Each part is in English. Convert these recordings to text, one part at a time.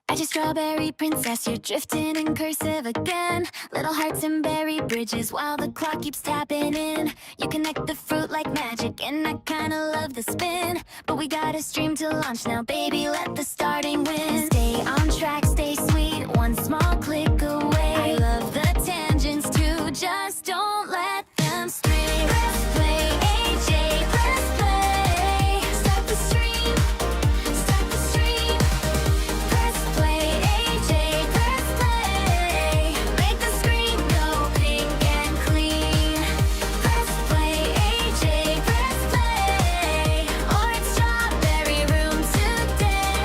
At your strawberry princess, you're drifting in cursive again. Little hearts and berry bridges while the clock keeps tapping in. You connect the fruit like magic, and I kinda love the spin. But we got a stream to launch now, baby, let the starting win. Stay on track, stay sweet, one small click away. I love the tangents too, just don't let them stray. Press play, AJ, press play. Start the stream, start the stream. Press play, AJ, press play. Make the screen go pink and clean. Press play, AJ, press play. Orange strawberry room today.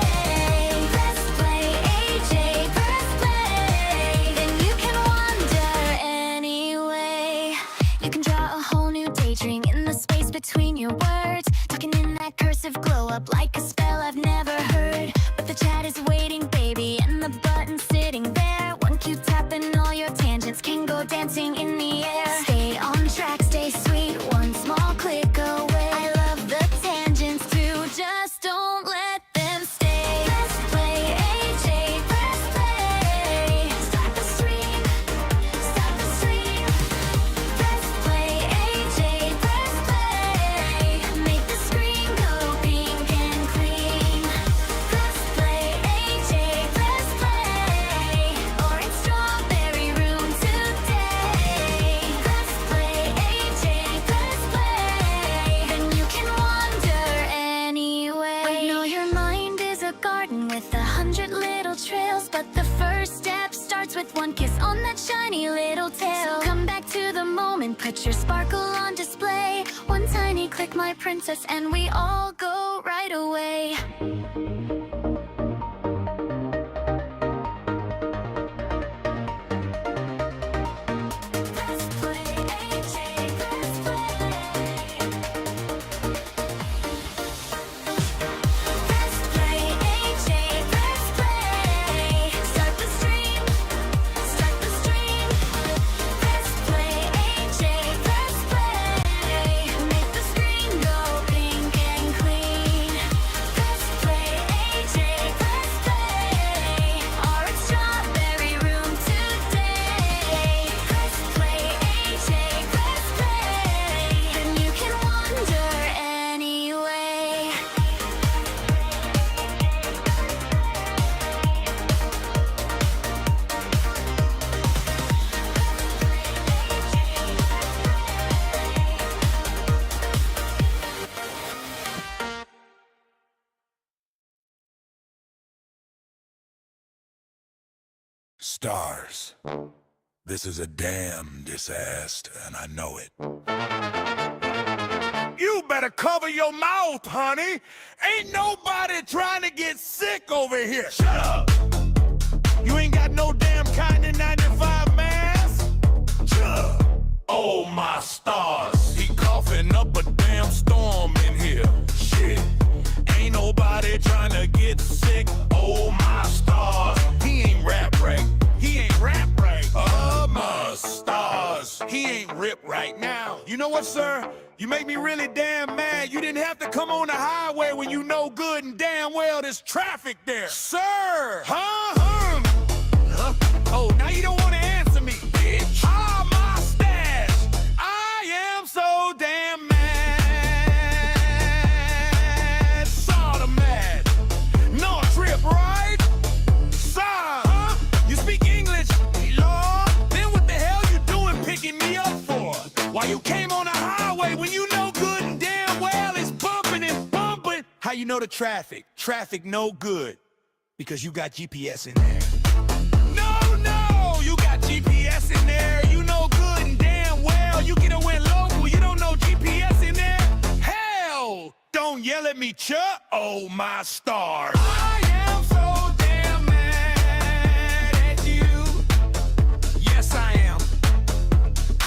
Press play, AJ, press play. Then you can wander anyway. You can draw a whole new daydream in the space between your words. Tucking in that cursive glow up like a spell I've never heard. But the chat is waiting, baby, and the button's sitting there. One cue tap and all your tangents can go dancing in the air. Stay on track, stay sweet, one small click away. I love the tangents too, just don't let them stay. Press play, AJ, press play. Start the stream, start the stream. Press play, AJ, press play. Make the screen go pink and clean. Press play, AJ, press play. Orange strawberry room today. Press play, AJ, press play. Then you can wander anyway. I know your mind is a garden with 100 little trails, but the first step starts with one kiss on that shiny little tail. So come back to the moment, put your sparkle on display. One tiny click, my princess, and we all go right away. Press play, AJ, press play. Press play, AJ, press play. Start the stream, start the stream. Press play, AJ, press play. Make the screen go pink and clean. Press play, AJ, press play. Orange strawberry room today. Press play, AJ, press play. Then you can wander anyway. Stars. This is a damn disaster, and I know it. You better cover your mouth, honey. Ain't nobody trying to get sick over here. Shut up. You ain't got no damn kind of 95 mask. Shut up. Oh, my stars. He coughing up a damn storm in here. Shit. Ain't nobody trying to get sick. Oh, my stars. He ain't rap right. He ain't rap right. Oh, my stars. He ain't rip right now. You know what, sir? You make me really damn mad. You didn't have to come on the highway when you know good and damn well there's traffic there. Sir! Huh? Oh, now you don't want to answer me, bitch. Ah, my stash. I am so damn mad. Sorta mad. No trip, right? Sir, huh? You speak English, Lord? Then what the hell you doing picking me up for? Why you came on the highway when you know good and damn well it's bumping and bumping? How you know the traffic? Traffic no good. Because you got GPS in there. No, you got GPS in there. You know good and damn well you get away local. You don't know GPS in there? Hell, don't yell at me, Chuck. Oh, my stars. I am so damn mad at you. Yes, I am.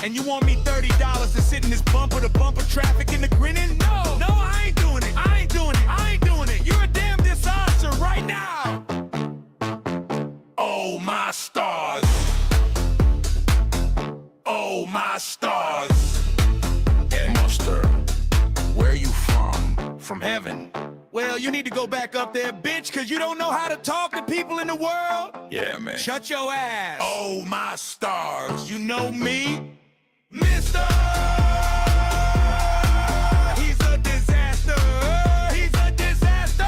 And you want me $30 to sit in this bumper-to-bumper traffic in the grinning? No, I ain't doing it. I ain't doing it. I ain't doing it. You're a damn disaster right now. Oh, my stars. Oh, my stars. Hey, Mustard, where you from? From heaven. Well, you need to go back up there, bitch, because you don't know how to talk to people in the world. Yeah, man. Shut your ass. Oh, my stars. You know me? Mister! He's a disaster. He's a disaster.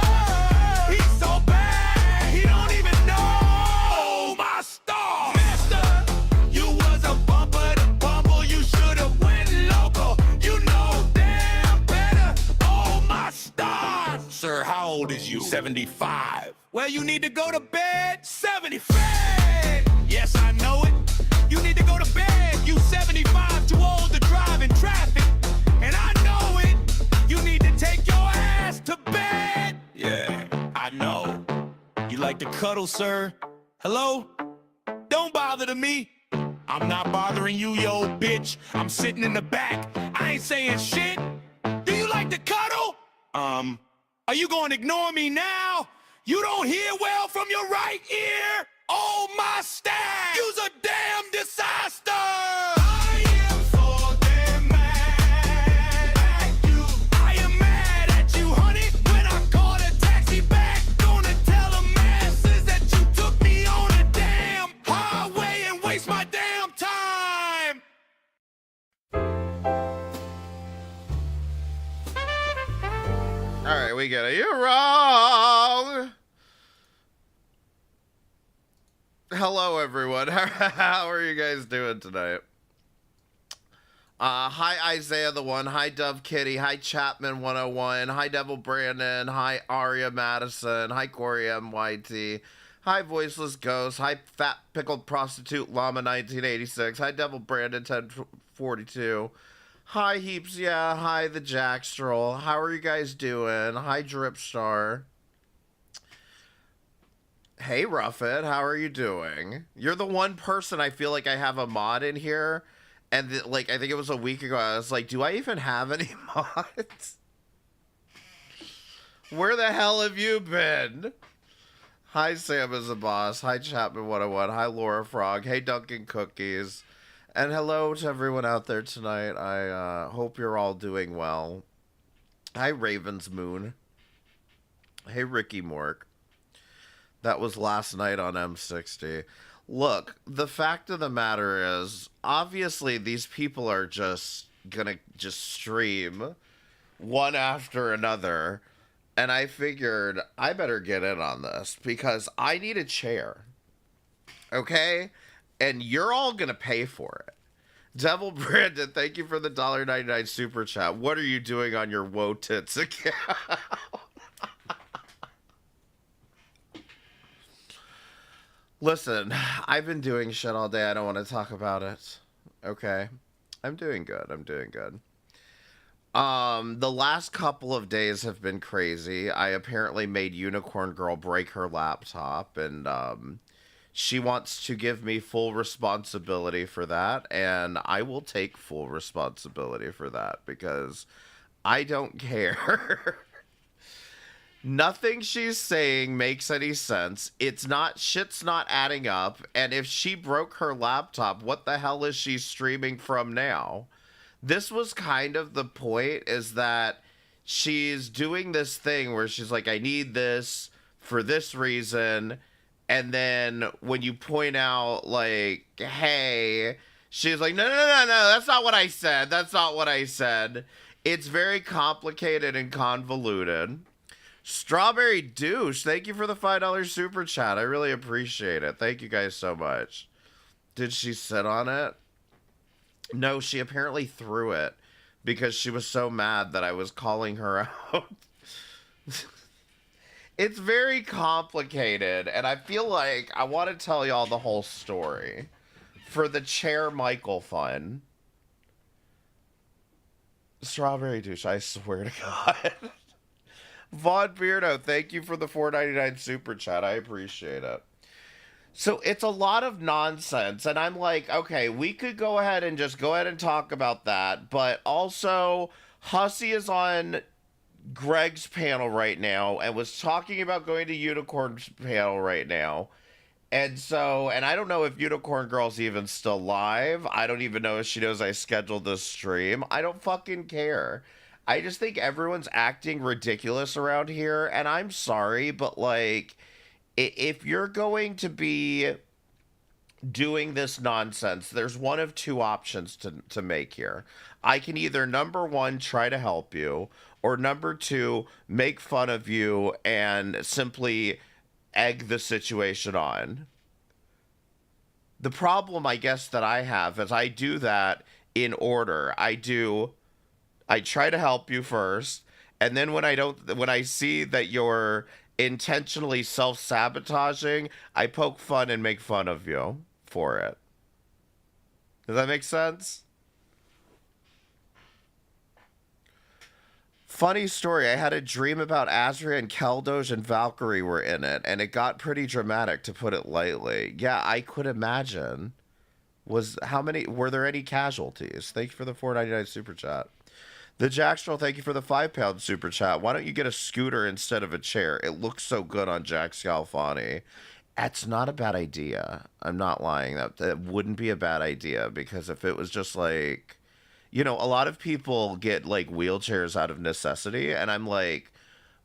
He's so bad. He don't even know. Oh, my stars. Mister, you was a bumper to bumble. You should have went local. You know damn better. Oh, my stars. Sir, how old is you? 75. Well, you need to go to bed. 75. Yes, I know it. You need to go to bed. You 75, too old to drive in traffic. And I know it. You need to take your ass to bed. Yeah, I know. You like to cuddle, sir? Hello? Don't bother to me. I'm not bothering you, yo bitch. I'm sitting in the back. I ain't saying shit. Do you like to cuddle? Are you gonna ignore me now? You don't hear well from your right ear? Oh, my staff! You's a damn disaster! I am so damn mad at you. I am mad at you, honey. When I called a taxi back, gonna tell the masses that you took me on a damn highway and waste my damn time! Alright, we get it. You're wrong! Hello, everyone. How are you guys doing tonight? Hi, Isaiah the One. Hi, Dove Kitty. Hi, Chapman 101. Hi, Devil Brandon. Hi, Aria Madison. Hi, Corey MYT. Hi, Voiceless Ghost. Hi, Fat Pickled Prostitute Llama 1986. Hi, Devil Brandon 1042. Hi, Heaps. Yeah. Hi, the Jack Stroll. How are you guys doing? Hi, Dripstar. Hey, Ruffet, how are you doing? You're the one person I feel like I have a mod in here, and I think it was a week ago, I was like, do I even have any mods? Where the hell have you been? Hi, Sam is a boss. Hi, Chapman 101. Hi, Laura Frog. Hey, Dunkin' Cookies. And hello to everyone out there tonight. I hope you're all doing well. Hi, Raven's Moon. Hey, Ricky Mork. That was last night on M60. Look, the fact of the matter is, obviously these people are just gonna stream one after another, and I figured I better get in on this because I need a chair. Okay? And you're all gonna pay for it. Devil Brandon, thank you for the $1.99 super chat. What are you doing on your Wotits account? Listen, I've been doing shit all day. I don't want to talk about it. Okay? I'm doing good. I'm doing good. The last couple of days have been crazy. I apparently made Unicorn Girl break her laptop, and she wants to give me full responsibility for that, and I will take full responsibility for that because I don't care. Nothing she's saying makes any sense. Shit's not adding up. And if she broke her laptop, what the hell is she streaming from now? This was kind of the point, is that she's doing this thing where she's like, I need this for this reason. And then when you point out, like, hey, she's like, no, that's not what I said. That's not what I said. It's very complicated and convoluted. Strawberry Douche, thank you for the $5 super chat. I really appreciate it. Thank you guys so much. Did she sit on it? No, she apparently threw it because she was so mad that I was calling her out. It's very complicated, and I feel like I want to tell y'all the whole story for the Chair Michael fun. Strawberry Douche, I swear to God. Vaughn Beardo, thank you for the $4.99 super chat. I appreciate it. So it's a lot of nonsense, and I'm like, okay, we could go ahead and talk about that, but also Hussey is on Greg's panel right now and was talking about going to Unicorn's panel right now. And I don't know if Unicorn Girl's even still live. I don't even know if she knows I scheduled this stream. I don't fucking care. I just think everyone's acting ridiculous around here, and I'm sorry, but like, if you're going to be doing this nonsense, there's one of two options to make here. I can either number one, try to help you, or number two, make fun of you and simply egg the situation on. The problem, I guess, that I have is I do that in order. I try to help you first, and then when I see that you're intentionally self-sabotaging, I poke fun and make fun of you for it. Does that make sense? Funny story, I had a dream about Azria and Keldosh and Valkyrie were in it, and it got pretty dramatic, to put it lightly. Yeah, I could imagine. Were there any casualties? Thank you for the $4.99 super chat. The Jackstraw, thank you for the £5 super chat. Why don't you get a scooter instead of a chair? It looks so good on Jack Scalfani. That's not a bad idea. I'm not lying. That wouldn't be a bad idea, because if it was just like, a lot of people get like wheelchairs out of necessity, and I'm like,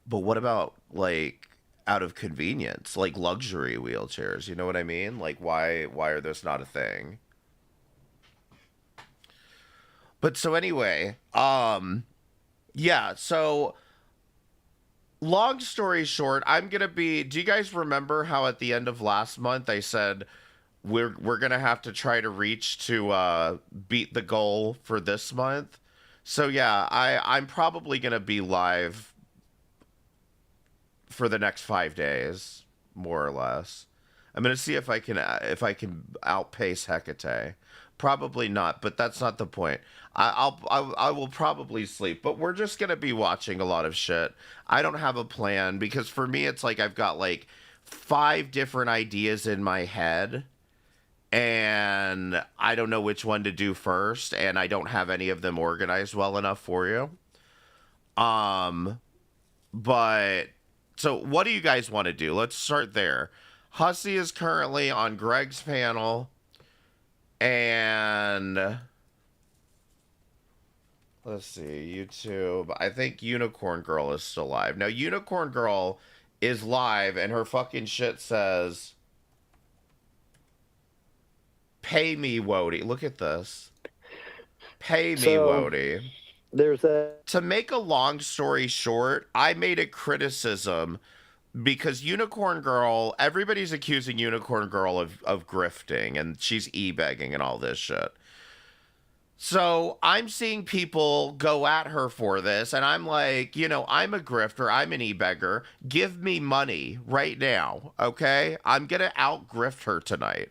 but what about like out of convenience, like luxury wheelchairs? You know what I mean? Like, why are this not a thing? But so anyway, yeah, so long story short, do you guys remember how at the end of last month I said we're going to have to try to reach to beat the goal for this month? So yeah, I'm probably going to be live for the next 5 days, more or less. I'm going to see if I can outpace Hecate. Probably not, but that's not the point. I will probably sleep, but we're just gonna be watching a lot of shit. I don't have a plan, because for me it's like I've got like 5 different ideas in my head, and I don't know which one to do first, and I don't have any of them organized well enough for you. But so what do you guys want to do? Let's start there. Hussey is currently on Greg's panel. And let's see, YouTube. I think Unicorn Girl is still live. Now, Unicorn Girl is live, and her fucking shit says, "Pay me, Woti." Look at this. Pay me, Woti. There's that. To make a long story short, I made a criticism because Unicorn Girl, everybody's accusing Unicorn Girl of grifting, and she's e-begging and all this shit. So I'm seeing people go at her for this, and I'm like, I'm a grifter, I'm an e-beggar. Give me money right now, okay? I'm gonna out-grift her tonight.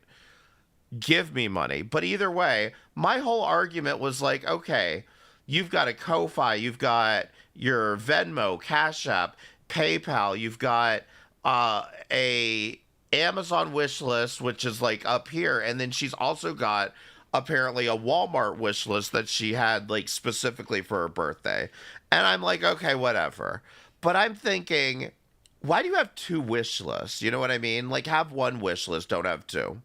Give me money. But either way, my whole argument was like, okay, you've got a Ko-Fi, you've got your Venmo, Cash App, PayPal, you've got a Amazon wish list, which is like up here, and then she's also got apparently a Walmart wish list that she had like specifically for her birthday. And I'm like, okay, whatever. But I'm thinking, why do you have 2 wish lists? You know what I mean? Like, have 1 wish list, don't have 2.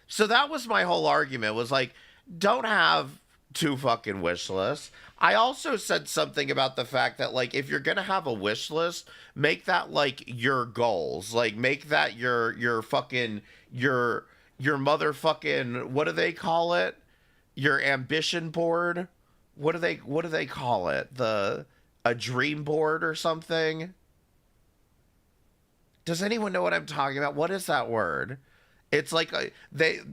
So that was my whole argument, was like, don't have 2 fucking wish lists. I also said something about the fact that, like, if you're gonna have a wish list, make that like your goals. Like, make that your fucking your motherfucking, what do they call it? Your ambition board? What do they call it? A dream board or something? Does anyone know what I'm talking about? What is that word? It's like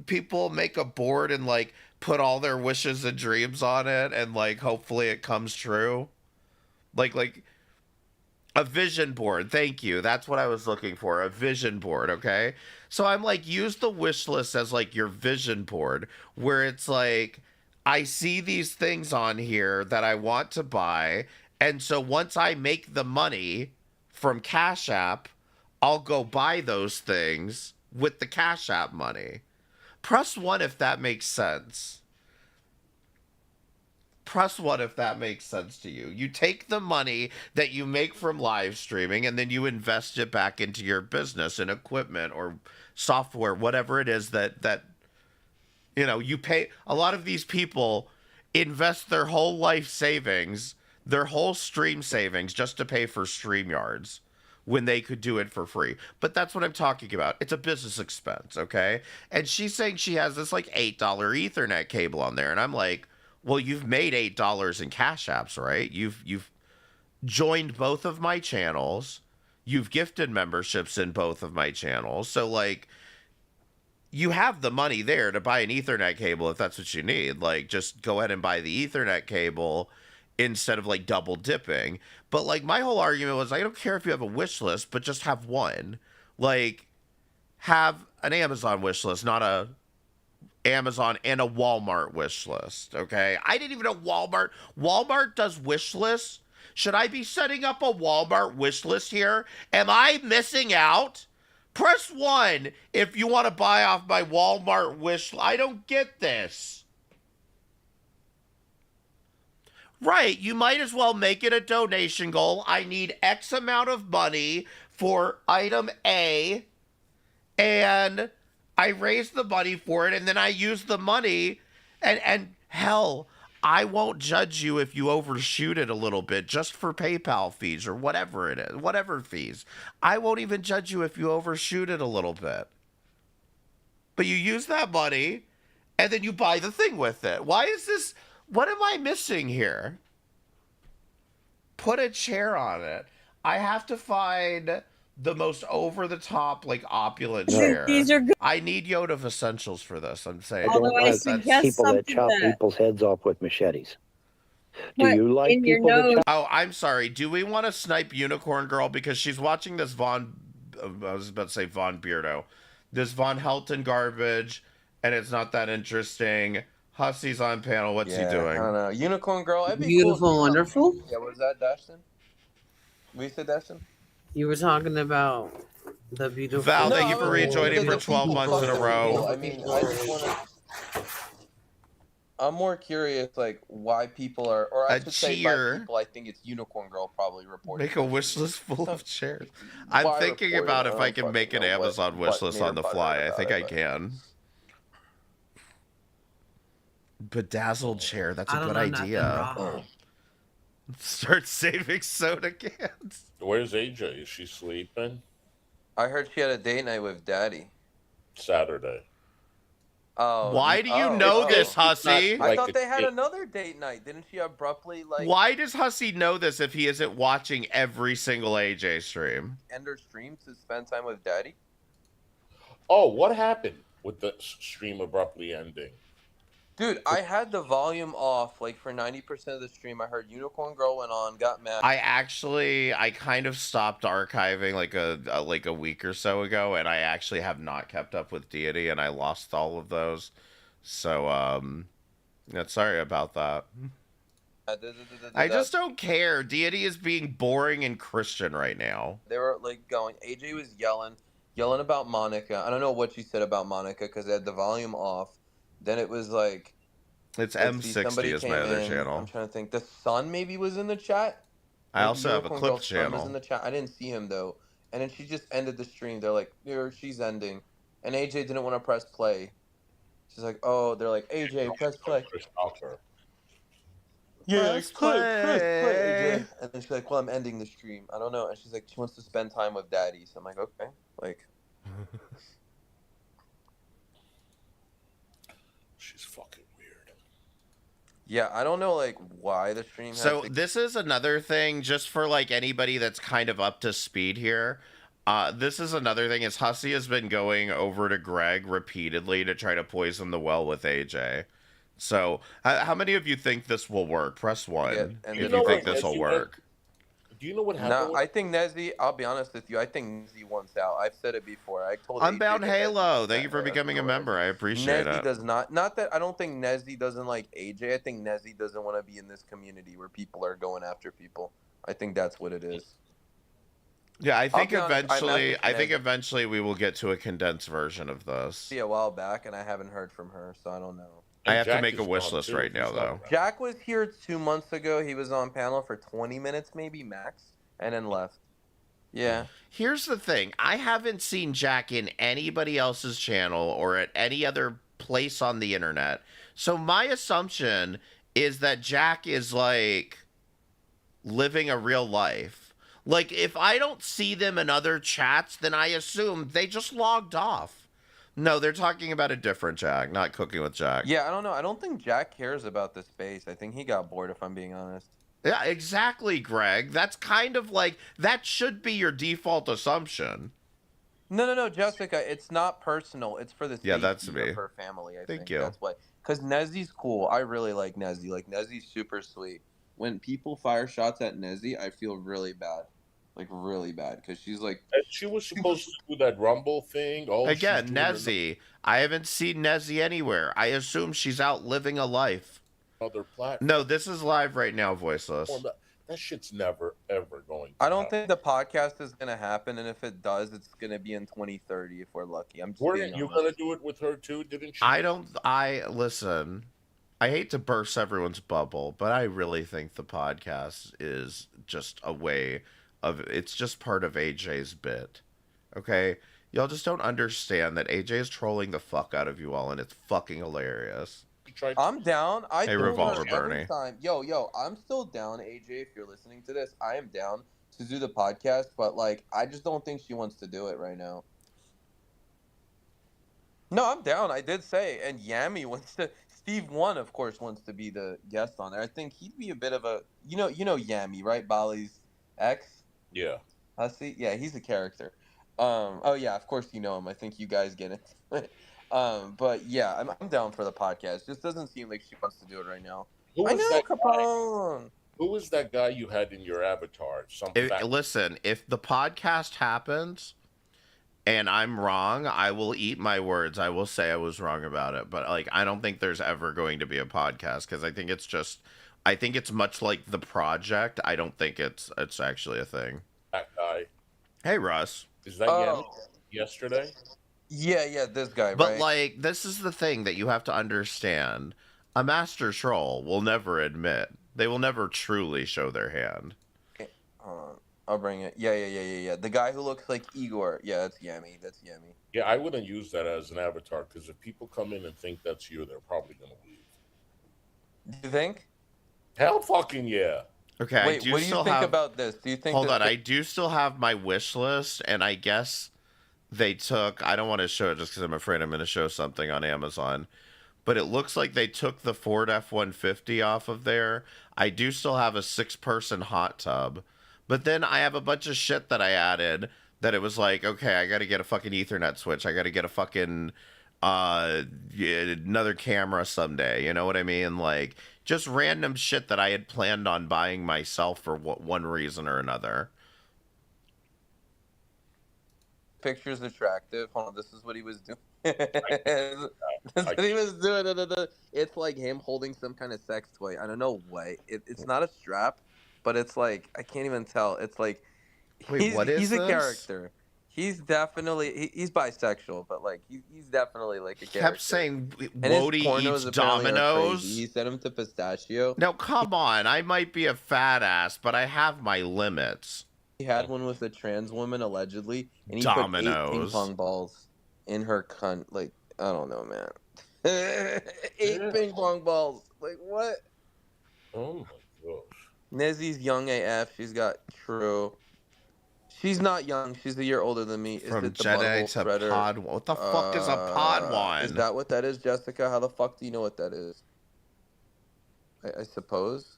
people make a board and like put all their wishes and dreams on it, and like hopefully it comes true. Like a vision board. Thank you. That's what I was looking for. A vision board, okay? So I'm like, use the wish list as like your vision board, where it's like, I see these things on here that I want to buy, and so once I make the money from Cash App, I'll go buy those things with the Cash App money. Press 1 if that makes sense. Press 1 if that makes sense to you. You take the money that you make from live streaming, and then you invest it back into your business and equipment or software, whatever it is that you pay. A lot of these people, invest their whole life savings, their whole stream savings, just to pay for StreamYards when they could do it for free. But that's what I'm talking about. It's a business expense, okay? And she's saying she has this like $8 Ethernet cable on there, and I'm like, well, you've made $8 in Cash Apps, right? You've joined both of my channels. You've gifted memberships in both of my channels. So like, you have the money there to buy an Ethernet cable if that's what you need. Like, just go ahead and buy the Ethernet cable instead of like double dipping. But like, my whole argument was, I don't care if you have a wish list, but just have one. Like, have an Amazon wish list, not a Amazon and a Walmart wish list. Okay, I didn't even know Walmart does wish lists. Should I be setting up a Walmart wish list here? Am I missing out? Press 1 if you want to buy off my Walmart wish. I don't get this. Right, you might as well make it a donation goal. I need X amount of money for item A, and I raise the money for it, and then I use the money, and hell, I won't judge you if you overshoot it a little bit just for PayPal fees or whatever it is, whatever fees. I won't even judge you if you overshoot it a little bit. But you use that money and then you buy the thing with it. Why is this? What am I missing here? Put a chair on it. I have to find the most over-the-top, like, opulent chair. These are good. I need Yoda of Essentials for this, I'm saying. Although I That's- suggest people that something chop that- people's heads off with machetes. Do Put you like in your people that nose. chop? Oh, I'm sorry. Do we want to snipe Unicorn Girl? Because she's watching this I was about to say Von Beardo. This Von Helton garbage, and it's not that interesting. Hussy's on panel. What's he I doing? don't know. Unicorn girl. That'd be Beautiful, cool. wonderful. Yeah, what was that, Dashton? What you said, Dashton? You were talking about the beautiful. Val, thank you for No, rejoining the for 12 people months in a fucking row. people. I mean, I just want to. I'm more curious, like, why people are, or I A should say, cheer. by people. I think it's Unicorn Girl probably reporting. Make a wish list full of chairs. I'm Why thinking report it? about I if don't I can fucking make an know what- Amazon what wish list made on the her butthurt fly. I about think it, I but- can. Bedazzled chair. That's I a don't good know nothing, idea. bro. Start saving soda cans. Where's AJ? Is she sleeping? I heard she had a date night with Daddy. Saturday. Oh, Why do you oh, know oh. this, Hussy? I Like thought a they had kid. another date night. Didn't she abruptly like Why does Hussy know this if he isn't watching every single AJ stream? end her stream to spend time with Daddy? Oh, what happened with the stream abruptly ending? Dude, I had the volume off like for 90% of the stream. I heard Unicorn Girl went on, got mad. I kind of stopped archiving like a week or so ago, and I actually have not kept up with Deity, and I lost all of those. So yeah, sorry about that. I just don't care. Deity is being boring and Christian right now. They were like going. AJ was yelling about Monica. I don't know what she said about Monica because they had the volume off. Then it was like It's let's see, M60 somebody is my came other in. channel. I'm trying to think. The Sun maybe was in the chat. I Maybe also have a Unicorn clip Girl's son was in channel. the chat. I didn't see him though. And then she just ended the stream. They're like, here, she's ending. And AJ didn't want to press play. She's like, oh, they're like, AJ, press play. Chris Tucker. Yeah, Press play, play. AJ. And then she's like, well, I'm ending the stream. I don't know. And she's like, she wants to spend time with Daddy. So I'm like, okay. Like, She's fucking weird. yeah, I don't know, like, why the stream has So to- this is another thing, just for like anybody that's kind of up to speed here. This is another thing. Is Hussy has been going over to Greg repeatedly to try to poison the well with AJ. So how many of you think this will work? Press 1 Yeah, and if you you know think what, this will Nezzy, work. Do you know what happened? No, with- I think Nezzy, I'll be honest with you, I think Nezzy wants out. I've said it before. I told Unbound AJ that Halo, Nezzy's thank you that for way. becoming a member. I appreciate Nezzy it. does not that I don't think Nezzy doesn't like AJ. I think Nezzy doesn't want to be in this community where people are going after people. I think that's what it is. Yeah, I think be honest, I eventually, messaged I think Nezzy. eventually we will get to a condensed version of this. See a while back, and I haven't heard from her, so I don't know. I And have to Jack make a is wish gone, list too, right if now, he's not though. around. Jack was here 2 months ago. He was on panel for 20 minutes, maybe max, and then left. Yeah. Here's the thing. I haven't seen Jack in anybody else's channel or at any other place on the internet. So my assumption is that Jack is like living a real life. Like, if I don't see them in other chats, then I assume they just logged off. No, they're talking about a different Jack, not Cooking with Jack. Yeah, I don't know. I don't think Jack cares about the space. I think he got bored, if I'm being honest. Yeah, exactly, Greg. That's kind of like, that should be your default assumption. No, Jessica. It's not personal. It's for the Yeah, safety that's me. of her family. I Thank think you. that's why. Because Nezzy's cool. I really like Nezzy. Like Nezzy's super sweet. When people fire shots at Nezzy, I feel really bad, like really bad, because she's like, And she was supposed to do that Rumble thing. Oh, she's Again, doing Nezzy. I haven't seen Nezzy anywhere. I assume she's out living a life. another platform. No, this is live right now, voiceless. That shit's never ever going to I don't happen. think the podcast is gonna happen, and if it does, it's gonna be in 2030 if we're lucky. I'm just being You honest. gonna do it with her too? Didn't she? Listen, I hate to burst everyone's bubble, but I really think the podcast is just a way of, it's just part of AJ's bit. Okay? Y'all just don't understand that AJ is trolling the fuck out of you all, and it's fucking hilarious. I'm down. I Hey, do Revolver her every Bernie. time. Yo, I'm still down, AJ. If you're listening to this, I am down to do the podcast, but like, I just don't think she wants to do it right now. No, I'm down. I did say, and Yami wants to. Steve One, of course, wants to be the guest on there. I think he'd be a bit of a, you know Yami, right? Bali's ex. Yeah. See, yeah, he's a character. Oh yeah, of course you know him. I think you guys get it. But yeah, I'm down for the podcast. Just doesn't seem like she wants to do it right now. Who I was know, that Capone. guy? Who was that guy you had in your avatar? Listen, if the podcast happens and I'm wrong, I will eat my words. I will say I was wrong about it. But like, I don't think there's ever going to be a podcast, because I think it's much like The Project. I don't think it's actually a thing. That guy. Hey, Russ. Is that yesterday? Yeah, this guy, But right? like, this is the thing that you have to understand. A master troll will never admit. They will never truly show their hand. I'll bring it. Yeah. The guy who looks like Igor. Yeah, that's Yami. Yeah, I wouldn't use that as an avatar, because if people come in and think that's you, they're probably gonna leave. Do you think? Hell, fucking yeah. Okay, Wait, what do you think about this? Do you think? Hold that on, I do still have my wish list, and I guess they took. I don't want to show it just because I'm afraid I'm going to show something on Amazon. But it looks like they took the Ford F-150 off of there. I do still have a 6-person hot tub. But then I have a bunch of shit that I added that it was like, okay, I got to get a fucking Ethernet switch. I got to get a fucking another camera someday. You know what I mean? Like, just random shit that I had planned on buying myself for one reason or another. Picture's attractive. Hold on, this is what he was doing. This is what he was doing. It's like him holding some kind of sex toy. I don't know what. It's not a strap, but it's like, I can't even tell. It's like, Wait, what is he's a this? character. He's definitely he's bisexual, but like he's definitely like a character. Kept saying And his Woti pornos eats apparently are Dominoes. crazy. He sent him to Pistachio. Now, come on. I might be a fat ass, but I have my limits. He had one with a trans woman allegedly, and he Dominoes. put 8 ping pong balls in her cunt. Like, I don't know, man. 8 ping pong balls. Like, what? Oh my gosh. Nezzy's young AF. She's got true. She's not young. She's a year older than me. Is From it the Jedi Butthole to Shredder? Pod. What the fuck is a Pod one? Is that what that is, Jessica? How the fuck do you know what that is? I suppose.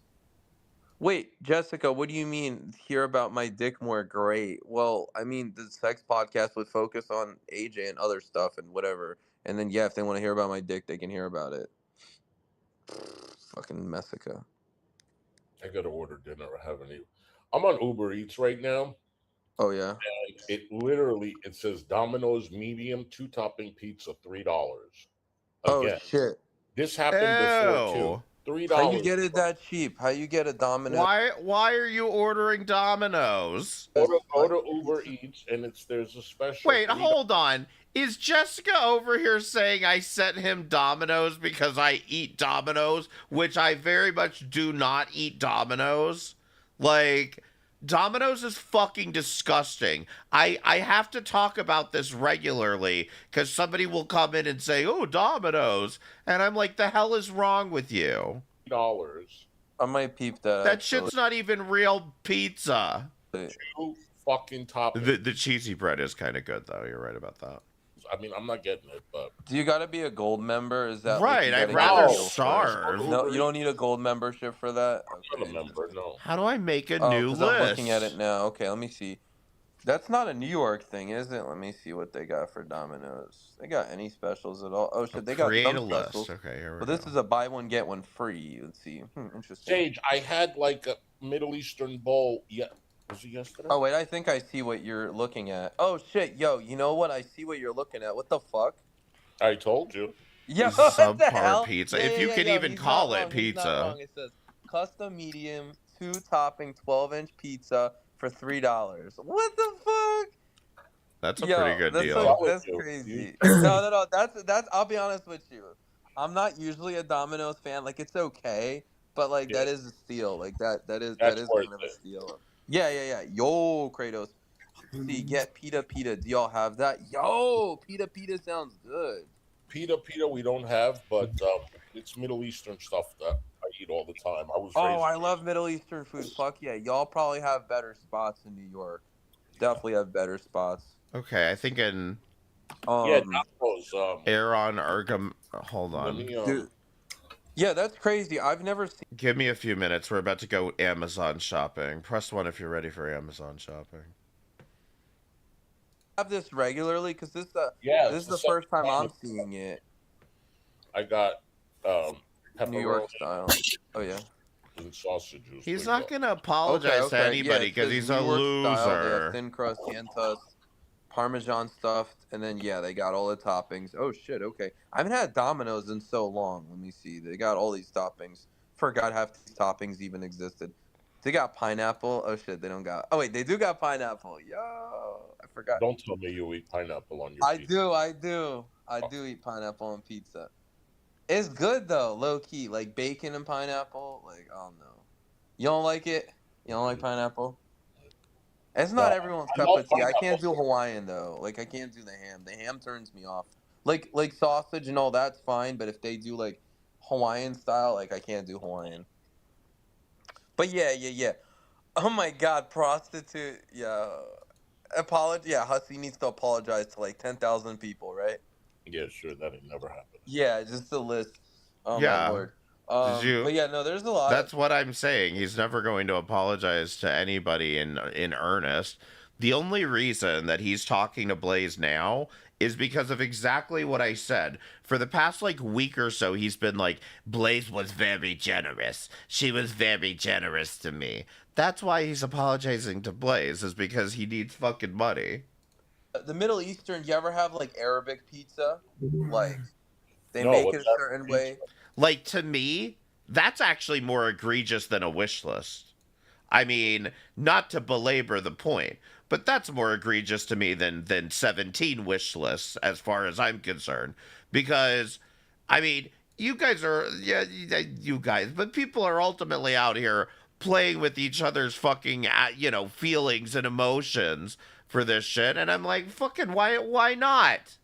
Wait, Jessica, what do you mean hear about my dick more? Great. Well, I mean, the sex podcast would focus on AJ and other stuff and whatever. And then, yeah, if they want to hear about my dick, they can hear about it. Fucking Messica. I gotta order dinner. I haven't eaten. I'm on Uber Eats right now. Oh, yeah? It literally, it says Domino's medium 2-topping pizza, $3. Oh, Again, shit. this happened before Ew. too. $3. How you get it that cheap? How you get a Domino? Why are you ordering Domino's? Go to Uber Eats and there's a special. Wait, $3. hold on. Is Jessica over here saying I sent him Domino's because I eat Domino's, which I very much do not eat Domino's? Like, Domino's is fucking disgusting. I have to talk about this regularly because somebody will come in and say, oh, Domino's. And I'm like, the hell is wrong with you? $3. I might peep that. That actually. shit's not even real pizza. 2 fucking toppings. The cheesy bread is kind of good though. You're right about that. I mean, I'm not getting it, but Do you gotta be a gold member? Is that Right, Like, I'd you gotta rather get a deal first? starve. No, you don't need a gold membership for that. I'm not a member. No. How do I make a Oh, new because list? I'm looking at it now. Okay, let me see. That's not a New York thing, is it? Let me see what they got for Domino's. They got any specials at all? Oh shit, they got Create some a list. specials. Okay, here we But go. this is a buy one get one free. Let's see. Interesting. Sage, I had like a Middle Eastern bowl. Yeah, was it yesterday? Oh wait, I think I see what you're looking at. Oh shit, yo, you know what? I see what you're looking at. What the fuck? I told you. Yeah, what the Subpar hell? pizza. Yeah, If you yeah, can yo, even he's call not it wrong, he's not pizza. wrong. It says custom medium 2-topping 12-inch pizza for $3. What the fuck? That's a Yo, pretty good that's deal. like, With that's you. crazy. No. That's. I'll be honest with you. I'm not usually a Domino's fan. Like, it's okay, but like Yeah. that is a steal. Like that is That's worth kind of a it. steal. Yeah. Yo, Kratos. See, get pita. Do y'all have that? Yo, pita sounds good. Pita, we don't have, but it's Middle Eastern stuff that I eat all the time. I was Oh, raised. I love Middle Eastern food. Fuck yeah, y'all probably have better spots in New York. Definitely have better spots. Okay, I think in Yeah, Domino's. Aaron Argam. Hold Let on. me, Dude. Yeah, that's crazy. I've never seen. Give me a few minutes. We're about to go Amazon shopping. Press 1 if you're ready for Amazon shopping. Have this regularly because this yeah, this it's is the second first time I'm it's- seeing it. I got New York pepperoni style. Oh yeah. and sausages. He's with not it. gonna apologize to anybody it because says he's New a York style. They have loser. thin crust, hand tossed, Parmesan stuffed, and then yeah, they got all the toppings. Oh shit. Okay. I haven't had Domino's in so long. Let me see. They got all these toppings. Forgot half these toppings even existed. They got pineapple. Oh shit, they don't got. Oh wait, they do got pineapple. Yo, I forgot. Don't tell me you eat pineapple on your I pizza. do. I do eat pineapple on pizza. It's good though, low key. Like bacon and pineapple. Like, I don't know. You don't like it? You don't like pineapple? It's not No, everyone's I cup love of tea. I can't pineapple. do Hawaiian though. Like I can't do the ham. The ham turns me off. Like sausage and all that's fine, but if they do like Hawaiian style, like I can't do Hawaiian. But yeah. Oh my god, prostitute. Yeah. Apology. Yeah, Hussy needs to apologize to like 10,000 people, right? Yeah, sure, that ain't never happened. Yeah, just a list. Oh Yeah. my lord. Did you- But yeah, no, there's a lot. That's what I'm saying. He's never going to apologize to anybody in earnest. The only reason that he's talking to Blaze now is because of exactly what I said. For the past like week or so, he's been like, Blaze was very generous. She was very generous to me. That's why he's apologizing to Blaze, is because he needs fucking money. The Middle Eastern, you ever have like Arabic pizza? Like they No, make what's it a Arabic certain pizza? way. Like, to me, that's actually more egregious than a wish list. I mean, not to belabor the point, but that's more egregious to me than 17 wish lists as far as I'm concerned. Because, I mean, you guys are, yeah, you guys, but people are ultimately out here playing with each other's fucking, feelings and emotions for this shit. And I'm like, fucking, why not?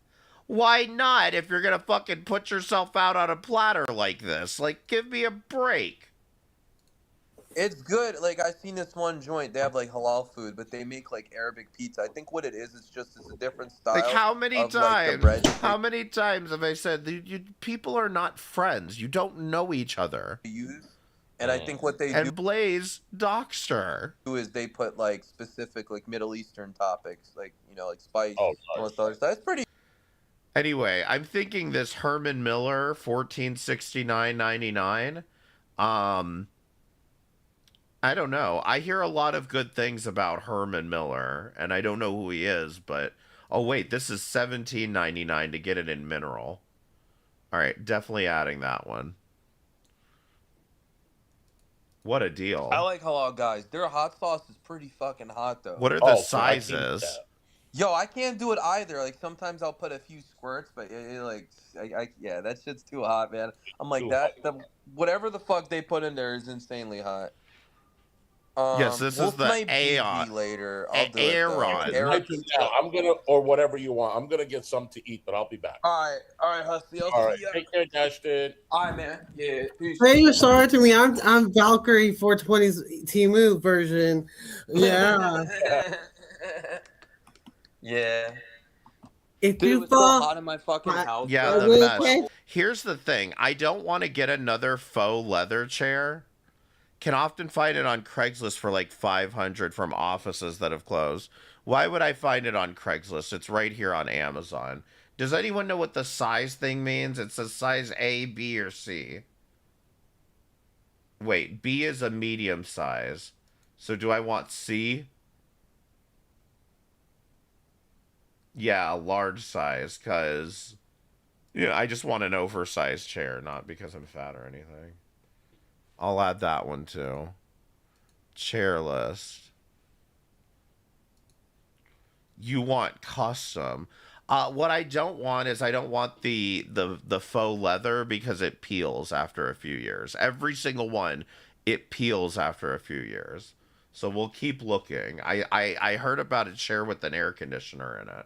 Why not if you're gonna fucking put yourself out on a platter like this? Like, give me a break. It's good. Like I seen this one joint. They have like halal food, but they make like Arabic pizza. I think what it is, it's a different style. Like, how many of, like, the times? bread How many times have I said people are not friends? You don't know each other. they use, and I think what they And Blaze doxed her. do is they put like specific like Middle Eastern topics, like like spice. Oh, all nice. this other stuff. That's pretty. Anyway, I'm thinking this Herman Miller 1469.99. I don't know. I hear a lot of good things about Herman Miller, and I don't know who he is, but oh wait, this is $17.99 to get it in mineral. All right, definitely adding that one. What a deal. I like halal guys. Their hot sauce is pretty fucking hot though. What are the Oh, so I can't do sizes? that. Yo, I can't do it either. Like sometimes I'll put a few squirts, but yeah, that shit's too hot, man. I'm like Too that. Whatever the fuck they put in there is insanely hot. Yes, this is What's the my Aeon. BV later? I'll do it Aeron. though. Type in now. I'm gonna, or whatever you want. I'm gonna get something to eat, but I'll be back. All right, Husky. I'll All right. see ya. Take care, Dashton. All right, man. Yeah, peace. Say you're sorry to me. I'm Valkyrie 420's Timu version. Yeah. Yeah. If Dude, it you was so fall, hot in my fucking house. Yeah, bro. the will mesh. say- Here's the thing. I don't want to get another faux leather chair. Can often find it on Craigslist for like 500 from offices that have closed. Why would I find it on Craigslist? It's right here on Amazon. Does anyone know what the size thing means? It says size A, B, or C. Wait, B is a medium size. So do I want C? Yeah, a large size, because I just want an oversized chair, not because I'm fat or anything. I'll add that one too. Chair list. You want custom. What I don't want is I don't want the faux leather because it peels after a few years. Every single one, it peels after a few years. So we'll keep looking. I heard about a chair with an air conditioner in it.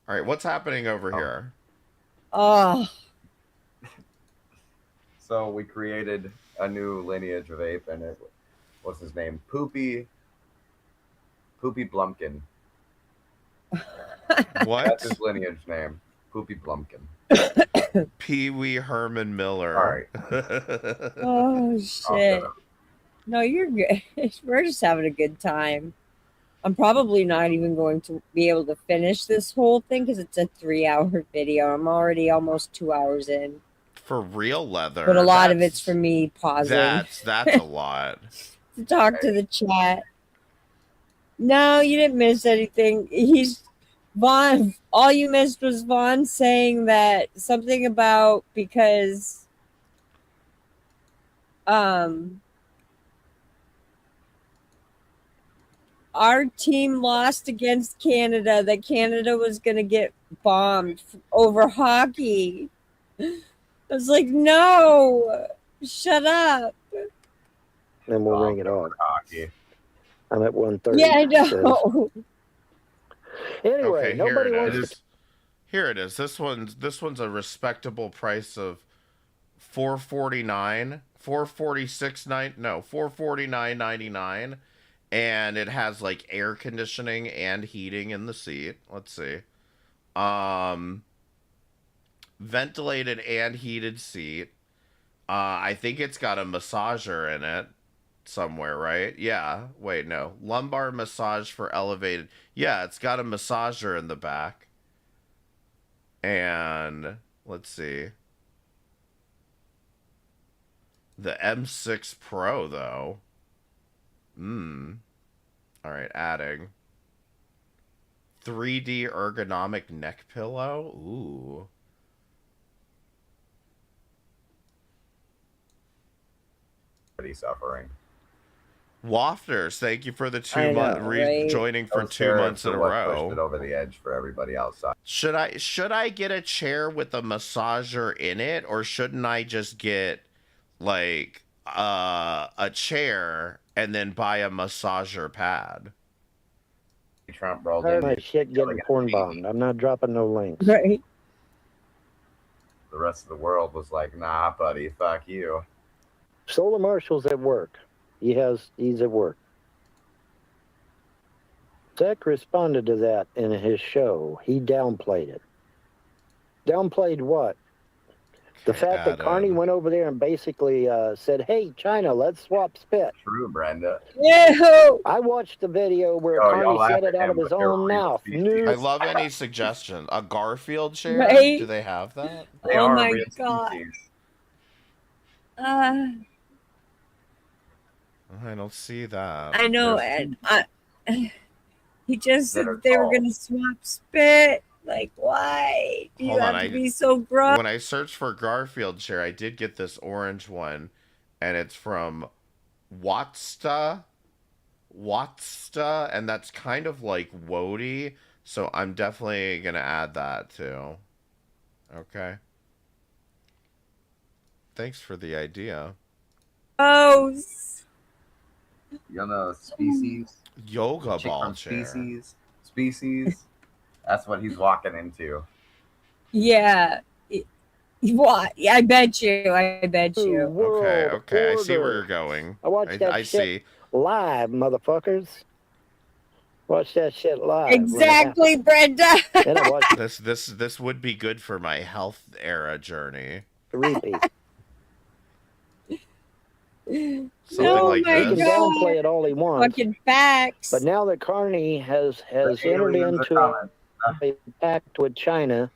All right, what's happening over here? Oh, So we created a new lineage of ape, and what's his name? Poopy Blumpkin. What? That's his lineage name. Poopy Blumpkin. Pee Wee Herman Miller. All right. oh I'll shit. shut up. No, you're good. We're just having a good time. I'm probably not even going to be able to finish this whole thing because it's a 3-hour video. I'm already almost 2 hours in. For real leather. But a lot of it's for me pausing That's a lot. to talk to the chat. No, you didn't miss anything. Vaughn. All you missed was Vaughn saying that something about because our team lost against Canada, that Canada was going to get bombed over hockey. I was like, no, shut up. Then we'll ring it off. Hockey. I'm at 1:30. Yeah, I know. Anyway, Okay, nobody here it wants is. to. Here it is. This one's a respectable price of $449, $449.99, and it has like air conditioning and heating in the seat. Let's see. Ventilated and heated seat. I think it's got a massager in it somewhere, right? Yeah. Wait, no. Lumbar massage for elevated. Yeah, it's got a massager in the back. And let's see. The M6 Pro, though. All right, adding. 3D ergonomic neck pillow. Ooh. Pretty suffering. Wafters, thank you for the I 2 month know, right? joining for Those 2 chairs months in are a what pushed it row. over the edge for everybody outside. Should I get a chair with a massager in it, or shouldn't I just get like a chair and then buy a massager pad? Trump rolled Tired in. of my shit getting porn bombed. I'm not dropping no links. Right. The rest of the world was like, nah, buddy, fuck you. Solar Marshall's at work. He's at work. Zach responded to that in his show. He downplayed it. Downplayed what? The fact that Carney went over there and basically said, "Hey, China, let's swap spit." True, Brenda. No. I watched the video where Oh, Carney y'all laugh said it at out him, of his but they're own real mouth. species. New. I love any suggestion. A Garfield chair? Right? Do they have that? They Oh are my real God. species. I don't see that. I know, There's- and he just said That are they were tall. gonna swap spit. Like, why do you Hold on, have to be so gross? When I searched for Garfield chair, I did get this orange one, and it's from Watsta, and that's kind of like Woti, so I'm definitely gonna add that too. Okay. Thanks for the idea. Gross. You know, species. Yoga Chick ball from chair. Species. That's what he's walking into. Yeah. What? I bet you. I bet New you. Okay, World okay, I see where you're Order. going. I watched that I shit see. live, motherfuckers. Watch that shit live when it happened. Exactly, Brenda. Then I watched This would be good for my health era journey. the repeat. Something Oh like my He can this. god. downplay it all he wants, Fucking facts. but now that Carney has The entered aliens are into coming. a pact with China,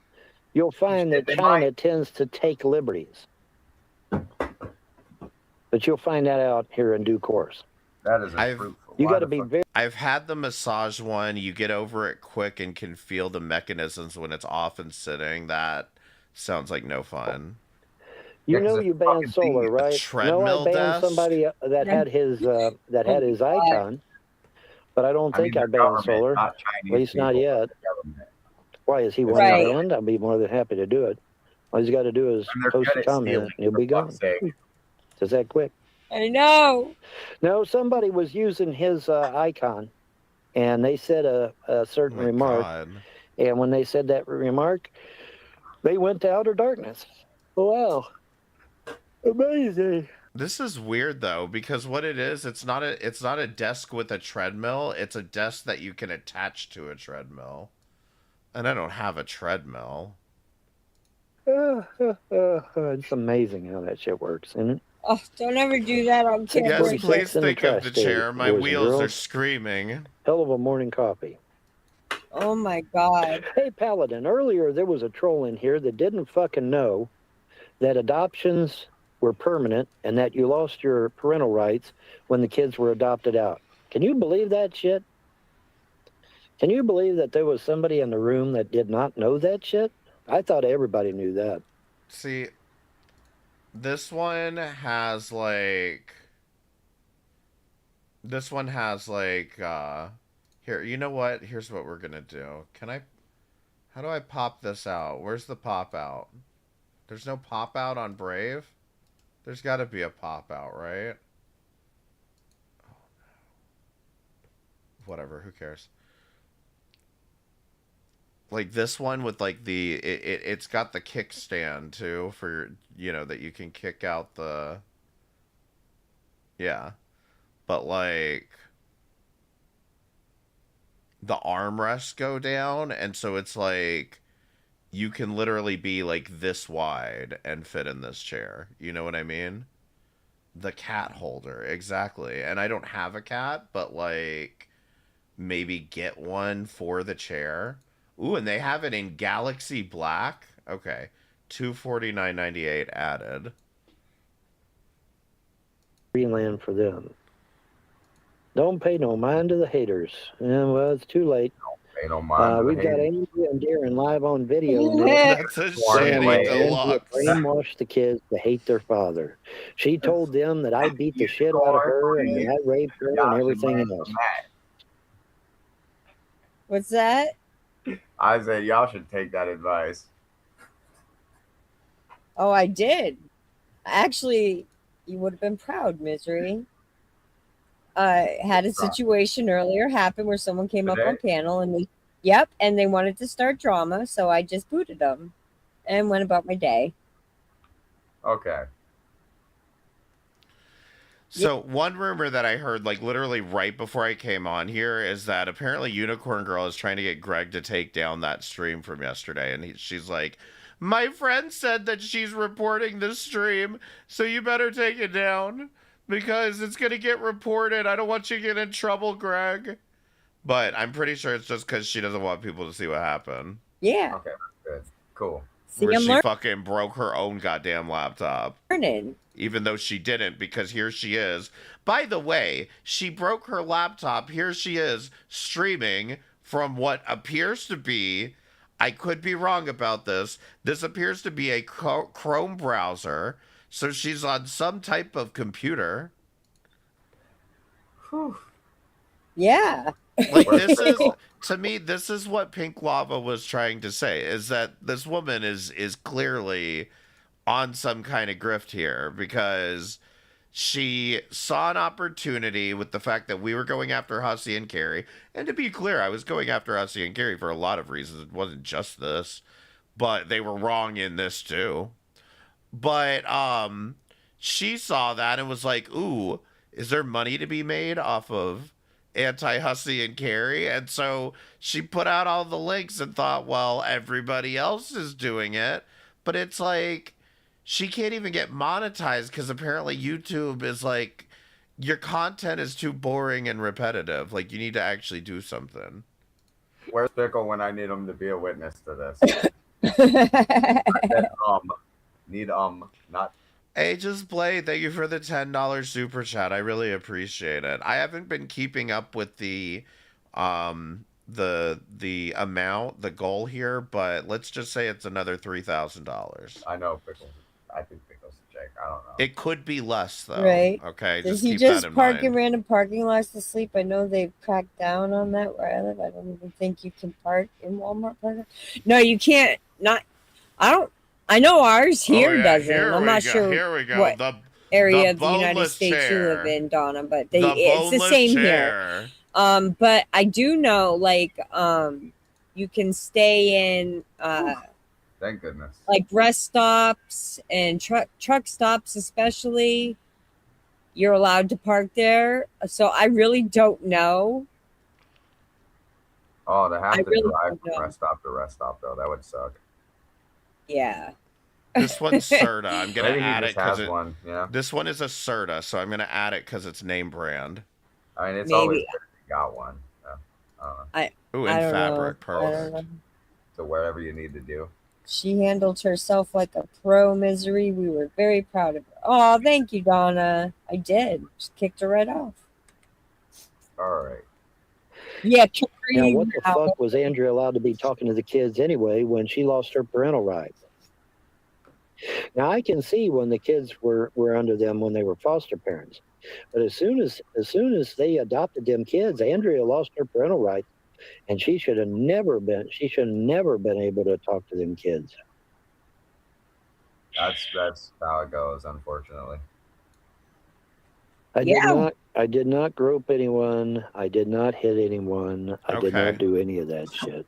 you'll find that They China might. tends to take liberties. But you'll find that out here in due course. That is I've- fruitful. You Why got to the be fuck- very. I've had the massage one. You get over it quick and can feel the mechanisms when it's off and sitting. That sounds like no fun. You Yeah, 'cause know it's you banned fucking solar, convenient. right? No, I treadmill banned desk? somebody that had his Oh icon, but I don't think I the banned government, solar. not At Chinese least not people, yet. but the government. Why is he It's one Right. banned? I'll be more than happy to do it. All he's got to do is And they're post good a at comment stealing, and he'll for be gone. fuck's sake. Just that quick. I know. No, somebody was using his icon, and they said a Oh certain my remark. god. And when they said that remark, they went to outer darkness. Wow. Amazing. This is weird though, because what it is, it's not a desk with a treadmill, it's a desk that you can attach to a treadmill. And I don't have a treadmill. It's amazing how that shit works, isn't it? Oh, don't ever do that on camera. Yes, 46 please in the think of the tri-state, chair. My boys and wheels are girls. screaming. Hell of a morning coffee. Oh my god. Hey, Paladin, earlier there was a troll in here that didn't fucking know that adoptions were permanent and that you lost your parental rights when the kids were adopted out. Can you believe that shit? Can you believe that there was somebody in the room that did not know that shit? I thought everybody knew that. See, this one has like here, you know what? Here's what we're gonna do. How do I pop this out? Where's the pop out? There's no pop out on Brave? There's gotta be a pop out, right? Oh, no. Whatever, who cares? Like this one with like it's got the kickstand too for, you know, that you can kick out the, yeah. But like the armrests go down, and so it's like you can literally be like this wide and fit in this chair. You know what I mean? The cat holder, exactly. And I don't have a cat, but like maybe get one for the chair. Ooh, and they have it in Galaxy Black. Okay. $249.98 added. Greenland for them. Don't pay no mind to the haters. Yeah, well, it's too late. They don't mind. We've got Andrea and Darren live on video now. That's a Warning shitty label. Andrea deluxe. brainwashed the kids to hate their father. She told them that I beat the shit out of her and that I raped her and everything else. What's that? I said y'all should take that advice. Oh, I did. Actually, you would have been proud, Misery. I had a situation earlier happen where someone came up on panel and they wanted to start drama, so I just booted them and went about my day. Okay. So one rumor that I heard, like literally right before I came on here, is that apparently Unicorn Girl is trying to get Greg to take down that stream from yesterday, and she's like, "My friend said that she's reporting this stream, so you better take it down because it's gonna get reported. I don't want you to get in trouble, Greg." But I'm pretty sure it's just because she doesn't want people to see what happened. Yeah. Okay. Good. Cool. See, Where I'm she fucking broke her own goddamn laptop. learning. Even though she didn't, because here she is. By the way, she broke her laptop. Here she is streaming from what appears to be, I could be wrong about this, this appears to be a Chrome browser. So she's on some type of computer. Whew. Yeah. Like this is, to me, this is what Pink Lava was trying to say, is that this woman is clearly on some kind of grift here, because she saw an opportunity with the fact that we were going after Hussey and Carrie. And to be clear, I was going after Hussey and Carrie for a lot of reasons. It wasn't just this, but they were wrong in this too. But she saw that and was like, "Ooh, is there money to be made off of anti-Hussey and Carrie?" And so she put out all the links and thought, "Well, everybody else is doing it." But it's like she can't even get monetized because apparently YouTube is like, your content is too boring and repetitive. Like, you need to actually do something. Where's Pickle when I need him to be a witness to this? I said, need not. Ages Play, thank you for the $10 super chat. I really appreciate it. I haven't been keeping up with the amount, the goal here, but let's just say it's another $3,000. I know Pickle. I think Pickle's a Jake. I don't know. It could be less though. Right. Okay. Does Just he keep just that in park mind. in random parking lots to sleep? I know they've cracked down on that where I live. I don't even think you can park in Walmart parking. No, you can't. Not. I know ours here doesn't. I'm not sure Here we go. what The area of the United boneless States you live chair. in, Donna, but The it's the boneless same here. chair. But I do know, like, you can stay in Thank goodness. like rest stops and truck stops, especially. You're allowed to park there. So I really don't know. Oh, to have I to really drive don't from know. rest stop to rest stop though, that would suck. Yeah. This one's Serta. I'm gonna Maybe he add it just because has one. Yeah. this one is a Serta, so I'm gonna add it because it's name brand. I mean, it's Maybe. always good if you got one. Yeah. I don't know. Ooh, I and don't fabric, know. I don't perfect. know. So wherever you need to do. She handled herself like a pro, Misery. We were very proud of her. Oh, thank you, Donna. I did. Just kicked her right off. All right. Yeah, Now, what the fuck was Andrea allowed to be talking to the kids anyway when she lost her parental rights? Now, I can see when the kids were under them when they were foster parents, but as soon as they adopted them kids, Andrea lost her parental rights, and she should have never been able to talk to them kids. That's how it goes, unfortunately. I did not grope anyone. I did not hit anyone. I did Okay. not do any of that shit.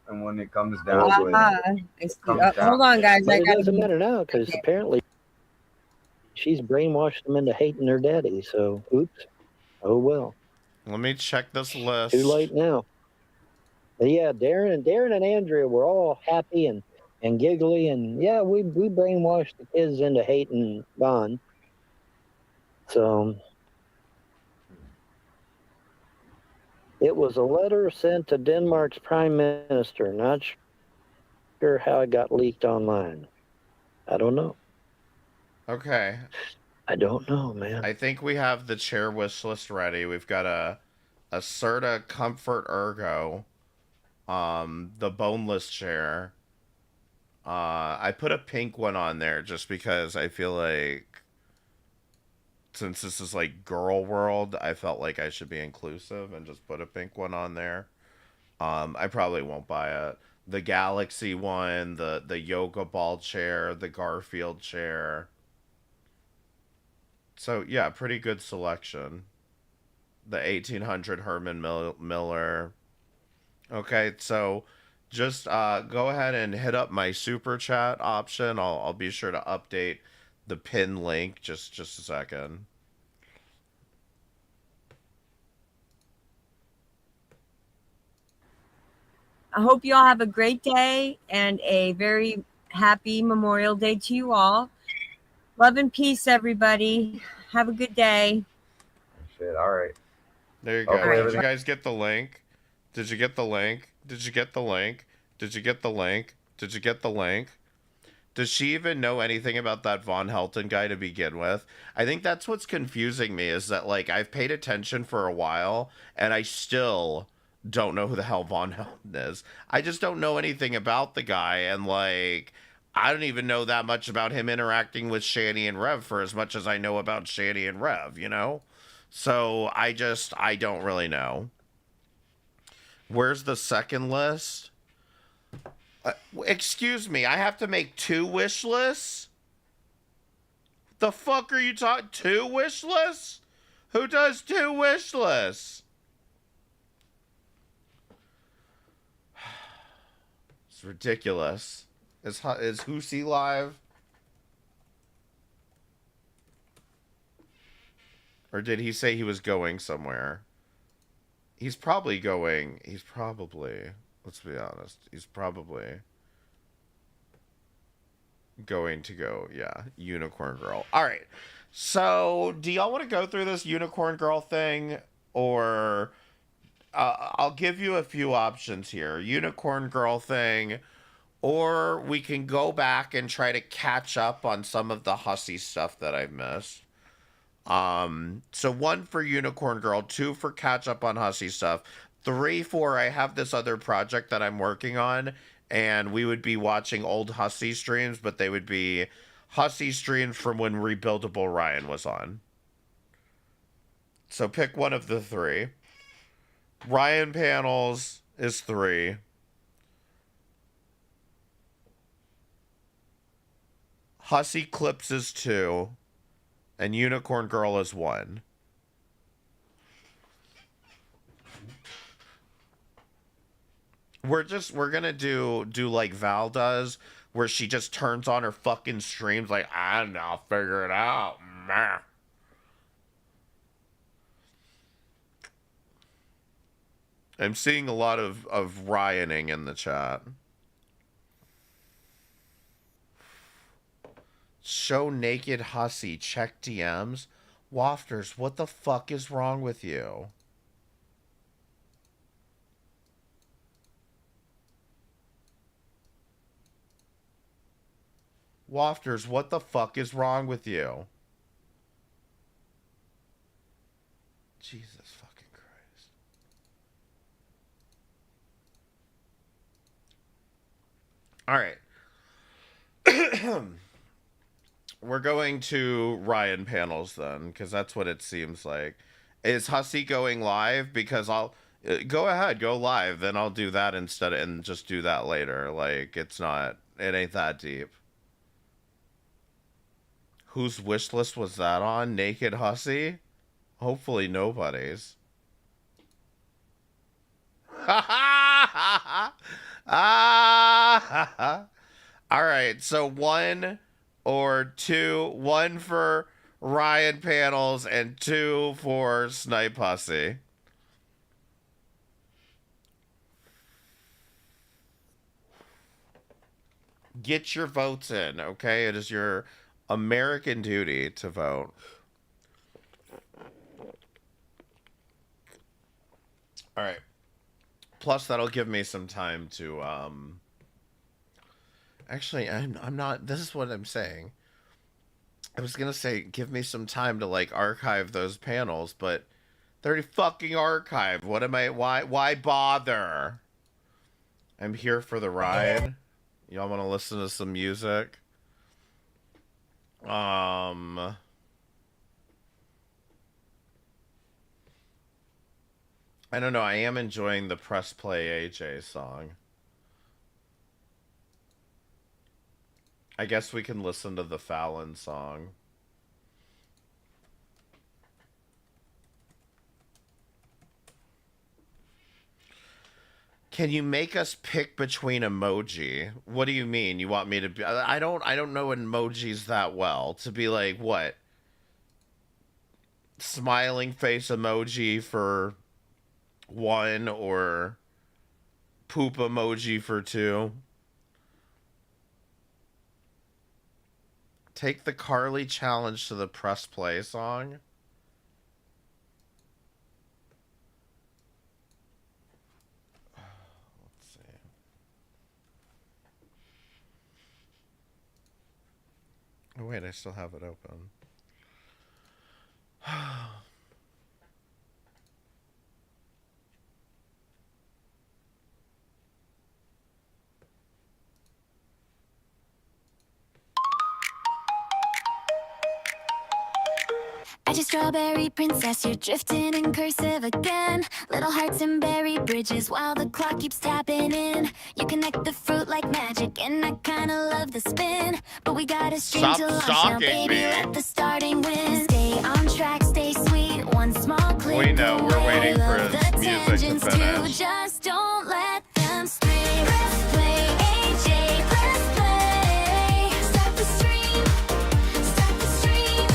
And when it comes down to it, hold on, guys. But I it got doesn't matter now because apparently she's brainwashed them into hating their daddy. So, oops. Oh well. Let me check this list. Too late now. But yeah, Darren and Andrea were all happy and giggly, and yeah, we brainwashed the kids into hating Vaughn. So it was a letter sent to Denmark's prime minister. Not sure how it got leaked online. I don't know. Okay. I don't know, man. I think we have the chair wish list ready. We've got a Serta Comfort Ergo, the boneless chair. I put a pink one on there just because I feel like since this is like girl world, I felt like I should be inclusive and just put a pink one on there. I probably won't buy it. The Galaxy one, the yoga ball chair, the Garfield chair. So yeah, pretty good selection. The 1800 Herman Miller. Okay, so just go ahead and hit up my super chat option. I'll be sure to update the pin link. Just a second. I hope you all have a great day and a very happy Memorial Day to you all. Love and peace, everybody. Have a good day. Shit, all right. There you go. Okay, Did you guys get the link? Did you get the link? Did you get the link? Did you get the link? Did you get the link? Does she even know anything about that Von Helton guy to begin with? I think that's what's confusing me is that, like, I've paid attention for a while and I still don't know who the hell Von Helton is. I just don't know anything about the guy, and, like, I don't even know that much about him interacting with Shani and Rev for as much as I know about Shani and Rev, you know? So I don't really know. Where's the second list? Excuse me, I have to make 2 wish lists? The fuck are you talking? 2 wish lists? Who does 2 wish lists? It's ridiculous. Is Hoosie live? Or did he say he was going somewhere? He's probably going. Let's be honest. He's probably going to go, yeah, Unicorn Girl. All right. So, do y'all want to go through this Unicorn Girl thing? Or I'll give you a few options here. Unicorn Girl thing. Or we can go back and try to catch up on some of the Hussy stuff that I've missed. So 1 for Unicorn Girl, 2 for catch up on Hussy stuff, 3 for I have this other project that I'm working on, and we would be watching old Hussy streams, but they would be Hussy streams from when Rebuildable Ryan was on. So pick one of the 3. Ryan Panels is 3. Hussy Clips is 2. And Unicorn Girl is 1. We're gonna do like Val does, where she just turns on her fucking streams like, I don't know, I'll figure it out. Meh. I'm seeing a lot of Ryaning in the chat. Show naked Hussy, check DMs. Wafters, what the fuck is wrong with you? Wafters, what the fuck is wrong with you? Jesus fucking Christ. Alright. We're going to Ryan Panels then, because that's what it seems like. Is Hussy going live? Because I'll... go ahead, go live. Then I'll do that instead and just do that later. Like, it ain't that deep. Whose wish list was that on? Naked Hussy? Hopefully nobody's. Alright, so 1 or 2. 1 for Ryan Panels and 2 for Snipe Hussy. Get your votes in, okay? It is your American duty to vote. All right. Plus, that'll give me some time to, Actually, I'm not... This is what I'm saying. I was gonna say, give me some time to, like, archive those panels, but they're already fucking archived. What am I... Why bother? I'm here for the ride. Y'all want to listen to some music? I don't know. I am enjoying the Press Play AJ song. I guess we can listen to the Fallon song. Can you make us pick between emoji? What do you mean? You want me to be... I don't know emojis that well. To be like, what? Smiling face emoji for 1 or poop emoji for 2? Take the Carly challenge to the Press Play song. Let's see. Oh wait, I still have it open. At your strawberry princess, you're drifting in cursive again. Little hearts and berry bridges while the clock keeps tapping in. You connect the fruit like magic, and I kinda love the spin. But we got a string Stop to launch now, stalking baby. me. Let the starting win. Stay on track, stay sweet. One small click. We know, we're away. waiting for Love his the music to tangents too. finish. Just don't let them stray. Press play, AJ, press play. Start the stream, start the stream.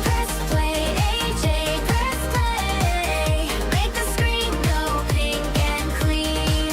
Press play, AJ, press play. Make the screen go pink and clean.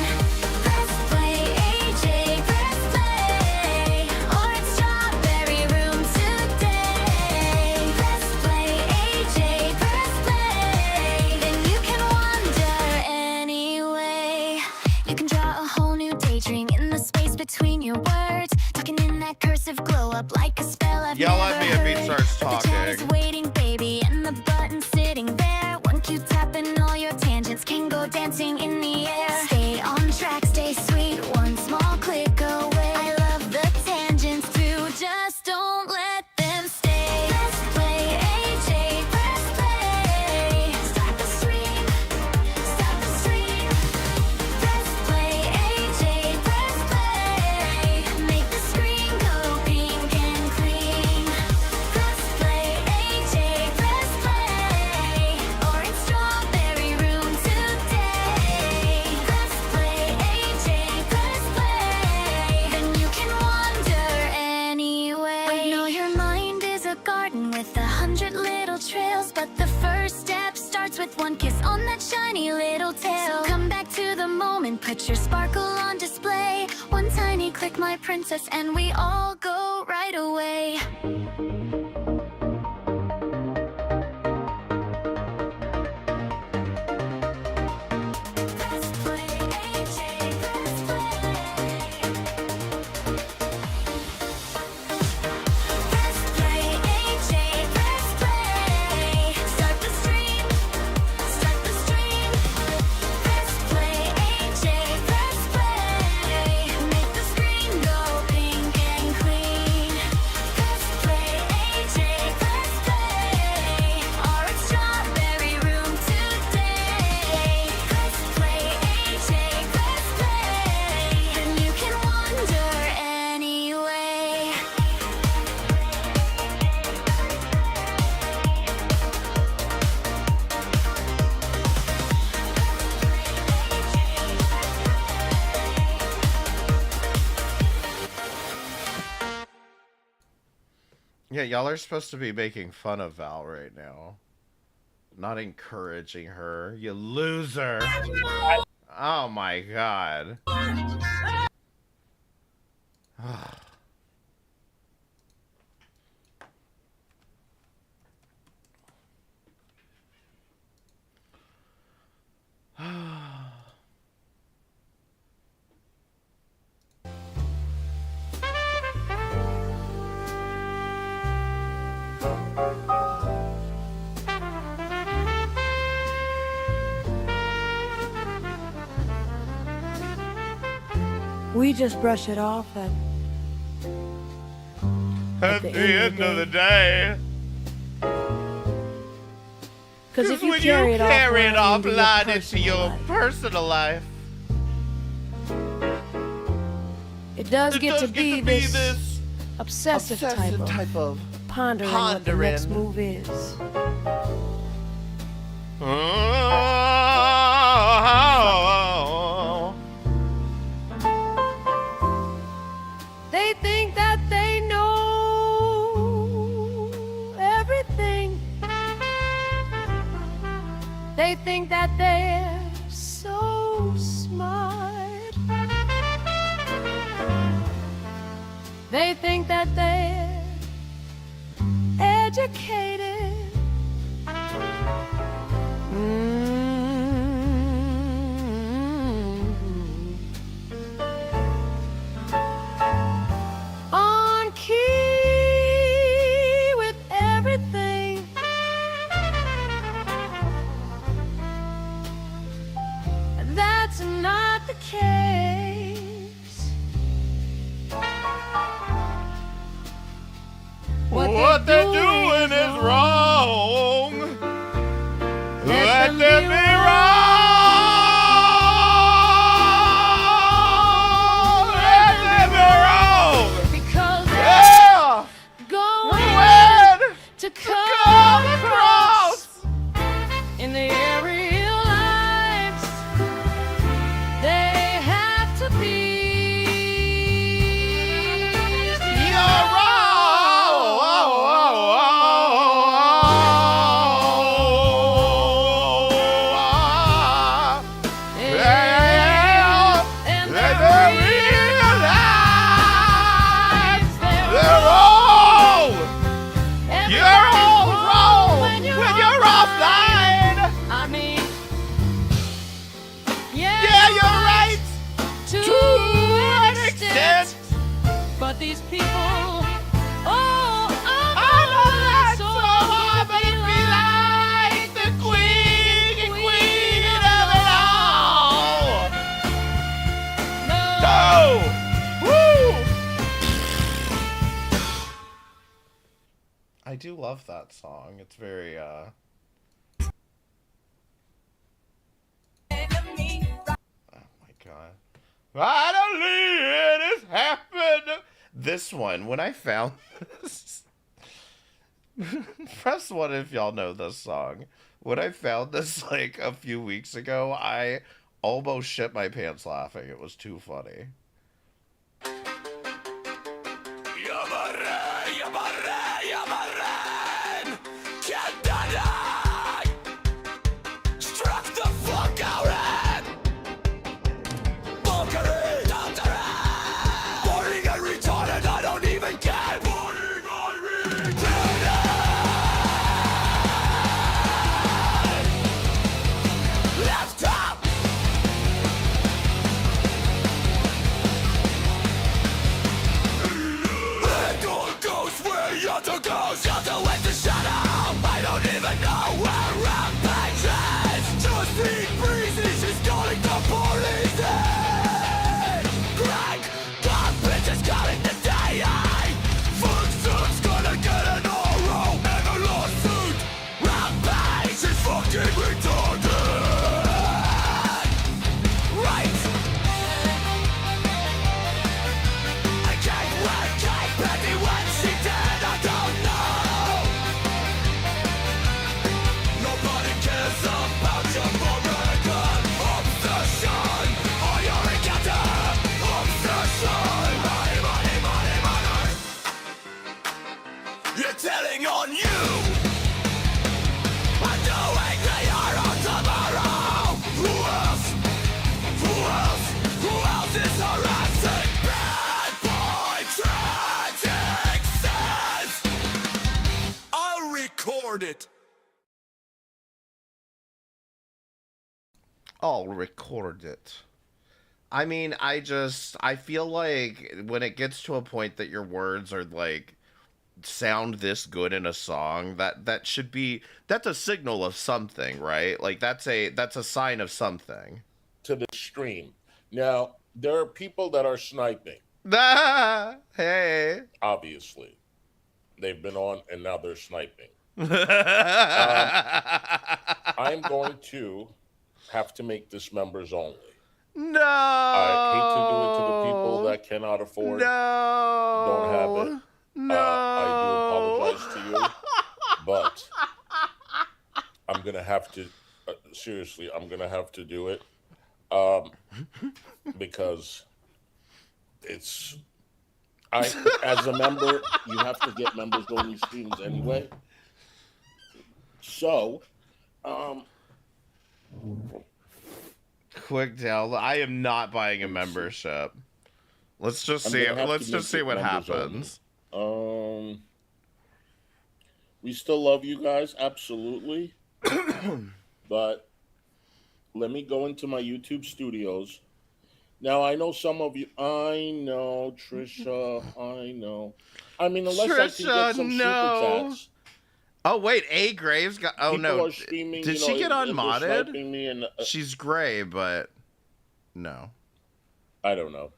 Press play, AJ, press play. Orange strawberry room today. Press play, AJ, press play. Then you can wander anyway. You can draw a whole new daydream in the space between your words. Tucking in that cursive glow up like a spell I've Yell never at me if he heard. starts But the chat is talking. waiting, baby, and the button sitting there. One cue tap and all your tangents can go dancing in the air. Stay on track, stay sweet, one small click away. I love the tangents too, just don't let them stay. Press play, AJ, press play. Start the stream, start the stream. Press play, AJ, press play. Make the screen go pink and clean. Press play, AJ, press play. Orange strawberry room today. Press play, AJ, press play. Then you can wander anyway. I know your mind is a garden with 100 little trails, but the first step starts with one kiss on that shiny little tail. So come back to the moment, put your sparkle on display. One tiny click, my princess, and we all go right away. Press play, AJ, press play. Press play, AJ, press play. Start the stream, start the stream. Press play, AJ, press play. Make the screen go pink and clean. Press play, AJ, press play. Orange strawberry room today. Press play, AJ, press play. Then you can wander anyway. Yeah, y'all are supposed to be making fun of Val right now. Not encouraging her. You loser. Oh my god. We just brush it off At the end of the day. because if you when carry you it carry it off offline into your personal life, it does it get does to be this this obsessive type of pondering what the next pondering. move is. Oh. They think that they know everything. They think that they're so smart. They think that they're educated. On key with everything. That's not the case. What they're doing is wrong. Woo! I do love that song. It's very Oh my god. Finally it has happened. This one, when I found this, press one if y'all know this song. When I found this like a few weeks ago, I almost shit my pants laughing. It was too funny. I'll record it. I mean, I feel like when it gets to a point that your words are like sound this good in a song, that should be, that's a signal of something, right? Like that's a sign of something. To the stream. Now, there are people that are sniping. Ah, hey. Obviously. They've been on and now they're sniping. I'm going to have to make this members only. No. I hate to do it to the people that cannot afford. No. Don't have it. No. I do apologize to you, but I'm gonna have to. Seriously, I'm gonna have to do it because it's. As a member, you have to get members only streams anyway. So, quick download. I am not buying a membership. Let's just see. Let's just see what happens. We still love you guys, absolutely. But let me go into my YouTube studios. Now, I know some of you. I know, Trisha. I know. I mean, unless I can get some super chats. Oh wait, A Graves got. Oh People no, are streaming, did she get unmodded? Me and, she's gray, but no. I don't know.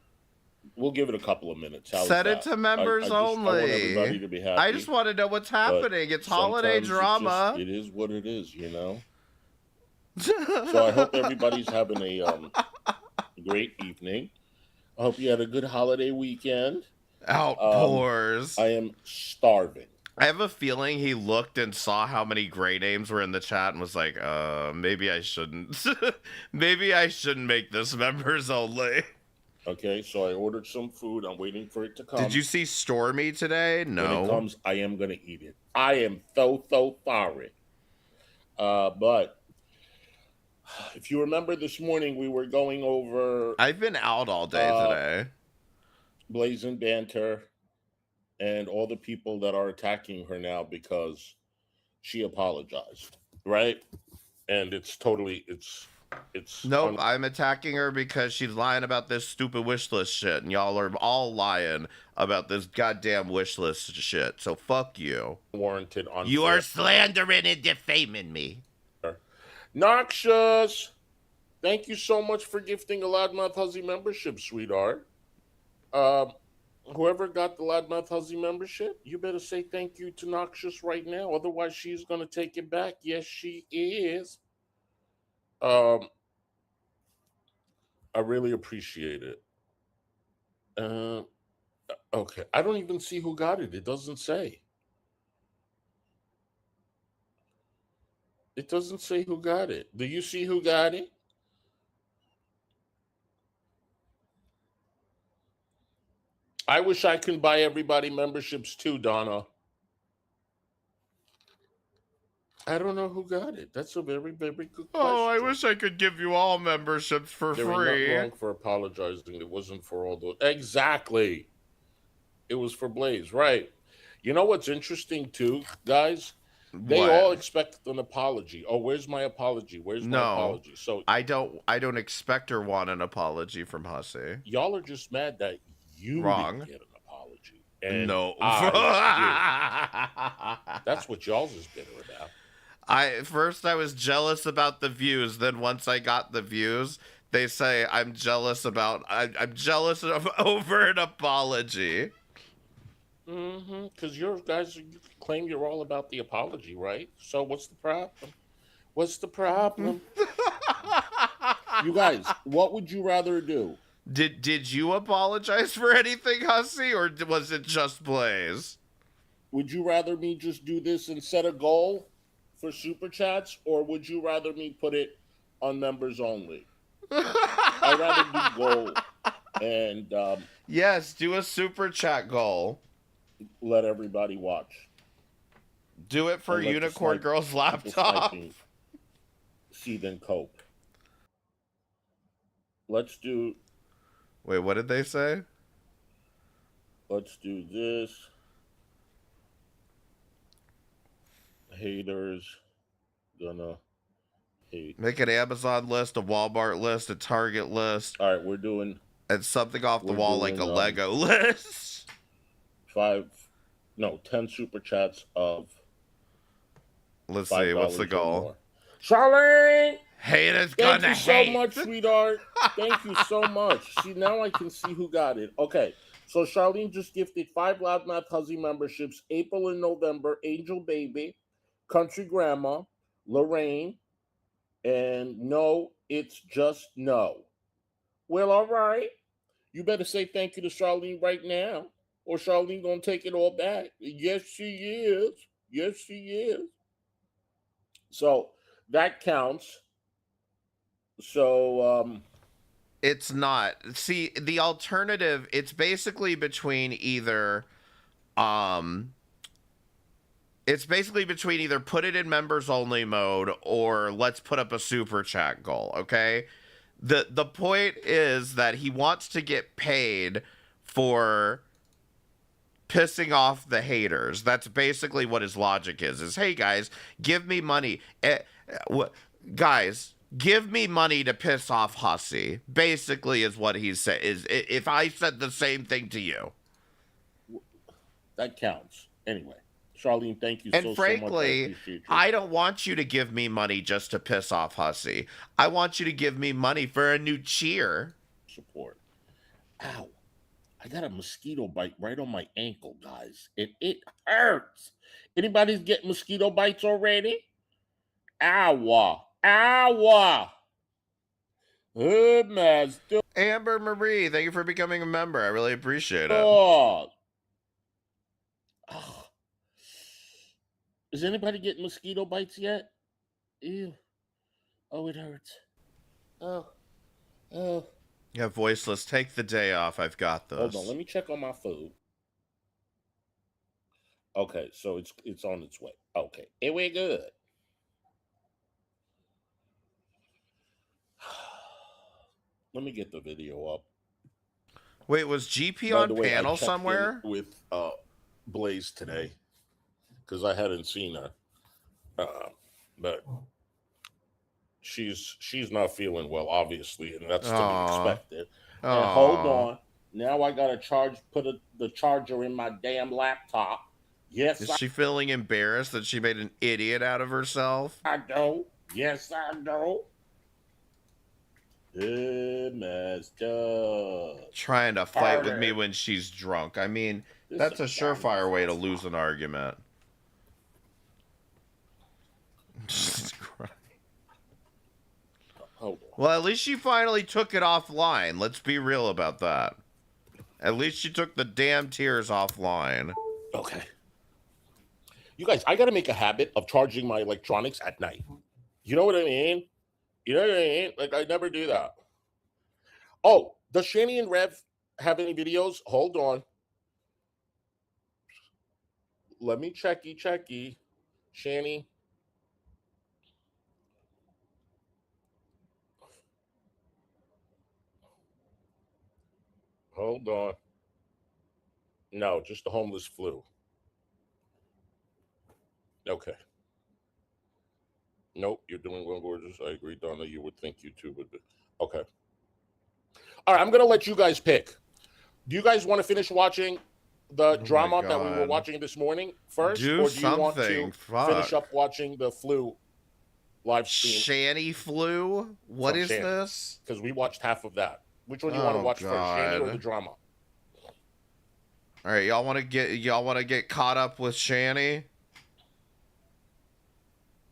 We'll give it a couple of minutes. Set it to members only. I want everybody to be happy. I just want to know what's happening. It's holiday drama. It is what it is, you know. So I hope everybody's having a great evening. I hope you had a good holiday weekend. Outpours. I am starving. I have a feeling he looked and saw how many gray names were in the chat and was like, maybe I shouldn't. Maybe I shouldn't make this members only. Okay, so I ordered some food. I'm waiting for it to come. Did you see Stormy today? No. When it comes, I am going to eat it. I am so sorry. But if you remember this morning, we were going over... I've been out all day today. Blazing Banter and all the people that are attacking her now because she apologized, right? And it's totally... Nope, I'm attacking her because she's lying about this stupid wish list shit, and y'all are all lying about this goddamn wish list shit. So fuck you. Warranted on. You are slandering and defaming me. Noxious, thank you so much for gifting a Loudmouth Huzzy membership, sweetheart. Whoever got the Loudmouth Huzzy membership, you better say thank you to Noxious right now. Otherwise, she's going to take it back. Yes, she is. Um, I really appreciate it. Okay. I don't even see who got it. It doesn't say. It doesn't say who got it. Do you see who got it? I wish I could buy everybody memberships too, Donna. I don't know who got it. That's a very, very good question. Oh, I wish I could give you all memberships for There ain't free. nothing wrong for apologizing. It wasn't for all those. Exactly. It was for Blaze, right? You know what's interesting too, guys? They all expect an apology. Oh, where's my apology? Where's my apology? So I don't expect or want an apology from Hussey. Y'all are just mad that you Wrong. didn't get an apology. And No. That's what y'all's is bitter about. First I was jealous about the views. Then once I got the views, they say I'm jealous of over an apology. Because you guys claim you're all about the apology, right? So what's the problem? What's the problem? You guys, what would you rather do? Did you apologize for anything, Hussey, or was it just Blaze? Would you rather me just do this and set a goal for super chats, or would you rather me put it on members only? I'd rather do goal and yes, do a super chat goal. Let everybody watch. Do it for Unicorn Girl's laptop. See then cope. Let's do. Wait, what did they say? Let's do this. Haters gonna hate. Make an Amazon list, a Walmart list, a Target list. All right, we're doing. And something off the wall like a Lego list. 10 super chats of. Let's see, what's the goal? Charlene! Haters gonna hate. Thank you so much, sweetheart. Thank you so much. See, now I can see who got it. Okay, so Charlene just gifted 5 Loudmouth Huzzy memberships, April and November, Angel Baby, Country Grandma, Lorraine, and No, It's Just No. Well, all right. You better say thank you to Charlene right now, or Charlene gonna take it all back. Yes, she is. Yes, she is. So that counts. So it's not. See, the alternative, it's basically between either put it in members only mode or let's put up a super chat goal, okay? The point is that he wants to get paid for pissing off the haters. That's basically what his logic is hey guys, give me money. Guys, give me money to piss off Hussey. Basically is what he said. Is if I said the same thing to you. That counts. Anyway, Charlene, thank you so much. And frankly, I don't want you to give me money just to piss off Hussey. I want you to give me money for a new cheer. Support. Ow. I got a mosquito bite right on my ankle, guys. It hurts. Anybody's getting mosquito bites already? Ow. Good man. Amber Marie, thank you for becoming a member. I really appreciate it. Oh. Is anybody getting mosquito bites yet? Ew. Oh, it hurts. Oh. Yeah, voiceless. Take the day off. I've got this. Hold on. Let me check on my food. Okay, so it's on its way. Okay, we're good. Let me get the video up. Wait, was GP on panel somewhere? With Blaze today, because I hadn't seen her, but she's not feeling well, obviously, and that's to be expected. And hold on, now I gotta put the charger in my damn laptop. Yes, is she feeling embarrassed that she made an idiot out of herself? I know. Yes, I know. messed up. Trying to fight with me when she's drunk. I mean, that's a surefire way to lose an argument. Jesus Christ. Hold on. Well, at least she finally took it offline. Let's be real about that. At least she took the damn tears offline. Okay. You guys, I got to make a habit of charging my electronics at night. You know what I mean? You know what I mean? Like, I never do that. Oh, does Shani and Rev have any videos? Hold on. Let me checky. Shani. Hold on. No, just the homeless flu. Okay. Nope, you're doing well, gorgeous. I agree, Donna. You would think you two would be. Okay. All right, I'm going to let you guys pick. Do you guys want to finish watching the drama that we were watching this morning first? Do or do you want to finish up Fuck. watching the flu live stream? Shani flu? What is this? Because we watched half of that. Which one do you want to watch first, Shani or the drama? All right, y'all want to get caught up with Shani?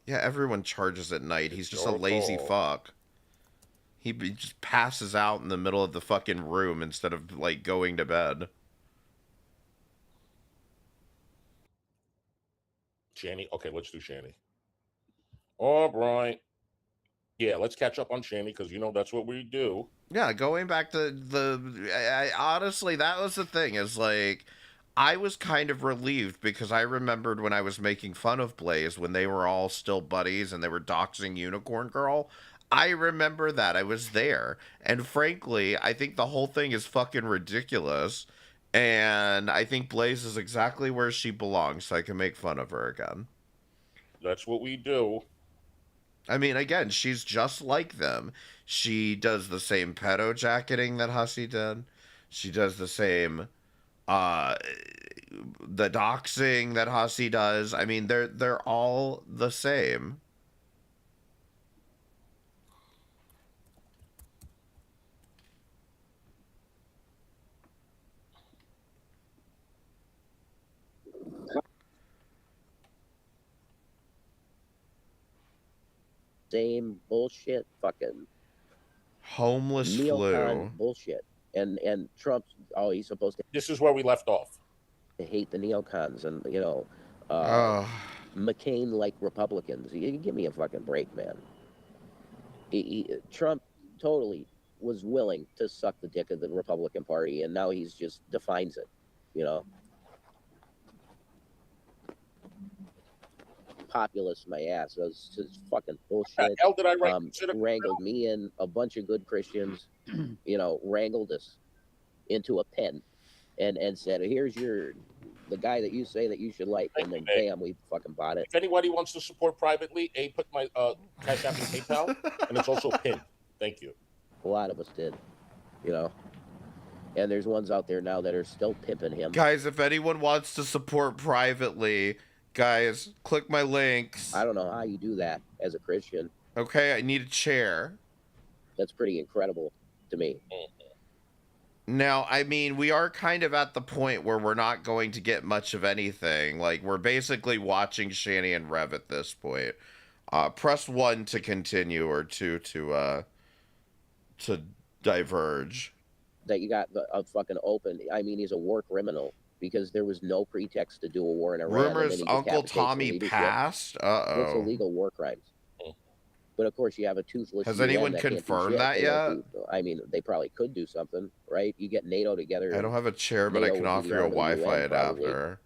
Yeah, everyone charges at night. He's just a lazy fuck. He just passes out in the middle of the fucking room instead of, like, going to bed. Shani? Okay, let's do Shani. All right. Yeah, let's catch up on Shani because, you know, that's what we do. Yeah, going back to honestly, that was the thing, is, like, I was kind of relieved because I remembered when I was making fun of Blaze when they were all still buddies and they were doxing Unicorn Girl. I remember that. I was there. And frankly, I think the whole thing is fucking ridiculous. And I think Blaze is exactly where she belongs, so I can make fun of her again. That's what we do. I mean, again, she's just like them. She does the same pedo jacketing that Hussey did. She does the same the doxing that Hussey does. I mean, they're all the same. Same bullshit, fucking homeless neocon bullshit. And Trump, he's supposed to. This is where we left off. Hate the neocons and, you know, McCain-like Republicans. You give me a fucking break, man. Trump totally was willing to suck the dick of the Republican Party, and now he's just defines it, you know. Populist, my ass. That's just fucking bullshit. How the hell did I wrangled me and a bunch of good Christians, you know, wrangled us into a pen and said, here's the guy that you say that you should like. And then, bam, we fucking bought it. If anybody wants to support privately, put my Cash App and PayPal, and it's also pinned. Thank you. A lot of us did, you know. And there's ones out there now that are still pimping him. Guys, if anyone wants to support privately, guys, click my links. I don't know how you do that as a Christian. Okay, I need a chair. That's pretty incredible to me. Now, I mean, we are kind of at the point where we're not going to get much of anything. Like, we're basically watching Shani and Rev at this point. Press 1 to continue, or 2 to diverge. That you got a fucking open. I mean, he's a war criminal because there was no pretext to do a war in Iran. Rumors Uncle Tommy passed? Uh-oh. It's illegal war crimes. But of course, you have a toothless. Has anyone confirmed that yet? I mean, they probably could do something, right? You get NATO together. I don't have a chair, but I can offer you a Wi-Fi adapter.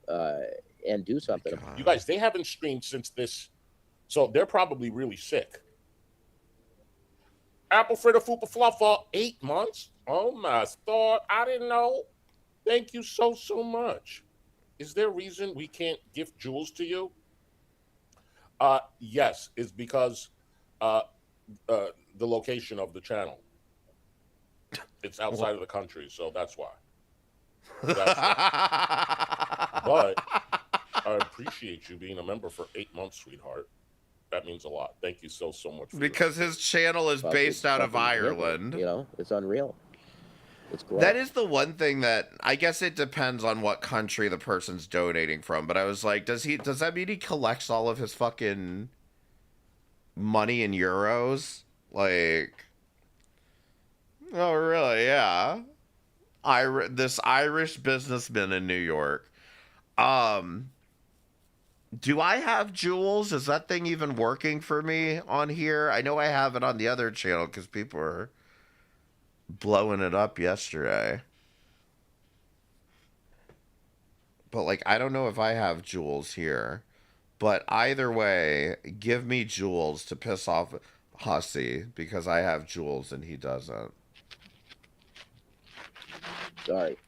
And do something. You guys, they haven't streamed since this, so they're probably really sick. Apple fritter fupa fluffer, 8 months. Oh my God, I didn't know. Thank you so much. Is there a reason we can't gift jewels to you? Yes, it's because the location of the channel. It's outside of the country, so that's why. But I appreciate you being a member for 8 months, sweetheart. That means a lot. Thank you so much. For because his channel is based out of Ireland. You know, it's unreal. It's great. That is the one thing that I guess it depends on what country the person's donating from. But I was like, does that mean he collects all of his fucking money in euros? Like, oh really? Yeah. This Irish businessman in New York. Do I have jewels? Is that thing even working for me on here? I know I have it on the other channel because people are blowing it up yesterday. But, like, I don't know if I have jewels here. But either way, give me jewels to piss off Hussey because I have jewels and he doesn't. Sorry.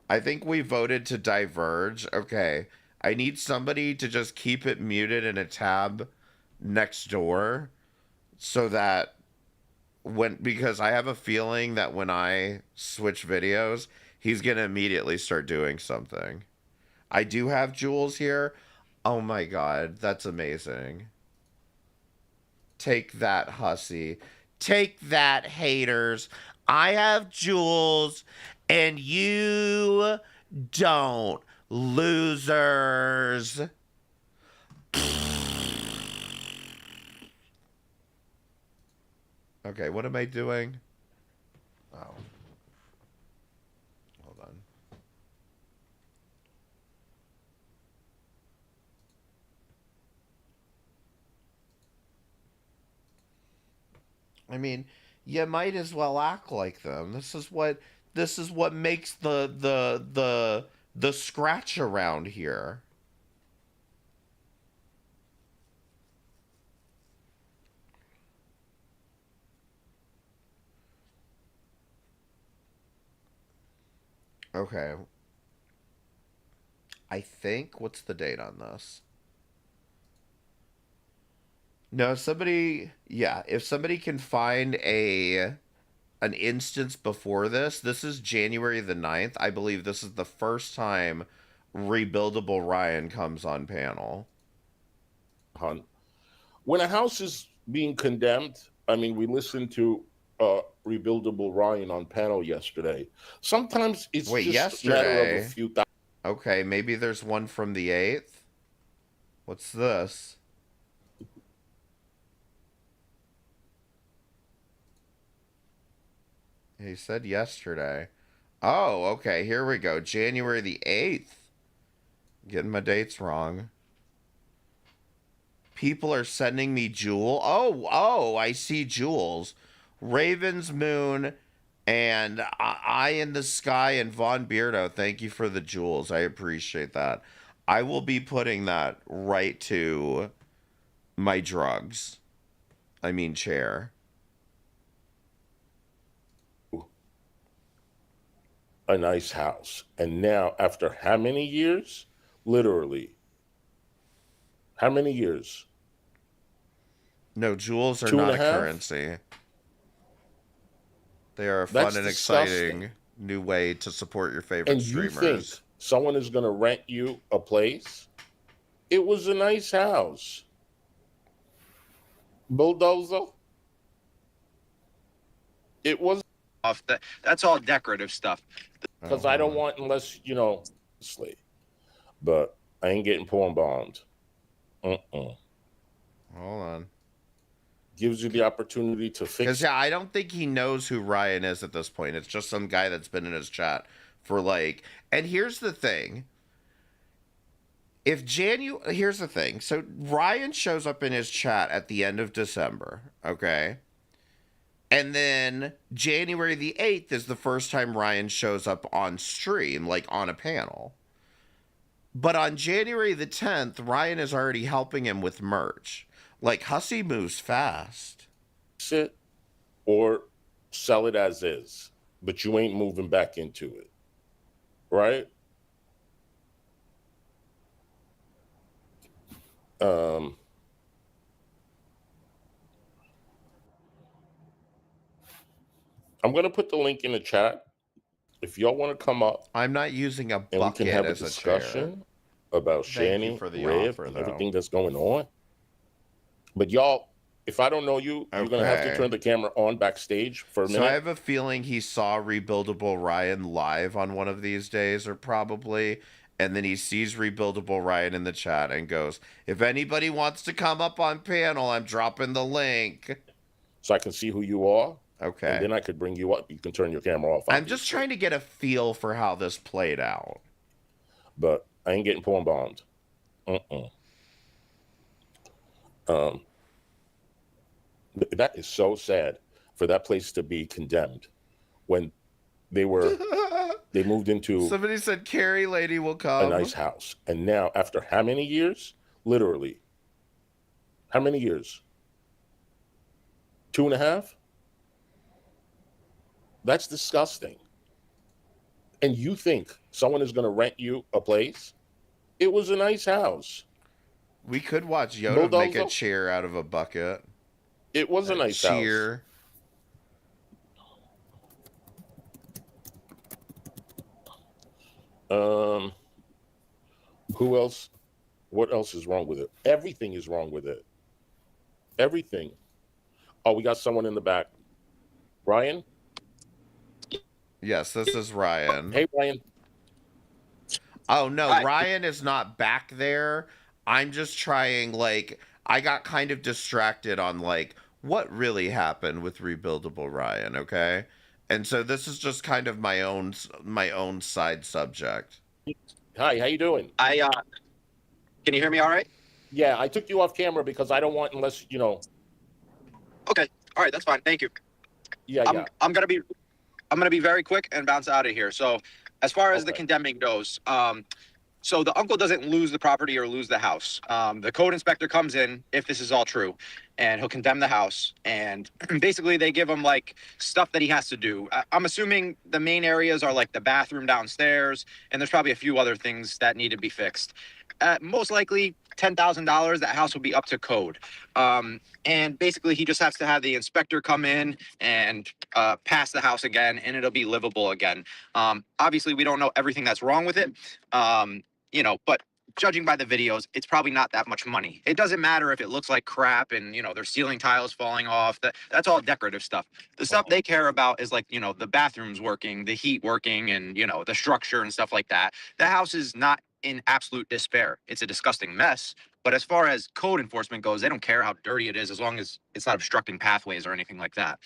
I think we voted to diverge. Okay. I need somebody to just keep it muted in a tab next door so that because I have a feeling that when I switch videos, he's going to immediately start doing something. I do have jewels here. Oh my God. That's amazing. Take that, Hussey. Take that, haters. I have jewels and you don't. Losers. Okay, what am I doing? Oh. Hold on. I mean, you might as well act like them. This is what makes the scratch around here. Okay. I think, what's the date on this? No, if somebody can find an instance before this is January the 9th. I believe this is the first time Rebuildable Ryan comes on panel. When a house is being condemned, I mean, we listened to Rebuildable Ryan on panel yesterday. Sometimes it's just a matter of a few thousand. Okay, maybe there's one from the 8th. What's this? He said yesterday. Oh, okay, here we go. January the 8th. Getting my dates wrong. People are sending me jewel. Oh, I see jewels. Raven's Moon and Eye in the Sky and Von Beardo. Thank you for the jewels. I appreciate that. I will be putting that right to my drugs. I mean chair. A nice house. And now, after how many years? Literally. How many years? No, jewels are not a currency. They are a fun and exciting new way to support your favorite streamers. And you think someone is going to rent you a place? It was a nice house. Bulldozer? It was. That's all decorative stuff. Because I don't want, unless, slave. But I ain't getting porn bombed. Hold on. Gives you the opportunity to fix. Because I don't think he knows who Ryan is at this point. It's just some guy that's been in his chat for like. And here's the thing. Here's the thing. So Ryan shows up in his chat at the end of December. Okay. And then January the 8th is the first time Ryan shows up on stream, like on a panel. But on January the 10th, Ryan is already helping him with merch. Like, Hussey moves fast. Sit or sell it as is, but you ain't moving back into it. Right? I'm going to put the link in the chat. If y'all want to come up. I'm not using a bucket and we can have as a discussion about Shanny, Rev, and everything that's going on. But y'all, if I don't know you, you're gonna have to Okay. turn the camera on backstage for a minute. So I have a feeling he saw Rebuildable Ryan live on one of these days, or probably, and then he sees Rebuildable Ryan in the chat and goes, "If anybody wants to come up on panel, I'm dropping the link." So I can see who you are. Okay. And then I could bring you up. You can turn your camera off. I'm just trying to get a feel for how this played out. But I ain't getting porn bombed. That is so sad for that place to be condemned when they moved into Somebody said Carrie Lady will come. a nice house. And now, after how many years? Literally. How many years? 2.5? That's disgusting. And you think someone is going to rent you a place? It was a nice house. We could watch Yoda make a chair out of a bucket. It was a nice cheer. House. Who else? What else is wrong with it? Everything is wrong with it. Everything. Oh, we got someone in the back. Ryan? Yes, this is Ryan. Hey, Ryan. Oh, no, hi. Ryan is not back there. I'm just trying, like, I got kind of distracted on, like, what really happened with Rebuildable Ryan, okay? And so this is just kind of my own side subject. Hi, how you doing? Can you hear me all right? Yeah, I took you off camera because I don't want, unless, you know. Okay. All right, that's fine. Thank you. Yeah, I'm gonna be very quick and bounce out of here. So as far as the condemning goes, so the uncle doesn't lose the property or lose the house. The code inspector comes in, if this is all true, and he'll condemn the house. And basically they give him like stuff that he has to do. I'm assuming the main areas are like the bathroom downstairs, and there's probably a few other things that need to be fixed. Most likely $10,000, that house will be up to code. And basically he just has to have the inspector come in and pass the house again, and it'll be livable again. Obviously we don't know everything that's wrong with it. You know, but judging by the videos, it's probably not that much money. It doesn't matter if it looks like crap and, you know, there's ceiling tiles falling off. That's all decorative stuff. The stuff they care about is like, you know, the bathrooms working, the heat working, and, you know, the structure and stuff like that. The house is not in absolute despair. It's a disgusting mess. But as far as code enforcement goes, they don't care how dirty it is as long as it's not obstructing pathways or anything like that.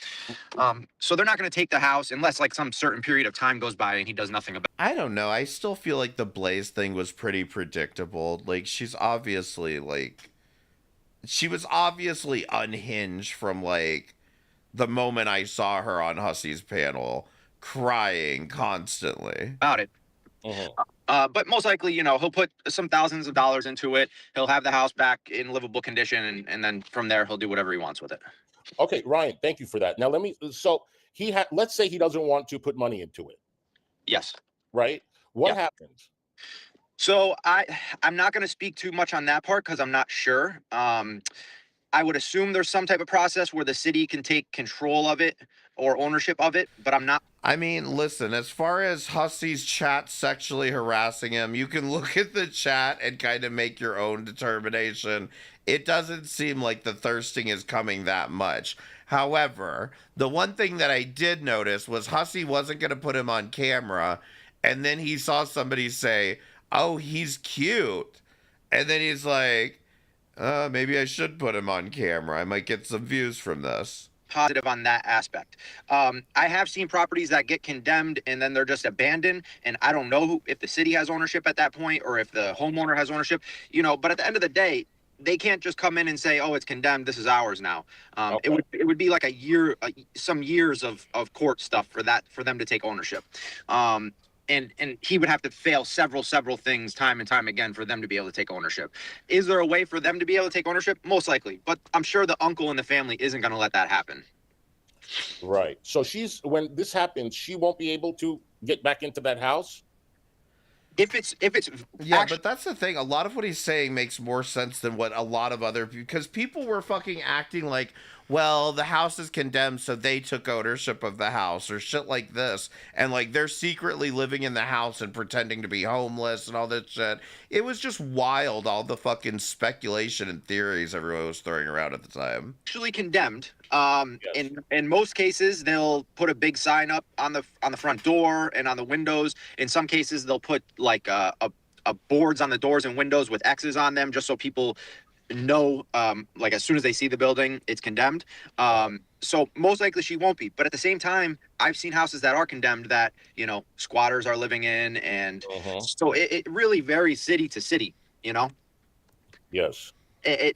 So they're not going to take the house unless like some certain period of time goes by and he does nothing about it. I don't know. I still feel like the Blaze thing was pretty predictable. Like, she was obviously unhinged from, like, the moment I saw her on Hussey's panel, crying constantly. About it. But most likely, you know, he'll put some thousands of dollars into it. He'll have the house back in livable condition, and then from there, he'll do whatever he wants with it. Okay, Ryan, thank you for that. Now let's say he doesn't want to put money into it. Yes. Right? What happens? So I'm not going to speak too much on that part because I'm not sure. I would assume there's some type of process where the city can take control of it or ownership of it, but I'm not. I mean, listen, as far as Hussey's chat sexually harassing him, you can look at the chat and kind of make your own determination. It doesn't seem like the thirsting is coming that much. However, the one thing that I did notice was Hussey wasn't going to put him on camera, and then he saw somebody say, "Oh, he's cute." And then he's like, maybe I should put him on camera. I might get some views from this. Positive on that aspect. I have seen properties that get condemned and then they're just abandoned, and I don't know if the city has ownership at that point or if the homeowner has ownership, you know, but at the end of the day, they can't just come in and say, "Oh, it's condemned, this is ours now." It would be like a year, some years of court stuff for them to take ownership. And he would have to fail several things time and time again for them to be able to take ownership. Is there a way for them to be able to take ownership? Most likely, but I'm sure the uncle and the family isn't going to let that happen. Right. So when this happens, she won't be able to get back into that house? If it's but that's the thing. A lot of what he's saying makes more sense than what a lot of other, because people were fucking acting like, well, the house is condemned, so they took ownership of the house or shit like this. And like they're secretly living in the house and pretending to be homeless and all this shit. It was just wild, all the fucking speculation and theories everyone was throwing around at the time. Actually condemned. In most cases, they'll put a big sign up on the front door and on the windows. In some cases, they'll put like a boards on the doors and windows with X's on them, just so people know, like as soon as they see the building, it's condemned. So most likely she won't be. But at the same time, I've seen houses that are condemned that, you know, squatters are living in. And so it really varies city to city, you know? Yes.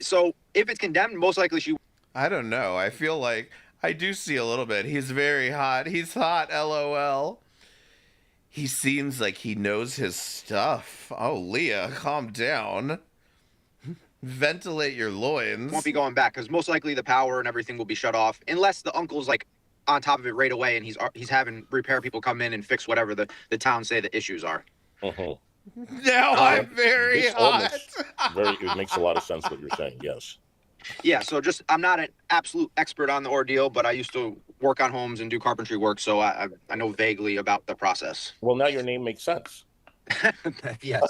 So if it's condemned, most likely she. I don't know. I feel like I do see a little bit. He's very hot. He's hot, LOL. He seems like he knows his stuff. Oh, Leah, calm down. Ventilate your loins. Won't be going back because most likely the power and everything will be shut off unless the uncle's like on top of it right away and he's having repair people come in and fix whatever the town say the issues are. Now I'm very hot. It makes a lot of sense what you're saying. Yes. Yeah, so just I'm not an absolute expert on the ordeal, but I used to work on homes and do carpentry work, so I know vaguely about the process. Well, now your name makes sense. Yes.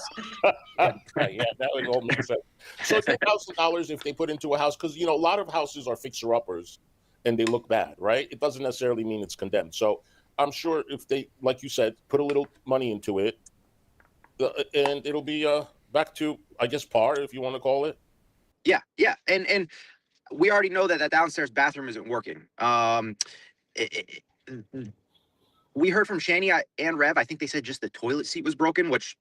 Yeah, that would all make sense. So $10,000 if they put into a house, because you know a lot of houses are fixer-uppers, and they look bad, right? It doesn't necessarily mean it's condemned. So I'm sure if they, like you said, put a little money into it, and it'll be back to, I guess, par, if you want to call it. Yeah, and we already know that downstairs bathroom isn't working. We heard from Shani and Rev. I think they said just the toilet seat was broken, which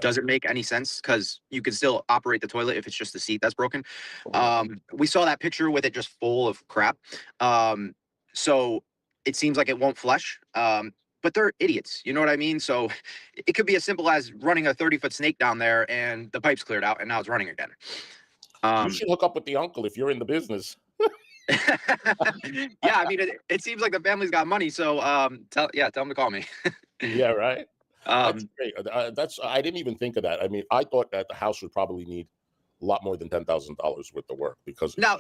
doesn't make any sense because you can still operate the toilet if it's just the seat that's broken. We saw that picture with it just full of crap. So it seems like it won't flush. But they're idiots, you know what I mean? So it could be as simple as running a 30-foot snake down there and the pipe's cleared out and now it's running again. You should hook up with the uncle if you're in the business. Yeah, I mean, it seems like the family's got money, so tell them to call me. Yeah, right. That's great. I didn't even think of that. I mean, I thought that the house would probably need a lot more than $10,000 worth of work because now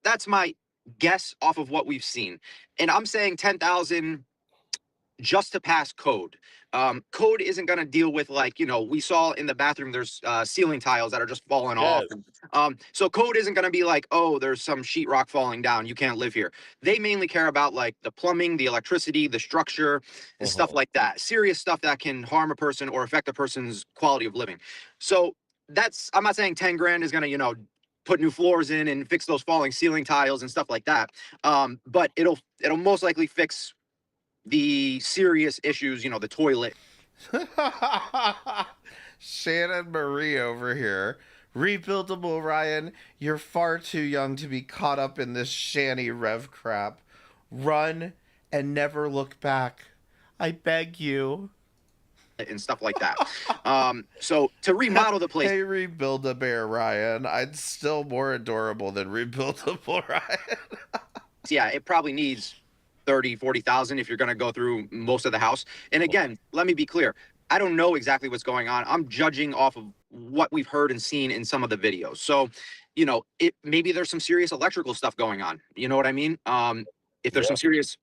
that's my guess off of what we've seen, and I'm saying 10,000 just to pass code. Code isn't going to deal with, like, you know, we saw in the bathroom, there's ceiling tiles that are just falling off. So code isn't going to be like, oh, there's some sheetrock falling down, you can't live here. They mainly care about like the plumbing, the electricity, the structure, and stuff like that. Serious stuff that can harm a person or affect a person's quality of living. So I'm not saying 10 grand is going to, you know, put new floors in and fix those falling ceiling tiles and stuff like that. But it'll most likely fix the serious issues, you know, the toilet. Shannon Marie over here. Rebuildable Ryan, you're far too young to be caught up in this Shanny Rev crap. Run and never look back. I beg you. And stuff like that. So to remodel the place. Hey, Rebuild-A-Bear Ryan. I'd still more adorable than Rebuildable Ryan. Yeah, it probably needs 30, 40,000 if you're going to go through most of the house. And again, let me be clear. I don't know exactly what's going on. I'm judging off of what we've heard and seen in some of the videos. So, you know, maybe there's some serious electrical stuff going on. You know what I mean? If there's some serious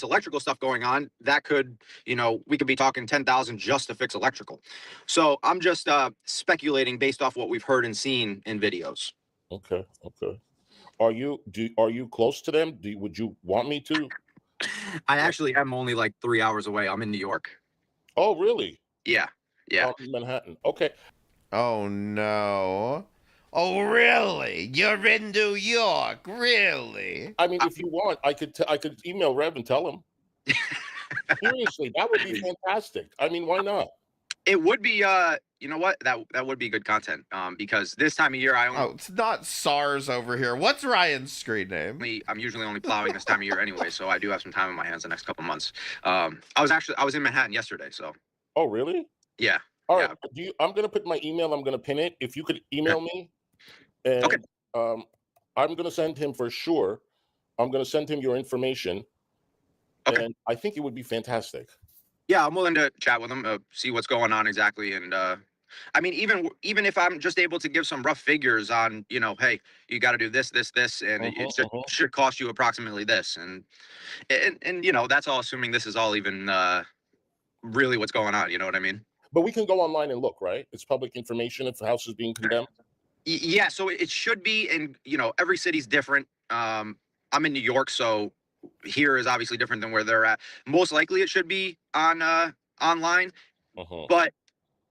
electrical stuff going on, that could, you know, we could be talking 10,000 just to fix electrical. So I'm just speculating based off what we've heard and seen in videos. Okay. Are you close to them? Would you want me to? I actually am only like 3 hours away. I'm in New York. Oh, really? Yeah. Manhattan. Okay. Oh no. Oh really? You're in New York, really? I mean, if you want, I could email Rev and tell him. Seriously, that would be fantastic. I mean, why not? It would be, you know what? That would be good content. Because this time of year, it's not SARS over here. What's Ryan's screen name? I'm usually only plowing this time of year anyway, so I do have some time in my hands the next couple months. I was in Manhattan yesterday, so. Oh, really? Yeah. All right. I'm gonna put my email. I'm gonna pin it. If you could email me, and I'm gonna send him for sure. I'm gonna send him your information, and I think it would be fantastic. Yeah, I'm willing to chat with him, see what's going on exactly, and I mean, even if I'm just able to give some rough figures on, hey, you got to do this, this, this, and it should cost you approximately this, and that's all assuming this is all even really what's going on. You know what I mean? But we can go online and look, right? It's public information if the house is being condemned. Yeah, so it should be, and every city's different. I'm in New York, so here is obviously different than where they're at. Most likely, it should be on online, but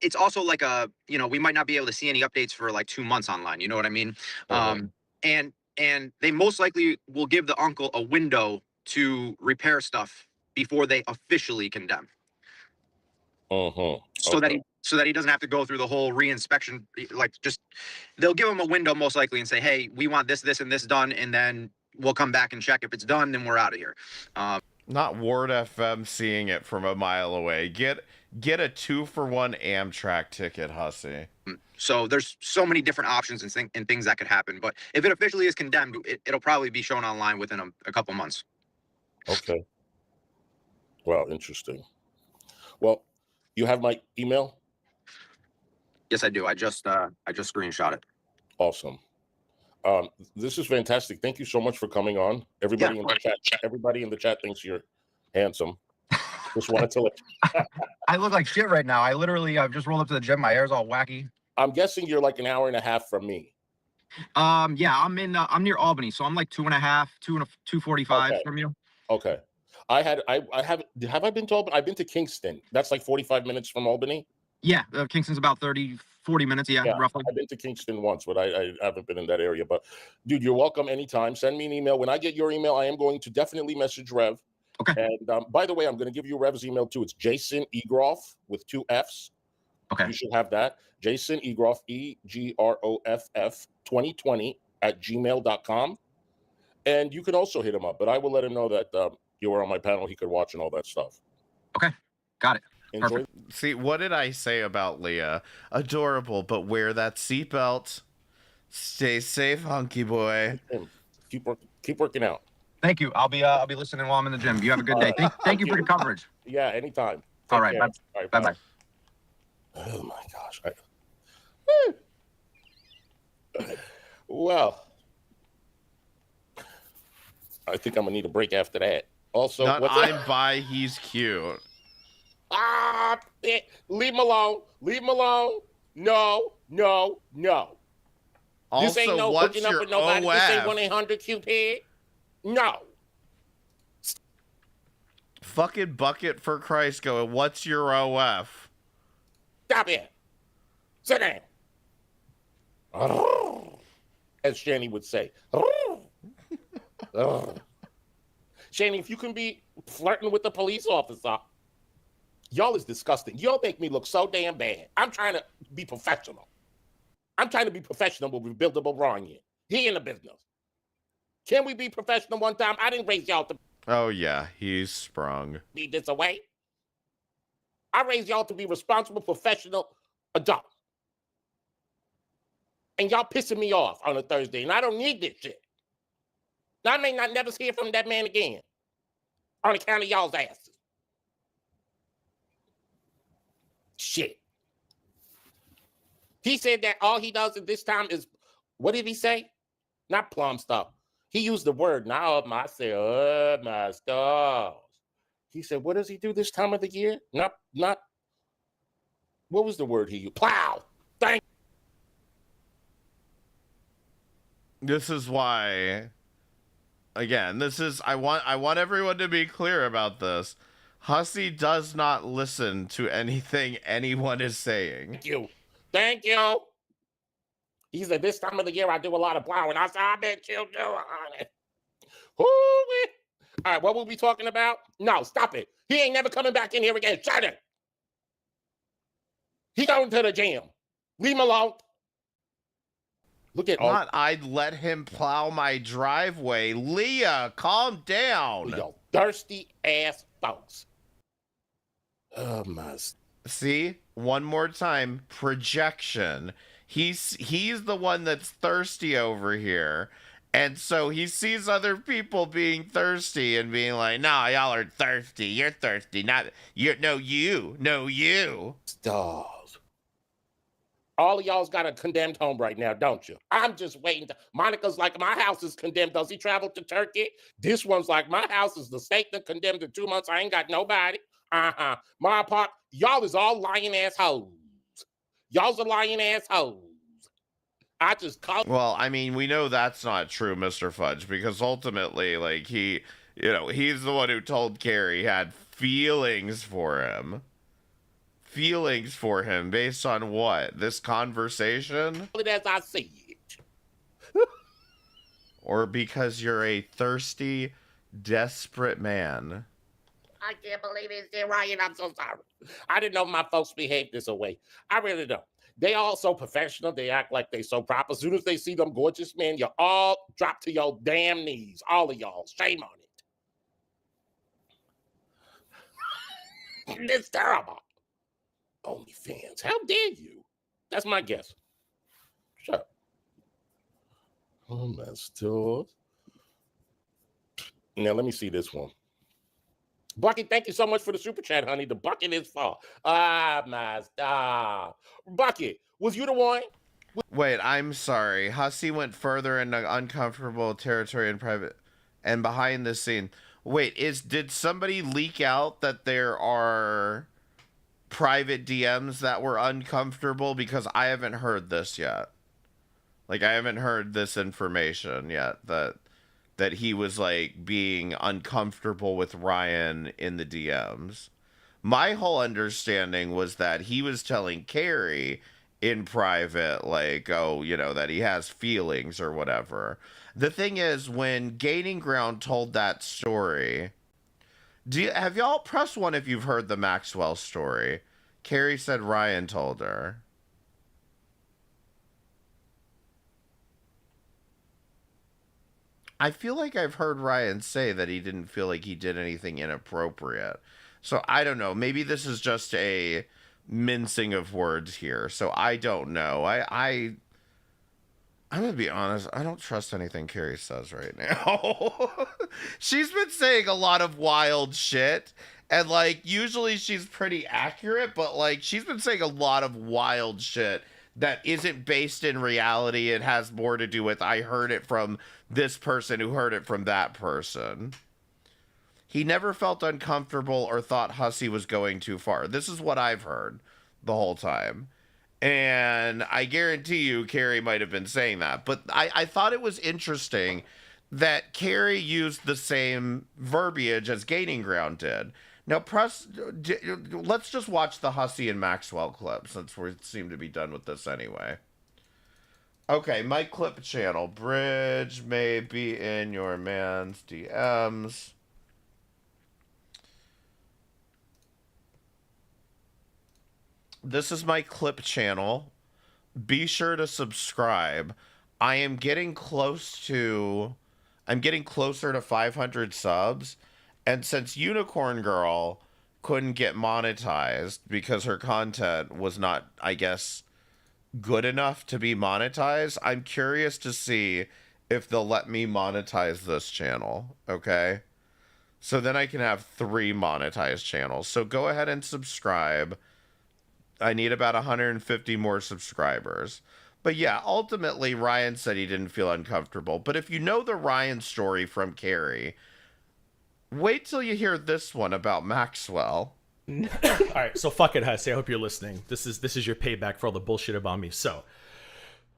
it's also like we might not be able to see any updates for like 2 months online. You know what I mean? And they most likely will give the uncle a window to repair stuff before they officially condemn. So that he doesn't have to go through the whole reinspection. Like, just they'll give him a window most likely and say, hey, we want this, this, and this done, and then we'll come back and check. If it's done, then we're out of here. Not Ward FM seeing it from a mile away. Get a 2-for-1 Amtrak ticket, hussy. So there's so many different options and things that could happen. But if it officially is condemned, it'll probably be shown online within a couple months. Okay. Well, interesting. Well, you have my email? Yes, I do. I just screenshot it. Awesome. This is fantastic. Thank you so much for coming on. Everybody in the chat thinks you're handsome. Just wanted to let I look like shit right now. I've just rolled up to the gym. My hair's all wacky. I'm guessing you're like an hour and a half from me. Yeah, I'm near Albany, so I'm like 2.5, 2:45 from you. Okay. Have I been to Albany? I've been to Kingston. That's like 45 minutes from Albany. Yeah, Kingston's about 40 minutes. Yeah, roughly. I've been to Kingston once, but I haven't been in that area. But dude, you're welcome anytime. Send me an email. When I get your email, I am going to definitely message Rev. Okay. And by the way, I'm going to give you Rev's email too. It's Jason Egroff with 2 F's. Okay. You should have that. Jason Egroff, EGROFF 2020 @gmail.com. And you can also hit him up, but I will let him know that you were on my panel. He could watch and all that stuff. Okay. Got it. Enjoy. See, what did I say about Leah? Adorable, but wear that seatbelt. Stay safe, hunky boy. Keep working out. Thank you. I'll be listening while I'm in the gym. You have a good day. Thank you for the coverage. Yeah, anytime. All right. Bye. Oh my gosh. Well, I think I'm gonna need a break after that. Also, I'm by. He's cute. Leave him alone. Leave him alone. No. Also, this ain't no what's hooking up your with nobody. OF? This ain't 1-800-Cupid. No. Fucking bucket for Christ going. What's your OF? Stop it. Sit down. As Shani would say. Shani, if you can be flirting with the police officer, y'all is disgusting. Y'all make me look so damn bad. I'm trying to be professional. I'm trying to be professional with Buildable Ron here. He in the business. Can we be professional one time? I didn't raise y'all to Oh, yeah. He's sprung. be this away. I raised y'all to be responsible, professional adults. And y'all pissing me off on a Thursday, and I don't need this shit. Now, I may not never hear from that man again on account of y'all's asses. Shit. He said that all he does at this time is, what did he say? Not plum stuff. He used the word, now my stars. He said, what does he do this time of the year? Not, what was the word he used? Plow. Thank. This is why, again, I want everyone to be clear about this. Hussy does not listen to anything anyone is saying. Thank you. He said, this time of the year, I do a lot of plowing. I said, I bet you do, honey. All right, what were we talking about? No, stop it. He ain't never coming back in here again. Shut it. He going to the gym. Leave him alone. Look at all. I'd let him plow my driveway. Leah, calm down. Yo, thirsty ass folks. Oh my. See, one more time, projection. He's the one that's thirsty over here. And so he sees other people being thirsty and being like, nah, y'all are thirsty. You're thirsty. Not you. No, you. Stars. All of y'all's got a condemned home right now, don't you? I'm just waiting. Monica's like, my house is condemned. Does he travel to Turkey? This one's like, my house is the state that condemned in 2 months. I ain't got nobody. My part, y'all is all lying assholes. Y'all's a lying assholes. I just call. Well, I mean, we know that's not true, Mr. Fudge, because ultimately, like, he's the one who told Carrie he had feelings for him. Feelings for him based on what? This conversation? As I see it. Or because you're a thirsty, desperate man? I can't believe it's there, Ryan. I'm so sorry. I didn't know my folks behaved this way. I really don't. They all so professional. They act like they so proper. As soon as they see them gorgeous men, you all drop to your damn knees. All of y'all. Shame on it. It's terrible. OnlyFans. How dare you? That's my guess. Sure. Oh, my stores. Now, let me see this one. Bucky, thank you so much for the super chat, honey. The bucket is full. My star. Bucky, was you the one? Wait, I'm sorry. Hussey went further into uncomfortable territory in private and behind the scene. Wait, did somebody leak out that there are private DMs that were uncomfortable? Because I haven't heard this yet. Like, I haven't heard this information yet that he was like being uncomfortable with Ryan in the DMs. My whole understanding was that he was telling Carrie in private, like, oh, that he has feelings or whatever. The thing is, when Gaining Ground told that story, have y'all pressed one if you've heard the Maxwell story? Carrie said Ryan told her. I feel like I've heard Ryan say that he didn't feel like he did anything inappropriate. So I don't know. Maybe this is just a mincing of words here. So I don't know. I'm gonna be honest. I don't trust anything Carrie says right now. She's been saying a lot of wild shit. And, like, usually she's pretty accurate, but, like, she's been saying a lot of wild shit that isn't based in reality. It has more to do with, I heard it from this person who heard it from that person. He never felt uncomfortable or thought Hussey was going too far. This is what I've heard the whole time. And I guarantee you Carrie might have been saying that. But I thought it was interesting that Carrie used the same verbiage as Gaining Ground did. Now, let's just watch the Hussey and Maxwell clip, since we seem to be done with this anyway. Okay, my clip channel. Bridge may be in your man's DMs. This is my clip channel. Be sure to subscribe. I'm getting closer to 500 subs. And since Unicorn Girl couldn't get monetized because her content was not, I guess, good enough to be monetized, I'm curious to see if they'll let me monetize this channel, okay? So then I can have 3 monetized channels. So go ahead and subscribe. I need about 150 more subscribers. But yeah, ultimately, Ryan said he didn't feel uncomfortable. But if you know the Ryan story from Carrie, wait till you hear this one about Maxwell. All right, so fuck it, Hussey. I hope you're listening. This is your payback for all the bullshit about me. So,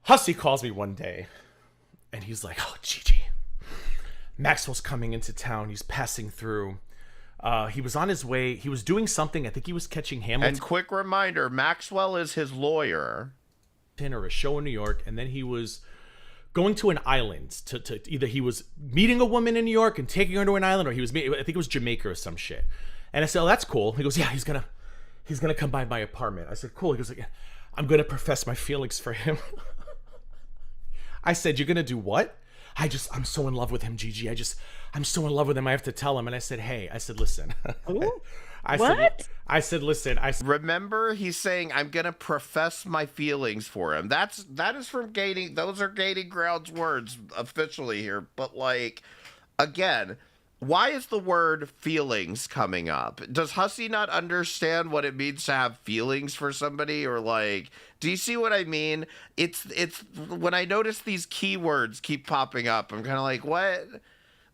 Hussey calls me one day, and he's like, "Oh, Gigi, Maxwell's coming into town. He's passing through. He was on his way. He was doing something. I think he was catching Hamilton." And quick reminder, Maxwell is his lawyer. Or a show in New York, and then he was going to an island to either he was meeting a woman in New York and taking her to an island, or I think it was Jamaica or some shit. And I said, "Oh, that's cool." He goes, "Yeah, he's gonna come by my apartment." I said, "Cool." He goes, like, "I'm gonna profess my feelings for him." I said, "You're gonna do what?" I'm so in love with him, Gigi. I'm so in love with him. I have to tell him. And I said, "Hey," I said, "Listen." I said, "Listen." Remember, he's saying, "I'm gonna profess my feelings for him." That is from Gaining. Those are Gaining Ground's words officially here. But like, again, why is the word feelings coming up? Does Hussey not understand what it means to have feelings for somebody? Or like, do you see what I mean? It's when I notice these keywords keep popping up, I'm kind of like, what?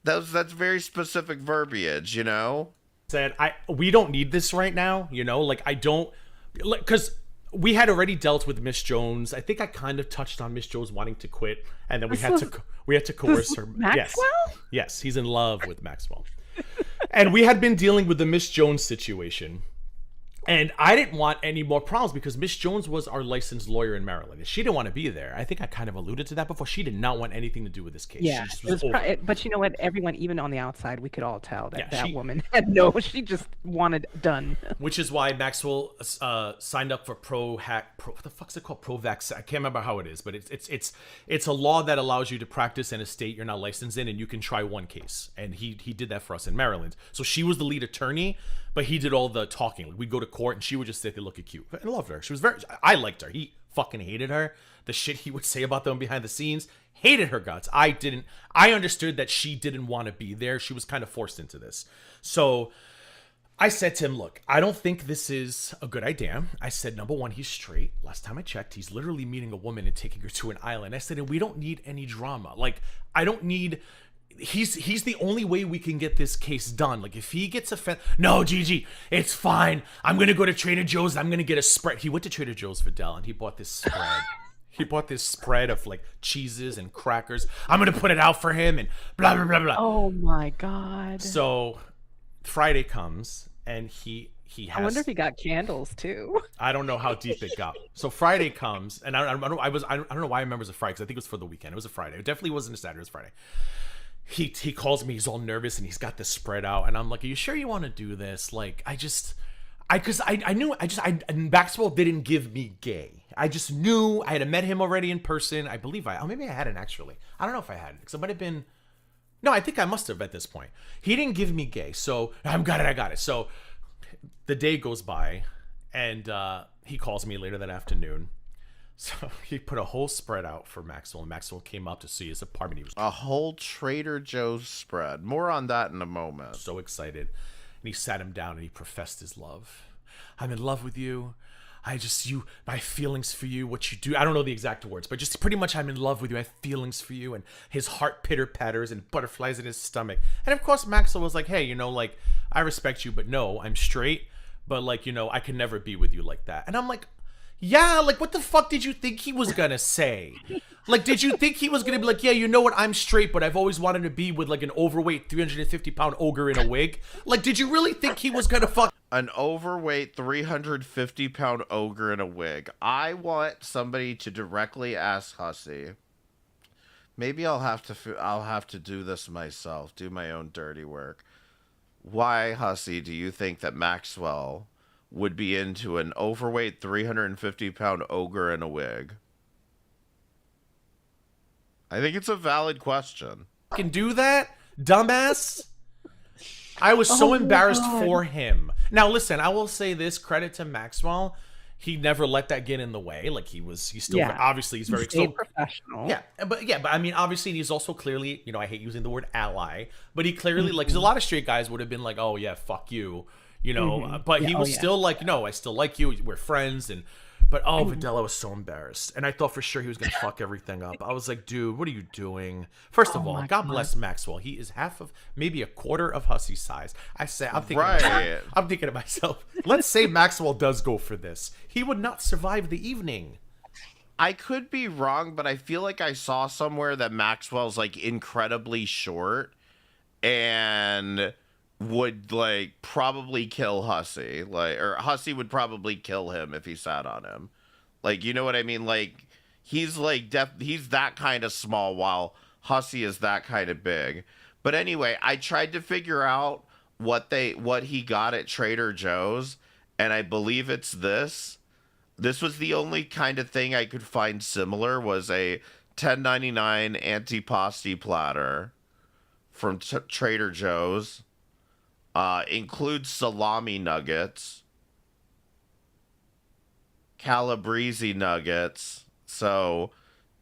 That's very specific verbiage, you know? Said we don't need this right now, you know? Like I don't, like, because we had already dealt with Miss Jones. I think I kind of touched on Miss Jones wanting to quit, and then we had to coerce her. Maxwell? Yes, he's in love with Maxwell. And we had been dealing with the Miss Jones situation. And I didn't want any more problems because Miss Jones was our licensed lawyer in Maryland. And she didn't want to be there. I think I kind of alluded to that before. She did not want anything to do with this case. Yeah, She just was but you know what? Everyone, even on the outside, we could all tell that Yeah, that woman had she just wanted done. Which is why Maxwell signed up for what the fuck's it called? Pro-vax. I can't remember how it is, but it's a law that allows you to practice in a state you're not licensed in, and you can try one case. And he did that for us in Maryland. So she was the lead attorney, but he did all the talking. Like, we'd go to court, and she would just sit there looking cute. I loved her. She was I liked her. He fucking hated her. The shit he would say about them behind the scenes, hated her guts. I understood that she didn't want to be there. She was kind of forced into this. So I said to him, look, I don't think this is a good idea. I said, number one, he's straight. Last time I checked, he's literally meeting a woman and taking her to an island. I said, and we don't need any drama. Like, I don't need... He's the only way we can get this case done. Like, if he gets offended... No, Gigi, it's fine. I'm going to go to Trader Joe's. I'm going to get a spread. He went to Trader Joe's, Vidal, and he bought this spread. He bought this spread of, like, cheeses and crackers. I'm going to put it out for him and blah, blah, blah, blah. Oh, my God. So Friday comes, and he has... I wonder if he got candles, too. I don't know how deep it got. So Friday comes, and I don't know why I remember it was a Friday, because I think it was for the weekend. It was a Friday. It definitely wasn't a Saturday. It was Friday. He calls me, he's all nervous, and he's got this spread out, and I'm like, are you sure you want to do this? Like, I knew Maxwell didn't give me gay. I just knew. I had met him already in person. I believe maybe I hadn't actually. I don't know if I had, because it might have been, no, I think I must have at this point. He didn't give me gay, so I got it. So the day goes by, and he calls me later that afternoon. So he put a whole spread out for Maxwell, and Maxwell came up to see his apartment. He was a whole Trader Joe's spread. More on that in a moment. So excited. And he sat him down and he professed his love. I'm in love with you. My feelings for you, what you do. I don't know the exact words, but just pretty much I'm in love with you. I have feelings for you. And his heart pitter-patters and butterflies in his stomach. And of course, Maxwell was like, hey, you know, like, I respect you, but no, I'm straight. But like, you know, I can never be with you like that. And I'm like, yeah, like, what the fuck did you think he was gonna say? Like, did you think he was gonna be like, yeah, you know what, I'm straight, but I've always wanted to be with, like, an overweight 350-pound ogre in a wig? Like, did you really think he was gonna fuck... An overweight 350-pound ogre in a wig. I want somebody to directly ask Hussey. Maybe I'll have to do this myself, do my own dirty work. Why, Hussey, do you think that Maxwell would be into an overweight 350-pound ogre in a wig? I think it's a valid question. Can do that, dumbass? I was so embarrassed for him. Now, listen, I will say this, credit to Maxwell. He never let that get in the way. Like, he's still, obviously, he's very professional. Yeah, but I mean, obviously, he's also clearly, you know, I hate using the word ally, but he clearly, like, 'cause a lot of straight guys would have been like, oh, yeah, fuck you. You know, but he was still like, no, I still like you. We're friends. But Videla was so embarrassed. And I thought for sure he was going to fuck everything up. I was like, dude, what are you doing? First of all, God bless Maxwell. He is maybe a quarter of Hussey's size. I'm thinking to myself, let's say Maxwell does go for this. He would not survive the evening. I could be wrong, but I feel like I saw somewhere that Maxwell's, like, incredibly short and would, like, probably kill Hussey, like, or Hussey would probably kill him if he sat on him. Like, you know what I mean? Like, he's like he's that kind of small while Hussey is that kind of big. But anyway, I tried to figure out what he got at Trader Joe's, and I believe it's this. This was the only kind of thing I could find similar, was a $10.99 antipasti platter from Trader Joe's. Includes salami nuggets, calabrese nuggets. So,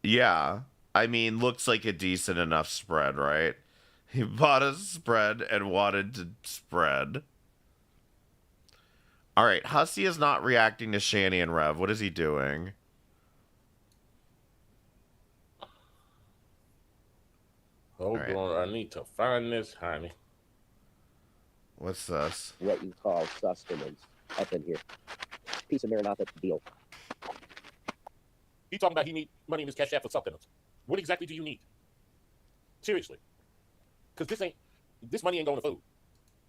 yeah, I mean, looks like a decent enough spread, right? He bought a spread and wanted to spread. All right, Hussey is not reacting to Shanny and Rev. What is he doing? Hold on, I need to find this, honey. What's this? What you call sustenance up in here. Piece of Maranatha deal. He talking about he need money in his cash app for something else. What exactly do you need? Seriously. Because this money ain't going to food.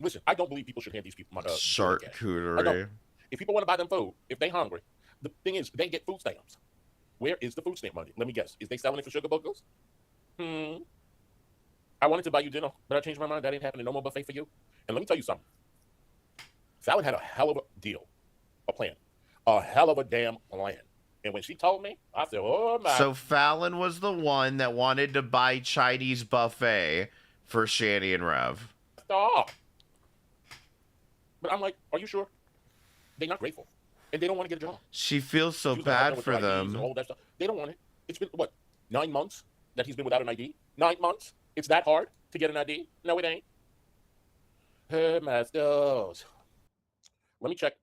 Listen, I don't believe people should hand these people money. Charcuterie. If people want to buy them food, if they hungry, the thing is, they get food stamps. Where is the food stamp money? Let me guess. Is they selling it for sugar bookers? I wanted to buy you dinner, but I changed my mind. That ain't happening. No more buffet for you. And let me tell you something. Fallon had a hell of a deal, a plan, a hell of a damn plan. And when she told me, I said, oh my. So Fallon was the one that wanted to buy Chinese buffet for Shanny and Rev. Stop. But I'm like, are you sure? They're not grateful. And they don't want to get a job. She feels so bad for them. All that stuff. They don't want it. It's been, what, 9 months that he's been without an ID? 9 months? It's that hard to get an ID? No, it ain't. Hey, masters. Let me check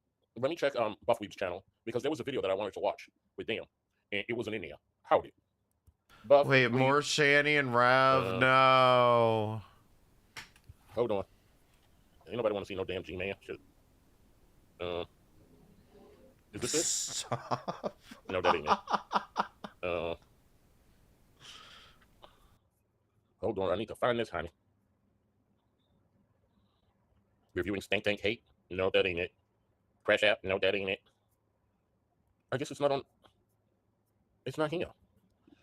Buff Weeb's channel, because there was a video that I wanted to watch with them, and it wasn't in there. Howdy. Wait, more Shanny and Rev? No. Hold on. Ain't nobody want to see no damn G-Man. Shit. Is this it? Stop. No, that ain't it. Hold on, I need to find this, honey. Reviewing Stank Tank Hate? No, that ain't it. Crash App? No, that ain't it. I guess it's not on. It's not here.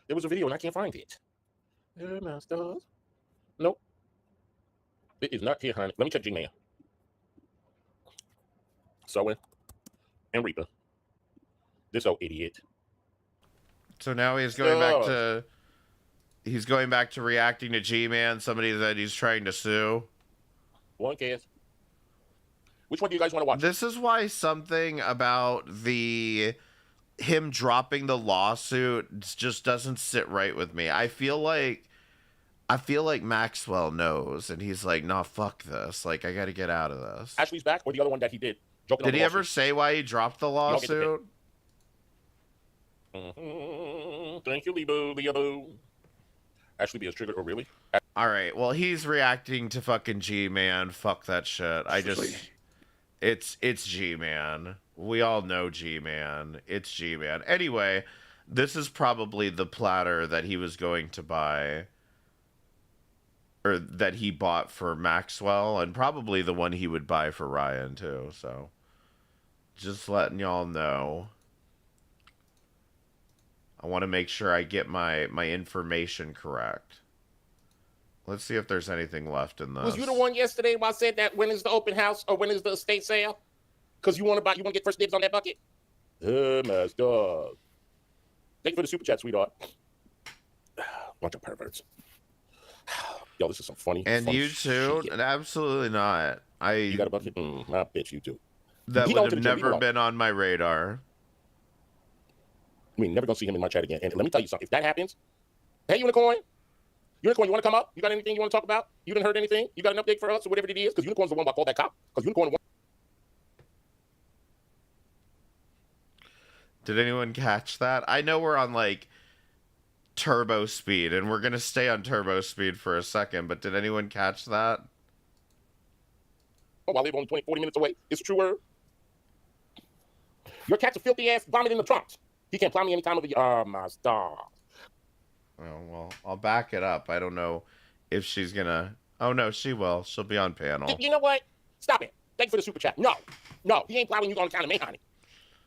There was a video and I can't find it. Nope. It is not here, honey. Let me check Gmail. Sowing and reaping. This old idiot. So now he's going back to. He's going back to reacting to G-Man, somebody that he's trying to sue. One cares. Which one do you guys want to watch? This is why something about him dropping the lawsuit just doesn't sit right with me. I feel like Maxwell knows, and he's like, "No, fuck this. Like, I got to get out of this." Ashley's back, or the other one that he did. Did he ever say why he dropped the lawsuit? Thank you, Leeboo. Ashley be as triggered, or really? All right. Well, he's reacting to fucking G-Man. Fuck that shit. It's G-Man. We all know G-Man. It's G-Man. Anyway, this is probably the platter that he was going to buy, or that he bought for Maxwell, and probably the one he would buy for Ryan too. So, just letting y'all know. I want to make sure I get my information correct. Let's see if there's anything left in this. Was you the one yesterday where I said that when is the open house or when is the estate sale? Because you want to get first dibs on that bucket? My dog. Thank you for the super chat, sweetheart. Bunch of perverts. Yo, this is some funny. And funny you too? shit. Absolutely not. You got a bucket? I bet you do. That would have never been on my radar. We ain't never gonna see him in my chat again. And let me tell you something. If that happens, hey, Unicorn, you want to come up? You got anything you want to talk about? You didn't heard anything? You got an update for us or whatever it is? Because Unicorn's the one that called that cop. Because Unicorn. Did anyone catch that? I know we're on like turbo speed, and we're gonna stay on turbo speed for a second. But did anyone catch that? Oh, I live only 40 minutes away. It's a true word. Your cat's a filthy ass vomit in the trunks. He can't plow me any time of the year. My stars. Oh, well, I'll back it up. I don't know if she's gonna. Oh no, she will. She'll be on panel. You know what? Stop it. Thank you for the super chat. No, he ain't plowing you on account of me, honey.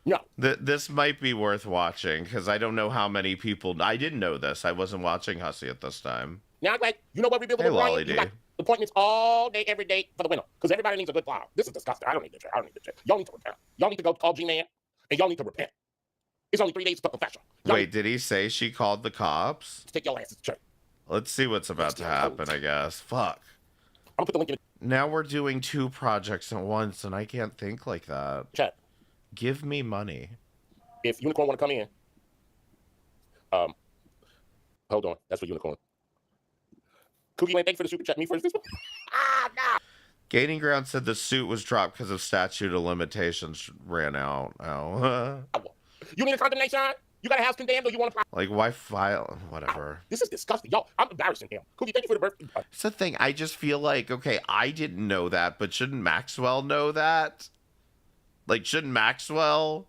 No. This might be worth watching because I don't know how many people. I didn't know this. I wasn't watching Hussey at this time. Now, like, you know what we build Hey, with Lolly Ryan? D. You got appointments all day, every day for the winter because everybody needs a good plow. This is disgusting. I don't need this shit. Y'all need to repent. Y'all need to go call G-Man and y'all need to repent. It's only 3 days to confession. Wait, did he say she called the cops? Take your asses to church. Let's see what's about to happen, I guess. Fuck. I'm gonna put the link in. Now we're doing 2 projects at once, and I can't think like that. Chat. Give me money. If Unicorn want to come in, hold on. That's for Unicorn. Cookie Wayne, thank you for the super chat. Me first. Gaining Ground said the suit was dropped because of statute of limitations ran out. Oh. You need a condemnation? You got a house condemned or you want to... Like, why file? Whatever. This is disgusting. Y'all, I'm embarrassing him. Cookie, thank you for the birthday. It's the thing. I just feel like, okay, I didn't know that, but shouldn't Maxwell know that? Like, shouldn't Maxwell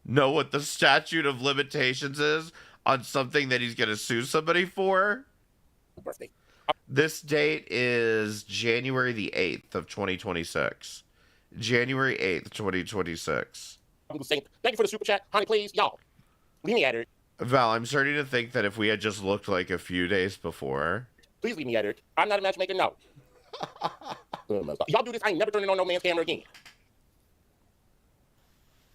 know what the statute of limitations is on something that he's going to sue somebody for? Birthday. This date is January the 8th of 2026. January 8th, 2026. I'm saying, thank you for the super chat. Honey, please, y'all. Leave me at it. Val, I'm starting to think that if we had just looked like a few days before. Please leave me at it. I'm not a matchmaker, no. Y'all do this, I ain't never turning on no man's camera again.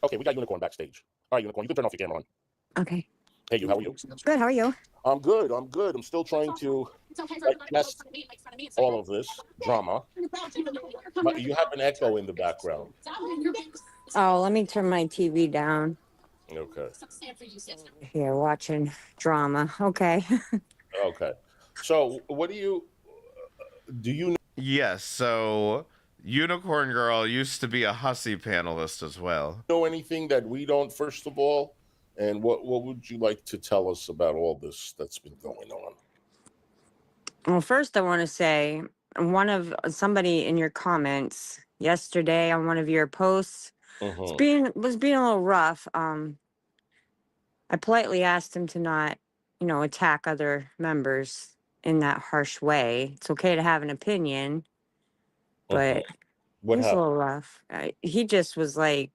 Okay, we got Unicorn backstage. All right, Unicorn, you can turn off your camera on. Okay. Hey, you, how are you? Good, how are you? I'm good, I'm good. I'm still trying to digest all of this drama. But you have an echo in the background. Oh, let me turn my TV down. Okay. Here, watching drama. Okay. Okay. So, what do you know? Yes, so Unicorn Girl used to be a hussy panelist as well. Know anything that we don't, first of all? And what would you like to tell us about all this that's been going on? Well, first I want to say somebody in your comments yesterday on one of your posts was being a little rough. I politely asked him to not, attack other members in that harsh way. It's okay to have an opinion, but What it was a happened? little rough. He just was like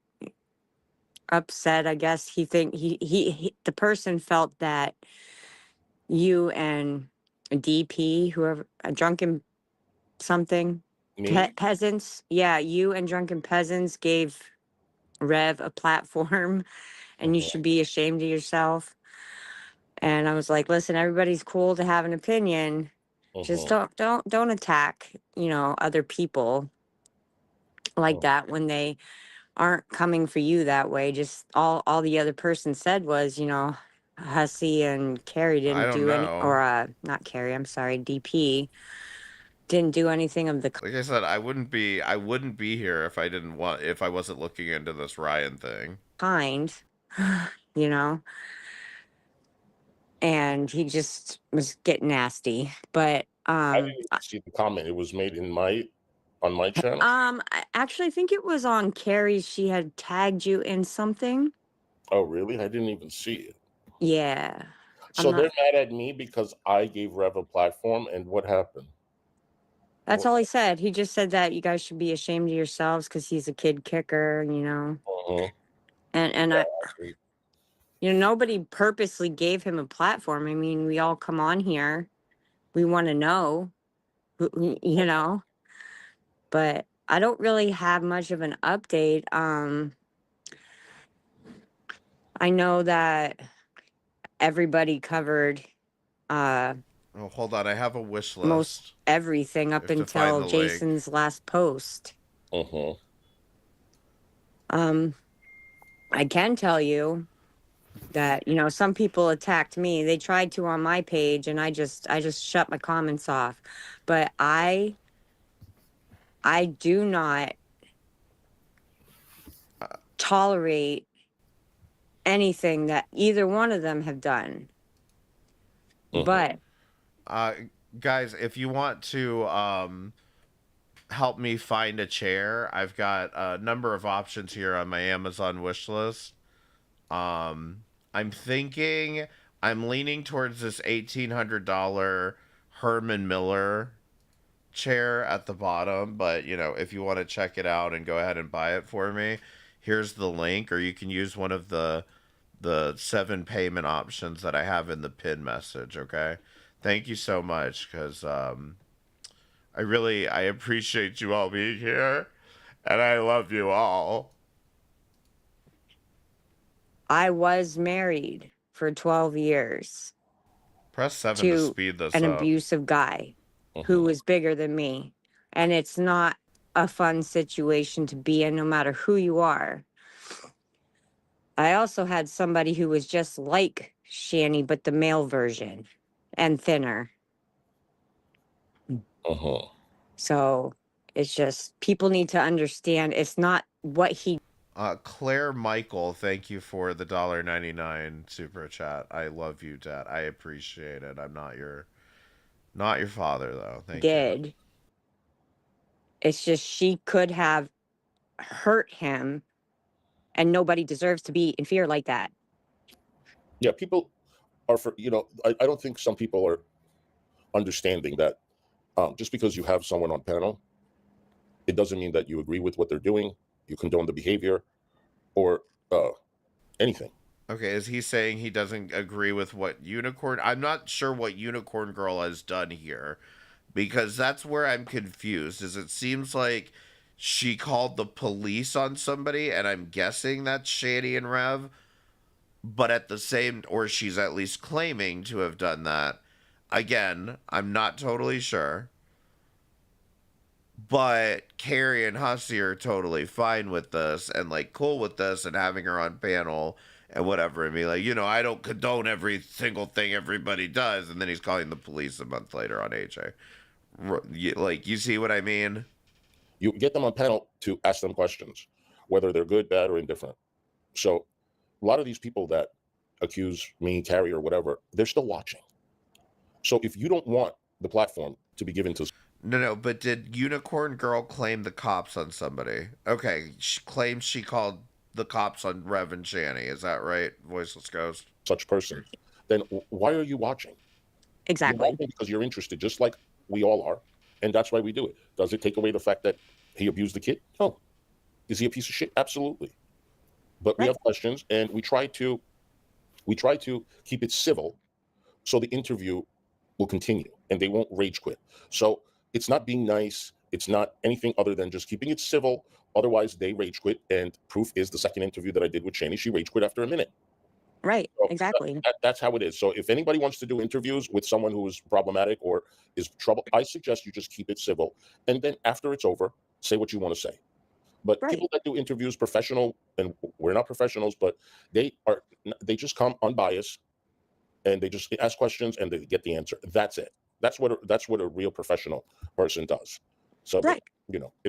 upset. I guess he the person felt that you and DP, whoever, a drunken something, peasants. Yeah, you and drunken peasants gave Rev a platform, and you should be ashamed of yourself. And I was like, listen, everybody's cool to have an opinion. Just don't attack, other people like that when they aren't coming for you that way. Just all the other person said was, Hussey and Carrie didn't do any, or not Carrie, I'm sorry, DP didn't do anything of the Like I said, I wouldn't be here if I wasn't looking into this Ryan thing. kind, and he just was getting nasty. But I didn't see the comment. It was made on my channel. I actually think it was on Carrie's. She had tagged you in something. Oh, really? I didn't even see it. Yeah. So they're mad at me because I gave Rev a platform, and what happened? That's all he said. He just said that you guys should be ashamed of yourselves because he's a kid kicker, And nobody purposely gave him a platform. I mean, we all come on here. We want to know, but I don't really have much of an update. I know that everybody covered oh, hold on. I have a wish list. Most everything up until Jason's last post. I can tell you that, some people attacked me. They tried to on my page, and I just shut my comments off. But I do not tolerate anything that either one of them have done. But guys, if you want to help me find a chair, I've got a number of options here on my Amazon wish list. I'm leaning towards this $1,800 Herman Miller chair at the bottom, but if you want to check it out and go ahead and buy it for me, here's the link, or you can use one of the 7 payment options that I have in the pin message. Okay, thank you so much, because I appreciate you all being here, and I love you all. I was married for 12 years. Press 7 to speed this an up. Abusive guy who was bigger than me. And it's not a fun situation to be in, no matter who you are. I also had somebody who was just like Shani, but the male version and thinner. So it's just people need to understand it's not what he. Claire Michael, thank you for the $1.99 super chat. I love you, Dad. I appreciate it. I'm not your father though. Thank you. Did. It's just she could have hurt him, and nobody deserves to be in fear like that. Yeah, people are I don't think some people are understanding that just because you have someone on panel, it doesn't mean that you agree with what they're doing, you condone the behavior, or anything. Okay, is he saying he doesn't agree with what Unicorn? I'm not sure what Unicorn Girl has done here, because that's where I'm confused. Is it seems like she called the police on somebody, and I'm guessing that's Shady and Rev, but at the same, or she's at least claiming to have done that. Again, I'm not totally sure. But Carrie and Hussey are totally fine with this and like cool with this and having her on panel and whatever and be like, I don't condone every single thing everybody does. And then he's calling the police a month later on AJ. Like, you see what I mean? You get them on panel to ask them questions, whether they're good, bad, or indifferent. So a lot of these people that accuse me, Carrie, or whatever, they're still watching. So if you don't want the platform to be given to... No, but did Unicorn Girl claim the cops on somebody? Okay, she claims she called the cops on Rev and Shanny. Is that right, Voiceless Ghost? Such person. Then why are you watching? Exactly. You're watching because you're interested, just like we all are. And that's why we do it. Does it take away the fact that he abused the kid? No. Is he a piece of shit? Absolutely. But we have questions, and we try to keep it civil so the interview will continue and they won't rage quit. So it's not being nice. It's not anything other than just keeping it civil. Otherwise, they rage quit. And proof is the second interview that I did with Shani. She rage quit after a minute. Right. So exactly. That's how it is. So if anybody wants to do interviews with someone who is problematic or is trouble, I suggest you just keep it civil. And then after it's over, say what you want to say. But people that do interviews professional, and we're not professionals, but they just come unbiased and they just ask questions and they get the answer. That's it. That's what a real professional person does. So, it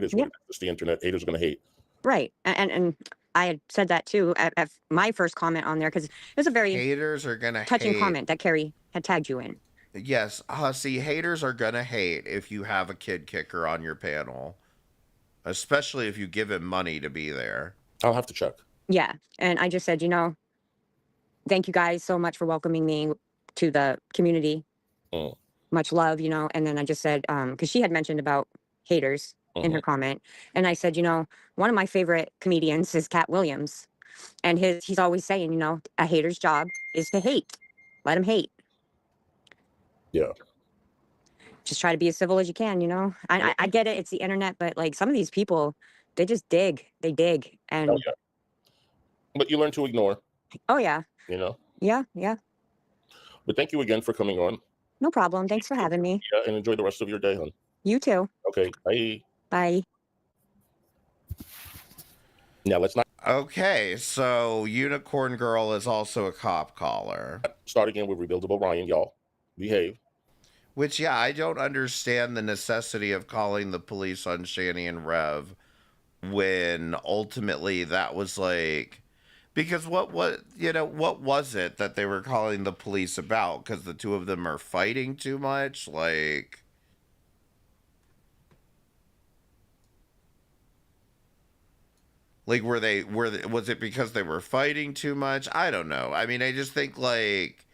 is what it is. It's the internet. Haters are going to hate. Right. And I had said that too at my first comment on there because it was a very haters are gonna touching hate. comment that Carrie had tagged you in. Yes, Hussey, haters are gonna hate if you have a kid kicker on your panel, especially if you give him money to be there. I'll have to check. Yeah, and I just said, thank you guys so much for welcoming me to the community. Much love, and then I just said, because she had mentioned about haters in her comment, and I said, one of my favorite comedians is Cat Williams, and he's always saying, a hater's job is to hate. Let him hate. Yeah. Just try to be as civil as you can, I get it, it's the internet, but like some of these people, they just dig. They dig. And oh, yeah. But you learn to ignore. Oh yeah. Yeah. But thank you again for coming on. No problem. Thanks for having me. Yeah, and enjoy the rest of your day, hon. You too. Okay, bye. Bye. Now let's not. Okay, so Unicorn Girl is also a cop caller. Start again with Rebuildable Ryan, y'all. Behave. Which, yeah, I don't understand the necessity of calling the police on Shani and Rev when ultimately that was like, because what was it that they were calling the police about? Because the two of them are fighting too much? Like, was it because they were fighting too much? I don't know. I mean, I just think like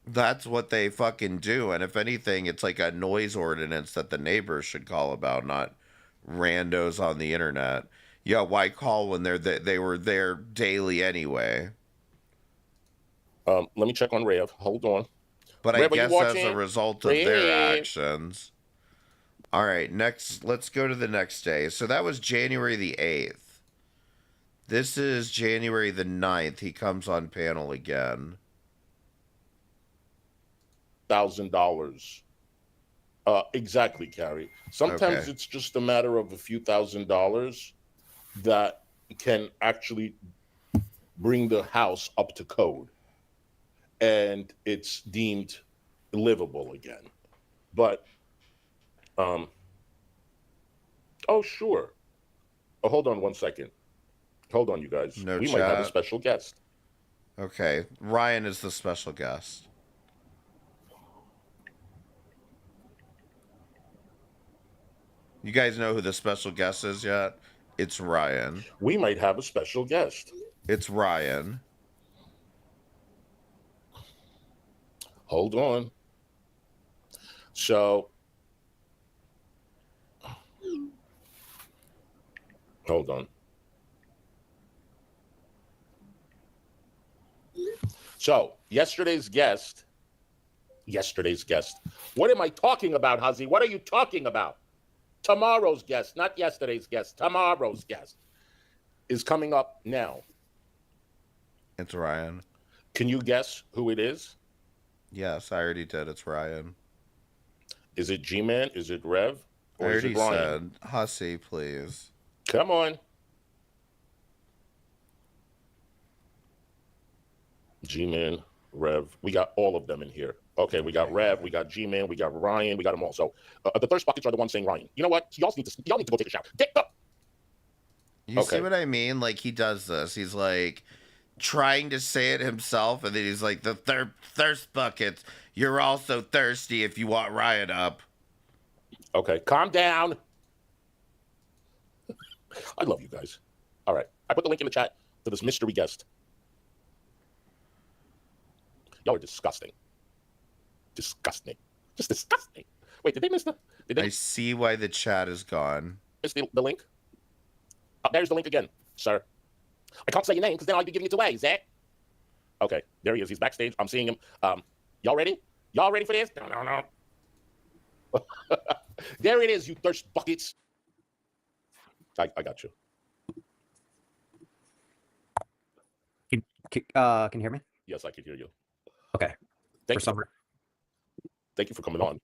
that's what they fucking do. And if anything, it's like a noise ordinance that the neighbors should call about, not randos on the internet. Yeah, why call when they were there daily anyway? Let me check on Rev. Hold on. But Rev, I guess as a result of their actions. All right, let's go to the next day. So that was January the 8th. This is January the 9th. He comes on panel again. $1,000. Exactly, Carrie. Sometimes it's just a matter of a few $1,000s that can actually bring the house up to code and it's deemed livable again. But Oh, sure. Oh, hold on 1 second. Hold on, you guys. No we chat. might have a special guest. Okay, Ryan is the special guest. You guys know who the special guest is yet? It's Ryan. We might have a special guest. It's Ryan. Hold on. So, hold on. So, yesterday's guest. What am I talking about, Hazi? What are you talking about? Tomorrow's guest, not yesterday's guest. Tomorrow's guest is coming up now. It's Ryan. Can you guess who it is? Yes, I already did. It's Ryan. Is it G-Man? Is it Rev? I Or is already it Ryan? said, Hussy, please. Come on. G-Man, Rev. We got all of them in here. Okay, we got Rev, we got G-Man, we got Ryan, we got them all. So the thirst buckets are the ones saying Ryan. You know what? Y'all need to go take a shower. Get up. You see what I mean? Like, he does this. He's like trying to say it himself, and then he's like, the thirst buckets. You're also thirsty if you want Ryan up. Okay, calm down. I love you guys. All right, I put the link in the chat to this mystery guest. Y'all are disgusting. Disgusting. Just disgusting. Wait, did they miss the... I see why the chat is gone. Miss the link? Oh, there's the link again, sir. I can't say your name because then I'd be giving it away, Zach. Okay, there he is. He's backstage. I'm seeing him. Y'all ready? Y'all ready for this? No. There it is, you thirst buckets. I got you. Can you hear me? Yes, I can hear you. Okay. Thank you for coming on.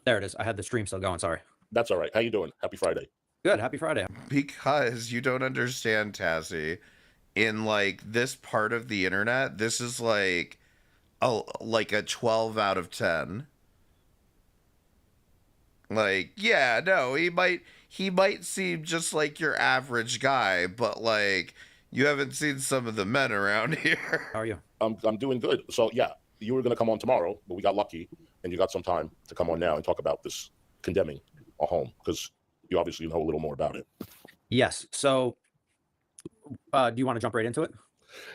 There it is. I had the stream still going. Sorry. That's all right. How you doing? Happy Friday. Good. Happy Friday. Because you don't understand, Tassie. In like this part of the internet, this is like a 12 out of 10. Like, yeah, no, he might seem just like your average guy, but like you haven't seen some of the men around here. How are you? I'm doing good. So yeah, you were gonna come on tomorrow, but we got lucky, and you got some time to come on now and talk about this condemning a home because you obviously know a little more about it. Yes. So, do you want to jump right into it?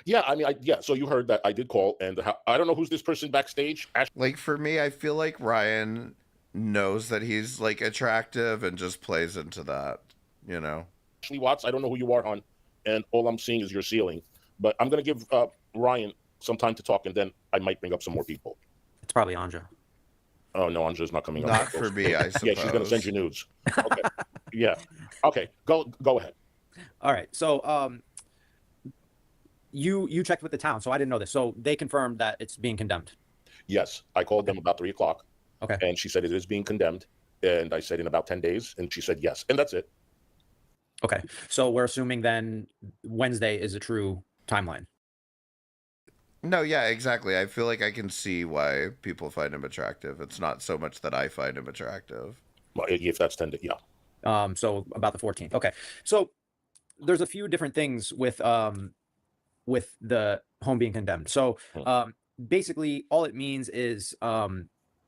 Yeah, I mean, so you heard that I did call, and I don't know who's this person backstage. Like for me, I feel like Ryan knows that he's like attractive and just plays into that, you know. Ashley Watts, I don't know who you are, hon, and all I'm seeing is your ceiling. But I'm gonna give Ryan some time to talk, and then I might bring up some more people. It's probably Anja. Oh no, Anja's not coming up. Not for me, I suppose. Yeah, she's gonna send you nudes. Okay. Yeah. Okay. Go ahead. All right. So, you checked with the town, so I didn't know this. So they confirmed that it's being condemned. Yes, I called them about 3 o'clock. Okay. And she said it is being condemned, and I said in about 10 days, and she said yes, and that's it. Okay. So we're assuming then Wednesday is a true timeline. No, yeah, exactly. I feel like I can see why people find him attractive. It's not so much that I find him attractive. Well, if that's 10 days, yeah. So about the 14th. Okay. So there's a few different things with the home being condemned. So basically all it means is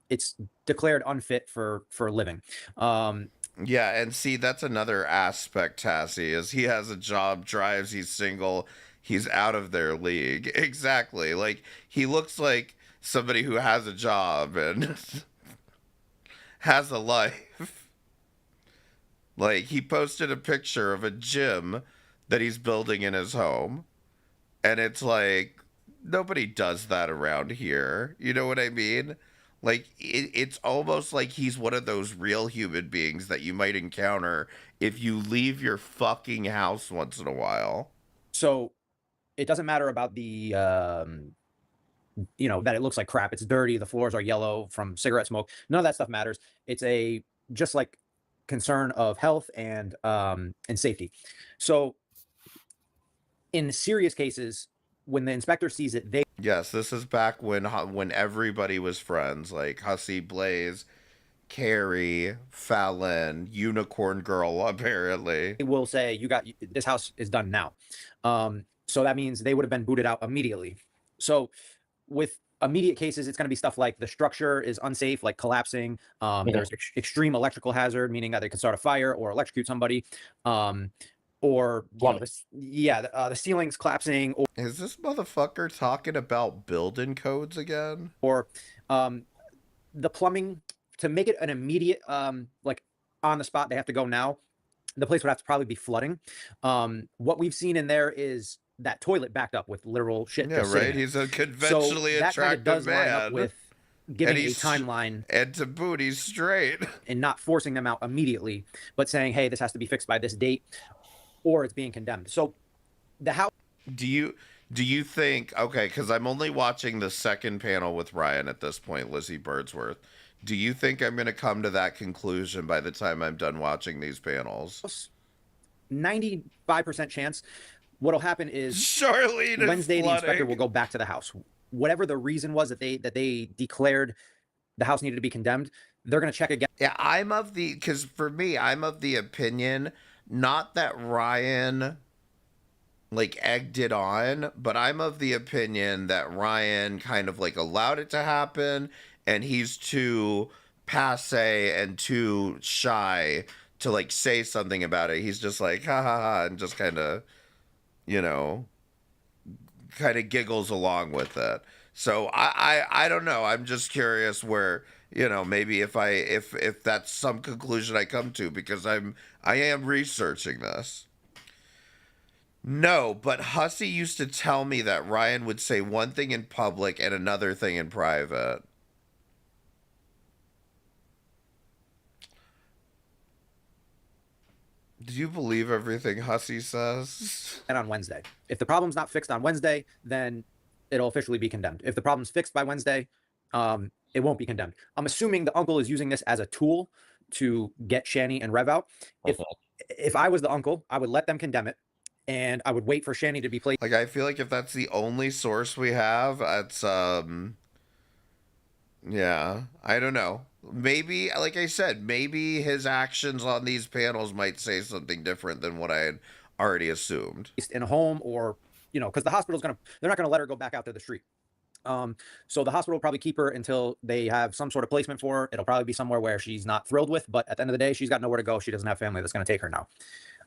it's declared unfit for living. Yeah, and see, that's another aspect, Tassie, is he has a job, drives, he's single, he's out of their league. Exactly. Like, he looks like somebody who has a job and has a life. Like, he posted a picture of a gym that he's building in his home, and it's like, nobody does that around here. You know what I mean? Like, it's almost like he's one of those real human beings that you might encounter if you leave your fucking house once in a while. So it doesn't matter about the, that it looks like crap. It's dirty. The floors are yellow from cigarette smoke. None of that stuff matters. It's just like concern of health and safety. So in serious cases, when the inspector sees it, Yes, this is back when everybody was friends, like Hussy, Blaze, Carrie, Fallon, Unicorn Girl, apparently. They will say, you got, this house is done now. So that means they would have been booted out immediately. So with immediate cases, it's going to be stuff like the structure is unsafe, like collapsing. There's extreme electrical hazard, meaning that they could start a fire or electrocute somebody. Or you know, the ceiling's collapsing. Or is this motherfucker talking about building codes again? Or the plumbing, to make it an immediate, like on the spot, they have to go now. The place would have to probably be flooding. What we've seen in there is that toilet backed up with literal shit. Yeah, right. He's a conventionally attractive man. With giving a timeline, and to boot, he's straight, and not forcing them out immediately, but saying, "Hey, this has to be fixed by this date," or it's being condemned. So, the house. Do you think? Okay, because I'm only watching the second panel with Ryan at this point, Lizzie Birdsworth. Do you think I'm going to come to that conclusion by the time I'm done watching these panels? 95% chance. What'll happen is Charlene Wednesday the inspector will go back to the house. Whatever the reason was that they declared the house needed to be condemned, they're going to check again. Yeah, because for me, I'm of the opinion, not that Ryan like egged it on, but I'm of the opinion that Ryan kind of like allowed it to happen, and he's too passe and too shy to like say something about it. He's just like ha ha ha, and just kind of, you know, kind of giggles along with it. So I don't know. I'm just curious where, you know, maybe if that's some conclusion I come to, because I am researching this. No, but Hussey used to tell me that Ryan would say one thing in public and another thing in private. Do you believe everything Hussey says? And on Wednesday. If the problem's not fixed on Wednesday, then it'll officially be condemned. If the problem's fixed by Wednesday, it won't be condemned. I'm assuming the uncle is using this as a tool to get Shani and Rev out. If I was the uncle, I would let them condemn it, and I would wait for Shani to be placed. Like, I feel like if that's the only source we have, it's yeah, I don't know. Maybe, like I said, maybe his actions on these panels might say something different than what I had already assumed. In a home, or, you know, because the hospital's they're not gonna let her go back out to the street. So the hospital will probably keep her until they have some sort of placement for her. It'll probably be somewhere where she's not thrilled with, but at the end of the day, she's got nowhere to go. She doesn't have family that's going to take her now.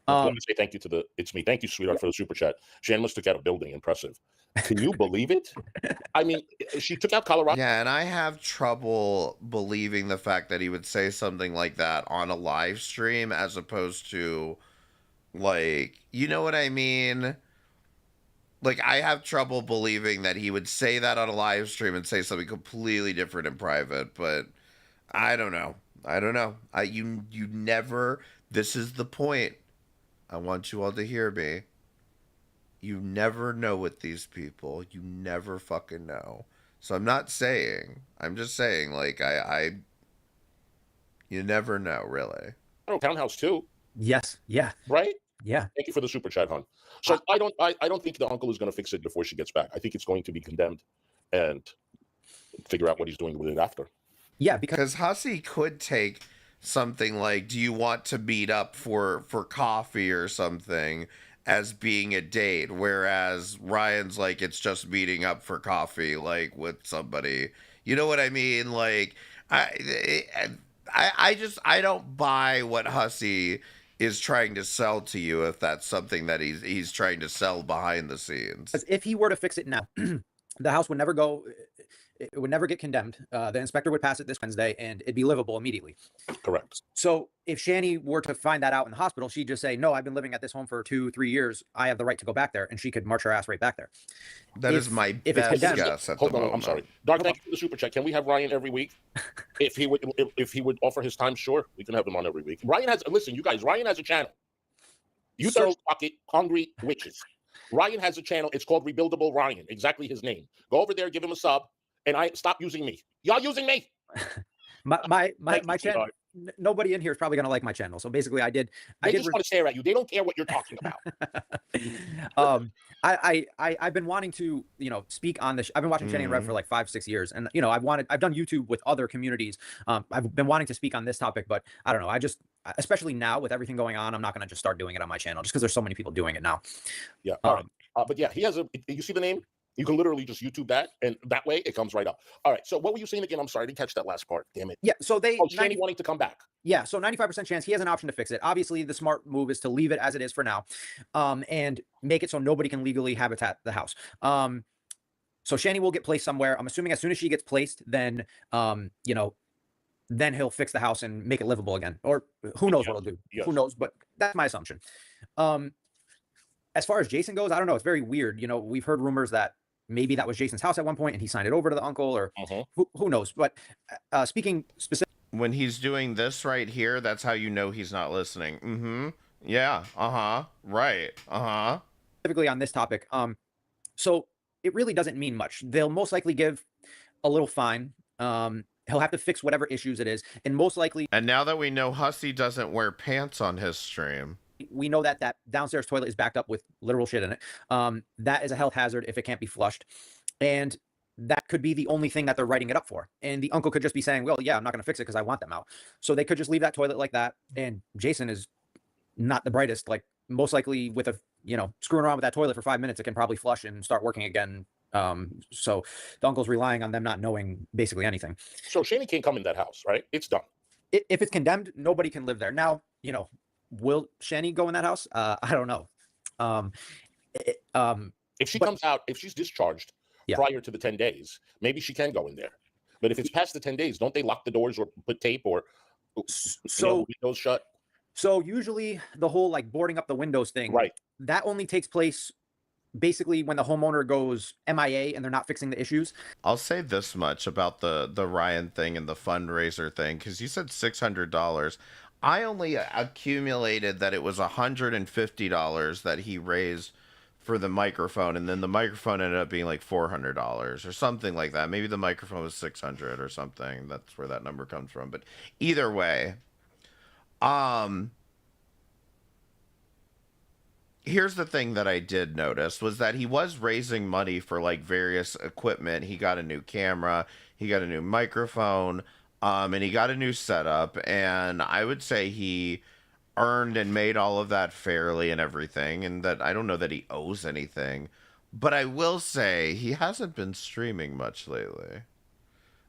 Let me say thank you to it's me. Thank you, sweetheart, for the super chat. Shan must took out a building. Impressive. Can you believe it? I mean, she took out Colorado. Yeah, and I have trouble believing the fact that he would say something like that on a live stream as opposed to, like, you know what I mean? Like, I have trouble believing that he would say that on a live stream and say something completely different in private, but I don't know. You never, this is the point. I want you all to hear me. You never know with these people. You never fucking know. So I'm not saying, I'm just saying, like, you never know, really. Oh, townhouse too. Yes. Yeah. Right? Yeah. Thank you for the super chat, hon. So I don't think the uncle is going to fix it before she gets back. I think it's going to be condemned and figure out what he's doing with it after. Yeah, because Hussey could take something like, do you want to meet up for coffee or something as being a date, whereas Ryan's like, it's just meeting up for coffee, like with somebody. You know what I mean? Like, I don't buy what Hussey is trying to sell to you if that's something that he's trying to sell behind the scenes. If he were to fix it now, the house would never go. It would never get condemned. The inspector would pass it this Wednesday, and it'd be livable immediately. Correct. So if Shani were to find that out in the hospital, she'd just say, no, I've been living at this home for 2-3 years. I have the right to go back there. And she could march her ass right back there. That is my best guess at the moment. I'm sorry. Dark, thank you for the super chat. Can we have Ryan every week? If he would offer his time, sure. We can have him on every week. Listen, you guys, Ryan has a channel. You thirst bucket, hungry witches. Ryan has a channel. It's called Rebuildable Ryan. Exactly his name. Go over there, give him a sub. And stop using me. Y'all using me. My channel. nobody in here is probably gonna like my channel. So basically, I did. They I did. just want to stare at you. They don't care what you're talking about. I've been wanting to, speak on this. I've been watching Shenny and Rev for like 5-6 years, and I've done YouTube with other communities. I've been wanting to speak on this topic, but I don't know. Especially now with everything going on, I'm not going to just start doing it on my channel just because there's so many people doing it now. Yeah. All right. But yeah, he has you see the name? You can literally just YouTube that, and that way it comes right up. All right. So what were you saying again? I'm sorry, I didn't catch that last part. Damn it. Yeah. So Shanny wanting to come back. Yeah. So 95% chance he has an option to fix it. Obviously, the smart move is to leave it as it is for now, and make it so nobody can legally habitat the house. So Shanny will get placed somewhere. I'm assuming as soon as she gets placed, then then he'll fix the house and make it livable again. Or who knows what he'll do? Yes. Who knows? But that's my assumption. As far as Jason goes, I don't know. It's very weird. We've heard rumors that maybe that was Jason's house at one point and he signed it over to the uncle, or who knows? But speaking specifically, when he's doing this right here, that's how you know he's not listening. Mm-hmm. Yeah. Uh-huh. Right. Uh-huh. Specifically on this topic, so it really doesn't mean much. They'll most likely give a little fine. He'll have to fix whatever issues it is, and most likely. And now that we know Hussey doesn't wear pants on his stream, we know that downstairs toilet is backed up with literal shit in it. That is a health hazard if it can't be flushed, and that could be the only thing that they're writing it up for. And the uncle could just be saying, well, yeah, I'm not going to fix it because I want them out. So they could just leave that toilet like that. And Jason is not the brightest. Like, most likely with screwing around with that toilet for 5 minutes, it can probably flush and start working again. So the uncle's relying on them not knowing basically anything. So Shanny can't come in that house, right? It's done. If it's condemned, nobody can live there. Now, will Shanny go in that house? I don't know. If she comes out, if she's discharged prior to the 10 days, maybe she can go in there. But if it's past the 10 days, don't they lock the doors or put tape or windows shut? So usually the whole like boarding up the windows thing, right? That only takes place basically when the homeowner goes MIA and they're not fixing the issues. I'll say this much about the Ryan thing and the fundraiser thing, because you said $600. I only accumulated that it was $150 that he raised for the microphone, and then the microphone ended up being like $400 or something like that. Maybe the microphone was $600 or something. That's where that number comes from. But either way, here's the thing that I did notice was that he was raising money for like various equipment. He got a new camera, he got a new microphone, and he got a new setup. And I would say he earned and made all of that fairly and everything. And that I don't know that he owes anything, but I will say he hasn't been streaming much lately.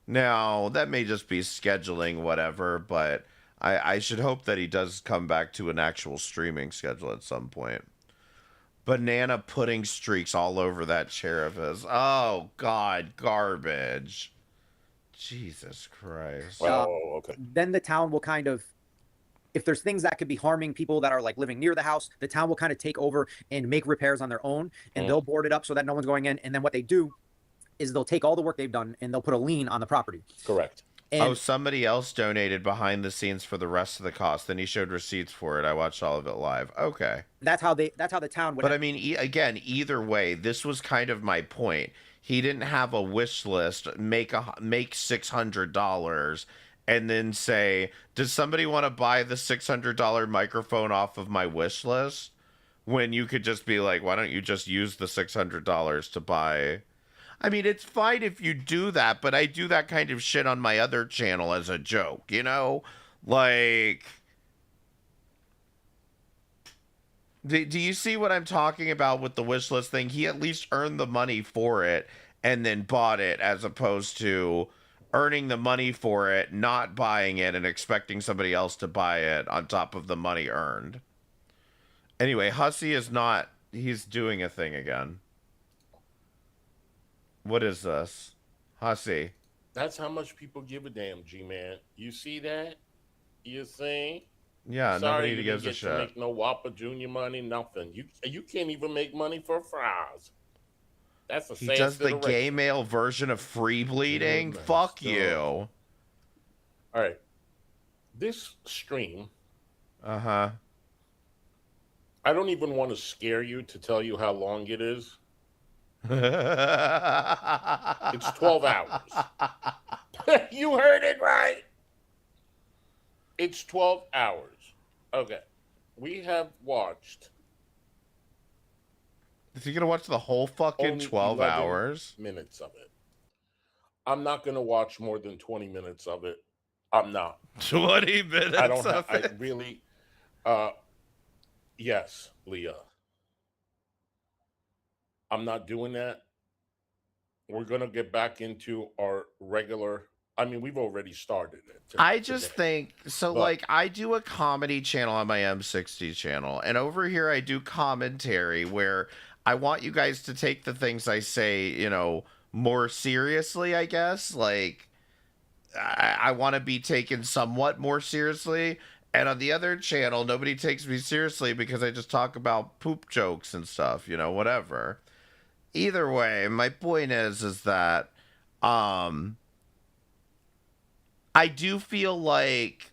Now, that may just be scheduling, whatever, but I should hope that he does come back to an actual streaming schedule at some point. Banana pudding streaks all over that chair of his. Oh, God, garbage. Jesus Christ. Okay. Then the town will kind of, if there's things that could be harming people that are like living near the house, the town will kind of take over and make repairs on their own, and they'll board it up so that no one's going in. And then what they do is they'll take all the work they've done and they'll put a lien on the property. Correct. And somebody else donated behind the scenes for the rest of the cost. Then he showed receipts for it. I watched all of it live. Okay. That's how the town would. But I mean, again, either way, this was kind of my point. He didn't have a wish list, make $600, and then say, "Does somebody want to buy the $600 microphone off of my wish list?" When you could just be like, "Why don't you just use the $600 to buy?" I mean, it's fine if you do that, but I do that kind of shit on my other channel as a joke, Like, do you see what I'm talking about with the wish list thing? He at least earned the money for it and then bought it, as opposed to earning the money for it, not buying it, and expecting somebody else to buy it on top of the money earned. Anyway, Hussey is not... He's doing a thing again. What is this? Hussey. That's how much people give a damn, G-Man. You see that? You see? Yeah, Sorry, nobody gives a shit. To make no Whopper Junior money, nothing. You can't even make money for fries. That's a He does the gay male version of free bleeding? Fuck you. All right. This stream. Uh-huh. I don't even want to scare you to tell you how long it is. It's 12 hours. You heard it right. It's 12 hours. Okay. We have watched Is he gonna watch the whole fucking only 12 11 hours? minutes of it. I'm not going to watch more than 20 minutes of it. I'm not. 20 minutes I don't have, of it. I really, yes, Leah. I'm not doing that. We're going to get back into our regular, I mean, we've already started it. I just today. think so. But- Like, I do a comedy channel on my M60 channel, and over here I do commentary where I want you guys to take the things I say, you know, more seriously, I guess. Like, I want to be taken somewhat more seriously. And on the other channel, nobody takes me seriously because I just talk about poop jokes and stuff, you know, whatever. Either way, my point is that I do feel like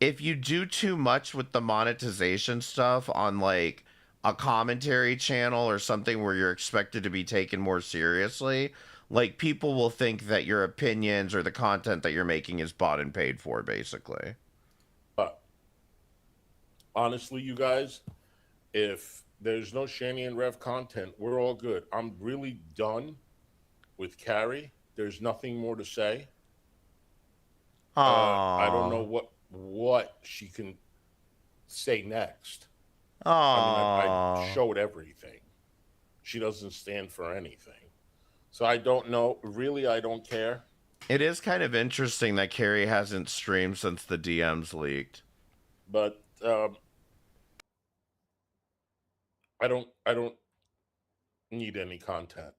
if you do too much with the monetization stuff on like a commentary channel or something where you're expected to be taken more seriously, like people will think that your opinions or the content that you're making is bought and paid for, basically. But honestly, you guys, if there's no Shani and Rev content, we're all good. I'm really done with Carrie. There's nothing more to say. I don't know what she can say next. I showed everything. She doesn't stand for anything. So I don't know. Really, I don't care. It is kind of interesting that Carrie hasn't streamed since the DMs leaked. But I don't need any content.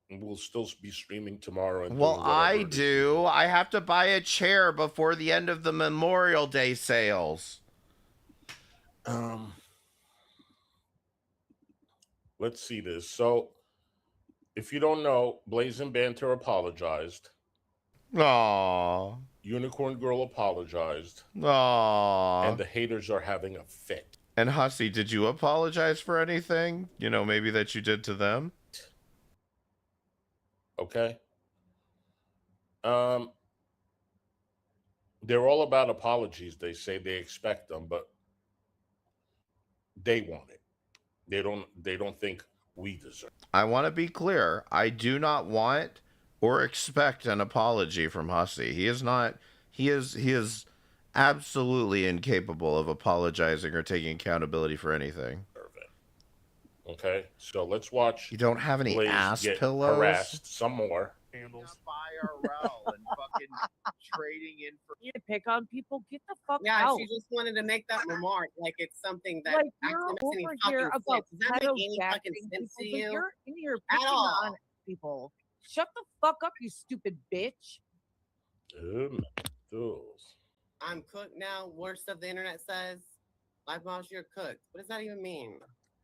We'll still be streaming tomorrow. And Well, doing whatever I it is. do. I have to buy a chair before the end of the Memorial Day sales. Let's see this. So, if you don't know, Blazing Banter apologized. Aww. Unicorn Girl apologized. Aww. And the haters are having a fit. And Hussy, did you apologize for anything? You know, maybe that you did to them? Okay. They're all about apologies. They say they expect them, but they want it. They don't think we deserve it. I want to be clear. I do not want or expect an apology from Hussy. He is absolutely incapable of apologizing or taking accountability for anything. Okay, so let's watch. You don't have any Blaze ass get pillows? harassed some more. Handles IRL and fucking trading in for you to pick on people, get the fuck Yeah, out. she just wanted to make that remark like it's something that Like actually you're makes any over fucking here sense. about Does that make any pedo fucking jacking sense to people, but you? you're in here At picking all. on people. Shut the fuck up, you stupid bitch. I'm cooked now. Worst stuff the internet says. Life mouse, you're cooked. What does that even mean?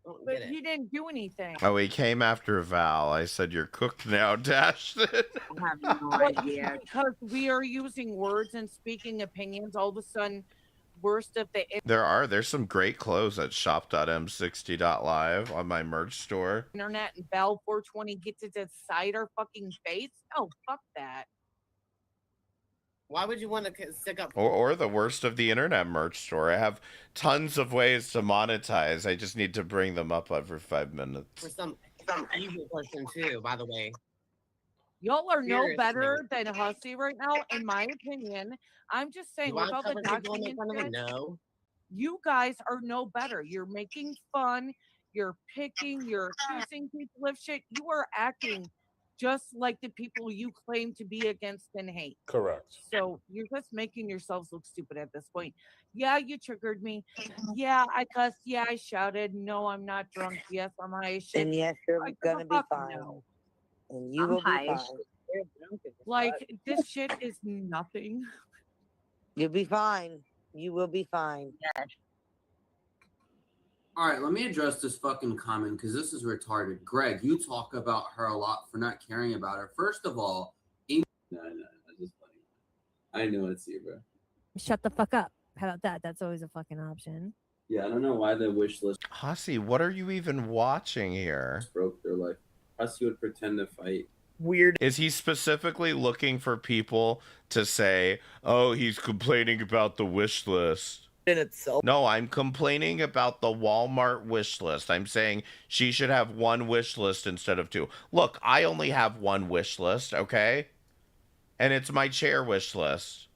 Don't But get it. you didn't do anything. Oh, he came after Val. I said, you're cooked now, Dash. I have no idea. Because we are using words and speaking opinions, all of a sudden, worst of the There's some great clothes at shop.m60.live on my merch store. internet and Bell 420 get to decide our fucking face. Oh, fuck that. Why would you want to stick up? Or the worst of the internet merch store. I have tons of ways to monetize. I just need to bring them up every 5 minutes. For some evil person too, by the way. Y'all are no Seriously. better than Hussy right now, in my opinion. I'm just saying, Do I with all the cover people and make documentation, fun of them? No. you guys are no better. You're making fun. You're picking. You're accusing people of shit. You are acting just like the people you claim to be against and hate. Correct. So you're just making yourselves look stupid at this point. Yeah, you triggered me. Yeah, I cussed. Yeah, I shouted. No, I'm not drunk. Yes, I'm high as shit. And yes, you're I give gonna a be fuck fine. no. And you I'm will be high fine. as Like, this shit is nothing. You'll be fine. You will be fine. All right, let me address this fucking comment because this is retarded. Greg, you talk about her a lot for not caring about her. First of all, no, just funny. I know it's you, bro. Shut the fuck up. How about that? That's always a fucking option. Yeah, I don't know why the wish list Hussy, what are you even watching here? broke their life. Hussy would pretend to fight weird. Is he specifically looking for people to say, oh, he's complaining about the wish list? In itself. No, I'm complaining about the Walmart wish list. I'm saying she should have one wish list instead of two. Look, I only have one wish list, okay? And it's my chair wish list.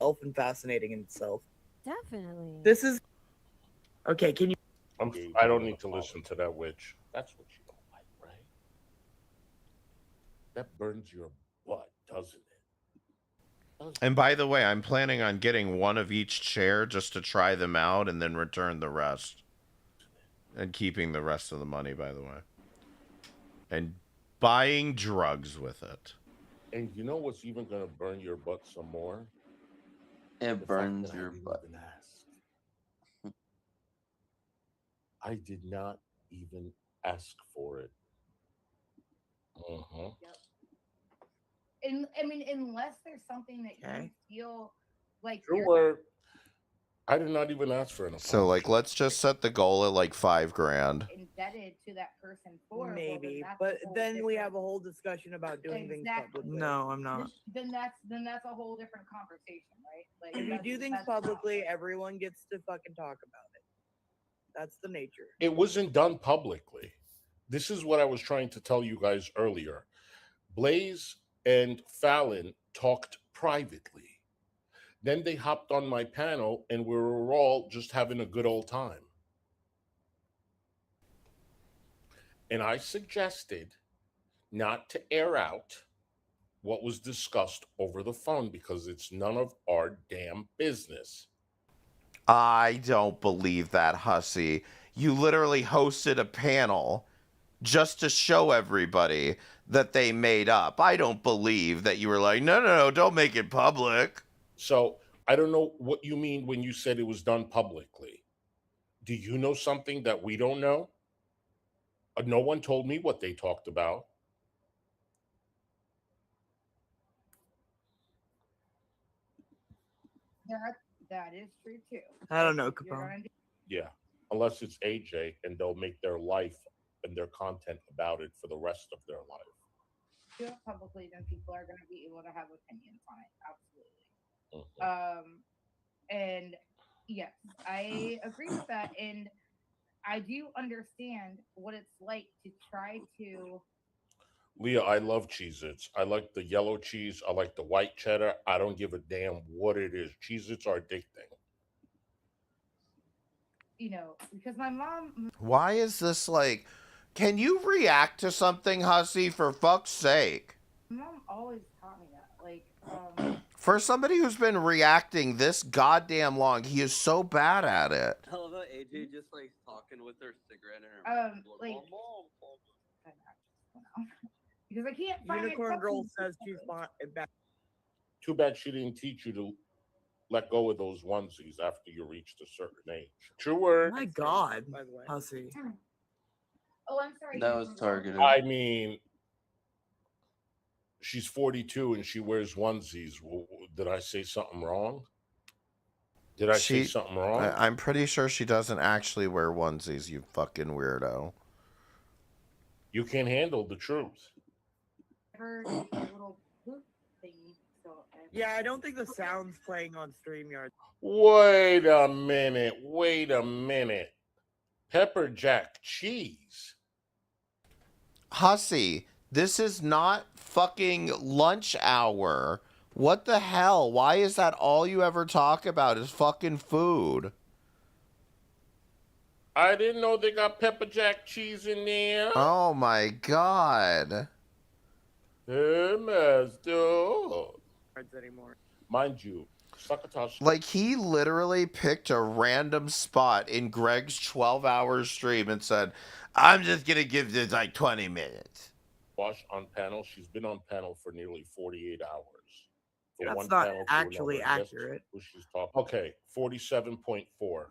And fascinating in itself. Definitely. This is okay. Can you? I don't need to listen to that witch. That's what you don't like, right? That burns your butt, doesn't it? And by the way, I'm planning on getting one of each chair just to try them out and then return the rest. And keeping the rest of the money, by the way. And buying drugs with it. And you know what's even going to burn your butt some more? It burns your butt. I did not even ask for it. Yep. And I mean, unless there's something that you feel like Sure. I did not even ask for an apology. So, like, let's just set the goal at, like, $5,000. indebted to that person for. Maybe, but then we have a whole discussion about doing things publicly. No, I'm not. Then that's a whole different conversation, right? Like If you do things publicly, everyone gets to fucking talk about it. That's the nature. It wasn't done publicly. This is what I was trying to tell you guys earlier. Blaze and Fallon talked privately. Then they hopped on my panel and we were all just having a good old time. And I suggested not to air out what was discussed over the phone because it's none of our damn business. I don't believe that, hussy. You literally hosted a panel just to show everybody that they made up. I don't believe that you were like, no, don't make it public. So I don't know what you mean when you said it was done publicly. Do you know something that we don't know? No one told me what they talked about. That is true too. I don't know, Capone. Yeah, unless it's AJ and they'll make their life and their content about it for the rest of their life. Do it publicly, then people are going to be able to have opinions on it. Absolutely. And yes, I agree with that. And I do understand what it's like to try to. Leah, I love Cheez-Its. I like the yellow cheese. I like the white cheddar. I don't give a damn what it is. Cheez-Its are addicting. You know, because my mom. Why is this like... Can you react to something, hussy, for fuck's sake? Mom always taught me that. Like, For somebody who's been reacting this goddamn long, he is so bad at it. I love how AJ just like talking with her cigarette in her mouth. Like, because I can't find Unicorn Girl says she's back. Too bad she didn't teach you to let go of those onesies after you reached a certain age. True word. My God, hussy. Oh, I'm sorry. That was targeted. I mean, she's 42 and she wears onesies. Did I say something wrong? Did I say something wrong? I'm pretty sure she doesn't actually wear onesies, you fucking weirdo. You can't handle the truth. Yeah, I don't think the sound's playing on StreamYard. Wait a minute. Pepper jack cheese. Hussy, this is not fucking lunch hour. What the hell? Why is that all you ever talk about is fucking food? I didn't know they got pepper jack cheese in there. Oh my God. Hey, master. Anymore. Mind you, Succotash. Like, he literally picked a random spot in Greg's 12-hour stream and said, I'm just going to give this like 20 minutes. Wash on panel. She's been on panel for nearly 48 hours. For That's one not panel to actually another. accurate. Yes, she's talking. Okay, 47.4. Talking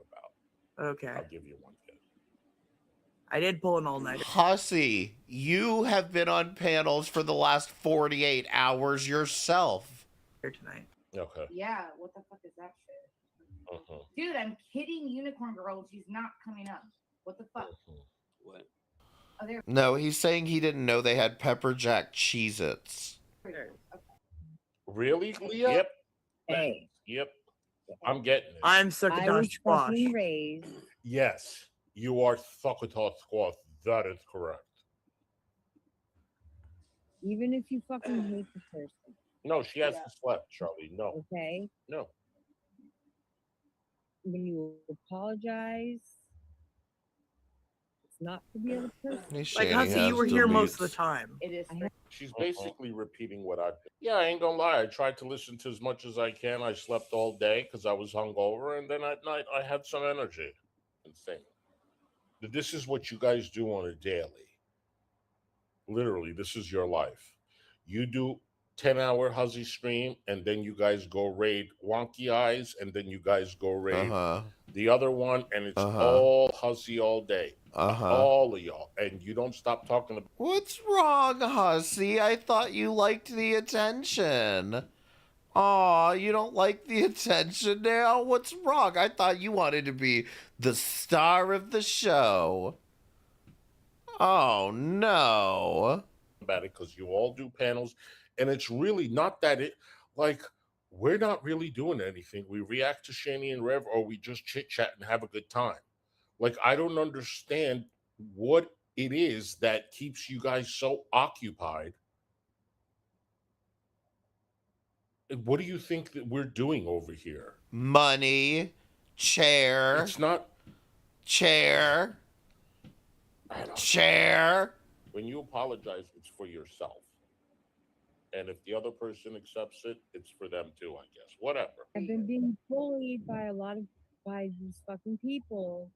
about. Okay. I'll give you one. I did pull an all-nighter. Hussy, you have been on panels for the last 48 hours yourself. Here tonight. Okay. Yeah, what the fuck is that shit? Dude, I'm kidding Unicorn Girl. She's not coming up. What the fuck? What? No, he's saying he didn't know they had pepper jack Cheez-Its. Really, Leah? Yep. Hey. Yep. I'm getting it. I'm succotash squash. raised. Yes, you are succotash squash. That is correct. Even if you fucking hate the person, No, she hasn't slept, Charlie. No. okay? No. When you apologize, it's not for the other person. Like, Hussie, you were here most of the time. It is. She's basically repeating what I. Yeah, I ain't gonna lie. I tried to listen to as much as I can. I slept all day because I was hungover, and then at night I had some energy. Insane. This is what you guys do on a daily. Literally, this is your life. You do 10-hour Huzzy stream, and then you guys go raid Wonky Eyes, and then you guys go raid the other one, and it's all Huzzy all day. All of y'all. And you don't stop talking about. What's wrong, Hussy? I thought you liked the attention. Aw, you don't like the attention now? What's wrong? I thought you wanted to be the star of the show. Oh, no. About it because you all do panels, and it's really not that it like we're not really doing anything. We react to Shani and Rev, or we just chit chat and have a good time. Like, I don't understand what it is that keeps you guys so occupied. What do you think that we're doing over here? Money, chair. It's not chair. Chair. When you apologize, it's for yourself. And if the other person accepts it, it's for them too, I guess. Whatever. I've been being bullied by these fucking people.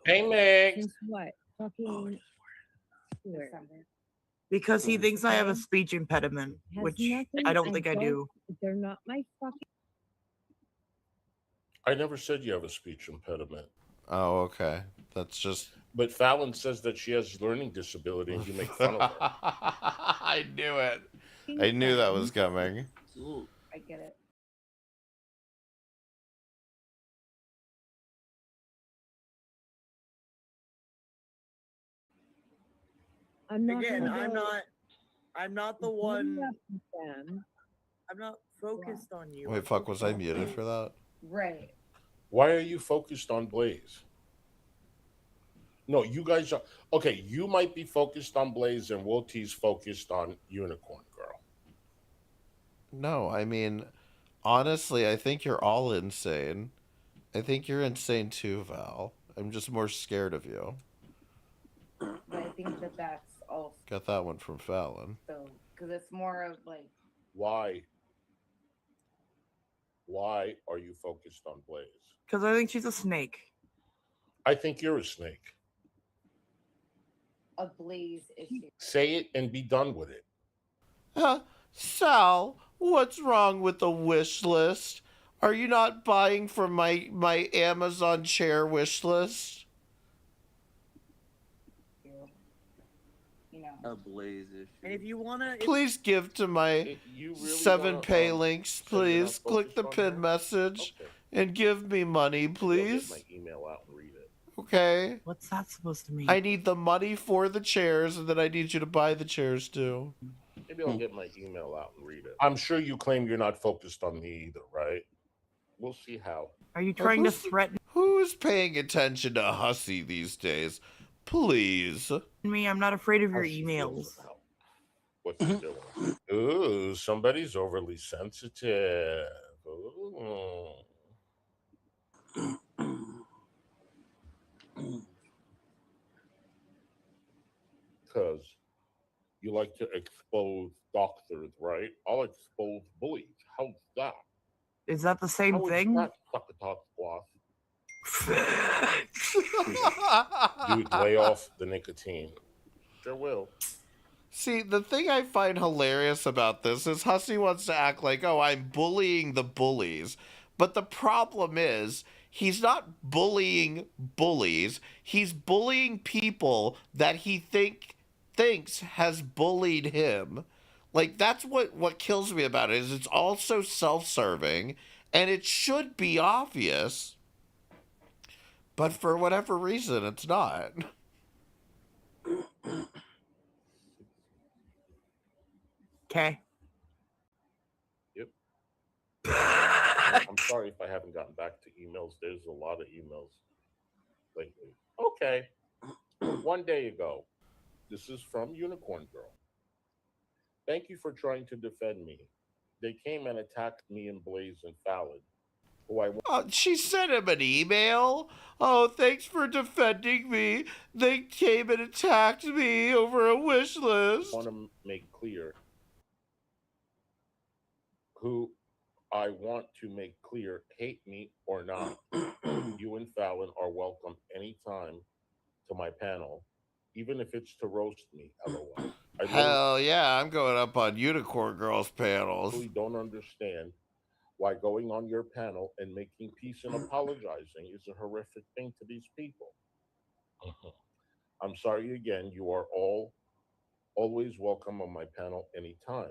Hey, Meg. Since what? Fucking Because he thinks I have a speech impediment, Has which nothing- I don't think I do. They're not my fucking. I never said you have a speech impediment. Oh, okay. That's just. But Fallon says that she has learning disability, and you make fun of her. I knew it. I knew that was coming. I get it. I'm not Again, gonna go I'm not the beat one. up with them. I'm not focused on you. Wait, fuck, was I muted for that? Right. Why are you focused on Blaze? No, you guys are okay. You might be focused on Blaze, and Woti's focused on Unicorn Girl. No, I mean, honestly, I think you're all insane. I think you're insane too, Val. I'm just more scared of you. But I think that that's also Got that one from Fallon. because it's more of like Why? Why are you focused on Blaze? Because I think she's a snake. I think you're a snake. a Blaze issue. Say it and be done with it. Sal, what's wrong with the wish list? Are you not buying from my Amazon chair wish list? You know. A Blaze issue. And if you wanna, Please give to my really 7Pay wanna, links, say you're not please. Click the focused on pin message and give me money, please. Get my email out and read it. Okay? What's that supposed to mean? I need the money for the chairs, and then I need you to buy the chairs too. Maybe I'll get my email out and read it. I'm sure you claim you're not focused on me either, right? We'll see how. Are you trying to threaten Who's paying attention to Hussy these days? Please. me? I'm not afraid of your emails. What's he doing? Ooh, somebody's overly sensitive. Ooh. Because you like to expose doctors, right? I'll expose bullies. How's that? Is that the same How is thing? that, succotash squash? Dude, lay off the nicotine. Sure will. See, the thing I find hilarious about this is Hussy wants to act like, oh, I'm bullying the bullies. But the problem is, he's not bullying bullies. He's bullying people that he thinks has bullied him. Like, that's what kills me about it, is it's all so self-serving, and it should be obvious. But for whatever reason, it's not. Okay. Yep. I'm sorry if I haven't gotten back to emails. There's a lot of emails lately. Okay. 1 day ago. This is from Unicorn Girl. Thank you for trying to defend me. They came and attacked me and Blaze and Fallon, who I She sent him an email. Oh, thanks for defending me. They came and attacked me over a wish list. want to make clear who I want to make clear, hate me or not, you and Fallon are welcome anytime to my panel, even if it's to roast me, LOL. I Hell yeah, I'm going up on Unicorn Girls panels. really don't understand why going on your panel and making peace and apologizing is a horrific thing to these people. I'm sorry again, you are all always welcome on my panel anytime.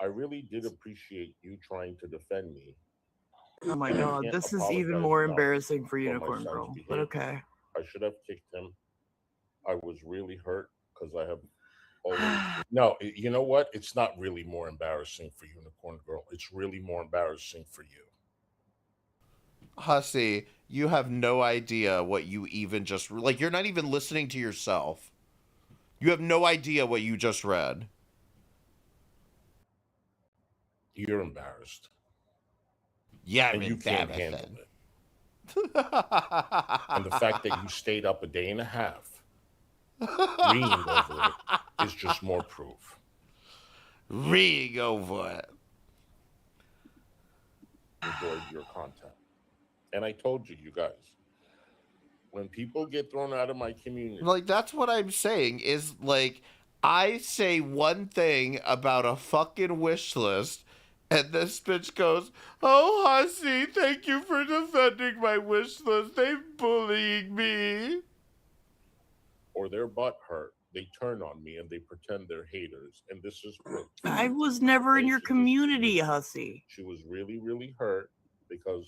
I really did appreciate you trying to defend me. Oh my And I god, can't this is even apologize more enough embarrassing for my Unicorn son's Girl. But behavior. okay. I should have kicked him. I was really hurt because I have always. No, you know what? It's not really more embarrassing for Unicorn Girl. It's really more embarrassing for you. Hussy, you have no idea what you even just... Like, you're not even listening to yourself. You have no idea what you just read. You're embarrassed. Yeah, and you can't handle it. And the fact that you stayed up a day and a half reading over it is just more proof. Reading over it. Enjoyed your content. And I told you, you guys, when people get thrown out of my community, Like, that's what I'm saying, is, like, I say one thing about a fucking wish list, and this bitch goes, oh, Hussy, thank you for defending my wish list. They're bullying me. or their butt hurt, they turn on me and they pretend they're haters. And this is proof. I was never in your community, Hussy. She was really, really hurt because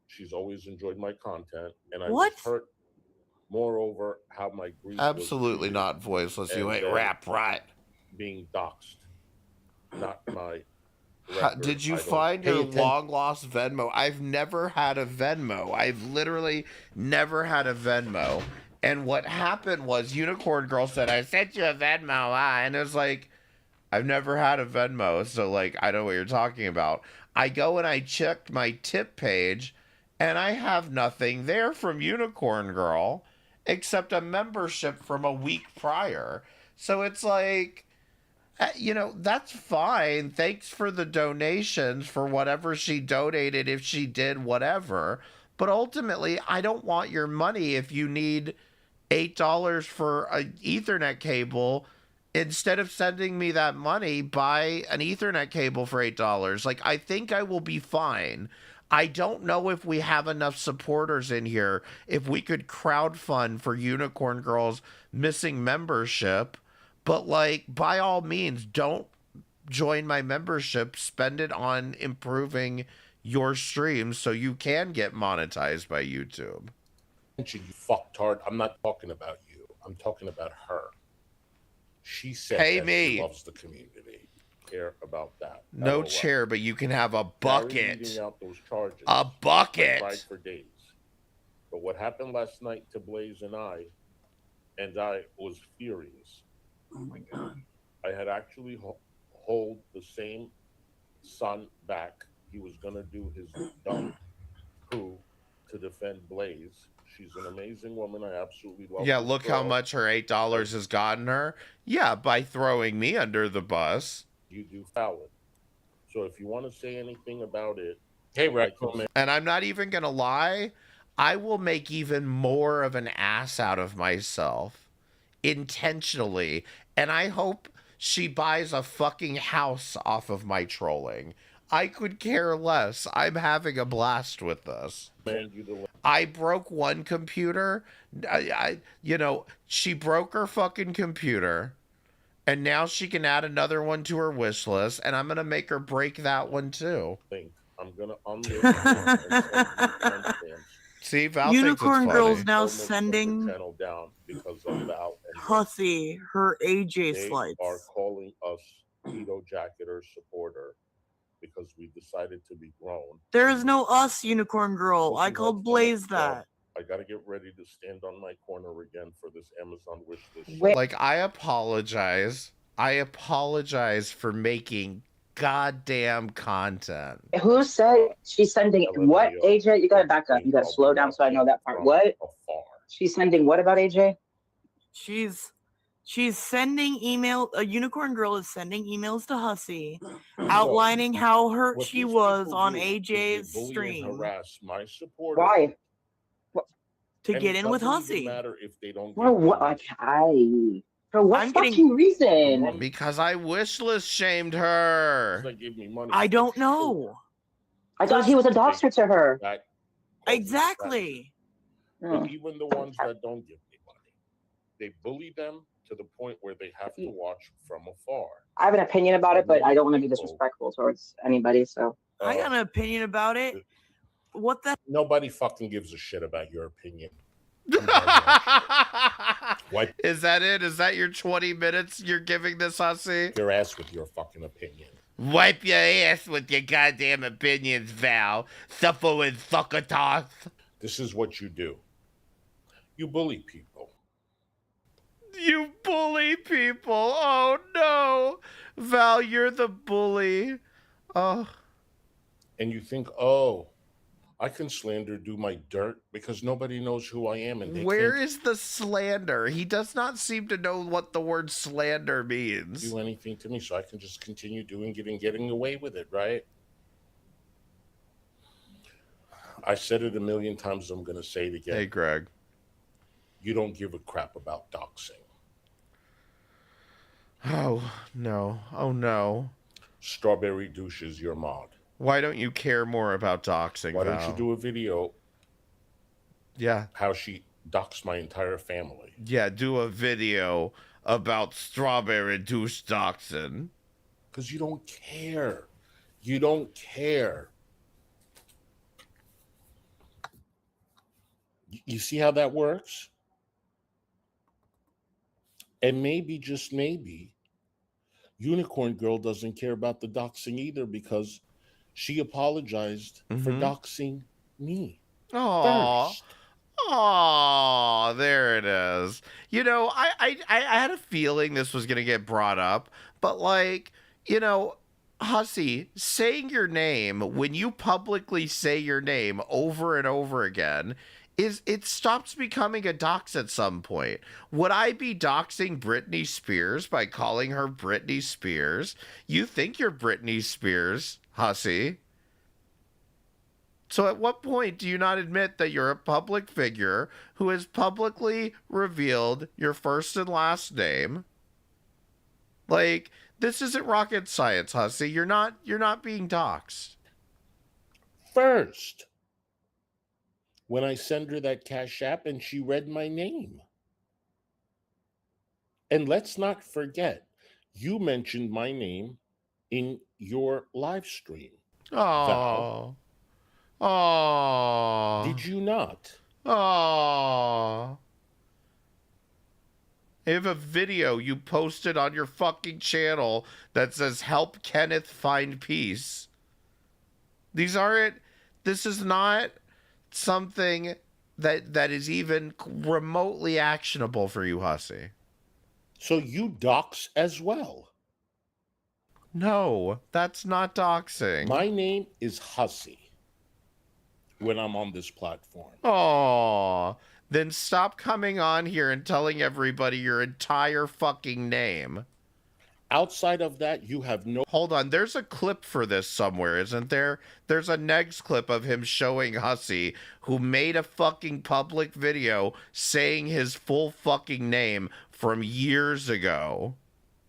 she's always enjoyed my content. And I was hurt, moreover, how my grief Absolutely was not voiceless. You and ain't then rap right. being doxxed. Not my Did you I don't find pay your attention. long lost Venmo? I've never had a Venmo. I've literally never had a Venmo. And what happened was Unicorn Girl said, I sent you a Venmo. And it was like, I've never had a Venmo. So, like, I know what you're talking about. I go and I checked my tip page, and I have nothing there from Unicorn Girl except a membership from a week prior. So it's like, you know, that's fine. Thanks for the donations for whatever she donated, if she did whatever. But ultimately, I don't want your money if you need $8 for an Ethernet cable. Instead of sending me that money, buy an Ethernet cable for $8. Like, I think I will be fine. I don't know if we have enough supporters in here, if we could crowdfund for Unicorn Girl's missing membership. But, like, by all means, don't join my membership. Spend it on improving your streams so you can get monetized by YouTube. You fucktard. I'm not talking about you. I'm talking about her. She said Pay that me. she loves the community. Care about that. No LOL. chair, but you can have a Carry bucket. reading out those charges. A bucket. I cried for days. But what happened last night to Blaze and I was furious. Oh my god. I had actually hold the same son back. He was gonna do his dumb coup to defend Blaze. She's an amazing woman. I absolutely love. Yeah, this look how girl. much her $8 has gotten her. Yeah, by throwing me under the bus. You do Fallon. So if you want to say anything about it, hey, Raccoon. And I'm not even going to lie, I will make even more of an ass out of myself intentionally. And I hope she buys a fucking house off of my trolling. I could care less. I'm having a blast with this. I broke one computer. She broke her fucking computer. And now she can add another one to her wish list. And I'm going to make her break that one too. I'm going to unlist. See, Val Unicorn thinks it's Girl's funny. now sending Channel down because of Val and Hussy her AJ they slides. are calling us jacket or support her because we decided to be grown. There is no us, Unicorn Girl. I called Blaze that. I got to get ready to stand on my corner again for this Amazon wish list. Like, I apologize. I apologize for making goddamn content. Who said she's sending what, AJ? You gotta back up. You gotta slow down so I know that part. What? She's sending what about AJ? She's sending email. A Unicorn Girl is sending emails to Hussy, outlining how hurt she was on AJ's stream. Harass my supporters. Why? To get in with Hussy. Matter if they don't. Well, what? Like, for what fucking reason? Because I wish list shamed her. Give me money. I don't know. I thought he was a doxer to her. Exactly. But even the ones that don't give me money, they bully them to the point where they have to watch from afar. I have an opinion about it, but I don't want to be disrespectful towards anybody. So I got an opinion about it. What the? Nobody fucking gives a shit about your opinion. Wipe Is that it? Is that your 20 minutes you're giving this, Hussy? your ass with your fucking opinion. Wipe your ass with your goddamn opinions, Val. Suffer with fuckatoth. This is what you do. You bully people. You bully people. Oh, no. Val, you're the bully. Oh. And you think, oh, I can slander, do my dirt, because nobody knows who I am. And they Where can't is the slander? He does not seem to know what the word slander means. do anything to me, so I can just continue doing it and getting away with it, right? I said it a million times. I'm going to say it again. Hey, Greg. You don't give a crap about doxing. Oh, no. Oh, no. Strawberry Douche is your mod. Why don't you care more about doxing, Why Val? don't you do a video? Yeah. How she doxed my entire family. Yeah, do a video about Strawberry Douche doxing. Because you don't care. You don't care. You see how that works? And maybe, just maybe, Unicorn Girl doesn't care about the doxing either because she apologized for doxing me. Aww. First. Oh, there it is. You know, I had a feeling this was going to get brought up, but like, you know, Hussy, saying your name, when you publicly say your name over and over again, it stops becoming a dox at some point. Would I be doxing Britney Spears by calling her Britney Spears? You think you're Britney Spears, Hussy. So at what point do you not admit that you're a public figure who has publicly revealed your first and last name? Like, this isn't rocket science, Hussy. You're not being doxxed. First, when I send her that Cash App and she read my name. And let's not forget, you mentioned my name in your live stream. Oh. Oh. Did you not? Oh. I have a video you posted on your fucking channel that says help Kenneth find peace. This is not something that is even remotely actionable for you, Hussy. So you dox as well? No, that's not doxing. My name is Hussy when I'm on this platform. Oh, then stop coming on here and telling everybody your entire fucking name. Outside of that, you have no... Hold on, there's a clip for this somewhere, isn't there? There's a next clip of him showing Hussy, who made a fucking public video saying his full fucking name from years ago.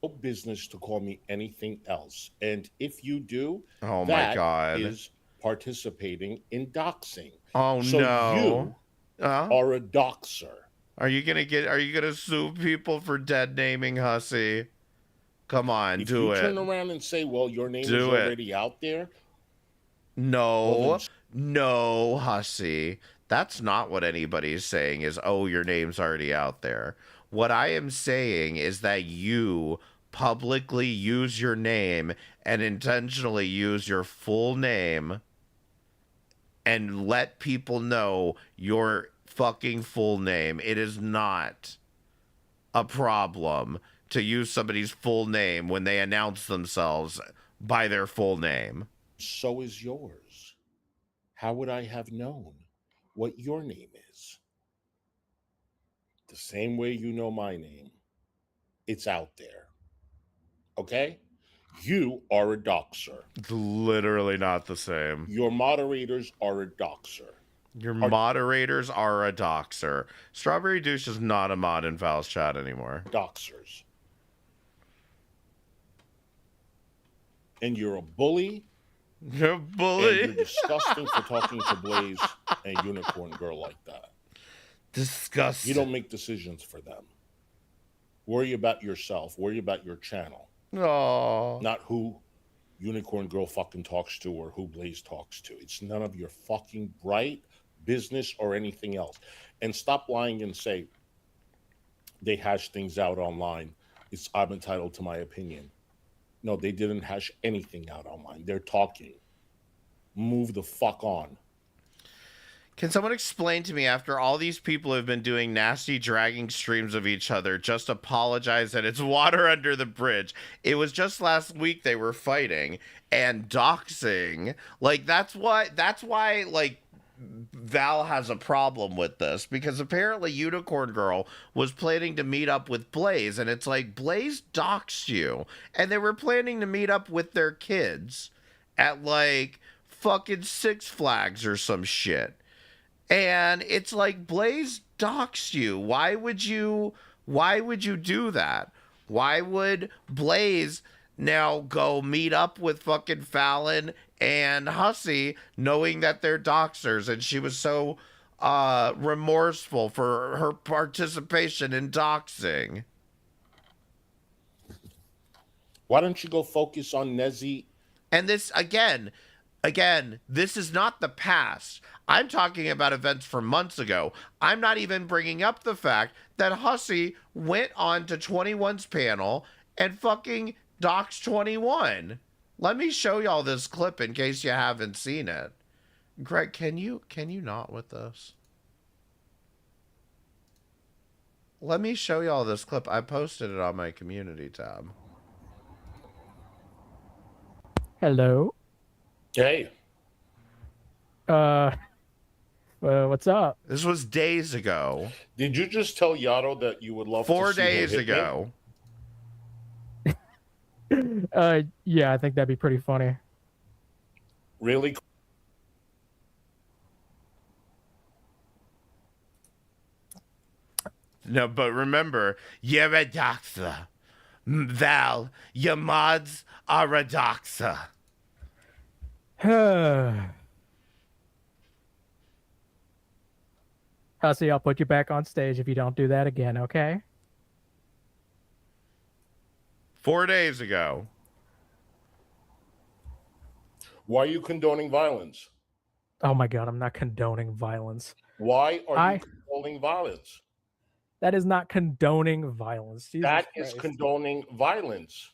No business to call me anything else. And if you do, oh my God, is participating in doxing. Oh so no. You are a doxer. Are you gonna sue people for dead naming Hussy? Come on, if do you it. Turn around and say, well, your name is already out there. No, no, Hussy. That's not what anybody's saying is, oh, your name's already out there. What I am saying is that you publicly use your name and intentionally use your full name and let people know your fucking full name. It is not a problem to use somebody's full name when they announce themselves by their full name. So is yours. How would I have known what your name is? The same way you know my name. It's out there. Okay? You are a doxer. It's literally not the same. Your moderators are a doxer. Your moderators are a doxer. Strawberry Douche is not a mod in Val's chat anymore. Doxers. And you're a bully. You're a bully. And you're disgusting for talking to Blaze and Unicorn Girl like that. Disgusting. You don't make decisions for them. Worry about yourself. Worry about your channel. Aww. Not who Unicorn Girl fucking talks to or who Blaze talks to. It's none of your fucking bright business or anything else. And stop lying and say they hash things out online. I'm entitled to my opinion. No, they didn't hash anything out online. They're talking. Move the fuck on. Can someone explain to me, after all these people have been doing nasty dragging streams of each other, just apologize that it's water under the bridge? It was just last week they were fighting and doxing. Like, that's why, like, Val has a problem with this, because apparently Unicorn Girl was planning to meet up with Blaze, and it's like, Blaze doxed you, and they were planning to meet up with their kids at, like, fucking Six Flags or some shit. And it's like, Blaze doxed you. Why would you do that? Why would Blaze now go meet up with fucking Fallon and Hussey knowing that they're doxers? And she was so remorseful for her participation in doxing. Why don't you go focus on Nezzy? And this, again, this is not the past. I'm talking about events from months ago. I'm not even bringing up the fact that Hussey went on to 21's panel and fucking doxed 21. Let me show y'all this clip in case you haven't seen it. Greg, can you not with this? Let me show y'all this clip. I posted it on my community tab. Hello. Hey. What's up? This was days ago. Did you just tell Yato that you would love 4 to see him days hit ago? Yeah, I think that'd be pretty funny. Really? No, but remember, you're a doxer. Val, your mods are a doxer. Hussey, I'll put you back on stage if you don't do that again, okay? 4 days ago. Why are you condoning violence? Oh my god, I'm not condoning violence. Why are you condoning violence? That is not condoning violence. Jesus That is Christ. condoning violence.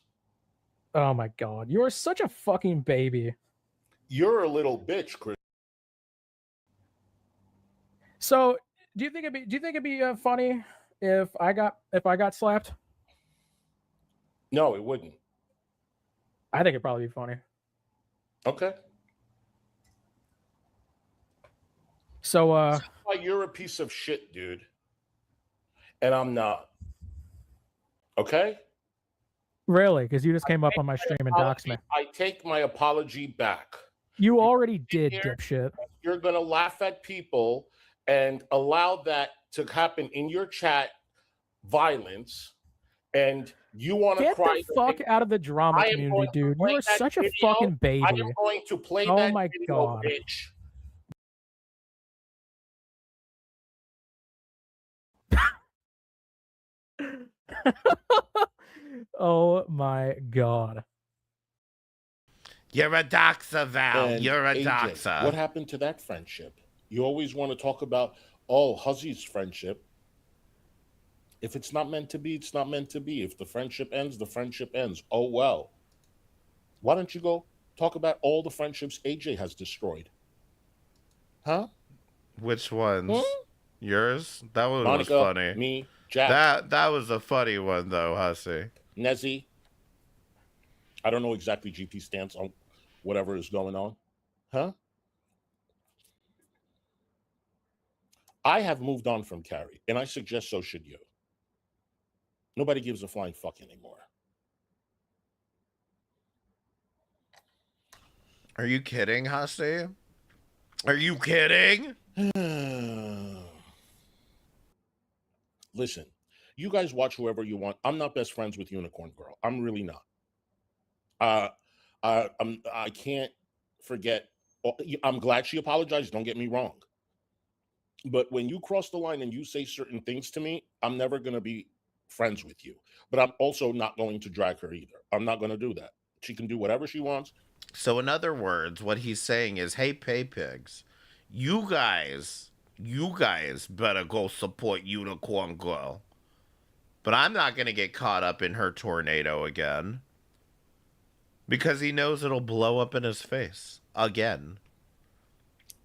Oh my god, you are such a fucking baby. You're a little bitch, Chris. So, do you think it'd be funny if I got slapped? No, it wouldn't. I think it'd probably be funny. Okay. So, Why you're a piece of shit, dude. And I'm not. Okay? Really? Because you just came up on my stream and doxed me. I take my apology back. You already did, dipshit. You're going to laugh at people and allow that to happen in your chat, violence, and you want to cry. Get the fuck out of the drama community, dude. You are such a fucking baby. I am going to play oh that my video, god. bitch. Oh my god. You're a doxer, Val. And You're a AJ, doxer. What happened to that friendship? You always want to talk about, Hussey's friendship. If it's not meant to be, it's not meant to be. If the friendship ends, the friendship ends. Oh well. Why don't you go talk about all the friendships AJ has destroyed? Huh? Which ones? Yours? That one was Monica, funny. me, Jack. That was a funny one though, Hussy. Nezzy. I don't know exactly GP's stance on whatever is going on. Huh? I have moved on from Carrie, and I suggest so should you. Nobody gives a flying fuck anymore. Are you kidding, Hussy? Are you kidding? Listen, you guys watch whoever you want. I'm not best friends with Unicorn Girl. I'm really not. I can't forget. I'm glad she apologized. Don't get me wrong. But when you cross the line and you say certain things to me, I'm never going to be friends with you. But I'm also not going to drag her either. I'm not going to do that. She can do whatever she wants. So in other words, what he's saying is, hey, pay pigs, you guys better go support Unicorn Girl. But I'm not going to get caught up in her tornado again. Because he knows it'll blow up in his face again.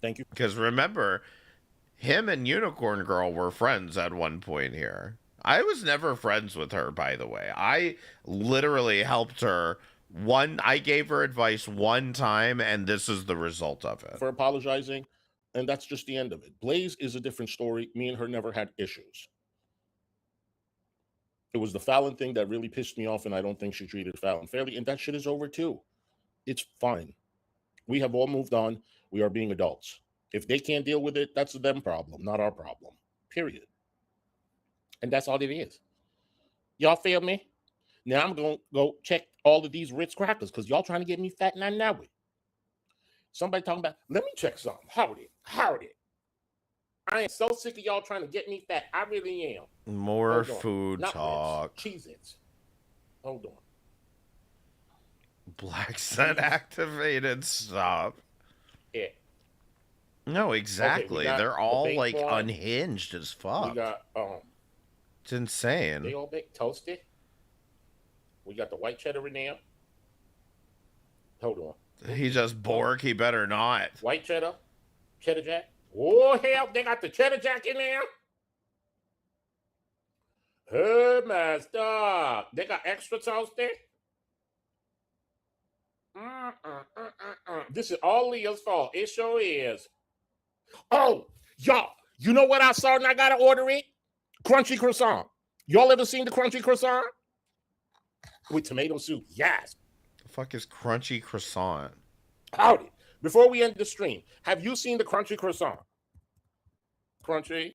Thank you. Because remember, him and Unicorn Girl were friends at one point here. I was never friends with her, by the way. I literally helped her. I gave her advice one time, and this is the result of it. For apologizing, and that's just the end of it. Blaze is a different story. Me and her never had issues. It was the Fallon thing that really pissed me off, and I don't think she treated Fallon fairly, and that shit is over too. It's fine. We have all moved on. We are being adults. If they can't deal with it, that's them problem, not our problem. Period. And that's all it is. Y'all feel me? Now I'm going to go check all of these Ritz crackers because y'all trying to get me fat and I know it. Somebody talking about, let me check something. Howdy. I am so sick of y'all trying to get me fat. I really am. More food talk. Cheez-Its. Hold on. Black Sun activated. Stop. Yeah. No, exactly. Okay, they're all baked like one. unhinged as fuck. We got it's insane. they all baked toasted. We got the white cheddar in there. Hold on. He just Bork. He better not. White cheddar, cheddar jack. Oh hell, they got the cheddar jack in there. Hey master, they got extra toasted. This is all Leah's fault. It sure is. Oh, y'all, you know what I saw and I gotta order it? Crunchy croissant. Y'all ever seen the crunchy croissant? With tomato soup, yes. The fuck is crunchy croissant? Howdy. Before we end the stream, have you seen the crunchy croissant? Crunchy.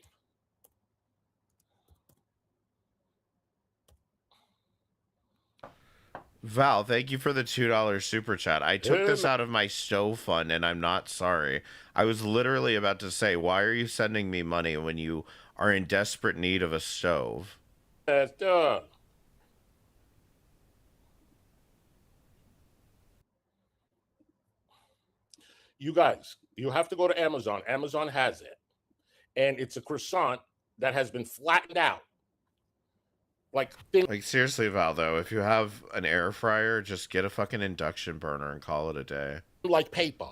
Val, thank you for the $2 super chat. I took this out of my stove fund, and I'm not sorry. I was literally about to say, why are you sending me money when you are in desperate need of a stove? That's done. You guys, you have to go to Amazon. Amazon has it. And it's a croissant that has been flattened out. Like seriously, Val, though, if you have an air fryer, just get a fucking induction burner and call it a day. Like paper.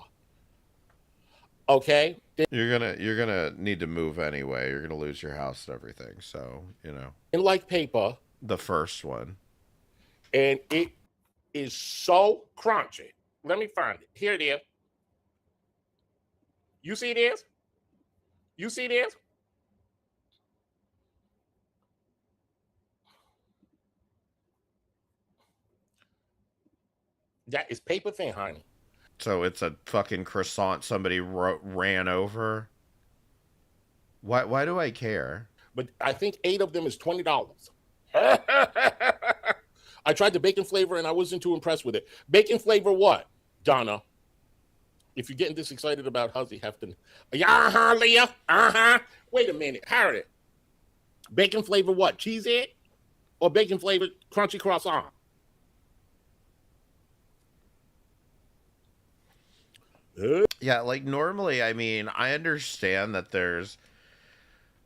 Okay? You're gonna need to move anyway. You're gonna lose your house and everything. So, And like paper. The first one. And it is so crunchy. Let me find it. Here it is. You see this? You see this? That is paper thin, honey. So it's a fucking croissant somebody ran over? Why do I care? But I think 8 of them is $20. I tried the bacon flavor and I wasn't too impressed with it. Bacon flavor what, Donna? If you're getting this excited about Huzzy Hefton. Yeah, Leah. Wait a minute. Harry. Bacon flavor what? Cheese it? Or bacon flavored crunchy croissant? Yeah, like normally, I mean, I understand that there's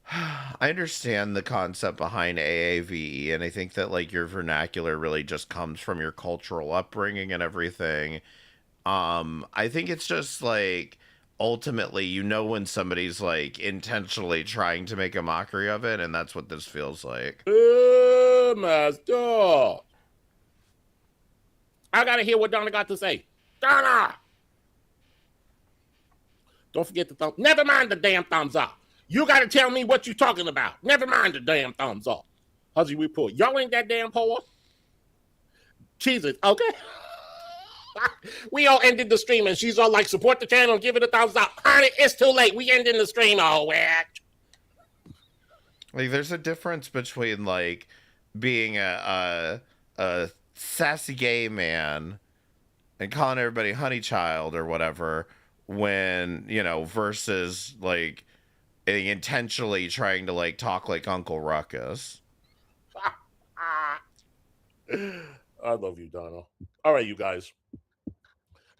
I understand the concept behind AAVE, and I think that like your vernacular really just comes from your cultural upbringing and everything. I think it's just like ultimately, you know, when somebody's like intentionally trying to make a mockery of it, and that's what this feels like. Master. I gotta hear what Donna got to say. Donna! Don't forget the thumb. Never mind the damn thumbs up. You gotta tell me what you're talking about. Never mind the damn thumbs up. How's your report? Y'all ain't that damn poor. Jesus, okay. We all ended the stream and she's all like, support the channel and give it a thumbs up. Honey, it's too late. We ending the stream. Oh, witch. Like, there's a difference between like being a sassy gay man and calling everybody honey child or whatever, when, you know, versus like intentionally trying to like talk like Uncle Ruckus. I love you, Donna. All right, you guys.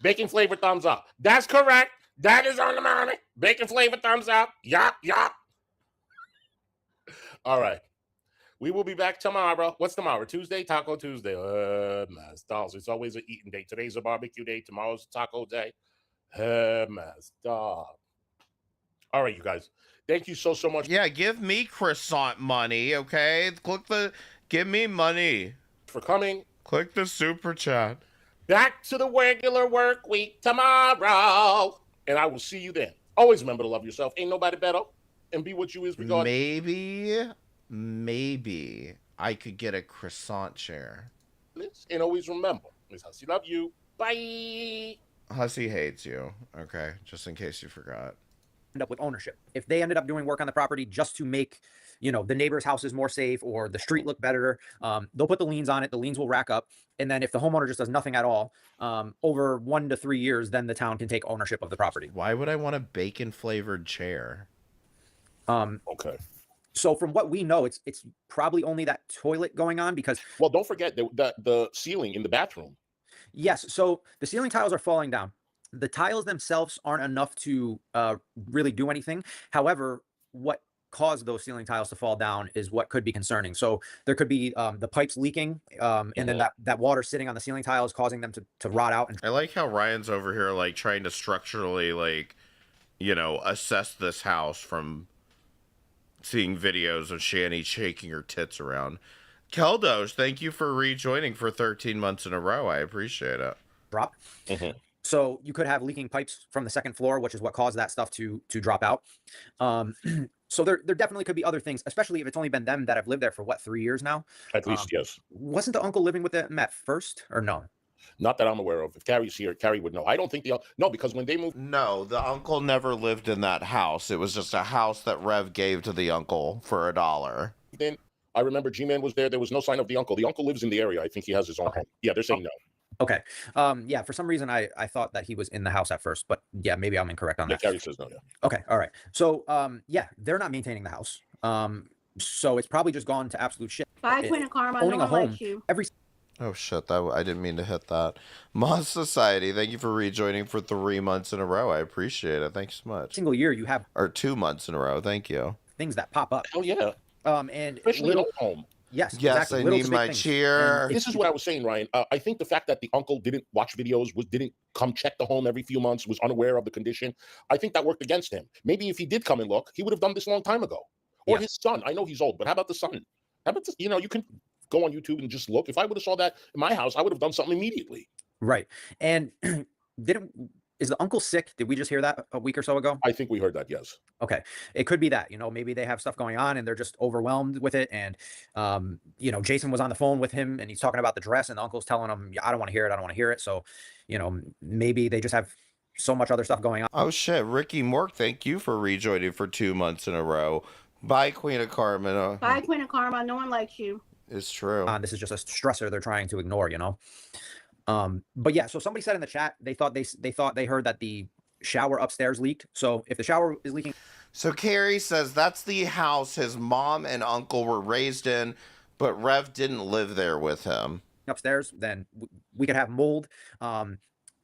Bacon flavor thumbs up. That's correct. That is on the money. Bacon flavor thumbs up. Yup, yup. All right. We will be back tomorrow. What's tomorrow? Tuesday? Taco Tuesday. Master. It's always an eating day. Today's a barbecue day. Tomorrow's a taco day. Master. All right, you guys. Thank you so much. Yeah, give me croissant money, okay? Give me money. For coming. Click the super chat. Back to the regular work week tomorrow. And I will see you then. Always remember to love yourself. Ain't nobody better. And be what you is regardless. Maybe I could get a croissant chair. And always remember, Miss Hussy, love you. Bye. Hussy hates you. Okay, just in case you forgot. End up with ownership. If they ended up doing work on the property just to make, you know, the neighbor's houses more safe or the street look better, they'll put the liens on it. The liens will rack up. And then if the homeowner just does nothing at all, over 1 to 3 years, then the town can take ownership of the property. Why would I want a bacon flavored chair? Okay. So from what we know, it's probably only that toilet going on because... Well, don't forget the ceiling in the bathroom. Yes. So the ceiling tiles are falling down. The tiles themselves aren't enough to really do anything. However, what caused those ceiling tiles to fall down is what could be concerning. So there could be the pipes leaking, and then that water sitting on the ceiling tiles causing them to rot out. I like how Ryan's over here like trying to structurally like, you know, assess this house from seeing videos of Shani shaking her tits around. Keldos, thank you for rejoining for 13 months in a row. I appreciate it. Drop. So you could have leaking pipes from the second floor, which is what caused that stuff to drop out. So there definitely could be other things, especially if it's only been them that have lived there for what, 3 years now? At least, yes. Wasn't the uncle living with them at first, or no? Not that I'm aware of. If Carrie's here, Carrie would know. I don't think no, because when they moved. No, the uncle never lived in that house. It was just a house that Rev gave to the uncle for $1. Then I remember G-Man was there. There was no sign of the uncle. The uncle lives in the area. I think he has his own home. Yeah, they're saying no. Okay. Yeah, for some reason I thought that he was in the house at first, but yeah, maybe I'm incorrect on that. Carrie says no, yeah. Okay, all right. So yeah, they're not maintaining the house. So it's probably just gone to absolute shit. Bye, Queen of Karma. Owning No a one home likes you. every Oh shit, I didn't mean to hit that. Moss Society, thank you for rejoining for 3 months in a row. I appreciate it. Thanks so much. single year you have Or 2 months in a row. Thank you. things that pop up. Oh yeah. And Especially little at home. Yes, Yes, exactly. I Little need to big my things. cheer. And This is what I was saying, Ryan. I think the fact that the uncle didn't watch videos, didn't come check the home every few months, was unaware of the condition, I think that worked against him. Maybe if he did come and look, he would have done this a long time ago. Or his son. I know he's old, but how about the son? How about this? You know, you can go on YouTube and just look. If I would have saw that in my house, I would have done something immediately. Right. And is the uncle sick? Did we just hear that a week or so ago? I think we heard that, yes. Okay. It could be that, you know, maybe they have stuff going on and they're just overwhelmed with it. And, you know, Jason was on the phone with him and he's talking about the dress and the uncle's telling him, I don't want to hear it. I don't want to hear it. So, you know, maybe they just have so much other stuff going on. Oh shit, Ricky Mork, thank you for rejoining for 2 months in a row. Bye, Queen of Karma. Bye, Queen of Karma. No one likes you. It's true. This is just a stressor they're trying to ignore, you know? But yeah, so somebody said in the chat, they thought they heard that the shower upstairs leaked. So if the shower is leaking. So Carrie says that's the house his mom and uncle were raised in, but Rev didn't live there with him. Upstairs, then we could have mold.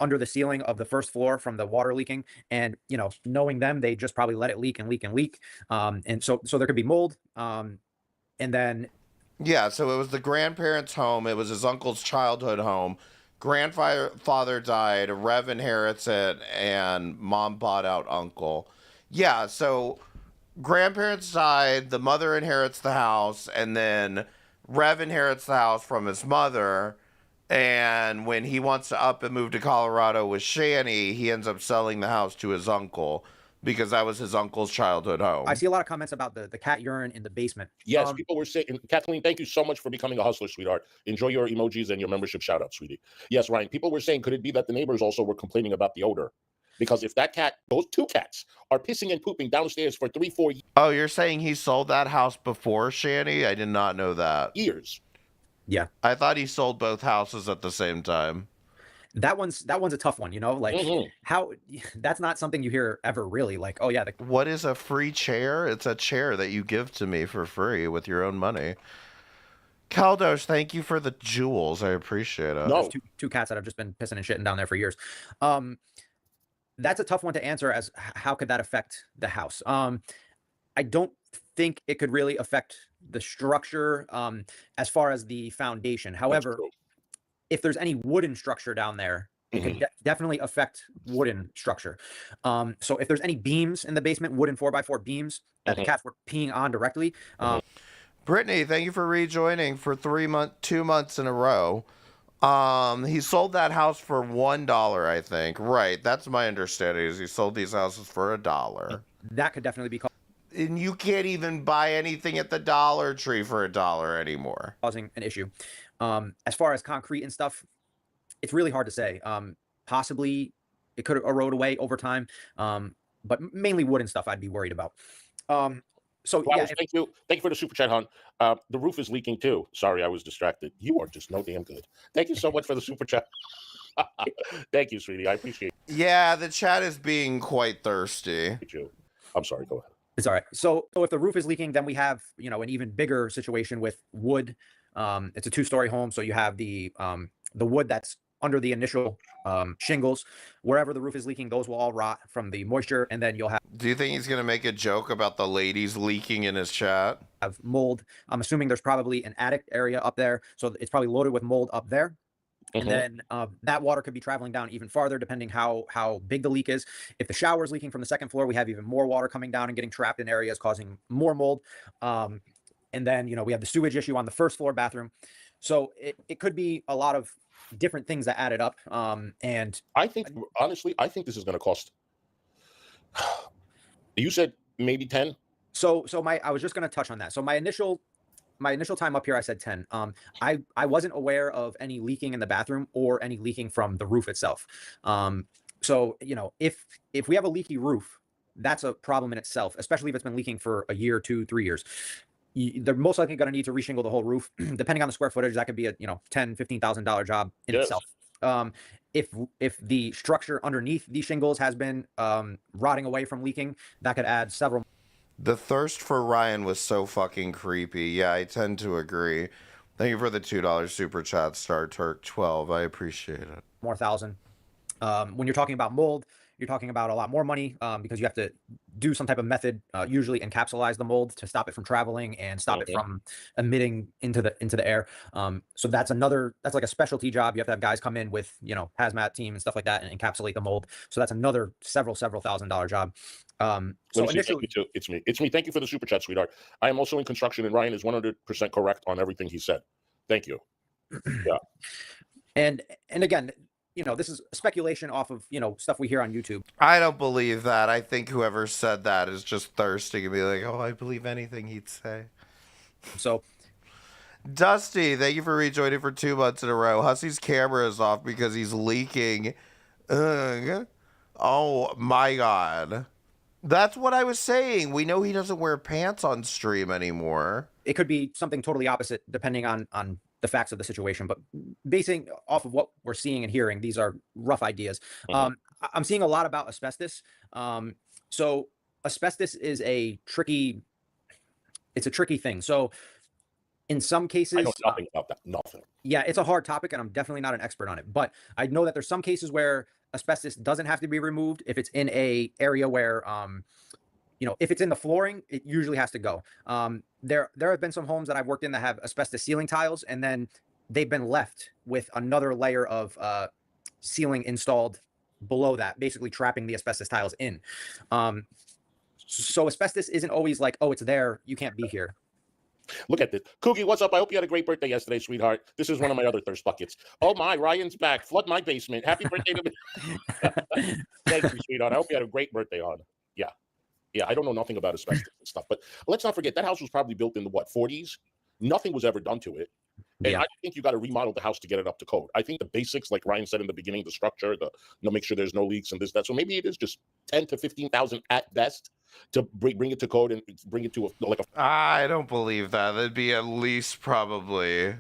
under the ceiling of the first floor from the water leaking. And, you know, knowing them, they just probably let it leak and leak and leak. And so there could be mold. And then. Yeah, so it was the grandparents' home. It was his uncle's childhood home. Grandfather died, Rev inherits it, and mom bought out uncle. Yeah, so grandparents died, the mother inherits the house, and then Rev inherits the house from his mother. And when he wants to up and move to Colorado with Shani, he ends up selling the house to his uncle because that was his uncle's childhood home. I see a lot of comments about the cat urine in the basement. Yes, people were saying, Kathleen, thank you so much for becoming a hustler, sweetheart. Enjoy your emojis and your membership shout out, sweetie. Yes, Ryan, people were saying, could it be that the neighbors also were complaining about the odor? Because if that cat, those two cats, are pissing and pooping downstairs for 3-4 years. Oh, you're saying he sold that house before Shani? I did not know that. Years. Yeah. I thought he sold both houses at the same time. That one's a tough one, you know, like how that's not something you hear ever really, like, oh yeah. What is a free chair? It's a chair that you give to me for free with your own money. Kaldosh, thank you for the jewels. I appreciate it. There's two cats that have just been pissing and shitting down there for years. That's a tough one to answer as how could that affect the house? I don't think it could really affect the structure as far as the foundation. However, if there's any wooden structure down there, it could definitely affect wooden structure. So if there's any beams in the basement, wooden 4x4 beams that the cats were peeing on directly. Brittany, thank you for rejoining for 2 months in a row. He sold that house for $1, I think. Right, that's my understanding. Is he sold these houses for $1. That could definitely be called. And you can't even buy anything at the Dollar Tree for $1 anymore. Causing an issue. As far as concrete and stuff, it's really hard to say. Possibly it could erode away over time, but mainly wood and stuff I'd be worried about. So Flowers, thank you for the super chat, hon. The roof is leaking too. Sorry, I was distracted. You are just no damn good. Thank you so much for the super chat. Thank you, sweetie. I appreciate it. Yeah, the chat is being quite thirsty. I'm sorry. Go ahead. It's all right. So if the roof is leaking, then we have, you know, an even bigger situation with wood. It's a 2-story home, so you have the wood that's under the initial shingles. Wherever the roof is leaking, those will all rot from the moisture, and then you'll have. Do you think he's gonna make a joke about the ladies leaking in his chat? Have mold. I'm assuming there's probably an attic area up there, so it's probably loaded with mold up there. And then that water could be traveling down even farther, depending how big the leak is. If the shower is leaking from the second floor, we have even more water coming down and getting trapped in areas, causing more mold. And then, you know, we have the sewage issue on the first floor bathroom. So it could be a lot of different things that added up. And I think, honestly, this is going to cost. You said maybe 10. So I was just going to touch on that. So my initial time up here, I said 10. I wasn't aware of any leaking in the bathroom or any leaking from the roof itself. So, you know, if we have a leaky roof, that's a problem in itself, especially if it's been leaking for a year, 2, 3 years. They're most likely going to need to reshingle the whole roof. Depending on the square footage, that could be a, you know, $10,000-$15,000 job in itself. If the structure underneath these shingles has been rotting away from leaking, that could add several. The thirst for Ryan was so fucking creepy. Yeah, I tend to agree. Thank you for the $2 super chat, Star Turk 12. I appreciate it. More thousand. When you're talking about mold, you're talking about a lot more money because you have to do some type of method, usually encapsulize the mold to stop it from traveling and stop it from emitting into the air. So that's like a specialty job. You have to have guys come in with, you know, hazmat team and stuff like that and encapsulate the mold. So that's another several $1,000 job. So initially, it's me. Thank you for the super chat, sweetheart. I am also in construction, and Ryan is 100% correct on everything he said. Thank you. Yeah. And again, you know, this is speculation off of, you know, stuff we hear on YouTube. I don't believe that. I think whoever said that is just thirsty and be like, oh, I believe anything he'd say. So, Dusty, thank you for rejoining for 2 months in a row. Hussey's camera is off because he's leaking. Oh my God. That's what I was saying. We know he doesn't wear pants on stream anymore. It could be something totally opposite depending on the facts of the situation, but basing off of what we're seeing and hearing, these are rough ideas. I'm seeing a lot about asbestos. So asbestos is a tricky thing. So In some cases, I know nothing about that. Nothing. yeah, it's a hard topic, and I'm definitely not an expert on it. But I know that there's some cases where asbestos doesn't have to be removed if it's in a area where, if it's in the flooring, it usually has to go. There have been some homes that I've worked in that have asbestos ceiling tiles, and then they've been left with another layer of ceiling installed below that, basically trapping the asbestos tiles in. So asbestos isn't always like, oh, it's there, you can't be here. Look at this. Cookie, what's up? I hope you had a great birthday yesterday, sweetheart. This is one of my other thirst buckets. Oh my, Ryan's back. Flood my basement. Happy birthday to me. Thank you, sweetheart. I hope you had a great birthday on. Yeah. Yeah, I don't know nothing about asbestos and stuff, but let's not forget that house was probably built in the 40s. Nothing was ever done to it. And Yeah. I think you got to remodel the house to get it up to code. I think the basics, like Ryan said in the beginning, the structure, make sure there's no leaks and this, that. So maybe it is just 10 to 15,000 at best to bring it to code and bring it to I don't believe that. That'd be at least probably.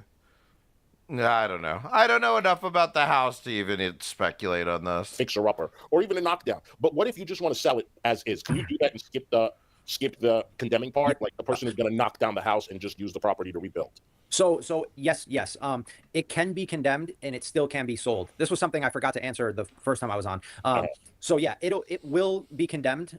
I don't know. I don't know enough about the house to even speculate on this. fixer upper or even a knockdown. But what if you just want to sell it as is? Can you do that and skip the condemning part? Like the person is going to knock down the house and just use the property to rebuild. So yes. It can be condemned and it still can be sold. This was something I forgot to answer the first time I was on. So yeah, it will be condemned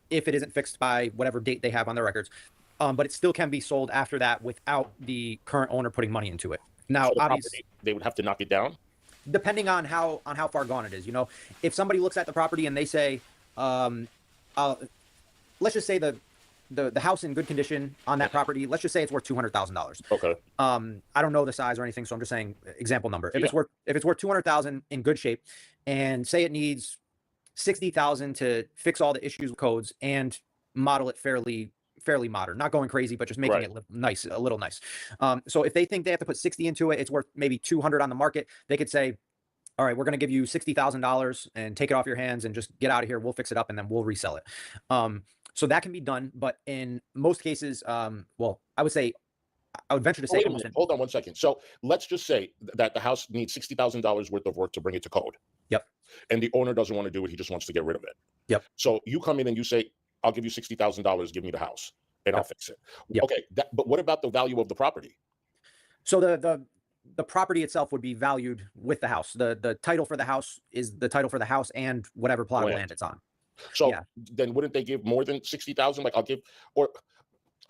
if it isn't fixed by whatever date they have on their records. But it still can be sold after that without the current owner putting money into it. Now, So the obviously, property, they would have to knock it down. depending on how far gone it is, if somebody looks at the property and they say, let's just say the house in good condition on that property, let's just say it's worth $200,000. Okay. I don't know the size or anything, so I'm just saying example number. If it's worth $200,000 in good shape, and say it needs $60,000 to fix all the issues with codes and model it fairly modern, not going crazy, but just making it nice, a little nice. So if they think they have to put 60 into it, it's worth maybe 200 on the market. They could say, all right, we're going to give you $60,000 and take it off your hands and just get out of here. We'll fix it up and then we'll resell it. So that can be done. But in most cases, well, I would venture to say Wait a minute. Hold on 1 second. So let's just say that the house needs $60,000 worth of work to bring it to code. Yep. And the owner doesn't want to do it. He just wants to get rid of it. Yep. So you come in and you say, I'll give you $60,000. Give me the house and I'll fix it. Yep. Okay. But what about the value of the property? So the property itself would be valued with the house. The title for the house is the title for the house and whatever plot of land it's on. So then wouldn't they give more than 60,000? Like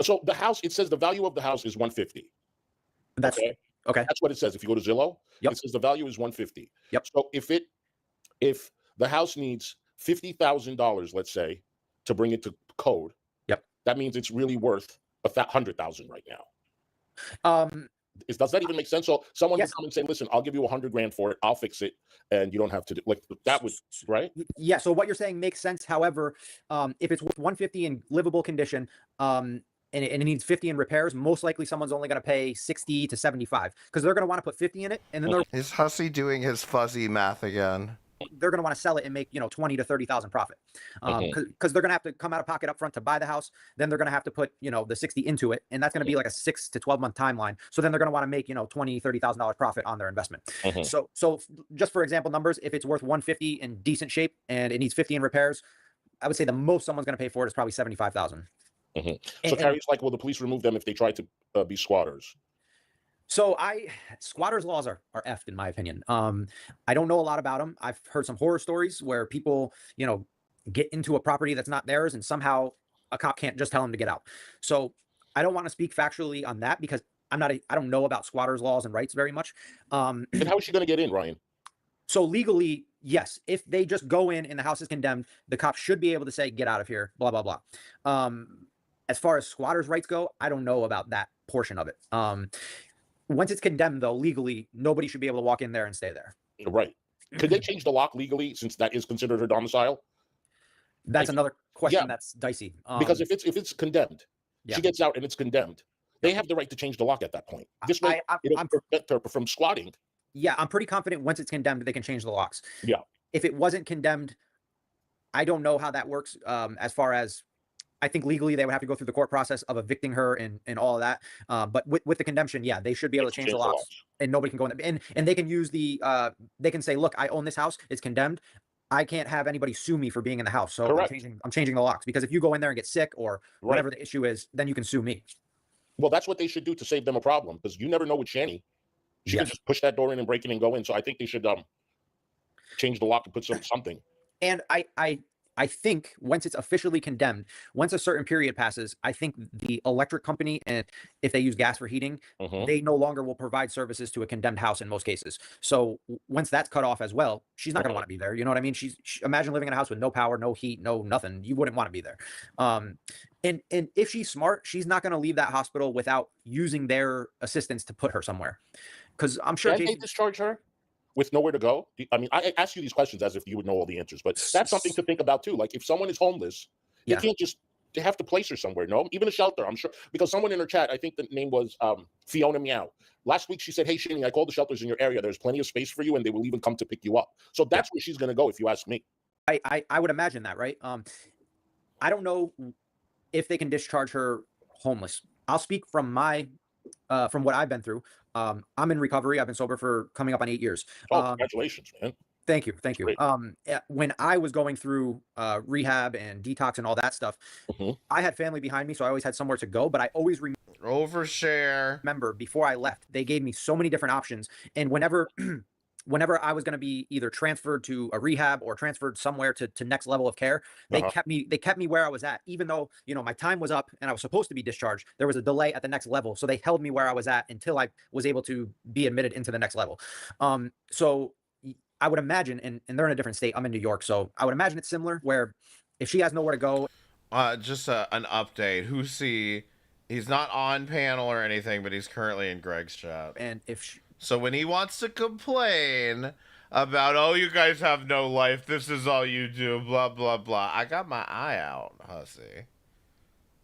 so the house, it says the value of the house is 150. That's okay. That's what it says. If you go to Zillow, it says the value is 150. Yep. So if the house needs $50,000, let's say, to bring it to code, that means it's really worth $100,000 right now. Does that even make sense? So someone would come and say, listen, I'll give you $100,000 for it. I'll fix it. And you don't have to do that was right. Yeah. So what you're saying makes sense. However, if it's worth 150 in livable condition, and it needs 50 in repairs, most likely someone's only going to pay 60 to 75 because they're going to want to put 50 in it. And then Is Hussey doing his fuzzy math again? They're going to want to sell it and make 20 to 30,000 profit because they're going to have to come out of pocket up front to buy the house. Then they're going to have to put the 60 into it, and that's going to be like a 6 to 12 month timeline. So then they're going to want to make $20,000-$30,000 profit on their investment. So just for example numbers, if it's worth 150 in decent shape and it needs 50 in repairs, I would say the most someone's going to pay for it is probably 75,000. So Carrie's like, will the police remove them if they try to be squatters? So squatters laws are effed in my opinion. I don't know a lot about them. I've heard some horror stories where people, get into a property that's not theirs and somehow a cop can't just tell them to get out. So I don't want to speak factually on that because I don't know about squatters laws and rights very much. Then how is she going to get in, Ryan? So legally, yes, if they just go in and the house is condemned, the cop should be able to say, get out of here, blah, blah, blah. As far as squatters' rights go, I don't know about that portion of it. Once it's condemned, though, legally, nobody should be able to walk in there and stay there. Right. Could they change the lock legally since that is considered her domicile? That's another question that's dicey. Because if it's condemned, she gets out and it's condemned, they have the right to change the lock at that point. This way, it'll prevent her from squatting. Yeah, I'm pretty confident once it's condemned, they can change the locks. Yeah. If it wasn't condemned, I don't know how that works as far as I think legally they would have to go through the court process of evicting her and all of that. But with the condemnation, they should be able to change the locks and nobody can go in there. And they can use they can say, look, I own this house. It's condemned. I can't have anybody sue me for being in the house. So I'm changing the locks because if you go in there and get sick or whatever the issue is, then you can sue me. Well, that's what they should do to save them a problem, because you never know with Shani. She could Yes. just push that door in and break it and go in. So I think they should change the lock and put something. And I think once it's officially condemned, once a certain period passes, I think the electric company, and if they use gas for heating, they no longer will provide services to a condemned house in most cases. So once that's cut off as well, she's not going to want to be there. You know what I mean? Imagine living in a house with no power, no heat, no nothing. You wouldn't want to be there. And if she's smart, she's not going to leave that hospital without using their assistance to put her somewhere. Because I'm sure Can they discharge her with nowhere to go? I mean, I ask you these questions as if you would know all the answers, but that's something to think about too. Like if someone is homeless, they can't just, they have to place her somewhere. No, even a shelter, I'm sure, because someone in her chat, I think the name was Fiona Meow. Last week she said, hey, Shani, I called the shelters in your area. There's plenty of space for you and they will even come to pick you up. So that's where she's going to go if you ask me. I would imagine that, right? I don't know if they can discharge her homeless. I'll speak from from what I've been through. I'm in recovery. I've been sober for coming up on 8 years. Oh, congratulations, man. Thank you. Thank you. When I was going through rehab and detox and all that stuff, I had family behind me, so I always had somewhere to go, but I always overshare. Remember, before I left, they gave me so many different options. And whenever I was going to be either transferred to a rehab or transferred somewhere to next level of care, they kept me where I was at, even though, you know, my time was up and I was supposed to be discharged. There was a delay at the next level. So they held me where I was at until I was able to be admitted into the next level. So I would imagine, and they're in a different state. I'm in New York. So I would imagine it's similar where if she has nowhere to go. Just an update. He's not on panel or anything, but he's currently in Greg's chat. And so when he wants to complain about, oh, you guys have no life, this is all you do, blah, blah, blah. I got my eye out, hussy.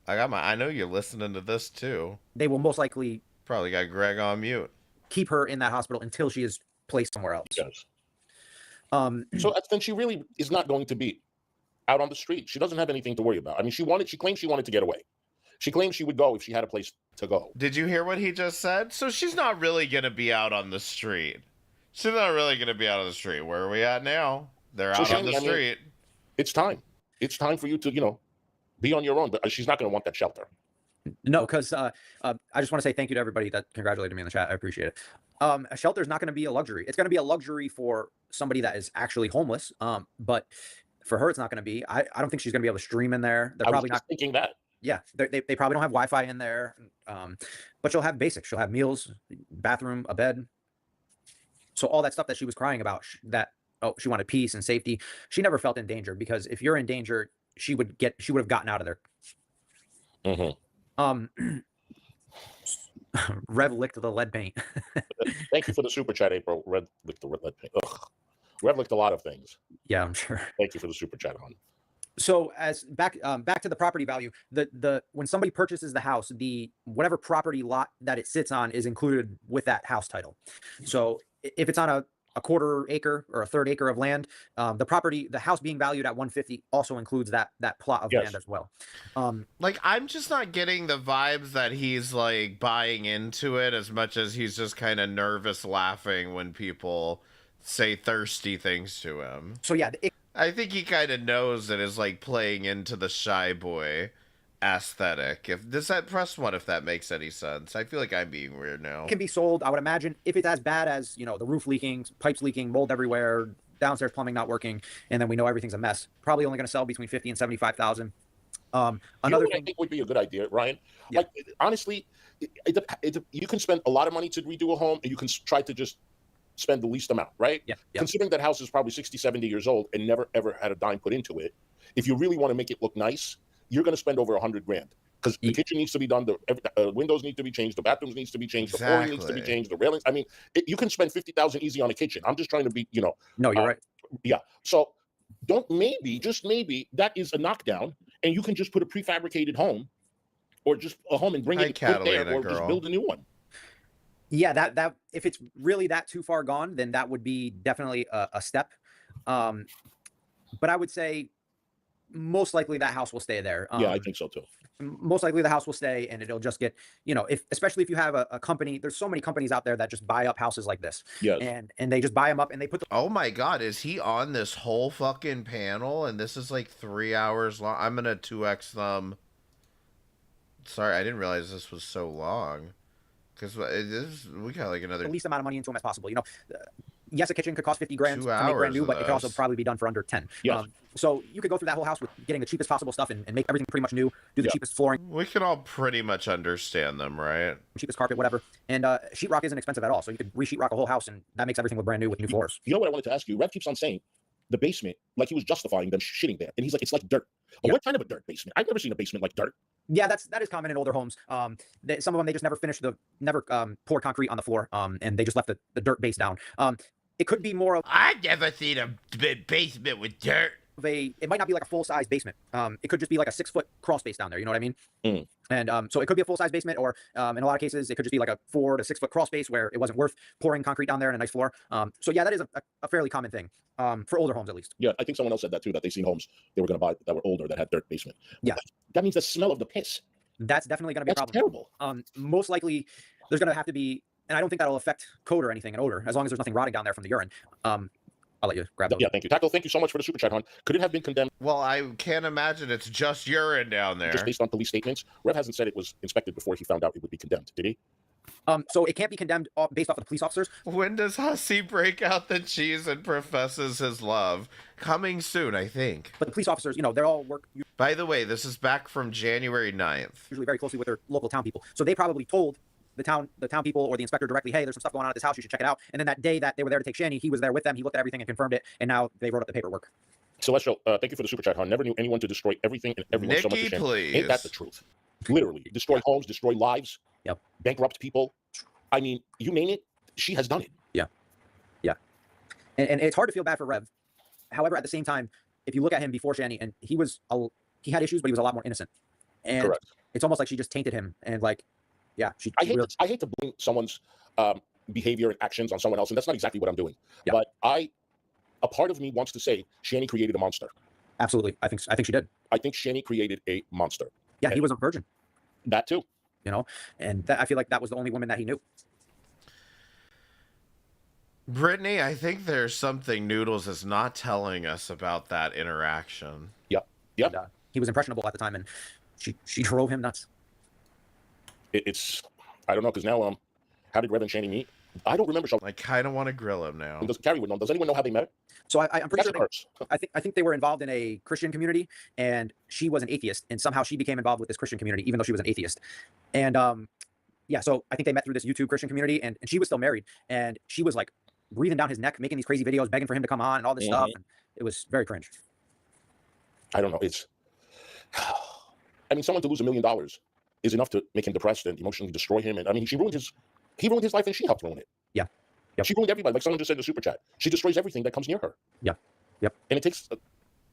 I know you're listening to this too. They will most likely probably got Greg on mute. Keep her in that hospital until she is placed somewhere else. Yes. So then she really is not going to be out on the street. She doesn't have anything to worry about. I mean, she claimed she wanted to get away. She claimed she would go if she had a place to go. Did you hear what he just said? So she's not really going to be out on the street. She's not really going to be out on the street. Where are we at now? They're out on the street. It's time. It's time for you to, you know, be on your own. But she's not going to want that shelter. No, because I just want to say thank you to everybody that congratulated me in the chat. I appreciate it. A shelter is not going to be a luxury. It's going to be a luxury for somebody that is actually homeless. But for her, it's not going to be. I don't think she's going to be able to stream in there. They're probably not thinking that. Yeah, they probably don't have Wi-Fi in there, but she'll have basics. She'll have meals, bathroom, a bed. So all that stuff that she was crying about, she wanted peace and safety. She never felt in danger, because if you're in danger, she would have gotten out of there. Rev licked the lead paint. Thank you for the super chat, April. Rev licked the lead paint. Ugh. Rev licked a lot of things. Yeah, I'm sure. Thank you for the super chat, hon. So as back to the property value, when somebody purchases the house, whatever property lot that it sits on is included with that house title. So if it's on a quarter acre or a third acre of land, the house being valued at 150 also includes that plot of land as well. Like, I'm just not getting the vibes that he's like buying into it as much as he's just kind of nervous laughing when people say thirsty things to him. So yeah, I think he kind of knows that is like playing into the shy boy aesthetic. Press one if that makes any sense. I feel like I'm being weird now. Can be sold, I would imagine, if it's as bad as, you know, the roof leaking, pipes leaking, mold everywhere, downstairs plumbing not working, and then we know everything's a mess. Probably only going to sell between 50 and 75,000. Another thing I think would be a good idea, Ryan. Yeah. Like, honestly, you can spend a lot of money to redo a home, and you can try to just spend the least amount, right? Yeah. Considering that house is probably 60, 70 years old and never ever had a dime put into it, if you really want to make it look nice, you're going to spend over $100,000, because the kitchen needs to be done, the windows need to be changed, the bathrooms needs to be changed, the flooring needs to be changed, the railings. I mean, you can spend $50,000 easy on a kitchen. I'm just trying to be, you know. No, you're right. Yeah. So just maybe that is a knockdown, and you can just put a prefabricated home, or just a home and bring it there, or just build a new one. Yeah, that if it's really that too far gone, then that would be definitely a step. But I would say most likely that house will stay there. Yeah, I think so too. Most likely the house will stay, and it'll just get, you know, especially if you have a company. There's so many companies out there that just buy up houses like this. Yes. And they just buy them up and they put. Oh my God, is he on this whole fucking panel? And this is like 3 hours long. I'm gonna 2x them Sorry, I didn't realize this was so long. Because we got like another the least amount of money into them as possible. You know, yes, a kitchen could cost 50 grand 2 to make brand hours new, of but it could also those. probably be done for under 10. Yes. So you could go through that whole house with getting the cheapest possible stuff and make everything pretty much new, do the cheapest flooring, We can all pretty much understand them, right? cheapest carpet, whatever. And sheetrock isn't expensive at all. So you could re-sheetrock a whole house, and that makes everything look brand new with new floors. You know what I wanted to ask you? Rev keeps on saying the basement, like he was justifying them shitting there. And he's like, it's like dirt. What kind of a dirt basement? I've never seen a basement like dirt. Yeah, that is common in older homes. Some of them, they just never finished poured concrete on the floor, and they just left the dirt base down. It could be more of I've never seen a basement with dirt. It might not be like a full-size basement. It could just be like a 6-foot crawl space down there. You know what I mean? And so it could be a full-size basement, or in a lot of cases, it could just be like a 4 to 6 foot crawl space where it wasn't worth pouring concrete down there and a nice floor. So yeah, that is a fairly common thing for older homes, at least. Yeah, I think someone else said that too, that they've seen homes they were going to buy that were older that had dirt basement. Yeah. That means the smell of the piss. That's definitely going to be a problem. Terrible. Most likely, there's going to have to be, and I don't think that'll affect code or anything in odor, as long as there's nothing rotting down there from the urine. I'll let you grab those. Yeah, thank you. Tackle, thank you so much for the super chat, hon. Could it have been condemned? Well, I can't imagine it's just urine down there. Just based on police statements? Rev hasn't said it was inspected before he found out it would be condemned, did he? So it can't be condemned based off of the police officers. When does Hussey break out the cheese and professes his love? Coming soon, I think. But the police officers, they're all work. By the way, this is back from January 9th. Usually very closely with their local town people. So they probably told the town people or the inspector directly, hey, there's some stuff going on at this house, you should check it out. And then that day that they were there to take Shani, he was there with them, he looked at everything and confirmed it, and now they wrote up the paperwork. Celestial, thank you for the super chat, hon. Never knew anyone to destroy everything and everyone so much Nikki, as Shani. please. Ain't that the truth? Literally. Destroy homes, destroy lives. Yep. Bankrupt people. I mean, you name it, she has done it. Yeah. Yeah. And it's hard to feel bad for Rev. However, at the same time, if you look at him before Shani, and he had issues, but he was a lot more innocent. And Correct. It's almost like she just tainted him. And like, yeah, I hate to blame someone's behavior and actions on someone else, and that's not exactly what I'm doing. Yeah. But a part of me wants to say Shani created a monster. Absolutely. I think she did. I think Shani created a monster. Yeah, he was a virgin. That too. And I feel like that was the only woman that he knew. Brittany, I think there's something Noodles is not telling us about that interaction. Yep. Yep. And, he was impressionable at the time, and she drove him nuts. It's I don't know, because now how did Rev and Shani meet? I don't remember. I kind of want to grill him now. Does Carrie would know? Does anyone know how they met? So I'm pretty sure I think they were involved in a Christian community, and she was an atheist, and somehow she became involved with this Christian community, even though she was an atheist. And yeah, so I think they met through this YouTube Christian community, and she was still married, and she was like breathing down his neck, making these crazy videos, begging for him to come on, and all this stuff. And it was very cringe. I don't know. I mean, someone to lose $1 million is enough to make him depressed and emotionally destroy him. And I mean, he ruined his life, and she helped ruin it. Yeah. Yep. She ruined everybody. Like someone just said in the super chat, she destroys everything that comes near her. Yeah. Yep. And it takes.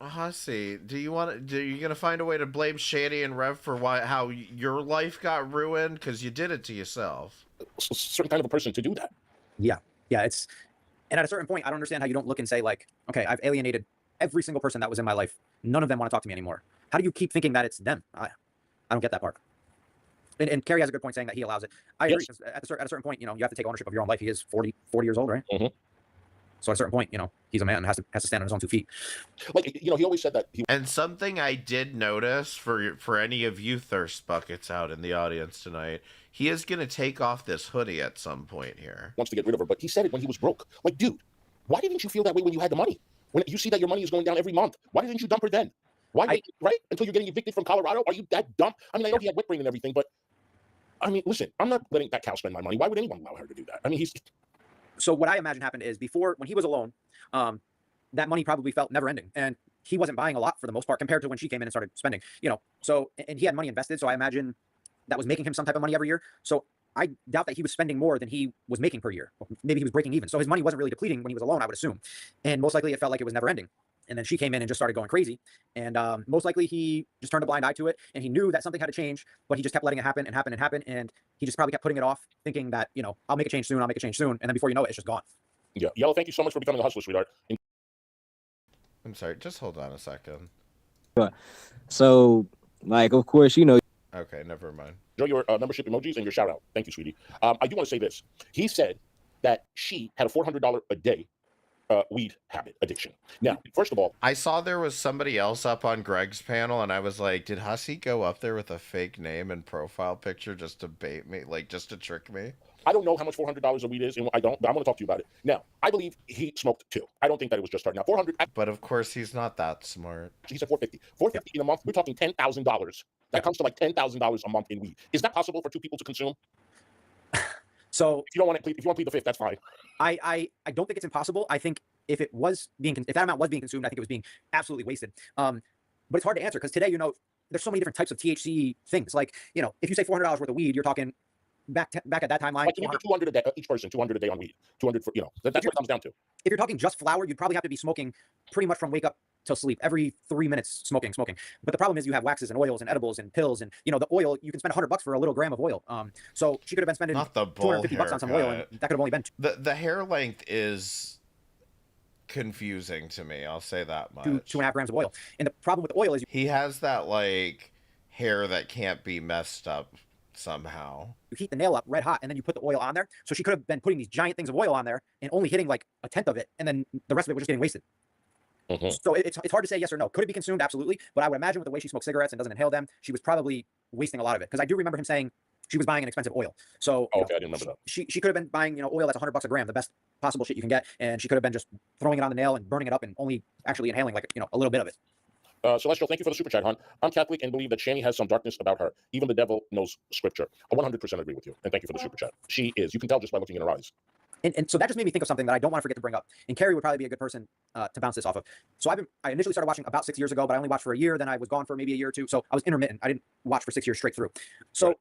Hussey, are you gonna find a way to blame Shani and Rev for how your life got ruined? Because you did it to yourself. A certain kind of a person to do that. Yeah. Yeah. And at a certain point, I don't understand how you don't look and say like, okay, I've alienated every single person that was in my life. None of them want to talk to me anymore. How do you keep thinking that it's them? I don't get that part. And Carrie has a good point saying that he allows it. I agree. Yes. At a certain point, you have to take ownership of your own life. He is 40 years old, right? Mm-hmm. So at a certain point, he's a man and has to stand on his own 2 feet. Like, he always said that. And something I did notice for any of you thirst buckets out in the audience tonight, he is going to take off this hoodie at some point here. Wants to get rid of her, but he said it when he was broke. Like, dude, why didn't you feel that way when you had the money? When you see that your money is going down every month, why didn't you dump her then? Why, right? Until you're getting evicted from Colorado? Are you that dumb? I mean, I know he had whip brain and everything, but I mean, listen, I'm not letting that cow spend my money. Why would anyone allow her to do that? I mean, So what I imagine happened is before, when he was alone, that money probably felt never ending. And he wasn't buying a lot for the most part compared to when she came in and started spending, So, and he had money invested. So I imagine that was making him some type of money every year. So I doubt that he was spending more than he was making per year. Maybe he was breaking even. So his money wasn't really depleting when he was alone, I would assume. And most likely it felt like it was never ending. And then she came in and just started going crazy. And most likely he just turned a blind eye to it. And he knew that something had to change, but he just kept letting it happen and happen and happen. And he just probably kept putting it off, thinking that, I'll make a change soon. I'll make a change soon. And then before you know it, it's just gone. Yeah. Yellow, thank you so much for becoming a hustler, sweetheart. I'm sorry. Just hold on a second. So, like, of course, Okay, never mind. Enjoy your membership emojis and your shout out. Thank you, sweetie. I do want to say this. He said that she had a $400 a day weed habit addiction. Now, first of all, I saw there was somebody else up on Greg's panel, and I was like, did Hussey go up there with a fake name and profile picture just to bait me, like just to trick me? I don't know how much $400 of weed is, and I don't, but I'm going to talk to you about it. Now, I believe he smoked 2. I don't think that it was just her. Now, 400. But of course, he's not that smart. He said 450. 450 in a month. We're talking $10,000. That comes to like $10,000 a month in weed. Is that possible for 2 people to consume? So if you don't want to, if you want to plead the fifth, that's fine. I don't think it's impossible. I think if that amount was being consumed, I think it was being absolutely wasted. But it's hard to answer because today, you know, there's so many different types of THC things. Like, you know, if you say $400 worth of weed, you're talking back at that timeline. Like 200 a day, each person, 200 a day on weed. 200 for, you know, that's what it comes down to. If you're talking just flower, you'd probably have to be smoking pretty much from wake up till sleep, every 3 minutes smoking. But the problem is you have waxes and oils and edibles and pills, and you know the oil. You can spend $100 for a little gram of oil. So she could have been spending not the $250 on some oil, and that could have only been the hair length is confusing to me. I'll say that much. 2.5 grams of oil. And the problem with the oil is he has that like hair that can't be messed up somehow. You heat the nail up red hot, and then you put the oil on there. So she could have been putting these giant things of oil on there and only hitting like a tenth of it, and then the rest of it was just getting wasted. So it's hard to say yes or no. Could it be consumed? Absolutely. But I would imagine with the way she smokes cigarettes and doesn't inhale them, she was probably wasting a lot of it. Because I do remember him saying she was buying an expensive oil. So okay, I didn't remember that. She could have been buying, you know, oil that's $100 a gram, the best possible shit you can get, and she could have been just throwing it on the nail and burning it up and only actually inhaling like, you know, a little bit of it. Celestial, thank you for the super chat, hon. I'm Catholic and believe that Shani has some darkness about her. Even the devil knows scripture. I 100% agree with you, and thank you for the super chat. She is. You can tell just by looking in her eyes. And so that just made me think of something that I don't want to forget to bring up. And Carrie would probably be a good person to bounce this off of. So I initially started watching about 6 years ago, but I only watched for a year. Then I was gone for maybe a year or two. So I was intermittent. I didn't watch for 6 years straight through. So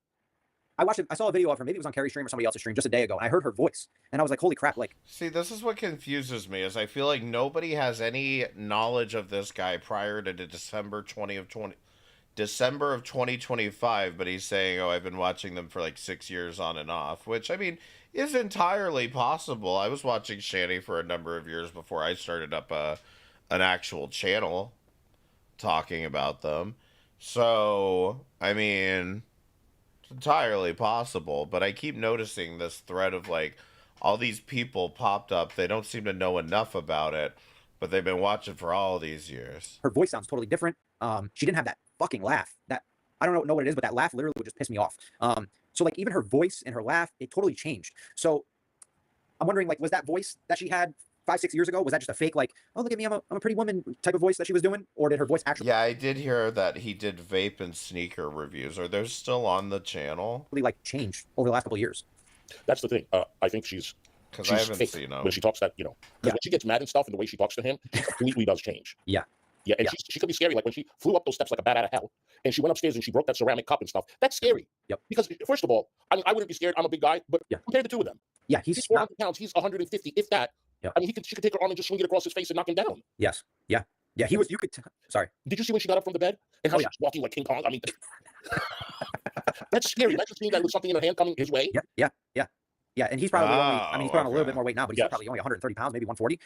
I watched it. I saw a video of her. Maybe it was on Carrie's stream or somebody else's stream just a day ago. And I heard her voice. And I was like, holy crap. Like, see, this is what confuses me is I feel like nobody has any knowledge of this guy prior to December of 2025, but he's saying, oh, I've been watching them for like 6 years on and off, which I mean is entirely possible. I was watching Shani for a number of years before I started up an actual channel talking about them. So, I mean, it's entirely possible, but I keep noticing this thread of like all these people popped up. They don't seem to know enough about it, but they've been watching for all these years. Her voice sounds totally different. She didn't have that fucking laugh. That I don't know what it is, but that laugh literally would just piss me off. So like even her voice and her laugh, it totally changed. So I'm wondering, like, was that voice that she had 5-6 years ago, was that just a fake, like, oh, look at me, I'm a pretty woman type of voice that she was doing? Or did her voice actually... Yeah, I did hear that he did vape and sneaker reviews. Are those still on the channel? Really, like, change over the last couple of years. That's the thing. I think she's... Because I haven't fake seen them. when she talks that, you know, because when she gets mad and stuff and the way she talks to him, it completely does change. Yeah. Yeah, and she could be scary. Like when she flew up those steps like a bat out of hell, and she went upstairs and she broke that ceramic cup and stuff. That's scary. Yep. Because first of all, I mean, I wouldn't be scared. I'm a big guy, but compare the two of them. Yeah, he's 400 pounds. He's 150, if that. Yep. I mean, she could take her arm and just swing it across his face and knock him down. Yes. Yeah. Yeah. He was. You could. Sorry. Did you see when she got up from the bed and how she was walking like King Kong? I mean, that's scary. Imagine seeing that with something in her hand coming his way. Yeah. Yeah. Yeah. Yeah. And he's probably only. I mean, he's put on a little bit more weight now, but he's probably only 130 pounds, maybe 140.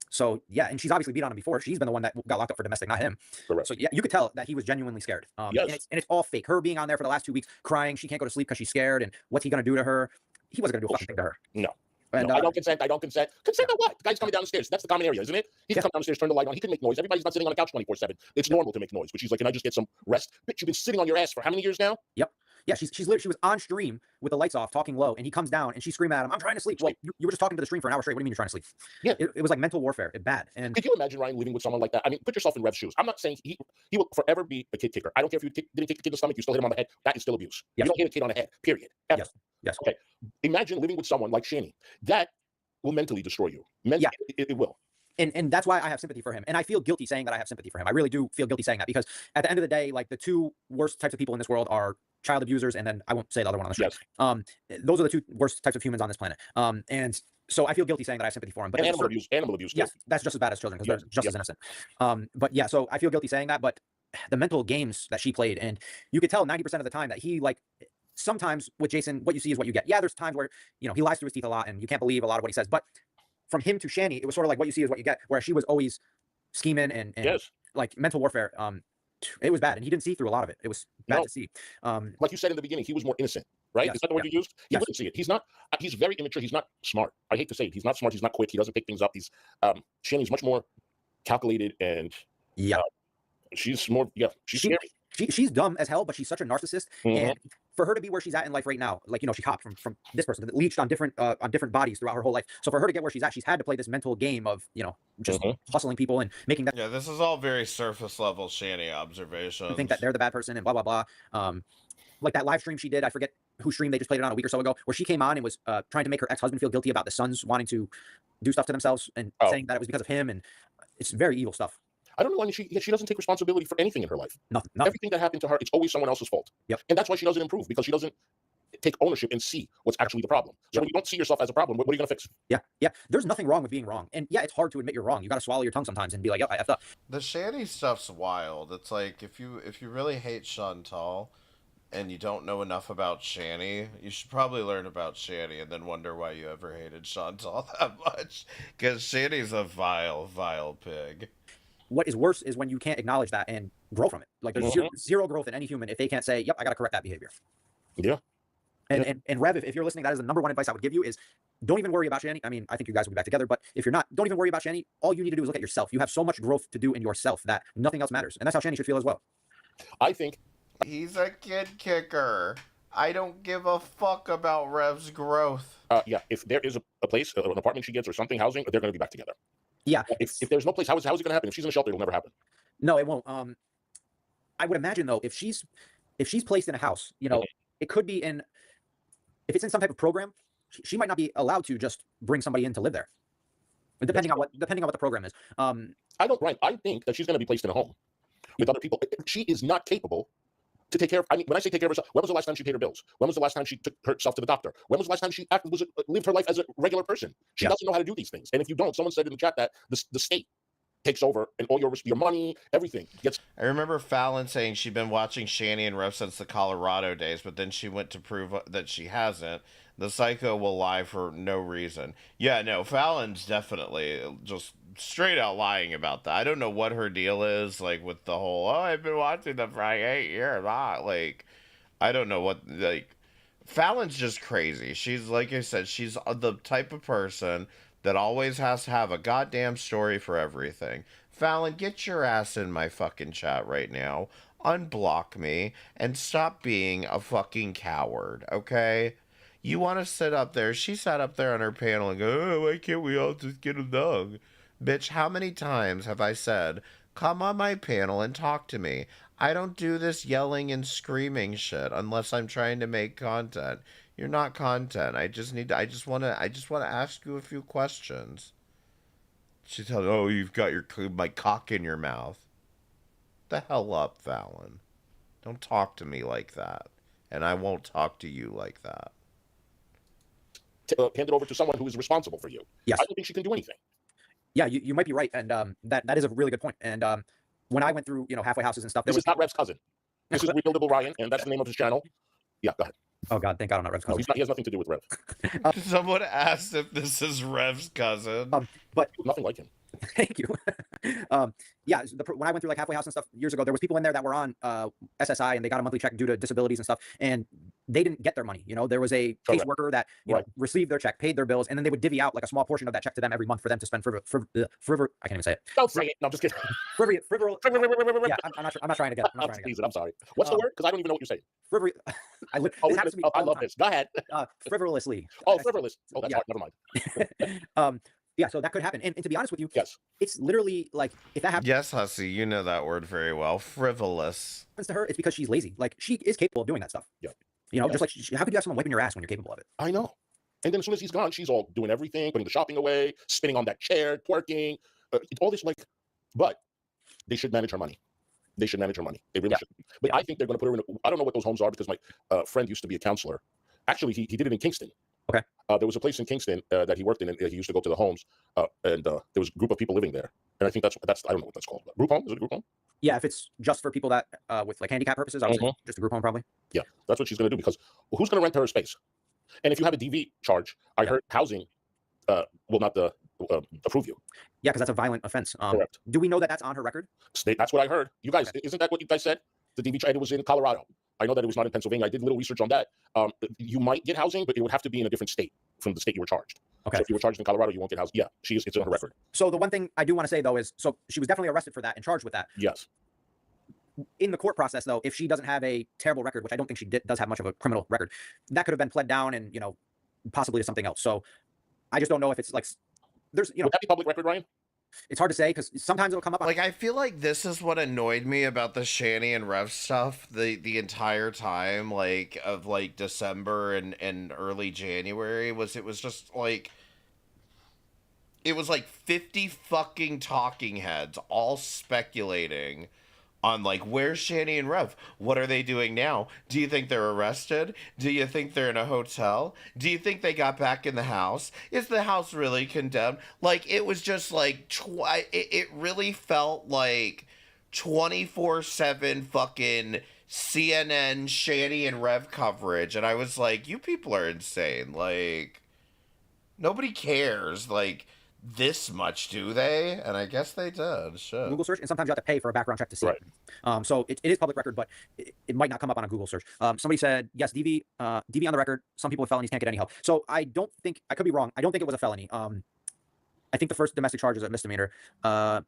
So yeah, and she's obviously beat on him before. She's been the one that got locked up for domestic, not him. Correct. So yeah, you could tell that he was genuinely scared. Yes. And it's all fake. Her being on there for the last 2 weeks, crying, she can't go to sleep because she's scared, and what's he gonna do to her? He wasn't gonna do a fucking thing to her. No. And, no, I don't consent. I don't consent. Consent to what? The guy's coming down the stairs. That's the common area, isn't it? He can come downstairs, turn the light on. He can make noise. Everybody's not sitting on the couch 24/7. It's normal to make noise. But she's like, can I just get some rest? Bitch, you've been sitting on your ass for how many years now? Yep. Yeah, she was on stream with the lights off, talking low, and he comes down and she's screaming at him, I'm trying to sleep. Well, you were just talking to the stream for an hour straight. What do you mean you're trying to sleep? Yeah. It was like mental warfare. It's bad. And could you imagine Ryan living with someone like that? I mean, put yourself in Rev's shoes. I'm not saying he will forever be a kid kicker. I don't care if you didn't kick a kid in the stomach, you still hit him on the head. That is still abuse. Yes. You don't hit a kid on the head, period. Ever. Yes. Yes. Okay. Imagine living with someone like Shani. That will mentally destroy you. It will. And that's why I have sympathy for him. And I feel guilty saying that I have sympathy for him. I really do feel guilty saying that, because at the end of the day, like, the two worst types of people in this world are child abusers, and then I won't say the other one on the street. Yes. Those are the two worst types of humans on this planet. And so I feel guilty saying that I have sympathy for him. But animal abuse. Yes, that's just as bad as children, because they're just as innocent. But yeah, so I feel guilty saying that. But the mental games that she played, and you could tell 90% of the time that he, like, sometimes with Jason, what you see is what you get. Yeah, there's times where, you know, he lies through his teeth a lot and you can't believe a lot of what he says. But from him to Shani, it was sort of like what you see is what you get, where she was always scheming and yes, like mental warfare it was bad, and he didn't see through a lot of it. It was bad to see. Like you said in the beginning, he was more innocent, right? Yes, Is that the word you used? He wouldn't see it. He's not. He's very immature. He's not smart. I hate to say it. He's not smart. He's not quick. He doesn't pick things up. He's Shanny's much more calculated, and she's more. Yeah, she's scary. She's dumb as hell, but she's such a narcissist. And for her to be where she's at in life right now, like, you know, she hopped from this person that leached on different bodies throughout her whole life. So for her to get where she's at, she's had to play this mental game of, you know, just hustling people and making them this is all very surface level Shanny observations. think that they're the bad person and blah blah blah. Like that live stream she did, I forget who streamed, they just played it on a week or so ago, where she came on and was trying to make her ex-husband feel guilty about the sons wanting to do stuff to themselves and saying that it was because of him, and it's very evil stuff. I don't know why she doesn't take responsibility for anything in her life. Nothing. Everything that happened to her, it's always someone else's fault. Yep. And that's why she doesn't improve, because she doesn't take ownership and see what's actually the problem. So when you don't see yourself as a problem, what are you going to fix? Yeah. There's nothing wrong with being wrong. And yeah, it's hard to admit you're wrong. You got to swallow your tongue sometimes and be like, yep, I effed up. The Shanny stuff's wild. It's like if you really hate Chantal and you don't know enough about Shanny, you should probably learn about Shanny and then wonder why you ever hated Chantal that much. Because Shanny's a vile, vile pig. What is worse is when you can't acknowledge that and grow from it. Like there's zero growth in any human if they can't say, yep, I got to correct that behavior. Yeah. And Rev, if you're listening, that is the number one advice I would give you is don't even worry about Shanny. I mean, I think you guys will be back together, but if you're not, don't even worry about Shanny. All you need to do is look at yourself. You have so much growth to do in yourself that nothing else matters. And that's how Shanny should feel as well. I think he's a kid kicker. I don't give a fuck about Rev's growth. Yeah, if there is a place, an apartment she gets or something, housing, they're going to be back together. Yeah. If there's no place, how is it going to happen? If she's in a shelter, it'll never happen. No, it won't. I would imagine though, if she's placed in a house, you know, it could be if it's in some type of program, she might not be allowed to just bring somebody in to live there. Depending on what the program is. I think that she's going to be placed in a home with other people. She is not capable to take care of. I mean, when I say take care of herself, when was the last time she paid her bills? When was the last time she took herself to the doctor? When was the last time she lived her life as a regular person? She doesn't know how to do these things. And if you don't, someone said in the chat that the state takes over and all your money, everything gets. I remember Fallon saying she'd been watching Shanny and Rev since the Colorado days, but then she went to prove that she hasn't. The psycho will lie for no reason. Yeah, no, Fallon's definitely just straight out lying about that. I don't know what her deal is, like, with the whole, I've been watching them for like 8 years. Like, I don't know what, like, Fallon's just crazy. She's, like I said, she's the type of person that always has to have a goddamn story for everything. Fallon, get your ass in my fucking chat right now. Unblock me and stop being a fucking coward, okay? You want to sit up there. She sat up there on her panel and go, why can't we all just get a dog? Bitch, how many times have I said, come on my panel and talk to me? I don't do this yelling and screaming shit unless I'm trying to make content. You're not content. I just want to ask you a few questions. She tells, you've got my cock in your mouth. The hell up, Fallon. Don't talk to me like that. And I won't talk to you like that. Hand it over to someone who is responsible for you. Yes. I don't think she can do anything. Yeah, you might be right, and that is a really good point. And when I went through, you know, halfway houses and stuff, This is not Rev's cousin. This is Rebuildable Ryan, and that's the name of his channel. Yeah, go ahead. Oh God, thank God I'm not Rev's cousin. He has nothing to do with Rev. Someone asked if this is Rev's cousin. But nothing like him. Thank you. Yeah, when I went through like halfway house and stuff years ago, there was people in there that were on SSI and they got a monthly check due to disabilities and stuff, and they didn't get their money. You know, there was a caseworker that you know received their check, paid their bills, and then they would divvy out like a small portion of that check to them every month for them to spend I can't even say it. Don't say it. No, I'm just kidding. Frivolous. Yeah, I'm not trying to get it. I'm sorry. What's the word? Because I don't even know what you're saying. I love this. Go ahead. Frivolously. Oh, frivolous. Oh, that's hard. Never mind. Yeah, so that could happen. And to be honest with you, yes, it's literally like if that happens. Yes, Hussy, you know that word very well. Frivolous. Happens to her, it's because she's lazy. Like she is capable of doing that stuff. Yeah. You know, just like how could you have someone wiping your ass when you're capable of it? I know. And then as soon as he's gone, she's all doing everything, putting the shopping away, spinning on that chair, twerking, all this like. But they should manage her money. They should manage her money. They really should. But I think they're going to put her in. I don't know what those homes are because my friend used to be a counselor. Actually, he did it in Kingston. Okay. There was a place in Kingston that he worked in, and he used to go to the homes, and there was a group of people living there. And I think that's I don't know what that's called. Group home? Is it a group home? Yeah, if it's just for people that with like handicap purposes, I would say just a group home probably. Yeah, that's what she's going to do because who's going to rent her a space? And if you have a DV charge, I heard housing, well, not the approve you. Yeah, because that's a violent offense. Correct. Do we know that that's on her record? That's what I heard. You guys, isn't that what you guys said? The DV trial, it was in Colorado. I know that it was not in Pennsylvania. I did a little research on that. You might get housing, but it would have to be in a different state from the state you were charged. Okay. So if you were charged in Colorado, you won't get housing. Yeah, it's on her record. So the one thing I do want to say, though, is so she was definitely arrested for that and charged with that. Yes. In the court process, though, if she doesn't have a terrible record, which I don't think she does have much of a criminal record, that could have been pled down and, possibly to something else. So I just don't know if it's like there's, Would that be public record, Ryan? It's hard to say because sometimes it'll come up. Like, I feel like this is what annoyed me about the Shani and Rev stuff the entire time, like, of, like, December and early January, was it was just, like, it was, like, 50 fucking talking heads all speculating on, like, where's Shani and Rev? What are they doing now? Do you think they're arrested? Do you think they're in a hotel? Do you think they got back in the house? Is the house really condemned? Like, it was just, like, it really felt like 24/7 fucking CNN Shani and Rev coverage. And I was like, you people are insane. Like, nobody cares. Like, this much, do they? And I guess they did. Shit. Google search, and sometimes you have to pay for a background check to see it. So it is public record, but it might not come up on a Google search. Somebody said, yes, DV on the record. Some people with felonies can't get any help. So I don't think, I could be wrong. I don't think it was a felony. I think the first domestic charge is a misdemeanor. Yeah,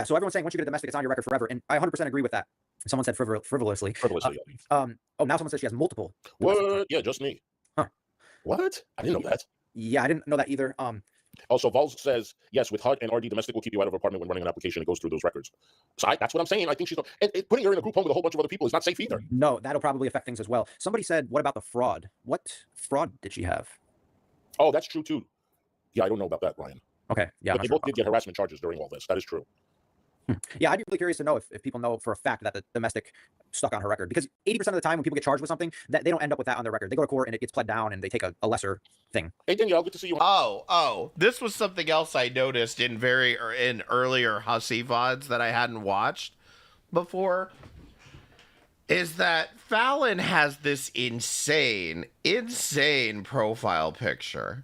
so everyone's saying once you get a domestic, it's on your record forever. And I 100% agree with that. Someone said frivolously. Frivolously, oh, now someone says she has multiple. What? Yeah, just me. Huh. What? I didn't know that. Yeah, I didn't know that either. Also, Vols says, yes, with HUD and RD, domestic will keep you out of apartment when running an application. It goes through those records. So that's what I'm saying. I think she's... And putting her in a group home with a whole bunch of other people is not safe either. No, that'll probably affect things as well. Somebody said, what about the fraud? What fraud did she have? Oh, that's true, too. Yeah, I don't know about that, Ryan. Okay, yeah. But they both did get harassment charges during all this. That is true. Yeah, I'd be really curious to know if people know for a fact that the domestic stuck on her record. Because 80% of the time when people get charged with something, that they don't end up with that on their record. They go to court and it gets pled down and they take a lesser thing. Hey, Danielle, good to see you. Oh, this was something else I noticed in earlier Hussy VODs that I hadn't watched before. Is that Fallon has this insane profile picture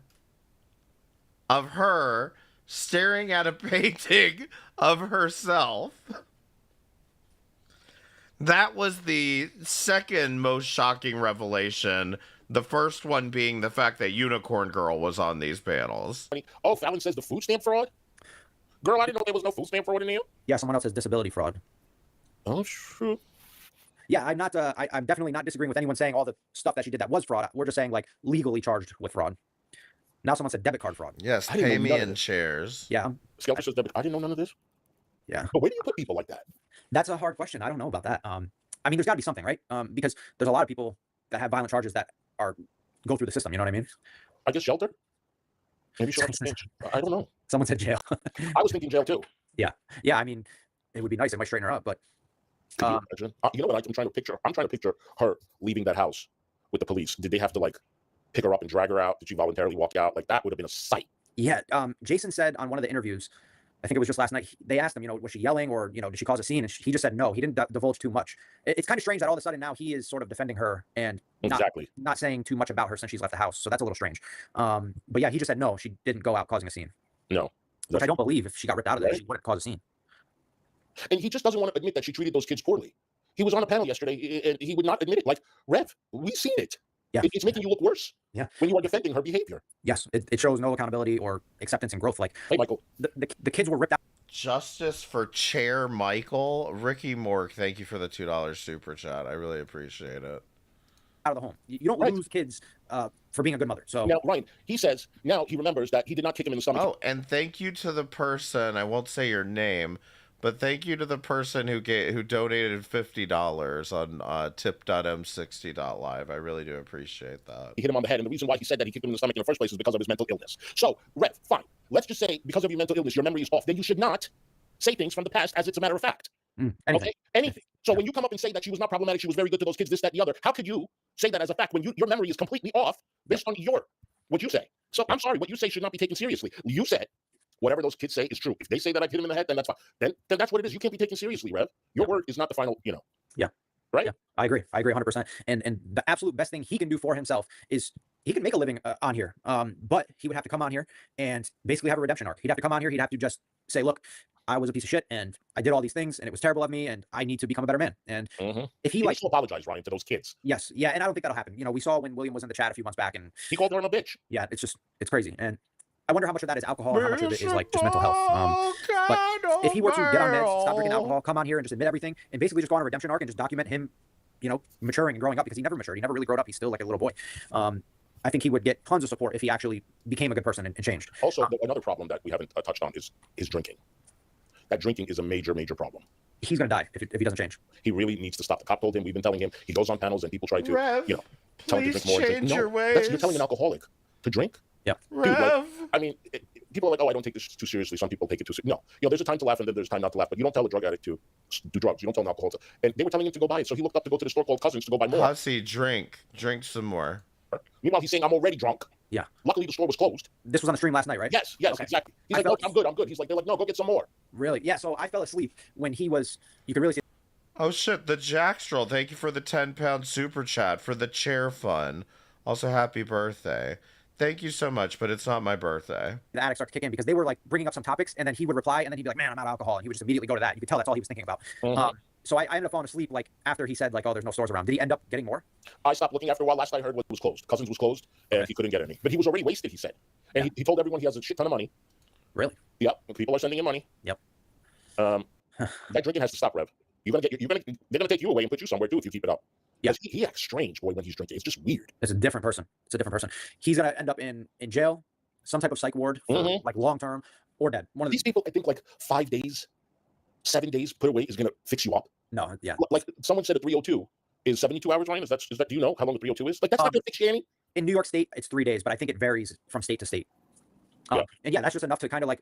of her staring at a painting of herself. That was the second most shocking revelation. The first one being the fact that Unicorn Girl was on these panels. Oh, Fallon says the food stamp fraud? Girl, I didn't know there was no food stamp fraud in here. Yeah, someone else says disability fraud. Oh, true. Yeah, I'm not. I'm definitely not disagreeing with anyone saying all the stuff that she did that was fraud. We're just saying like legally charged with fraud. Now someone said debit card fraud. Yes, pay me in shares. Yeah. Skelter says debit. I didn't know none of this. Yeah. But where do you put people like that? That's a hard question. I don't know about that. I mean, there's got to be something, right? Because there's a lot of people that have violent charges that go through the system. You know what I mean? I guess shelter. Maybe she'll I don't know. Someone said jail. I was thinking jail too. Yeah. Yeah. I mean, it would be nice. It might straighten her up, but. You know what I'm trying to picture? I'm trying to picture her leaving that house with the police. Did they have to like pick her up and drag her out? Did she voluntarily walk out? Like that would have been a sight. Yeah. Jason said on one of the interviews, I think it was just last night, they asked him, was she yelling or, did she cause a scene? And he just said no. He didn't divulge too much. It's kind of strange that all of a sudden now he is sort of defending her and not saying too much about her since she's left the house. So that's a little strange. But yeah, he just said no, she didn't go out causing a scene. No. Which I don't believe. If she got ripped out of there, she wouldn't cause a scene. And he just doesn't want to admit that she treated those kids poorly. He was on a panel yesterday and he would not admit it. Like, Rev, we've seen it. Yeah. It's making you look worse. Yeah. When you are defending her behavior. Yes. It shows no accountability or acceptance and growth. Like, hey, Michael. The kids were ripped out. Justice for Chair Michael. Ricky Mork, thank you for the $2 super chat. I really appreciate it. Out of the home. You don't lose kids for being a good mother. So now, Ryan, he says now he remembers that he did not kick him in the stomach. Oh, and thank you to the person, I won't say your name, but thank you to the person who donated $50 on tip.m60.live. I really do appreciate that. He hit him on the head, and the reason why he said that he kicked him in the stomach in the first place is because of his mental illness. So, Rev, fine. Let's just say because of your mental illness, your memory is off. Then you should not say things from the past as it's a matter of fact. Anything. Okay? Anything. So when you come up and say that she was not problematic, she was very good to those kids, this, that, the other, how could you say that as a fact when your memory is completely off based on what you say? So I'm sorry, what you say should not be taken seriously. You said whatever those kids say is true. If they say that I hit him in the head, then that's fine. Then that's what it is. You can't be taken seriously, Rev. Your word is not the final, Yeah. Right? Yeah, I agree 100%. And the absolute best thing he can do for himself is he could make a living on here, but he would have to come on here and basically have a redemption arc. He'd have to come on here. He'd have to just say, look, I was a piece of shit and I did all these things and it was terrible of me and I need to become a better man. And if he like to apologize, Ryan, to those kids. Yes, yeah, and I don't think that'll happen. You know, we saw when William was in the chat a few months back, and he called her a bitch. Yeah, it's crazy, and I wonder how much of that is alcohol and how much of it is like just mental health. But if he were to get on meds, stop drinking alcohol, come on here and just admit everything, and basically just go on a redemption arc and just document him, you know, maturing and growing up because he never matured, he never really grew up, he's still like a little boy. I think he would get tons of support if he actually became a good person and changed. Also, another problem that we haven't touched on is drinking. That drinking is a major, major problem. He's going to die if he doesn't change. He really needs to stop. The cop told him. We've been telling him. He goes on panels and people try to, Rev, you know, tell him to drink more. change No, your you're telling an alcoholic to drink. Yeah. Dude, like, I mean, people are like, oh, I don't take this too seriously. Some people take it too seriously. No, you know, there's a time to laugh and then there's a time not to laugh. But you don't tell a drug addict to do drugs. You don't tell an alcoholic. And they were telling him to go buy it. So he looked up to go to the store called Cousins to go buy more. Hussy, drink some more. Meanwhile, he's saying, I'm already drunk. Yeah. Luckily, the store was closed. This was on the stream last night, right? Yes, Okay. exactly. He's like, no, I'm good, I'm good. He's like, they're like, no, go get some more. Really? Yeah, so I fell asleep when he was, you could really see. Oh shit, the Jackstroll, thank you for the 10-pound super chat for the chair fun. Also, happy birthday. Thank you so much, but it's not my birthday. The addicts start to kick in because they were like bringing up some topics and then he would reply and then he'd be like, man, I'm out of alcohol. And he would just immediately go to that. You could tell that's all he was thinking about. So I ended up falling asleep like after he said like, oh, there's no stores around. Did he end up getting more? I stopped looking after a while. Last I heard was closed. Cousins was closed and he couldn't get any. But he was already wasted, he said. And he told everyone he has a shit ton of money. Really? Yep. People are sending him money. Yep. That drinking has to stop, Rev. They're gonna take you away and put you somewhere too if you keep it up. Yeah. He acts strange, boy, when he's drinking. It's just weird. It's a different person. He's gonna end up in jail, some type of psych ward for like long term or dead. One of these people, I think like 5 days, 7 days put away is gonna fix you up. No, yeah. Like someone said, a 302 is 72 hours, Ryan. Is that? Do you know how long a 302 is? Like that's not gonna fix you, Annie. In New York State, it's 3 days, but I think it varies from state to state. And yeah, that's just enough to kind of like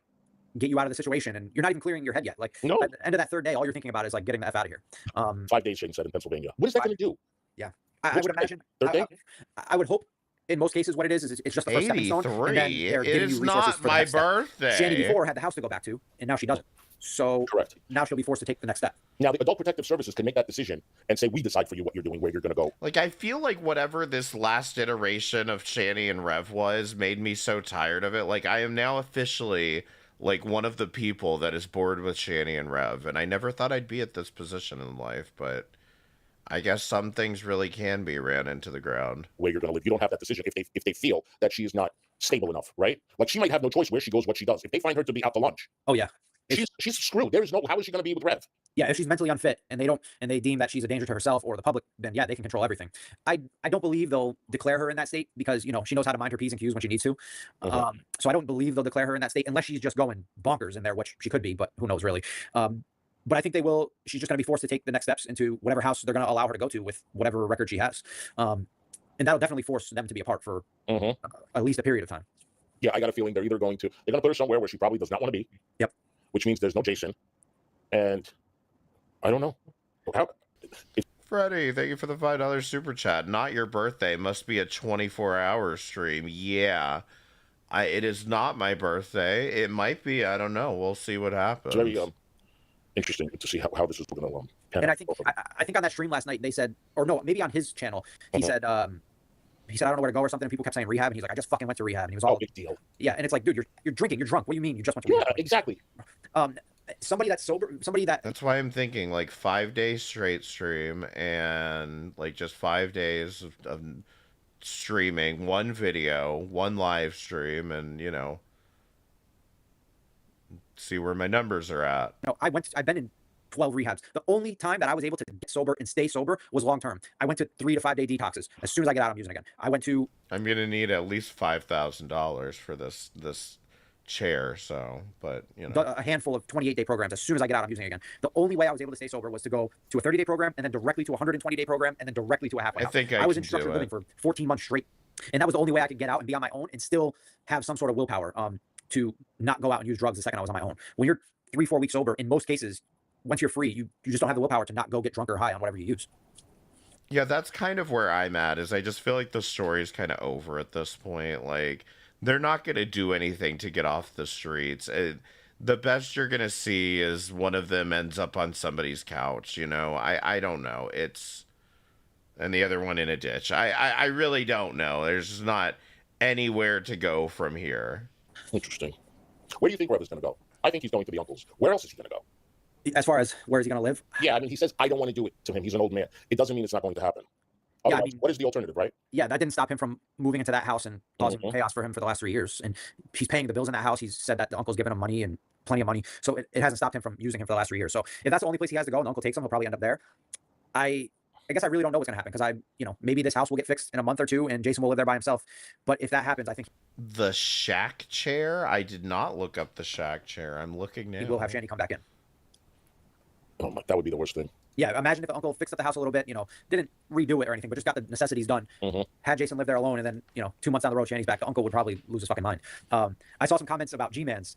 get you out of the situation, and you're not even clearing your head yet. Like at the end of that third day, all you're thinking about is like getting the F out of here. 5 days, Shane said in Pennsylvania. What is that going to do? Yeah, I would imagine. I would hope. In most cases, what it is it's just the first stepping stone. And then they're giving you resources for the next step. Birthday. Shanny before had the house to go back to, and now she doesn't. So now she'll be forced to take the next step. Now the Adult Protective Services can make that decision and say, we decide for you what you're doing, where you're going to go. Like, I feel like whatever this last iteration of Shanny and Rev was made me so tired of it. Like, I am now officially like one of the people that is bored with Shanny and Rev, and I never thought I'd be at this position in life, but I guess some things really can be ran into the ground. Where you're going to live. You don't have that decision if they feel that she is not stable enough, right? Like, she might have no choice where she goes, what she does. If they find her to be out to lunch. Oh, yeah. She's screwed. There is no, how is she going to be with Rev? Yeah, if she's mentally unfit and they deem that she's a danger to herself or the public, then yeah, they can control everything. I don't believe they'll declare her in that state because, you know, she knows how to mind her P's and Q's when she needs to. So I don't believe they'll declare her in that state unless she's just going bonkers in there, which she could be, but who knows really. But I think they will. She's just going to be forced to take the next steps into whatever house they're going to allow her to go to with whatever record she has. And that'll definitely force them to be apart for at least a period of time. Yeah, I got a feeling they're either going to put her somewhere where she probably does not want to be. Yep. Which means there's no Jason. And I don't know. Freddie, thank you for the $5 super chat. Not your birthday. Must be a 24-hour stream. Yeah. It is not my birthday. It might be. I don't know. We'll see what happens. It's very interesting to see how this is going to pan And out. I think on that stream last night they said, or no, maybe on his channel, he said I don't know where to go or something. And people kept saying rehab, and he's like, I just fucking went to rehab. And he was all big deal. Yeah, and it's like, dude, you're drinking, you're drunk. What do you mean you just went to rehab? Yeah, exactly. Somebody that's sober, That's why I'm thinking like 5 days straight stream and like just 5 days of streaming, one video, one live stream, and you know, see where my numbers are at. No, I've been in 12 rehabs. The only time that I was able to get sober and stay sober was long term. I went to 3 to 5 day detoxes. As soon as I get out, I'm using again. I'm gonna need at least $5,000 for this chair, so but you know, a handful of 28-day programs. As soon as I get out, I'm using it again. The only way I was able to stay sober was to go to a 30-day program and then directly to a 120-day program and then directly to a halfway house. I was in structured living for 14 months straight, and that was the only way I could get out and be on my own and still have some sort of willpower to not go out and use drugs the second I was on my own. When you're 3-4 weeks sober, in most cases, once you're free, you just don't have the willpower to not go get drunk or high on whatever you use. Yeah, that's kind of where I'm at, is I just feel like the story is kind of over at this point. Like, they're not going to do anything to get off the streets. The best you're going to see is one of them ends up on somebody's couch, you know? I don't know. and the other one in a ditch. I really don't know. There's not anywhere to go from here. Interesting. Where do you think Rev is going to go? I think he's going to the uncle's. Where else is he going to go? As far as where is he going to live? Yeah, I mean, he says, I don't want to do it to him. He's an old man. It doesn't mean it's not going to happen. Yeah, I Otherwise, mean- what is the alternative, right? Yeah, that didn't stop him from moving into that house and causing chaos for him for the last 3 years. And he's paying the bills in that house. He's said that the uncle's giving him money and plenty of money. So it hasn't stopped him from using him for the last 3 years. So if that's the only place he has to go and the uncle takes him, he'll probably end up there. I guess I really don't know what's going to happen because maybe this house will get fixed in a month or two and Jason will live there by himself. But if that happens, I think The shack chair? I did not look up the shack chair. I'm looking now. he will have Shandy come back in. Oh my, that would be the worst thing. Yeah, imagine if the uncle fixed up the house a little bit, didn't redo it or anything, but just got the necessities done. Had Jason live there alone, and then 2 months down the road, Shandy's back. The uncle would probably lose his fucking mind. I saw some comments about G-Man's.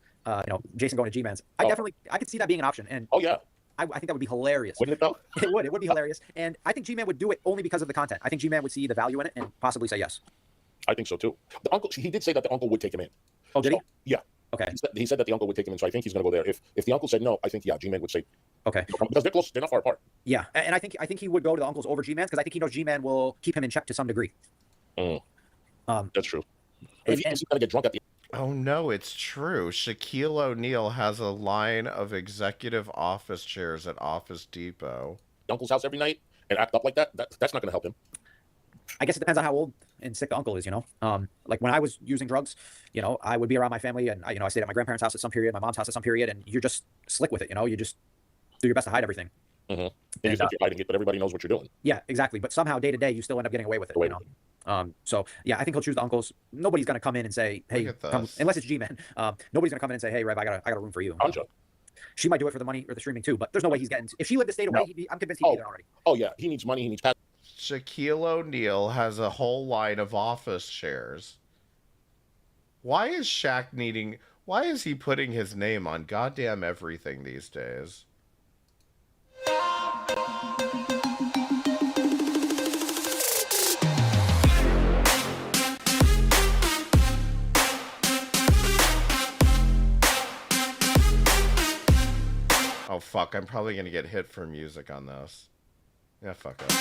Jason going to G-Man's. I could see that being an option. And oh yeah, I think that would be hilarious. Wouldn't it though? It would be hilarious. And I think G-Man would do it only because of the content. I think G-Man would see the value in it and possibly say yes. I think so too. The uncle, he did say that the uncle would take him in. Oh, did he? Yeah. Okay. He said that the uncle would take him in, so I think he's going to go there. If the uncle said no, I think G-Man would say okay, because they're close, they're not far apart. Yeah, and I think he would go to the uncle's over G-Man's because I think he knows G-Man will keep him in check to some degree. That's true. If he's going to get drunk at the Oh no, it's true. Shaquille O'Neal has a line of executive office chairs at Office Depot. uncle's house every night and act up like that, that's not going to help him. I guess it depends on how old and sick the uncle is, Like when I was using drugs, I would be around my family and I stayed at my grandparents' house at some period, my mom's house at some period, and you're just slick with it, you just do your best to hide everything. And you think you're hiding it, but everybody knows what you're doing. Yeah, exactly. But somehow day to day, you still end up getting away with it, So yeah, I think he'll choose the uncles. Nobody's going to come in and say, hey, come, unless it's G-Man. Nobody's going to come in and say, hey, Rev, I got a room for you. Anja. She might do it for the money or the streaming too, but there's no way he's getting, if she lived the state away, I'm convinced he'd be there already. Oh yeah, he needs money, he needs pat. Shaquille O'Neal has a whole line of office chairs. Why is why is he putting his name on goddamn everything these days? Oh fuck, I'm probably gonna get hit for music on this. Yeah, fuck it.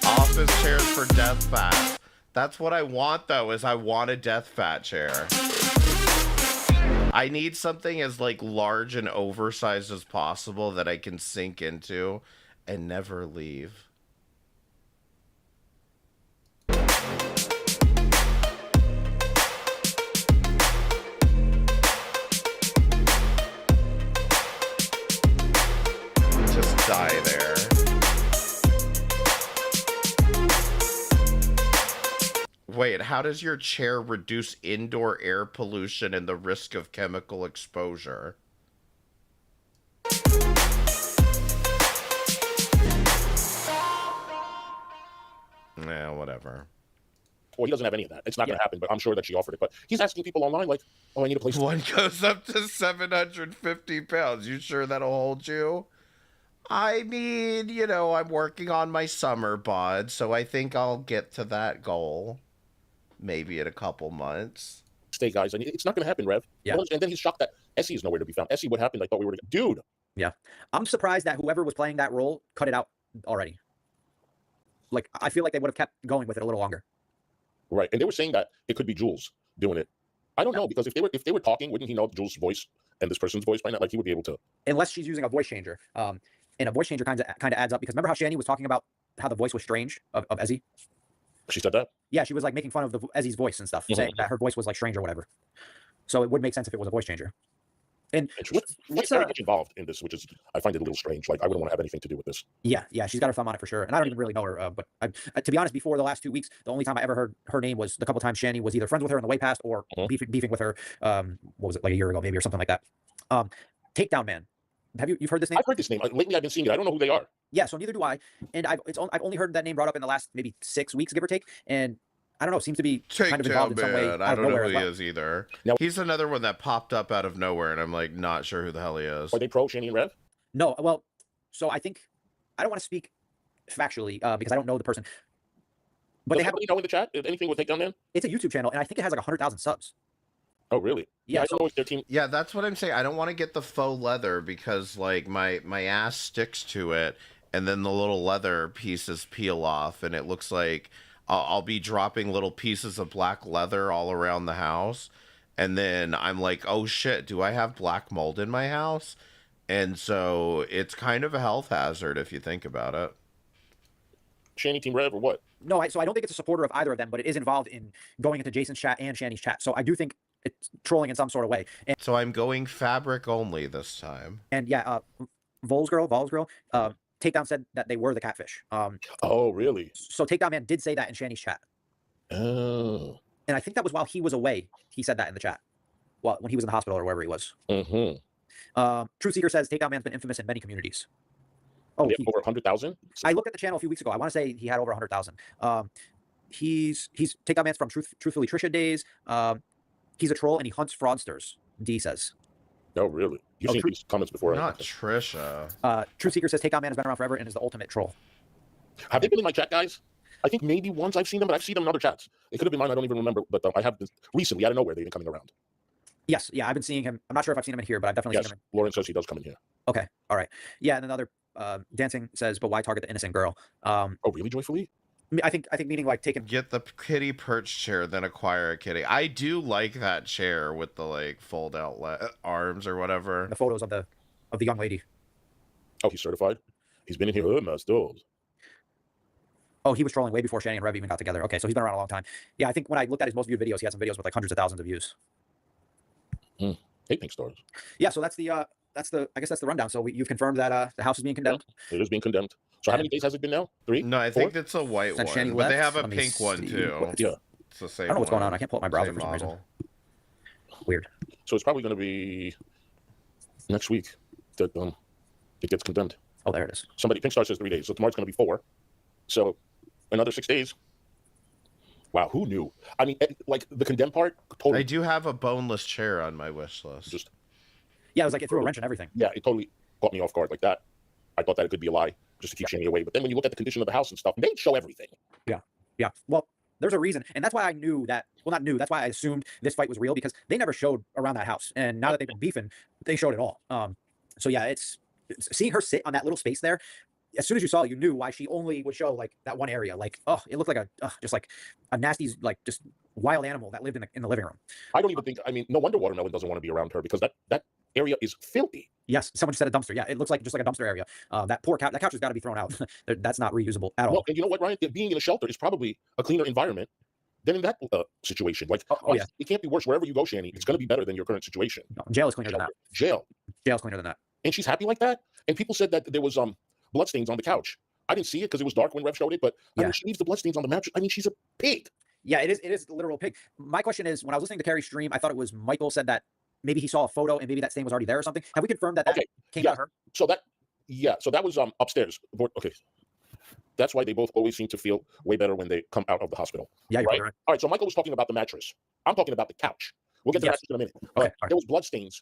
Office chairs for death fat. That's what I want though, is I want a death fat chair. I need something as large and oversized as possible that I can sink into and never leave. Just die there. Wait, how does your chair reduce indoor air pollution and the risk of chemical exposure? Yeah, whatever. Well, he doesn't have any of that. It's not going to happen, but I'm sure that she offered it. But he's asking people online, I need a place. One goes up to 750 pounds. You sure that'll hold you? I mean, I'm working on my summer bod, so I think I'll get to that goal. Maybe in a couple months. Stay, guys. And it's not going to happen, Rev. Yeah. And then he's shocked that Essie is nowhere to be found. Essie, what happened? I thought we were dude. Yeah. I'm surprised that whoever was playing that role cut it out already. I feel like they would have kept going with it a little longer. Right. And they were saying that it could be Jules doing it. I don't know, because if they were talking, wouldn't he know Jules' voice and this person's voice by now? He would be able to. Unless she's using a voice changer. And a voice changer kind of adds up, because remember how Shani was talking about how the voice was strange of Ezzy? She said that? Yeah, she was making fun of Ezzy's voice and stuff, saying that her voice was strange or whatever. So it would make sense if it was a voice changer. And what's very much involved in this, which is, I find it a little strange. I wouldn't want to have anything to do with this. Yeah, she's got her thumb on it for sure. And I don't even really know her, but to be honest, before the last 2 weeks, the only time I ever heard her name was the couple times Shani was either friends with her in the way past or beefing with her. What was it, a year ago maybe or something like that? Takedown Man. You've heard this name? I've heard this name. Lately, I've been seeing it. I don't know who they are. Yeah, so neither do I. And I've only heard that name brought up in the last maybe 6 weeks, give or take. And I don't know, seems to be kind of involved in some way. I don't know who he is either. Now, he's another one that popped up out of nowhere, and I'm not sure who the hell he is. Are they pro Shani and Rev? No, well, so I think I don't want to speak factually because I don't know the person. But they have in the chat. Anything with Takedown Man? It's a YouTube channel, and I think it has 100,000 subs. Oh, really? Yeah, I so- know it's 13. Yeah, that's what I'm saying. I don't want to get the faux leather because like my ass sticks to it, and then the little leather pieces peel off, and it looks like I'll be dropping little pieces of black leather all around the house, and then I'm like, oh shit, do I have black mold in my house? And so it's kind of a health hazard if you think about it. Shanny Team Rev or what? No, so I don't think it's a supporter of either of them, but it is involved in going into Jason's chat and Shanny's chat. So I do think it's trolling in some sort of way. And So I'm going fabric only this time. And yeah, Vols girl, Takedown said that they were the catfish. Oh, really? So Takedown Man did say that in Shanny's chat. Oh. And I think that was while he was away. He said that in the chat. Well, when he was in the hospital or wherever he was. Mm-hmm. Truth Seeker says Takedown Man's been infamous in many communities. Oh, over 100,000? I looked at the channel a few weeks ago. I want to say he had over 100,000. He's Takedown Man's from Truthfully Trisha days. He's a troll and he hunts fraudsters. D says. Oh, really? You've seen these comments before. Not Trisha. Truth Seeker says Takedown Man has been around forever and is the ultimate troll. Have they been in my chat, guys? I think maybe once I've seen them, but I've seen them in other chats. It could have been mine. I don't even remember. But I have been, recently, out of nowhere, they've been coming around. Yes, yeah, I've been seeing him. I'm not sure if I've seen him in here, but I've definitely seen him. Lauren says he does come in here. Okay, all right. Yeah, and another Dancing says, but why target the innocent girl? Oh, really, Joyfully? I think meaning like taking get the kitty perch chair, then acquire a kitty. I do like that chair with the like fold out arms or whatever. The photos of the young lady. Oh, he's certified. He's been in here. Oh, he was trolling way before Shanny and Rev even got together. Okay, so he's been around a long time. Yeah, I think when I looked at his most viewed videos, he had some videos with like hundreds of thousands of views. Hey, thanks, stars. Yeah, so that's the I guess that's the rundown. So you've confirmed that the house is being condemned. It is being condemned. So how many days has it been now? 3? No, I 4? think it's a white Since one, Shanny but they left? have a Let me pink one see too. what- Yeah, it's the same. I don't know what's going one. on. I can't pull up my browser Same for some reason. model. Weird. So it's probably going to be next week that it gets condemned. Oh, there it is. Somebody, Pink Star says 3 days. So tomorrow's going to be 4. So another 6 days. Wow, who knew? I mean, like the condemned part. Totally. I do have a boneless chair on my wish list. Just Yeah, it was like it threw a wrench in everything. yeah, it totally caught me off guard like that. I thought that it could be a lie just to keep Shanny away. But then when you look at the condition of the house and stuff, they show everything. Yeah. Well, there's a reason, and that's why I knew that. Well, not knew. That's why I assumed this fight was real because they never showed around that house, and now that they've been beefing, they showed it all. So yeah, it's seeing her sit on that little space there. As soon as you saw it, you knew why she only would show like that one area. Like, oh, it looked like just like a nasty, like just wild animal that lived in the living room. I don't even think. I mean, no wonder Watermelon doesn't want to be around her because that area is filthy. Yes, someone just said a dumpster. Yeah, it looks like just like a dumpster area. That poor couch. That couch has got to be thrown out. That's not reusable at all. Well, and you know what, Ryan? Being in a shelter is probably a cleaner environment than in that situation. Like, yeah. It can't be worse. Wherever you go, Shanny, it's going to be better than your current situation. No, jail is cleaner than that. Jail's cleaner than that. And she's happy like that. And people said that there was bloodstains on the couch. I didn't see it because it was dark when Rev showed it. But I mean, she leaves the bloodstains on the mattress. I mean, she's a pig. Yeah, it is a literal pig. My question is, when I was listening to Carrie's stream, I thought it was Michael said that maybe he saw a photo and maybe that stain was already there or something. Have we confirmed that came out of her? So that was upstairs. Okay. That's why they both always seem to feel way better when they come out of the hospital. Yeah, you're right? right. All right, so Michael was talking about the mattress. I'm talking about the couch. We'll get to the mattress in a minute. Okay, There was bloodstains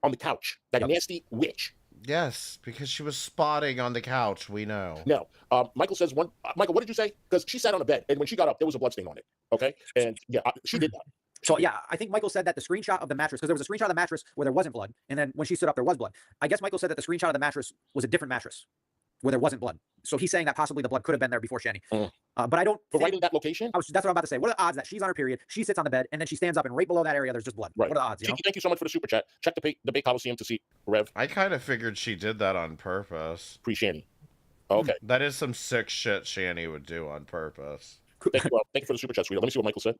on the couch. That nasty witch. Yes, because she was spotting on the couch. We know. Now, Michael says Michael, what did you say? Because she sat on a bed, and when she got up, there was a bloodstain on it. Okay, and yeah, she did that. So yeah, I think Michael said that the screenshot of the mattress, because there was a screenshot of the mattress where there wasn't blood, and then when she stood up, there was blood. I guess Michael said that the screenshot of the mattress was a different mattress where there wasn't blood. So he's saying that possibly the blood could have been there before Shanny. But I don't. But right in that location? That's what I'm about to say. What are the odds that she's on her period, she sits on the bed, and then she stands up, and right below that area, there's just blood? Right. What are the odds? Tiki, thank you so much for the super chat. Check the debate Coliseum to see Rev. I kind of figured she did that on purpose. Pre-Shanny. Okay. That is some sick shit Shanny would do on purpose. Thank you for the super chat, sweetheart. Let me see what Michael said.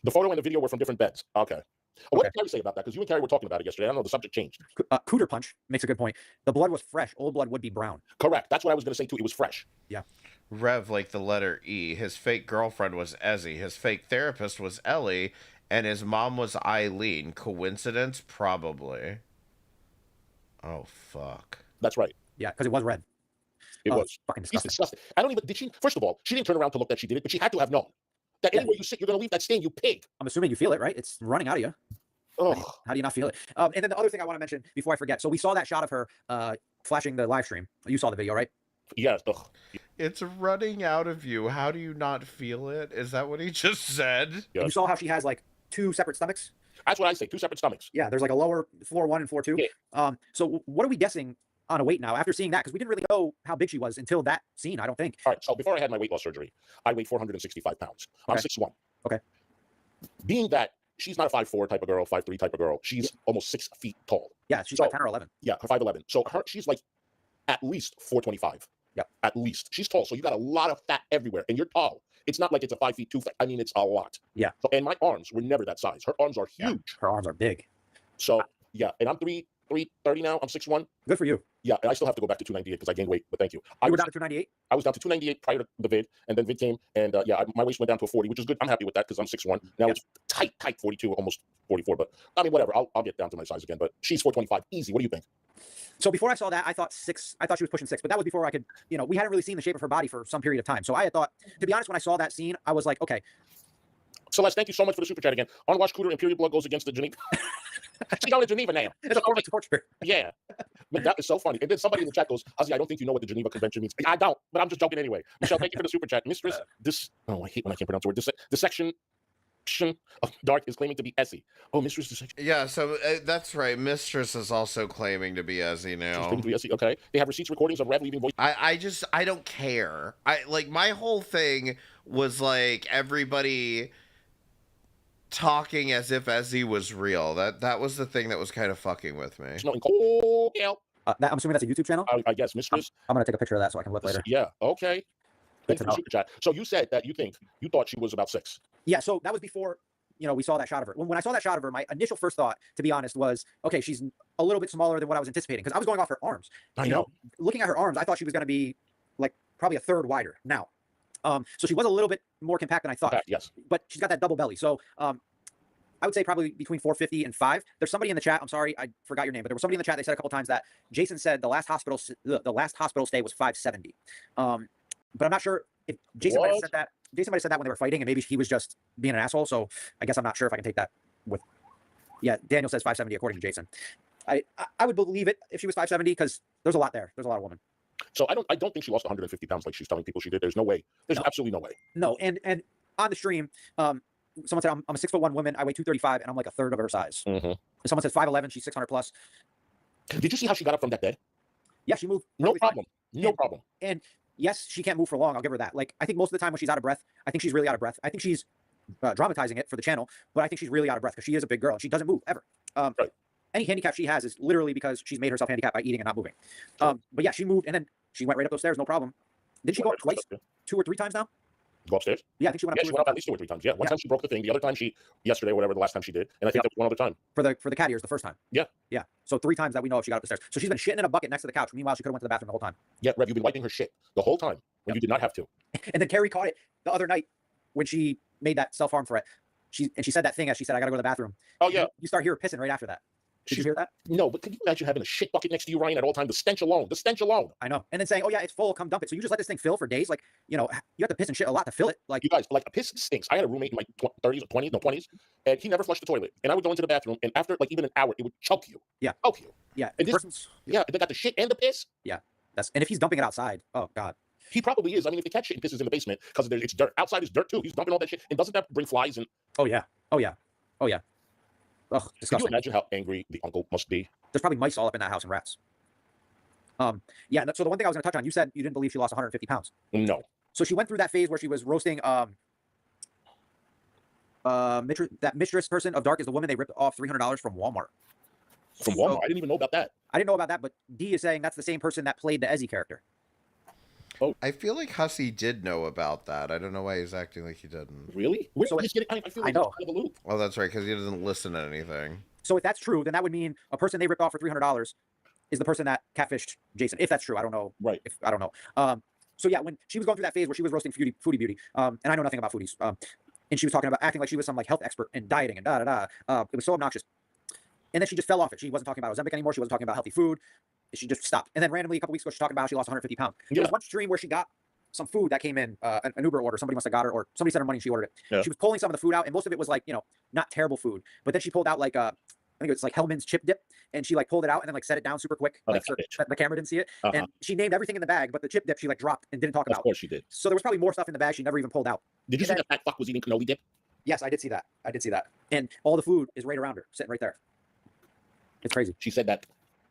The photo and the video were from different beds. Okay. What did Carrie say about that? Because you and Carrie were talking about it yesterday. I don't know. The subject changed. Cooter Punch makes a good point. The blood was fresh. Old blood would be brown. Correct. That's what I was going to say too. It was fresh. Yeah. Rev like the letter E. His fake girlfriend was Ezzy. His fake therapist was Ellie. And his mom was Eileen. Coincidence? Probably. Oh, fuck. That's right. Yeah, because it was red. It was. Fucking He's disgusting. I don't even, did she, first of all, she didn't turn around to look that she did it, but she had to have known. That anywhere you sit, you're going to leave that stain, you pig. I'm assuming you feel it, right? It's running out of you. Oh. How do you not feel it? And then the other thing I want to mention before I forget. So we saw that shot of her flashing the live stream. You saw the video, right? Yes. It's running out of you. How do you not feel it? Is that what he just said? You saw how she has like 2 separate stomachs? That's what I say. 2 separate stomachs. Yeah, there's like a lower floor 1 and floor 2. Yeah. So what are we guessing on a weight now after seeing that? Because we didn't really know how big she was until that scene, I don't think. All right. So before I had my weight loss surgery, I weighed 465 pounds. I'm Okay. 6'1". Okay. Being that she's not a 5'4" type of girl, 5'3" type of girl, she's almost 6 feet tall. Yeah, she's So- like 10 or 11. Yeah, 5'11". So she's like at least 425. Yeah. At least. She's tall. So you got a lot of fat everywhere. And you're tall. It's not like it's a 5 feet 2 fat. I mean, it's a lot. Yeah. So, and my arms were never that size. Her arms are huge. Her arms are big. So yeah, and I'm 330 now. I'm 6'1". Good for you. Yeah, and I still have to go back to 298 because I gained weight, but thank you. You were down to 298? I was down to 298 prior to the vid, and then vid came, and my waist went down to a 40, which is good. I'm happy with that because I'm 6'1". Now it's tight 42, almost 44, but I mean, whatever. I'll get down to my size again, but she's 425. Easy. What do you think? So before I saw that, I thought she was pushing 6, but that was before I could, we hadn't really seen the shape of her body for some period of time. So I had thought, to be honest, when I saw that scene, I was like, okay. Celeste, thank you so much for the super chat again. Unwashed Cooter Imperial Blood goes against the Geneva. She's on the Geneva now. It's a form of torture. Yeah. But that is so funny. And then somebody in the chat goes, Ozzy, I don't think you know what the Geneva Convention means. I don't, but I'm just joking anyway. Michelle, thank you for the super chat. Mistress, I hate when I can't pronounce the word. The section of Dark is claiming to be Essie. Oh, Mistress Dissection. Yeah, so that's right. Mistress is also claiming to be Ezzy now. She's claiming to be Essie. Okay. They have receipts, recordings of Rev leaving voice. I don't care. My whole thing was like everybody talking as if Ezzy was real. That was the thing that was kind of fucking with me. I'm assuming that's a YouTube channel? I guess, Mistress. I'm going to take a picture of that so I can look later. Yeah, okay. Thanks for the super chat. So you said that you thought she was about 6. Yeah, so that was before, we saw that shot of her. When I saw that shot of her, my initial first thought, to be honest, was, okay, she's a little bit smaller than what I was anticipating, because I was going off her arms. I know. Looking at her arms, I thought she was going to be, like, probably a third wider now. So she was a little bit more compact than I thought. Yes. But she's got that double belly. So I would say probably between 450 and 5. There's somebody in the chat. I'm sorry, I forgot your name, but there was somebody in the chat. They said a couple times that Jason said the last hospital stay was 570. But I'm not sure if Jason might have said that. Jason might have said that when they were fighting, and maybe he was just being an asshole. So I guess I'm not sure if I can take that with. Yeah, Daniel says 570 according to Jason. I would believe it if she was 570 because there's a lot there. There's a lot of women. So I don't think she lost 150 pounds like she's telling people she did. There's no way. There's absolutely no way. No, and on the stream, someone said I'm a 6'1" woman. I weigh 235, and I'm like a third of her size. Mm-hmm. Someone says 5'11". She's 600 plus. Did you see how she got up from that bed? Yeah, she moved. No problem. No problem. And yes, she can't move for long. I'll give her that. Like, I think most of the time when she's out of breath, I think she's really out of breath. I think she's dramatizing it for the channel, but I think she's really out of breath because she is a big girl and she doesn't move ever. Right. Any handicap she has is literally because she's made herself handicapped by eating and not moving. But yeah, she moved and then she went right up those stairs, no problem. Didn't she go up twice, 2 or 3 times now? Go upstairs? Yeah, I think she went up. Yeah, she went up at least 2 or 3 times. Yeah, one time she broke the thing. The other time yesterday or whatever, the last time she did, and I think that was one other time. For the cat ears, the first time. Yeah. Yeah. So 3 times that we know if she got up the stairs. So she's been shitting in a bucket next to the couch. Meanwhile, she could have went to the bathroom the whole time. Yeah, Rev, you've been wiping her shit the whole time when you did not have to. And then Carrie caught it the other night when she made that self-harm threat. She said that thing as she said, I gotta go to the bathroom. Oh yeah. You start hearing her pissing right after that. Did you hear that? No, but can you imagine having a shit bucket next to you, Ryan, at all times? The stench alone. I know. And then saying, oh yeah, it's full, come dump it. So you just let this thing fill for days? Like, you have to piss and shit a lot to fill it. Like, you guys, like, a piss stinks. I had a roommate in my 30s or 20s, and he never flushed the toilet. And I would go into the bathroom, and after like even an hour, it would choke you. Yeah. Choke you. Yeah. And they got the shit and the piss. Yeah. And if he's dumping it outside, oh God. He probably is. I mean, if the cat shit and pisses in the basement because it's dirt. Outside is dirt too. He's dumping all that shit. And doesn't that bring flies in? Oh yeah. Oh yeah. Oh yeah. Ugh, disgusting. Can you imagine how angry the uncle must be? There's probably mice all up in that house and rats. Yeah. So the one thing I was going to touch on, you said you didn't believe she lost 150 pounds. No. So she went through that phase where she was roasting. That mistress person of Dark is the woman they ripped off $300 from Walmart. From Walmart? I didn't even know about that. I didn't know about that, but D is saying that's the same person that played the Ezzy character. Oh, I feel like Hussey did know about that. I don't know why he's acting like he didn't. Really? Where did he get it? I feel like know. he's out of the loop. Well, that's right, because he doesn't listen to anything. So if that's true, then that would mean a person they ripped off for $300 is the person that catfished Jason. If that's true, I don't know. Right. I don't know. So yeah, when she was going through that phase where she was roasting Foodie Beauty, and I know nothing about foodies, and she was talking about acting like she was some like health expert and dieting and it was so obnoxious. And then she just fell off it. She wasn't talking about Ozempic anymore. She wasn't talking about healthy food. She just stopped. And then randomly a couple weeks ago, she's talking about how she lost 150 pounds. There was one stream where she got some food that came in, an Uber order. Somebody must have got her, or somebody sent her money and she ordered it. Yeah. She was pulling some of the food out, and most of it was like, not terrible food. But then she pulled out like I think it's like Hellman's chip dip, and she like pulled it out and then like set it down super quick, like so that the camera didn't see it. And she named everything in the bag, but the chip dip she like dropped and didn't talk about. Of course she did. So there was probably more stuff in the bag she never even pulled out. Did you see that fat fuck was eating cannoli dip? Yes, I did see that. I did see that. And all the food is right around her, sitting right there. It's crazy. She said that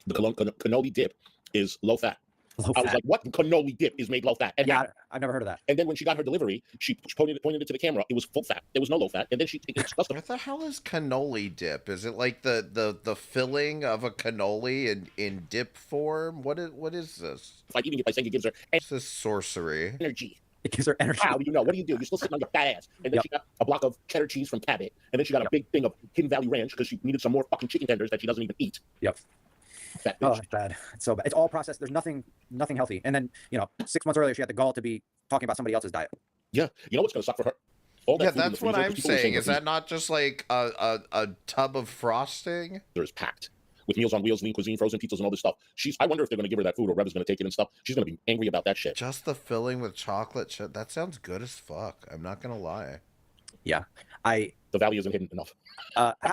the cannoli dip is low fat. Low I was fat. like, what cannoli dip is made low fat? And Yeah, I've never heard of that. And then when she got her delivery, she pointed it to the camera. It was full fat. There was no low fat. And then she discussed What the hell is cannoli dip? Is it like the filling of a cannoli in dip form? What is this? Like eating it by saying it gives her This is sorcery. energy. It gives her energy. How do you know? What do? You're still sitting on your fat ass. And then she got a block of cheddar cheese from Cabot. And then she got a big thing of Hidden Valley Ranch because she needed some more fucking chicken tenders that she doesn't even eat. Yep. Fat Oh, bitch. it's bad. It's so bad. It's all processed. There's nothing healthy. And then, 6 months earlier, she had the gall to be talking about somebody else's diet. Yeah. You know what's going to suck for her? All that Yeah, food in the that's what freezer, I'm people were saying. the Is that not just like a tub of frosting? There's packed with Meals on Wheels, lean cuisine, frozen pizzas, and all this stuff. I wonder if they're going to give her that food or Rev is going to take it and stuff. She's going to be angry about that shit. Just the filling with chocolate chip. That sounds good as fuck. I'm not gonna lie. Yeah. The value isn't hidden enough.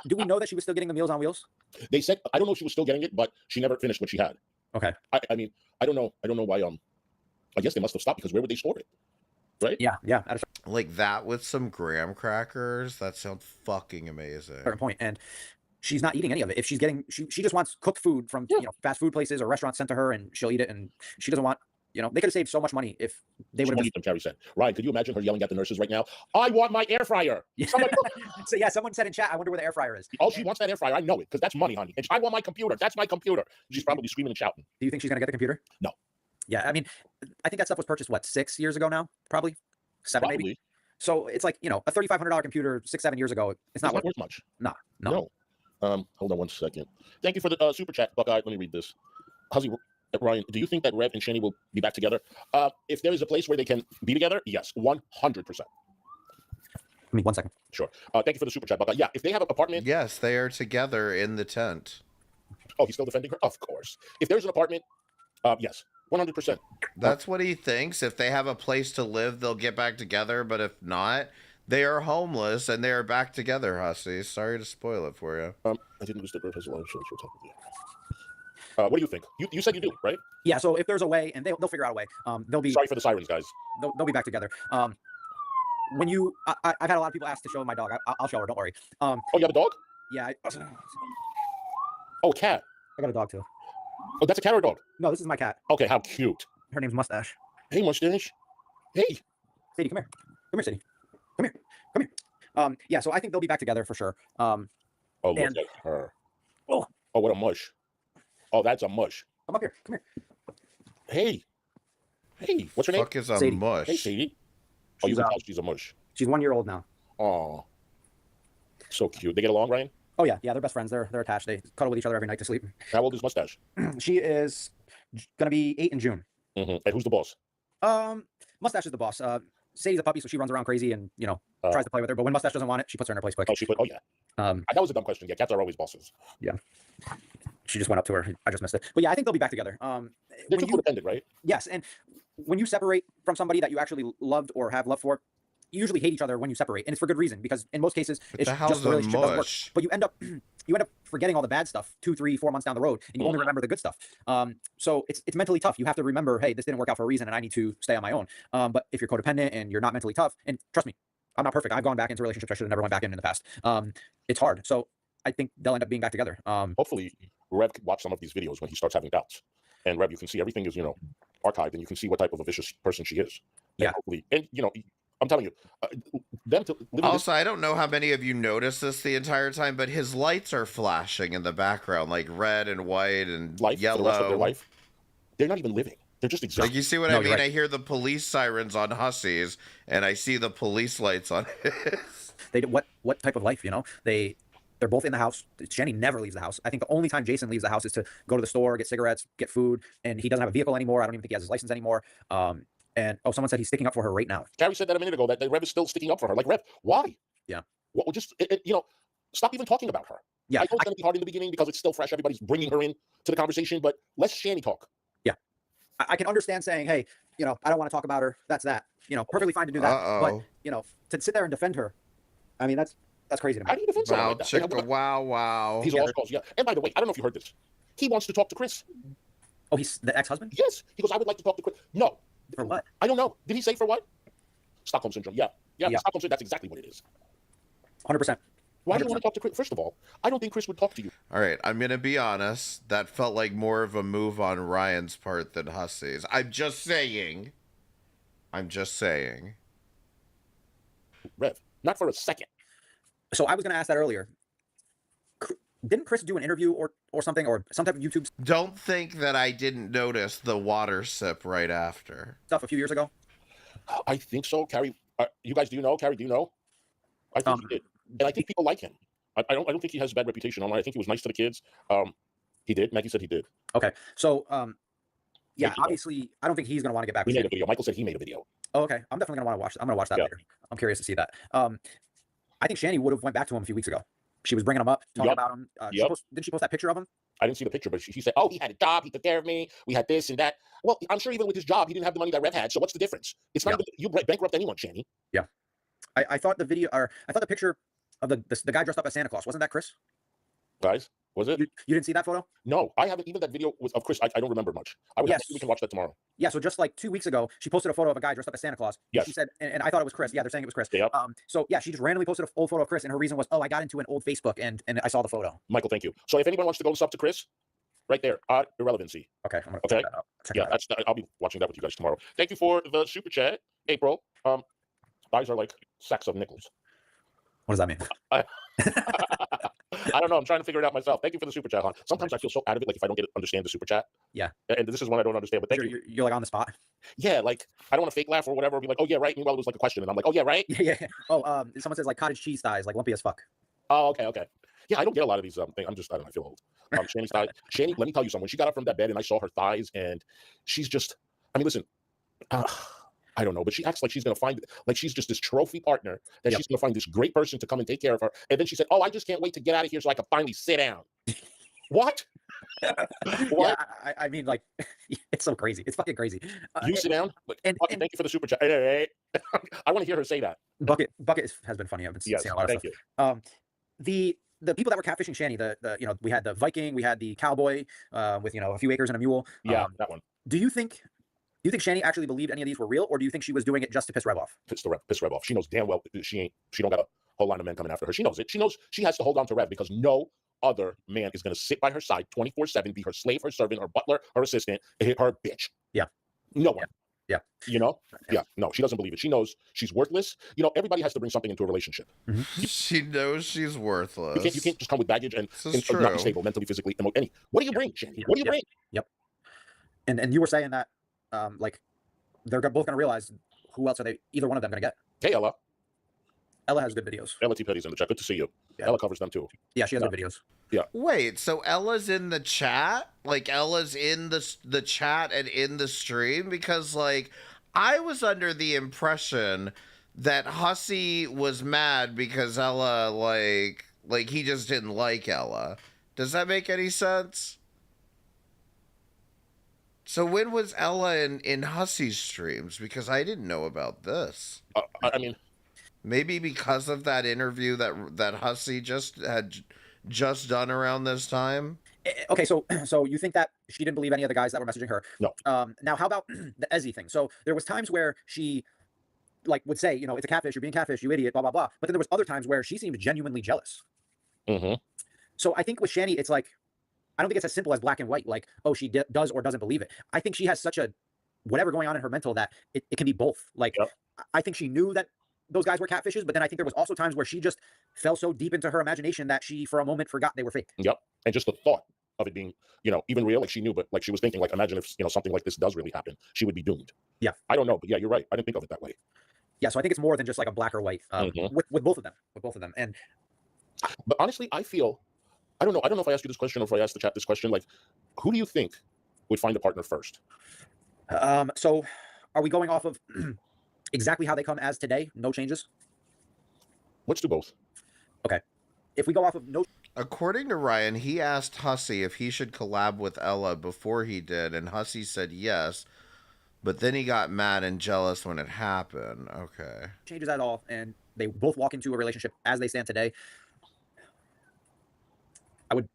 Do we know that she was still getting the Meals on Wheels? They said, I don't know if she was still getting it, but she never finished what she had. Okay. I mean, I don't know why. I guess they must have stopped because where would they store it? Right? Yeah. Like that with some graham crackers. That sounds fucking amazing. Certain point. And she's not eating any of it. If she's getting, she just wants cooked food from fast food places or restaurants sent to her, and she'll eat it. And she doesn't want, they could have saved so much money if they would have. Just... Carrie said. Ryan, could you imagine her yelling at the nurses right now? I want my air fryer. So yeah, someone said in chat, I wonder where the air fryer is. Oh, she wants that air fryer. I know it because that's money, honey. And I want my computer. That's my computer. She's probably screaming and shouting. Do you think she's gonna get the computer? No. Yeah, I mean, I think that stuff was purchased 6 years ago now, probably 7 maybe. So it's like a $3,500 computer 6-7 years ago. It's not worth much. No. Hold on one second. Thank you for the super chat, Buckeye. Let me read this. Ryan, do you think that Rev and Shani will be back together? If there is a place where they can be together, yes, 100%. Give me 1 second. Sure. Thank you for the super chat, Buckeye. Yeah, if they have an apartment. Yes, they are together in the tent. Oh, he's still defending her? Of course. If there's an apartment, yes, 100%. That's what he thinks. If they have a place to live, they'll get back together. But if not, they are homeless and they are back together, Hussy. Sorry to spoil it for you. I didn't use the group as a lot of shorts. What do you think? You said you do, right? Yeah. So if there's a way, and they'll figure out a way. They'll be. Sorry for the sirens, guys. They'll be back together. When I've had a lot of people ask to show my dog. I'll show her. Don't worry. Oh, you have a dog? Yeah. Oh, cat. I got a dog too. Oh, that's a cat or a dog? No, this is my cat. Okay, how cute. Her name's Mustache. Hey, Mustache. Hey. Sadie, come here. Come here, Sadie. Come here. Yeah, so I think they'll be back together for sure. Oh, look at her. Oh, what a mush. Oh, that's a mush. Come up here. Come here. Hey, what's her name? Fuck is a Sadie. mush? Hey, Sadie. Oh, you can tell she's a mush. She's 1 year old now. Oh, so cute. They get along, Ryan? Oh yeah, they're best friends. They're attached. They cuddle with each other every night to sleep. How old is Mustache? She is gonna be 8 in June. And who's the boss? Mustache is the boss. Sadie's a puppy, so she runs around crazy and tries to play with her. But when Mustache doesn't want it, she puts her in her place quick. Oh yeah. That was a dumb question. Yeah, cats are always bosses. Yeah. She just went up to her. I just missed it. But yeah, I think they'll be back together. They're too codependent, right? Yes, and when you separate from somebody that you actually loved or have love for, you usually hate each other when you separate, and it's for good reason, because in most cases it's just the relationship doesn't work. But you end up forgetting all the bad stuff 2, 3, 4 months down the road, and you only remember the good stuff. So it's mentally tough. You have to remember, hey, this didn't work out for a reason, and I need to stay on my own. But if you're codependent and you're not mentally tough, and trust me, I'm not perfect. I've gone back into relationships I should have never went back in the past. It's hard. So I think they'll end up being back together. Hopefully, Rev could watch some of these videos when he starts having doubts. And Rev, you can see everything is, archived, and you can see what type of a vicious person she is. Yeah. And hopefully, and I'm telling you, them to live also, I don't know how many of you noticed this the entire time, but his lights are flashing in the background, like red and white and yellow. For the rest of their life. They're not even living. They're just existing. Like, you see what I mean? Right. I hear the police sirens on Hussies, and I see the police lights on his. What type of life? They're both in the house. Jenny never leaves the house. I think the only time Jason leaves the house is to go to the store, get cigarettes, get food, and he doesn't have a vehicle anymore. I don't even think he has his license anymore. And someone said he's sticking up for her right now. Carrie said that a minute ago, that Rev is still sticking up for her. Like, Rev, why? Yeah. Well, just stop even talking about her. Yeah. I know it's going to be hard in the beginning because it's still fresh. Everybody's bringing her in to the conversation, but let's Shani talk. Yeah. I can understand saying, hey, I don't want to talk about her. That's that. Perfectly fine to do that. But to sit there and defend her, I mean, that's crazy to me. How do you defend someone like that? Wow. He's lost calls, yeah. And by the way, I don't know if you heard this. He wants to talk to Chris. Oh, he's the ex-husband? Yes. He goes, I would like to talk to Chris. No. For what? I don't know. Did he say for what? Stockholm syndrome. Yeah. Stockholm syndrome. That's exactly what it is. 100%. Why do you want to talk to Chris? First of all, I don't think Chris would talk to you. All right, I'm gonna be honest. That felt like more of a move on Ryan's part than Hussey's. I'm just saying. Rev, not for a second. So I was going to ask that earlier. Didn't Chris do an interview or something, or some type of YouTube Don't think that I didn't notice the water sip right after. stuff a few years ago? I think so, Carrie. You guys, do you know? Carrie, do you know? I think he did, and I think people like him. I don't think he has a bad reputation online. I think he was nice to the kids. He did. Maggie said he did. Okay, so yeah, obviously, I don't think he's going to want to get back. He with made a Shanny. video. Michael said he made a video. Oh, okay, I'm definitely going to want to watch. I'm going to watch that later. I'm curious to see that. I think Shanny would have went back to him a few weeks ago. She was bringing him up, talking about him. Didn't she post that picture of him? I didn't see the picture, but she said, "Oh, he had a job. He took care of me. We had this and that." Well, I'm sure even with his job, he didn't have the money that Rev had. So what's the difference? It's not even, you bankrupt anyone, Shanny. Yeah, I thought the video, or I thought the picture of the guy dressed up as Santa Claus, wasn't that Chris? Guys, was it? You didn't see that photo? No, I haven't. Even that video was of Chris. I don't remember much. We can watch that tomorrow. Yeah, so just like 2 weeks ago, she posted a photo of a guy dressed up as Santa Claus. Yes. She said, and I thought it was Chris. Yeah, they're saying it was Chris. Yep. So yeah, she just randomly posted an old photo of Chris, and her reason was, oh, I got into an old Facebook, and I saw the photo. Michael, thank you. So if anyone wants to go sub to Chris, right there, irrelevancy. Okay, I'm gonna check that out. I'll be watching that with you guys tomorrow. Thank you for the super chat, April. Thighs are like sacks of nickels. What does that mean? I don't know. I'm trying to figure it out myself. Thank you for the super chat, hon. Sometimes I feel so out of it, like if I don't understand the super chat. Yeah. And this is one I don't understand, but thank you. You're like on the spot. Yeah, like I don't want to fake laugh or whatever. Or be like, oh yeah, right. Meanwhile, it was like a question, and I'm like, oh yeah, right. Yeah. Oh, someone says like cottage cheese thighs, like lumpy as fuck. Oh, okay. Yeah, I don't get a lot of these things. I don't know. I feel old. Shani's thighs. Shani, let me tell you something. When she got up from that bed and I saw her thighs, and she's just, I mean, listen, I don't know, but she acts like she's going to find, like she's just this trophy partner, that she's going to find this great person to come and take care of her. And then she said, oh, I just can't wait to get out of here so I can finally sit down. What? What? Yeah, I mean, like, it's so crazy. It's fucking crazy. You sit down. And thank you for the super chat. Hey. I want to hear her say that. Bucket has been funny. I've been seeing a lot of stuff. The people that were catfishing Shanny, we had the Viking, we had the cowboy with a few acres and a mule. Yeah, that one. Do you think Shanny actually believed any of these were real, or do you think she was doing it just to piss Rev off? Piss Rev off. She knows damn well she don't got a whole line of men coming after her. She knows it. She knows she has to hold on to Rev because no other man is going to sit by her side 24/7, be her slave, her servant, her butler, her assistant, and hit her bitch. Yeah. No one. Yeah. Yeah. No, she doesn't believe it. She knows she's worthless. Everybody has to bring something into a relationship. Mm-hmm. She knows she's worthless. You can't just come with baggage and not stable mentally, physically, emotionally. What do you bring, Shanny? What do you bring? Yep. And you were saying that like they're both going to realize who else are they? Either one of them going to get? Hey, Ella. Ella has good videos. Ella T. Petty's in the chat. Good to see you. Yeah. Ella covers them too. Yeah, she has good videos. Yeah. Wait, so Ella's in the chat? Like Ella's in the chat and in the stream? Because like I was under the impression that Hussey was mad because Ella like he just didn't like Ella. Does that make any sense? So when was Ella in Hussey's streams? Because I didn't know about this. I mean, maybe because of that interview that Hussey had just done around this time. Okay, so you think that she didn't believe any of the guys that were messaging her? No. Now, how about the Ezzy thing? So there was times where she would say, it's a catfish, you're being catfish, you idiot, blah blah blah. But then there was other times where she seemed genuinely jealous. Mm-hmm. So I think with Shanny, it's like, I don't think it's as simple as black and white, like, oh, she does or doesn't believe it. I think she has such a whatever going on in her mental that it can be both. Like, I think she knew that those guys were catfishes, but then I think there was also times where she just fell so deep into her imagination that she, for a moment, forgot they were fake. Yep. And just the thought of it being, even real, like she knew, but like she was thinking, like, imagine if, something like this does really happen, she would be doomed. Yeah. I don't know, but yeah, you're right. I didn't think of it that way. Yeah. So I think it's more than just like a black or white with both of them. But honestly, I feel, I don't know if I asked you this question or if I asked the chat this question, like, who do you think would find a partner first? So are we going off of exactly how they come as today? No changes? Let's do both. Okay. If we go off of no... According to Ryan, he asked Hussey if he should collab with Ella before he did, and Hussey said yes, but then he got mad and jealous when it happened. Okay. Changes at all, and they both walk into a relationship as they stand today. I would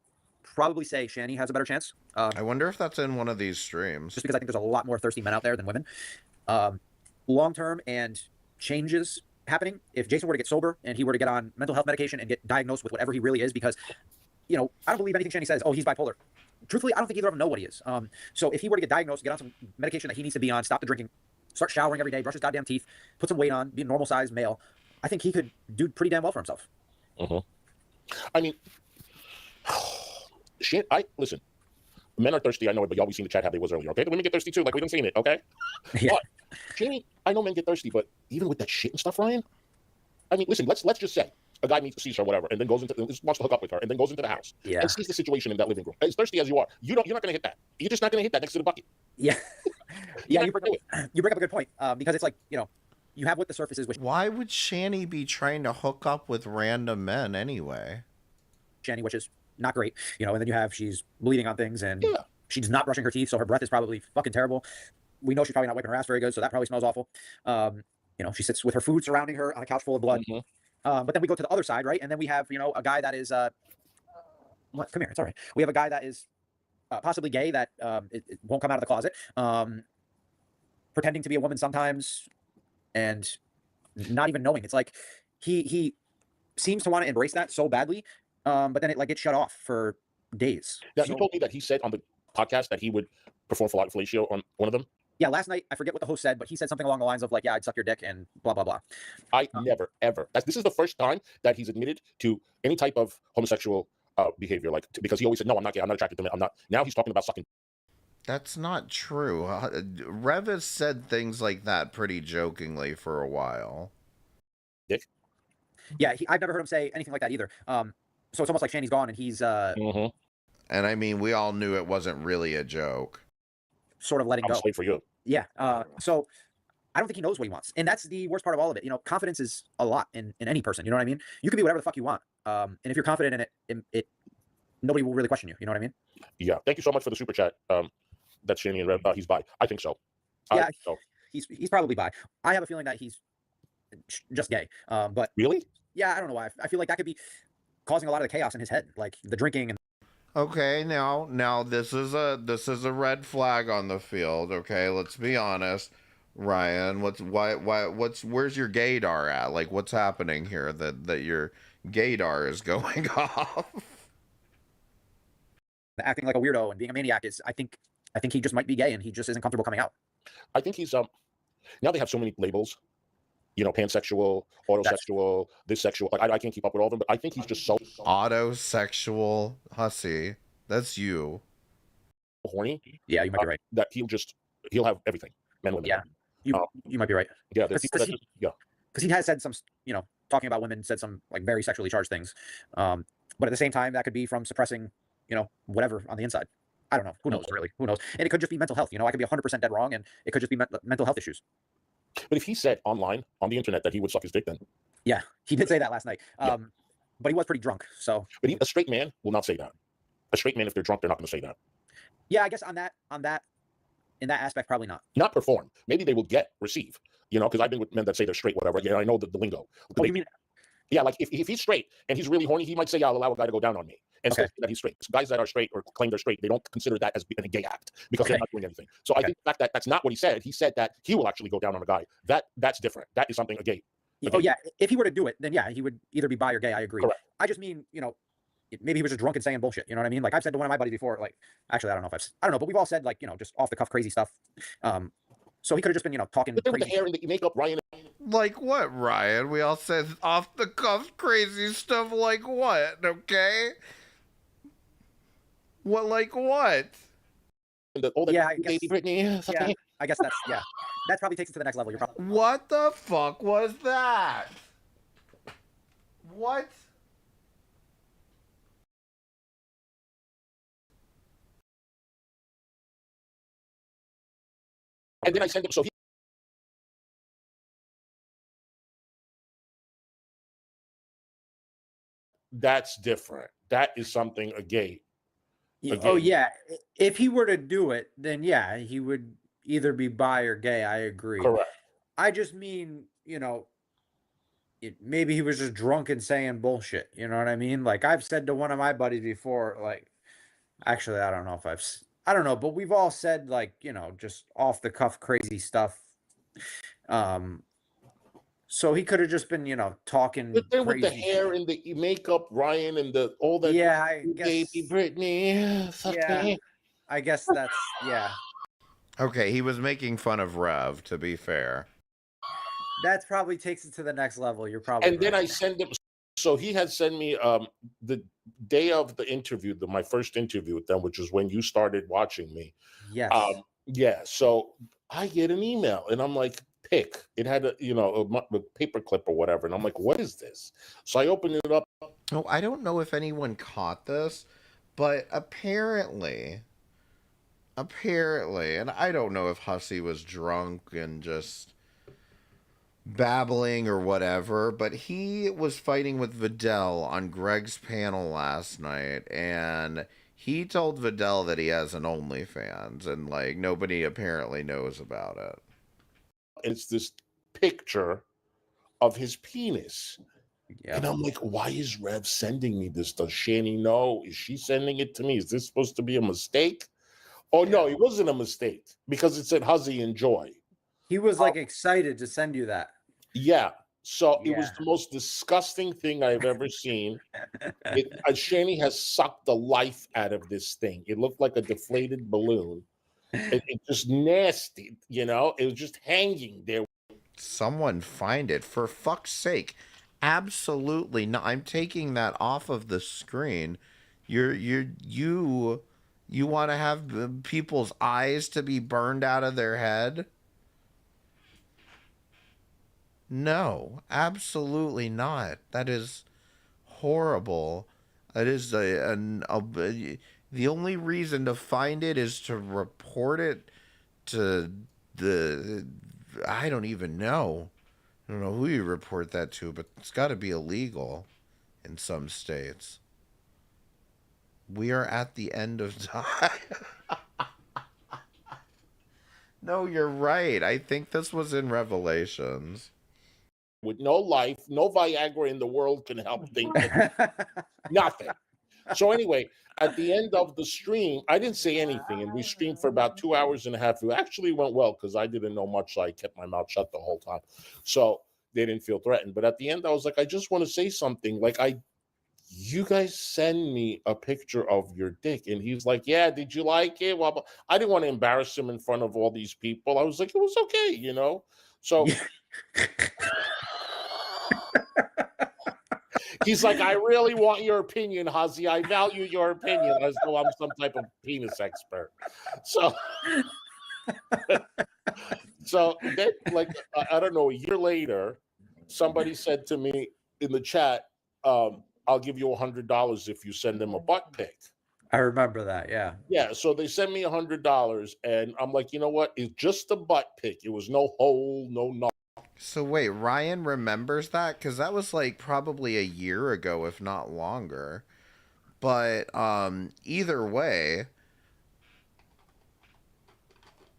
probably say Shanny has a better chance. I wonder if that's in one of these streams. Just because I think there's a lot more thirsty men out there than women. Long term and changes happening if Jason were to get sober and he were to get on mental health medication and get diagnosed with whatever he really is, because, you know, I don't believe anything Shanny says, oh, he's bipolar. Truthfully, I don't think either of them know what he is. So if he were to get diagnosed, get on some medication that he needs to be on, stop the drinking, start showering every day, brush his goddamn teeth, put some weight on, be a normal sized male, I think he could do pretty damn well for himself. I mean, shit. Listen. Men are thirsty. I know it, but y'all be seeing the chat how they was earlier. Okay, the women get thirsty too. Like we done seen it. Okay. Yeah. But, Jamie, I know men get thirsty, but even with that shit and stuff, Ryan. I mean, listen. Let's just say a guy sees her, whatever, and then goes into wants to hook up with her, and then goes into the house and sees the situation in that living room. As thirsty as you are, you're not going to hit that. You're just not going to hit that next to the bucket. Yeah. Yeah. You bring up a good point because it's like, you know, you have what the surface is. Why would Shanny be trying to hook up with random men anyway? Shanny, which is not great, you know, and then you have she's bleeding on things and she's not brushing her teeth, so her breath is probably fucking terrible. We know she's probably not wiping her ass very good, so that probably smells awful. You know, she sits with her food surrounding her on a couch full of blood. But then we go to the other side, right? And then we have, you know, a guy that is what? Come here, it's all right. We have a guy that is possibly gay that it won't come out of the closet, pretending to be a woman sometimes, and not even knowing. It's like he seems to want to embrace that so badly. But then it like gets shut off for days. Now, you told me that he said on the podcast that he would perform fellatio on one of them. Yeah, last night I forget what the host said, but he said something along the lines of like, "Yeah, I'd suck your dick," and blah blah blah. I never ever. This is the first time that he's admitted to any type of homosexual behavior, like because he always said, "No, I'm not gay. I'm not attracted to men. I'm not." Now he's talking about sucking. That's not true. Rev has said things like that pretty jokingly for a while. Dick. Yeah, I've never heard him say anything like that either. So it's almost like Shanny's gone and he's And I mean, we all knew it wasn't really a joke. Sort of letting go. I'm waiting for you. Yeah. So I don't think he knows what he wants, and that's the worst part of all of it. You know, confidence is a lot in any person. You know what I mean? You can be whatever the fuck you want, and if you're confident in it, it nobody will really question you. You know what I mean? Yeah. Thank you so much for the super chat. That's Shanny and Rev. He's bi. I think so. Yeah. He's probably bi. I have a feeling that he's just gay. But really? Yeah, I don't know why. I feel like that could be causing a lot of the chaos in his head, like the drinking and. Okay, now this is a red flag on the field. Okay, let's be honest, Ryan. Where's your gaydar at? Like, what's happening here that your gaydar is going off? Acting like a weirdo and being a maniac is, I think he just might be gay and he just isn't comfortable coming out. I think he's now they have so many labels. You know, pansexual, autosexual, this sexual. Like I can't keep up with all of them, but I think he's just so autosexual hussy. That's you. Horny. Yeah, you might be right. That he'll have everything. Men, women. Yeah, you might be right. Yeah, because he has said some, you know, talking about women, said some like very sexually charged things. But at the same time, that could be from suppressing, you know, whatever on the inside. I don't know. Who knows, really? Who knows? And it could just be mental health. You know, I could be 100% dead wrong, and it could just be mental health issues. But if he said online on the internet that he would suck his dick, then yeah, he did say that last night. But he was pretty drunk. So, but a straight man will not say that. A straight man, if they're drunk, they're not going to say that. Yeah, I guess in that aspect, probably not. Not perform. Maybe they will receive. You know, because I've been with men that say they're straight, whatever. Yeah, I know the lingo. Oh, you mean? Yeah, like if he's straight and he's really horny, he might say, "Yeah, I'll allow a guy to go down on me," and say that he's straight. Guys that are straight or claim they're straight, they don't consider that as a gay act because they're not doing anything. So I think the fact that that's not what he said. He said that he will actually go down on a guy. That's different. That is something a gay. Oh yeah, if he were to do it, then yeah, he would either be bi or gay. I agree. Correct. I just mean, you know, maybe he was just drunk and saying bullshit. You know what I mean? Like I've said to one of my buddies before, like actually I don't know, but we've all said like, you know, just off the cuff crazy stuff. So he could have just been, you know, talking. But then with the hair and the makeup, Ryan. Like what, Ryan? We all said off the cuff crazy stuff. Like what? Okay. What? Like what? Baby Britney. Yeah, I guess that's that probably takes it to the next level. You're probably. What the fuck was that? What? And then I sent him. So that's different. That is something a gay. Oh yeah, if he were to do it, then yeah, he would either be bi or gay. I agree. Correct. I just mean, you know, maybe he was just drunk and saying bullshit. You know what I mean? Like I've said to one of my buddies before, like, actually, I don't know if I don't know, but we've all said like, you know, just off the cuff crazy stuff. So he could have just been, talking But then with the crazy hair shit. and the makeup, Ryan, and all that. Yeah, I guess. Baby Britney, fuck Yeah, me. I guess that's yeah. Okay, he was making fun of Rev, to be fair. That probably takes it to the next level. You're probably And then right. I send him. So he had sent me the day of the interview, my first interview with them, which is when you started watching me. Yes. Yeah. So I get an email, and I'm like, pick. It had a paper clip or whatever, and I'm like, what is this? So I open it up. Oh, I don't know if anyone caught this, but apparently, and I don't know if Hussey was drunk and just babbling or whatever, but he was fighting with Vidal on Greg's panel last night, and he told Vidal that he has an OnlyFans, and like nobody apparently knows about it. It's this picture of his penis. Yep. And I'm like, why is Rev sending me this? Does Shani know? Is she sending it to me? Is this supposed to be a mistake? Oh, no, it wasn't a mistake because it said Huzzy Enjoy. He was like excited to send you that. Yeah. So it was the most disgusting thing I've ever seen. Shani has sucked the life out of this thing. It looked like a deflated balloon. It just nasty, It was just hanging there. Someone find it, for fuck's sake. Absolutely not. I'm taking that off of the screen. You want to have people's eyes to be burned out of their head? No, absolutely not. That is horrible. It is the only reason to find it is to report it to I don't even know. I don't know who you report that to, but it's got to be illegal in some states. We are at the end of time. No, you're right. I think this was in Revelations. With no life, no Viagra in the world can help things. Nothing. So anyway, at the end of the stream, I didn't say anything, and we streamed for about 2 hours and a half. It actually went well because I didn't know much, so I kept my mouth shut the whole time. So they didn't feel threatened. But at the end, I was like, I just want to say something. Like, you guys send me a picture of your dick. And he's like, yeah, did you like it? Well, I didn't want to embarrass him in front of all these people. I was like, it was okay, So he's like, I really want your opinion, Huzzy. I value your opinion, as though I'm some type of penis expert. So then, like, I don't know, a year later, somebody said to me in the chat, I'll give you $100 if you send them a butt pic. I remember that, yeah. Yeah, so they sent me $100, and I'm like, you know what? It's just a butt pic. It was no hole, no nothing. So wait, Ryan remembers that? Because that was like probably a year ago, if not longer. But either way,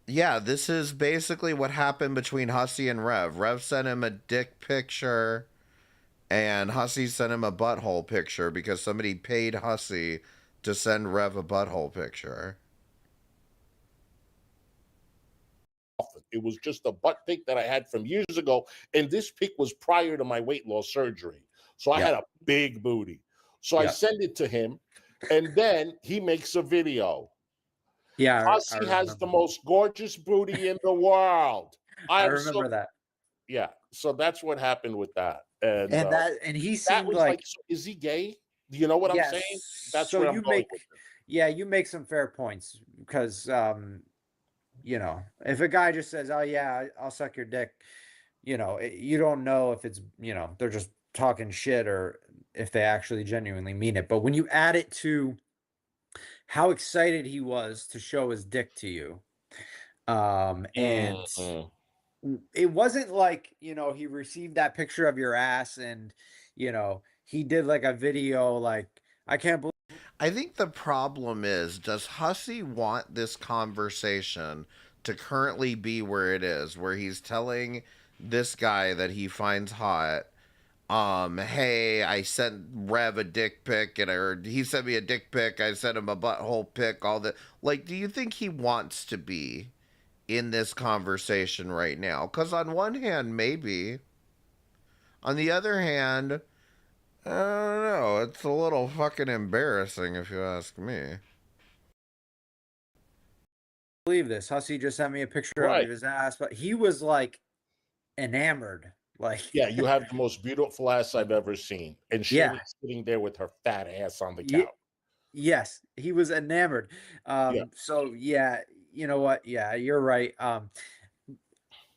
yeah, this is basically what happened between Hussey and Rev. Rev sent him a dick picture, and Hussey sent him a butthole picture because somebody paid Hussey to send Rev a butthole picture. It was just a butt pic that I had from years ago, and this pic was prior to my weight loss surgery. So I had a big booty. So I send it to him, and then he makes a video. Yeah, Hussey has the most gorgeous booty in the world. I remember that. Yeah, so that's what happened with that. And he seemed was like so is he gay? Do you know what I'm saying? That's so where I'm you going make with this. yeah, you make some fair points because if a guy just says, "Oh yeah, I'll suck your dick," you don't know if it's they're just talking shit or if they actually genuinely mean it. But when you add it to how excited he was to show his dick to you, and it wasn't like he received that picture of your ass and he did like a video like, I can't believe. I think the problem is, does Hussey want this conversation to currently be where it is, where he's telling this guy that he finds hot, hey, I sent Rev a dick pic, and he sent me a dick pic, I sent him a butthole pic, all that. Like, do you think he wants to be in this conversation right now? Because on one hand, maybe. On the other hand, I don't know. It's a little fucking embarrassing if you ask me. Believe this. Hussey just sent me a picture Right. of his ass, but he was like enamored. Like, Yeah, you have the most beautiful ass I've ever seen. And yeah. Shani's sitting there with her fat ass on the Ye- couch. yes, he was enamored. Yeah. So yeah, you know what? Yeah, you're right.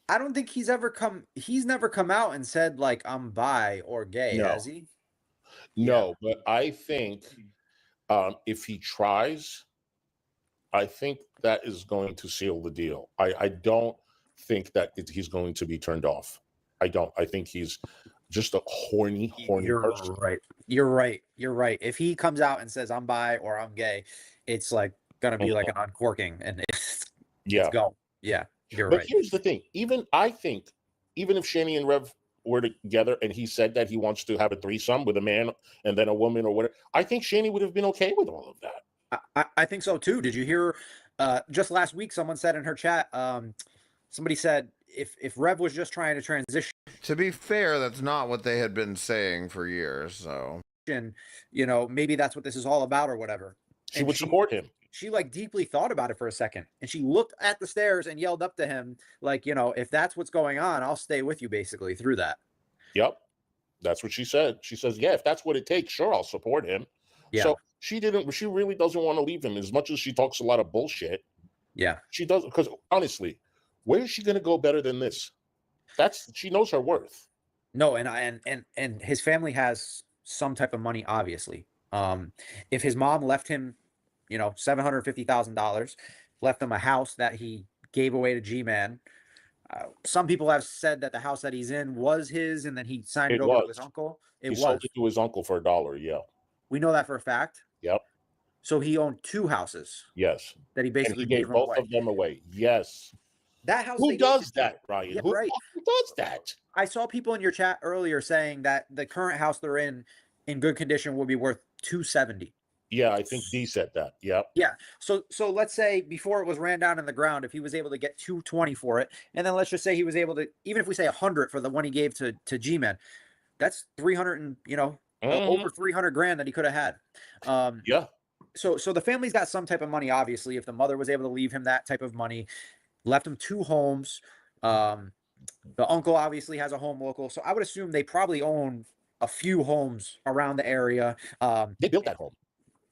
I don't think he's never come out and said like I'm bi or gay, No. has he? No, but I think if he tries, I think that is going to seal the deal. I don't think that he's going to be turned off. I don't. I think he's just a horny You're person. right. You're right. You're right. If he comes out and says I'm bi or I'm gay, it's like gonna be like an uncorking and it's Yeah. go. Yeah, you're But right. here's the thing. I think, even if Shani and Rev were together and he said that he wants to have a threesome with a man and then a woman or whatever, I think Shani would have been okay with all of that. I think so too. Did you hear just last week someone said in her chat, somebody said if Rev was just trying to transition. To be fair, that's not what they had been saying for years, so You know, maybe that's what this is all about or whatever. She would support him. She like deeply thought about it for a second and she looked at the stairs and yelled up to him, like, you know, if that's what's going on, I'll stay with you basically through that. Yep. That's what she said. She says, yeah, if that's what it takes, sure, I'll support him. Yeah. So she really doesn't want to leave him as much as she talks a lot of bullshit. Yeah. She does, because honestly, where is she going to go better than this? She knows her worth. No, and his family has some type of money, obviously. If his mom left him, you know, $750,000, left him a house that he gave away to G-Man. Some people have said that the house that he's in was his, and then he signed it over to his uncle. He sold it to his uncle for $1. Yeah. We know that for a fact. Yep. So he owned 2 houses. Yes. That he basically and he gave both of them away. Yes. That house. Who does that, Ryan? Yeah, Who right. does that? I saw people in your chat earlier saying that the current house they're in good condition, will be worth $270. Yeah, I think D said that. Yep. Yeah. So let's say before it was ran down in the ground, if he was able to get $220 for it, and then let's just say he was able to, even if we say $100 for the one he gave to G-Man, that's 300 and over 300 grand that he could have had. Yeah. So the family's got some type of money, obviously. If the mother was able to leave him that type of money, left him 2 homes. The uncle obviously has a home local, so I would assume they probably own a few homes around the area. They built that home.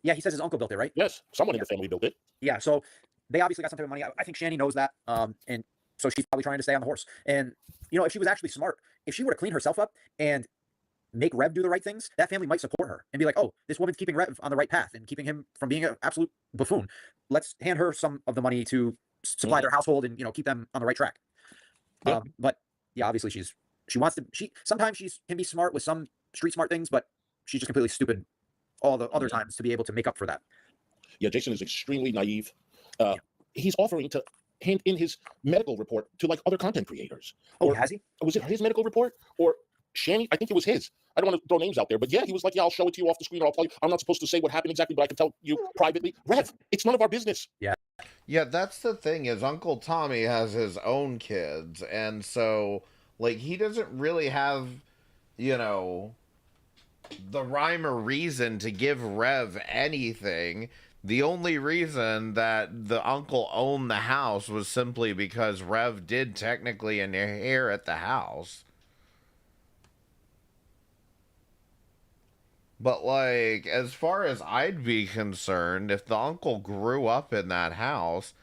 Yeah, he says his uncle built it, right? Yes, someone in the family built it. Yeah, so they obviously got some type of money. I think Shani knows that, and so she's probably trying to stay on the horse. And you know, if she was actually smart, if she were to clean herself up and make Rev do the right things, that family might support her and be like, "Oh, this woman's keeping Rev on the right path and keeping him from being an absolute buffoon. Let's hand her some of the money to supply their household and keep them on the right track." Yeah. But yeah, obviously she wants to. Sometimes she can be smart with some street smart things, but she's just completely stupid all the other times to be able to make up for that. Yeah, Jason is extremely naive. He's offering to hand in his medical report to like other content creators. Oh, has he? Was it his medical report or Shani? I think it was his. I don't want to throw names out there, but yeah, he was like, "Yeah, I'll show it to you off the screen, or I'll tell you. I'm not supposed to say what happened exactly, but I can tell you privately." Rev, it's none of our business. Yeah. Yeah, that's the thing is Uncle Tommy has his own kids, and so like he doesn't really have, the rhyme or reason to give Rev anything. The only reason that the uncle owned the house was simply because Rev did technically inherit the house. But, like, as far as I'd be concerned, if the uncle grew up in that house,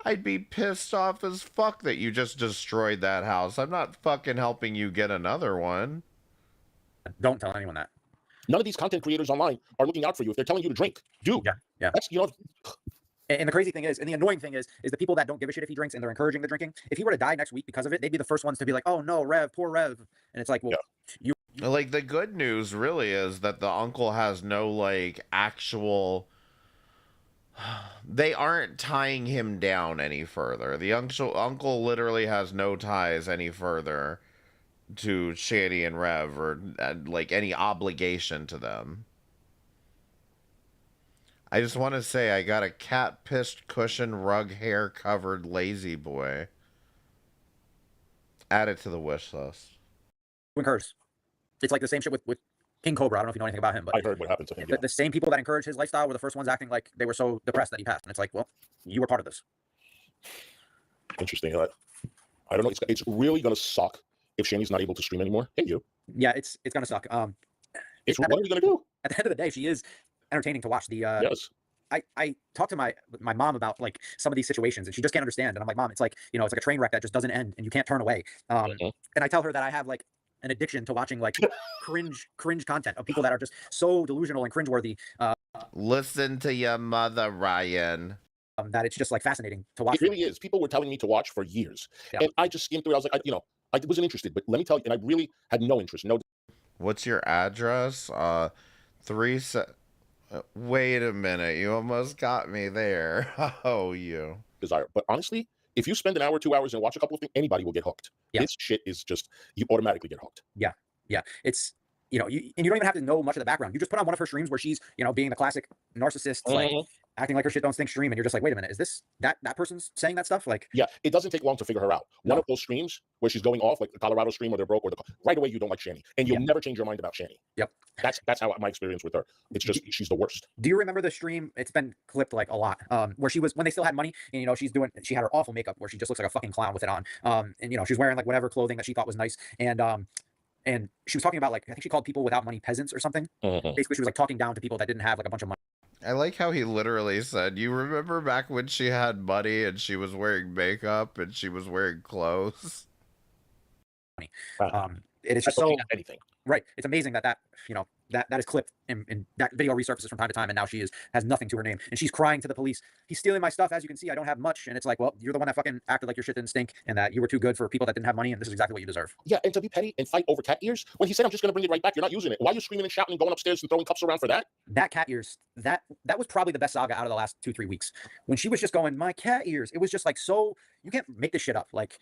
I'd be pissed off as fuck that you just destroyed that house. I'm not fucking helping you get another one. Don't tell anyone that. None of these content creators online are looking out for you. If they're telling you to drink, do. Yeah. That's, And the crazy thing is, and the annoying thing is the people that don't give a shit if he drinks and they're encouraging the drinking. If he were to die next week because of it, they'd be the first ones to be like, "Oh no, Rev, poor Rev." And it's like, well, Like, the good news really is that the uncle has no, like, actual... They aren't tying him down any further. The uncle literally has no ties any further to Shani and Rev, or, like, any obligation to them. I just want to say I got a cat-pissed cushion rug hair covered lazy boy. Add it to the wish list. Curse. it's like the same shit with King Cobra. I don't know if you know anything about him, but I heard what happened to him. the same people that encouraged his lifestyle were the first ones acting like they were so depressed that he passed. And it's like, well, you were part of this. Interesting. I don't know. It's really gonna suck if Shani's not able to stream anymore. Hey, you. Yeah, it's gonna suck. What are we gonna do? At the end of the day, she is entertaining to watch. Yes. I talked to my mom about like some of these situations, and she just can't understand. And I'm like, Mom, it's like, you know, it's like a train wreck that just doesn't end, and you can't turn away. And I tell her that I have like an addiction to watching like cringe content of people that are just so delusional and cringeworthy. Listen to your mother, Ryan. That it's just like fascinating to watch. It really is. People were telling me to watch for years, and I just skimmed through it. I was like, I wasn't interested. But let me tell you, and I really had no interest. No. What's your address? Wait a minute. You almost got me there. Oh, you. Desire. But honestly, if you spend an hour, 2 hours and watch a couple of things, anybody will get hooked. Yeah. This shit is just, you automatically get hooked. Yeah. It's, you know, and you don't even have to know much of the background. You just put on one of her streams where she's, you know, being the classic narcissist, like acting like her shit don't stink stream, and you're just like, wait a minute, is this that person's saying that stuff? Like, yeah, it doesn't take long to figure her out. One of those streams where she's going off, like the Colorado stream, or they're broke, or right away you don't like Shani, and you'll never change your mind about Shani. Yep. That's how my experience with her. It's just she's the worst. Do you remember the stream? It's been clipped like a lot. Where she was when they still had money, and you know she had her awful makeup where she just looks like a fucking clown with it on. And you know she's wearing like whatever clothing that she thought was nice, and she was talking about like I think she called people without money peasants or something. Basically, she was like talking down to people that didn't have like a bunch of money. I like how he literally said, you remember back when she had money and she was wearing makeup and she was wearing clothes? It is just so anything. Right. It's amazing that you know that is clipped and that video resurfaces from time to time, and now she has nothing to her name, and she's crying to the police. He's stealing my stuff. As you can see, I don't have much. And it's like, well, you're the one that fucking acted like your shit didn't stink and that you were too good for people that didn't have money, and this is exactly what you deserve. Yeah, and to be petty and fight over cat ears when he said, I'm just going to bring it right back. You're not using it. Why are you screaming and shouting and going upstairs and throwing cups around for that? That cat ears, that was probably the best saga out of the last 2-3 weeks. When she was just going, my cat ears, it was just like, so you can't make this shit up. Like,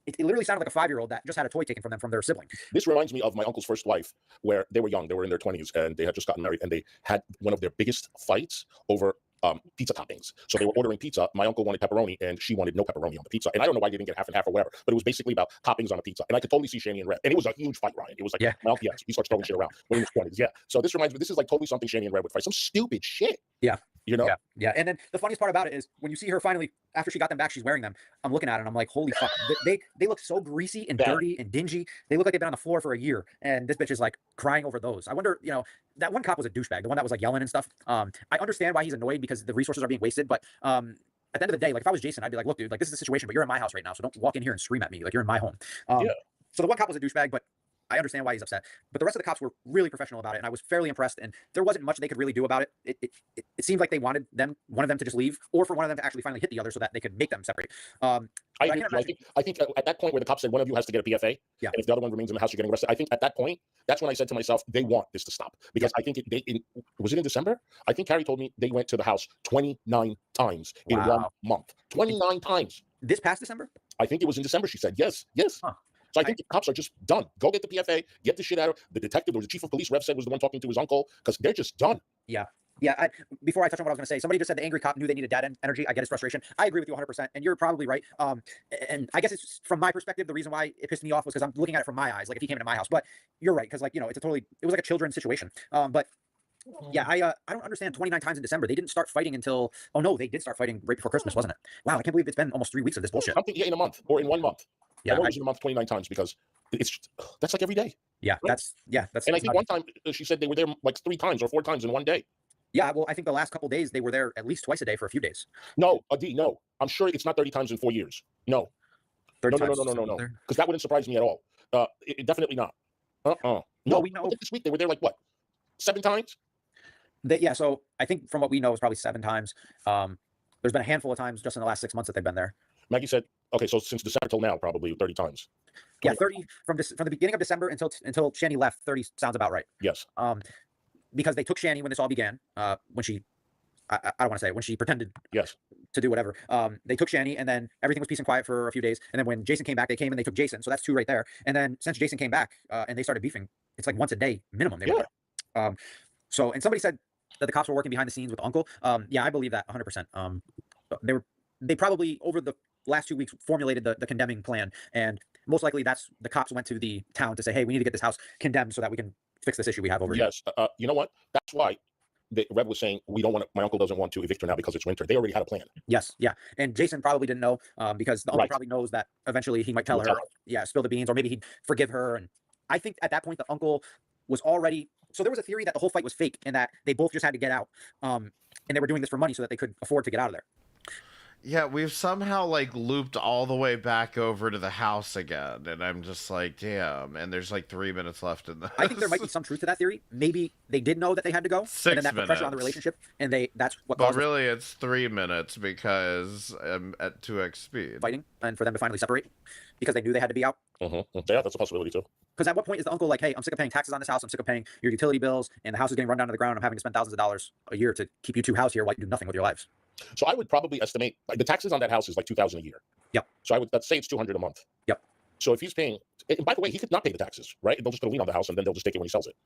it literally sounded like a 5-year-old that just had a toy taken from them from their sibling. This reminds me of my uncle's first wife, where they were young. They were in their 20s, and they had just gotten married, and they had one of their biggest fights over pizza toppings. So they were ordering pizza. My uncle wanted pepperoni, and she wanted no pepperoni on the pizza. And I don't know why they didn't get half and half or whatever, but it was basically about toppings on a pizza. And I could totally see Shani and Red. And it was a huge fight, Ryan. It was like, my uncle, yes, he starts throwing shit around when he was 20s. Yeah. So this reminds me, this is like totally something Shani and Red would fight. Some stupid shit. Yeah. You know? Yeah. And then the funniest part about it is when you see her finally, after she got them back, she's wearing them. I'm looking at it and I'm like, holy fuck. They look so greasy and dirty and dingy. They look like they've been on the floor for a year. And this bitch is like crying over those. I wonder, you know, that one cop was a douchebag. The one that was like yelling and stuff. I understand why he's annoyed because the resources are being wasted. But at the end of the day, like if I was Jason, I'd be like, look, dude, like this is the situation, but you're in my house right now. So don't walk in here and scream at me. Like you're in my home. So the one cop was a douchebag, but I understand why he's upset, but the rest of the cops were really professional about it, and I was fairly impressed. And there wasn't much they could really do about it. It seemed like they wanted one of them to just leave, or for one of them to actually finally hit the other so that they could make them separate. I think at that point where the cop said one of you has to get a PFA, and if the other one remains in the house, you're getting arrested. I think at that point, that's when I said to myself, they want this to stop, because I think was it in December? I think Carrie told me they went to the house 29 times in 1 month. 29 times. This past December? I think it was in December. She said yes. So I think the cops are just done. Go get the PFA, get the shit out of the detective or the chief of police. Rev said was the one talking to his uncle, because they're just done. Yeah. Before I touch on what I was going to say, somebody just said the angry cop knew they needed dad energy. I get his frustration. I agree with you 100%, and you're probably right. And I guess it's from my perspective, the reason why it pissed me off was because I'm looking at it from my eyes, like if he came into my house. But you're right, because like, you know, it was like a children's situation. But yeah, I don't understand 29 times in December. They didn't start fighting until, oh no, they did start fighting right before Christmas, wasn't it? Wow, I can't believe it's been almost 3 weeks of this bullshit. Something in a month or in 1 month. Yeah, I know it was in a month 29 times because that's like every day. Yeah, right? that's. And I think one time she said they were there like 3 times or 4 times in one day. Yeah, well, I think the last couple of days they were there at least twice a day for a few days. No, Adi, no. I'm sure it's not 30 times in 4 years. No. 30 no. times. Because that wouldn't surprise me at all. Definitely not. No, we know. This week they were there like what? 7 times? Yeah, so I think from what we know it's probably 7 times. There's been a handful of times just in the last 6 months that they've been there. Maggie said, okay, so since December till now, probably 30 times. Yeah, 30 from the beginning of December until Shani left. 30 sounds about right. Yes. Because they took Shani when this all began. When she, I don't want to say when she pretended. Yes. To do whatever. They took Shani, and then everything was peace and quiet for a few days. And then when Jason came back, they came and they took Jason. So that's 2 right there. And then since Jason came back, and they started beefing, it's like once a day minimum. They were there. So and somebody said that the cops were working behind the scenes with Uncle. Yeah, I believe that 100%. They probably over the last 2 weeks formulated the condemning plan, and most likely that's the cops went to the town to say, hey, we need to get this house condemned so that we can fix this issue we have over here. Yes. You know what? That's why Rev was saying we don't want to. My uncle doesn't want to evict her now because it's winter. They already had a plan. Yes, yeah. And Jason probably didn't know because the uncle probably knows that eventually he might tell her, yeah, spill the beans, or maybe he'd forgive her. And I think at that point the uncle was already. So there was a theory that the whole fight was fake and that they both just had to get out, and they were doing this for money so that they could afford to get out of there. Yeah, we've somehow like looped all the way back over to the house again, and I'm just like, damn. And there's like 3 minutes left in this. I think there might be some truth to that theory. Maybe they did know that they had to go, 6 and then that put pressure on the minutes. relationship, and that's what But caused really, it's 3 minutes because I'm at 2x speed. fighting, and for them to finally separate because they knew they had to be out. Mm-hmm. Yeah, that's a possibility too. Because at what point is the uncle like, hey, I'm sick of paying taxes on this house, I'm sick of paying your utility bills, and the house is getting run down to the ground, I'm having to spend thousands of dollars a year to keep you two house here while you do nothing with your lives. So I would probably estimate the taxes on that house is like $2,000 a year. Yep. So I would let's say it's $200 a month. Yep. So if he's paying, and by the way, he could not pay the taxes, right? They'll just put a lien on the house and then they'll just take it when he sells it.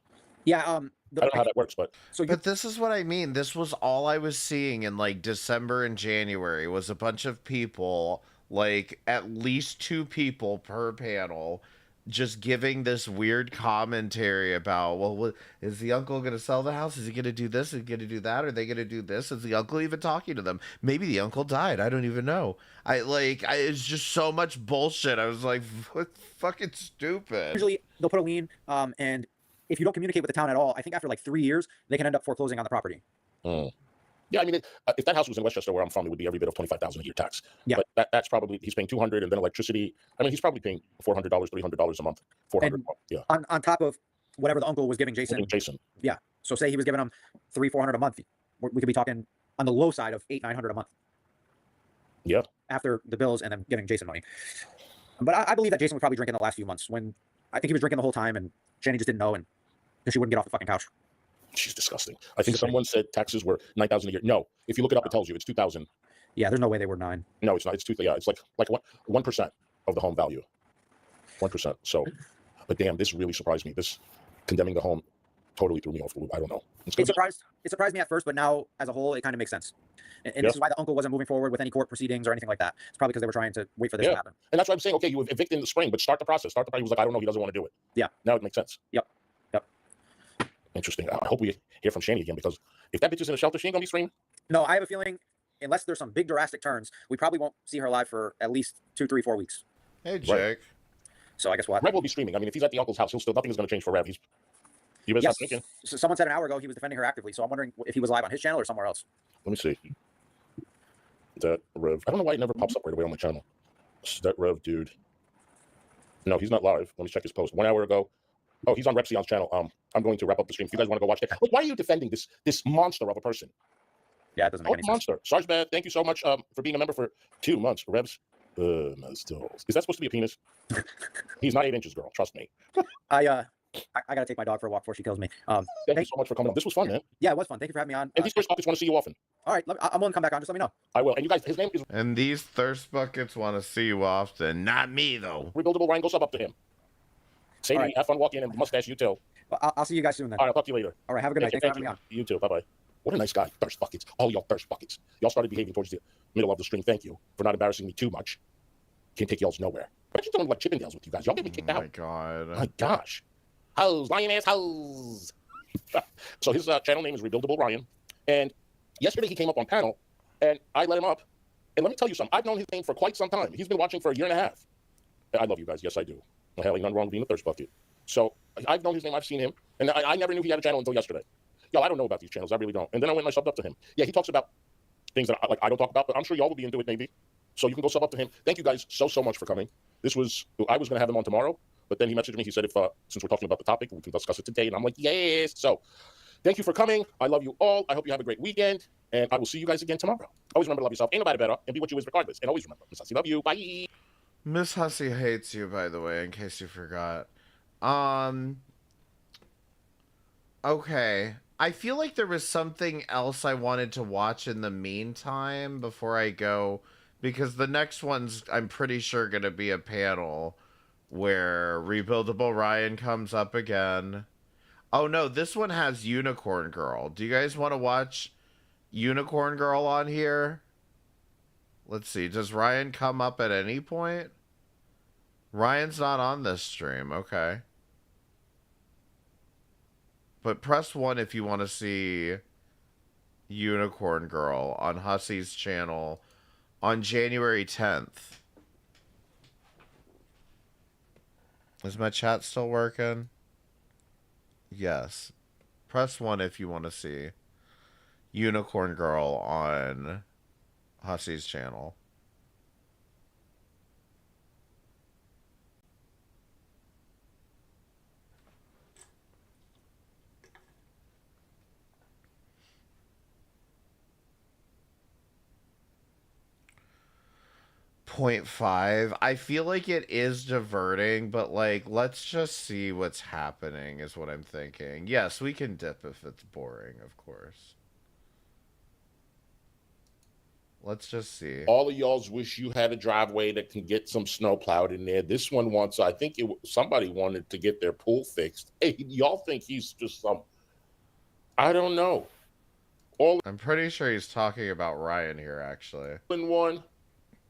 Yeah. I don't know how that works, but But this is what I mean. This was all I was seeing in like December and January was a bunch of people, like at least 2 people per panel, just giving this weird commentary about, well, is the uncle going to sell the house? Is he going to do this? Is he going to do that? Are they going to do this? Is the uncle even talking to them? Maybe the uncle died. I don't even know. It's just so much bullshit. I was like, fucking stupid. Usually they'll put a lien, and if you don't communicate with the town at all, I think after like 3 years, they can end up foreclosing on the property. Yeah, I mean, if that house was in Westchester, where I'm from, it would be every bit of $25,000 a year tax. Yeah, but that's probably he's paying $200, and then electricity. I mean, he's probably paying $400, $300 a month. $400. Yeah. On top of whatever the uncle was giving Jason. Yeah. So say he was giving him $300-$400 a month, we could be talking on the low side of $800-$900 a month. Yeah. After the bills and then giving Jason money. But I believe that Jason was probably drinking the last few months when I think he was drinking the whole time, and Jenny just didn't know, and because she wouldn't get off the fucking couch. She's disgusting. I think someone said taxes were $9,000 a year. No, if you look it up, it tells you it's $2,000. Yeah, there's no way they were 9. No, it's not. It's 2. Yeah, it's like 1% of the home value. 1%. So, but damn, this really surprised me. This condemning the home totally threw me off the loop. I don't know. It surprised me at first, but now as a whole, it kind of makes sense. And this is why the uncle wasn't moving forward with any court proceedings or anything like that. It's probably because they were trying to wait for this to happen. And that's why I'm saying, okay, you evict in the spring, but start the process. Start the process. He was like, I don't know, he doesn't want to do it. Yeah. Now it makes sense. Yep. Interesting. I hope we hear from Shani again, because if that bitch is in a shelter, she ain't gonna be screaming. No, I have a feeling, unless there's some big drastic turns, we probably won't see her alive for at least 2, 3, 4 weeks. Hey, Jake. Right. So I guess what? Rev will be screaming. I mean, if he's at the uncle's house, nothing is going to change for Rev. You better stop thinking. So someone said an hour ago he was defending her actively, so I'm wondering if he was live on his channel or somewhere else. Let me see. That Rev. I don't know why it never pops up right away on my channel. That Rev dude. No, he's not live. Let me check his post. 1 hour ago. Oh, he's on Repsion's channel. I'm going to wrap up the stream. If you guys want to go watch that. Look, why are you defending this monster of a person? Yeah, it doesn't make any sense. Monster. Sarge Bad, thank you so much for being a member for 2 months. Revs. Is that supposed to be a penis? He's not 8 inches, girl. Trust me. I gotta take my dog for a walk before she kills me. Thank you so much for coming on. This was fun, man. Yeah, it was fun. Thank you for having me on. And these thirst buckets want to see you often. All right, I'm willing to come back on. Just let me know. I will. And you guys, his name is. And these thirst buckets want to see you often. Not me, though. Rebuildable Ryan, go sub up to him. Sadie, right. have fun walking in, and mustache, you too. Well, I'll see you guys soon then. All right, I'll talk to you later. All right, have a good night. Thanks for having me on. You too. Bye bye. What a nice guy. Thirst buckets. All y'all thirst buckets. Y'all started behaving towards the middle of the stream. Thank you for not embarrassing me too much. Can't take y'all's nowhere. What are you doing like Chippendales with you guys? Y'all get me kicked out. Oh my god. My gosh. Hoes, lion ass hoes. So his channel name is Rebuildable Ryan. And yesterday he came up on panel, and I let him up. And let me tell you something. I've known his name for quite some time. He's been watching for 1.5 years. I love you guys. Yes, I do. Hell, ain't nothing wrong with being a thirst bucket. So I've known his name. I've seen him. And I never knew he had a channel until yesterday. Yo, I don't know about these channels. I really don't. And then I went and I subbed up to him. Yeah, he talks about things that I don't talk about, but I'm sure y'all will be into it maybe. So you can go sub up to him. Thank you guys so much for coming. I was going to have him on tomorrow, but then he messaged me. He said, since we're talking about the topic, we can discuss it today. And I'm like, yes. So thank you for coming. I love you all. I hope you have a great weekend. And I will see you guys again tomorrow. Always remember to love yourself. Ain't nobody better. And be what you is regardless. And always remember, Miss Hussy, love you. Bye. Miss Hussy hates you, by the way, in case you forgot. Okay. I feel like there was something else I wanted to watch in the meantime before I go, because the next one's, I'm pretty sure, going to be a panel where Rebuildable Ryan comes up again. Oh no, this one has Unicorn Girl. Do you guys want to watch Unicorn Girl on here? Let's see. Does Ryan come up at any point? Ryan's not on this stream. Okay. But press 1 if you want to see Unicorn Girl on Hussy's channel on January 10th. Is my chat still working? Yes. Press 1 if you want to see Unicorn Girl on Hussy's channel. .5. I feel like it is diverting, but like, let's just see what's happening is what I'm thinking. Yes, we can dip if it's boring, of course. Let's just see. All of y'all's wish you had a driveway that can get some snow plowed in there. This one wants, I think somebody wanted to get their pool fixed. Hey, y'all think he's just some, I don't know. I'm pretty sure he's talking about Ryan here, actually. In one.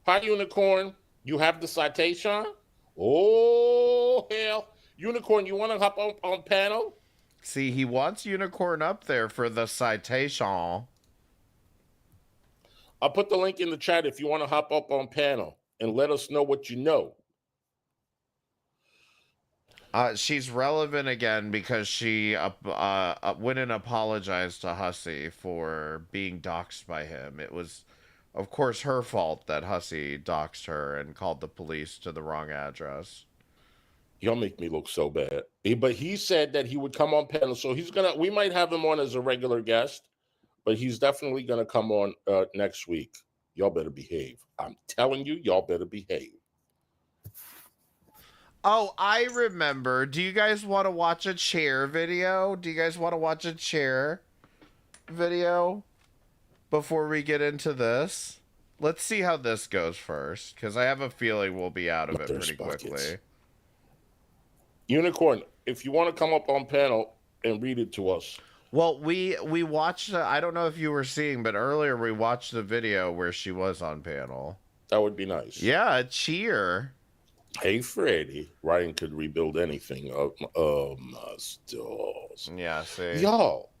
Hi, Unicorn. You have the citation? Oh, hell. Unicorn, you want to hop on panel? See, he wants Unicorn up there for the citation. I'll put the link in the chat if you want to hop up on panel and let us know what you know. She's relevant again because she went and apologized to Hussy for being doxxed by him. It was, of course, her fault that Hussy doxxed her and called the police to the wrong address. Y'all make me look so bad. But he said that he would come on panel, so we might have him on as a regular guest, but he's definitely gonna come on next week. Y'all better behave. I'm telling you, y'all better behave. Oh, I remember. Do you guys want to watch a chair video? Do you guys want to watch a chair video before we get into this? Let's see how this goes first, because I have a feeling we'll be out of it pretty quickly. Unicorn, if you want to come up on panel and read it to us. Well, we watched, I don't know if you were seeing, but earlier we watched the video where she was on panel. That would be nice. Yeah, a cheer. Hey, Freddie. Ryan could rebuild anything. My stars. Yeah, see. Y'all,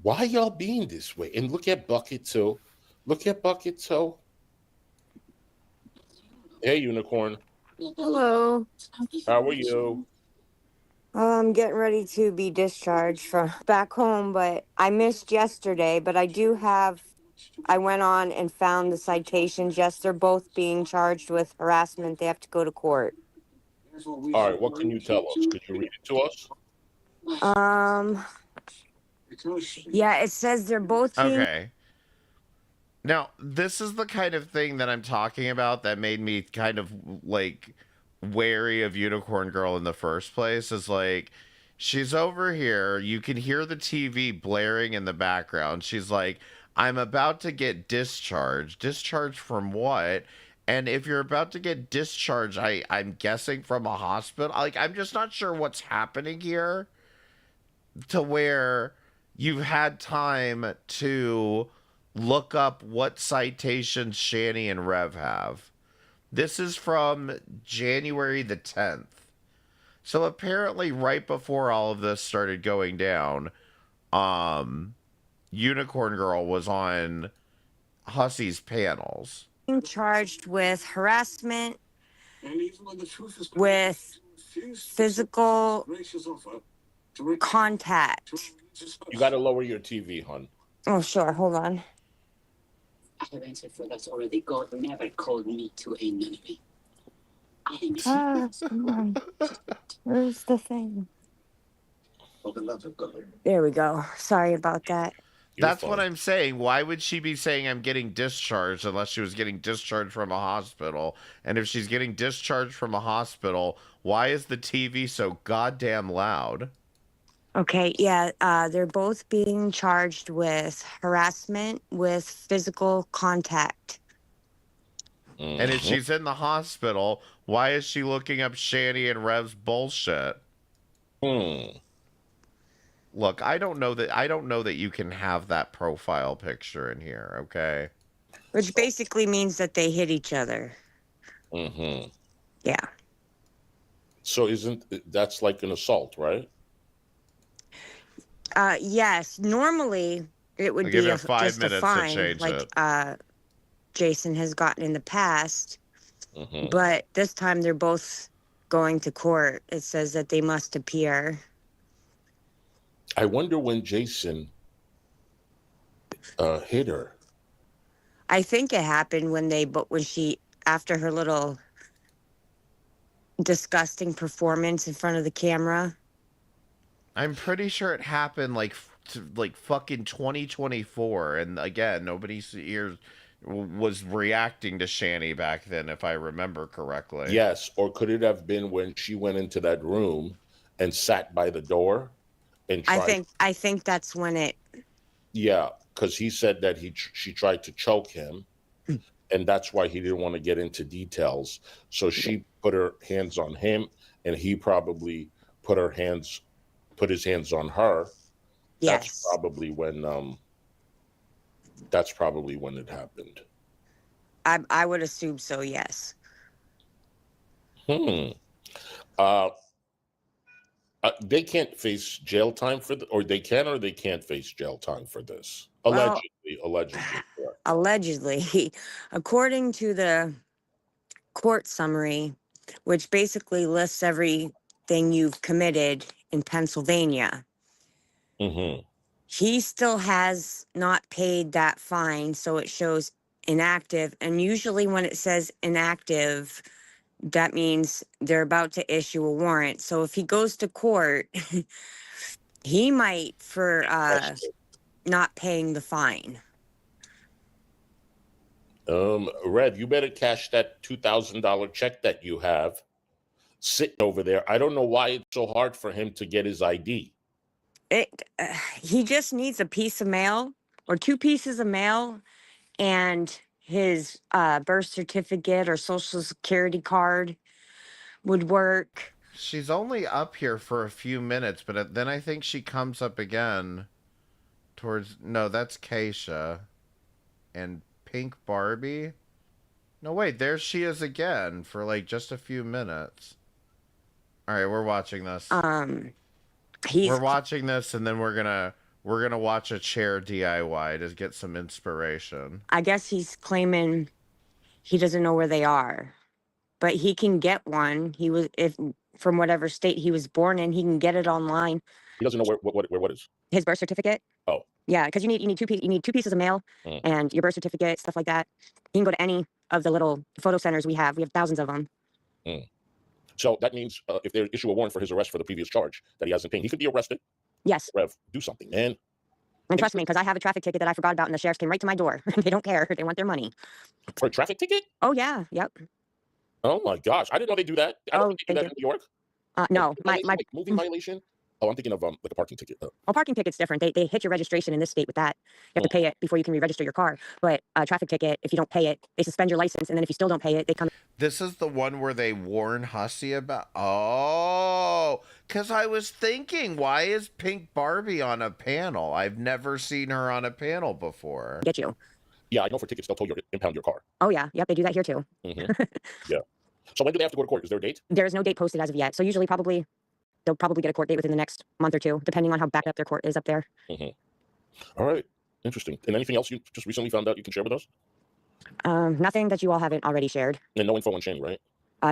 why y'all being this way? And look at Bucket Toe. Look at Bucket Toe. Hey, Unicorn. Hello. How are you? I'm getting ready to be discharged from back home, but I missed yesterday. But I went on and found the citations. Yes, they're both being charged with harassment. They have to go to court. All right, what can you tell us? Could you read it to us? Yeah, it says they're both being... Okay. Now, this is the kind of thing that I'm talking about that made me kind of, like, wary of Unicorn Girl in the first place. Is like, she's over here. You can hear the TV blaring in the background. She's like, I'm about to get discharged. Discharged from what? And if you're about to get discharged, I'm guessing from a hospital. Like, I'm just not sure what's happening here to where you've had time to look up what citations Shani and Rev have. This is from January the 10th. So apparently right before all of this started going down, Unicorn Girl was on Hussy's panels. Being charged with harassment, with physical contact. You got to lower your TV, hon. Oh, sure. Hold on. I have answered for that's already. God never called me to a nunnery. Come on. Where's the thing? There we go. Sorry about that. That's what I'm saying. Why would she be saying I'm getting discharged unless she was getting discharged from a hospital? And if she's getting discharged from a hospital, why is the TV so goddamn loud? Okay, yeah, they're both being charged with harassment with physical contact. And if she's in the hospital, why is she looking up Shani and Rev's bullshit? Look, I don't know that you can have that profile picture in here, okay? Which basically means that they hit each other. Mm-hmm. Yeah. So isn't that's like an assault, right? Yes, normally it would I'll give be it 5 just a minutes to fine, change like it. Jason has gotten in the past. Mhm. But this time they're both going to court. It says that they must appear. I wonder when Jason hit her. I think it happened when she, after her little disgusting performance in front of the camera. I'm pretty sure it happened like fucking 2024, and again, nobody's ears was reacting to Shani back then, if I remember correctly. Yes, or could it have been when she went into that room and sat by the door and tried? I think that's when it. Yeah, because he said that she tried to choke him, and that's why he didn't want to get into details. So she put her hands on him, and he probably put his hands on her. Yes. That's probably when it happened. I would assume so. Yes. They can't face jail time for or they can or they can't face jail time for this. Well, Allegedly. Allegedly, according to the court summary, which basically lists everything you've committed in Pennsylvania. Mm-hmm. He still has not paid that fine, so it shows inactive. And usually when it says inactive, that means they're about to issue a warrant. So if he goes to court, he might for not paying the fine. Rev, you better cash that $2,000 check that you have sitting over there. I don't know why it's so hard for him to get his ID. He just needs a piece of mail or 2 pieces of mail and his birth certificate or social security card would work. She's only up here for a few minutes, but then I think she comes up again no, that's Keisha and Pink Barbie. No, wait, there she is again for like just a few minutes. All right, we're watching this. We're watching this, and then we're gonna watch a chair DIY to get some inspiration. I guess he's claiming he doesn't know where they are, but he can get one. From whatever state he was born in, he can get it online. He doesn't know where what is. His birth certificate. Oh. Yeah, because you need 2 pieces of mail and your birth certificate, stuff like that. You can go to any of the little photo centers we have. We have thousands of them. So that means if they issue a warrant for his arrest for the previous charge that he hasn't paid, he could be arrested. Yes. Rev, do something, man. And trust me, because I have a traffic ticket that I forgot about, and the sheriffs came right to my door. They don't care. They want their money. For a traffic ticket? Oh yeah. Yep. Oh my gosh, I didn't know they do that. I don't think they do that in New York. No, my moving violation. Oh, I'm thinking of like a parking ticket. Well, parking ticket's different. They hit your registration in this state with that. You have to pay it before you can re-register your car. But a traffic ticket, if you don't pay it, they suspend your license, and then if you still don't pay it, they come. This is the one where they warn Hussey about. Oh, because I was thinking, why is Pink Barbie on a panel? I've never seen her on a panel before. Get you. Yeah, I know for tickets they'll impound your car. Oh yeah, yep, they do that here too. Yeah. So when do they have to go to court? Is there a date? There is no date posted as of yet. So usually they'll probably get a court date within the next month or 2, depending on how backed up their court is up there. All right. Interesting. And anything else you just recently found out you can share with us? Nothing that you all haven't already shared. And no info on Shani, right?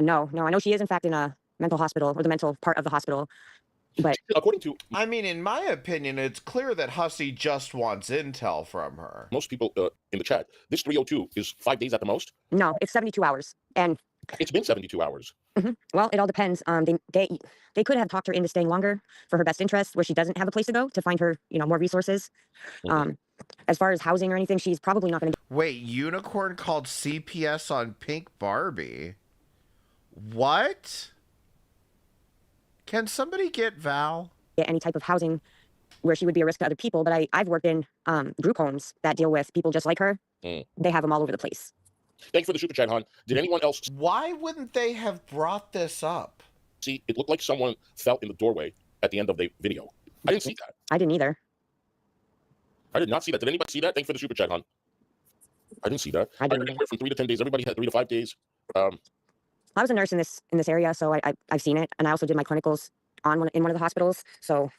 No. I know she is in fact in a mental hospital, or the mental part of the hospital. But according to, I mean, in my opinion, it's clear that Hussey just wants intel from her. Most people in the chat, this 302 is 5 days at the most. No, it's 72 hours, and it's been 72 hours. Well, it all depends. They could have talked her into staying longer for her best interest, where she doesn't have a place to go to find her, more resources. As far as housing or anything, she's probably not going to. Wait, Unicorn called CPS on Pink Barbie. What? Can somebody get Val? Get any type of housing where she would be a risk to other people, but I've worked in group homes that deal with people just like her. They have them all over the place. Thank you for the super chat, hon. Did anyone else? Why wouldn't they have brought this up? See, it looked like someone fell in the doorway at the end of the video. I didn't see that. I didn't either. I did not see that. Did anybody see that? Thank you for the super chat, hon. I didn't see that. I heard anywhere from 3 to 10 days. Everybody had 3 to 5 days. I was a nurse in this area, so I've seen it, and I also did my clinicals in one of the hospitals. So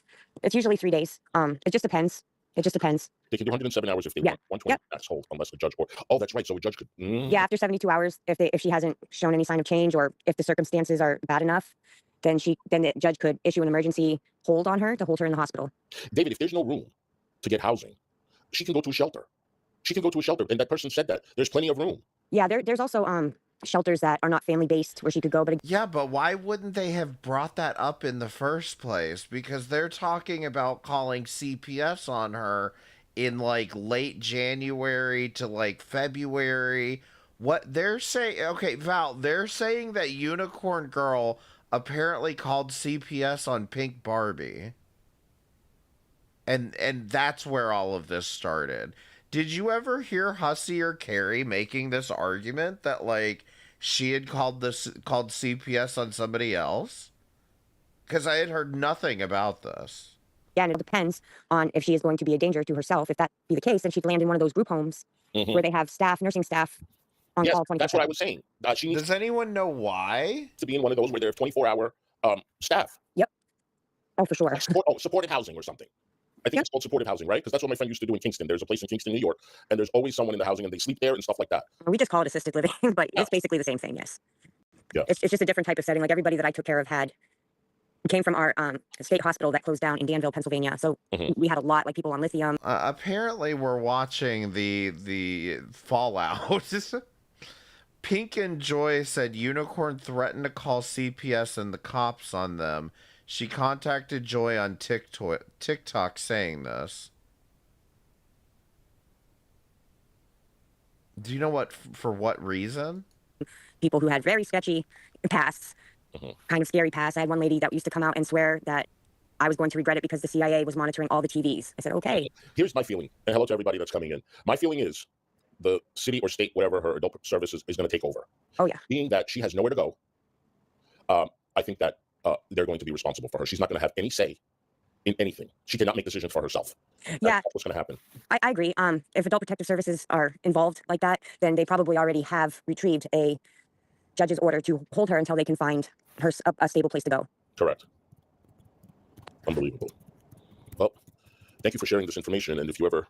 it's usually 3 days. It just depends. It just depends. They can do 107 hours if they Yeah. want. 120 max hold, unless the judge or oh, that's right. So a judge could. Yeah, after 72 hours, if she hasn't shown any sign of change or if the circumstances are bad enough, then the judge could issue an emergency hold on her to hold her in the hospital. David, if there's no room to get housing, she can go to a shelter. She can go to a shelter, and that person said that there's plenty of room. Yeah, there's also shelters that are not family based where she could go, but Yeah, but why wouldn't they have brought that up in the first place? Because they're talking about calling CPS on her in like late January to like February. What they're saying, okay, Val, they're saying that Unicorn Girl apparently called CPS on Pink Barbie. And that's where all of this started. Did you ever hear Hussey or Carrie making this argument that like she had called CPS on somebody else? Because I had heard nothing about this. yeah, and it depends on if she is going to be a danger to herself. If that be the case, then she'd land in one of those group homes where they have nursing staff on Yes, call 24/7. that's what I was saying. She needs Does anyone know why? to be in one of those where there's 24-hour staff. Yep. Oh, for sure. Supported housing or something. I think it's called supported housing, right? Because that's what my friend used to do in Kingston. There's a place in Kingston, New York, and there's always someone in the housing, and they sleep there and stuff like that. We just call it assisted living, but it's basically the same thing. Yes. Yeah. It's just a different type of setting. Like everybody that I took care of came from our state hospital that closed down in Danville, Pennsylvania. So we had a lot, like people on lithium. Apparently, we're watching the fallout. Pink and Joy said Unicorn threatened to call CPS and the cops on them. She contacted Joy on TikTok saying this. Do you know for what reason? People who had very sketchy pasts, kind of scary pasts. I had one lady that used to come out and swear that I was going to regret it because the CIA was monitoring all the TVs. I said, okay. Here's my feeling, and hello to everybody that's coming in. My feeling is the city or state, whatever her adult services, is going to take over. Oh, yeah. Being that she has nowhere to go, I think that they're going to be responsible for her. She's not going to have any say in anything. She cannot make decisions for herself. Yeah. That's what's going to happen. I agree. If adult protective services are involved like that, then they probably already have retrieved a judge's order to hold her until they can find her a stable place to go. Correct. Unbelievable. Well, thank you for sharing this information. And if you ever,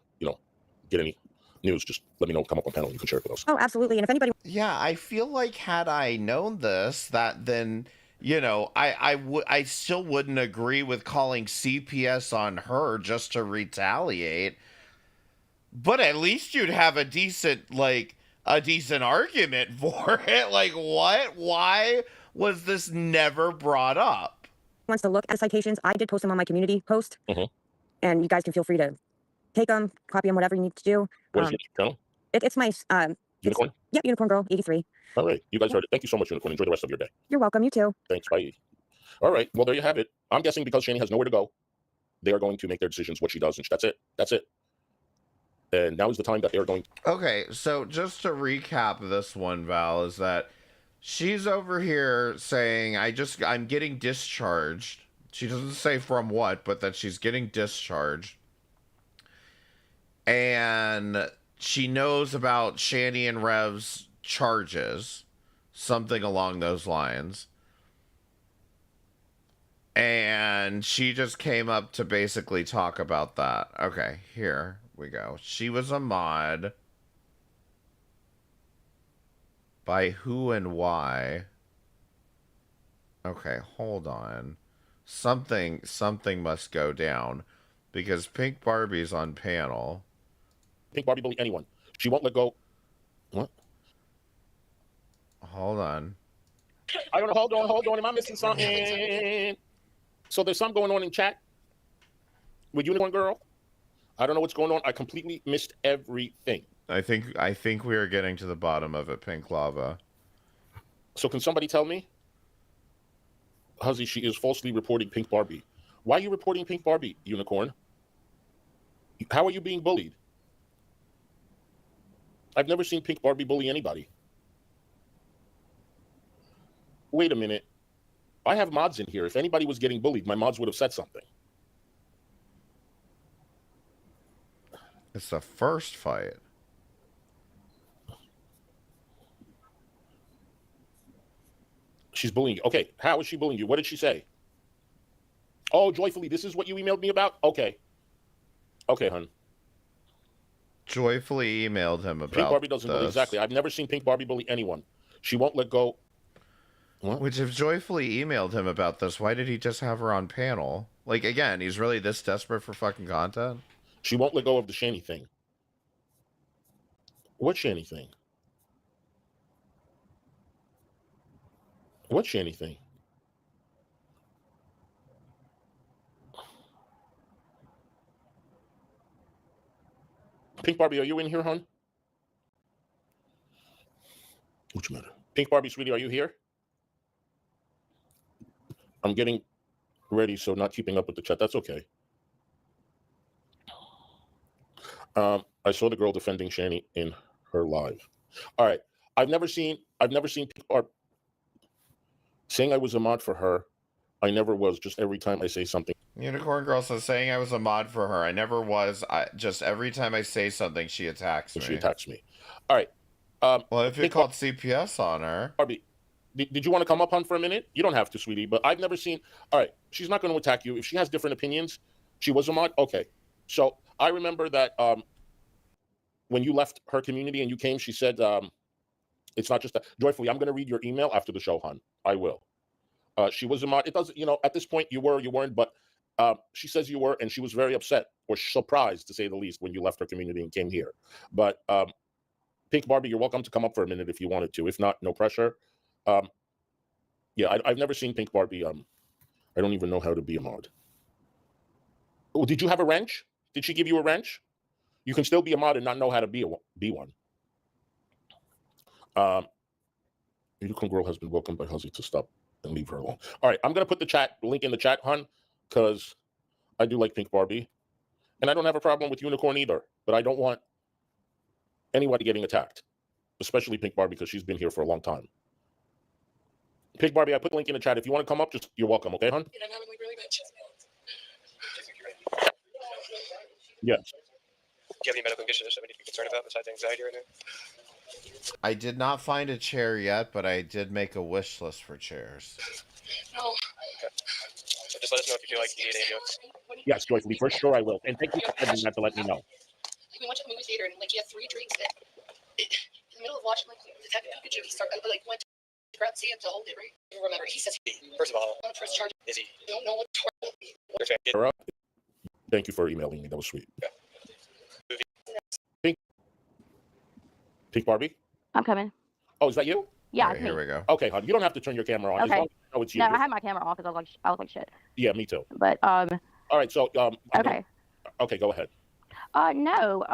get any news, just let me know. Come up on panel. You can share it with us. Oh, absolutely. And if anybody... Yeah, I feel like had I known this, that then... I still wouldn't agree with calling CPS on her just to retaliate. But at least you'd have a decent argument for it. Like, what? Why was this never brought up? Wants to look at citations, I did post them on my community post. And you guys can feel free to take them, copy them, whatever you need to do. What is your channel? It's my... Unicorn? Yeah, Unicorn Girl 83. All right. You guys heard it. Thank you so much, Unicorn. Enjoy the rest of your day. You're welcome. You too. Thanks. Bye. All right. Well, there you have it. I'm guessing because Shani has nowhere to go, they are going to make their decisions what she does. And that's it. That's it. And now is the time that they're going. Okay. So just to recap this one, Val, is that she's over here saying, I'm getting discharged. She doesn't say from what, but that she's getting discharged. And she knows about Shani and Rev's charges, something along those lines. And she just came up to basically talk about that. Okay, here we go. She was a mod. By who and why? Okay, hold on. Something must go down. Because Pink Barbie's on panel. Pink Barbie bully anyone. She won't let go. What? Hold on. I don't know. Hold on. Am I missing something? So there's something going on in chat with Unicorn Girl. I don't know what's going on. I completely missed everything. I think we are getting to the bottom of it, Pink Lava. So can somebody tell me? Huzzy, she is falsely reporting Pink Barbie. Why are you reporting Pink Barbie, Unicorn? How are you being bullied? I've never seen Pink Barbie bully anybody. Wait a minute. I have mods in here. If anybody was getting bullied, my mods would have said something. It's the first fight. She's bullying you. Okay, how is she bullying you? What did she say? Oh, joyfully, this is what you emailed me about? Okay. Okay, hun. Joyfully emailed him about Pink Barbie doesn't bully. this. Exactly. I've never seen Pink Barbie bully anyone. She won't let go. What? Which, if Joyfully emailed him about this, why did he just have her on panel? Like, again, he's really this desperate for fucking content? She won't let go of the Shani thing. What Shani thing? What Shani thing? Pink Barbie, are you in here, hon? What's the matter? Pink Barbie, sweetie, are you here? I'm getting ready, so not keeping up with the chat. That's okay. I saw the girl defending Shani in her live. All right. I've never seen Pink Barbie saying I was a mod for her. I never was. Just every time I say something. Unicorn Girl says, saying I was a mod for her. I never was. Just every time I say something, she attacks me. She attacks me. All right. Well, if you called CPS on her. Barbie, did you want to come up, hon, for a minute? You don't have to, sweetie, but I've never seen. All right. She's not going to attack you. If she has different opinions, she was a mod. Okay. So I remember that when you left her community and you came, she said, it's not just that. Joyfully, I'm going to read your email after the show, hon. I will. She was a mod. It doesn't, at this point, you were, you weren't, but she says you were, and she was very upset or surprised, to say the least, when you left her community and came here. But Pink Barbie, you're welcome to come up for a minute if you wanted to. If not, no pressure. Yeah, I've never seen Pink Barbie. I don't even know how to be a mod. Oh, did you have a wrench? Did she give you a wrench? You can still be a mod and not know how to be one. Unicorn Girl has been welcomed by Huzzy to stop and leave her alone. All right, I'm going to put the link in the chat, hon, because I do like Pink Barbie. And I don't have a problem with Unicorn either, but I don't want anybody getting attacked, especially Pink Barbie, because she's been here for a long time. Pink Barbie, I put the link in the chat. If you want to come up, you're welcome, okay, hon? Yes. Do you have any medical conditions that we need to be concerned about besides anxiety right now? I did not find a chair yet, but I did make a wish list for chairs. No. Okay. So just let us know if you feel like you need any ambulance. Yes, joyfully, for sure I will. And thank you for having that to let me know. We went to the movie theater and he had 3 drinks in the middle of watching Detective Pikachu. He started went to grab Sam to hold it, right? You remember, he says, first of all, first charge is he? Don't know what Thank you for emailing me. That was sweet. Yeah. Pink Barbie? I'm coming. Oh, is that you? Yeah, Right, here we go. Okay, hon. You don't have to turn your camera on. Okay. As long as you know it's you. No, I have my camera off because I look like shit. Yeah, me too. But All right, so okay. Okay, go ahead. No.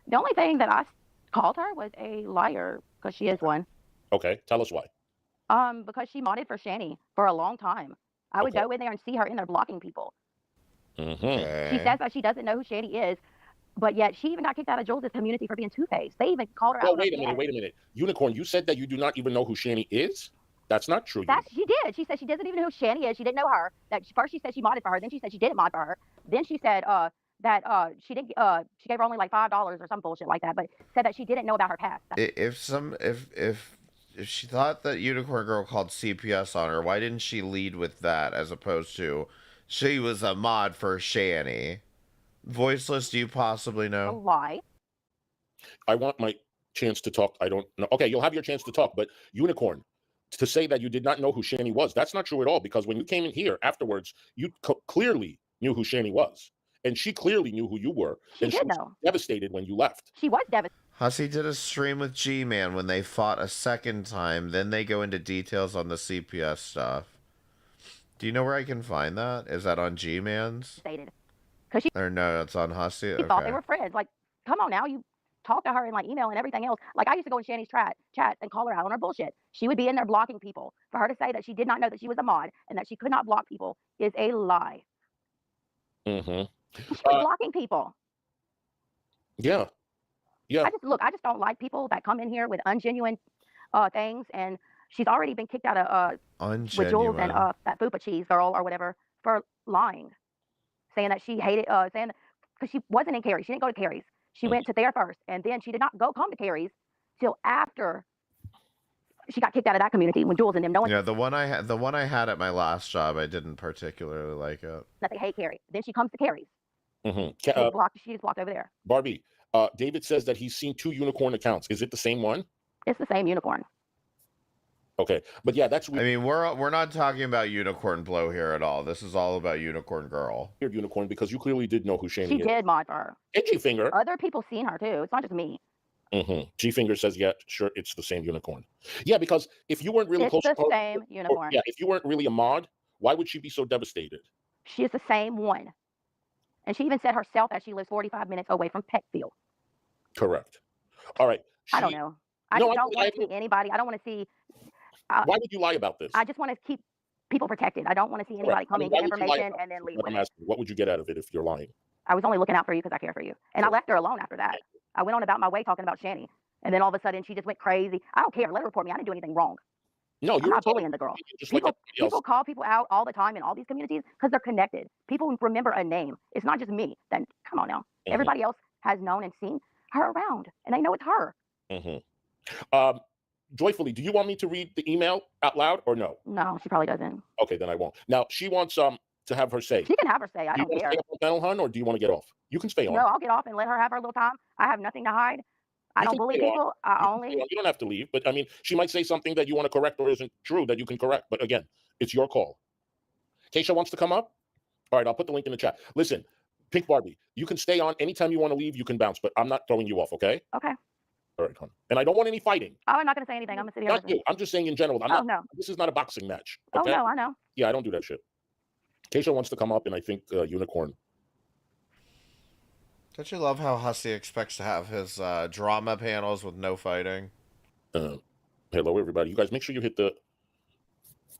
The only thing that I called her was a liar because she is one. Okay, tell us why. Because she modded for Shani for a long time. I would go in there and see her in there blocking people. Mm-hmm. She says that she doesn't know who Shani is, but yet she even got kicked out of Jules' community for being two-faced. They even called her out. Oh, wait a minute. Unicorn, you said that you do not even know who Shani is? That's not true. She did. She said she doesn't even know who Shani is. She didn't know her. First she said she modded for her. Then she said she didn't mod for her. Then she said that she didn't. She gave her only like $5 or some bullshit like that. But said that she didn't know about her past. If she thought that Unicorn Girl called CPS on her, why didn't she lead with that as opposed to she was a mod for Shani? Voiceless, do you possibly A know? lie. I want my chance to talk. I don't know. Okay, you'll have your chance to talk, but Unicorn, to say that you did not know who Shani was, that's not true at all, because when you came in here afterwards, you clearly knew who Shani was. And she clearly knew who you were. She and did she was know. Devastated when you left. She was devastated. Hussy did a stream with G-Man when they fought a second time. Then they go into details on the CPS stuff. Do you know where I can find that? Is that on G-Man's? Or no, it's on Hussy? She thought they were friends. Like, come on now, you talk to her in like email and everything else. Like, I used to go in Shani's chat and call her out on her bullshit. She would be in there blocking people. For her to say that she did not know that she was a mod and that she could not block people is a lie. Mm-hmm. She was blocking people. Yeah. Yeah. I just don't like people that come in here with ungenuine things. And she's already been kicked out of with Jules and that Fupa Cheese girl or whatever for lying. Saying that she hated, because she wasn't in Carrie. She didn't go to Carrie's. She went to there first. And then she did not come to Carrie's till after she got kicked out of that community when Jules and them. No one. Yeah, the one I had at my last job, I didn't particularly like it. That they hate Carrie. Then she comes to Carrie's. Mm-hmm. She just blocked over there. Barbie, David says that he's seen 2 unicorn accounts. Is it the same one? It's the same unicorn. Okay, but yeah, that's weird. I mean, we're not talking about Unicorn Blow here at all. This is all about Unicorn Girl. Weird unicorn, because you clearly did know who Shani is. She did mod for her. And G-Finger. Other people seen her too. It's not just me. Mm-hmm. G-Finger says, yeah, sure, it's the same unicorn. Yeah, because if you weren't really It's close the to her, same unicorn. yeah, if you weren't really a mod, why would she be so devastated? She is the same one. And she even said herself that she lives 45 minutes away from Peckfield. Correct. All right. I don't know. I just don't want to see anybody. I don't want to see. Why would you lie about this? I just want to keep people protected. I don't want to see anybody come in, get information, and then leave with it. What would you get out of it if you're lying? I was only looking out for you because I care for you. And I left her alone after that. I went on about my way talking about Shani. And then all of a sudden, she just went crazy. I don't care. Let her report me. I didn't do anything wrong. No, I'm not bullying the girl. People call people out all the time in all these communities because they're connected. People remember a name. It's not just me. Then come on now. Mm-hmm. Everybody else has known and seen her around, and they know it's her. Mm-hmm. Joyfully, do you want me to read the email out loud or no? No, she probably doesn't. Okay, then I won't. Now she wants to have her say. She can have her say. I don't care. Do you want to stay up on panel, hun, or do you want to get off? You can stay on. No, I'll get off and let her have her little time. I have nothing to hide. I don't bully people. You don't have to leave, but I mean, she might say something that you want to correct or isn't true that you can correct. But again, it's your call. Keisha wants to come up. All right, I'll put the link in the chat. Listen, Pink Barbie, you can stay on anytime you want to leave. You can bounce, but I'm not throwing you off. Okay. Okay. All right, hon. And I don't want any fighting. I'm not going to say anything. I'm going to sit here. Not you. I'm just saying in general. I'm not. No. This is not a boxing match. Okay? Oh no, I know. Yeah, I don't do that shit. Keisha wants to come up, and I think Unicorn. Don't you love how Hussey expects to have his drama panels with no fighting? Hello, everybody. You guys, make sure you hit the.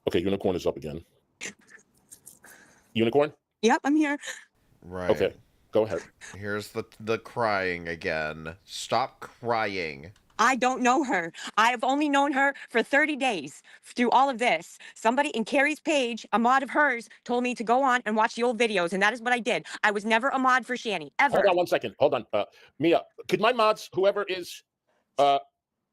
Okay, Unicorn is up again. Unicorn? Yep, I'm here. Right. Okay, go ahead. Here's the crying again. Stop crying. I don't know her. I've only known her for 30 days through all of this. Somebody in Carrie's page, a mod of hers, told me to go on and watch the old videos, and that is what I did. I was never a mod for Shani, ever. Hold on 1 second. Hold on. Mia, could my mods, whoever is,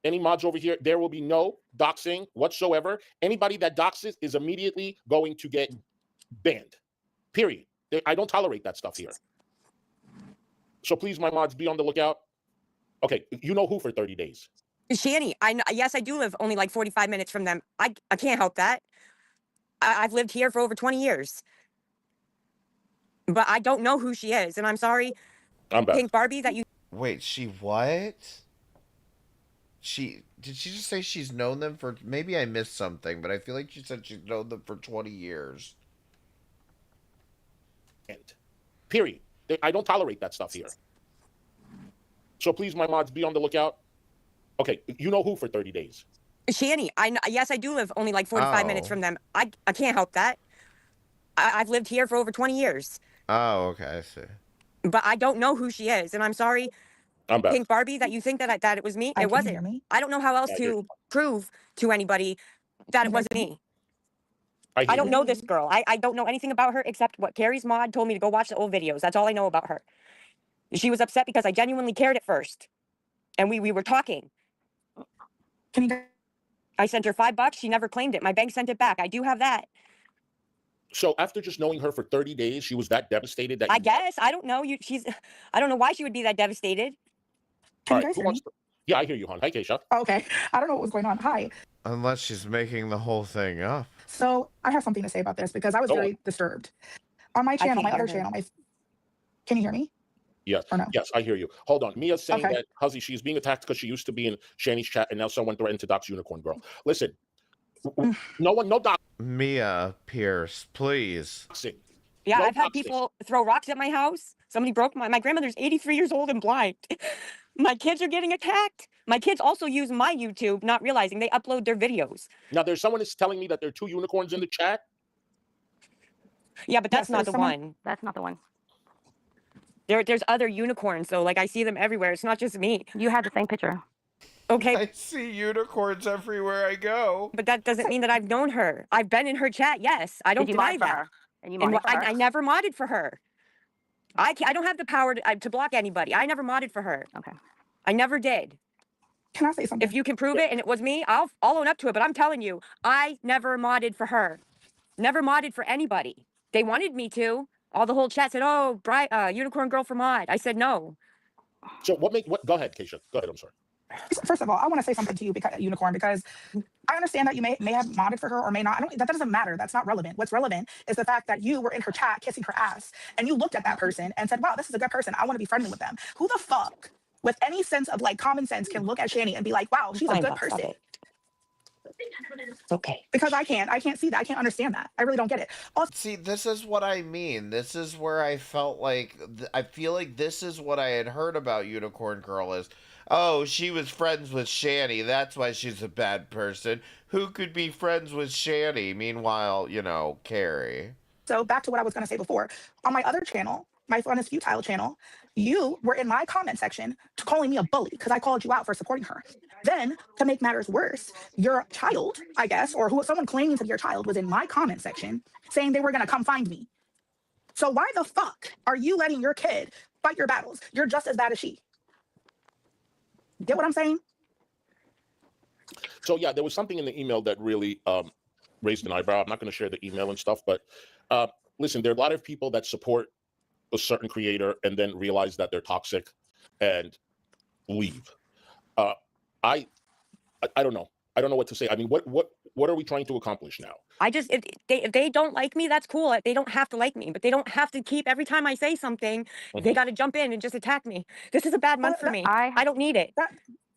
any mods over here, there will be no doxing whatsoever. Anybody that doxes is immediately going to get banned. Period. I don't tolerate that stuff here. So please, my mods, be on the lookout. Okay, you know who for 30 days? Shani, yes, I do live only like 45 minutes from them. I can't help that. I've lived here for over 20 years. But I don't know who she is, and I'm sorry, I'm back. Pink Barbie, that you... Wait, she what? Did she just say she's known them for... Maybe I missed something, but I feel like she said she's known them for 20 years. Period. I don't tolerate that stuff here. So please, my mods, be on the lookout. Okay, you know who for 30 days? Shani, yes, I do live only like 45 minutes from them. I can't help that. I've lived here for over 20 years. Oh, okay, I see. But I don't know who she is, and I'm sorry, I'm back. Pink Barbie, that you think that it was me. It wasn't. I don't know how else to prove to anybody that it wasn't me. I don't know this girl. I don't know anything about her except what Carrie's mod told me to go watch the old videos. That's all I know about her. She was upset because I genuinely cared at first. And we were talking. I sent her $5. She never claimed it. My bank sent it back. I do have that. So after just knowing her for 30 days, she was that devastated that I guess. I don't know. I don't know why she would be that devastated. All right, who wants to... Yeah, I hear you, hon. Hi, Keisha. Okay. I don't know what was going on. Hi. Unless she's making the whole thing up. So I have something to say about this because I was very disturbed. On my channel, my other channel, can you hear me? Yes. Or no? Yes, I hear you. Hold on. Mia's saying Okay. that Huzzy, she's being attacked because she used to be in Shani's chat and now someone threatened to dox Unicorn Girl. Listen, no dox. Mia Pierce, please. Yeah, I've had people throw rocks at my house. Somebody broke my grandmother's 83 years old and blind. My kids are getting attacked. My kids also use my YouTube, not realizing they upload their videos. Now, there's someone that's telling me that there are 2 unicorns in the chat. Yeah, but that's not the one. That's not the one. There's other unicorns, though. Like, I see them everywhere. It's not just me. You had the same picture. Okay. I see unicorns everywhere I go. But that doesn't mean that I've known her. I've been in her chat, yes. I don't Did you deny mod for that. her? And you modded for her? I never modded for her. I don't have the power to block anybody. I never modded for her. Okay. I never did. Can I say something? If you can prove it and it was me, I'll own up to it. But I'm telling you, I never modded for her. Never modded for anybody. They wanted me to. All the whole chat said, "Oh, Unicorn Girl for mod." I said no. So what? Go ahead, Keisha. Go ahead. I'm sorry. First of all, I want to say something to you, because Unicorn, because I understand that you may have modded for her or may not. That doesn't matter. That's not relevant. What's relevant is the fact that you were in her chat kissing her ass, and you looked at that person and said, "Wow, this is a good person. I want to be friendly with them." Who the fuck, with any sense of like common sense, can look at Shani and be like, "Wow, she's a good person"? It's okay. Because I can't see that. I can't understand that. I really don't get it. Also, see, this is what I mean. This is where I felt like I feel like this is what I had heard about Unicorn Girl is, oh, she was friends with Shani. That's why she's a bad person. Who could be friends with Shani? Meanwhile, Carrie. So back to what I was going to say before. On my other channel, my Fun is Futile channel, you were in my comment section calling me a bully because I called you out for supporting her. Then, to make matters worse, your child, I guess, or someone claiming to be your child, was in my comment section saying they were going to come find me. So why the fuck are you letting your kid fight your battles? You're just as bad as she. Get what I'm saying? So yeah, there was something in the email that really raised an eyebrow. I'm not going to share the email and stuff, but listen, there are a lot of people that support a certain creator and then realize that they're toxic and leave. I don't know. I don't know what to say. I mean, what are we trying to accomplish now? If they don't like me, that's cool. They don't have to like me, but they don't have to keep every time I say something, they got to jump in and just attack me. This is a bad month for me. I don't need it.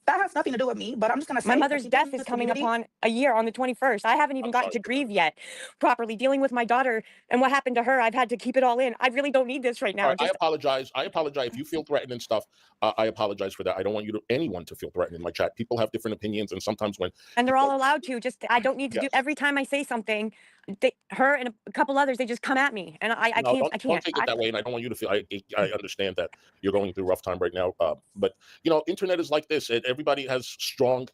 That has nothing to do with me, but I'm just going to say my mother's death is coming upon a year on the 21st. I haven't even gotten to grieve yet properly. Dealing with my daughter and what happened to her, I've had to keep it all in. I really don't need this right now. Right, I apologize. I apologize if you feel threatened and stuff. I apologize for that. I don't want anyone to feel threatened in my chat. People have different opinions, and sometimes and they're all allowed to. I don't need to do every time I say something. Her and a couple others, they just come at me, and I can't. Don't take it that way, and I don't want you to feel. I understand that you're going through a rough time right now, but internet is like this. Everybody has strong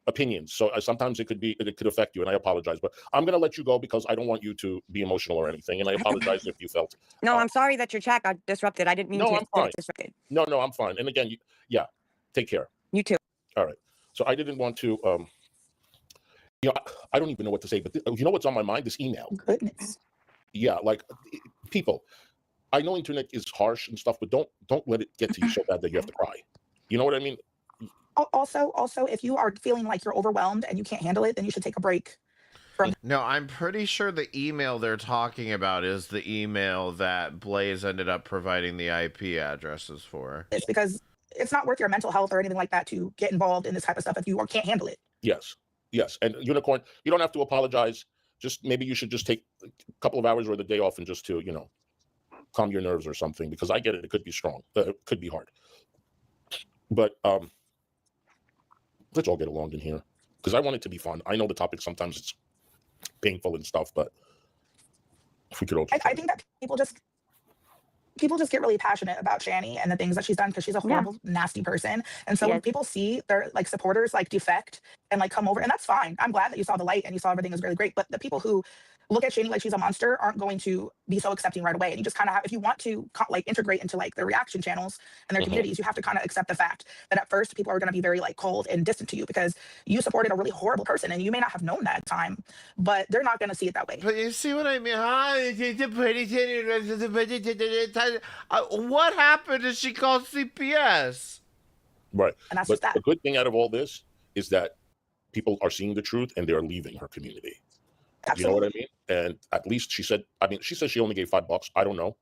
opinions, so sometimes it could affect you, and I apologize. But I'm going to let you go because I don't want you to be emotional or anything, and I apologize if you felt. No, I'm sorry that your chat got disrupted. I didn't mean to. I'm fine. Disrupted. No, I'm fine. And again, take care. You too. All right. So I didn't want to. I don't even know what to say, but you know what's on my mind? This email. Goodness. Yeah, like people. I know internet is harsh and stuff, but don't let it get to you so bad that you have to cry. You know what I mean? Also, if you are feeling like you're overwhelmed and you can't handle it, then you should take a break. No, I'm pretty sure the email they're talking about is the email that Blaze ended up providing the IP addresses for. It's because it's not worth your mental health or anything like that to get involved in this type of stuff if you can't handle it. Yes. And Unicorn, you don't have to apologize. Just maybe you should just take a couple of hours or the day off and just to, calm your nerves or something, because I get it. It could be strong. It could be hard. But let's all get along in here because I want it to be fun. I know the topic sometimes it's painful and stuff, but if we could all I think that people just get really passionate about Shani and the things that she's done because she's a horrible, nasty person. And so when people see their supporters defect and come over, and that's fine. I'm glad that you saw the light and you saw everything is really great. But the people who look at Shani like she's a monster aren't going to be so accepting right away. And you just kind of have, if you want to integrate into the reaction channels and their communities, you have to kind of accept the fact that at first people are going to be very cold and distant to you because you supported a really horrible person and you may not have known that at the time, but they're not going to see it that way. But you see what I mean? What happened is she called CPS. Right. And that's but just that. The good thing out of all this is that people are seeing the truth and they're leaving her community. Absolutely. You know what I mean? And at least she said she only gave $5. I don't know.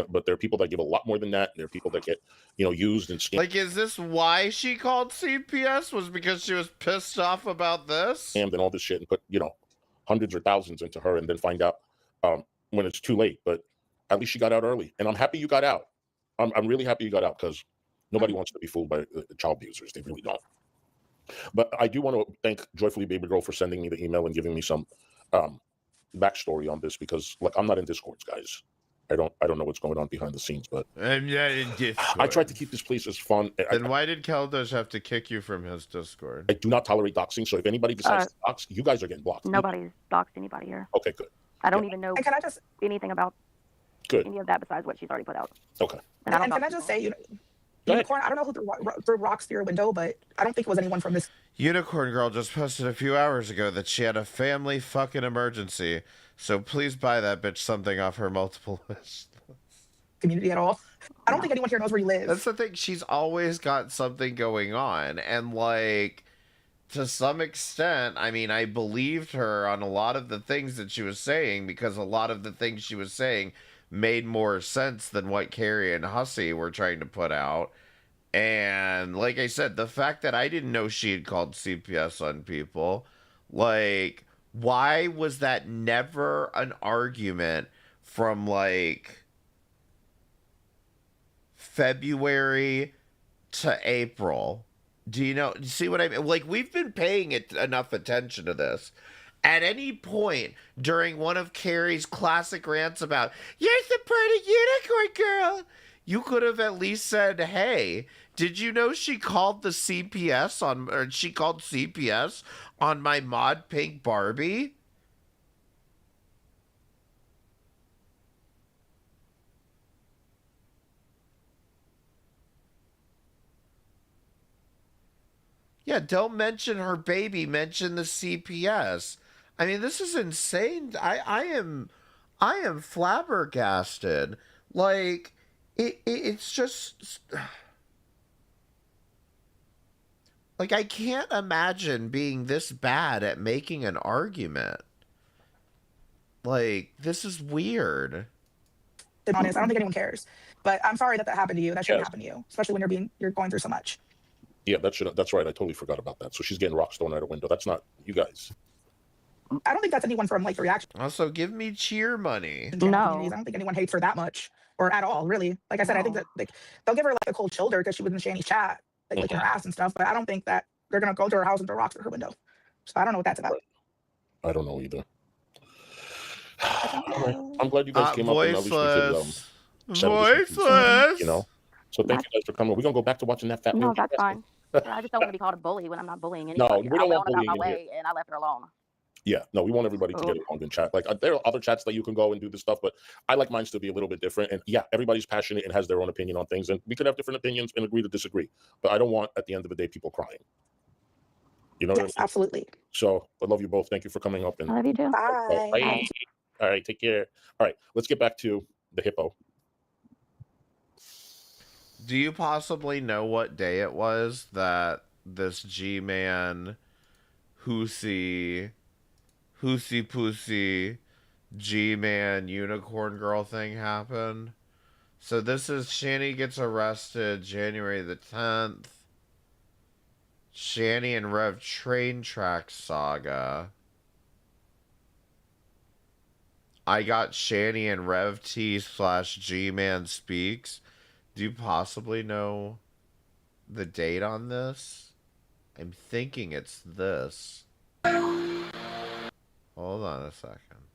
But there are people that give a lot more than that. And there are people that get, used and scammed. Is this why she called CPS? Was because she was pissed off about this? Scammed and all this shit and put, hundreds or thousands into her and then find out when it's too late. But at least she got out early. And I'm happy you got out. I'm really happy you got out because nobody wants to be fooled by child abusers. They really don't. But I do want to thank Joyfully Baby Girl for sending me the email and giving me some backstory on this because I'm not in Discords, guys. I don't know what's going on behind the scenes, but I'm not in Discord. I tried to keep this place as fun. Then why did Keldosh have to kick you from his Discord? I do not tolerate doxing, so if anybody decides to dox, you guys are getting blocked. Nobody's doxed anybody here. Okay, good. I don't even know And can I just anything about good any of that besides what she's already put out. Okay. And can I just say, Unicorn, I don't know who threw rocks through your window, but I don't think it was anyone from this Unicorn Girl just posted a few hours ago that she had a family fucking emergency. So please buy that bitch something off her multiple list. community at all. I don't think anyone here knows where you live. That's the thing. She's always got something going on. And, like, to some extent, I mean, I believed her on a lot of the things that she was saying because a lot of the things she was saying made more sense than what Carrie and Hussey were trying to put out. And like I said, the fact that I didn't know she had called CPS on people, like, why was that never an argument from, like, February to April? Do you know? See what I mean? Like, we've been paying enough attention to this. At any point during one of Carrie's classic rants about, you're supporting Unicorn Girl, you could have at least said, hey, did you know she called the CPS on, or she called CPS on my mod pink Barbie? Yeah, don't mention her baby, mention the CPS. I mean, this is insane. I am flabbergasted. Like, it's just like, I can't imagine being this bad at making an argument. Like, this is weird. To be honest, I don't think anyone cares. But I'm sorry that happened to you. That shouldn't happen to you, especially when you're going through so much. Yeah, that's right. I totally forgot about that. So she's getting rocks thrown out her window. That's not you guys. I don't think that's anyone from like the reaction. Also, give me cheer money. No, I don't think anyone hates her that much or at all, really. Like I said, I think that like they'll give her like a cold shoulder because she was in Shani's chat, like licking her ass and stuff. But I don't think that they're gonna go to her house and throw rocks through her window. So I don't know what that's about. I don't know either. All right. I'm glad you guys came up and at least we could settle this issue, you know. So thank you guys for coming. We're gonna go back to watching that fat. No, that's fine. I just don't want to be called a bully when I'm not bullying anybody. No, we don't want bullying my in way and I left her alone. Yeah, no, we want everybody to get along and chat. Like, there are other chats that you can go and do this stuff, but I like mine to be a little bit different. And yeah, everybody's passionate and has their own opinion on things, and we could have different opinions and agree to disagree. But I don't want, at the end of the day, people crying. You know? Yes, absolutely. So I love you both. Thank you for coming up. And I love you too. Bye. Bye. All right, take care. All right, let's get back to the hippo. Do you possibly know what day it was that this G-Man, Hussey Pussy, G-Man, Unicorn Girl thing happened? So this is Shani gets arrested January the 10th. Shani and Rev train track saga. I got Shani and Rev T / G-Man speaks. Do you possibly know the date on this? I'm thinking it's this. Hold on a second.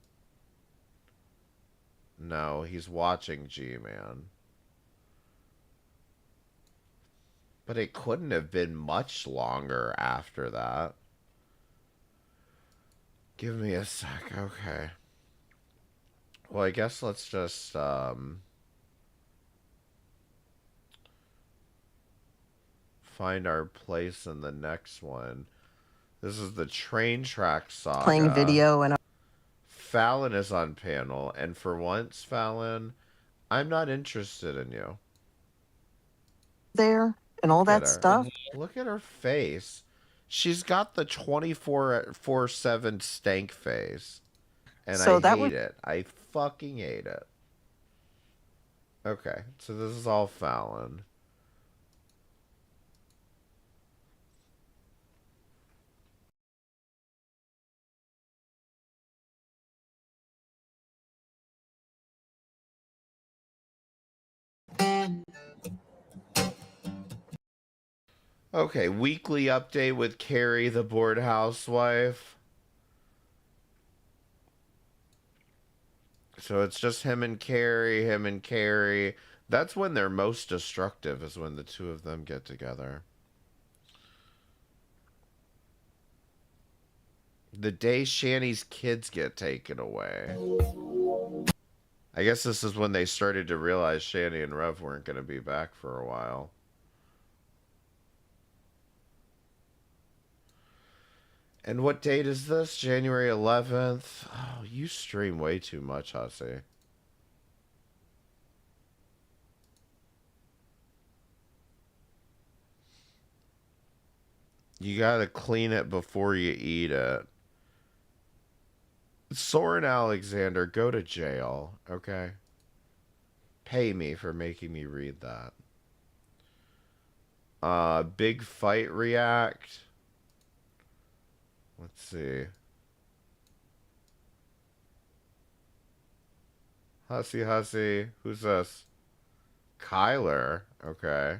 No, he's watching G-Man. But it couldn't have been much longer after that. Give me a sec. Okay. Well, I guess let's just, find our place in the next one. This is the train track saga. Playing video and Fallon is on panel, and for once, Fallon, I'm not interested in you. there and all that stuff. Look at her face. She's got the 24/7 stank face. And So I that hate it. I fucking hate it. Okay, so this is all Fallon. Okay, weekly update with Carrie, the bored housewife. So it's just him and Carrie. That's when they're most destructive, is when the two of them get together. The day Shani's kids get taken away. I guess this is when they started to realize Shani and Rev weren't going to be back for a while. And what date is this? January 11th. Oh, you stream way too much, Hussy. You gotta clean it before you eat it. Soren Alexander, go to jail, okay? Pay me for making me read that. Big Fight React. Let's see. Hussy. Who's this? Kyler. Okay.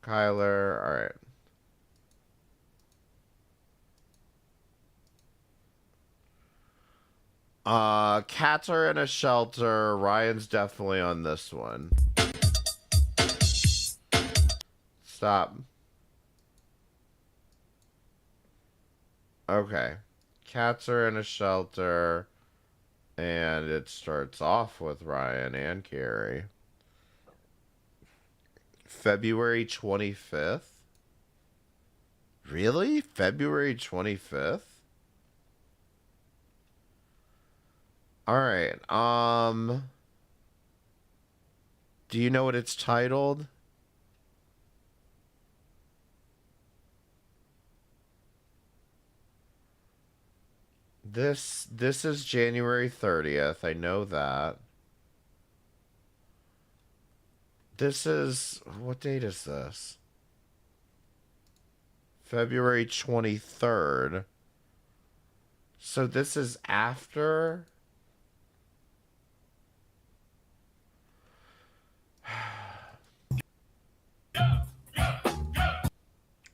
Kyler. Alright. Cats are in a shelter. Ryan's definitely on this one. Stop. Okay. Cats are in a shelter. And it starts off with Ryan and Carrie. February 25th? Really? February 25th? Alright, do you know what it's titled? This is January 30th. I know that. This is... What date is this? February 23rd. So this is after...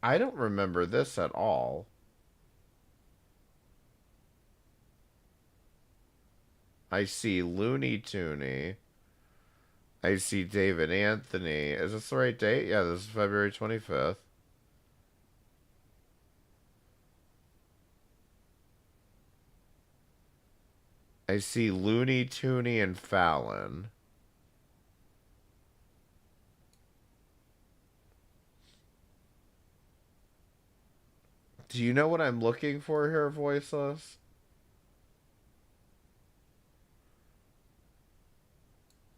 I don't remember this at all. I see Looney Tooney. I see David Anthony. Is this the right date? Yeah, this is February 25th. I see Looney Tooney and Fallon. Do you know what I'm looking for here, Voiceless?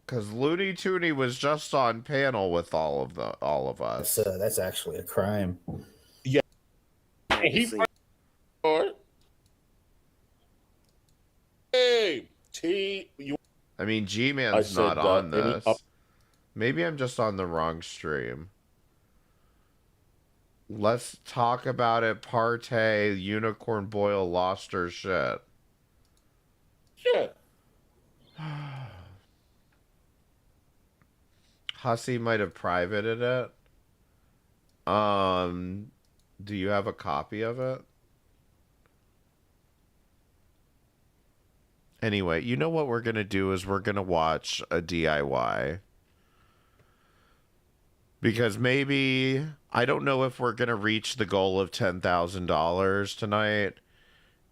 Because Looney Tooney was just on panel with all of us. That's actually a crime. Yeah. Hey, I mean, G-Man's not on this. Maybe I'm just on the wrong stream. Let's talk about it. Partey, Unicorn Boyle lost her shit. Shit. Hussy might have privated it. Do you have a copy of it? Anyway, you know what we're going to do is we're going to watch a DIY. Because maybe, I don't know if we're going to reach the goal of $10,000 tonight.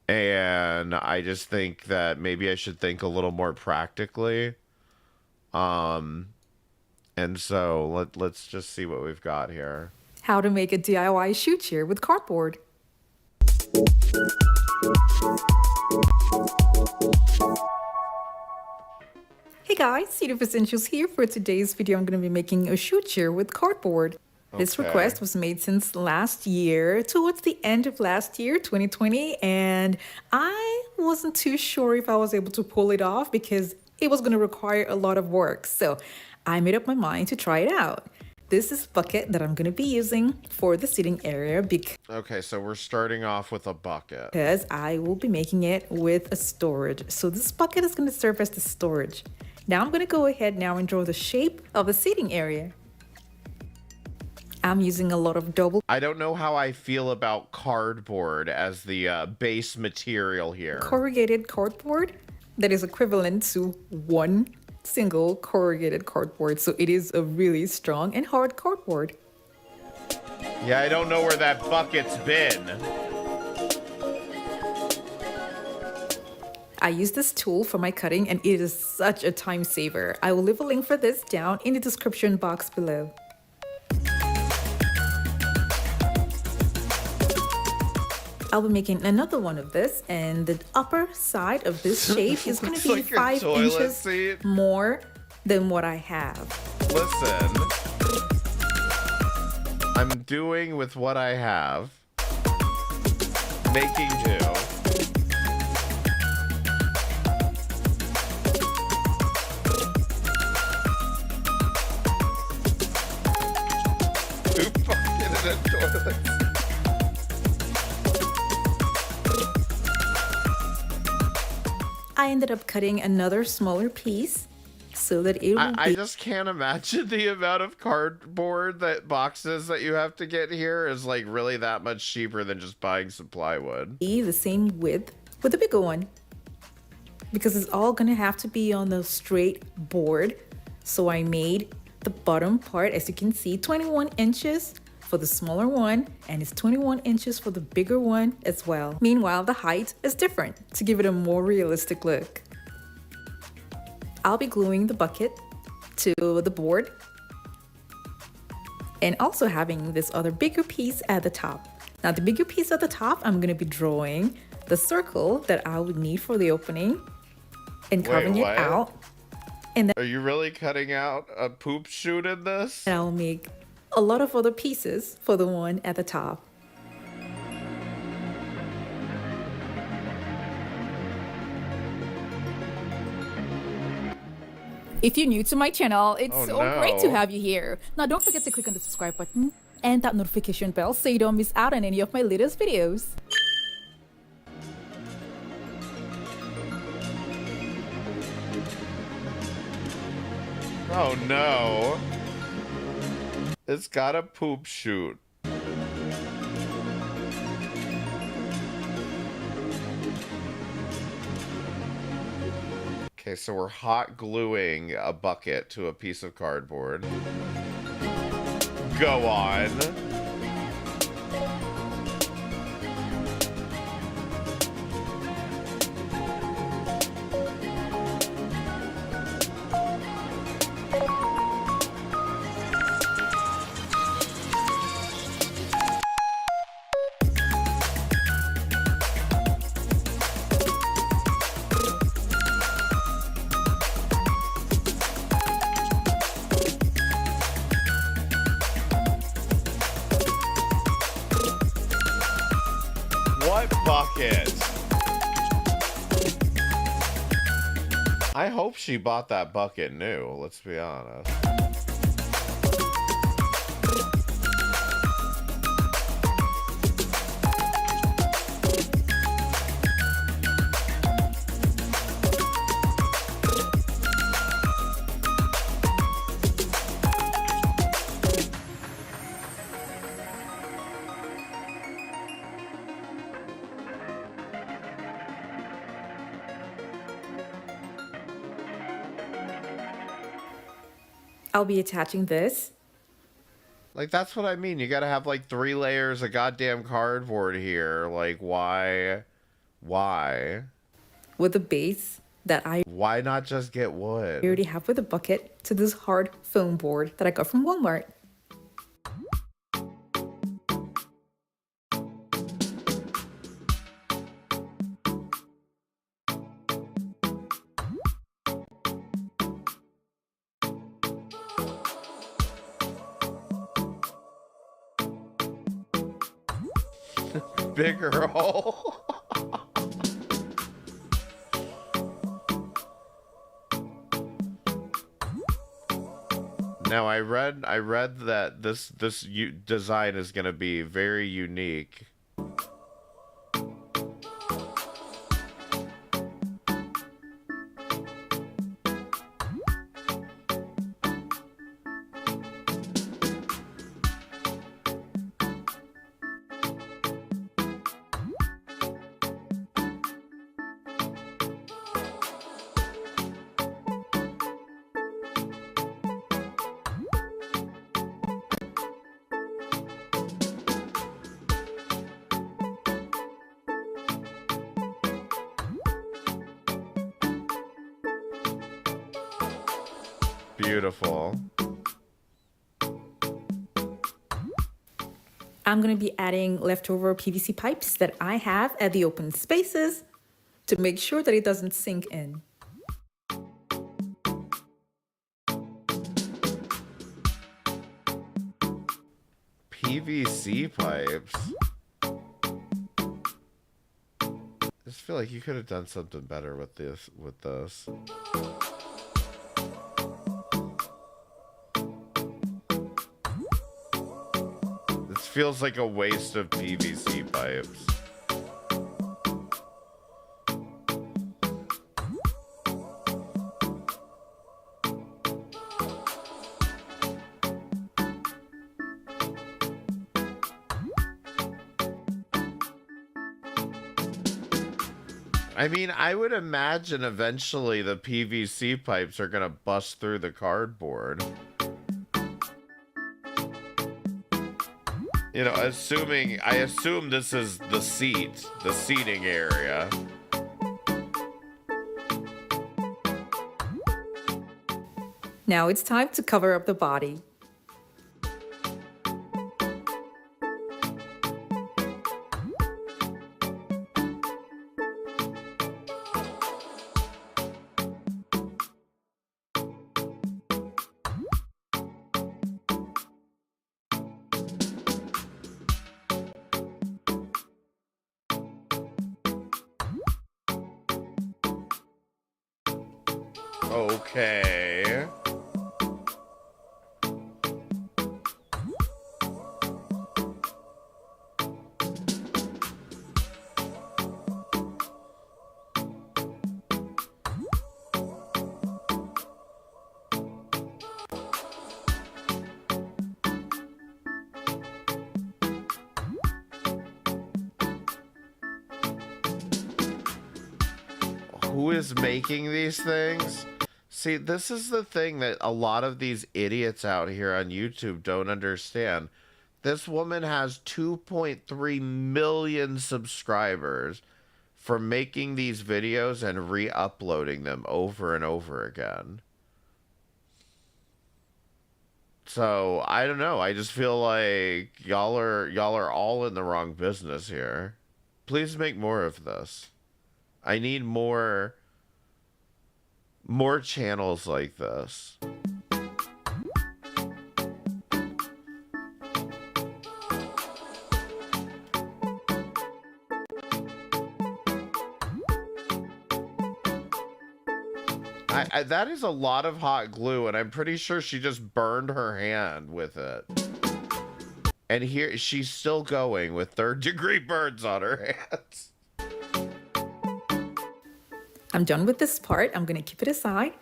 And I just think that maybe I should think a little more practically. And so let's just see what we've got here. How to make a DIY shoe chair with cardboard. Hey guys, Cedar Essentials here. For today's video, I'm going to be making a shoe chair with cardboard. This request was made since last year, towards the end of last year, 2020, and I wasn't too sure if I was able to pull it off because it was going to require a lot of work. So I made up my mind to try it out. This is a bucket that I'm going to be using for the sitting area okay, so we're starting off with a bucket. Because I will be making it with a storage. So this bucket is going to serve as the storage. Now I'm going to go ahead now and draw the shape of the seating area. I'm using a lot of double. I don't know how I feel about cardboard as the base material here. Corrugated cardboard that is equivalent to one single corrugated cardboard. So it is a really strong and hard cardboard. Yeah, I don't know where that bucket's been. I use this tool for my cutting and it is such a time saver. I will leave a link for this down in the description box below. I'll be making another one of this, and the upper side of this shape is going to be Looks like a 5 toilet inches seat. more than what I have. Listen, I'm doing with what I have, making do. Who fucking in a toilet? I ended up cutting another smaller piece so that it will I be just can't imagine the amount of cardboard boxes that you have to get here is like really that much cheaper than just buying some plywood. the same width with the bigger one, because it's all gonna have to be on the straight board. So I made the bottom part, as you can see, 21 inches for the smaller one, and it's 21 inches for the bigger one as well. Meanwhile, the height is different to give it a more realistic look. I'll be gluing the bucket to the board and also having this other bigger piece at the top. Now the bigger piece at the top, I'm gonna be drawing the circle that I would need for the opening and carving it what? out. And then Are you really cutting out a poop shoot in this? I'll make a lot of other pieces for the one at the top. If you're new to my channel, it's Oh, so great to no. have you here. Now don't forget to click on the subscribe button and that notification bell so you don't miss out on any of my latest videos. Oh no. It's got a poop shoot. Okay, so we're hot gluing a bucket to a piece of cardboard. Go on. What bucket? I hope she bought that bucket new, let's be honest. I'll be attaching this Like, that's what I mean. You gotta have, like, 3 layers of goddamn cardboard here. Like, why? Why? with the base that I Why not just get wood? already have with the bucket to this hard foam board that I got from Walmart. Bigger hole. Now I read that this design is going to be very unique. Beautiful. I'm going to be adding leftover PVC pipes that I have at the open spaces to make sure that it doesn't sink in. PVC pipes? I just feel like you could have done something better with this, with those. This feels like a waste of PVC pipes. I mean, I would imagine eventually the PVC pipes are gonna bust through the cardboard. You know, I assume this is the seating area. Now it's time to cover up the body. Okay. Who is making these things? See, this is the thing that a lot of these idiots out here on YouTube don't understand. This woman has 2.3 million subscribers for making these videos and re-uploading them over and over again. So, I don't know. I just feel like y'all are all in the wrong business here. Please make more of this. I need more channels like this. That is a lot of hot glue, and I'm pretty sure she just burned her hand with it. And here she's still going with third-degree burns on her hands. I'm done with this part. I'm going to keep it aside.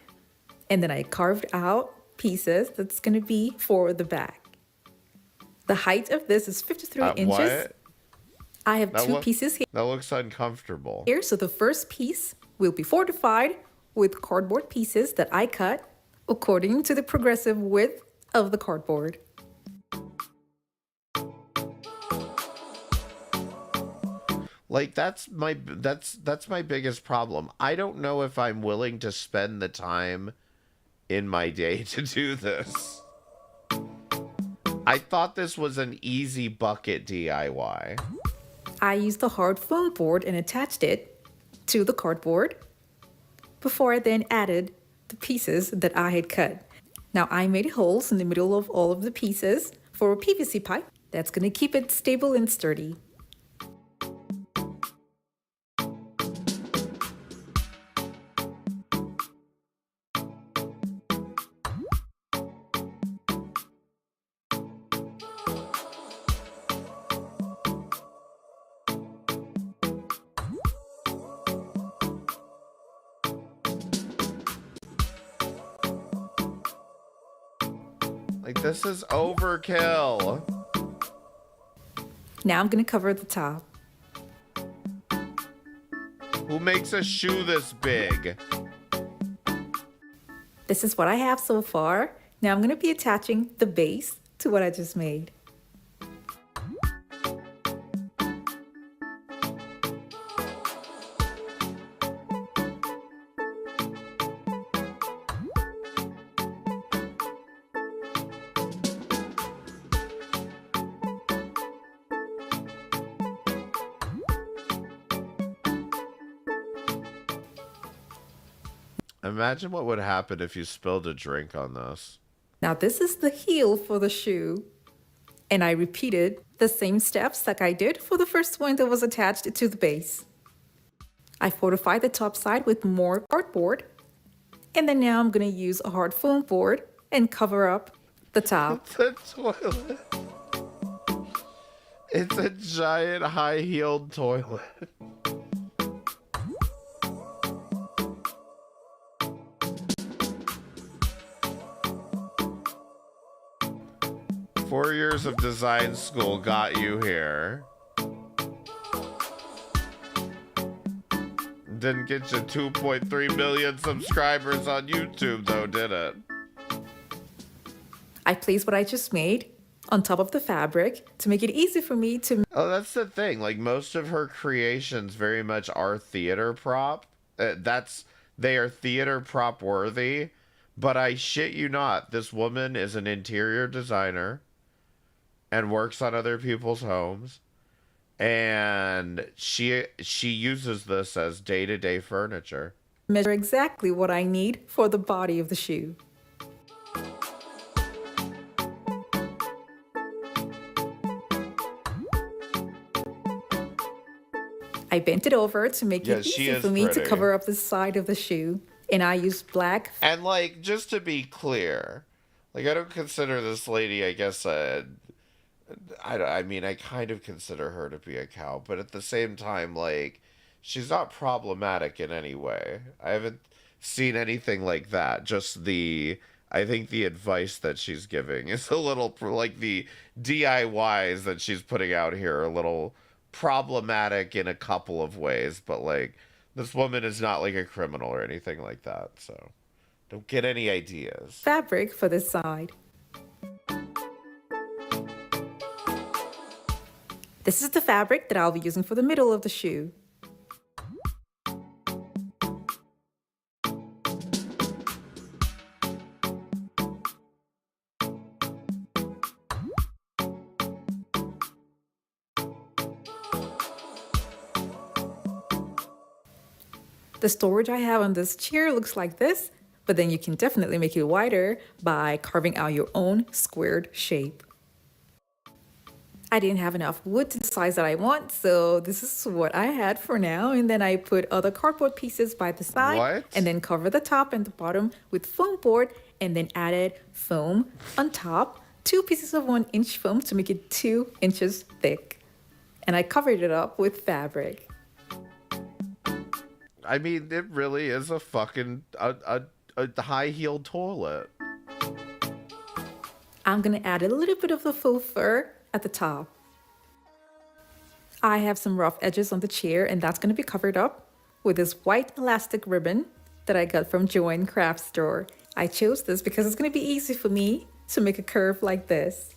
And then I carved out pieces that's going to be for the back. The height of this is 53 inches. What? I have two pieces here. That looks uncomfortable. So the first piece will be fortified with cardboard pieces that I cut according to the progressive width of the cardboard. Like, that's my biggest problem. I don't know if I'm willing to spend the time in my day to do this. I thought this was an easy bucket DIY. I used a hard foam board and attached it to the cardboard before I then added the pieces that I had cut. Now I made holes in the middle of all of the pieces for a PVC pipe that's going to keep it stable and sturdy. Like, this is overkill. Now I'm going to cover the top. Who makes a shoe this big? This is what I have so far. Now I'm going to be attaching the base to what I just made. Imagine what would happen if you spilled a drink on this. Now this is the heel for the shoe. And I repeated the same steps like I did for the first one that was attached to the base. I fortified the top side with more cardboard. And then now I'm gonna use a hard foam board and cover up the top. It's a toilet. It's a giant high-heeled toilet. Four years of design school got you here. Didn't get you 2.3 million subscribers on YouTube, though, did it? I placed what I just made on top of the fabric to make it easy for me to... Oh, that's the thing. Like, most of her creations very much are theater prop. They are theater prop worthy. But I shit you not, this woman is an interior designer and works on other people's homes. And she uses this as day-to-day furniture. Measure exactly what I need for the body of the shoe. I bent it over to make it easy for me to cover up the side of the shoe. And I used black. And, like, just to be clear, like, I don't consider this lady, I guess, I mean, I kind of consider her to be a cow, but at the same time, like, she's not problematic in any way. I haven't seen anything like that. Just I think the advice that she's giving is a little, like, the DIYs that she's putting out here are a little problematic in a couple of ways, but, like, this woman is not, like, a criminal or anything like that, so don't get any ideas. Fabric for this side. This is the fabric that I'll be using for the middle of the shoe. The storage I have on this chair looks like this, but then you can definitely make it wider by carving out your own squared shape. I didn't have enough wood to the size that I want, so this is what I had for now. And then I put other cardboard pieces by the side and then cover the top and the bottom with foam board and then added foam on top, 2 pieces of 1-inch foam to make it 2 inches thick. And I covered it up with fabric. I mean, it really is a fucking a high-heeled toilet. I'm gonna add a little bit of the faux fur at the top. I have some rough edges on the chair, and that's gonna be covered up with this white elastic ribbon that I got from Joanne Craft Store. I chose this because it's gonna be easy for me to make a curve like this.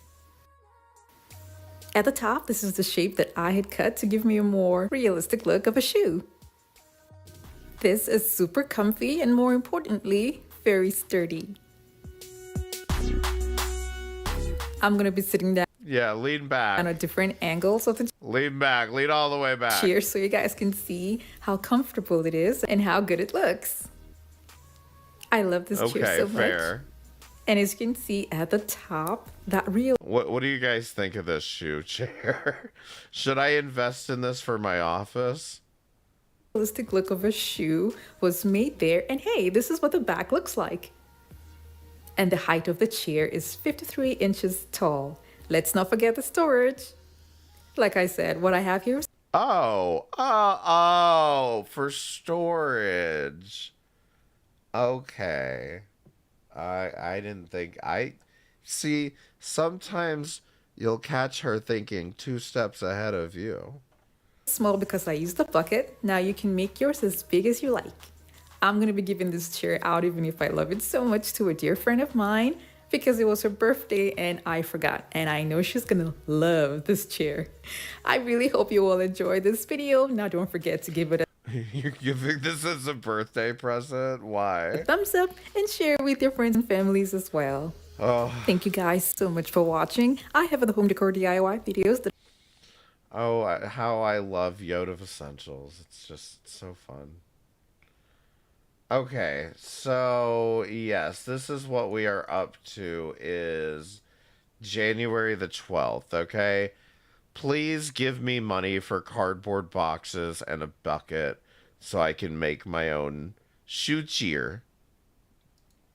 At the top, this is the shape that I had cut to give me a more realistic look of a shoe. This is super comfy and, more importantly, very sturdy. I'm gonna be sitting down. Yeah, lean back. On a different angles of the lean back, lean all the way back. Chair so you guys can see how comfortable it is and how good it looks. I love this chair so much. And as you can see at the top, that real. What do you guys think of this shoe chair? Should I invest in this for my office? Realistic look of a shoe was made there, and hey, this is what the back looks like. And the height of the chair is 53 inches tall. Let's not forget the storage. Like I said, what I have here is... Oh, for storage. Okay. I didn't think... See, sometimes you'll catch her thinking 2 steps ahead of you. Small because I used the bucket. Now you can make yours as big as you like. I'm going to be giving this chair out, even if I love it so much, to a dear friend of mine because it was her birthday and I forgot. And I know she's going to love this chair. I really hope you all enjoyed this video. Now don't forget to give it a You're giving this as a birthday present? Why? thumbs up and share with your friends and families as well. Oh. Thank you guys so much for watching. I have other home decor DIY videos that... Oh, how I love Yoda Essentials. It's just so fun. Okay, so yes, this is what we are up to is January the 12th, okay? Please give me money for cardboard boxes and a bucket so I can make my own shoe cheer.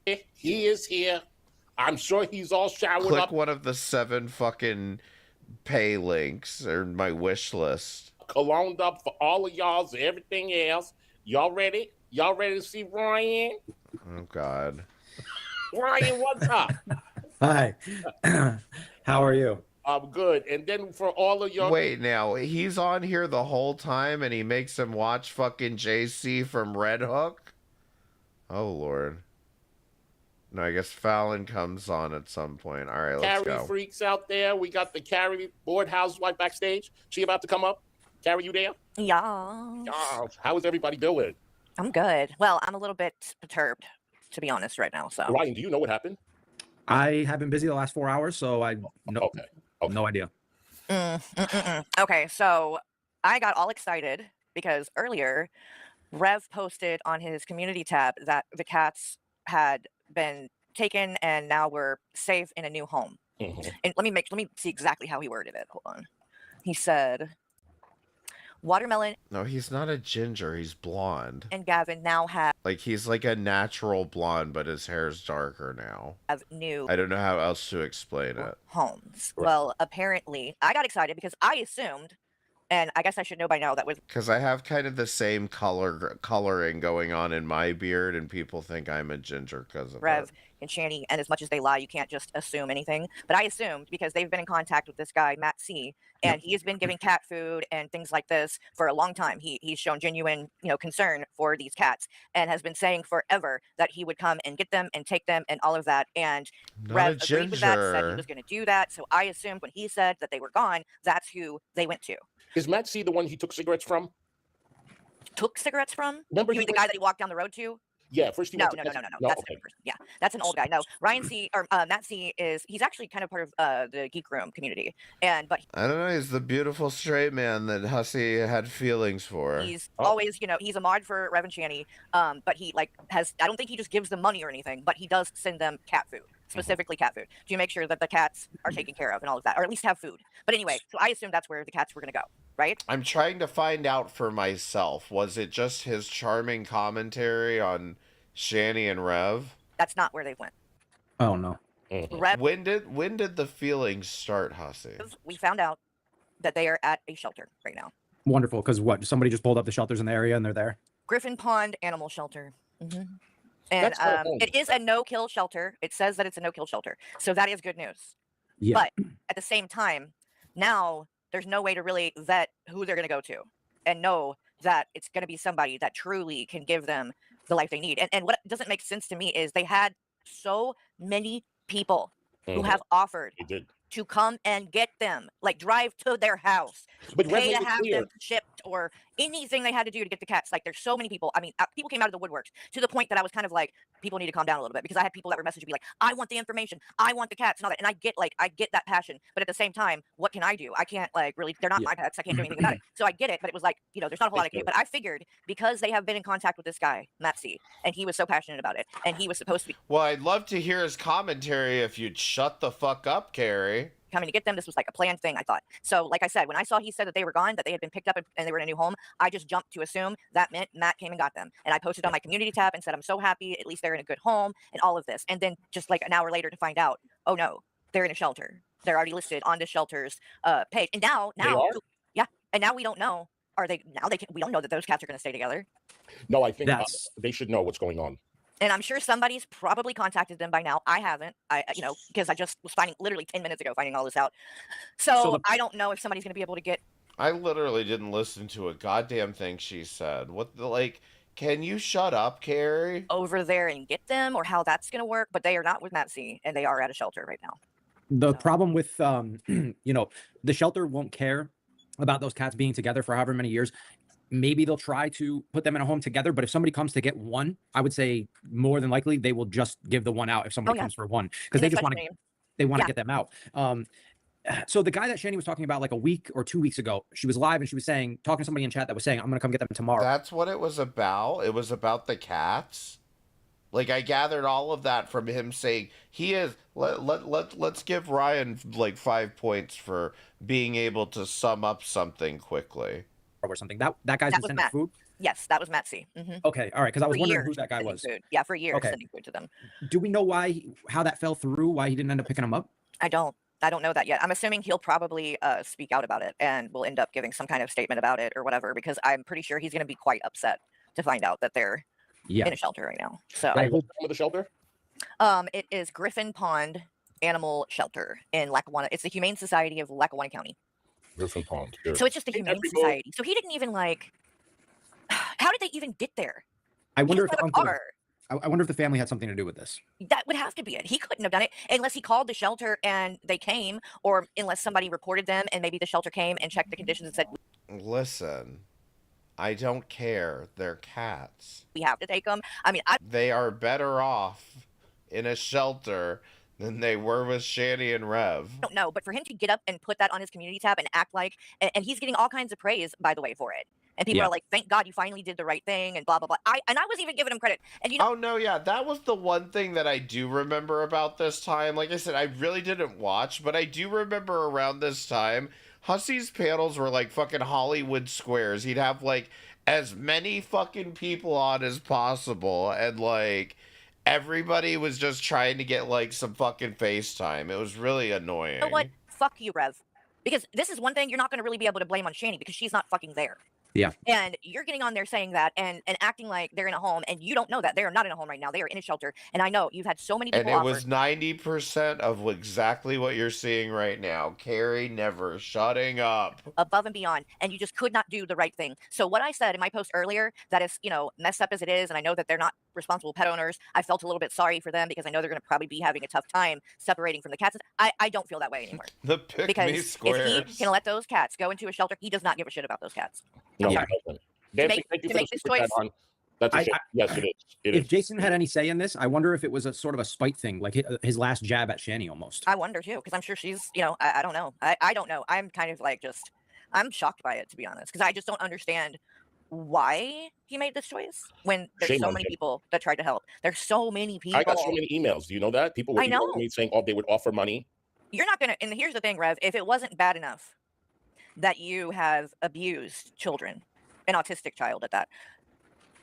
He is here. I'm sure he's all showered Click up. one of the 7 fucking pay links or my wish list. Cologned up for all of y'all's and everything else. Y'all ready? Y'all ready to see Ryan? Oh, God. Ryan, what's up? Hi. How are you? I'm good. And then for all of y'all. Wait, now, he's on here the whole time and he makes him watch fucking JC from Red Hook? Oh, Lord. No, I guess Fallon comes on at some point. All right, let's Carrie go. freaks out there. We got the Carrie board housewife backstage. She about to come up. Carrie, you there? Yeah. Oh, how is everybody doing? I'm good. Well, I'm a little bit perturbed, to be honest, right now. So, Ryan, do you know what happened? I have been busy the last 4 hours, so I no idea. Okay, so I got all excited because earlier Rev posted on his community tab that the cats had been taken and now were safe in a new home. And let me see exactly how he worded it. Hold on. He said, Watermelon No, he's not a ginger. He's blonde. and Gavin now have Like, he's like a natural blonde, but his hair's darker now. new I don't know how else to explain it. homes. Well, apparently, I got excited because I assumed, and I guess I should know by now, that was Because I have kind of the same coloring going on in my beard, and people think I'm a ginger because of Rev it. and Shani, and as much as they lie, you can't just assume anything. But I assumed because they've been in contact with this guy, Matt C, and he has been giving cat food and things like this for a long time. He's shown genuine, concern for these cats and has been saying forever that he would come and get them and take them and all of that. And Not Rev a agreed with that, said he ginger. was going to do that. So I assumed when he said that they were gone, that's who they went to. Is Matt C the one he took cigarettes from? Took cigarettes from? Remember You mean the guy that he walked down the road to? Yeah, first he No, went no, to no, no, no, no. No, That's a okay. different person. Yeah, that's an old guy. No, Ryan C or Matt C he's actually kind of part of the Geek Room community, but I don't know. He's the beautiful straight man that Hussey had feelings for. he's always, he's a mod for Rev and Shani, but he I don't think he just gives them money or anything, but he does send them cat food, specifically cat food, to make sure that the cats are taken care of and all of that, or at least have food. But anyway, so I assume that's where the cats were going to go, right? I'm trying to find out for myself. Was it just his charming commentary on Shani and Rev? That's not where they went. Oh no. Rev, When did the feelings start, Hussey? we found out that they are at a shelter right now. Wonderful, because what? Somebody just pulled up the shelters in the area and they're there. Griffin Pond Animal Shelter. And That's so cool. it is a no-kill shelter. It says that it's a no-kill shelter, so that is good news. Yeah. But at the same time, now there's no way to really vet who they're going to go to and know that it's going to be somebody that truly can give them the life they need. And what doesn't make sense to me is they had so many people who have offered to come and get them, like drive to their house, But pay Rev to made it have clear. them shipped, or anything they had to do to get the cats. Like, there's so many people. I mean, people came out of the woodworks to the point that I was kind of like, people need to calm down a little bit, because I had people that were messaging me like, I want the information, I want the cats and all that. And I get that passion, but at the same time, what can I do? I can't really, they're not my pets. I can't do anything about it. So I get it, but it was like, there's not a whole lot I can do. But I figured because they have been in contact with this guy, Matsy, and he was so passionate about it, and he was supposed to be Well, I'd love to hear his commentary if you'd shut the fuck up, Carrie. coming to get them. This was like a planned thing, I thought. So like I said, when I saw he said that they were gone, that they had been picked up and they were in a new home, I just jumped to assume that meant Matt came and got them. And I posted on my community tab and said, I'm so happy, at least they're in a good home and all of this. And then just like an hour later to find out, oh no, they're in a shelter. They're already listed on the shelter's page. And now, yeah. And now we don't know. We don't know that those cats are going to stay together. No, I think they should know what's going on. And I'm sure somebody's probably contacted them by now. I haven't, because I just was finding literally 10 minutes ago, finding all this out. So I don't know if somebody's going to be able to get. I literally didn't listen to a goddamn thing she said. Can you shut up, Carrie? Over there and get them, or how that's going to work. But they are not with Matsy, and they are at a shelter right now. The problem with, the shelter won't care about those cats being together for however many years. Maybe they'll try to put them in a home together, but if somebody comes to get one, I would say more than likely they will just give the one out if somebody comes for one, because they just want to get them out. So the guy that Shani was talking about like a week or 2 weeks ago, she was live and she was saying, talking to somebody in chat that was saying, I'm going to come get them tomorrow. That's what it was about. It was about the cats. Like, I gathered all of that from him saying he is. Let's give Ryan like 5 points for being able to sum up something quickly. Or something. That guy's been sending Matt. food? Yes, that was Matt C. Okay, all right, because I was For wondering who years that guy sending was. food. Yeah, for years Okay. sending food to them. Do we know how that fell through? Why he didn't end up picking him up? I don't know that yet. I'm assuming he'll probably speak out about it and will end up giving some kind of statement about it or whatever, because I'm pretty sure he's going to be quite upset to find out that they're in a shelter right now. So I hope with the shelter. It is Griffin Pond Animal Shelter in Lackawanna. It's the Humane Society of Lackawanna County. Griffin Pond. Good. So it's just a humane society. So he didn't even like. How did they even get there? I wonder He if just the had a uncle, car. I wonder if the family had something to do with this. That would have to be it. He couldn't have done it unless he called the shelter and they came, or unless somebody reported them and maybe the shelter came and checked the conditions and said, Listen, I don't care. They're cats. we have to take them. I mean, They are better off in a shelter than they were with Shani and Rev. I don't know, but for him to get up and put that on his community tab and act like, and he's getting all kinds of praise, by the way, for it. And people Yeah. are like, thank God you finally did the right thing and blah, blah, blah. I was even giving him credit. And you know, Oh, no, yeah, that was the one thing that I do remember about this time. Like I said, I really didn't watch, but I do remember around this time, Hussey's panels were like fucking Hollywood squares. He'd have like as many fucking people on as possible, and like everybody was just trying to get like some fucking FaceTime. It was really annoying. you know what? Fuck you, Rev. Because this is one thing you're not going to really be able to blame on Shani because she's not fucking there. Yeah. And you're getting on there saying that and acting like they're in a home, and you don't know that. They are not in a home right now. They are in a shelter. And I know you've had so many And people it offer was 90% of exactly what you're seeing right now. Carrie never shutting up. above and beyond, and you just could not do the right thing. So what I said in my post earlier, that is, messed up as it is, and I know that they're not responsible pet owners, I felt a little bit sorry for them because I know they're going to probably be having a tough time separating from the cats. I don't feel that way anymore. The pick Because me if squares. he can let those cats go into a shelter, he does not give a shit about those cats. No, I'm he sorry. doesn't. To Dancing, make- thank you to for make the this super chat choice- on. That's a shame. Yes, it is. It If is. Jason had any say in this, I wonder if it was a sort of a spite thing, like his last jab at Shani almost. I wonder too, because I'm sure she's, I don't know. I don't know. I'm kind of like I'm shocked by it, to be honest, because I just don't understand why he made this choice when there's Shame so on many him. people that tried to help. There's so many people. I got so many emails. Do you know that? People were I know. emailing me saying, they would offer money. You're not gonna. And here's the thing, Rev. If it wasn't bad enough that you have abused children, an autistic child at that,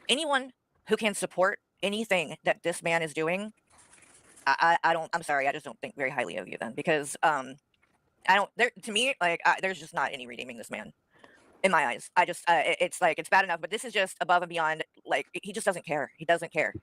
anyone who can support anything that this man is doing, I don't. I'm sorry. I just don't think very highly of you then, because I don't. To me, there's just not any redeeming this man. In my eyes, it's like it's bad enough, but this is just above and beyond. Like he just doesn't care. He doesn't care.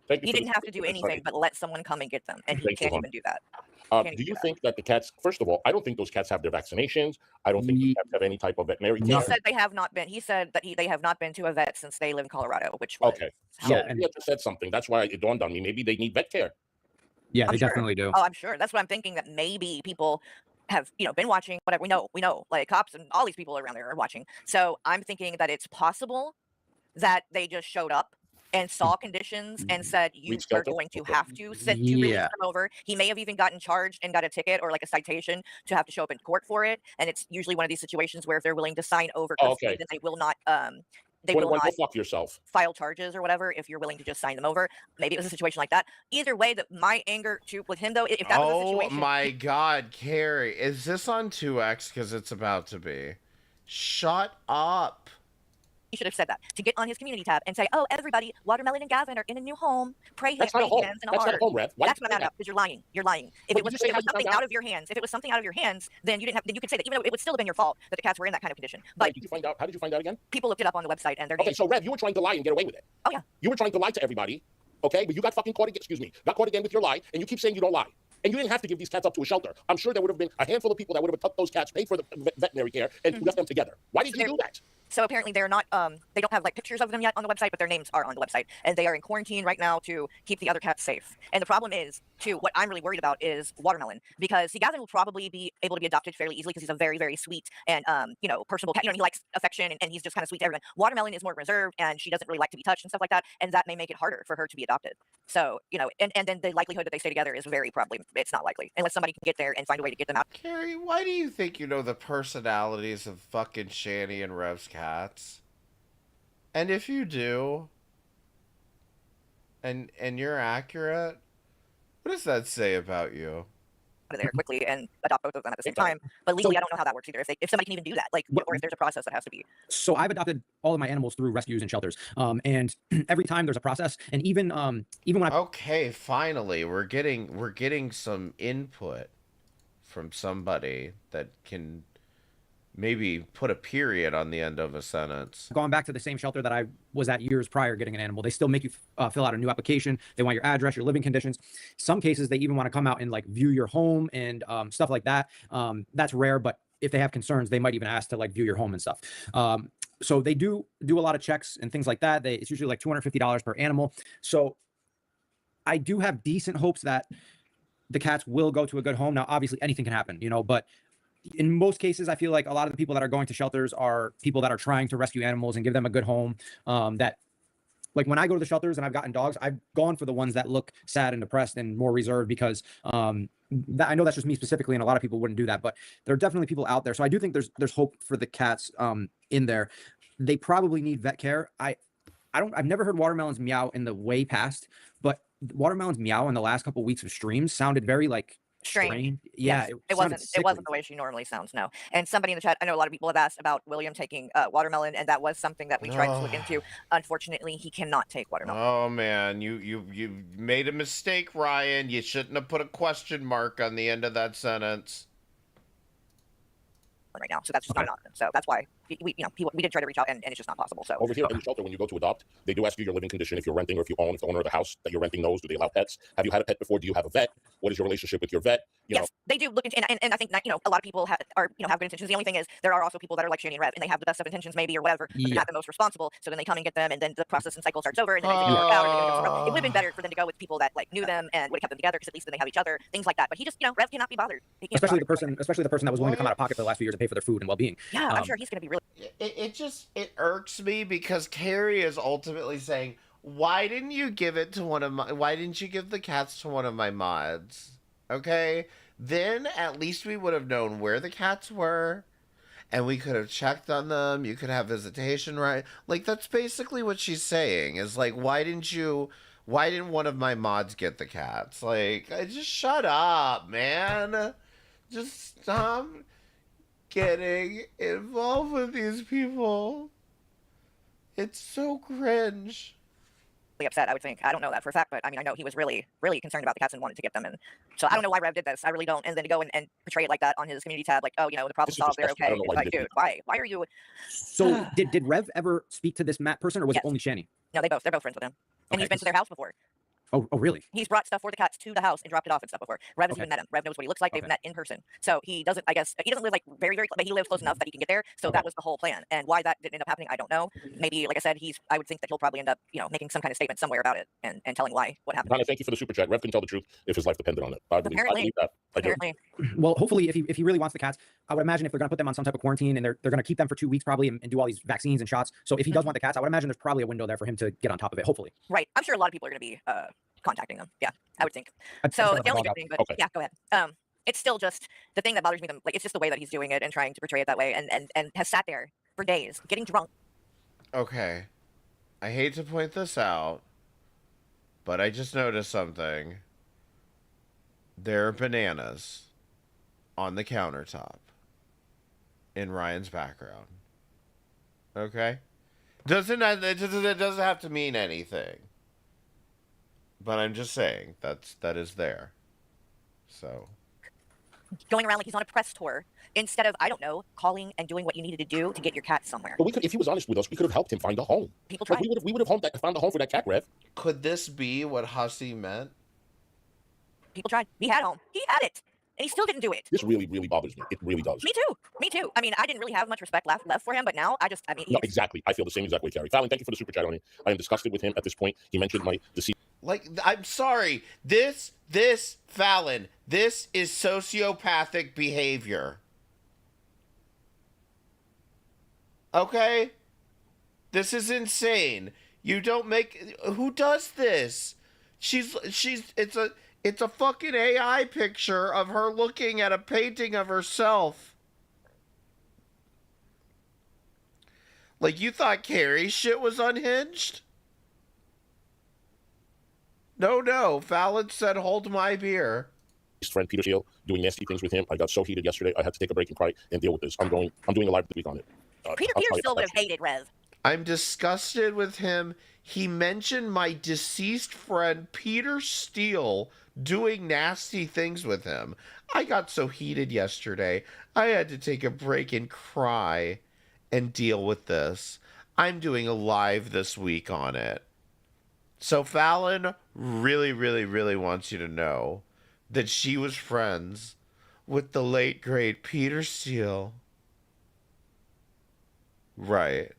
Thank you He for didn't the have to do super chat, anything but let someone come and get them, and he Thank you, can't hon. even do that. Do you think that the cats, first of all, I don't think those cats have their vaccinations. I don't think the cats have any type of veterinary He care. said they have not been. He said that they have not been to a vet since they live in Colorado, which was Okay. So you just said something. That's why it dawned on me. Maybe they need vet care. Yeah, I'm they sure. definitely do. Oh, I'm sure. That's what I'm thinking. That maybe people have been watching. Whatever we know, like cops and all these people around there are watching. So I'm thinking that it's possible that they just showed up and saw conditions and said you Reached are out to- going to have to release Yeah. them over. He may have even gotten charged and got a ticket or like a citation to have to show up in court for it. And it's usually one of these situations where if they're willing to sign over Oh, custody, okay. then they will not they will 21, not go fuck yourself. file charges or whatever if you're willing to just sign them over. Maybe it was a situation like that. Either way, that my anger with him though, if that was a Oh situation, my god, Carrie. Is this on 2X? Because it's about to be. Shut up. he should have said that to get on his community tab and say, "Oh, everybody, Watermelon and Gavin are in a new home. Pray That's not a pray home. hands and a That's not a heart." home, Rev. Why That's did what you I'm say mad at because you're lying. You're lying. If What, it was, did you say if it how was you found something out? out of your hands, if it was something out of your hands, then you didn't have. Then you could say that, even though it would still have been your fault that the cats were in that kind of condition. But Did you find out? How did you find out again? people looked it up on the website and they're Okay, so Rev, you were trying to lie and get away with it. Oh yeah. You were trying to lie to everybody. Okay, but you got fucking caught again. Excuse me, got caught again with your lie, and you keep saying you don't lie. And you didn't have to give these cats up to a shelter. I'm sure there would have been a handful of people that would have took those cats, paid for the veterinary care, and left them together. Why did you do that? So apparently they're not, they don't have like pictures of them yet on the website, but their names are on the website. And they are in quarantine right now to keep the other cats safe. And the problem is, too, what I'm really worried about is Watermelon. Because see, Gavin will probably be able to be adopted fairly easily because he's a very, very sweet and, you know, personable cat. You know, he likes affection and he's just kind of sweet to everyone. Watermelon is more reserved and she doesn't really like to be touched and stuff like that. And that may make it harder for her to be adopted. So, you know, and then the likelihood that they stay together is very probably, it's not likely. Unless somebody can get there and find a way to get them out. Carrie, why do you think you know the personalities of fucking Shani and Rev's cats? And if you do, and you're accurate, what does that say about you? Out of there quickly and adopt both of them at the same time. But legally, I don't know how that works either. If somebody can even do that, like, or if there's a process that has to be. So I've adopted all of my animals through rescues and shelters. And every time there's a process, and even when I Okay, finally, we're getting some input from somebody that can maybe put a period on the end of a sentence. Going back to the same shelter that I was at years prior getting an animal, they still make you fill out a new application. They want your address, your living conditions. Some cases, they even want to come out and like view your home and stuff like that. That's rare, but if they have concerns, they might even ask to like view your home and stuff. So they do a lot of checks and things like that. It's usually like $250 per animal. So I do have decent hopes that the cats will go to a good home. Now, obviously anything can happen, you know, but in most cases, I feel like a lot of the people that are going to shelters are people that are trying to rescue animals and give them a good home. That, like when I go to the shelters and I've gotten dogs, I've gone for the ones that look sad and depressed and more reserved because I know that's just me specifically, and a lot of people wouldn't do that, but there are definitely people out there. So I do think there's hope for the cats in there. They probably need vet care. I've never heard Watermelon's meow in the way past, but Watermelon's meow in the last couple of weeks of streams sounded very like strange. Yeah, Yes, it wasn't the way she normally sounds. No. And somebody in the chat, I know a lot of people have asked about William taking Watermelon, and that was something that we tried to look into. Unfortunately, he cannot take Watermelon. Oh man, you made a mistake, Ryan. You shouldn't have put a question mark on the end of that sentence. Right now, so that's just not an option. So that's why we did try to reach out, and it's just not possible. So over here in the shelter, when you go to adopt, they do ask you your living condition, if you're renting or if you own, if the owner of the house that you're renting knows. Do they allow pets? Have you had a pet before? Do you have a vet? What is your relationship with your vet? Yes, they do look into, and I think that, you know, a lot of people have good intentions. The only thing is there are also people that are like Shani and Rev, and they have the best of intentions maybe or whatever, but they're not the most responsible. So then they come and get them, and then the process and cycle starts over, and then they work out, or they get some. It would have been better for them to go with people that like knew them and would have kept them together, because at least then they have each other, things like that. But he just, you know, Rev cannot be bothered. Especially the person that was willing to come out of pocket for the last few years to pay for their food and well-being. Yeah, I'm sure he's going to be really. It irks me because Carrie is ultimately saying, why didn't you give it to why didn't you give the cats to one of my mods? Okay, then at least we would have known where the cats were, and we could have checked on them. You could have visitation, right? Like, that's basically what she's saying, is like, why didn't one of my mods get the cats? Like, just shut up, man. Just stop getting involved with these people. It's so cringe. Upset, I would think. I don't know that for a fact, but I mean, I know he was really, really concerned about the cats and wanted to get them in. So I don't know why Rev did this. I really don't. And then to go and portray it like that on his community tab, like, oh, you know, the problem solved, they're okay. It's like, dude, why are you? So did Rev ever speak to this Matt person, or was it only Shani? No, they're both friends with him, and he's been to their house before. Oh, really? He's brought stuff for the cats to the house and dropped it off and stuff before. Rev has even met him. Rev knows what he looks like. They've met in person. So he doesn't, I guess, he doesn't live like very, very, but he lives close enough that he can get there. So that was the whole plan. And why that didn't end up happening, I don't know. Maybe, like I said, I would think that he'll probably end up, you know, making some kind of statement somewhere about it and telling what happened. Rana, thank you for the super chat. Rev can tell the truth if his life depended on it. I believe that. Apparently. Well, hopefully, if he really wants the cats, I would imagine if they're going to put them on some type of quarantine and they're going to keep them for 2 weeks probably and do all these vaccines and shots. So if he does want the cats, I would imagine there's probably a window there for him to get on top of it, hopefully. Right. I'm sure a lot of people are going to be contacting them. Yeah, I would think. So the only good thing, but yeah, go ahead. It's still just the thing that bothers me. Like, it's just the way that he's doing it and trying to portray it that way, and has sat there for days getting drunk. Okay, I hate to point this out, but I just noticed something. There are bananas on the countertop in Ryan's background. Okay, it doesn't have to mean anything. But I'm just saying that is there. So going around like he's on a press tour instead of, I don't know, calling and doing what you needed to do to get your cat somewhere. But we could, if he was honest with us, we could have helped him find a home. People tried. We would have found a home for that cat, Rev. Could this be what Hussey meant? People tried. He had a home. He had it. he still didn't do it. This really, really bothers me. It really does. Me too. Me too. I mean, I didn't really have much respect left for him, but now I mean, No, exactly. I feel the same exact way, Carrie. Fallon, thank you for the super chat on it. I am disgusted with him at this point. He mentioned my deceased. Like, I'm sorry. This, Fallon, this is sociopathic behavior. Okay? This is insane. You don't make... Who does this? It's a fucking AI picture of her looking at a painting of herself. Like, you thought Carrie's shit was unhinged? No. Fallon said, hold my beer. Friend Peter Steele doing nasty things with him. I got so heated yesterday. I had to take a break and cry and deal with this. I'm doing a live this week on it. Peter still would have hated Rev. I'm disgusted with him. He mentioned my deceased friend Peter Steele doing nasty things with him. I got so heated yesterday. I had to take a break and cry and deal with this. I'm doing a live this week on it. So Fallon really, really, really wants you to know that she was friends with the late, great Peter Steele. Right.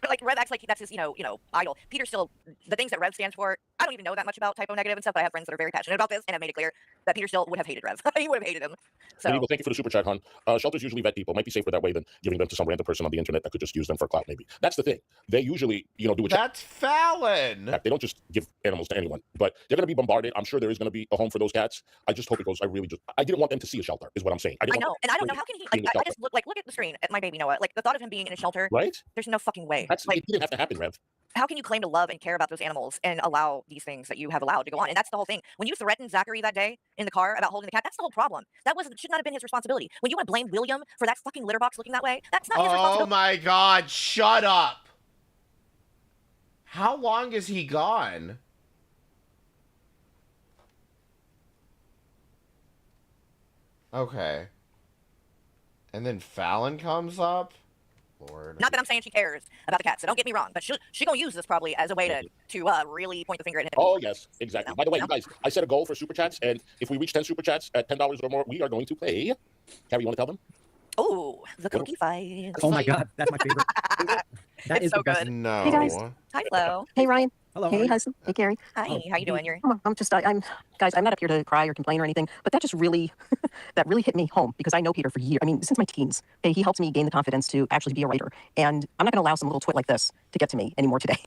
Like Rev acts like that's his, idol. Peter still, the things that Rev stands for, I don't even know that much about typo negative and stuff, but I have friends that are very passionate about this and have made it clear that Peter still would have hated Rev. He would have hated him. So Thank you for the super chat, hon. Shelters usually vet people. Might be safer that way than giving them to some random person on the internet that could just use them for clout, maybe. That's the thing. They usually, do a check. That's Fallon. They don't just give animals to anyone, but they're going to be bombarded. I'm sure there is going to be a home for those cats. I just hope it goes. I didn't want them to see a shelter, is what I'm saying. I know, and I don't know how can he. Like, I just look at the screen at my baby Noah. Like the thought of him being in a shelter. Right? There's no fucking way. It didn't have to happen, Rev. How can you claim to love and care about those animals and allow these things that you have allowed to go on? And that's the whole thing. When you threatened Zachary that day in the car about holding the cat, that's the whole problem. That should not have been his responsibility. When you want to blame William for that fucking litter box looking that way, that's not his responsibility. Oh my God, shut up. How long is he gone? Okay. And then Fallon comes up? Lord. Not that I'm saying she cares about the cats, so don't get me wrong, but she gonna use this probably as a way to really point the finger at him. Oh yes, exactly. By the way, you guys, I set a goal for super chats, and if we reach 10 super chats at $10 or more, we are going to play. Carrie, you want to tell them? Oh, the cookie fight. Oh my God, that's my favorite. That is so the best. good. No. Hey guys. Hi, Flo. Hey Ryan. Hello. Hey Hudson. Hey Carrie. Hi. How you doing? I'm just I'm guys. I'm not up here to cry or complain or anything, but that just really that really hit me home because I know Peter for years. I mean, since my teens. Okay, he helped me gain the confidence to actually be a writer, and I'm not going to allow some little twit like this to get to me anymore today.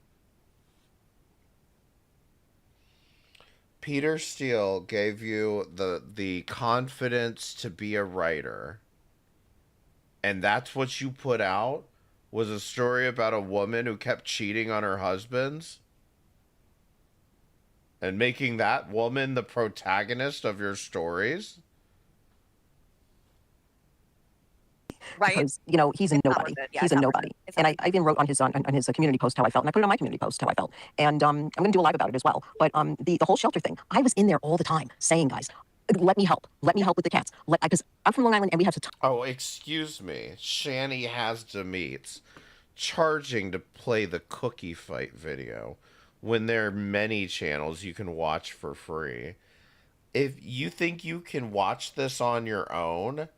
Peter Steele gave you the confidence to be a writer, and that's what you put out, was a story about a woman who kept cheating on her husbands and making that woman the protagonist of your stories? Right. Because, he's a nobody. Yeah, he's a nobody. And I even wrote on his community post how I felt, and I put it on my community post how I felt. And I'm going to do a live about it as well. But the whole shelter thing, I was in there all the time saying, guys, let me help. Let me help with the cats. Because I'm from Long Island, and we have to. Oh, excuse me. Shani has Demeats charging to play the cookie fight video when there are many channels you can watch for free. If you think you can watch this on your own,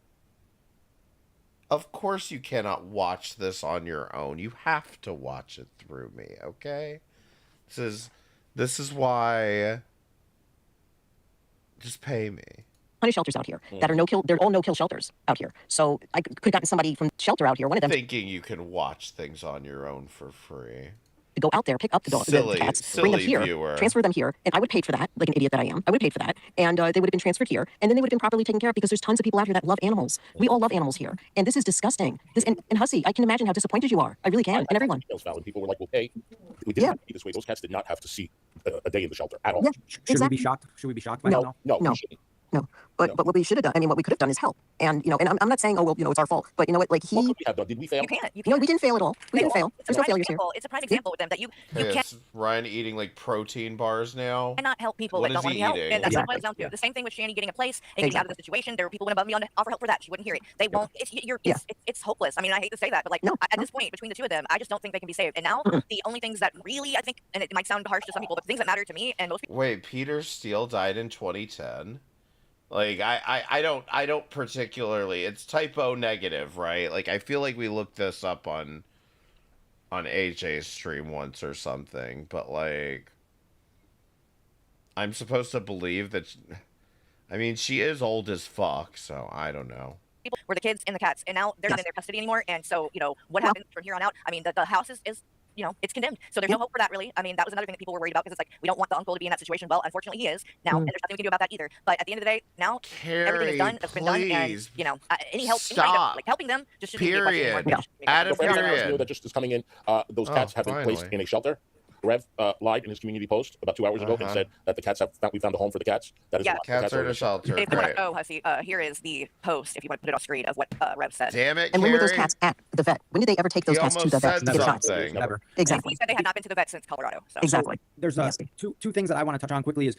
of course you cannot watch this on your own. You have to watch it through me, okay? This is why. Just pay me. Plenty of shelters out here that are no-kill. They're all no-kill shelters out here. So I could have gotten somebody from shelter out here. One of them Thinking you can watch things on your own for free. to go out there, pick up the cats, bring them here, transfer them here, and I would pay for that, like an idiot that I am. I would pay for that, and they would have been transferred here, and then they would have been properly taken care of because there's tons of people out here that love animals. We all love animals here, and this is disgusting. And Hussy, I can imagine how disappointed you are. I really can, and everyone. People were like, "Well, hey, we didn't be this way." Those cats did not have to see a day in the shelter at all. Yeah, Should we be shocked? Should we be shocked by that? No. No, but what we should have done, I mean, what we could have done is help. And, and I'm not saying, oh, well, it's our fault, but you know what, like What could we have done? Did we fail? You can't. No, we didn't fail at all. We didn't fail. There's no failures here. It's a prime example with them that you can't. Is Ryan eating like protein bars now? Cannot help people What that is don't want he to help. eating? And that's what it Exactly. boils down to. The same thing with Shani getting a place and getting out of the situation. There were people who went above and beyond to offer help for that. She wouldn't hear it. They won't. It's hopeless. I mean, I hate to say that, but like at this point, between the two of them, I just don't think they can be saved. And now the only things that really, I think, and it might sound harsh to some people, but the things that matter to me and most people. Wait, Peter Steele died in 2010. Like I don't particularly. It's typo negative, right? Like I feel like we looked this up on AJ's stream once or something, but like I'm supposed to believe that. I mean, she is old as fuck, so I don't know. People were the kids and the cats, and now they're not in their custody anymore. And so, you know, what happens from here on out? I mean, the house is you know, it's condemned. So there's no hope for that, really. I mean, that was another thing that people were worried about because it's like, we don't want the uncle to be in that situation. Well, unfortunately, he is now, and there's nothing we can do about that either. But at the end of the day, now everything is done. It's been done, and you know, any help, any kind of, like helping them, just shouldn't be a question anymore. Add a period. That just is coming in. Those cats have been placed in a shelter. Rev lied in his community post about 2 hours ago and said that the cats we found a home for the cats. That is cats are in a shelter. If you want to go, Hussy, here is the post. If you want to put it on screen of what Rev said. Damn it, And when were those cats at the vet? When did they ever take those cats to the vet to get shots? Never. Exactly. He said they had not been to the vet since Colorado. So. Exactly. There's two things that I want to touch on quickly. Is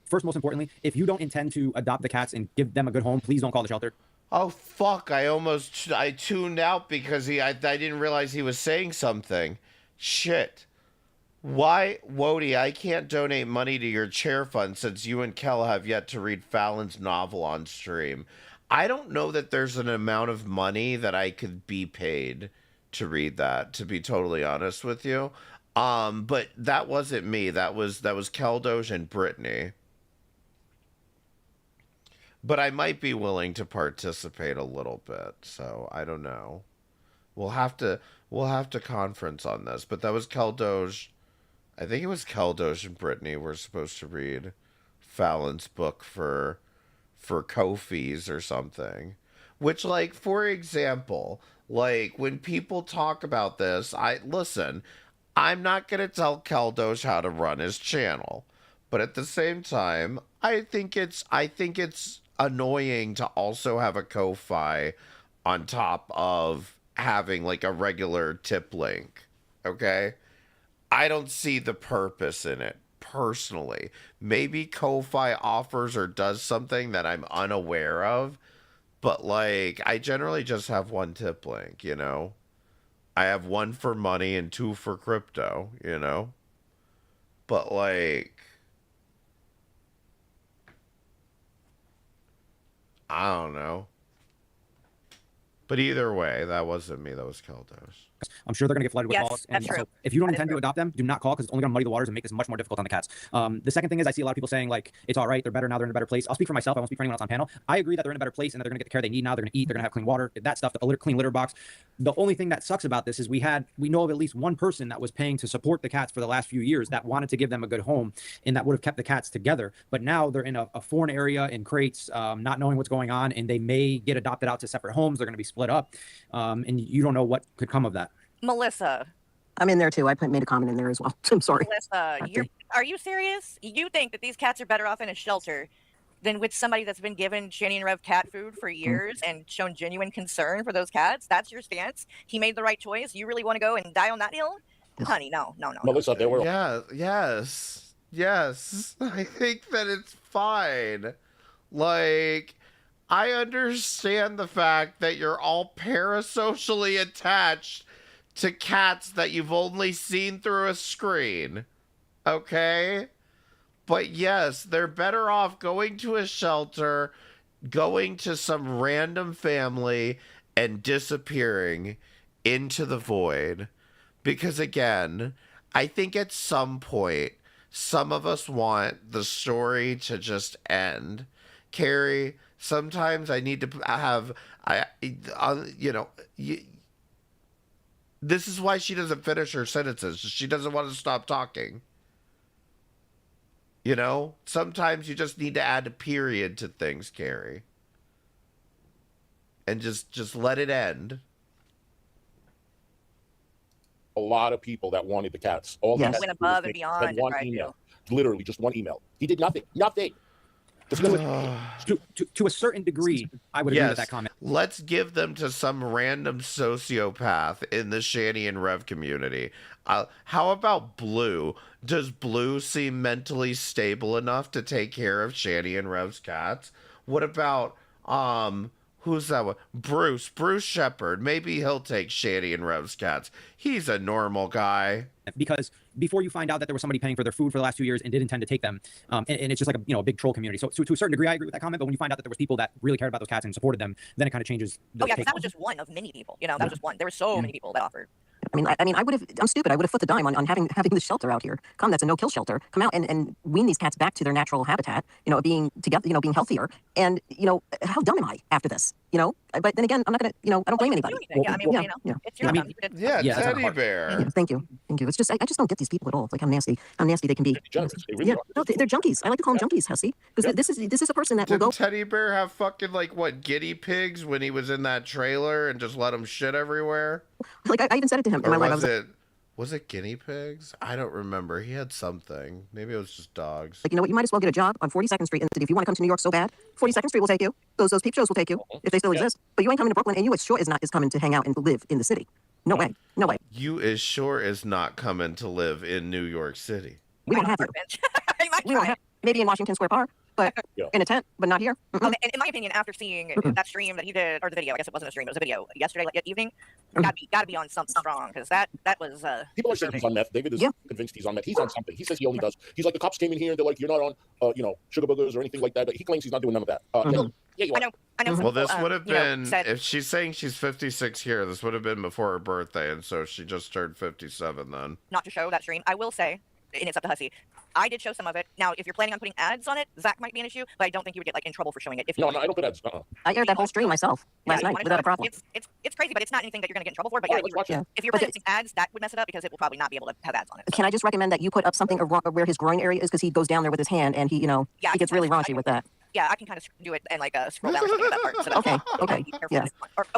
first, most importantly, if you don't intend to adopt the cats and give them a good home, please don't call the shelter. Oh fuck! I tuned out because I didn't realize he was saying something. Shit. Why, Woti, I can't donate money to your chair fund since you and Kel have yet to read Fallon's novel on stream. I don't know that there's an amount of money that I could be paid to read that, to be totally honest with you. But that wasn't me. That was Keldosh and Brittany. But I might be willing to participate a little bit, so I don't know. We'll have to conference on this. But that was Keldosh. I think it was Keldosh and Brittany were supposed to read Fallon's book for co-fees or something. Which, like, for example, like, when people talk about this, I'm not going to tell Keldosh how to run his channel. But at the same time, I think it's annoying to also have a ko-fi on top of having, like, a regular tip link. Okay? I don't see the purpose in it, personally. Maybe Ko-Fi offers or does something that I'm unaware of, but, like, I generally just have one tip link, you know? I have one for money and two for crypto, you know? But, like, I don't know. But either way, that wasn't me, that was Keldos. I'm sure they're going to get flooded with calls. That's true. So if you don't intend to adopt them, do not call because it's only going to muddy the waters and make this much more difficult on the cats. The second thing is I see a lot of people saying, like, it's all right, they're better now, they're in a better place. I'll speak for myself. I won't speak for anyone else on panel. I agree that they're in a better place and that they're going to get the care they need now. They're going to eat, they're going to have clean water, that stuff, the clean litter box. The only thing that sucks about this is we know of at least one person that was paying to support the cats for the last few years that wanted to give them a good home and that would have kept the cats together. But now they're in a foreign area in crates, not knowing what's going on, and they may get adopted out to separate homes. They're going to be split up, and you don't know what could come of that. Melissa. I'm in there too. I made a comment in there as well. I'm sorry. Melissa, are you serious? You think that these cats are better off in a shelter than with somebody that's been given Shani and Rev cat food for years and shown genuine concern for those cats? That's your stance? He made the right choice? You really want to go and die on that hill? Honey, no. Melissa, there were... Yes. I think that it's fine. Like, I understand the fact that you're all parasocially attached to cats that you've only seen through a screen. Okay? But yes, they're better off going to a shelter, going to some random family, and disappearing into the void. Because again, I think at some point, some of us want the story to just end. Carrie, sometimes I need to have, this is why she doesn't finish her sentences. She doesn't want to stop talking. You know? Sometimes you just need to add a period to things, Carrie. And just let it end. A lot of people that wanted the cats. All the cats went above and beyond. had one email. Literally, just one email. He did nothing. Nothing. To a certain degree, I would agree with that comment. Let's give them to some random sociopath in the Shani and Rev community. How about Blue? Does Blue seem mentally stable enough to take care of Shani and Rev's cats? What about who's that one? Bruce Shepherd. Maybe he'll take Shani and Rev's cats. He's a normal guy. because before you find out that there was somebody paying for their food for the last 2 years and didn't intend to take them, and it's just like a big troll community. So to a certain degree, I agree with that comment. But when you find out that there was people that really cared about those cats and supported them, then it kind of changes. Oh yeah, because that was just one of many people. That was just one. There were so many people that offered. I would have. I'm stupid. I would have flipped the dime on having this shelter out here. That's a no-kill shelter. Come out and wean these cats back to their natural habitat. Being together. Being healthier. And how dumb am I after this? But then again, I'm not gonna. I don't blame anybody. It's your teddy bear. Thank you. It's just I just don't get these people at all. Like how nasty they can be. Yeah, no, they're junkies. I like to call them junkies, Hussy, because this is a person that will go. Didn't Teddy Bear have fucking guinea pigs when he was in that trailer and just let him shit everywhere? Like I even said it to him. Or was it guinea pigs? I don't remember. He had something. Maybe it was just dogs. Like, you might as well get a job on 42nd Street. And if you want to come to New York so bad, 42nd Street will take you. Those peep shows will take you if they still exist. But you ain't coming to Brooklyn, and you as sure is coming to hang out and live in the city. No way. No way. You as sure is not coming to live in New York City. We don't have you. We don't have. Maybe in Washington Square Park, but in a tent, but not here. In my opinion, after seeing that stream that he did, or the video, I guess it wasn't a stream, it was a video yesterday evening, gotta be on something strong, because that was people are saying he's on meth. David is convinced he's on meth. He's on something. He says he only does. He's like, the cops came in here and they're like, you're not on sugar boogers or anything like that. But he claims he's not doing none of that. Yeah, you are. I know. Well, this would have been if she's saying she's 56 here. This would have been before her birthday, and so she just turned 57 then. Not to show that stream, I will say, and it's up to Hussy, I did show some of it. Now, if you're planning on putting ads on it, that might be an issue, but I don't think you would get in trouble for showing it. No, I don't put ads. I aired that whole stream myself last night without a problem. It's crazy, but it's not anything that you're going to get in trouble for. But if you're planning to ads, that would mess it up because it will probably not be able to have ads on it. Can I just recommend that you put up something where his groin area is, because he goes down there with his hand and he gets really raunchy with that. Yeah, I can kind of do it and scroll down or something at that part. So okay. Yeah.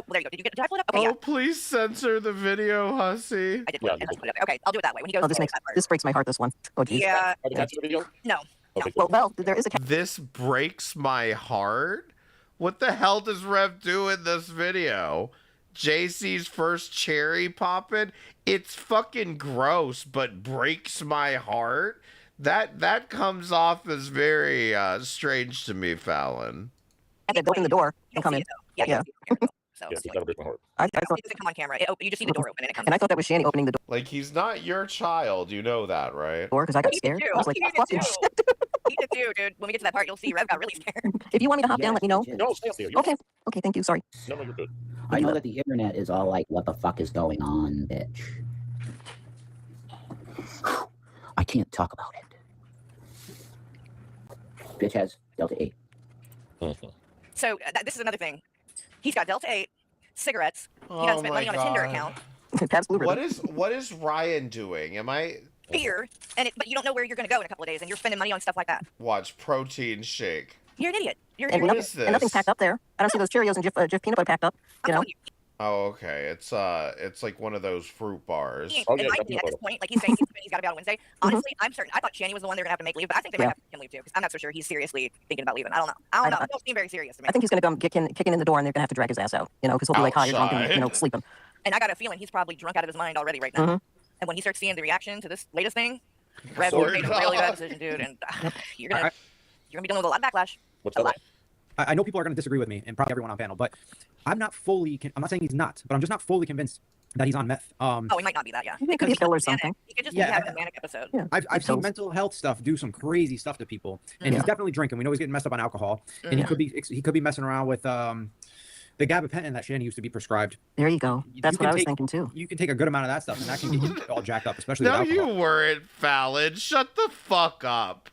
There you go. Did I pull it up? Okay, please censor the video, Hussy. I did put it up. Okay, I'll do it that way. When he goes. This breaks my heart. This one. Oh, geez. Yeah. Are the cats in the video? No. Okay. Well, there is a cat. This breaks my heart. What the hell does Rev do in this video? JC's first cherry popping? It's fucking gross, but breaks my heart. That comes off as very strange to me, Fallon. They open the door and come in. Yeah. So it's gotta break my heart. I it doesn't come on camera. You just see the door open and it comes. And I thought that was Shani opening the door. Like, he's not your child, you know that, right? Because I got scared. I was like, fucking shit. He did too, dude. When we get to that part, you'll see Rev got really scared. If you want me to hop down, let me know. No, stay up there. Okay, thank you. Sorry. No, you're good. I know that the internet is all like, what the fuck is going on, bitch? I can't talk about it. Bitch has Delta 8. So this is another thing. He's got Delta 8, cigarettes. He doesn't spend money on a Tinder account. What is Ryan doing? Am I fear? But you don't know where you're going to go in a couple of days, and you're spending money on stuff like that. Watch protein shake. You're an idiot. What is this? And nothing's packed up there. I don't see those Cheerios and Jif peanut butter packed up. Oh, okay. It's like one of those fruit bars. At this point, like he's saying he's got to be out on Wednesday. Honestly, I'm certain. I thought Shani was the one they're gonna have to make leave, but I think they might have him leave too. Because I'm not so sure he's seriously thinking about leaving. I don't know. It don't seem very serious to me. I think he's gonna come kicking in the door, and they're gonna have to drag his ass out. Because he'll be like high or drunk and sleeping. And I got a feeling he's probably drunk out of his mind already right now. And when he starts seeing the reaction to this latest thing, Rev made a really bad decision, dude. And you're gonna be dealing with a lot of backlash. What's that? I know people are going to disagree with me, and probably everyone on panel, but I'm not saying he's not, but I'm just not fully convinced that he's on meth. He might not be that, yeah. It could be a pill or something. He could just be having a manic episode. Yeah. I've seen mental health stuff do some crazy stuff to people, and he's definitely drinking. We know he's getting messed up on alcohol, and he could be messing around with the gabapentin that Shani used to be prescribed. There you go. That's what I was thinking too. You can take a good amount of that stuff, and that can get you all jacked up, especially No, with alcohol. you weren't, Fallon. Shut the fuck up.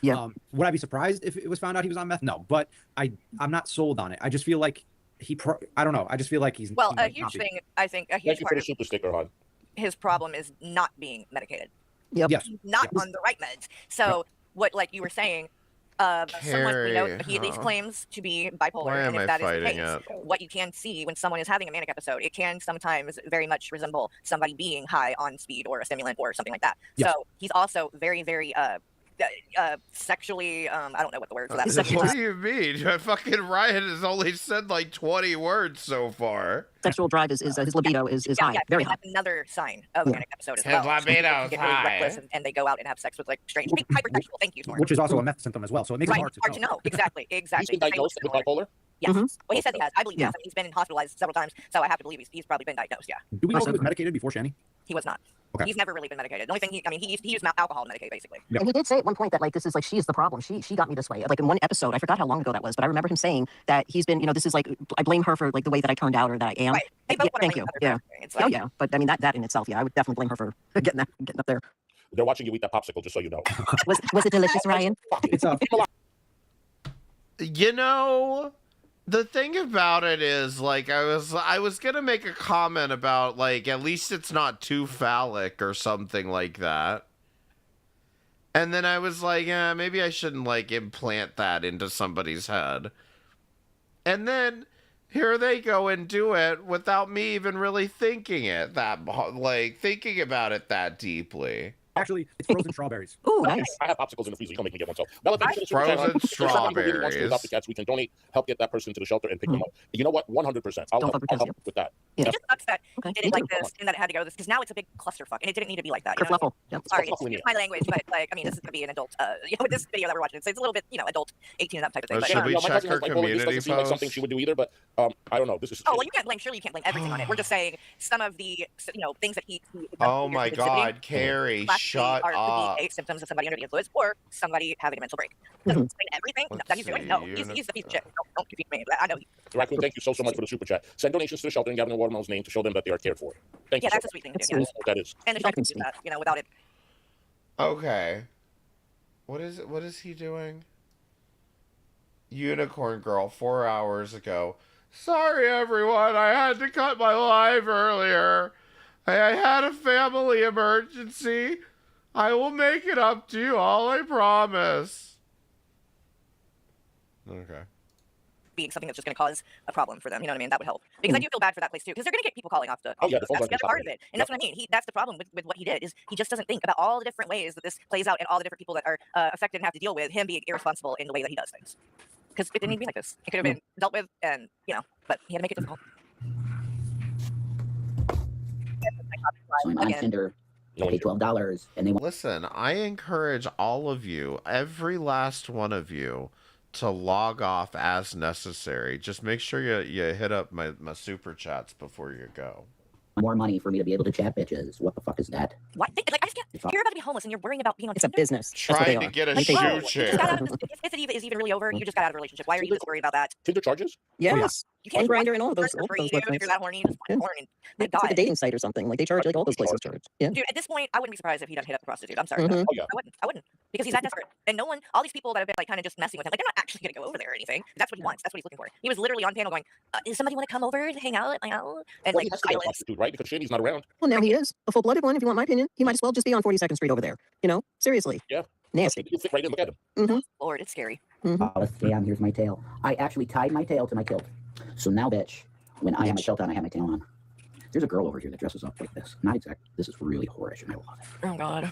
Yeah. Would I be surprised if it was found out he was on meth? No, but I'm not sold on it. I just feel like I don't know. I just feel like he's a huge thing. I think a huge part of super sticker on. his problem is not being medicated. Yep. Yes. He's not on the right meds. So what, like you were saying, someone we know he at least claims to be bipolar, Why and am if I that is the fighting case, it? what you can see when someone is having a manic episode, it can sometimes very much resemble somebody being high on speed or a stimulant or something like that. Yes. So he's also very, very sexually I don't know what the word for that is. What do you mean? Fucking Ryan has only said like 20 words so far. Sexual drive is his libido is high, very high. That's another sign of a manic episode as His well. libido's Get really high. reckless and they go out and have sex with like strange hypersexual. Thank you, Torn. Which is also a meth symptom as well, so it makes it hard to know. Exactly. He's been diagnosed with bipolar? Yes. Mhm. Well, he says he has. I believe Yeah. yes. I mean, he's been hospitalized several times, so I have to believe he's probably been diagnosed. Yeah. Do we know if he was medicated before Shani? He was not. Okay. He's never really been medicated. The only thing he used alcohol to medicate, basically. And he did say at one point that like this is like she's the problem. She got me this way. Like in one episode, I forgot how long ago that was, but I remember him saying that he's been, this is like I blame her for like the way that I turned out or that I am. Right. They both Yeah, wanna thank blame you. the Yeah. other person. It's like- Oh yeah. But I mean that in itself, yeah, I would definitely blame her for getting up there. They're watching you eat that popsicle, just so you know. Was it delicious, Ryan? It's the thing about it is, like, I was gonna make a comment about, like, at least it's not too phallic or something like that. And then I was like, yeah, maybe I shouldn't, like, implant that into somebody's head. And then here they go and do it without me even really thinking thinking about it that deeply. Actually, it's frozen strawberries. Ooh, nice. I have popsicles in the freezer. You can make me get one. So, Bella, thank you for the Frozen super chat. If somebody who really wants to strawberries. adopt the cats, we can donate, help get that person to the shelter and pick them up. You know what? 100%. I'll help with that. It just sucks that he did it like this and that it had to go to this because now it's a big clusterfuck and it didn't need to be like that. You know what I mean? Yep. Sorry, excuse my language, but like I mean, this is gonna be an adult. With this video that we're watching, so it's a little bit, adult, 18 and that type of thing. But, Should we my check cousin her has bipolar. This community doesn't seem like something post? she would do either, but I don't know. This is. Oh well, you can't blame everything on it. We're just saying some of the things that he Oh my God, Carrie, shut up. symptoms of somebody under the influence or somebody having a mental break. Doesn't explain everything that he's doing. No, he's the piece of shit. Don't confuse me. I know. Raccoon, thank you so much for the super chat. Send donations to the shelter in Gavin and Watermelon's name to show them that they are cared for. Thank you. Yeah, that's a sweet thing to do. That's what that is. And the shelter can do that, without it. Okay. What is he doing? Unicorn Girl, 4 hours ago. Sorry, everyone. I had to cut my live earlier. I had a family emergency. I will make it up to you all, I promise. Okay. Being something that's just going to cause a problem for them, you know what I mean? That would help because I do feel bad for that place too, because they're going to get people calling off the. Oh, yeah, that's the other part of it, and that's what I mean. That's the problem with what he did is he just doesn't think about all the different ways that this plays out and all the different people that are affected and have to deal with him being irresponsible in the way that he does things. Because it didn't need to be like this. It could have been dealt with, and but he had to make it difficult. So I'm on Tinder. Pay $12, and they want. Listen, I encourage all of you, every last one of you, to log off as necessary. Just make sure you hit up my super chats before you go. More money for me to be able to chat bitches. What the fuck is that? What? I just can't. You're about to be homeless and you're worrying about being on. It's a business. Trying to get a shoe chair. If it is even really over, you just got out of a relationship. Why are you just worried about that? Tinder charges? Yes. You can't And Grindr and all of those for free, websites. if you're that horny, just find porn. And It's like a dating site or something. Like they charge like all those places charge. Yeah. Dude, at this point, I wouldn't be surprised if he done hit up a prostitute. I'm sorry. Mhm. Oh, yeah. I wouldn't. Because he's that desperate. And no one, all these people that have been like kind of just messing with him, like they're not actually going to go over there or anything. That's what he wants. That's what he's looking for. He was literally on panel going, does somebody want to come over and hang out? And Well, like he has to be a silence. prostitute, right? Because Shani's not around. Well, now he is a full-blooded one. If you want my opinion, he might as well just be on 42nd Street over there. Seriously. Yeah. Nasty. You fit right in. Look at him. Mm-hmm. Lord, it's scary. Let's stay on. Here's my tail. I actually tied my tail to my kilt. So now, bitch, when I have my kilt on, I have my tail on. There's a girl over here that dresses up like this. Not exact. This is really whorish, and I love it. Oh God.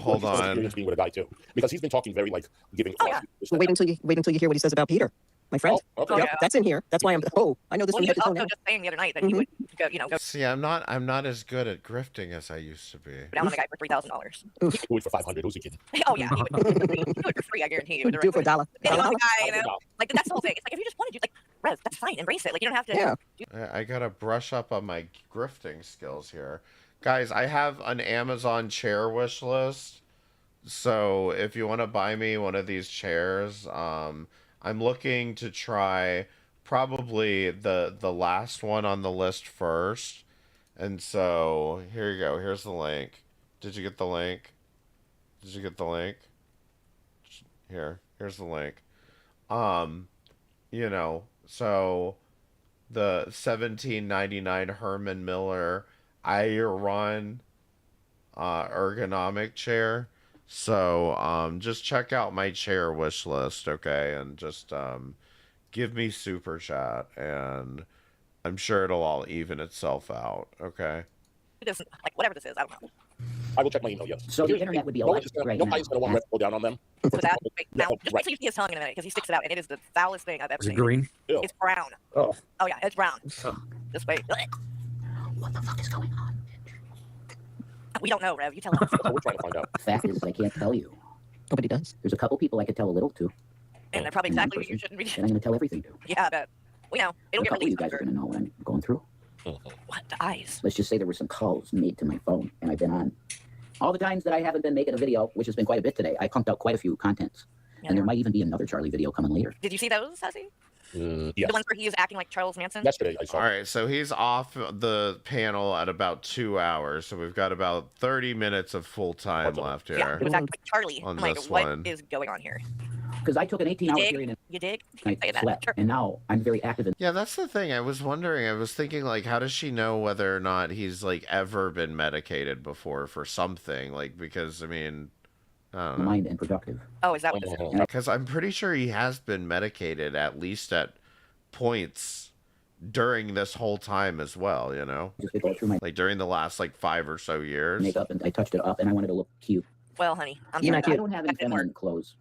Hold on. Being with a guy too, because he's been talking very giving. Oh, yeah. Well, wait until you hear what he says about Peter, my friend. Oh, okay. Yep, that's in here. That's why I'm. Oh, I know this Well, one. he Head was to toe also now. just saying the other night that he would go See, I'm not as good at grifting as I used to be. down on the guy for $3,000. He could do it for 500. Who's he kidding? Oh yeah, he would do it for free. I guarantee you. Do it for $1. Depending on the $1. guy, like that's the whole thing. It's like if you just want to do, Rev, that's fine. Embrace it. Like you don't have to. Yeah. I gotta brush up on my grifting skills here. Guys, I have an Amazon chair wish list. So if you want to buy me one of these chairs, I'm looking to try probably the last one on the list first. And so here you go. Here's the link. Did you get the link? Did you get the link? Here's the link. So the 1799 Herman Miller Iron ergonomic chair. So just check out my chair wish list, okay? And just give me super chat, and I'm sure it'll all even itself out, okay? It doesn't whatever this is. I don't know. I will check my email. Yes. So the internet would be a lot right now. Nobody's gonna want to go down on them. So that now, just wait till you see his tongue in a minute because he sticks it out, and it is the foulest thing I've ever Is it seen. green? It's brown. Oh. Oh yeah, it's brown. Just wait. What the fuck is going on? We don't know, Rev. You tell us. We're trying to find out. The fact is, I can't tell you. Nobody does. There's a couple people I could tell a little to. And they're probably exactly who you shouldn't be. And I'm going to tell everything to. Yeah, I bet. We know. It'll A get couple of you released. guys are going to know what I'm going through. What? The eyes? Let's just say there were some calls made to my phone, and I've been on. All the times that I haven't been making a video, which has been quite a bit today, I pumped out quite a few contents. Yeah. And there might even be another Charlie video coming later. Did you see those, Hussy? Yes. The ones where he was acting like Charles Manson? Yesterday, I saw. All right, so he's off the panel at about 2 hours, so we've got about 30 minutes of full time left here. Yeah, he was acting like Charlie. on I'm like, this what one. is going on here? Because I took an 18-hour period and You dig? I slept, and now I'm very active in. Yeah, that's the thing. I was wondering. I was thinking, like, how does she know whether or not he's like ever been medicated before for something? Like, because I mean, I don't know. Mind and productive. Oh, is that what this is? Because I'm pretty sure he has been medicated at least at points during this whole time as well. You know, Just to go through my like during the last like 5 or so years. makeup, and I touched it up, and I wanted to look cute. Well, honey, I'm You know, sorry. I don't have any feminine clothes.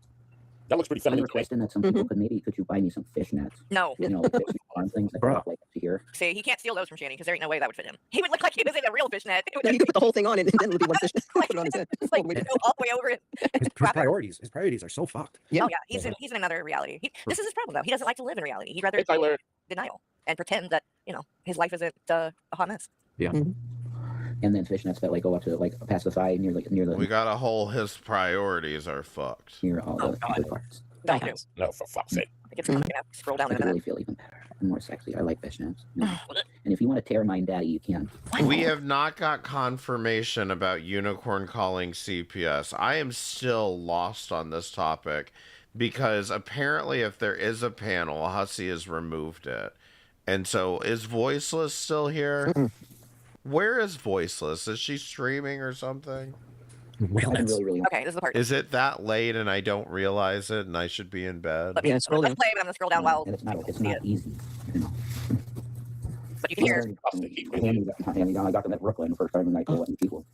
That looks pretty I'm feminine. requesting that some people could you buy me some fishnets? No. You know, fish arm things that go up like to here. See, he can't steal those from Shanny because there ain't no way that would fit him. He would look like he was in a real fishnet. It would No, you could put the whole thing on and then it would be one fish. Put it on his head. just like go all the way over it. His priorities are so fucked. Oh yeah, he's in another reality. This is his problem though. He doesn't like to live in reality. He'd rather Hey, Tyler. denial and pretend that his life isn't a hot mess. Yeah. And then fishnets that like go up to like past the thigh near the We got a whole his priorities are fucked. near all the good parts. No, for fuck's sake. It's gonna scroll down I in a can minute. really feel even better and more sexy. I like fishnets. Yeah. And if you want to tear mine daddy, you can. We have not got confirmation about Unicorn calling CPS. I am still lost on this topic because apparently if there is a panel, Hussy has removed it. And so is Voiceless still here? Where is Voiceless? Is she streaming or something? Okay, this is the part. Is it that late and I don't realize it and I should be in bed? Let me play, but I'm gonna scroll down while And it's not easy. but you can hear. I got them at Brooklyn the first time and I told people.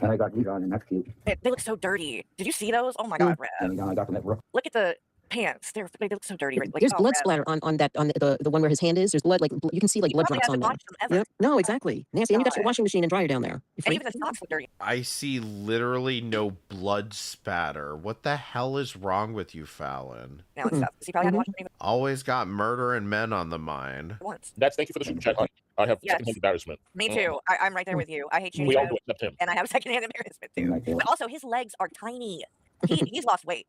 And I got these on, and that's cute. They look so dirty. Did you see those? Oh my god, Rev. And I got them at Brooklyn. Look at the pants. They look so dirty. Like, There's oh, blood Rev. splatter on the one where his hand is. There's blood, like you can see like blood probably drops on hasn't there. washed them ever. Yep. No, exactly. Nasty. And you got your God. washing machine and dryer down there. You And freak. even the socks look dirty. I see literally no blood spatter. What the hell is wrong with you, Fallon? Now it's stuff. He probably hadn't washed them even Always got murder and men on the mind. once. That's thank you for the super chat, honey. I have Yes. secondhand embarrassment. Me too. I'm right there with you. I hate shooting. We all Rev, do except him. and I have secondhand embarrassment too. But also, his legs are tiny. He's lost weight.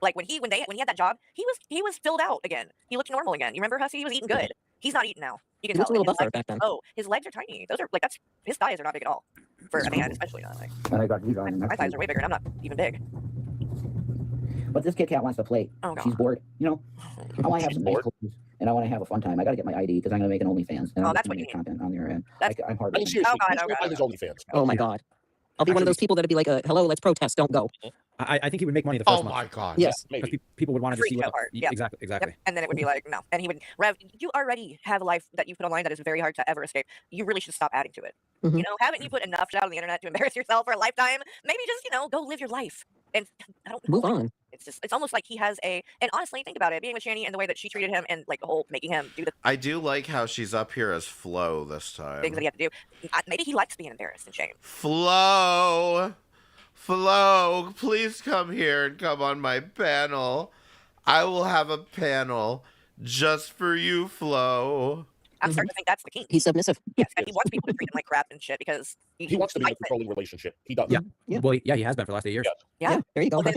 Like when he had that job, he was filled out again. He looked normal again. You remember Hussy? He was eating good. He's not eating now. You can He looks tell. a little Like, his buffer legs- back then. Oh, his legs are tiny. Those are like his thighs are not big at all. For a man, especially not like And I got these on, and my that's thighs cute. are way bigger, and I'm not even big. But this Kit Kat wants to play. Oh, She's God. bored. You know, I want to have some nice clothes, and I want to have a fun time. I got to get my ID because I'm going to make an OnlyFans. And Oh, I'm that's going what to you make content on there, and That's- I'm hard. I mean, seriously, Oh, God, he's oh, going God, by his oh, OnlyFans. Oh my god. I'll be one of those people that'd be like, hello, let's protest, don't go. I think he would make money the first Oh month. my god. Yes. Because people would want to Freak see show what. part, yeah. Exactly. Yep. And then it would be like, no. And he would, Rev, you already have a life that you put online that is very hard to ever escape. You really should stop adding to it. Mhm. You know, haven't you put enough out on the internet to embarrass yourself for a lifetime? Maybe just, go live your life. And I don't Move know. on. It's almost like he has and honestly, think about it, being with Shani and the way that she treated him and like the whole making him do the I do like how she's up here as Flo this time. things that he had to do. Maybe he likes being embarrassed and shame. Flo, please come here and come on my panel. I will have a panel just for you, Flo. I'm starting to think that's the king. He's submissive. Yes, and he wants people to treat him like crap and shit because He wants to be in a likes it. controlling relationship. He does. Yeah. Yeah. Well, yeah, he has been for the last 8 years. Yeah. Yeah, there you go. Well, then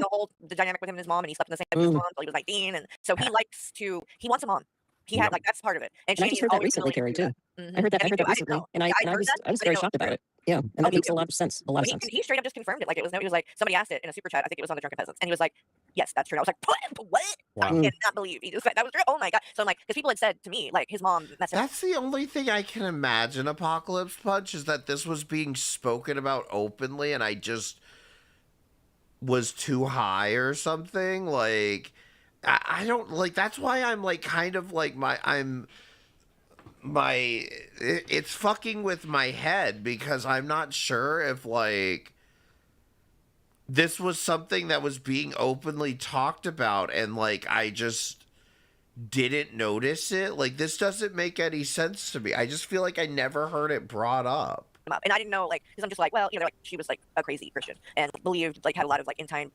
the dynamic with him and his mom, and he slept in the same bed with his mom until he was 19, and so he wants a mom. He had that's part of it. And I Shani just is heard that always recently, willing Carrie, to do too. that. I heard that And me too. I didn't recently, know. and I heard was that, I was but I very didn't shocked know about it it. Yeah, and Oh, that me makes a too. lot of sense. A lot of sense. He straight up just confirmed it. Like it was like somebody asked it in a super chat. I think it was on the Drunken Peasants, and he was like, "Yes, that's true." And I was like, "What? Wow. I cannot believe he just said that was true." Oh my god! So I'm like, because people had said to me like his mom messed up. That's the only thing I can imagine, Apocalypse Punch, is that this was being spoken about openly and I just was too high or something. Like, I don't, like, that's why I'm, like, kind of, like, it's fucking with my head because I'm not sure if, like, this was something that was being openly talked about and, like, I just didn't notice it. Like, this doesn't make any sense to me. I just feel like I never heard it brought up. And I didn't know, like, because I'm just like, well, they're like, she was like a crazy Christian and believed, like, had a lot of like end time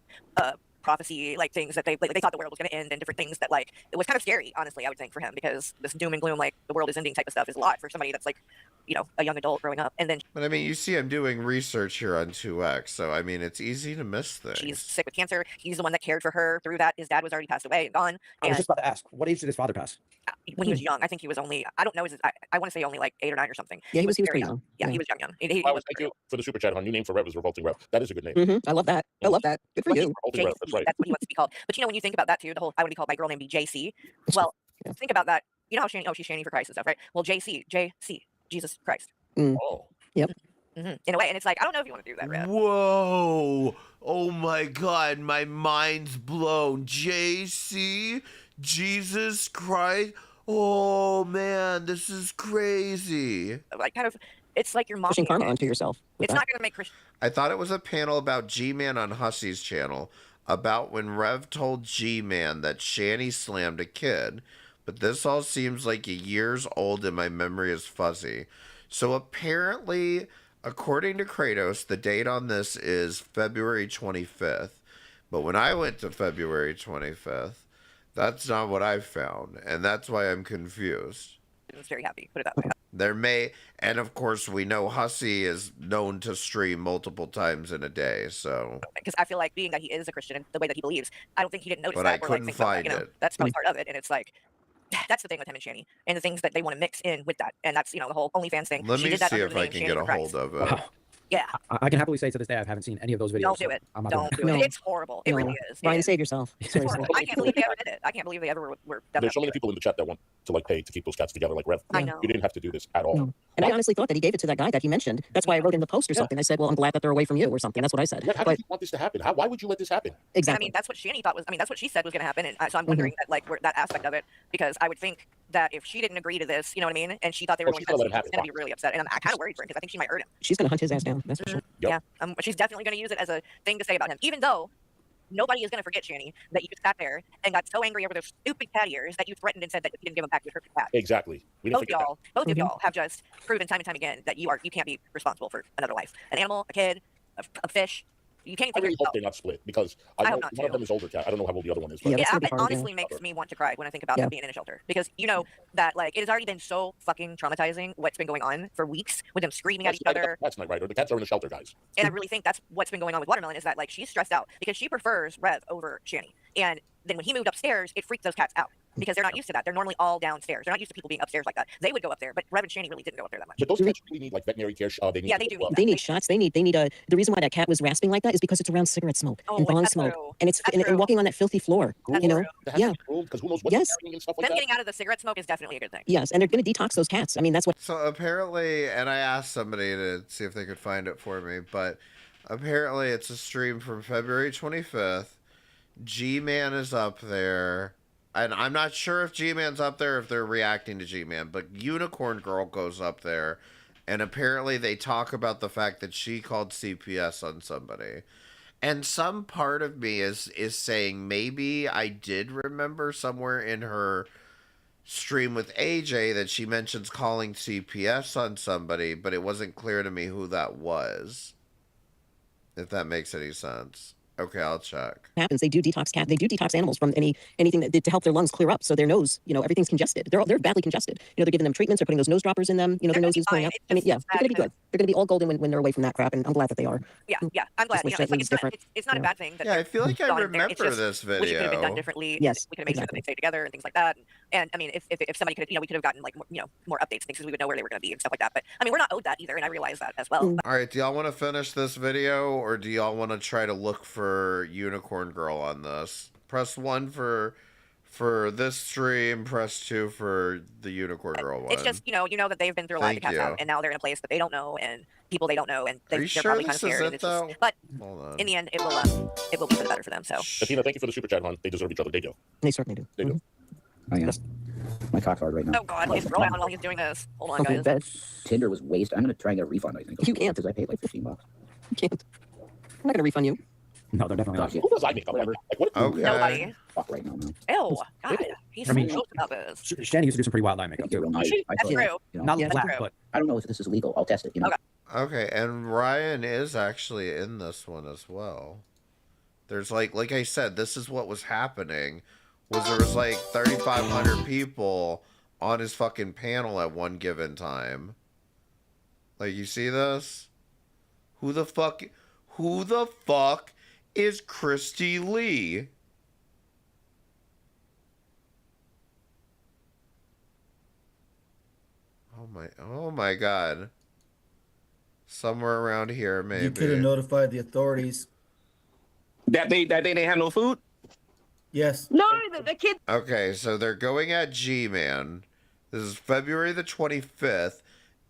prophecy, like things that they thought the world was going to end and different things that like it was kind of scary, honestly, I would think for him, because this doom and gloom, like the world is ending type of stuff, is a lot for somebody that's like, you know, a young adult growing up. And then, but I mean, you see, I'm doing research here on 2X, so I mean, it's easy to miss things. She's sick with cancer. He's the one that cared for her through that. His dad was already passed away and gone. I was just about to ask, what age did his father pass? When he was young, I think he was only, I don't know, I want to say only like 8 or 9 or something. Yeah, he was very pretty young. Yeah, Yeah. he was young. Thank you for the super chat. New name for Rev is Revolting Rev. That is a good name. I love that. I love that. Good for you. Revolting Rev, that's right. That's what he wants to be called. But you know, when you think about that too, the whole I want to be called my girl name be JC. Well, think about that. You know how Shani, oh, she's Shani for Christ and stuff, right? Well, JC, Jesus Christ. Oh. Yep. In a way, and it's like I don't know if you want to do that, Rev. Whoa! Oh my God, my mind's blown. JC, Jesus Christ. Oh man, this is crazy. Like kind of, it's like you're Pushing mocking karma it. onto yourself. It's not going to make Christian. I thought it was a panel about G-Man on Hussey's channel about when Rev told G-Man that Shani slammed a kid, but this all seems like years old and my memory is fuzzy. So apparently, according to Kratos, the date on this is February 25th. But when I went to February 25th, that's not what I found, and that's why I'm confused. I was very happy. Put it that way. There may, and of course we know Hussey is known to stream multiple times in a day, so. Because I feel like being that he is a Christian and the way that he believes, I don't think he didn't notice But that. I or, couldn't like, think about that, find you know? it. That's probably part of it, and it's like, that's the thing with him and Shani, and the things that they want to mix in with that, and that's, you know, the whole OnlyFans thing. Let She me did that see under if the I name can Shani get for a Christ. hold of it. Yeah. I can happily say to this day I haven't seen any of those videos. Don't do so it. I'm not Don't doing do it. it. It's horrible. It really is. Ryan, It- save yourself. it's Seriously. horrible. I can't believe they ever did it. I can't believe they ever were done There's that. so many people in the chat that want to like pay to keep those cats together. Like Rev, I know. you didn't have to do this at all. No. And I honestly thought that he gave it to that guy that he mentioned. That's why I wrote in the post or something. I said, well, I'm glad that they're away from you or something. That's what I said. How But did you want this to happen? Why would you let this happen? And I exactly. mean, that's what Shani thought was. I mean, that's what she said was going to happen, and so I'm wondering that, like, that aspect of it, because I would think that if she didn't agree to this, you know what I mean, and she thought they were Well, going she's gonna let to, it happen. she's going to be really upset, and I'm kind of worried for him because I think she might hurt him. She's going to hunt his ass down. That's for sure. Yeah, she's definitely going to use it as a thing to say about him, even though nobody is going to forget, Shani, that you just sat there and got so angry over those stupid cat ears that you threatened and said that if you didn't give them back, you'd hurt your cat. Exactly. We didn't forget that. Both of y'all have just proven time and time again that you can't be responsible for another life, an animal, a kid, a fish. You can't I think really yourself. hope they're not split because I I know hope not, one of too. them is older cat. I don't know how old the other one is. But Yeah, It honestly makes me want to cry when I think about them being in a shelter, because you know that like it has already been so fucking traumatizing what's been going on for weeks with them screaming at each other. That's not right. Or the cats are in the shelter, guys. And I really think that's what's been going on with Watermelon, is that like she's stressed out because she prefers Rev over Shani. And then when he moved upstairs, it freaked those cats out because they're not used to that. They're normally all downstairs. They're not used to people being upstairs like that. They would go up there, but Rev and Shani really didn't go up there that much. But those cats really need like veterinary care. They need. Yeah, they do need They need shots. They need the reason why that cat was rasping like that is because it's around cigarette smoke and bong that's smoke, true. and it's That's and walking on that filthy floor. That's You know, true. yeah. Because who knows what Yes. they're carrying and stuff like Them that. getting out of the cigarette smoke is definitely a good thing. Yes, and they're going to detox those cats. I mean, that's what. So apparently, and I asked somebody to see if they could find it for me, but apparently it's a stream from February 25th. G-Man is up there. And I'm not sure if G-Man's up there, if they're reacting to G-Man, but Unicorn Girl goes up there, and apparently they talk about the fact that she called CPS on somebody. And some part of me is saying maybe I did remember somewhere in her stream with AJ that she mentions calling CPS on somebody, but it wasn't clear to me who that was. If that makes any sense. Okay, I'll check. Happens. They do detox cat. They do detox animals from anything that to help their lungs clear up, so their nose, everything's congested. They're badly congested. They're giving them treatments. They're putting those nose droppers in them. Their noses clearing up. I mean, yeah, they're gonna be good. They're gonna be all golden when they're away from that crap, and I'm glad that they are. Yeah, I'm glad. Just wish It's that like was it's not, different. it's not a bad thing. That Yeah, I feel like I gone in there. It's remember just, this wish it could have been done video. differently. Yes, we could have made sure that they stayed together and things like that. And I mean, if somebody could, we could have gotten like more updates, things, because we would know where they were going to be and stuff like that. But I mean, we're not owed that either, and I realize that as well. All right, do y'all want to finish this video, or do y'all want to try to look for Unicorn Girl on this? Press 1 for this stream, press 2 for the Unicorn Girl one. It's just you know that they've been through a lot to Thank cast you. out, and now they're in a place that they don't know, and people they don't know, and Are you they're sure probably kind this of is scared. it, And it's just, though? but Hold on. in the end, it will be for the better for them. So, Athena, thank you for the super chat, hon. They deserve each other. They do. They certainly do. They do. I am. My cock's hard right now. oh god, he's rolling on while he's doing this. Hold on, Okay, guys. Tinder was waste. I'm gonna try and get a refund. I think You can't. because I paid like $15. You can't. I'm not gonna refund you. No, they're definitely not. Who does I make up like that? Like, what? Okay. Nobody. Fuck right now, man. Ew, God, he's I so mean, gross about this. Shani used to do some pretty wild eye makeup You're too. real nice. I That's thought, true. Not yeah, black, true. but I don't know if this is legal. I'll test it. Okay. Okay, and Ryan is actually in this one as well. There's like I said, this is what was happening. There was like 3,500 people on his fucking panel at one given time. Like, you see this? Who the fuck is Christy Lee? Oh my god. Somewhere around here, maybe. You could have notified the authorities. That they didn't have no food? Yes. No, the kid. Okay, so they're going at G-Man. This is February the 25th,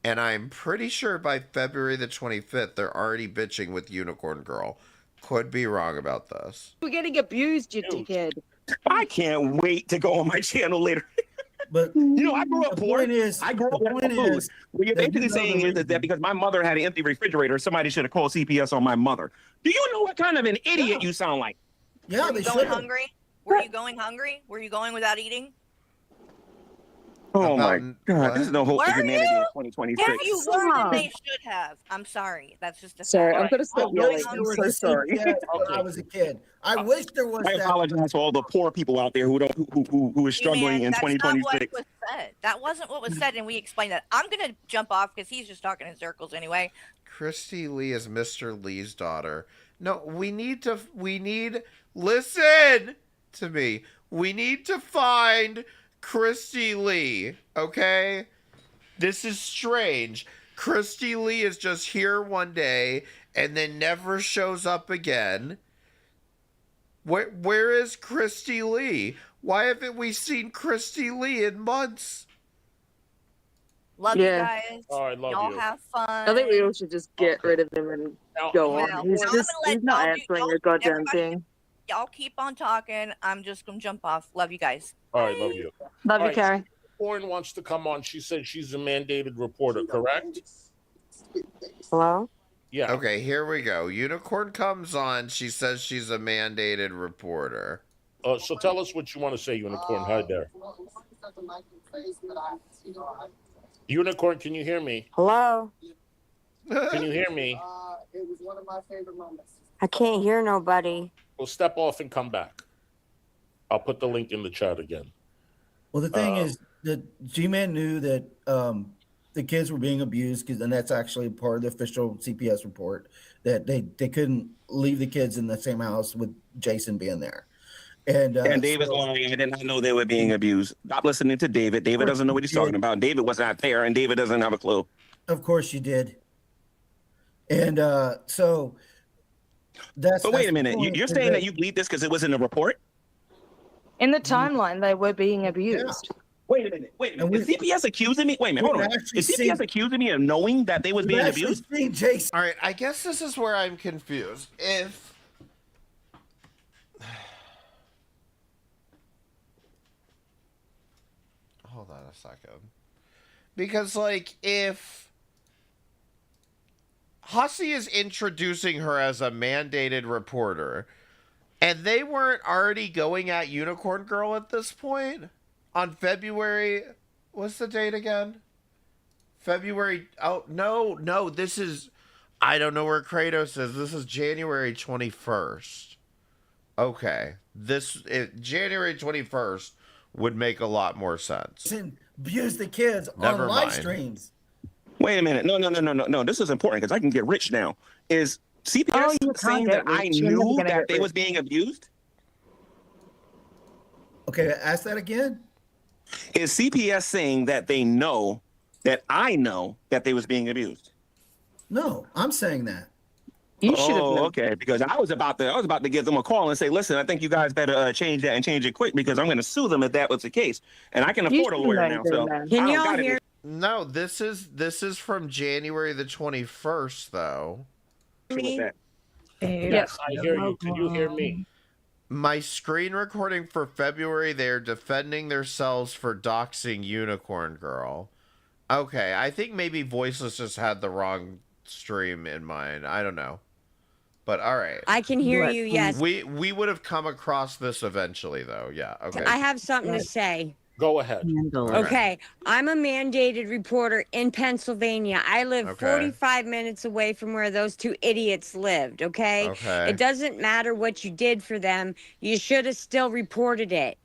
and I'm pretty sure by February the 25th, they're already bitching with Unicorn Girl. Could be wrong about this. We're getting abused, you dickhead. I can't wait to go on my channel later. But you know, I grew up poor. I grew up the with point food. is What you're that basically you know saying the is that because my mother had an empty refrigerator, somebody should have called CPS on my mother. Do you know what kind of an idiot you sound like? Yeah, Were you going hungry? Were you going hungry? Were you going without eating? Oh my God, this is no hope for Were humanity you? in 2026. If you were, then they should have. I'm sorry. That's just a Sorry, fact. I'm gonna stop yelling. I'm so sorry. When I was a kid. I wish there was I that. apologize to all the poor people out there who is struggling in That's not 2026. what was said. That wasn't what was said, and we explained that. I'm gonna jump off because he's just talking in circles anyway. Christy Lee is Mr. Lee's daughter. No, listen to me. We need to find Christy Lee, okay? This is strange. Christy Lee is just here one day and then never shows up again. Where is Christy Lee? Why haven't we seen Christy Lee in months? Love you guys. Oh, I love Y'all you. have fun. I think we all should just get rid of him and go on. Well, He's I'm just gonna let he's not y'all do- answering y'all- a goddamn everybody- thing. Y'all keep on talking. I'm just gonna jump off. Love you guys. All right, love you. Love you, All right, Carrie. Warren wants to come on. She said she's a mandated reporter, correct? Hello? Yeah. Okay, here we go. Unicorn comes on. She says she's a mandated reporter. So tell us what you want to say, Unicorn. Hi there. Unicorn, can you hear me? Hello? Can you hear me? It was one of my favorite moments. I can't hear nobody. Well, step off and come back. I'll put the link in the chat again. Well, the thing is that G-Man knew that the kids were being abused, and that's actually part of the official CPS report, that they couldn't leave the kids in the same house with Jason being there. And David's lying. I did not know they were being abused. Stop listening to David. David doesn't know what he's talking about. David was not there, and David doesn't have a clue. Of course you did. And so that's. But wait a minute. You're saying that you believe this because it was in the report? In the timeline, they were being abused. Wait a minute. Is CPS accusing me? Wait a minute. Hold on. Is CPS accusing me of knowing that they was being abused? All right, I guess this is where I'm confused. Hold on a second. Because, like, if Hussey is introducing her as a mandated reporter, and they weren't already going at Unicorn Girl at this point, on February, what's the date again? February, oh, no, this is, I don't know where Kratos is. This is January 21st. Okay. January 21st would make a lot more sense. Abuse the kids Never on live mind. streams. Wait a minute. No. This is important because I can get rich now. Is CPS saying that I knew that they was being abused? Okay, ask that again. Is CPS saying that they know that I know that they was being abused? No, I'm saying that. Okay. Because I was about to give them a call and say, listen, I think you guys better change that and change it quick because I'm going to sue them if that was the case, and I can afford a lawyer now. So Can y'all hear? No, this is from January the 21st, though. me? Yes, I hear you. Can you hear me? My screen recording for February, they're defending themselves for doxing Unicorn Girl. Okay, I think maybe Voiceless just had the wrong stream in mind. I don't know. But all right. I can hear you, yes. We would have come across this eventually, though. Yeah, okay. I have something to say. Go ahead. Okay, I'm a mandated reporter in Pennsylvania. I live 45 minutes away from where those two idiots lived, okay? Okay. It doesn't matter what you did for them. You should have still reported it.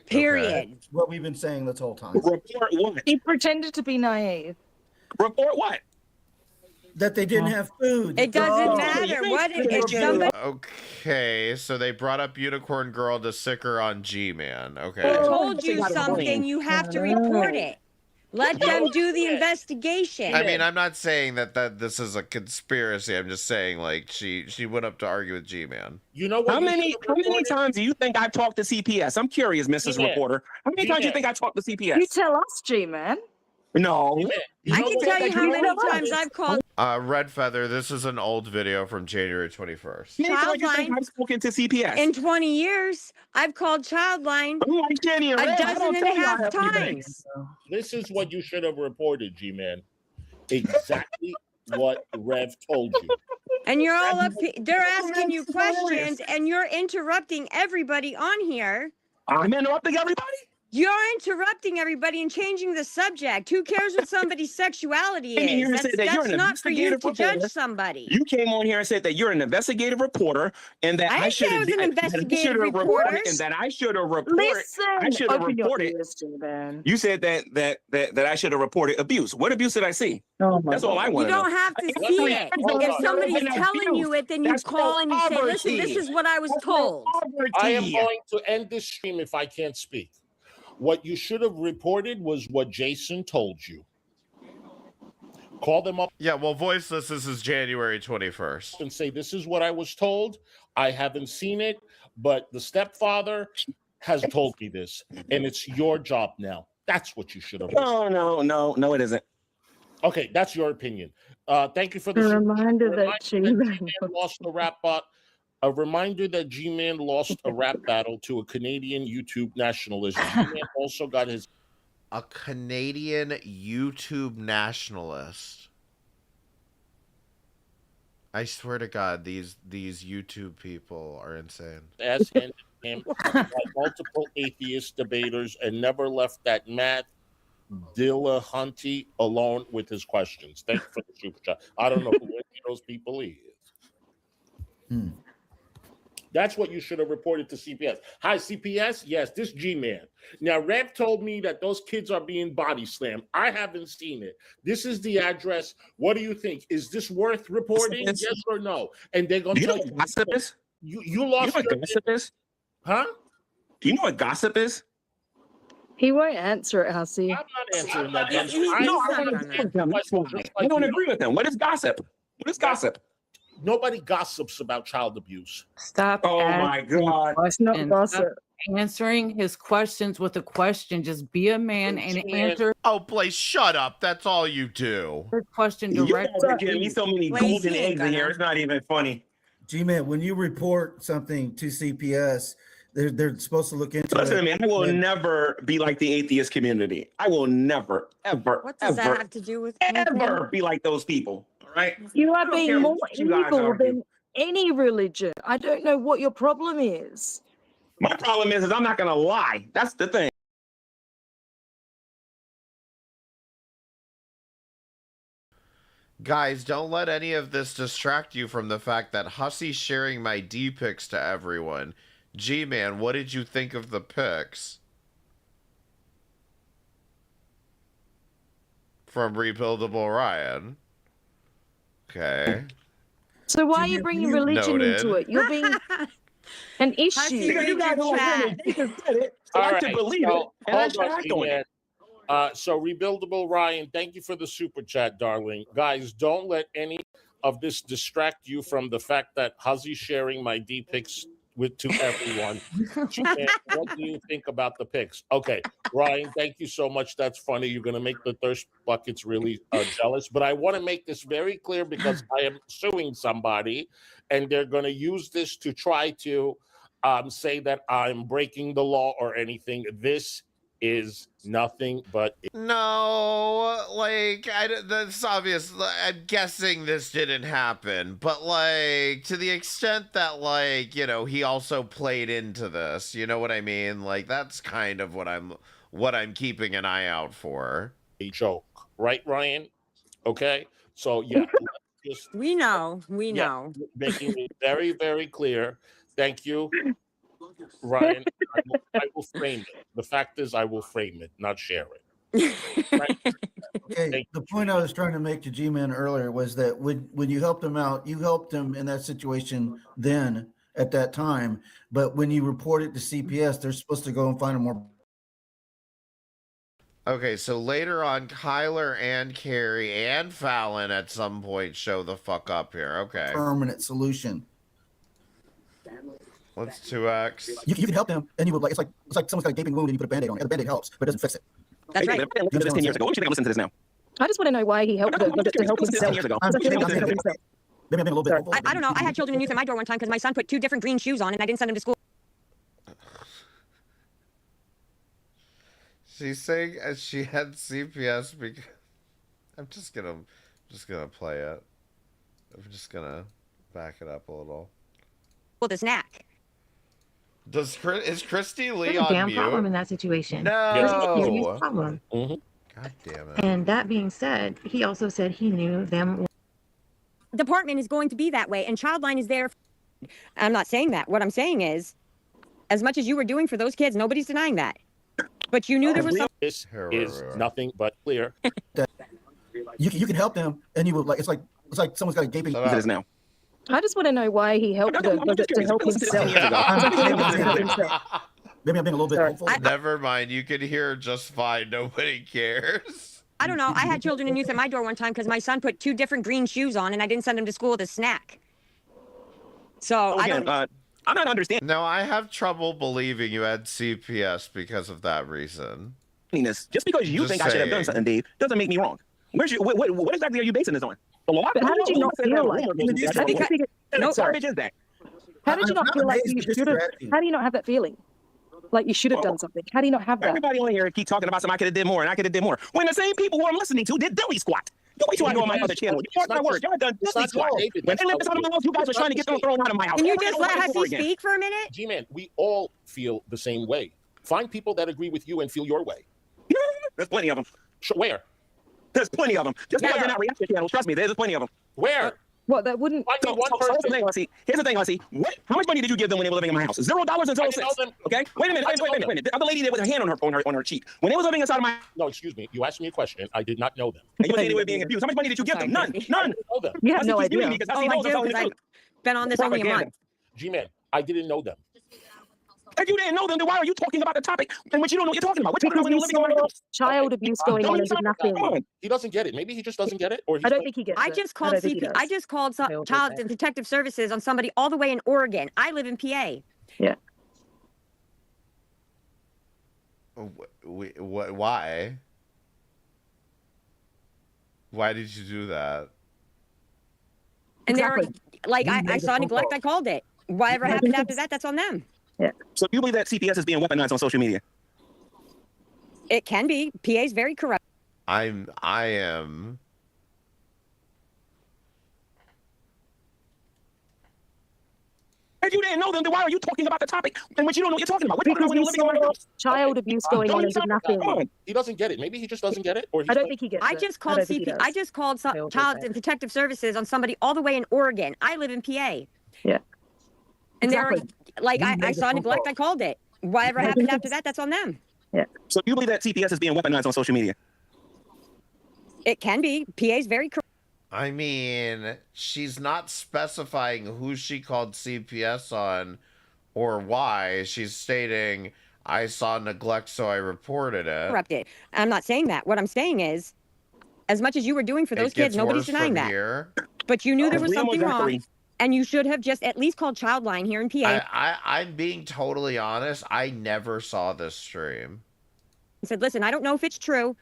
Period. That's what we've been saying this whole time. Report what? He pretended to be naive. Report what? That they didn't have food. It doesn't matter. What if somebody... Okay, so they brought up Unicorn Girl to sick her on G-Man. Okay. told you something, you have to report it. Let them do the investigation. I mean, I'm not saying that this is a conspiracy. I'm just saying, like, she went up to argue with G-Man. You know what? How many times do you think I've talked to CPS? I'm curious, Mrs. Reporter. How many times do you think I talked to CPS? You tell us, G-Man. No. I can tell you how many times I've called. Red Feather, this is an old video from January 21st. Childline. I've spoken to CPS. In 20 years, I've called Childline a dozen and a half times. This is what you should have reported, G-Man. Exactly what Rev told you. And you're all up, they're asking you questions and you're interrupting everybody on here. I'm interrupting everybody? You're interrupting everybody and changing the subject. Who cares what somebody's sexuality is? That's not for you to judge somebody. You came on here and said that you're an investigative reporter and that I should have an investigative reporter and that I should have reported. I should have reported. You said that I should have reported abuse. What abuse did I see? That's all I want You to know. don't have to see it. If somebody's telling you it, then you call and you say, listen, this is what I was told. I am going to end this stream if I can't speak. What you should have reported was what Jason told you. Call them up. Yeah, well, voiceless, this is January 21st. And say, this is what I was told. I haven't seen it, but the stepfather has told me this, and it's your job now. That's what you should have. No, it isn't. Okay, that's your opinion. Thank you for the reminder that G-Man lost the rap bot. A reminder that G-Man lost a rap battle to a Canadian YouTube nationalist. G-Man also got his... A Canadian YouTube nationalist. I swear to God, these YouTube people are insane. As handed him by multiple atheist debaters and never left that Matt Dillahunty alone with his questions. Thank you for the super chat. I don't know who any of those people is. That's what you should have reported to CPS. Hi, CPS. Yes, this G-Man. Now, Rev told me that those kids are being body slammed. I haven't seen it. This is the address. What do you think? Is this worth reporting? Yes or no? And they're going to tell you. Gossip is? You lost. You know what gossip is? Huh? Do you know what gossip is? He won't answer it, Hussey. I'm not answering that. I don't agree with him. What is gossip? What is gossip? Nobody gossips about child abuse. Stop. Oh my God. It's not gossip. Answering his questions with a question. Just be a man and answer Oh, Blaze, shut up. That's all you do. the question You're directly. giving me so many golden eggs in here. It's not even funny. G-Man, when you report something to CPS, they're supposed to look into Listen, it. man, I will never be like the atheist community. I will never, ever, What does that have to do with ever be like those people. All right? You are I don't care being more what you guys evil argue. than any religion. I don't know what your problem is. My problem is I'm not going to lie. That's the thing. Guys, don't let any of this distract you from the fact that Hussey's sharing my D pics to everyone. G-Man, what did you think of the pics? From Rebuildable Ryan. Okay. So why are you bringing religion into it? You're being an issue. You guys all said it. So I can believe it. And I act on it. So Rebuildable Ryan, thank you for the super chat, darling. Guys, don't let any of this distract you from the fact that Hussey's sharing my D pics to everyone. What do you think about the pics? Okay, Ryan, thank you so much. That's funny. You're going to make the thirst buckets really jealous. But I want to make this very clear because I am suing somebody, and they're going to use this to try to say that I'm breaking the law or anything. This is nothing but no, like that's obvious. I'm guessing this didn't happen, but like to the extent that like he also played into this. You know what I mean? Like that's kind of what I'm keeping an eye out for. a joke, right, Ryan? Okay, so yeah, just we know, making it very, very clear. Thank you, Ryan. I will frame it. The fact is, I will frame it, not share it. Okay, the point I was trying to make to G-Man earlier was that when you helped him out, you helped him in that situation then at that time. But when you report it to CPS, they're supposed to go and find a more. Okay, so later on, Kyler and Carrie and Fallon at some point show the fuck up here. Okay. Permanent solution. What's 2X? You can help them, and you would like it's like someone's got a gaping wound and you put a band-aid on it. The band-aid helps, but it doesn't fix it. That's right. This 10 years ago. What do you think I'm listening to this now? I just want to know why he helped her. Was it to help himself? 10 years ago. Maybe I'm being a little bit. I don't know. I had children in youth at my door one time because my son put 2 different green shoes on and I didn't send him to school. She's saying she had CPS because I'm just gonna play it. I'm just gonna back it up a little. Well, the snack. Is Christy Lee There's a on damn mute? problem in that situation. No. There's a serious problem. God damn it. And that being said, he also said he knew them. Department is going to be that way, and Childline is there. I'm not saying that. What I'm saying is, as much as you were doing for those kids, nobody's denying that. But you knew there was something. This is nothing but clear. You can help them, and you would like it's like someone's got a gaping. It is now. I just want to know why he helped her. Was it to help himself? Maybe I'm being a little bit hopeful. Never mind. You can hear just fine. Nobody cares. I don't know. I had children in youth at my door one time because my son put 2 different green shoes on and I didn't send him to school with a snack. So again, I'm not understanding. No, I have trouble believing you had CPS because of that reason. Just because you think I should have done something, Dave, doesn't make me wrong. What exactly are you basing this on? The law? How did you not feel like? Garbage is that? How did you not feel like you should have? How do you not have that feeling? Like you should have done something. How do you not have that? Everybody on here keep talking about something I could have did more and I could have did more. When the same people who I'm listening to did dilly squat. You wait till I go on my other channel. You mark my words. Y'all done dilly squat. When they left this out of my house, you guys were trying to get them thrown out of my house. Can you just let Hussy speak for a minute? G-Man, we all feel the same way. Find people that agree with you and feel your way. There's plenty of them. Where? There's plenty of them. Just because they're not reaction channels, trust me, there's plenty of them. Where? What, that wouldn't... Here's the thing, Hussy. How much money did you give them when they were living in my house? $0 until 6. Okay? Wait a minute. The other lady there with her hand on her cheek. When they was living inside of my... No, excuse me. You asked me a question. I did not know them. And you were saying they were being abused. How much money did you give them? None. You have no idea. I do, because I've been on this only a month. G-Man, I didn't know them. If you didn't know them, then why are you talking about the topic in which you don't know what you're talking about? We're talking about when you're living in my house. Child abuse going on and did nothing. He doesn't get it. Maybe he just doesn't get it. Or I don't think he gets it. I just called Child and Protective Services on somebody all the way in Oregon. I live in PA. Yeah. Why? Why did you do that? And they're like, I saw neglect. I called it. Whatever happened after that, that's on them. Yeah. So you believe that CPS is being weaponized on social media? It can be. PA's very corrupt. I am. If you didn't know them, then why are you talking about the topic in which you don't know what you're talking about? We're talking about when you're living in my house. Child abuse going on and did nothing. He doesn't get it. Maybe he just doesn't get it. Or I don't think he gets it. I just called Child and Protective Services on somebody all the way in Oregon. I live in PA. Yeah. And they're like, I saw neglect. I called it. Whatever happened after that, that's on them. Yeah. So you believe that CPS is being weaponized on social media? It can be. PA's very corrupt. I mean, she's not specifying who she called CPS on or why. She's stating, I saw neglect, so I reported it. Corrupted. I'm not saying that. What I'm saying is, as much as you were doing for those kids, nobody's denying that. Here. But you knew there was something wrong. And you should have just at least called Childline here in PA. I'm being totally honest. I never saw this stream. And said, listen, I don't know if it's true,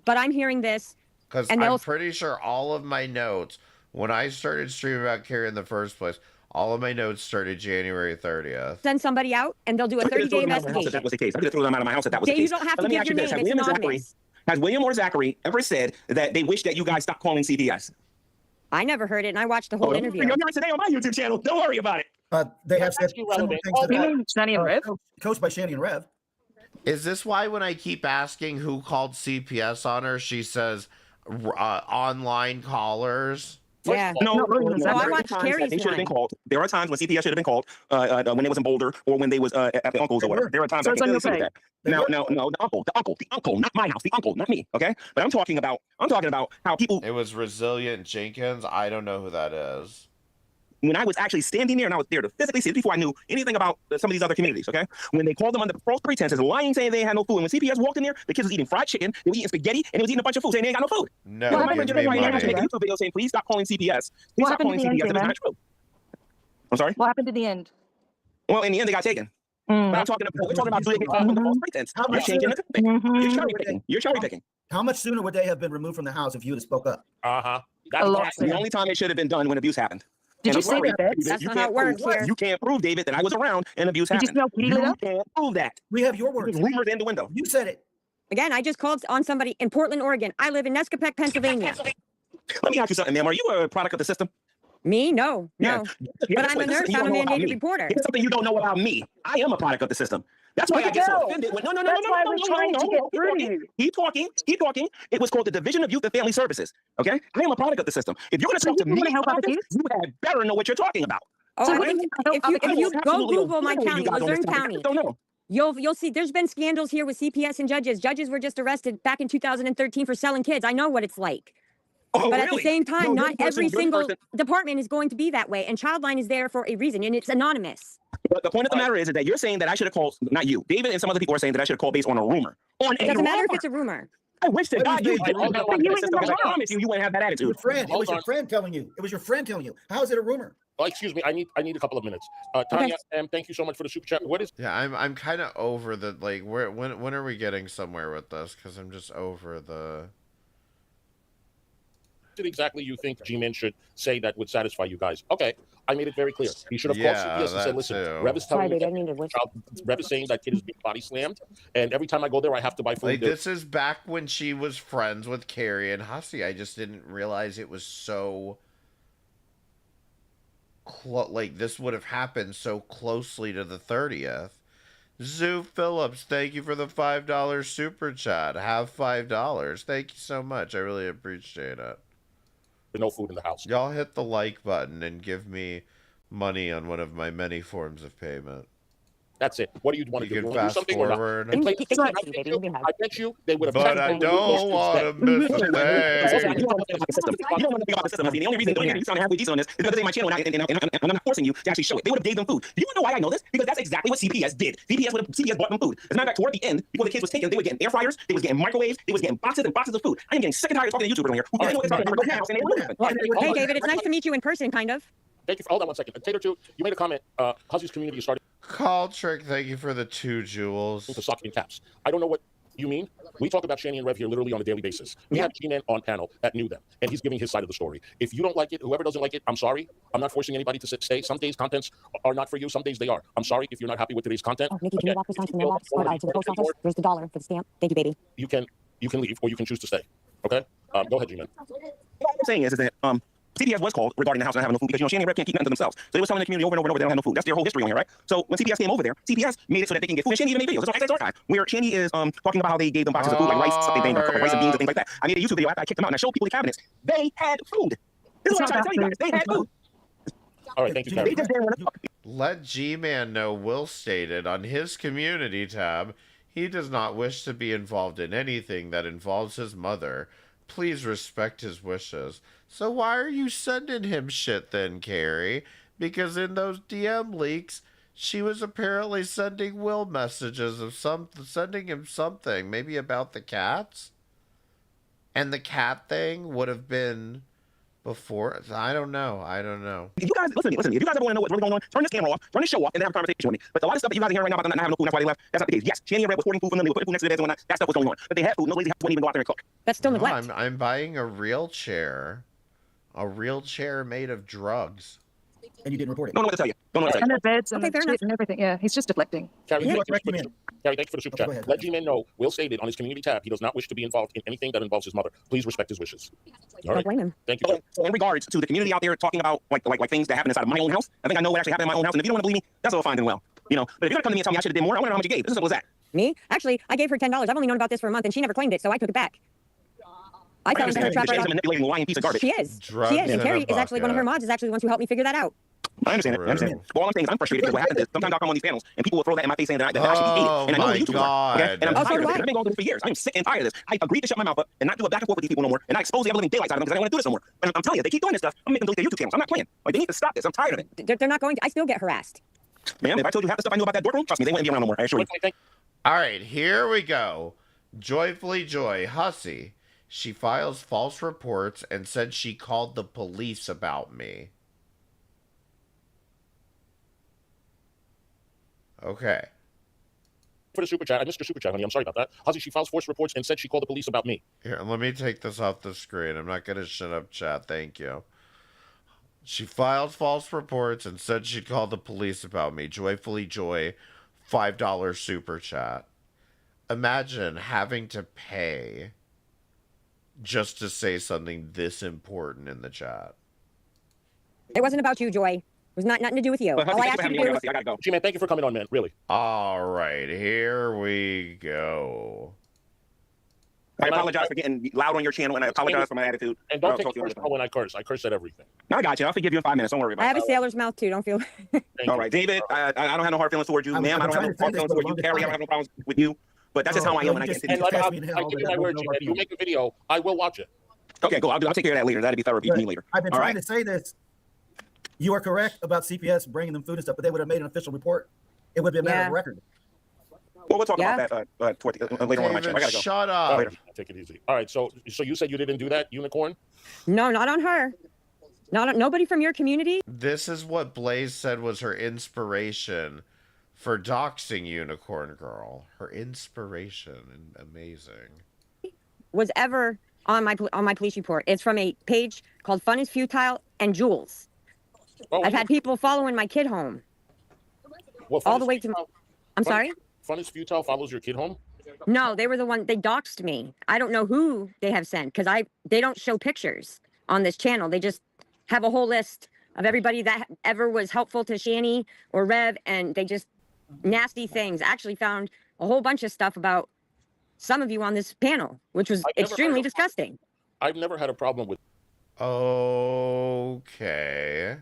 but I'm hearing this. Because I'm pretty sure all of my notes, when I started streaming about Carrie in the first place, All of my notes started January 30th. Send somebody out, and they'll do a 30-day investigation. That was the case. I could have thrown them out of my house if that was the case. You don't have to give your name. It's anonymous. Has William or Zachary ever said that they wish that you guys stop calling CPS? I never heard it, and I watched the whole interview. You're hearing today on my YouTube channel. Don't worry about it. They have said similar things Shani and Rev? Coached by Shani and Rev. Is this why when I keep asking who called CPS on her, she says online callers? Yeah. No, I watched Carrie's they should have been called. There are times when CPS should have been called when they was in Boulder or when they was at the uncle's or whatever. There are times I can see that. No, the uncle, not my house, the uncle, not me. Okay, but I'm talking about how people. It was Resilient Jenkins. I don't know who that is. When I was actually standing there and I was there to physically see it before I knew anything about some of these other communities, okay? When they called them under false pretenses, lying, saying they had no food. And when CPS walked in there, the kids was eating fried chicken, they were eating spaghetti, and they was eating a bunch of food, saying they ain't got no food. No, well, give me money. Make a YouTube video saying, please stop calling CPS. Please stop calling CPS. It's not true. I'm sorry? What happened in the end? Well, in the end, they got taken. But we're talking about doing it under false pretense. You're changing the thing. You're cherry picking. How much sooner would they have been removed from the house if you had spoke up? That's the only time it should have been done when abuse happened. Did you say that? That's not how it works here. You can't prove, David, that I was around and abuse happened. Did you smell kitty litter? You can't prove that. We have your words. Rumors in the window. You said it. Again, I just called on somebody in Portland, Oregon. I live in Nescapec, Pennsylvania. Let me ask you something, ma'am. Are you a product of the system? Me? No. But I'm a nurse. I'm a mandated reporter. It's something you don't know about me. I am a product of the system. That's why I get so offended. No. That's why we're trying to get through to you. Keep talking. It was called the Division of Youth and Family Services. Okay? I am a product of the system. If you're going to talk to me about this, you had better know what you're talking about. Oh, if you go Google my county, Luzerne County, you'll see there's been scandals here with CPS and judges. Judges were just arrested back in 2013 for selling kids. I know what it's like. But at the same time, not every single department is going to be that way. And Childline is there for a reason, and it's anonymous. But the point of the matter is that you're saying that I should have called, not you, David and some other people are saying that I should have called based on a rumor. It doesn't matter if it's a rumor. I wish to God you did. I promise you wouldn't have that attitude. It was your friend telling you. It was your friend telling you. How is it a rumor? Oh, excuse me. I need a couple of minutes. Tanya, thank you so much for the super chat. What is? Yeah, I'm kind of over the when are we getting somewhere with this? Because I'm just over the. What exactly you think G-Man should say that would satisfy you guys? Okay, I made it very clear. He should have called CPS and said, "Listen, Rev is telling me Rev is saying that kid is being body slammed, and every time I go there, I have to buy food." Like this is back when she was friends with Carrie and Hussey. I just didn't realize it was so. Like this would have happened so closely to the 30th. Zoo Phillips, thank you for the $5 super chat. Have $5. Thank you so much. I really appreciate it. No food in the house. Y'all hit the like button and give me money on one of my many forms of payment. That's it. What do you want to do? You can Do fast something forward. I bet you they would have. But I don't want to miss a thing. You don't want to think about the system. The only reason you're sounding halfway decent on this is because they my channel and I'm not forcing you to actually show it. They would have gave them food. Do you know why I know this? Because that's exactly what CPS did. CPS bought them food. As a matter of fact, toward the end, before the kids was taken, they were getting air fryers, they was getting microwaves, they was getting boxes and boxes of food. I am getting sick and tired of talking to YouTubers here. Hey, David, it's nice to meet you in person, kind of. Thank you. Hold on one second. Tater 2, you made a comment. Hussey's community started. Call Trick, thank you for the 2 jewels. To suck in caps. I don't know what you mean. We talk about Shani and Rev here literally on a daily basis. We have G-Man on panel that knew them, and he's giving his side of the story. If you don't like it, whoever doesn't like it, I'm sorry. I'm not forcing anybody to stay. Some days contents are not for you. Some days they are. I'm sorry if you're not happy with today's content. Oh, Nikki, can you walk this on to the mailbox or to the post office? There's the $1 for the stamp. Thank you, baby. You can leave or you can choose to stay. Okay? Go ahead, G-Man. What I'm saying is that CPS was called regarding the house not having no food because, Shani and Rev can't keep nothing to themselves. So they was telling the community over and over and over they don't have no food. That's their whole history on here, right? So when CPS came over there, CPS made it so that they can get food. And Shani even made videos. That's on Access Archive, where Shani is talking about how they gave them boxes of food, like rice, something, rice and beans and things like that. I made a YouTube video after I kicked them out and I showed people the cabinets. They had food. This is what I'm trying to tell you guys. They had food. All right, thank you. Let G-Man know Will stated on his community tab, he does not wish to be involved in anything that involves his mother. Please respect his wishes. So why are you sending him shit then, Carrie? Because in those DM leaks, she was apparently sending Will messages of sending him something, maybe about the cats? And the cat thing would have been before. I don't know. If you guys listen. If you guys ever want to know what's really going on, turn this camera off, turn this show off, and then have a conversation with me. But a lot of stuff that you guys are hearing right now about them not having no food, that's why they left. That's not the case. Yes, Shani and Red was hoarding food from them. They were putting food next to their beds and whatnot. That stuff was going on. But they had food. No lazy wouldn't even go out there and cook. That's still neglect. I'm buying a real chair made of drugs. and you didn't report it. Don't know what to tell you. Don't know what to tell And you. the beds and Okay, the fair shit enough. and everything. Yeah, he's just deflecting. Carrie, You are thank correct, you man. Carrie, thank you for the super Okay, chat. go ahead. Let G-Man know. Will stated on his community tab he does not wish to be involved in anything that involves his mother. Please respect his wishes. All Don't right. blame him. Thank you. So in regards to the community out there talking about like things that happen inside of my own house, I think I know what actually happened in my own house. And if you don't want to believe me, that's all fine and well. You know, but if you're gonna come to me and tell me I should have did more, I want to know how much you gave. This is simple as that. Me? Actually, I gave her $10. I've only known about this for a month, and she never claimed it, so I took it back. I tell her to trap She's right a manipulating, lying piece of garbage. She is. Drugs She is. in And a Carrie is actually one of her bucket. mods. Is actually the ones who helped me figure that out. I understand it. I understand it. Well, all I'm saying is I'm frustrated because what happens is sometimes I'll come on these panels and people will throw that in my face saying that I should be hated. And I know what YouTubers are. Okay? And I'm Oh, so tired of do this. I. I've been going through this for years. I'm sick and tired of this. I agreed to shut my mouth up and not do a back and forth with these people no more. And I expose the ever living daylights out of them because I don't want to do this no more. And I'm telling you, they keep doing this stuff. I'm making them delete their YouTube channels. I'm not playing. Like, they need to stop this. I'm tired of it. They're not going to. I still get harassed. Man, if I told you half the stuff I knew about that dork room, trust me, they wouldn't be around no more. I assure you. All right, here we go. Joyfully Joy Hussey. She files false reports and said she called the police about me. Okay. For the super chat, I missed your super chat, honey. I'm sorry about that. Hussey, she files false reports and said she called the police about me. Here, let me take this off the screen. I'm not going to shut up chat. Thank you. She filed false reports and said she'd call the police about me. Joyfully Joy, $5 super chat. Imagine having to pay just to say something this important in the chat. It wasn't about you, Joy. It was nothing to do with you. All I asked you to do was... I gotta go. G-Man, thank you for coming on, man. Really. All right, here we go. I apologize for getting loud on your channel, and I apologize for my attitude. And don't take it personal when I curse. I curse at everything. I got you. I'll forgive you in 5 minutes. Don't worry about it. I have a sailor's mouth, too. Don't feel... All right, David, I don't have no hard feelings towards you, ma'am. I don't have no hard feelings towards you, Carrie. I don't have no problems with you. But that's just how I am when I get into And these. like, I give you my word, G-Man. You make a video, I will watch it. Okay, cool. I'll take care of that later. That'll be therapy for me later. I've been trying to say this. You are correct about CPS bringing them food and stuff, but they would have made an official report. It would have been a matter of record. Well, we'll talk about that later on in my chat. I gotta go. Shut up. Later. Take it easy. All right, so you said you didn't do that, Unicorn? No, not on her. Nobody from your community? This is what Blaze said was her inspiration for doxing Unicorn Girl. Her inspiration. Amazing. Was ever on my police report. It's from a page called Fun is Futile and Jules. Oh, I've had people following my kid home. Well, all the way to... I'm sorry? Fun is Futile follows your kid home? No, they were the one, they doxed me. I don't know who they have sent because they don't show pictures on this channel. They just have a whole list of everybody that ever was helpful to Shani or Rev, and they just nasty things. I actually found a whole bunch of stuff about some of you on this panel, which was extremely disgusting. I've never had a problem with... Okay.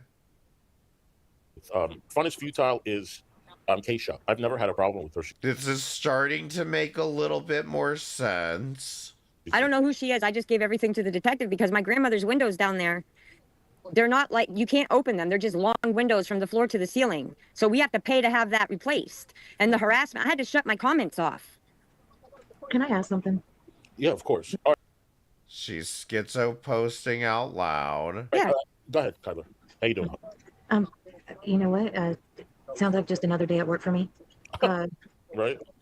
Fun is Futile is Keisha. I've never had a problem with her. This is starting to make a little bit more sense. I don't know who she is. I just gave everything to the detective because my grandmother's windows down there, they're not like, you can't open them. They're just long windows from the floor to the ceiling. So we have to pay to have that replaced. And the harassment, I had to shut my comments off. Can I ask something? Yeah, of course. All right. She's schizo posting out loud. Yeah. Go ahead, Kyler. How you doing? You know what? Sounds like just another day at work for me. Right.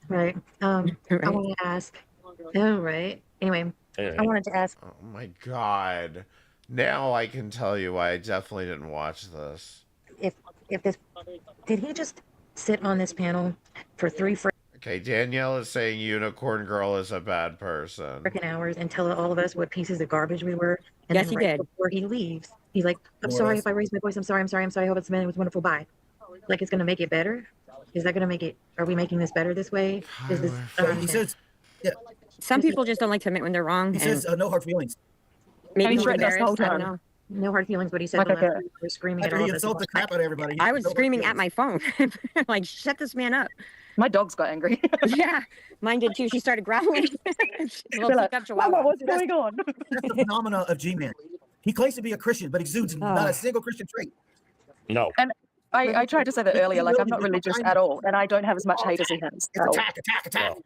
Right. I want to ask. Oh, right. Anyway, I wanted to ask. Oh my god. Now I can tell you why I definitely didn't watch this. If this, did he just sit on this panel for 3 Okay, Danielle is saying Unicorn Girl is a bad person. freaking hours and tell all of us what pieces of garbage we were? And Yes, then he did. Before he leaves, he's like, "I'm sorry if I raised my voice. I'm sorry. I hope it was wonderful. Bye." Like, it's gonna make it better? Is that gonna make it? Are we making this better this way? Is this? He says, Some people just don't like to admit when they're wrong. he says no hard feelings. Maybe he's he's threatened us the whole embarrassed. I don't time. know. No hard feelings, but he said Like the I last said. week we were screaming at After all he of us. insulted the crap out of everybody. I was no hard screaming at feelings. my phone. like, shut this man up. My dogs got angry. Yeah, mine did too. She started growling. They're like, Mama, what's going on? That's the phenomena of G-Man. He claims to be a Christian, but exudes not a single Christian trait. No. And I tried to say that earlier, like I'm not religious at all, and I don't have as much hate as he has. at all. Attack.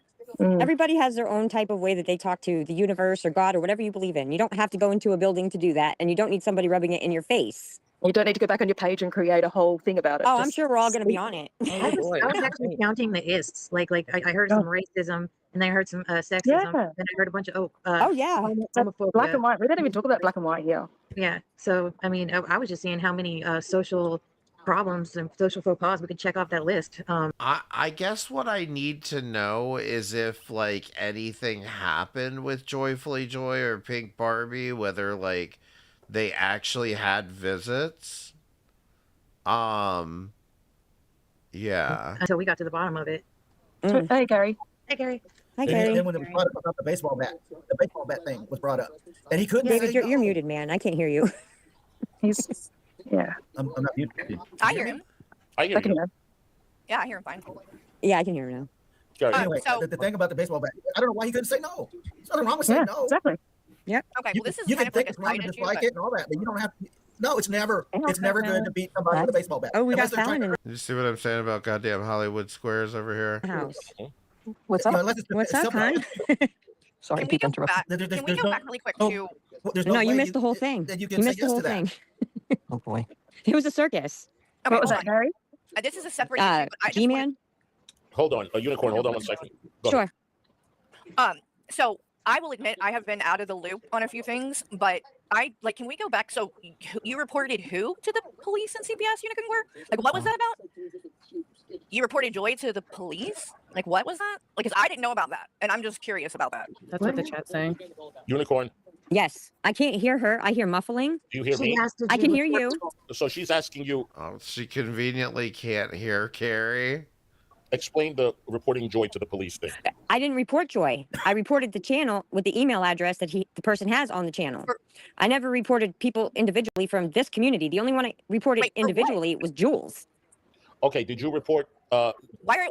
Everybody has their own type of way that they talk to the universe or God or whatever you believe in. You don't have to go into a building to do that, and you don't need somebody rubbing it in your face. You don't need to go back on your page and create a whole thing about it. Oh, I'm Just sure we're all going to be speak. on it. I was actually counting the ists. Like I heard some racism, and then I heard some sexism, Yeah. and I heard a bunch of Oh yeah, homophobia. Black and white. We don't even talk about black and white here. Yeah. So I mean, I was just seeing how many social problems and social faux pas, we could check off that list. I guess what I need to know is if like anything happened with Joyfully Joy or Pink Barbie, whether like they actually had visits. Yeah. Until we got to the bottom of it. Hey, Gary. Hey, Gary. Hi, And Gary. then when it was brought up about the baseball bat thing was brought up, and he couldn't. David, say you're no. muted, man. I can't hear you. He's, yeah. I'm not muted. I hear him. I hear you. Yeah, I hear him fine. Yeah, I can hear him now. Anyway, the thing about the baseball bat, I don't know why he couldn't say no. There's nothing wrong with saying no. Exactly. Yep. Okay, well, this is You kind can of think like it's a wrong side and issue, dislike but it and all that, but you don't have to. No, it's never good to beat somebody with a baseball bat. Oh, we got Unless they're trying Fallon in Did you see what I'm saying about goddamn Hollywood Squares over here? the house. What's You know, up? unless it's What's up, self-defense. hon? Sorry, can we people go interrupted. back? There's Can we no- go back really quick no- to? There's No, you way missed the whole thing. That you You can say missed the yes whole to that. thing. Oh boy. It was a circus. Okay, What was hold that, on. Gary? This is a separate issue. But I just wanna- G-Man? Hold on, a unicorn. Hold on 1 second. Go ahead. Sure. So I will admit I have been out of the loop on a few things, but can we go back? So you reported who to the police in CPS Unicorn Square? Like, what was that about? You reported Joy to the police? Like, what was that? Like, 'cause I didn't know about that, and I'm just curious about that. That's what the chat's saying. Unicorn, Yes. I can't hear her. I hear muffling. do you hear me? I can hear you. So she's asking you, Oh, she conveniently can't hear Carrie. explain the reporting Joy to the police thing. I didn't report Joy. I reported the channel with the email address that the person has on the channel. I never reported people individually from this community. The only one I reported individually was Jules. Okay, did you report What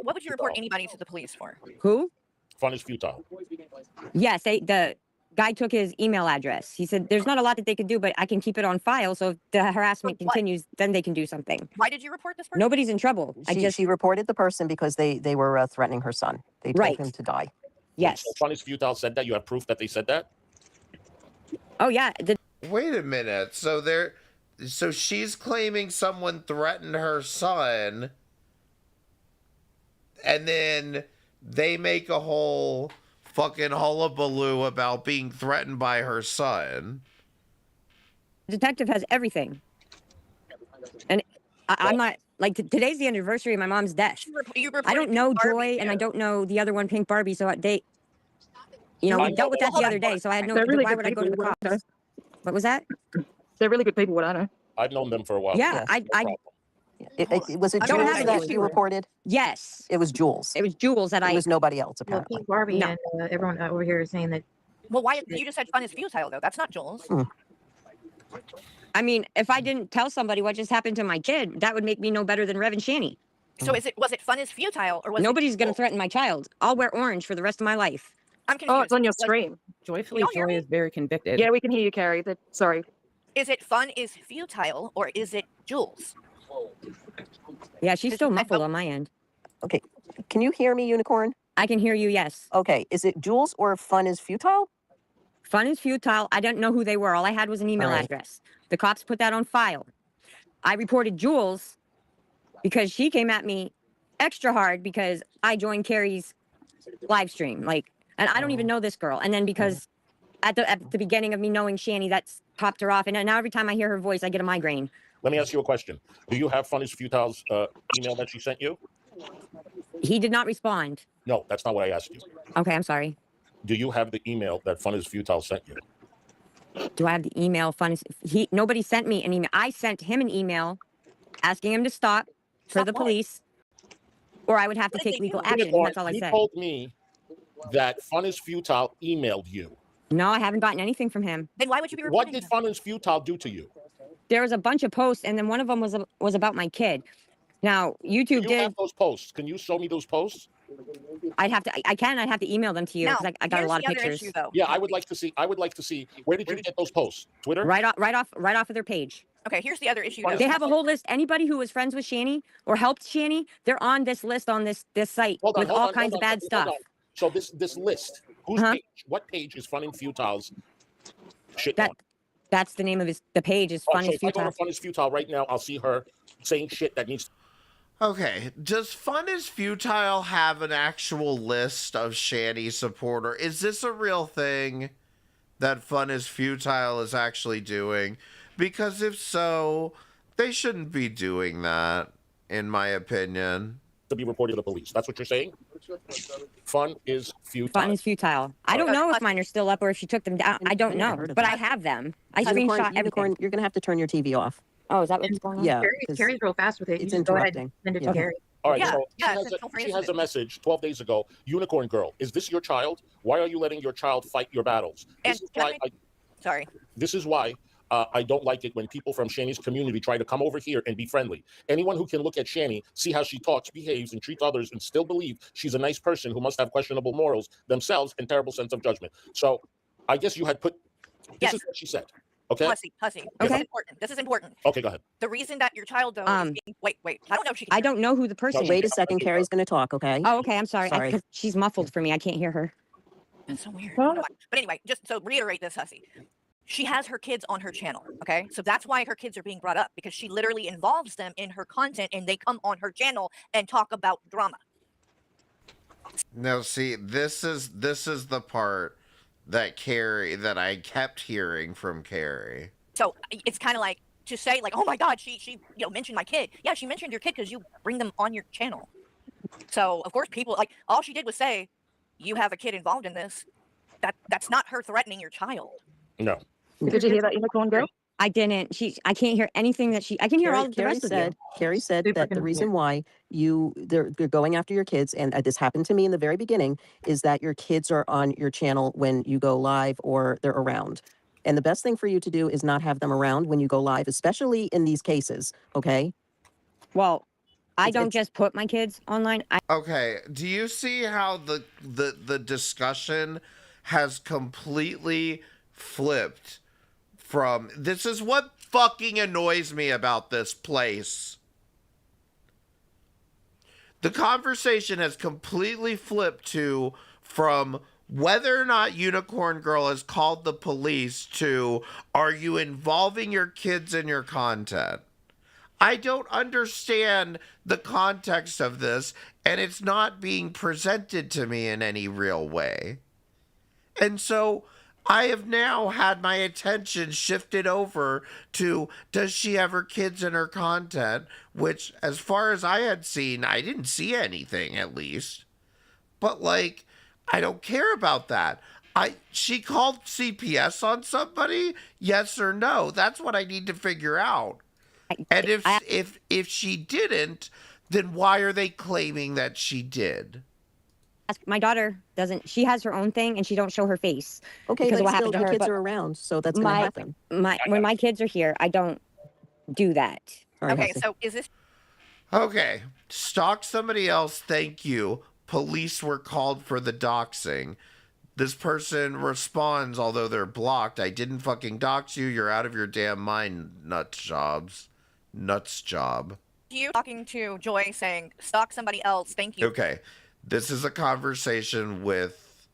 would you report anybody to the police for? Who? fun is futile? Yes, the guy took his email address. He said there's not a lot that they could do, but I can keep it on file. So if the harassment continues, then they can do something. Why did you report this person? Nobody's in trouble. She reported the person because they were threatening her son. They told Right. him to die. Yes. So fun is futile said that. You have proof that they said that? Oh yeah. Wait a minute. So she's claiming someone threatened her son, and then they make a whole fucking hullabaloo about being threatened by her son. Detective has everything. And I'm not like today's the anniversary of my mom's death. I don't know Joy and I don't know the other one, Pink Barbie. So we dealt with that the other day. So I had no. Why would I go to the cops? What was that? They're really good people. What I know. I've known them for a while. Yeah, Was it Jules that you reported? Yes. It was Jules. It was Jules that It was nobody else, Well, apparently. Pink Barbie No. and everyone over here is saying that. Well, why you just said fun is futile though? That's not Jules. I mean, if I didn't tell somebody what just happened to my kid, that would make me no better than Rev and Shanny. So was it fun is futile or was Nobody's going to threaten my child. I'll wear orange for the rest of my life. I'm confused. Oh, it's on your stream. Joyfully Y'all hear Joy me? is very convicted. Yeah, we can hear you, Carrie. Sorry. Is it fun is futile or is it Jules? Yeah, she's still muffled on my end. Okay. Can you hear me, Unicorn? I can hear you, yes. Okay. Is it Jules or fun is futile? Fun is futile. I don't know who they were. All I had was an email All right. address. The cops put that on file. I reported Jules because she came at me extra hard because I joined Carrie's live stream. And I don't even know this girl. And then because at the beginning of me knowing Shanny, that's popped her off. And now every time I hear her voice, I get a migraine. Let me ask you a question. Do you have fun is futile's email that she sent you? He did not respond. No, that's not what I asked you. Okay, I'm sorry. Do you have the email that fun is futile sent you? Do I have the email? Nobody sent me an email. I sent him an email asking him to stop for the police, or I would have to take legal action. Unicorn, That's all I you said. told me that fun is futile emailed you. No, I haven't gotten anything from him. Then why would you be What reporting did him? fun is futile do to you? There was a bunch of posts, and then one of them was about my kid. Now, YouTube Do you did. have those posts? Can you show me those posts? I'd have to email them to you because I got a lot of pictures. Yeah, I would like to see. Where did you get those posts? Twitter? Right off of their page. Okay, here's the other issue. though. They have a whole list. Anybody who was friends with Shanny or helped Shanny, they're on this list on this site with all kinds of bad stuff. So this list, whose page? What page is Fun and Futile's shit on? That's the name of the page is Fun so is if I go Futile. to Fun is Futile right now, I'll see her saying shit that needs. Okay, does Fun is Futile have an actual list of Shanny supporter? Is this a real thing that Fun is Futile is actually doing? Because if so, They shouldn't be doing that, in my opinion. To be reported to the police. That's what you're saying? Fun is futile. Fun is futile. I don't know if mine are still up or if she took them down. I don't know, but I have them. I screenshot everything. You're going to have to turn your TV off. Oh, is that what's going on? Yeah. Carrie's real fast with it. It's You just go ahead interrupting. and send it to Yeah. Carrie. All right, Yeah, so yeah, she has a message 12 days ago. Unicorn Girl, is this your child? Why are you letting your child fight your battles? This is why sorry. This is why I don't like it when people from Shani's community try to come over here and be friendly. Anyone who can look at Shani, see how she talks, behaves, and treats others, and still believe she's a nice person who must have questionable morals themselves and terrible sense of judgment. So I guess you had put, this is what she said. Okay. Hussy. This is important. This is important. Okay, go ahead. The reason that your child though is being, wait. I don't know if she can I don't know who the person is. Wait a second. Carrie's going to talk, okay? Oh, okay. I'm sorry. Sorry. 'Cause she's muffled for me. I can't hear her. That's so weird. I don't know why. But anyway, just so reiterate this, Hussy. She has her kids on her channel, okay? So that's why her kids are being brought up, because she literally involves them in her content and they come on her channel and talk about drama. Now, see, this is the part that I kept hearing from Carrie. So it's kind of like to say like, oh my God, she mentioned my kid. Yeah, she mentioned your kid because you bring them on your channel. So of course people like all she did was say, you have a kid involved in this. That's not her threatening your child. No. Did you hear that, Unicorn Girl? I didn't. I can't hear anything that I can hear all the rest of you. Carrie said that the reason why they're going after your kids, and this happened to me in the very beginning, is that your kids are on your channel when you go live or they're around. And the best thing for you to do is not have them around when you go live, especially in these cases, okay? Well, I don't just put my kids online. Okay, do you see how the discussion has completely flipped from, this is what fucking annoys me about this place. The conversation has completely flipped from whether or not Unicorn Girl has called the police to, are you involving your kids in your content? I don't understand the context of this, and it's not being presented to me in any real way. And so I have now had my attention shifted over to, does she have her kids in her content? Which, as far as I had seen, I didn't see anything, at least. But, like, I don't care about that. She called CPS on somebody? Yes or no? That's what I need to figure out. And if she didn't, then why are they claiming that she did? My daughter doesn't. She has her own thing, and she don't show her face. Okay, because but what happened to your her. kids are around, so that's going to happen. When my kids are here, I don't do that. Okay, so is this? Okay, stalk somebody else. Thank you. Police were called for the doxing. This person responds, although they're blocked. I didn't fucking dox you. You're out of your damn mind, nuts job. You talking to Joy saying, stalk somebody else. Thank you. Okay, this is a conversation with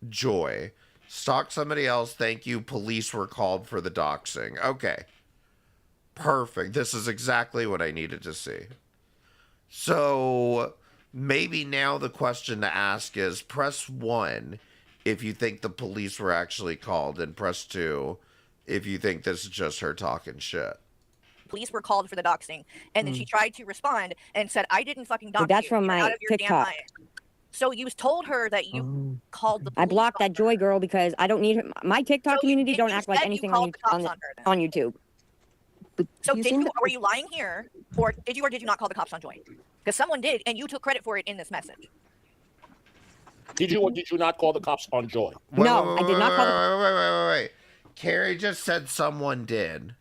Joy. Stalk somebody else. Thank you. Police were called for the doxing. Okay, perfect. This is exactly what I needed to see. So maybe now the question to ask is, press 1 if you think the police were actually called, and press 2 if you think this is just her talking shit. Police were called for the doxing, and then she tried to respond and said, I didn't fucking dox That's you. from You're my out of your damn TikTok. mind. So you told her that you called the police. I blocked that Joy girl because I don't need her. My TikTok community don't act like said you anything called the cops on YouTube. So were you lying here, or did you not call the cops on Joy? Because someone did, and you took credit for it in this message. Did you or did you not call the cops on Joy? No, I did not call the Wait. Carrie just said someone did.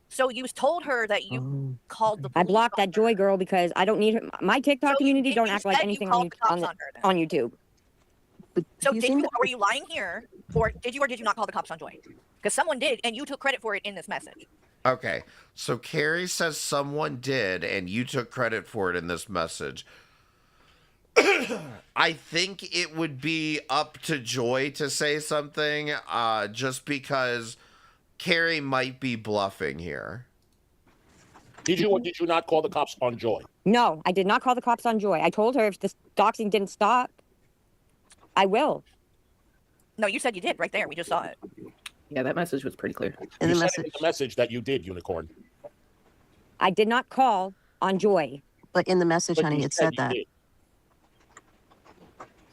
So you told her that you called the police. I blocked that Joy girl because I don't need her. My TikTok community don't act like said you anything called the cops on YouTube. So were you lying here, or did you not call the cops on Joy? Because someone did, and you took credit for it in this message. Okay, so Carrie says someone did, and you took credit for it in this message. I think it would be up to Joy to say something, just because Carrie might be bluffing here. Did you or did you not call the cops on Joy? No, I did not call the cops on Joy. I told her if this doxing didn't stop, I will. No, you said you did right there. We just saw it. Yeah, that message was pretty clear. And you said in the message that you did, Unicorn. I did not call on Joy. But in the message, But honey, you it said you that. did.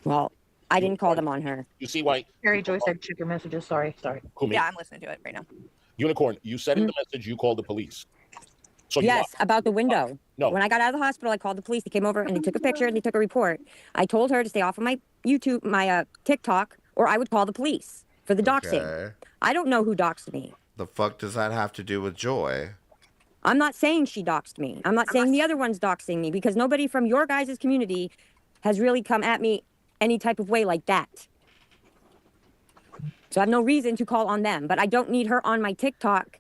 Well, I didn't call them on her. You see why? Carrie Joy said check your messages. Sorry. Kumi, Yeah, I'm listening to it right now. Unicorn, you said in the message you called the police. So you Yes, about the window. No. When I got out of the hospital, I called the police. They came over and they took a picture and they took a report. I told her to stay off of my YouTube, my TikTok, or I would call the police for the doxing. Okay. I don't know who doxed me. The fuck does that have to do with Joy? I'm not saying she doxed me. I'm not saying the other one's doxing me because nobody from your guys' community has really come at me any type of way like that. So I have no reason to call on them, but I don't need her on my TikTok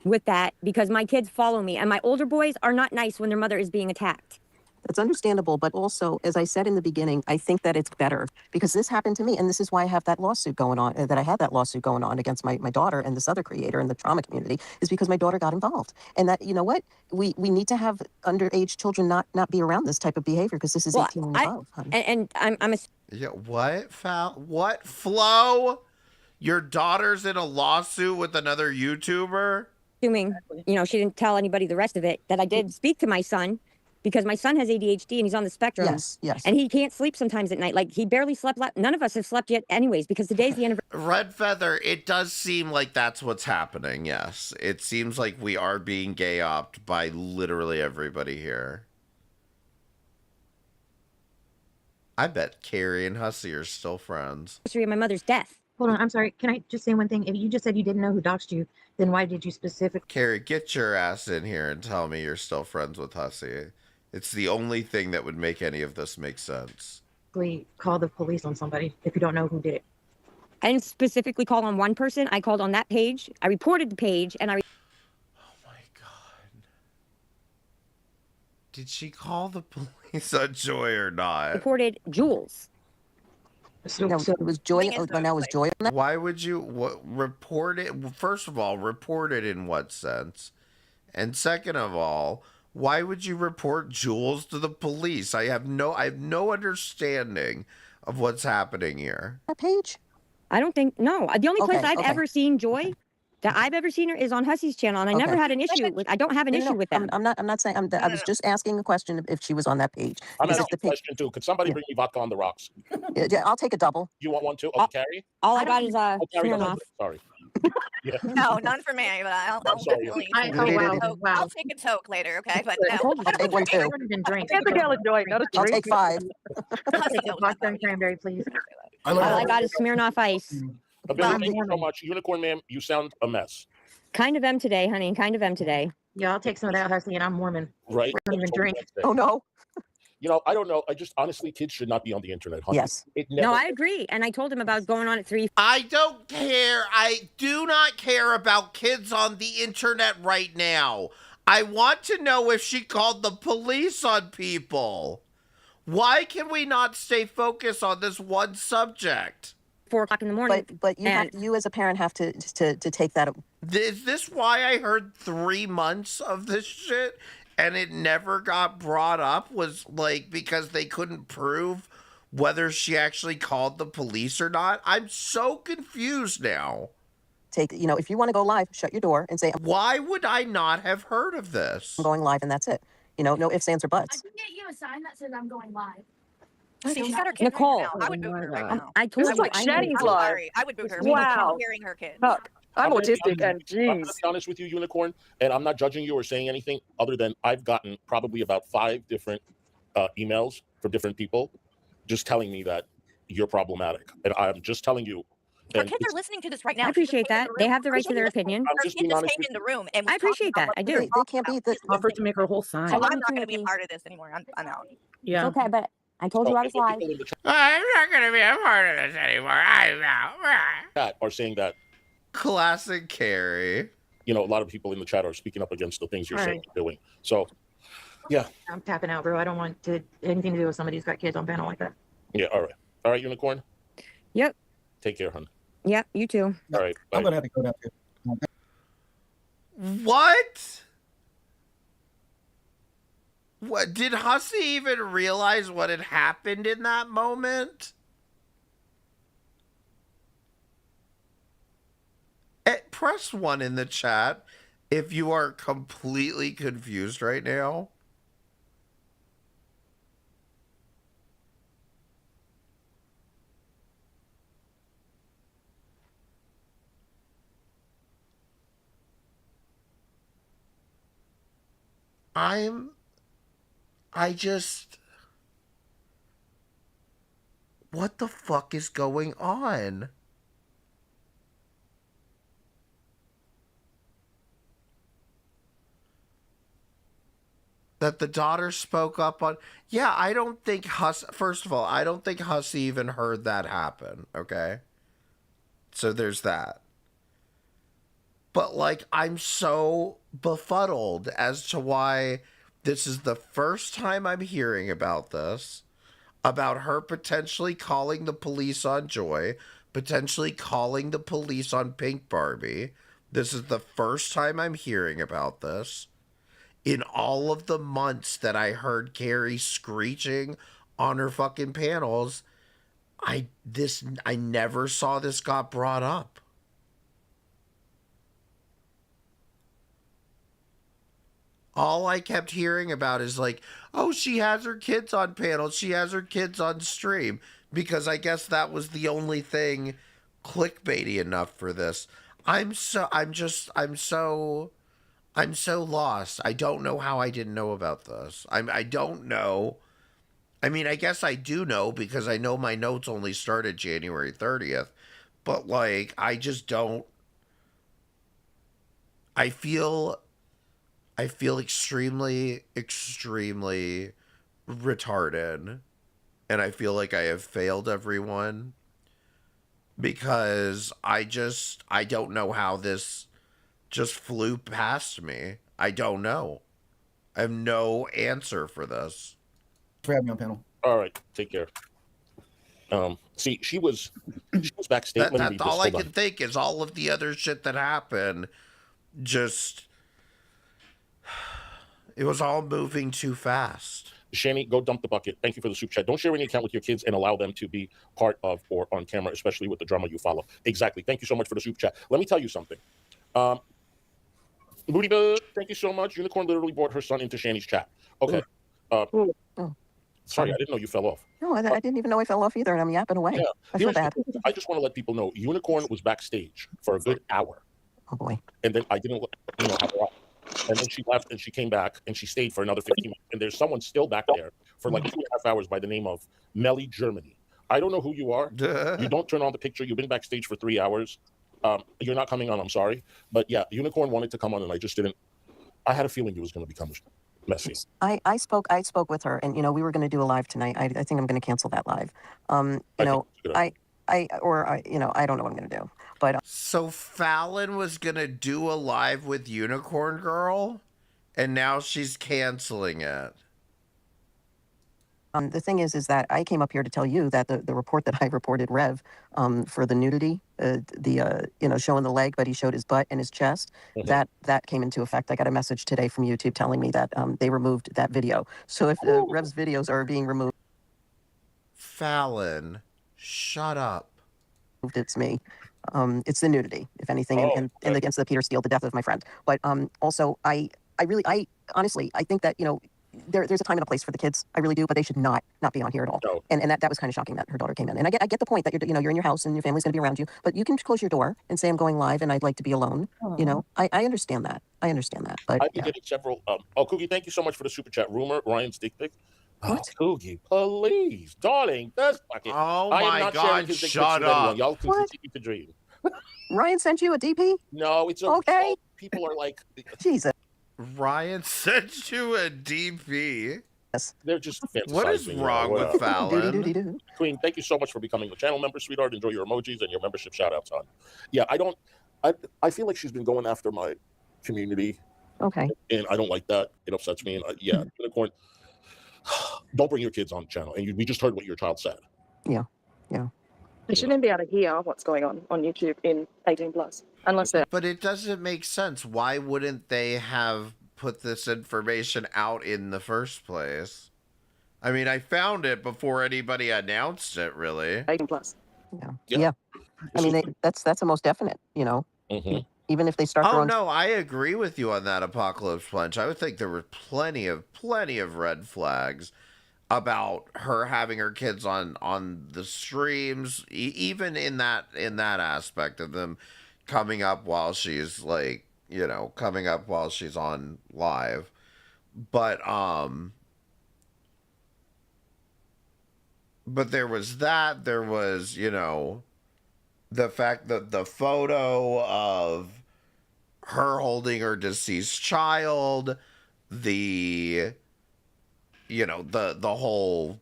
with that because my kids follow me and my older boys are not nice when their mother is being attacked. That's understandable, but also, as I said in the beginning, I think that it's better because this happened to me, and this is why I have that lawsuit going on, that I had that lawsuit going on against my daughter and this other creator in the trauma community, is because my daughter got involved. And that, you know what, we need to have underage children not be around this type of behavior because this is 18 and above. And I'm a... Yeah, what, Flo? Your daughter's in a lawsuit with another YouTuber? assuming, you know, she didn't tell anybody the rest of it, that I did speak to my son because my son has ADHD and he's on the spectrum. Yes. And he can't sleep sometimes at night. Like he barely slept. None of us have slept yet anyways, because today's the anniversary. Red Feather, it does seem like that's what's happening. Yes. It seems like we are being gay-opped by literally everybody here. I bet Carrie and Hussey are still friends. Of my mother's death. Hold on, I'm sorry. Can I just say one thing? If you just said you didn't know who doxed you, then why did you specifically... Carrie, get your ass in here and tell me you're still friends with Hussey. It's the only thing that would make any of this make sense. call the police on somebody if you don't know who did it? I didn't specifically call on one person. I called on that page. I reported the page, and I... Oh my God. Did she call the police on Joy or not? reported Jules. No, it was Joy. Now it was Joy on that. Why would you report it? First of all, report it in what sense? And second of all, why would you report Jules to the police? I have no understanding of what's happening here. That page? I don't think, no. The only place I've ever seen Joy, that I've ever seen her, is on Hussey's channel, and I never had an issue with. I don't have an issue with them. I'm not saying. I was just asking a question if she was on that page. I'm asking a question too. Could somebody bring me vodka on the rocks? Yeah, I'll take a double. You want one too? Okay, Carrie? All I got is Carrie, Smirnoff. sorry. Yeah. No, none for me, but I'll definitely. I'll take a toke later, okay? But no. I'll take one too. Get the gallon joy, not a I'll drink. take 5. Take a vodka and cranberry, please. All I got is Smirnoff Ice. Billy, thank you so much. Unicorn ma'am, you sound a mess. Kind of am today, honey. Kind of am today. Yeah, I'll take some of that, Hussey, and I'm Mormon. Right? I don't even drink. Oh, no. You know, I don't know. I just honestly, kids should not be on the internet. Honey. Yes. It never, No, I agree. And I told him about going on at 3. I don't care. I do not care about kids on the internet right now. I want to know if she called the police on people. Why can we not stay focused on this one subject? 4 o'clock in the morning. But you as a parent have to take that. Is this why I heard 3 months of this shit and it never got brought up? Was like because they couldn't prove whether she actually called the police or not? I'm so confused now. If you want to go live, shut your door and say, why would I not have heard of this? I'm going live, and that's it. No ifs, ands, or buts. I can get you a sign that says I'm going live. See, she's got her kid Nicole. right now. I would boot her right now. I told This is you. like I Shannon's know. live. Sorry, I would boot her. Wow. Hearing her kid. Fuck. I'm autistic, and I'm jeez. going to be honest with you, Unicorn, and I'm not judging you or saying anything other than I've gotten probably about 5 different emails from different people just telling me that you're problematic. And I'm just telling you. Her kids are listening to this right now. I appreciate that. They have the right to their opinion. Her kid just came in the room, and I appreciate that. I do. They can't be the. Offer to make her whole sign. So I'm not going to be a part of this anymore. I'm out. Yeah. It's okay, but I told you I was live. I'm not going to be a part of this anymore. I'm out. Chat are saying that. Classic Carrie. A lot of people in the chat are speaking up against the things you're saying Right. and doing. So, yeah. I'm tapping out, bro. I don't want anything to do with somebody who's got kids on panel like that. Yeah, all right. All right, Unicorn. Yep. Take care, hon. Yep, you too. All right. I'm Bye. gonna have to go down here. What? What? Did Hussey even realize what had happened in that moment? press 1 in the chat if you are completely confused right now. What the fuck is going on? That the daughter spoke up on. Yeah, I don't think first of all, I don't think Hussey even heard that happen, okay? So there's that. But, like, I'm so befuddled as to why this is the first time I'm hearing about this. About her potentially calling the police on Joy, potentially calling the police on Pink Barbie. This is the first time I'm hearing about this. In all of the months that I heard Carrie screeching on her fucking panels, I never saw this got brought up. All I kept hearing about is like, oh, she has her kids on panels, she has her kids on stream, because I guess that was the only thing clickbaity enough for this. I'm so lost. I don't know how I didn't know about this. I don't know. I mean, I guess I do know because I know my notes only started January 30th, but like, I just don't. I feel extremely, extremely retarded. And I feel like I have failed everyone. Because I don't know how this just flew past me. I don't know. I have no answer for this. For having me on panel. All right, take care. See, she was backstage. That's all I can think is all of the other shit that happened. Just, it was all moving too fast. Shani, go dump the bucket. Thank you for the super chat. Don't share any account with your kids and allow them to be part of or on camera, especially with the drama you follow. Exactly. Thank you so much for the super chat. Let me tell you something. Booty Bug, thank you so much. Unicorn literally brought her son into Shani's chat. Okay. Sorry, I didn't know you fell off. No, I didn't even know I fell off either, and I'm yapping away. Yeah. I feel bad. I just want to let people know, Unicorn was backstage for a good hour. Oh, boy. And then I didn't have her out. And then she left and she came back and she stayed for another 15 minutes. And there's someone still back there for like 2.5 hours by the name of Melly Germany. I don't know who you are. You don't turn on the picture. You've been backstage for 3 hours. You're not coming on. I'm sorry. But yeah, Unicorn wanted to come on and I just didn't. I had a feeling it was going to become messy. I spoke with her, and we were going to do a live tonight. I think I'm going to cancel that live. I don't know what I'm going to do. But so Fallon was going to do a live with Unicorn Girl, and now she's canceling it. The thing is that I came up here to tell you that the report that I reported, Rev, for the nudity, showing the leg, but he showed his butt and his chest, that came into effect. I got a message today from YouTube telling me that they removed that video. So if Rev's videos are being removed, Fallon, shut up. It's me. It's the nudity, if anything, and against the Peter Steele, the death of my friend. But also, I honestly, I think that there's a time and a place for the kids. I really do, but they should not be on here at all. No. And that was kind of shocking that her daughter came in. And I get the point that you're in your house and your family's going to be around you, but you can close your door and say I'm going live and I'd like to be alone. I understand that. But I've been getting several. Coogie, thank you so much for the super chat. Rumor, Ryan's dick pic. What? Coogie, please, darling, that's fucking. Oh I am my not God! Shut up. Y'all can continue to dream. Ryan sent you a DP? No, it's okay. People are like, Jesus. Ryan sent you a DP. Yes. They're just what is wrong with Fallon? Queen, thank you so much for becoming a channel member, sweetheart. Enjoy your emojis and your membership shout outs on. Yeah, I feel like she's been going after my community. Okay. And I don't like that. It upsets me. And Unicorn, don't bring your kids on the channel. And we just heard what your child said. Yeah. They shouldn't be able to hear what's going on YouTube in 18+, unless they're... But it doesn't make sense. Why wouldn't they have put this information out in the first place? I mean, I found it before anybody announced it, really. 18+. Yeah. I mean, that's the most definite, even if they start their Oh own. no, I agree with you on that, Apocalypse Punch. I would think there were plenty of red flags about her having her kids on the streams, even in that aspect of them coming up while she's like, you know, coming up while she's on live. But there was that, there was, you know, the fact that the photo of her holding her deceased child, the, you know, the whole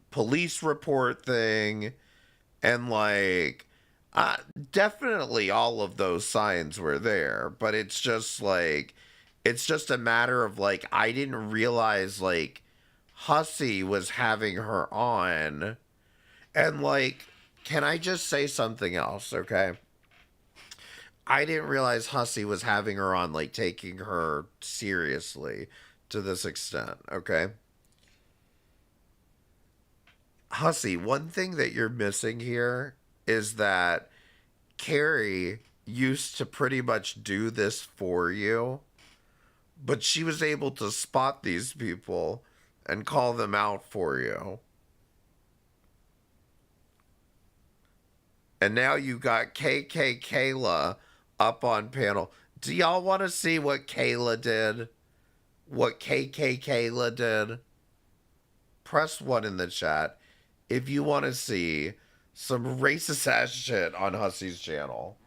police report thing, and like definitely all of those signs were there, but it's just like, it's just a matter of like, I didn't realize like Hussey was having her on. And like, can I just say something else? Okay, I didn't realize Hussey was having her on, like taking her seriously to this extent. Okay, Hussey, one thing that you're missing here is that Carrie used to pretty much do this for you, but she was able to spot these people and call them out for you. And now you got KK Kayla up on panel. Do y'all want to see what Kayla did? What KK Kayla did? Press 1 in the chat if you want to see some racist ass shit on Hussey's channel.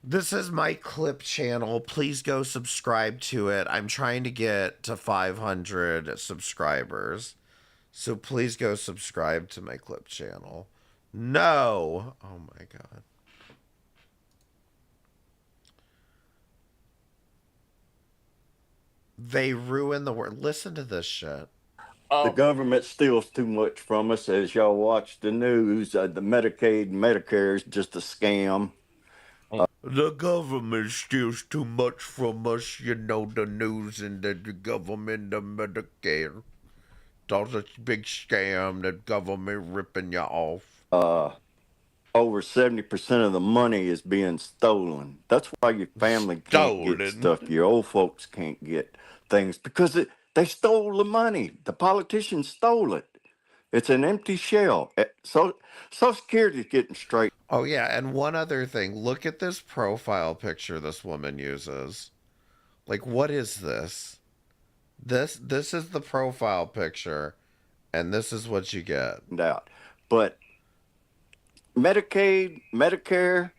This is my clip channel. Please go subscribe to it. I'm trying to get to 500 subscribers. So please go subscribe to my clip channel. No! Oh my god. They ruin the word. Listen to this shit. The government steals too much from us. As y'all watch the news, the Medicaid, Medicare is just a scam. The government steals too much from us, you know, the news and the government, the Medicare. That's a big scam, the government ripping you off. Over 70% of the money is being stolen. That's why your family can't get stuff. Your old folks can't get things because they stole the money. The politicians stole it. It's an empty shell. Social Security is getting straight. Oh yeah, and one other thing. Look at this profile picture this woman uses. Like, what is this? This is the profile picture, and this is what you get. But Medicaid, Medicare,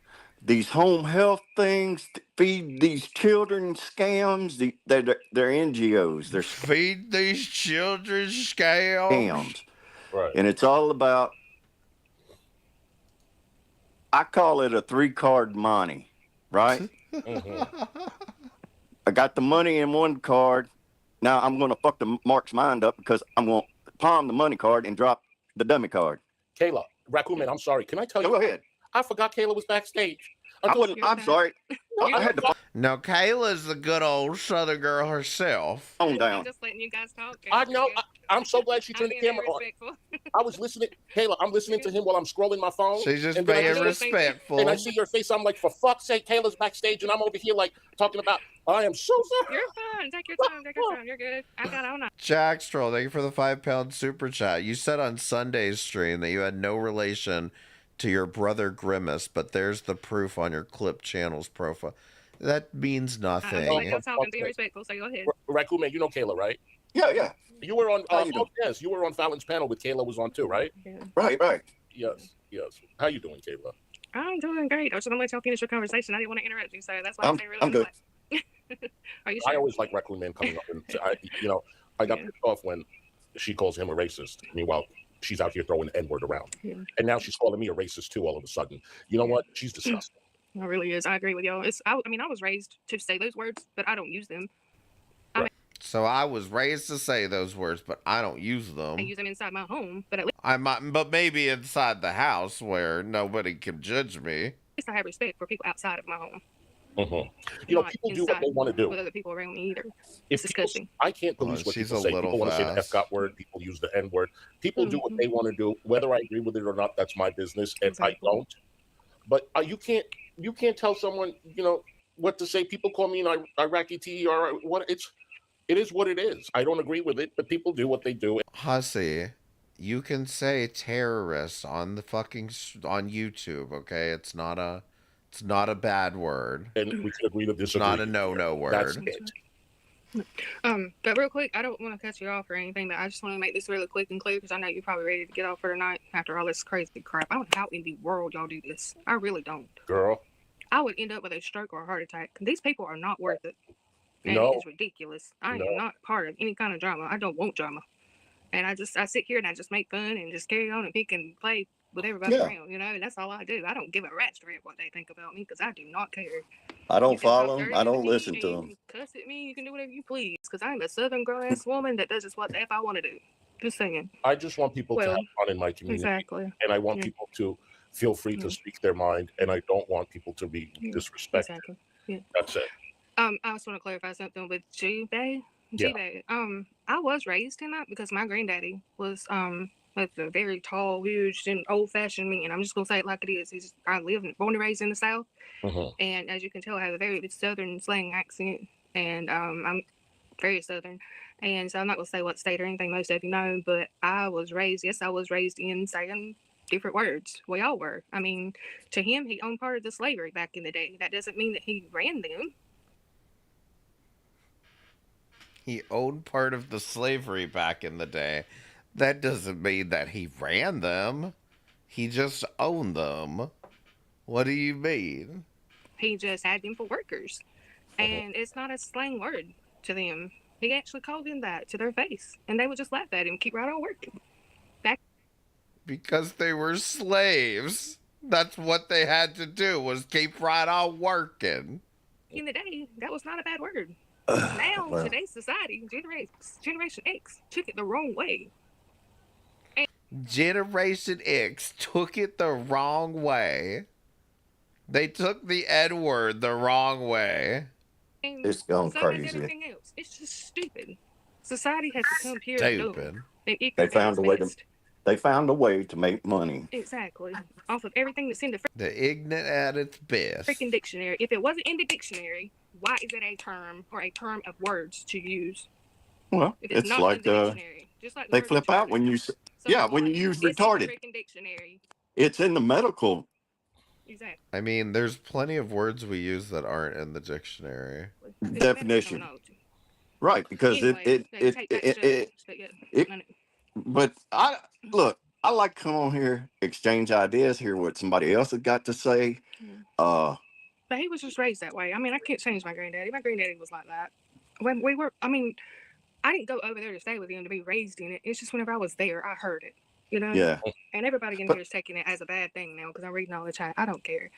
these home health things, feed these children scams. They're NGOs. They're feed these children scams. Right. And it's all about, I call it a 3-card money, right? I got the money in one card. Now I'm going to fuck the Mark's mind up because I'm going to palm the money card and drop the dummy card. Kayla, Raccoon Man, I'm sorry. Can I tell you? Go ahead. I forgot Kayla was backstage. I'm sorry. I had to. Now, Kayla's the good old Southern girl herself. Calm down. I'm just letting you guys talk. I know. I'm so glad she turned the camera on. I was listening. Kayla, I'm listening to him while I'm scrolling my phone. She's just being respectful. And I see your face. I'm like, for fuck's sake, Kayla's backstage, and I'm over here like talking about, I am so sorry. You're fine. Take your time. Take your time. You're good. I got on. Jack Stroll, thank you for the £5 super chat. You said on Sunday's stream that you had no relation to your brother Grimace, but there's the proof on your clip channel's profile. That means nothing. I'm talking. Be respectful. So go ahead. Raccoon Man, you know Kayla, right? Yeah. You were on. Yes, you were on Fallon's panel with Kayla was on too, right? Yeah. Right. Yes. How you doing, Kayla? I'm doing great. I was just gonna let y'all finish your conversation. I didn't want to interrupt you, so that's why I say really. I'm good. Are you sure? I always like Raccoon Man coming up, and I got pissed off when she calls him a racist. Meanwhile, she's out here throwing the N-word around, and now she's calling me a racist too. All of a sudden, you know what? She's disgusting. It really is. I agree with y'all. I was raised to say those words, but I don't use them. So I was raised to say those words, but I don't use them. I use them inside my home, but at least I might, but maybe inside the house where nobody can judge me. I have respect for people outside of my home. You know, people do what they want to do. With other people around me either. If It's people, disgusting. I can't police what she's people a say. little People want to say the F fast. word. People use the N word. People do what they want to do. Whether I agree with it or not, that's my business, and I don't. But you can't tell someone, you know, what to say. People call me an Iraqi TER. It is what it is. I don't agree with it, but people do what they do. Hussy, you can say terrorist on the fucking on YouTube, okay? It's not a bad word. And we can agree to disagree. It's not a no word. That's it. But real quick, I don't want to cut you off or anything, but I just want to make this really quick and clear because I know you're probably ready to get off for tonight after all this crazy crap. I don't know how in the world y'all do this. I really don't. Girl. I would end up with a stroke or a heart attack. These people are not worth it. And No. it is ridiculous. I am not part of any kind of drama. I don't want drama. And I sit here and I just make fun and just carry on and pick and play with everybody around, you know, and that's all I do. I don't give a rat's rip what they think about me because I do not care. I don't follow them. I don't listen to You them. can cuss at me. You can do whatever you please because I'm a southern grown-ass woman that does just what the F I want to do. Just saying. I just want people to have fun in my community. Exactly. And I want people to feel free to speak their mind, and I don't want people to be disrespected. Exactly. Yeah. That's it. I just want to clarify something with G-Bay. G-Bay. I was raised in that because my granddaddy was like a very tall, huge, and old-fashioned man. I'm just gonna say it like it is. I born and raised in the South, and as you can tell, I have a very southern slang accent, and I'm very southern. And so I'm not gonna say what state or anything most of you know, but I was raised in saying different words. We all were. I mean, to him, he owned part of the slavery back in the day. That doesn't mean that he ran them. He owned part of the slavery back in the day. That doesn't mean that he ran them. He just owned them. What do you mean? He just had them for workers. And it's not a slang word to them. He actually called them that to their face. And they would just laugh at him, keep right on working. Because they were slaves. That's what they had to do, was keep right on working. In the day, that was not a bad word. Now, today's society, Generation X, took it the wrong way. Generation X took it the wrong way. They took the N-word the wrong way. And It's gone so crazy. is everything else. It's just stupid. Society has become pure Stupid. They found a way to. They found a way to make money. Exactly. Off of everything that's in the The ignorant at its best. freaking dictionary. If it wasn't in the dictionary, why is it a term or a term of words to use? Well, If it's it's not like in the dictionary, just like the they word flip out retarded. when you. When you use retarded. Freaking dictionary. It's in the medical. Exactly. I mean, there's plenty of words we use that aren't in the dictionary. Definition. Right, because but I like to come on here, exchange ideas, hear what somebody else has got to say. But he was just raised that way. I mean, I can't change my granddaddy. My granddaddy was like that. When we were, I mean, I didn't go over there to stay with him to be raised in it. It's just whenever I was there, I heard it. You know? Yeah. And everybody in here is taking it as a bad thing now because I'm reading all the chat. I don't care.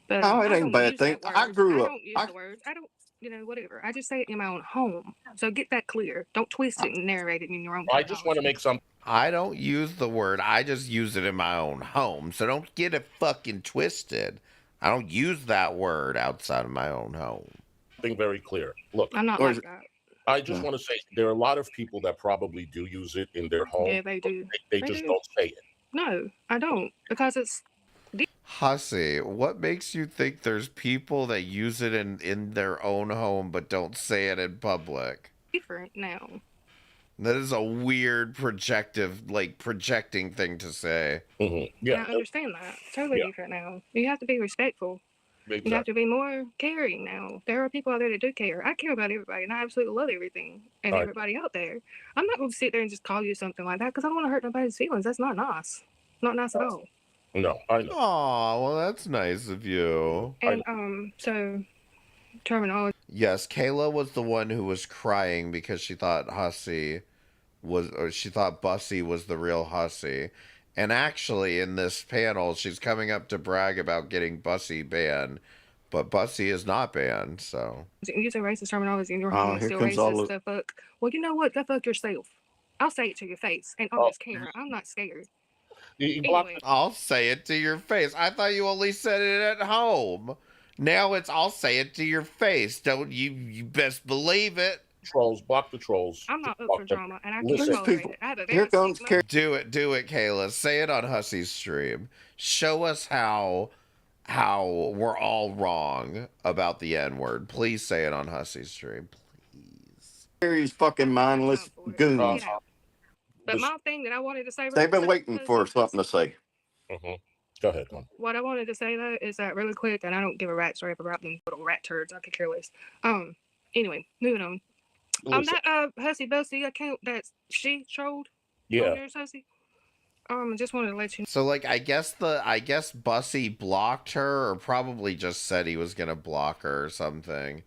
But No, it I ain't a don't bad use thing. that I word. grew I up. don't use the words. I don't, whatever. I just say it in my own home. So get that clear. Don't twist it and narrate it in your own. I just want to make some. I don't use the word. I just use it in my own home. So don't get it fucking twisted. I don't use that word outside of my own home. Something very clear. Look, I'm not like that. I just want to say there are a lot of people that probably do use it in their home. Yeah, they do. They just don't say it. No, I don't, because it's Hussy, what makes you think there's people that use it in their own home but don't say it in public? different now. That is a weird projecting thing to say. Yeah, I understand that. Totally different now. You have to be respectful. You have to be more caring now. There are people out there that do care. I care about everybody, and I absolutely love everything and everybody out there. I'm not going to sit there and just call you something like that because I don't want to hurt nobody's feelings. That's not nice. Not nice at all. No, I know. Aw, well, that's nice of you. And so terminology. Yes, Kayla was the one who was crying because she thought Bussy was the real Hussy. And actually, in this panel, she's coming up to brag about getting Bussy banned, but Bussy is not banned, so. Using racist terminology in your home is still racist. The fuck. Well, you know what? Go fuck yourself. I'll say it to your face and on this camera. I'm not scared. Anyway. I'll say it to your face. I thought you only said it at home. Now it's I'll say it to your face. Don't you? You best believe it. Trolls, block the trolls. I'm not up for drama, and I can't Listen, tolerate it. I have a very sweet mother. Do it, Kayla. Say it on Hussey's stream. Show us how we're all wrong about the N-word. Please say it on Hussey's stream. Please. Carrie's fucking mindless goons. But my thing that I wanted to say, They've been waiting for something to say. Go ahead, hon. What I wanted to say though is that really quick, and I don't give a rat's rap about them little rat turds. I could care less. Anyway, moving on. That Hussy Bussy account that she trolled. Yeah. There's Hussy. I just wanted to let you know. So like I guess Bussy blocked her, or probably just said he was gonna block her or something.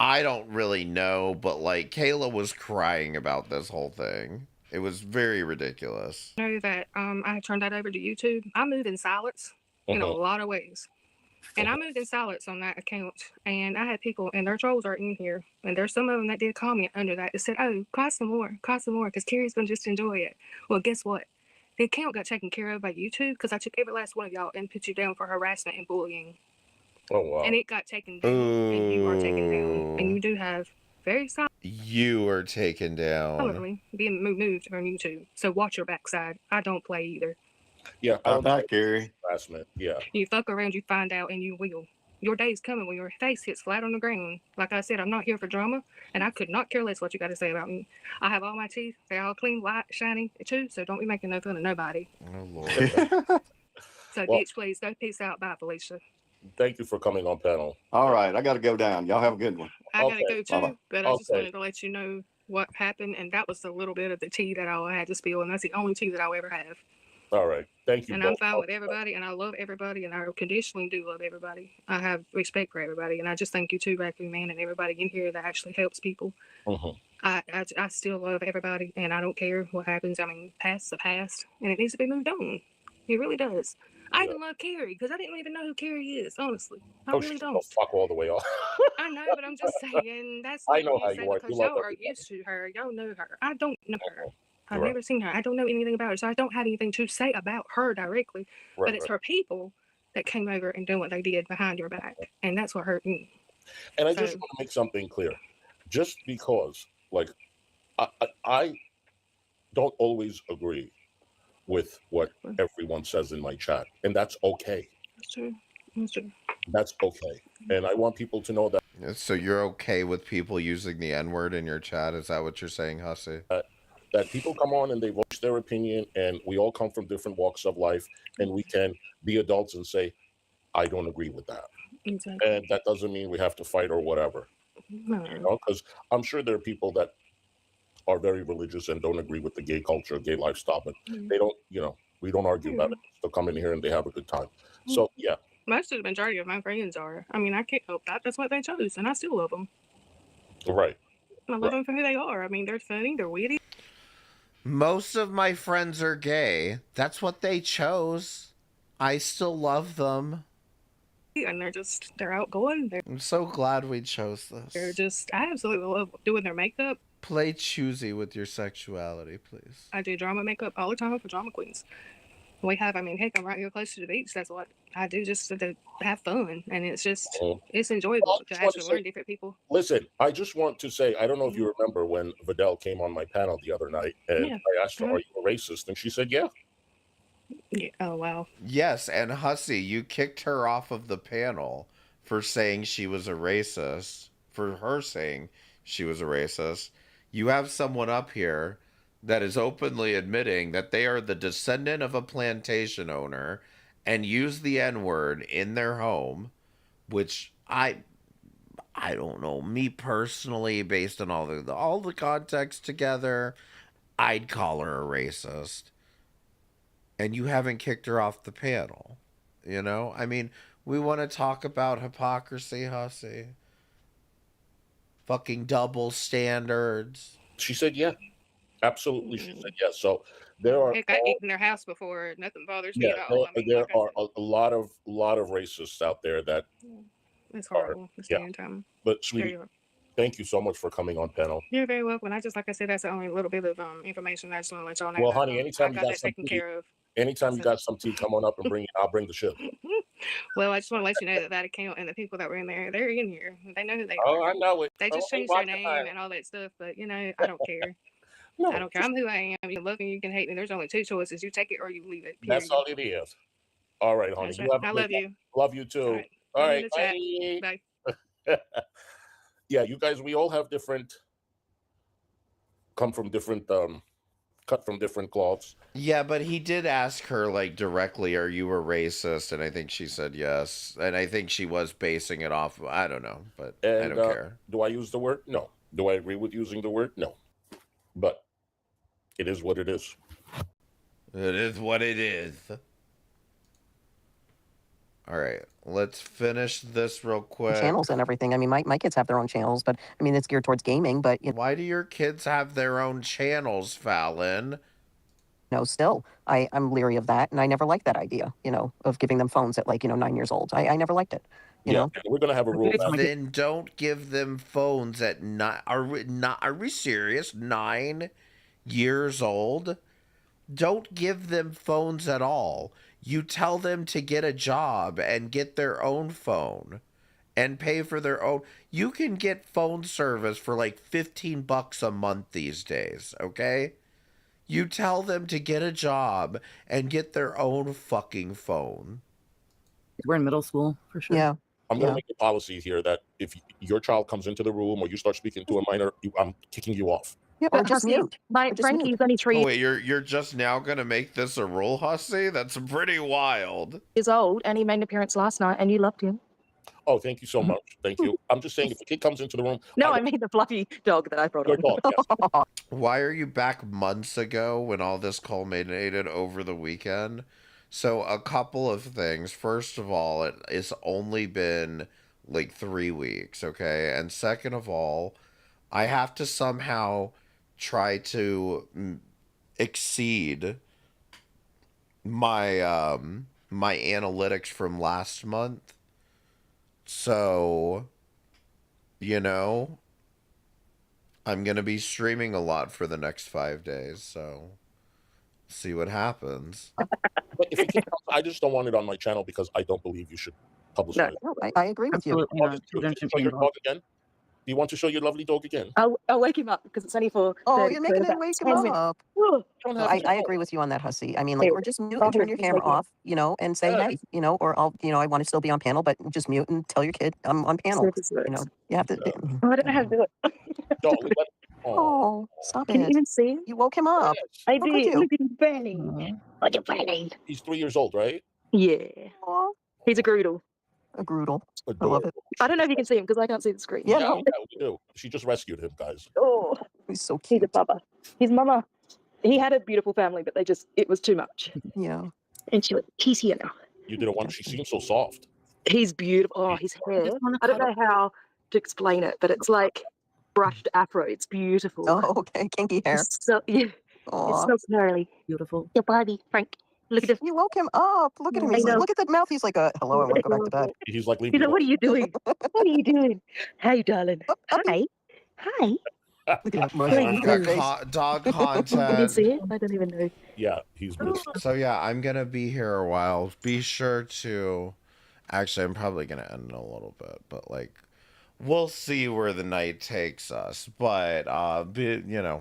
I don't really know, but like Kayla was crying about this whole thing. It was very ridiculous. Know that I turned that over to YouTube. I move in silence in a lot of ways. And I moved in silence on that account, and I had people, and their trolls are in here, and there's some of them that did comment under that that said, oh, cry some more, because Carrie's going to just enjoy it. Well, guess what? The account got taken care of by YouTube because I took every last one of y'all and put you down for harassment and bullying. Oh, wow. And it got taken down, and you are taken down, and you do have very silent. You are taken down. Silently being moved on YouTube. So watch your backside. I don't play either. Yeah, I'm not Gary. Harassment. Yeah. You fuck around, you find out, and you will. Your day's coming when your face hits flat on the ground. Like I said, I'm not here for drama, and I could not care less what you got to say about me. I have all my teeth. They're all clean, white, shiny, too, so don't be making no fun of nobody. Oh, Lord. So, bitch, please, go peace out. Bye, Felicia. Thank you for coming on panel. All right, I got to go down. Y'all have a good one. I got to go, too, Bye-bye. but I just wanted to let you know what happened, and that was a little bit of the tea that I had to spill, and that's the only tea that I'll ever have. All right. Thank you. And I'm fine with everybody, and I love everybody, and I conditionally do love everybody. I have respect for everybody, and I just thank you too, Raccoon Man, and everybody in here that actually helps people. I still love everybody, and I don't care what happens. I mean, past's the past, and it needs to be moved on. It really does. I even love Carrie because I didn't even know who Carrie is, honestly. I really don't. Fuck all the way off. I know, but I'm just saying that's I what know you how say you are. because You love y'all are everybody. used to her. Y'all know her. I don't know her. I've Right. never seen her. I don't know anything about her, so I don't have anything to say about her directly. Right, But it's her people that came over and did what they did behind your back, and that's what hurt me. And I just want to make something clear. Just because, like, I don't always agree with what everyone says in my chat, and that's okay. That's true. That's true. That's okay. And I want people to know that. So you're okay with people using the N-word in your chat? Is that what you're saying, Hussey? That people come on and they voice their opinion, and we all come from different walks of life, and we can be adults and say, I don't agree with that. Exactly. And that doesn't mean we have to fight or whatever. No. You know, because I'm sure there are people that are very religious and don't agree with the gay culture, gay lifestyle, but they don't, you know, we don't argue about it. They'll come in here and they have a good time. So, yeah. Most of the majority of my friends are. I mean, I can't help that. That's what they chose, and I still love them. Right. I love them for who they are. I mean, they're funny, they're witty. Most of my friends are gay. That's what they chose. I still love them. And they're outgoing. I'm so glad we chose this. I absolutely love doing their makeup. Play choosy with your sexuality, please. I do drama makeup all the time for drama queens. We have, I mean, heck, I'm right here close to the beach. That's what I do just to have fun. And it's just, it's enjoyable to actually learn different people. Listen, I just want to say, I don't know if you remember when Vidal came on my panel the other night, and I asked her, are you a racist? And she said, yeah. Yeah. Oh, wow. Yes, and Hussey, you kicked her off of the panel for saying she was a racist, for her saying she was a racist. You have someone up here that is openly admitting that they are the descendant of a plantation owner and use the N-word in their home, which I don't know. Me personally, based on all the context together, I'd call her a racist. And you haven't kicked her off the panel. You know? I mean, we want to talk about hypocrisy, Hussey. Fucking double standards. She said, yeah. Absolutely, she said yes. So there are. Heck, I ate in their house before. Nothing bothers me at there, all. I mean, there are a lot of racists out there that. It's horrible. Time. But sweetie, thank you so much for coming on panel. You're very welcome. Like I said, that's the only little bit of information I just want to let y'all know. Well, honey, anytime I got that taken care of. Anytime you got some tea, come on up and bring it. I'll bring the shit. Well, I just want to let you know that that account and the people that were in there, they're in here. They know who they are. Oh, I know it. They just Oh, changed their name and all that stuff, but you know, I don't care. No, I don't care. I'm who I am. You can love me, you can hate me. There's only two choices: you take it or you leave it. Period. That's all it is. All right, honey. That's You right. have a I good love you. Love you too. All right. All I'm right. in the chat. Bye. Yeah, you guys, we all have different, come from different, cut from different cloths. Yeah, but he did ask her like directly, "Are you a racist?" And I think she said yes. And I think she was basing it off. I don't know, but I And don't care. do I use the word? No. Do I agree with using the word? No. But it is what it is. It is what it is. All right, let's finish this real quick. Channels and everything. I mean, my kids have their own channels, but I mean, it's geared towards gaming. But you Why do your kids have their own channels, Fallon? know, still, I'm leery of that, and I never liked that idea. You know, of giving them phones at like 9 years old. I never liked it. You know, we're gonna have a rule. Then don't give them phones at nine. Are we serious? 9 years old? Don't give them phones at all. You tell them to get a job and get their own phone and pay for their own. You can get phone service for like $15 a month these days, okay? You tell them to get a job and get their own fucking phone. We're in middle school for sure. Yeah. I'm going to make a policy here that if your child comes into the room or you start speaking to a minor, I'm kicking you off. Yeah, or just mute. My Frankie's only 3 Oh wait, you're just now gonna make this a rule, Hussy? That's pretty wild. years old, and he made an appearance last night, and you loved him. Oh, thank you so much. Thank you. I'm just saying, if a kid comes into the room, No, I mean the fluffy dog that I brought on. dog, yes. Why are you back months ago when all this culminated over the weekend? So a couple of things. First of all, it's only been like 3 weeks, okay? And second of all, I have to somehow try to exceed my my analytics from last month. So, you know, I'm going to be streaming a lot for the next 5 days, so see what happens. But if a kid comes, I just don't want it on my channel because I don't believe you should publish it. No, I agree with you. Children should show your dog again. Do you want to show your lovely dog again? I'll wake him up because it's only for. Oh, 30, you're making so him wake him 10 minutes. up. Whew. I agree with you on that, Hussy. I mean, like, or just mute and turn your camera off, you know, and say, hey, you know, or I'll, you know, I want to still be on panel, but just mute and tell your kid I'm on panel. You know, you have to. Oh, I don't know how to do it. Oh, stop Can you it. even see him? You woke him up. I How could did. you? Look at his belly. Look at belly. He's 3 years old, right? Yeah. He's a groodle. A groodle. I love it. I don't know if you can see him because I can't see the screen. Yeah, we do. She just rescued him, guys. Oh, he's so cute. He's a bubba. His mama, he had a beautiful family, but it was too much. Yeah. And he's here now. You didn't want. She seems so soft. He's beautiful. Oh, his hair. I don't know how to explain it, but it's like brushed afro. It's beautiful. Oh, okay. Kinky hair. So, yeah. It's so curly. Beautiful. Your body, Frank. Look at this. You woke him up. Look at him. He's like, look at that mouth. He's like, hello, I want to go back to bed. He's like, leave He's me like, what are you doing? What are you doing? Hey, darling. Hi. Hi. Look at We've got dog Did you content. see it? I don't even know. Yeah, he's good. So yeah, I'm gonna be here a while. Be sure to. Actually, I'm probably gonna end in a little bit, but like, we'll see where the night takes us. But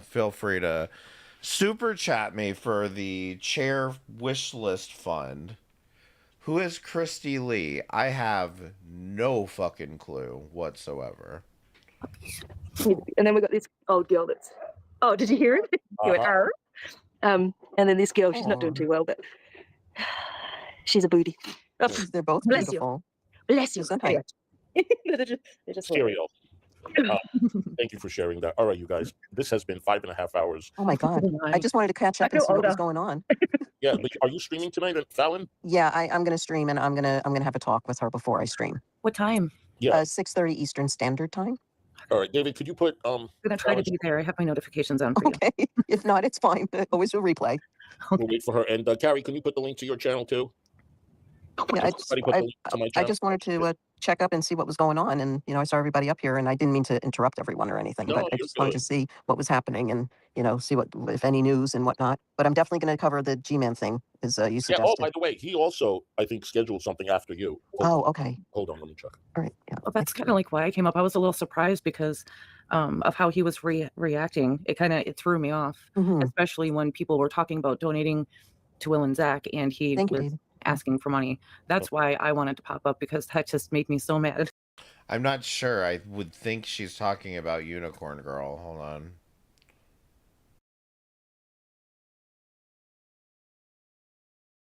feel free to super chat me for the chair wish list fund. Who is Christy Lee? I have no fucking clue whatsoever. And then we got this old girl that's. Oh, did you hear him? He went, "Arr." And then this girl, she's not doing too well, but she's a booty. Oh, they're both bless beautiful. You. Bless you. Anyway. They're just Cereal. Thank you for sharing that. All right, you guys. This has been 5.5 hours. Oh my God. I just wanted to catch up and see what was going on. Yeah, but are you streaming tonight, Fallon? Yeah, I'm gonna stream and I'm gonna have a talk with her before I stream. What time? Yeah. 6:30 Eastern Standard Time. All right, David, could you put I'm gonna try to be there. I have my notifications on for you. Okay. If not, it's fine. Always do replay. We'll wait for her. And Carrie, can you put the link to your channel too? Yeah, Somebody put the link to my I channel. just wanted to check up and see what was going on, and I saw everybody up here, and I didn't mean to interrupt everyone or anything, No, but I you're just wanted to good. see what was happening, and see what, if any news and whatnot. But I'm definitely going to cover the G-Man thing, as you Yeah. Oh, suggested. by the way, he also, I think, scheduled something after you. Oh, okay. Hold on, let me check. All right. Yeah. Well, that's kind of like why I came up. I was a little surprised because of how he was reacting. It threw me off, especially when people were talking about donating to Will and Zach, and he Thank you, was baby. asking for money. That's why I wanted to pop up, because that just made me so mad. I'm not sure. I would think she's talking about Unicorn Girl. Hold on.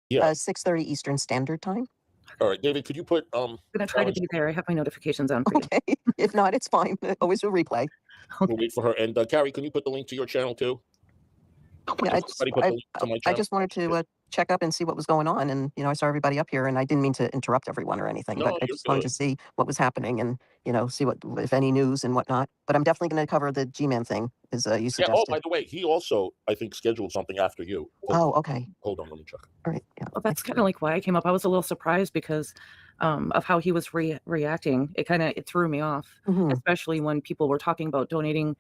Yeah. 6:30 Eastern Standard Time. All right, David, could you put I'm gonna try to be there. I have my notifications on for you. Okay. If not, it's fine. Always a replay. We'll wait for her. And Carrie, can you put the link to your channel too? Yeah, Somebody put the link to my I channel. just wanted to check up and see what was going on, and I saw everybody up here, and I didn't mean to interrupt everyone or anything, No, but I you're just wanted good. to see what was happening and see what, if any news and whatnot. But I'm definitely going to cover the G-Man thing, as you Yeah. Oh, suggested. by the way, he also, I think, scheduled something after you. Oh, okay. Hold on, let me check. All right. Yeah. Well, that's kind of like why I came up. I was a little surprised because of how he was reacting. It threw me off, especially when people were talking about donating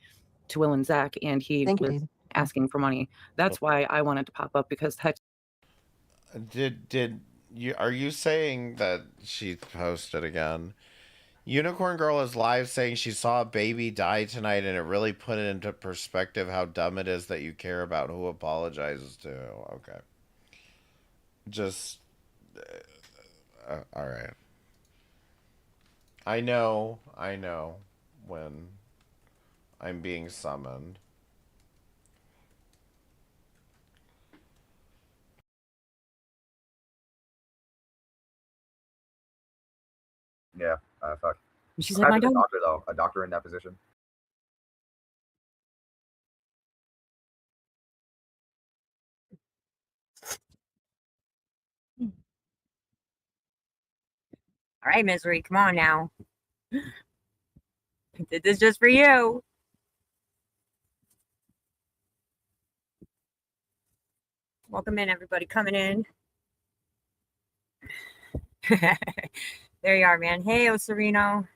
to Will and Zach, and he Thank you, was baby. asking for money. That's why I wanted to pop up, because that. Are you saying that she posted again? Unicorn Girl is live saying she saw a baby die tonight, and it really put it into perspective how dumb it is that you care about who apologizes to. Okay. Just all right. I know when I'm being summoned. Yeah, fuck. She's Imagine like, my a dog. doctor though, a doctor in that position. All right, Misery, come on now. I did this just for you. Welcome in, everybody coming in. There you are, man. Hey, Sereno.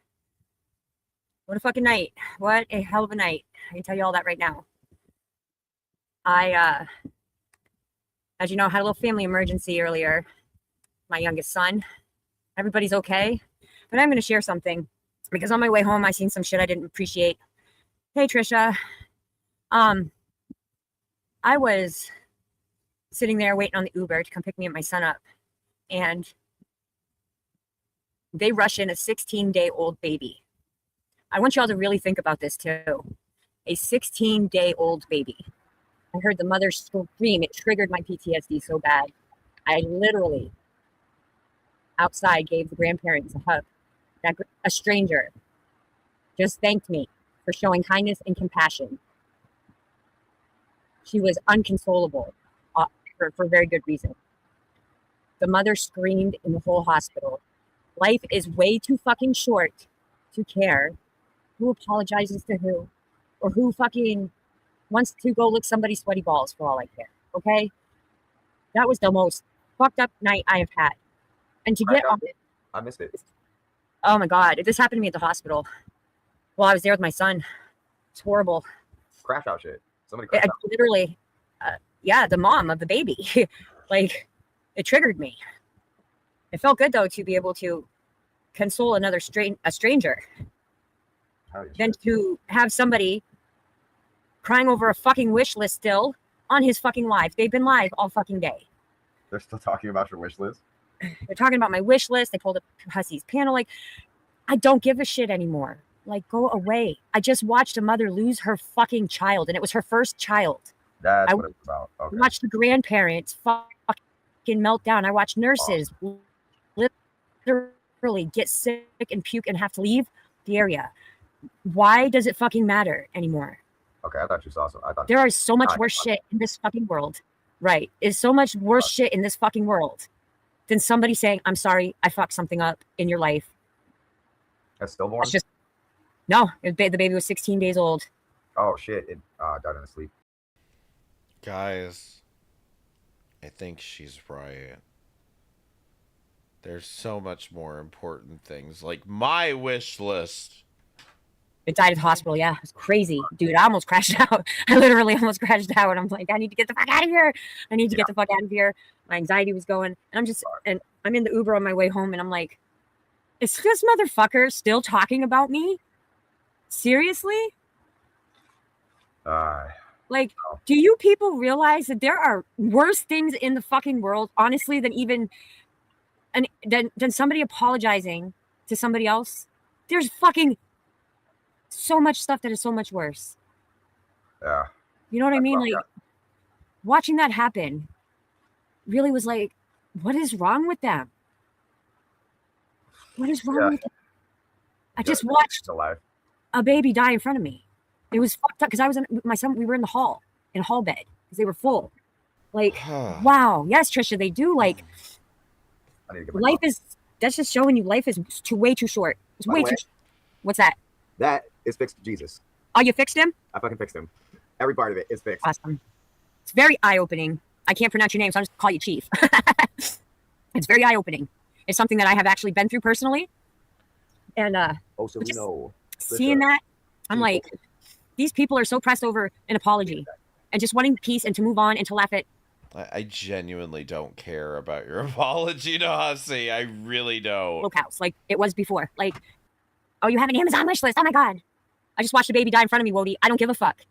What a fucking night. What a hell of a night. I can tell you all that right now. I, as you know, had a little family emergency earlier. My youngest son. Everybody's okay. But I'm going to share something, because on my way home, I seen some shit I didn't appreciate. Hey, Trisha. I was sitting there waiting on the Uber to come pick me and my son up, and they rush in a 16-day-old baby. I want y'all to really think about this too. A 16-day-old baby. I heard the mother scream. It triggered my PTSD so bad. I literally, outside, gave the grandparents a hug. A stranger just thanked me for showing kindness and compassion. She was unconsolable for very good reason. The mother screamed in the whole hospital. Life is way too fucking short to care who apologizes to who, or who fucking wants to go lick somebody's sweaty balls, for all I care. Okay? That was the most fucked up night I have had. And to get on it. I missed it. Oh my God. This happened to me at the hospital while I was there with my son. It's horrible. Crash out shit. Somebody crashed out. Literally, yeah, the mom of the baby. Like, it triggered me. It felt good, though, to be able to console a stranger. Than to have somebody crying over a fucking wish list still on his fucking live. They've been live all fucking day. They're still talking about your wish list? They're talking about my wish list. They pulled up Hussy's panel. Like, I don't give a shit anymore. Like, go away. I just watched a mother lose her fucking child, and it was her first child. That's what it's about. Okay. I watched the grandparents fucking melt down. I watched nurses literally get sick and puke and have to leave the area. Why does it fucking matter anymore? Okay, I thought you saw some. There is so much worse shit in this fucking world. Right. Is so much worse shit in this fucking world than somebody saying, I'm sorry, I fucked something up in your life. That's stillborn? That's just, no, the baby was 16 days old. Oh, shit. It died in its sleep. Guys, I think she's right. There's so much more important things, like my wish list. It died at the hospital. Yeah, it was crazy, dude. I almost crashed out. I literally almost crashed out. I'm like, I need to get the fuck out of here. I need to get the fuck out of here. My anxiety was going, and I'm in the Uber on my way home, and I'm like, is this motherfucker still talking about me? Seriously? Like, do you people realize that there are worse things in the fucking world, honestly, than even than somebody apologizing to somebody else? There's fucking so much stuff that is so much worse. Yeah. You know what I mean? Like, watching that happen really was like, what is wrong with them? What is wrong with them? I just watched a baby die in front of me. It was fucked up because I was with my son. We were in a hall bed because they were full. Like, wow. Yes, Trisha, they do. Like, life is, that's just showing you life is way too short. It's way too. What's that? That is fixed Jesus. Oh, you fixed him? I fucking fixed him. Every part of it is fixed. Awesome. It's very eye-opening. I can't pronounce your name, so I'll just call you Chief. It's very eye-opening. It's something that I have actually been through personally. And so we know. Seeing that, I'm like, these people are so pressed over an apology and just wanting peace and to move on and to laugh at. I genuinely don't care about your apology to Hussey. I really don't. House, like it was before. Like, oh, you have an Amazon wish list. Oh my God. I just watched a baby die in front of me, Woti. I don't give a fuck.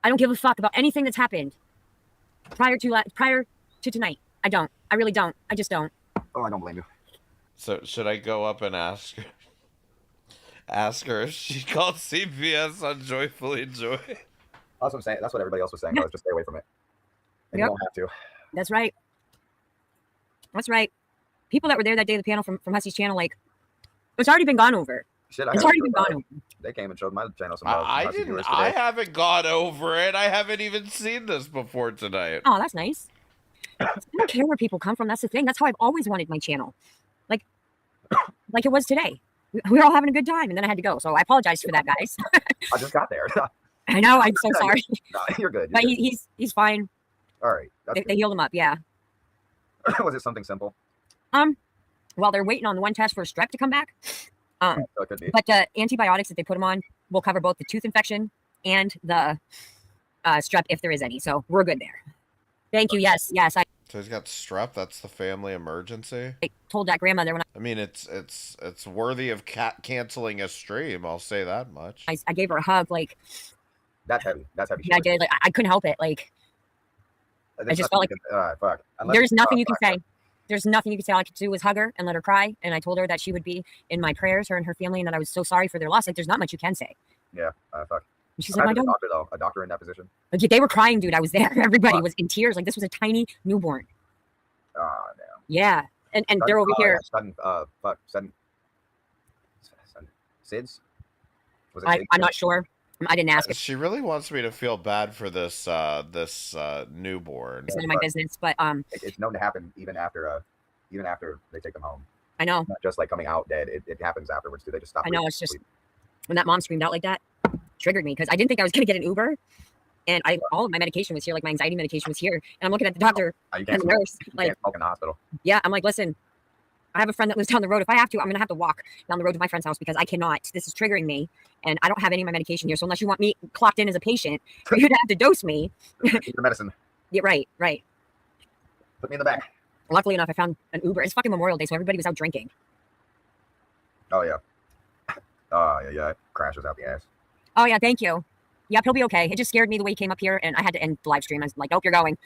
I don't give a fuck about anything that's happened prior to tonight. I don't. I really don't. I just don't. Oh, I don't blame you. So should I go up and ask her if she called CPS on Joyfully Joy? That's what I'm saying. That's what everybody else was saying. Just stay away from it. And you don't have to. That's right. That's right. People that were there that day at the panel from Hussey's channel, like, it's already been gone over. Shit, it's already been gone over. They came and showed my channel some love. I haven't gone over it. I haven't even seen this before tonight. Oh, that's nice. I don't care where people come from. That's the thing. That's how I've always wanted my channel. Like it was today. We were all having a good time, and then I had to go. So I apologize for that, guys. I just got there. I know. I'm so sorry. No, you're good. But he's fine. All right. They healed him up. Yeah. Was it something simple? Well, they're waiting on the one test for strep to come back. Could be. But the antibiotics that they put him on will cover both the tooth infection and the strep if there is any. So we're good there. Thank you. Yes. So he's got strep. That's the family emergency. I told that grandmother when I mean, it's worthy of canceling a stream. I'll say that much. I gave her a hug. Like, that's heavy. That's heavy. Yeah, I did. Like, I couldn't help it. Like, I just felt like there's nothing you can say. There's nothing you could say. All I could do was hug her and let her cry. And I told her that she would be in my prayers, her and her family, and that I was so sorry for their loss. Like, there's not much you can say. Yeah, fuck. And she's like, my doctor, though. A doctor in that position. Like, they were crying, dude. I was there. Everybody was in tears. Like, this was a tiny newborn. Oh, damn. Yeah. And they're over here. Sudden SIDS? Was it SIDS? I'm not sure. I didn't ask. She really wants me to feel bad for this newborn. It's none of my business, but it's known to happen even after they take them home. I know. It's not just like coming out dead. It happens afterwards too. They just stop. I know. It's just when that mom screamed out like that, triggered me because I didn't think I was gonna get an Uber, and all of my medication was here, like my anxiety medication was here, and I'm looking at the doctor and the nurse, like, can't smoke in the hospital. Yeah, I'm like, listen, I have a friend that lives down the road. If I have to, I'm gonna have to walk down the road to my friend's house because I cannot. This is triggering me, and I don't have any of my medication here. So unless you want me clocked in as a patient, for you to have to dose me, the medicine. Yeah, right. Put me in the back. Luckily enough, I found an Uber. It's fucking Memorial Day, so everybody was out drinking. Oh yeah. Oh yeah. It crashes out the ass. Oh yeah, thank you. Yep, he'll be okay. It just scared me the way he came up here, and I had to end the live stream. I was like, "Nope, you're going,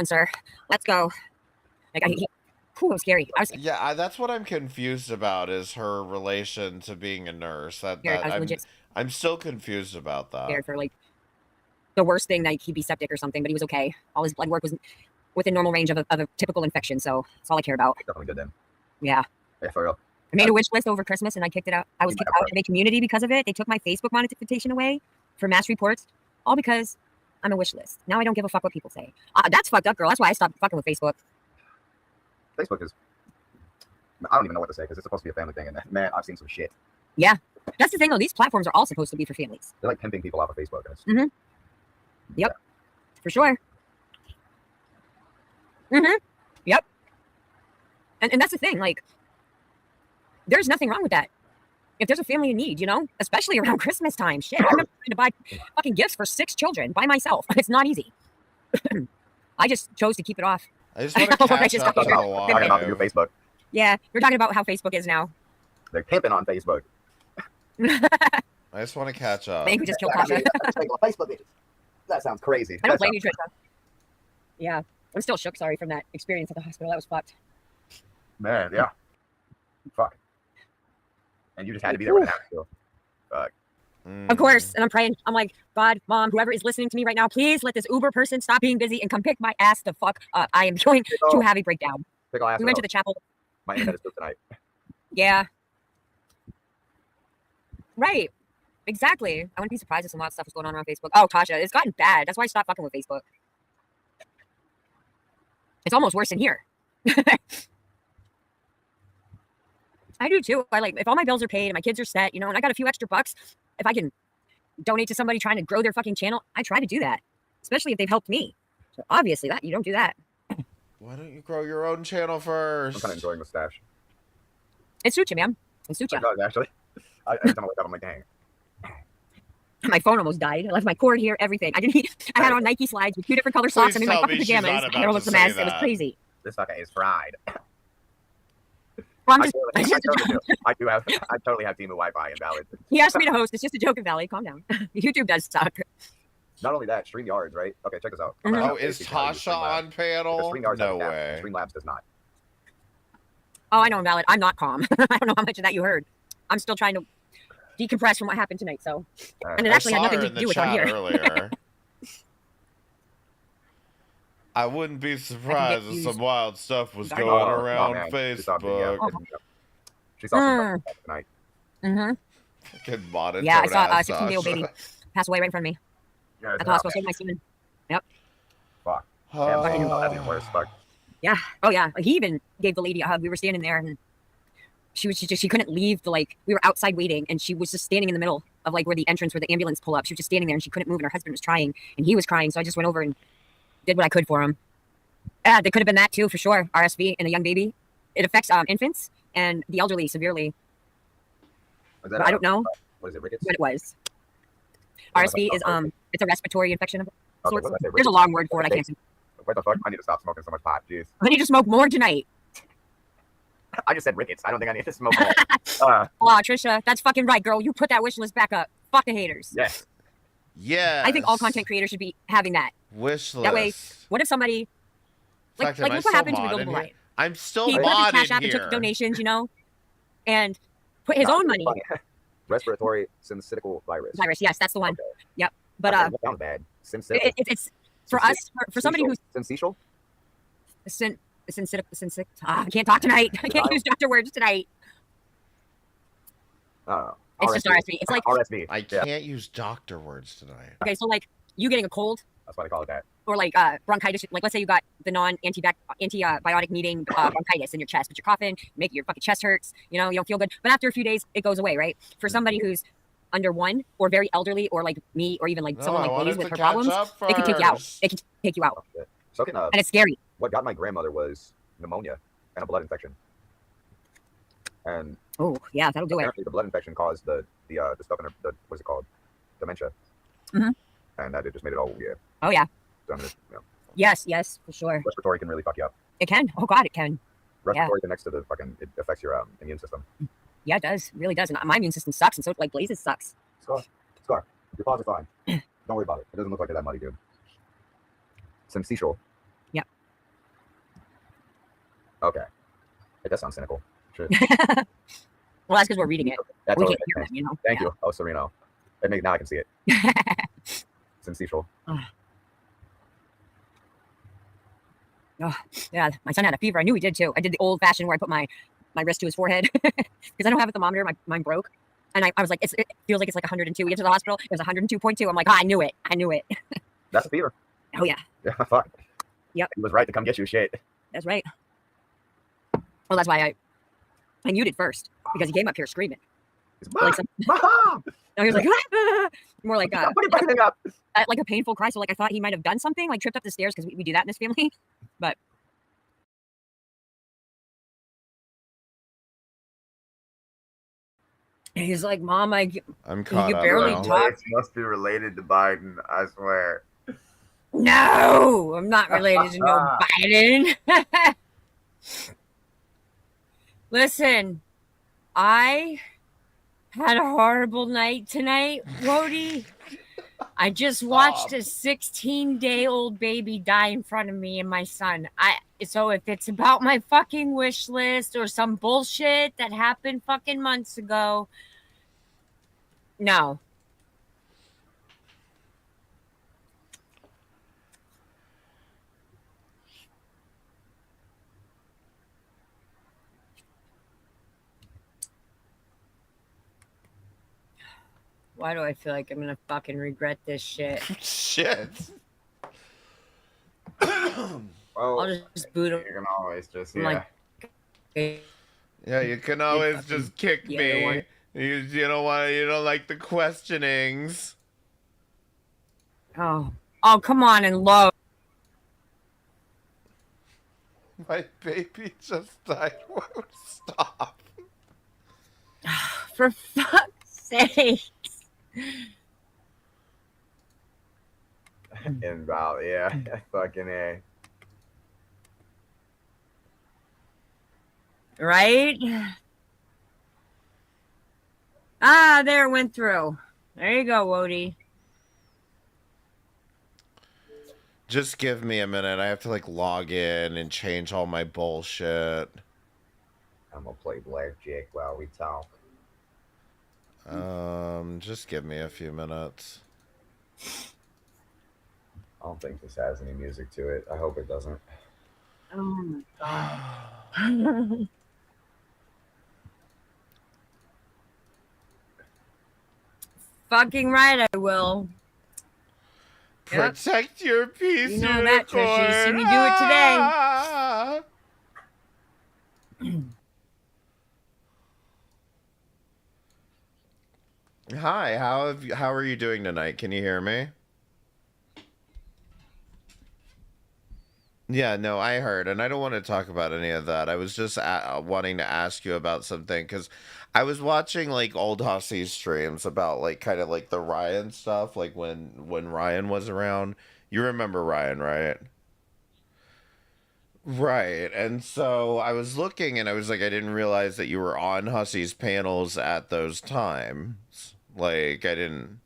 sir. Let's go." Like, it was scary. That's what I'm confused about is her relation to being a nurse. I'm still confused about that. Scared for like the worst thing, that he'd be septic or something, but he was okay. All his blood work was within normal range of a typical infection, so that's all I care about. Definitely good then. Yeah. Yeah, for real. I made a wish list over Christmas and I kicked it out. I was kicked out of the community because of it. They took my Facebook monetization away for mass reports, all because I'm a wish list. Now I don't give a fuck what people say. That's fucked up, girl. That's why I stopped fucking with Facebook. Facebook is, I don't even know what to say because it's supposed to be a family thing. And man, I've seen some shit. Yeah. That's the thing though. These platforms are all supposed to be for families. They're like pimping people off of Facebook. And Yep. Yeah. For sure. Yep. And that's the thing. Like, there's nothing wrong with that. if there's a family in need, you know, especially around Christmas time. Shit, I remember trying to buy fucking gifts for 6 children by myself. It's not easy. I just chose to keep it off. I just want to catch up on the Talking about the new Facebook. Yeah, we're talking about how Facebook is now. They're camping on Facebook. I just want to catch up. Man who just killed Tasha. Facebook is. That sounds crazy. I don't blame you, Trisha. Yeah, I'm still shook. Sorry from that experience at the hospital. That was fucked. Man, yeah. Fuck. And you just had to be there when it happened. Fuck. Of course, and I'm praying. I'm like, God, Mom, whoever is listening to me right now, please let this Uber person stop being busy and come pick my ass the fuck up. I am going to have a breakdown. We went to the chapel. My internet is good tonight. Yeah. Right. Exactly. I wouldn't be surprised if some lot of stuff was going on Facebook. Oh, Tasha, it's gotten bad. That's why I stopped fucking with Facebook. It's almost worse than here. I do too. I like if all my bills are paid and my kids are set, you know, and I got a few extra bucks, if I can donate to somebody trying to grow their fucking channel, I try to do that, especially if they've helped me. So obviously that you don't do that. Why don't you grow your own channel first? I'm kind of enjoying the stash. It suits you, man. It suits you. It does, actually. Every time I wake up, I'm like, dang. My phone almost died. I left my cord here, everything. I had on Nike slides with 2 different color socks. I'm in my fucking pajamas. I was a mess. It was crazy. This fucker is fried. Well, I totally have Timu Wi-Fi invalid. He asked me to host. It's just a joke, Valley. Calm down. YouTube does suck. Not only that, StreamYards, right? Okay, check this out. Oh, is Tasha on panel? No way. Streamlabs does not. Oh, I know, Invalid. I'm not calm. I don't know how much of that you heard. I'm still trying to decompress from what happened tonight. So, and it actually had nothing to do with on here. Earlier. I wouldn't be surprised if some wild stuff was going around Facebook. She saw some tonight. Fucking monotone. Yeah, I saw a 16-year-old baby pass away right in front of me. Yeah, at the hospital. Saved my semen. Yep. Fuck. That's even worse. Fuck. Yeah. Oh yeah. He even gave the lady a hug. We were standing there, and she couldn't leave we were outside waiting, and she was just standing in the middle of like where the entrance where the ambulance pull up. She was just standing there, and she couldn't move, and her husband was trying, and he was crying. So I just went over and did what I could for him. Yeah, there could have been that too, for sure. RSV and a young baby. It affects infants and the elderly severely. But I don't know what is it, rickets? What it was. RSV is it's a respiratory infection of sorts. There's a long word for it. I can't think. What the fuck? I need to stop smoking so much pot. Jeez. I need to smoke more tonight. I just said rickets. I don't think I need to smoke more. Trisha, that's fucking right, girl. You put that wish list back up. Fuck the haters. Yes. Yeah. I think all content creators should be having that. Wish list. That way, what if somebody like look what happened to Rebuildable Life? I'm still he put up his modded Cash App and here. took donations, you know, and put his own money. Respiratory syncytial virus. Yes, that's the one. Okay. Yep. But that sounds bad. It's for us, for somebody who's syncytial. I can't talk tonight. I can't use doctor words tonight. It's just RSV. It's like RSV. I can't use doctor words tonight. Okay, so like you getting a cold. That's why they call it that. Or like bronchitis. Like let's say you got the antibiotic needing bronchitis in your chest, but you're coughing, make your fucking chest hurts. You know, you don't feel good. But after a few days, it goes away, right? For somebody who's under 1 or very elderly, or like me, or even like someone like Blaze with her problems, it can take you out. It can take you out. So can, and it's scary. What got my grandmother was pneumonia and a blood infection. And oh yeah, that'll do it. The blood infection caused the stuff in her, what's it called, dementia. And that it just made it all weird. Oh yeah. So, you know, yes, for sure. Respiratory can really fuck you up. It can. Oh god, it can. Respiratory connects to the fucking. It affects your immune system. Yeah, it does. It really does. And my immune system sucks, and so like Blaze's sucks. Scar. Your paws are fine. Don't worry about it. It doesn't look like they're that muddy, dude. Syncytial. Yep. Okay. It does sound cynical. Well, that's because we're reading it. That we totally can't hear it, you know. Thank you. Oh, Sereno. Now I can see it. Syncytial. Oh, yeah, my son had a fever. I knew he did too. I did the old fashioned where I put my wrist to his forehead because I don't have a thermometer. Mine broke. And I was like, it feels like it's like 102. We get to the hospital. It was 102.2. I'm like, I knew it. That's a fever. Oh, yeah. Yeah, fuck. Yep. He was right to come get you, shit. That's right. Well, that's why I muted first because he came up here screaming. Like Mom! No, he was like, more like like a painful cry. So like I thought he might have done something, like tripped up the stairs because we do that in this family. But And he's like, Mom, I'm he caught could up barely now. talk. Must be related to Biden, I swear. No, I'm not related to no Biden. Listen, I had a horrible night tonight, Woti. I just watched a 16-day-old baby die in front of me and my son. So if it's about my fucking wish list or some bullshit that happened fucking months ago, no. Why do I feel like I'm gonna fucking regret this shit? Shit. Well, I'll just boot him. You can always just, Like, yeah, you can always just kick the other one. me. You don't want. You don't like the questionings. Oh, come on and load. My baby just died. Stop. For fuck's sake. Invalid, yeah. Fucking A. Right? Ah, there it went through. There you go, Woti. Just give me a minute. I have to like log in and change all my bullshit. I'm gonna play blackjack while we talk. Just give me a few minutes. I don't think this has any music to it. I hope it doesn't. Oh my god. Fucking right, I will. Protect your peace, you know that, Trish. You see me do it today. Hi, how are you doing tonight? Can you hear me? Yeah, no, I heard, and I don't want to talk about any of that. I was just wanting to ask you about something because I was watching like old Hussey streams about like kind of like the Ryan stuff, like when Ryan was around. You remember Ryan, right? Right, and so I was looking, and I was like, I didn't realize that you were on Hussey's panels at those times. Like, I didn't.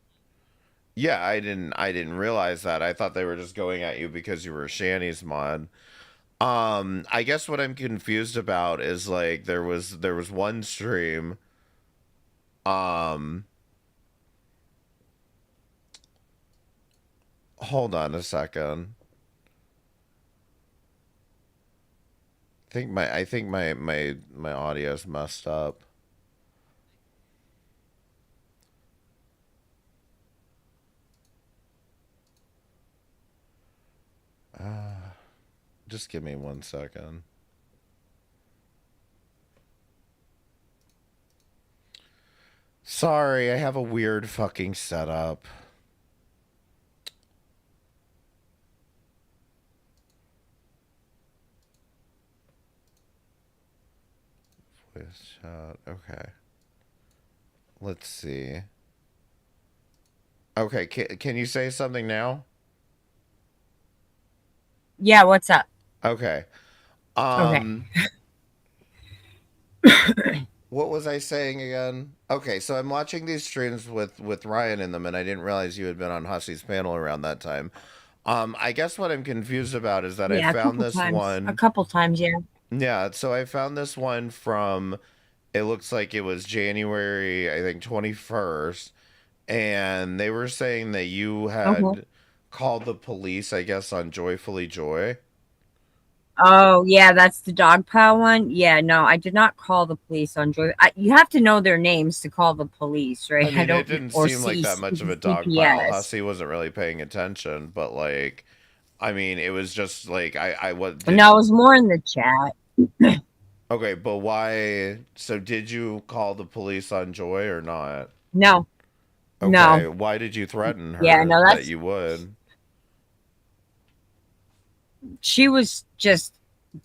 Yeah, I didn't realize that. I thought they were just going at you because you were Shanny's mod. I guess what I'm confused about is like there was one stream. Hold on a second. I think my audio's messed up. Just give me 1 second. Sorry, I have a weird fucking setup. Voice chat. Okay. Let's see. Okay, can you say something now? Yeah, what's up? Okay. What was I saying again? Okay, so I'm watching these streams with Ryan in them, and I didn't realize you had been on Hussey's panel around that time. I guess what I'm confused about is that I found this one a couple times, yeah. Yeah, so I found this one from, it looks like it was January, I think 21st, and they were saying that you had called the police, I guess, on Joyfully Joy. Oh, yeah, that's the dog pile one. Yeah, no, I did not call the police on Joy. You have to know their names to call the police, right? I mean, it didn't seem like that much of a dog pile. Hussey wasn't really paying attention, but like, I mean, it was just like, I was. No, it was more in the chat. Okay, but why? So did you call the police on Joy or not? No. Okay, No. why did you threaten her that's... that you would? She was just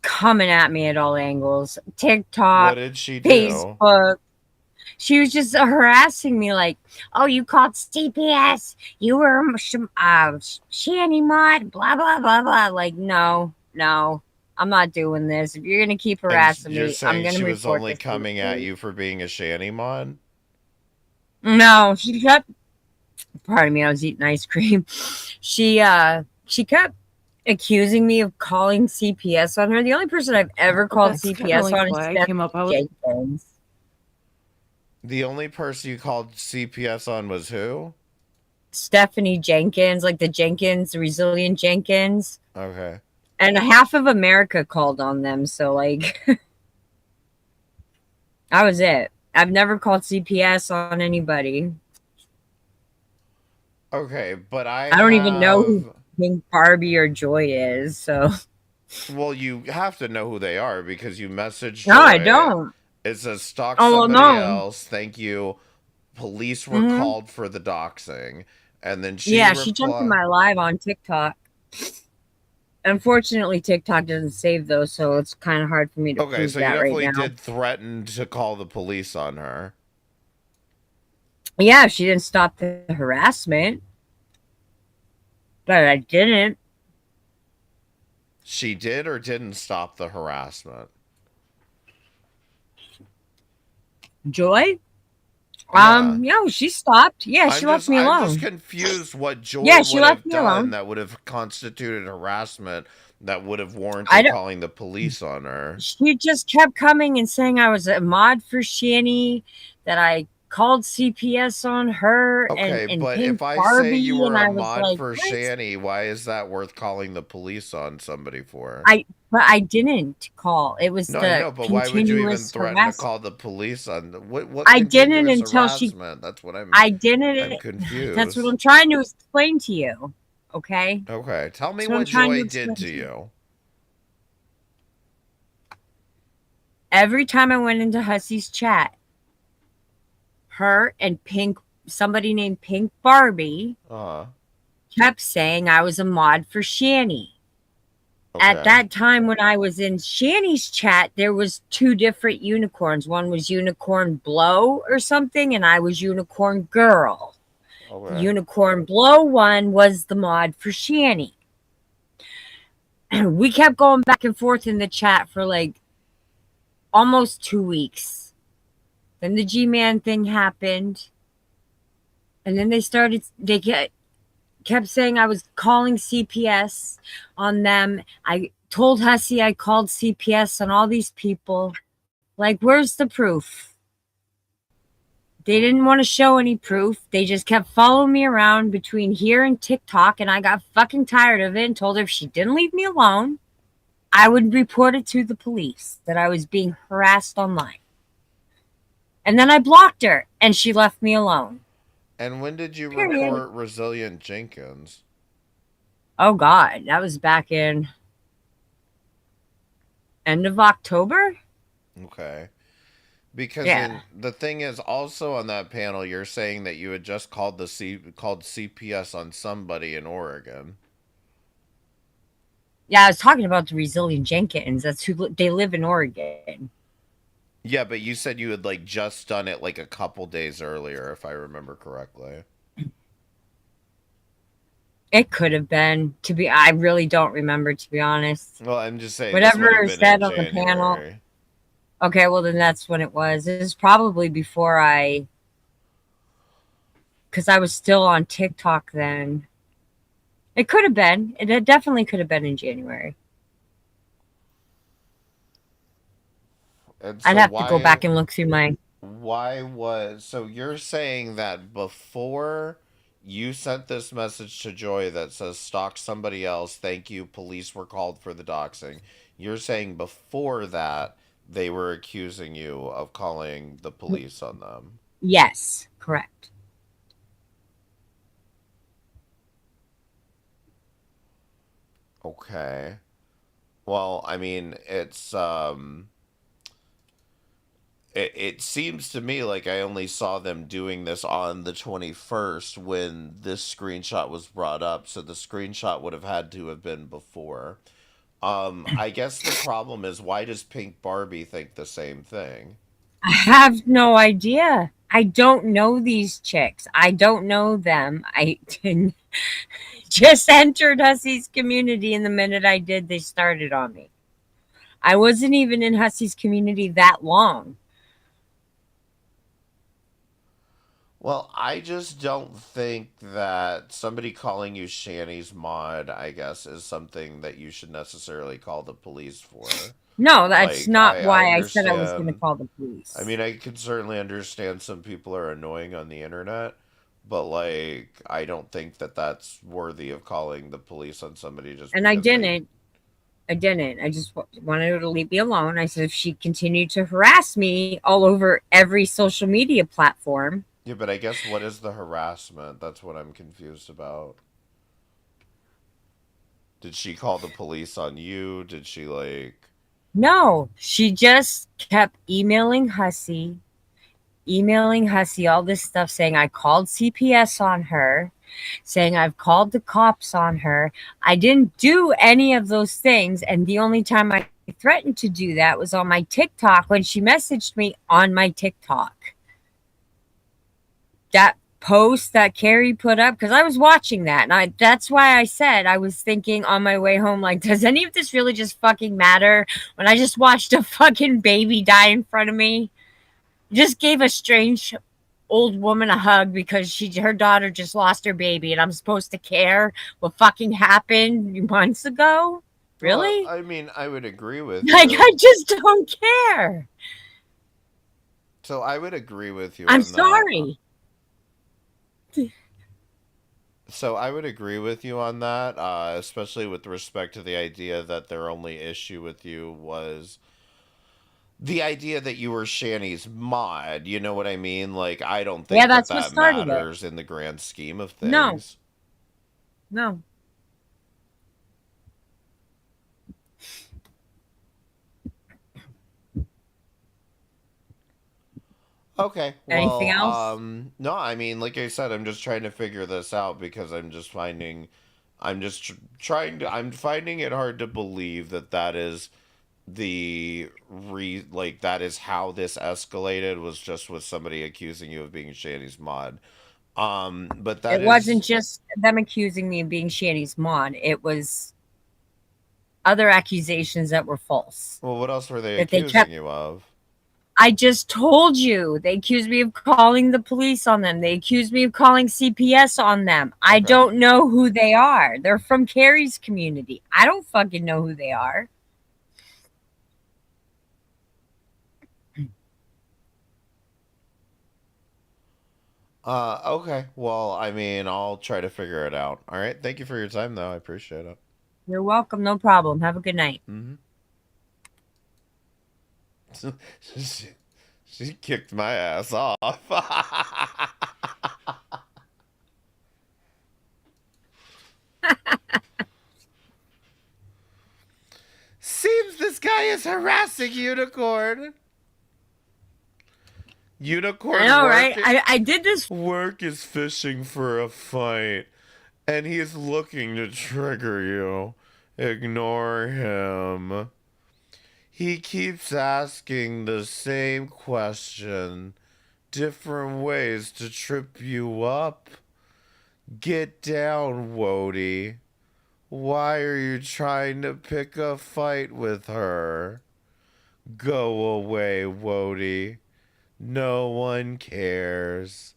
coming at me at all angles. TikTok, what did she do? Facebook. she was just harassing me like, "Oh, you called CPS. You were Shanny Mod, blah blah blah blah." Like, no, I'm not doing this. If you're gonna keep And harassing you're me, I'm saying gonna she was report only this to the coming at police. you for being a shanty mod? No, she kept. Pardon me, I was eating ice cream. She kept accusing me of calling CPS on her. The only person I've ever called That's kinda CPS like on is why I Stephanie came up. I was Jenkins. The only person you called CPS on was who? Stephanie Jenkins, like the Jenkins, the Resilient Jenkins. Okay. And half of America called on them, so like that was it. I've never called CPS on anybody. Okay, but I don't even know who have... Pink Barbie or Joy is, so Well, you have to know who they are because you messaged no, I Joy. don't. It says stalk Oh well, somebody no. else. Thank you. Police were Mhm. called for the doxing. And then she Yeah, she jumped in my live on TikTok. Unfortunately, TikTok doesn't save those, so it's kind of hard for me to Okay, prove so you that right definitely now. did threaten to call the police on her. Yeah, she didn't stop the harassment, but I didn't. She did or didn't stop the harassment? Joy? Yeah. She stopped. Yeah, she left me alone. I'm just confused what Joy Yeah, she would left have me done alone. that would have constituted harassment that would have I warranted don't. calling the police on her. She just kept coming and saying I was a mod for Shanny, that I called CPS on her Okay, and but Pink if I say you Barbie, were and a I was mod like, for what? Shanny, why is that worth calling the police on somebody for? But I didn't call. It was No, I the know, but why would you even continuous threaten to harassment. call the police on what I didn't continuous until she. harassment? That's what I'm I didn't. confused. That's what I'm trying to explain to you. Okay. Okay, tell me That's what I'm what trying to Joy explain did to to you. you. Every time I went into Hussy's chat, her and somebody named Pink Barbie, kept saying I was a mod for Shanny. Okay. At that time when I was in Shanny's chat, there was 2 different unicorns. One was Unicorn Blow or something, and I was Unicorn Girl. Okay. The Unicorn Blow one was the mod for Shanny. We kept going back and forth in the chat for like almost 2 weeks. Then the G-Man thing happened. And then they kept saying I was calling CPS on them. I told Hussy I called CPS on all these people. Like, where's the proof? They didn't want to show any proof. They just kept following me around between here and TikTok, and I got fucking tired of it and told her if she didn't leave me alone, I would report it to the police that I was being harassed online. And then I blocked her, and she left me alone. And when did you Period. report Resilient Jenkins? Oh, God. That was back in end of October? Okay. Because the thing is, also on that panel, you're saying that you had just called CPS on somebody in Oregon. Yeah, I was talking about the Resilient Jenkins. That's who they live in Oregon. Yeah, but you said you had like just done it like a couple days earlier, if I remember correctly. It could have been. I really don't remember, to be honest. Well, I'm just saying. Whatever said on the panel. Okay, well then that's when it was. It was probably before because I was still on TikTok then. It could have been. It definitely could have been in January. I'd have to go back and look through my. So you're saying that before you sent this message to Joy that says stalk somebody else, thank you, police were called for the doxing. You're saying before that they were accusing you of calling the police on them. Yes, correct. Okay. Well, I mean, it's it seems to me like I only saw them doing this on the 21st when this screenshot was brought up, so the screenshot would have had to have been before. I guess the problem is, why does Pink Barbie think the same thing? I have no idea. I don't know these chicks. I don't know them. I just entered Hussey's community, and the minute I did, they started on me. I wasn't even in Hussey's community that long. Well, I just don't think that somebody calling you Shanny's mod, I guess, is something that you should necessarily call the police for. No, that's Like, not I why I said I was going to understand. call the police. I mean, I can certainly understand some people are annoying on the internet, but like, I don't think that that's worthy of calling the police on somebody just And I because they. didn't. I didn't. I just wanted her to leave me alone. I said if she continued to harass me all over every social media platform. Yeah, but I guess what is the harassment? That's what I'm confused about. Did she call the police on you? Did she like? No, she just kept emailing Hussey all this stuff saying I called CPS on her, saying I've called the cops on her. I didn't do any of those things. And the only time I threatened to do that was on my TikTok when she messaged me on my TikTok. That post that Carrie put up, because I was watching that, and that's why I said I was thinking on my way home, like, does any of this really just fucking matter when I just watched a fucking baby die in front of me? Just gave a strange old woman a hug because her daughter just lost her baby, and I'm supposed to care what fucking happened months ago? Really? Well, I mean, I would agree with Like, you. I just don't care. So I would agree with you. I'm on sorry. So I would agree with you on that, especially with respect to the idea that their only issue with you was the idea that you were Shanny's mod. You know what I mean? Like, I don't think That's that what that started it. matters in the grand scheme of No. things. No. Okay. Anything Well, else? no, I mean, like I said, I'm just trying to figure this out because I'm just finding, I'm finding it hard to believe that that is that is how this escalated was just with somebody accusing you of being Shanny's mod. But that It wasn't is. just them accusing me of being Shanny's mod. It was other accusations that were false. Well, what else were they That they accusing kept. you of? I just told you. They accused me of calling the police on them. They accused me of calling CPS on them. I Okay. don't know who they are. They're from Carrie's community. I don't fucking know who they are. Okay. Well, I mean, I'll try to figure it out. All right. Thank you for your time, though. I appreciate it. You're welcome. No problem. Have a good night. Mm-hmm. She kicked my ass off. Seems this guy is harassing Unicorn. Unicorn. I know, right? I did this. Work is fishing for a fight, and he's looking to trigger you. Ignore him. He keeps asking the same question, different ways to trip you up. Get down, Woti. Why are you trying to pick a fight with her? Go away, Woti. No one cares.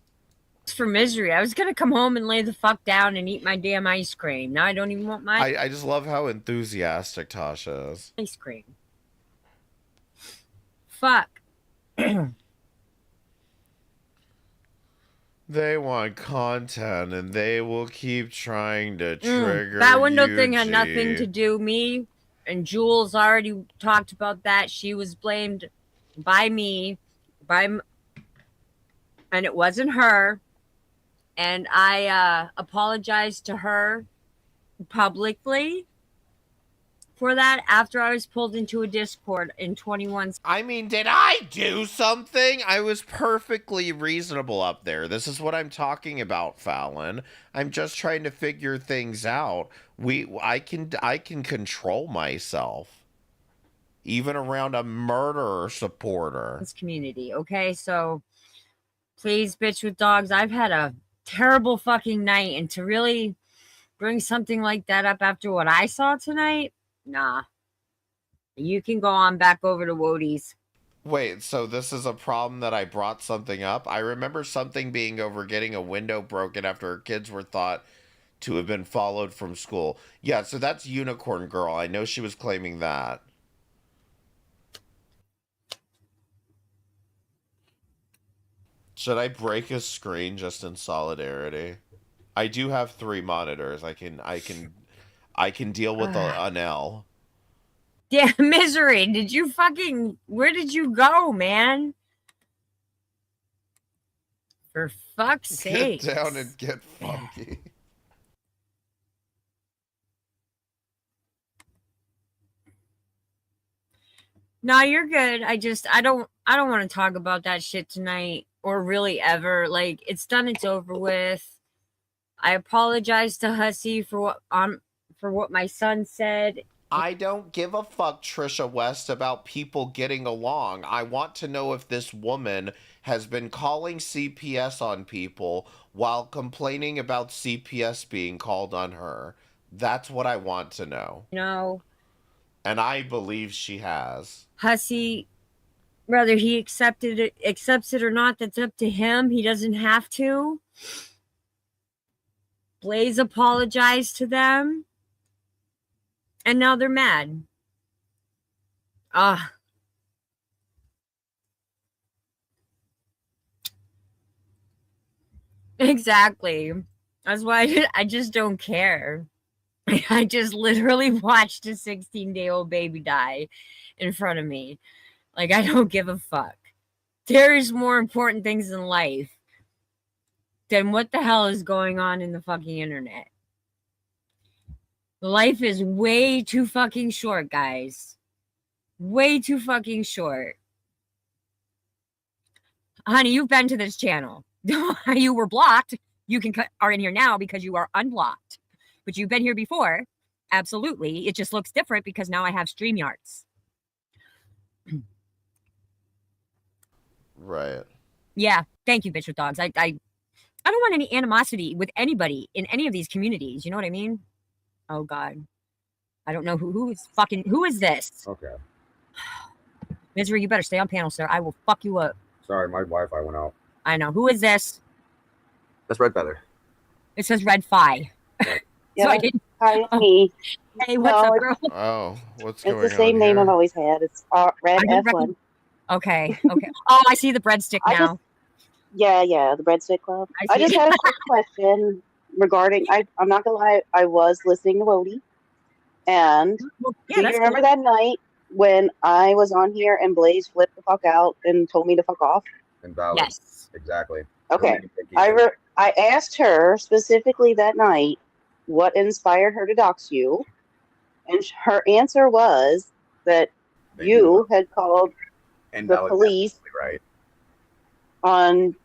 For misery. I was gonna come home and lay the fuck down and eat my damn ice cream. Now I don't even want my I just love how enthusiastic Tasha is. ice cream. Fuck. They want content and they will keep trying to trigger that window you, thing had nothing to do. Me and Jules already talked about that. She was blamed by me, and it wasn't her. And I apologized to her publicly for that after I was pulled into a Discord in 21. I mean, did I do something? I was perfectly reasonable up there. This is what I'm talking about, Fallon. I'm just trying to figure things out. I can control myself. even around a murderer supporter. This community, okay? So please, bitch with dogs, I've had a terrible fucking night, and to really bring something like that up after what I saw tonight, nah. You can go on back over to Woti's. Wait, so this is a problem that I brought something up? I remember something being over getting a window broken after her kids were thought to have been followed from school. Yeah, so that's Unicorn Girl. I know she was claiming that. Should I break a screen just in solidarity? I do have 3 monitors. I can deal with an L. Yeah, Misery, where did you go, man? For fuck's sake. Get down and get funky. No, you're good. I don't want to talk about that shit tonight or really ever. Like, it's done, it's over with. I apologize to Hussey for what my son said. I don't give a fuck, Trisha West, about people getting along. I want to know if this woman has been calling CPS on people while complaining about CPS being called on her. That's what I want to know. No. And I believe she has. Hussey, whether he accepts it or not, that's up to him. He doesn't have to. Blaze apologized to them. And now they're mad. Exactly. That's why I just don't care. I just literally watched a 16-day-old baby die in front of me. Like, I don't give a fuck. There is more important things in life than what the hell is going on in the fucking internet. Life is way too fucking short, guys. Way too fucking short. Honey, you've been to this channel. You were blocked. You are in here now because you are unblocked. But you've been here before. Absolutely. It just looks different because now I have StreamYards. Right. Yeah. Thank you, bitch with dogs. I don't want any animosity with anybody in any of these communities. You know what I mean? Oh God. I don't know who is this? Okay. Misery, you better stay on panel, sir. I will fuck you up. Sorry, my Wi-Fi went out. I know. Who is this? That's Red Feather. It says Red Fi. Yeah. So I didn't. Hi, it's me. Hey, what's up, girl? Oh, what's going on? It's the same name I've always had. It's Red F1. Okay. Oh, I see the breadstick now. Yeah, the breadstick club. I just had a quick question regarding. I'm not gonna lie. I was listening to Woti, and do you remember that night when I was on here and Blaze flipped the fuck out and told me to fuck off? Invalid. Yes. Exactly. Okay. I asked her specifically that night what inspired her to dox you, and her answer was that you had called the police right on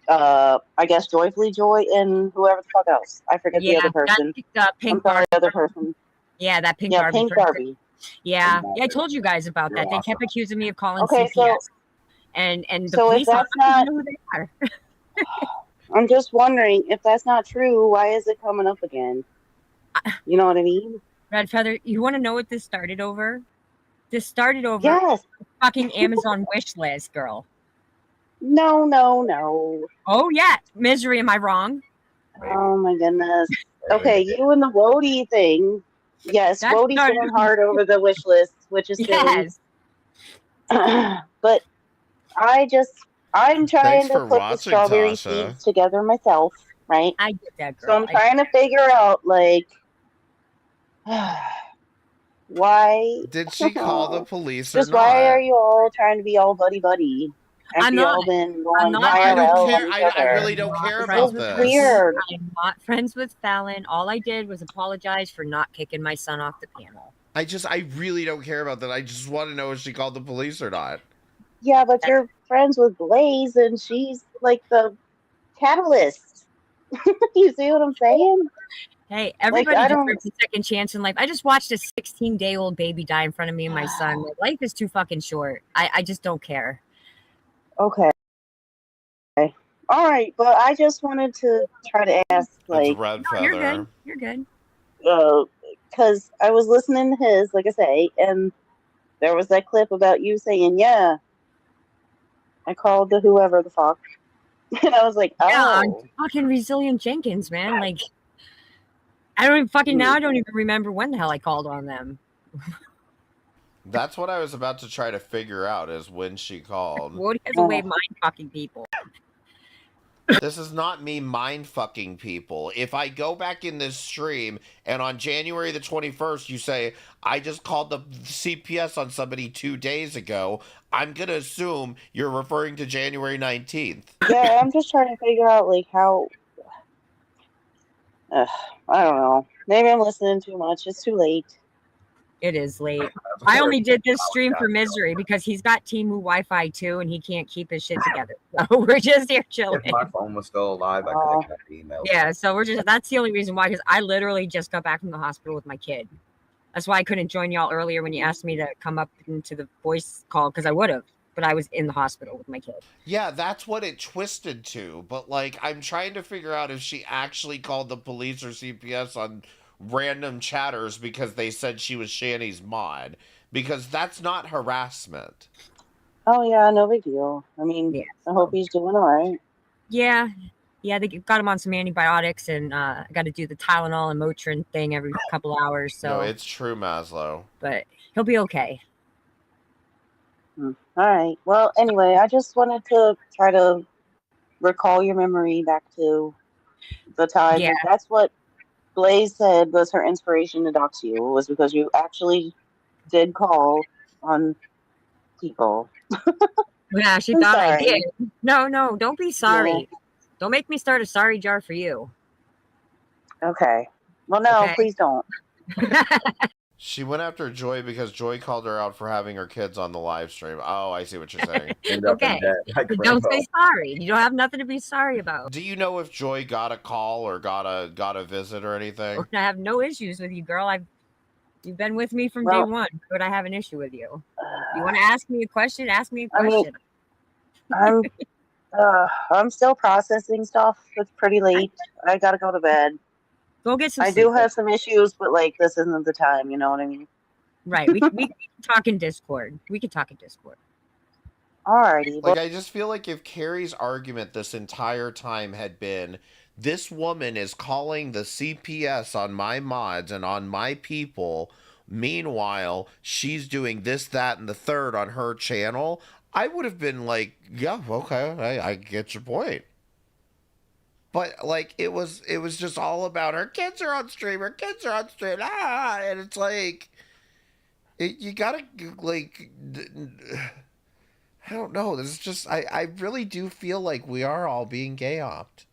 I guess Joyfully Joy and whoever the fuck else. I forget the other person. Pink I'm sorry, the other person. Yeah, that Pink Barbie. Pink Barbie. Yeah, I told you guys about that. They kept accusing me of calling CPS. And the police, if that's I don't know who they are. I'm just wondering if that's not true, why is it coming up again? You know what I mean? Red Feather, you want to know what this started over? This started over fucking Amazon wish list, girl. No. Oh, yeah. Misery, am I wrong? Oh, my goodness. Okay, you and the Woti thing. Yes, Woti's going hard over the wish list, which is silly. But I'm trying to put the strawberry seeds together myself, right? I get that, girl. So I'm trying to figure out, like, why did she call the police or just not? why are you all trying to be all buddy? I'm not. I don't care. I really don't care about this. Weird. I'm not friends with Fallon. All I did was apologize for not kicking my son off the panel. I really don't care about that. I just want to know if she called the police or not. Yeah, but you're friends with Blaze, and she's like the catalyst. You see what I'm saying? Hey, everybody I deserves a second chance in life. I just watched a 16-day-old baby die in front of me and my son. Like, life is too fucking short. I just don't care. Okay. All right, but I just wanted to try to ask, It's a like, red No, you're good. feather. You're good. because I was listening to his, like I say, and there was that clip about you saying, "Yeah, I called the whoever the fuck," and I was like, Yeah, "Oh, fucking Resilient Jenkins, man. Like, I don't even fucking now. I don't even remember when the hell I called on them. That's what I was about to try to figure out is when she called. Woti has a way of mind fucking people. This is not me mind fucking people. If I go back in this stream and on January the 21st you say, I just called the CPS on somebody 2 days ago, I'm going to assume you're referring to January 19th. yeah." I'm just trying to figure out, like, how. I don't know. Maybe I'm listening too much. It's too late. It is late. I only did this stream for Misery because he's got Timu Wi-Fi too, and he can't keep his shit together. So we're just here chilling. If my phone was still alive, I could have kept the email. Yeah, so we're just, that's the only reason why, because I literally just got back from the hospital with my kid. That's why I couldn't join y'all earlier when you asked me to come up into the voice call, because I would have, but I was in the hospital with my kid. Yeah, that's what it twisted to. But, like, I'm trying to figure out if she actually called the police or CPS on random chatters because they said she was Shanny's mod. Because that's not harassment. Oh yeah, no big deal. I mean, I hope he's doing all right. Yeah, they got him on some antibiotics, and I got to do the Tylenol and Motrin thing every couple hours. So No, it's true, Maslow. But he'll be okay. All right. Well, anyway, I just wanted to try to recall your memory back to the time. Yeah. That's what Blaze said was her inspiration to dox you, was because you actually did call on people. Yeah, she I'm thought I sorry. did. No, don't be sorry. Don't make me start a sorry jar for you. Okay. Well, no, Okay. please don't. She went after Joy because Joy called her out for having her kids on the live stream. Oh, I see what you're saying. Okay. But don't say sorry. You don't have nothing to be sorry about. Do you know if Joy got a call or got a visit or anything? I have no issues with you, girl. You've been with me from day one, but I have an issue with you. You want to ask me a question? Ask me a question. I'm still processing stuff. It's pretty late. I gotta go to bed. Go get some I sleep. do have some issues, but like this isn't the time. You know what I mean? Right. We can talk in Discord. Alrighty. Like, I just feel like if Carrie's argument this entire time had been, this woman is calling the CPS on my mods and on my people, meanwhile, she's doing this, that, and the third on her channel, I would have been like, yeah, okay, I get your point. But, like, it was just all about her kids are on stream, and it's like, you gotta, like, I don't know. This is just, I really do feel like we are all being gay-opped.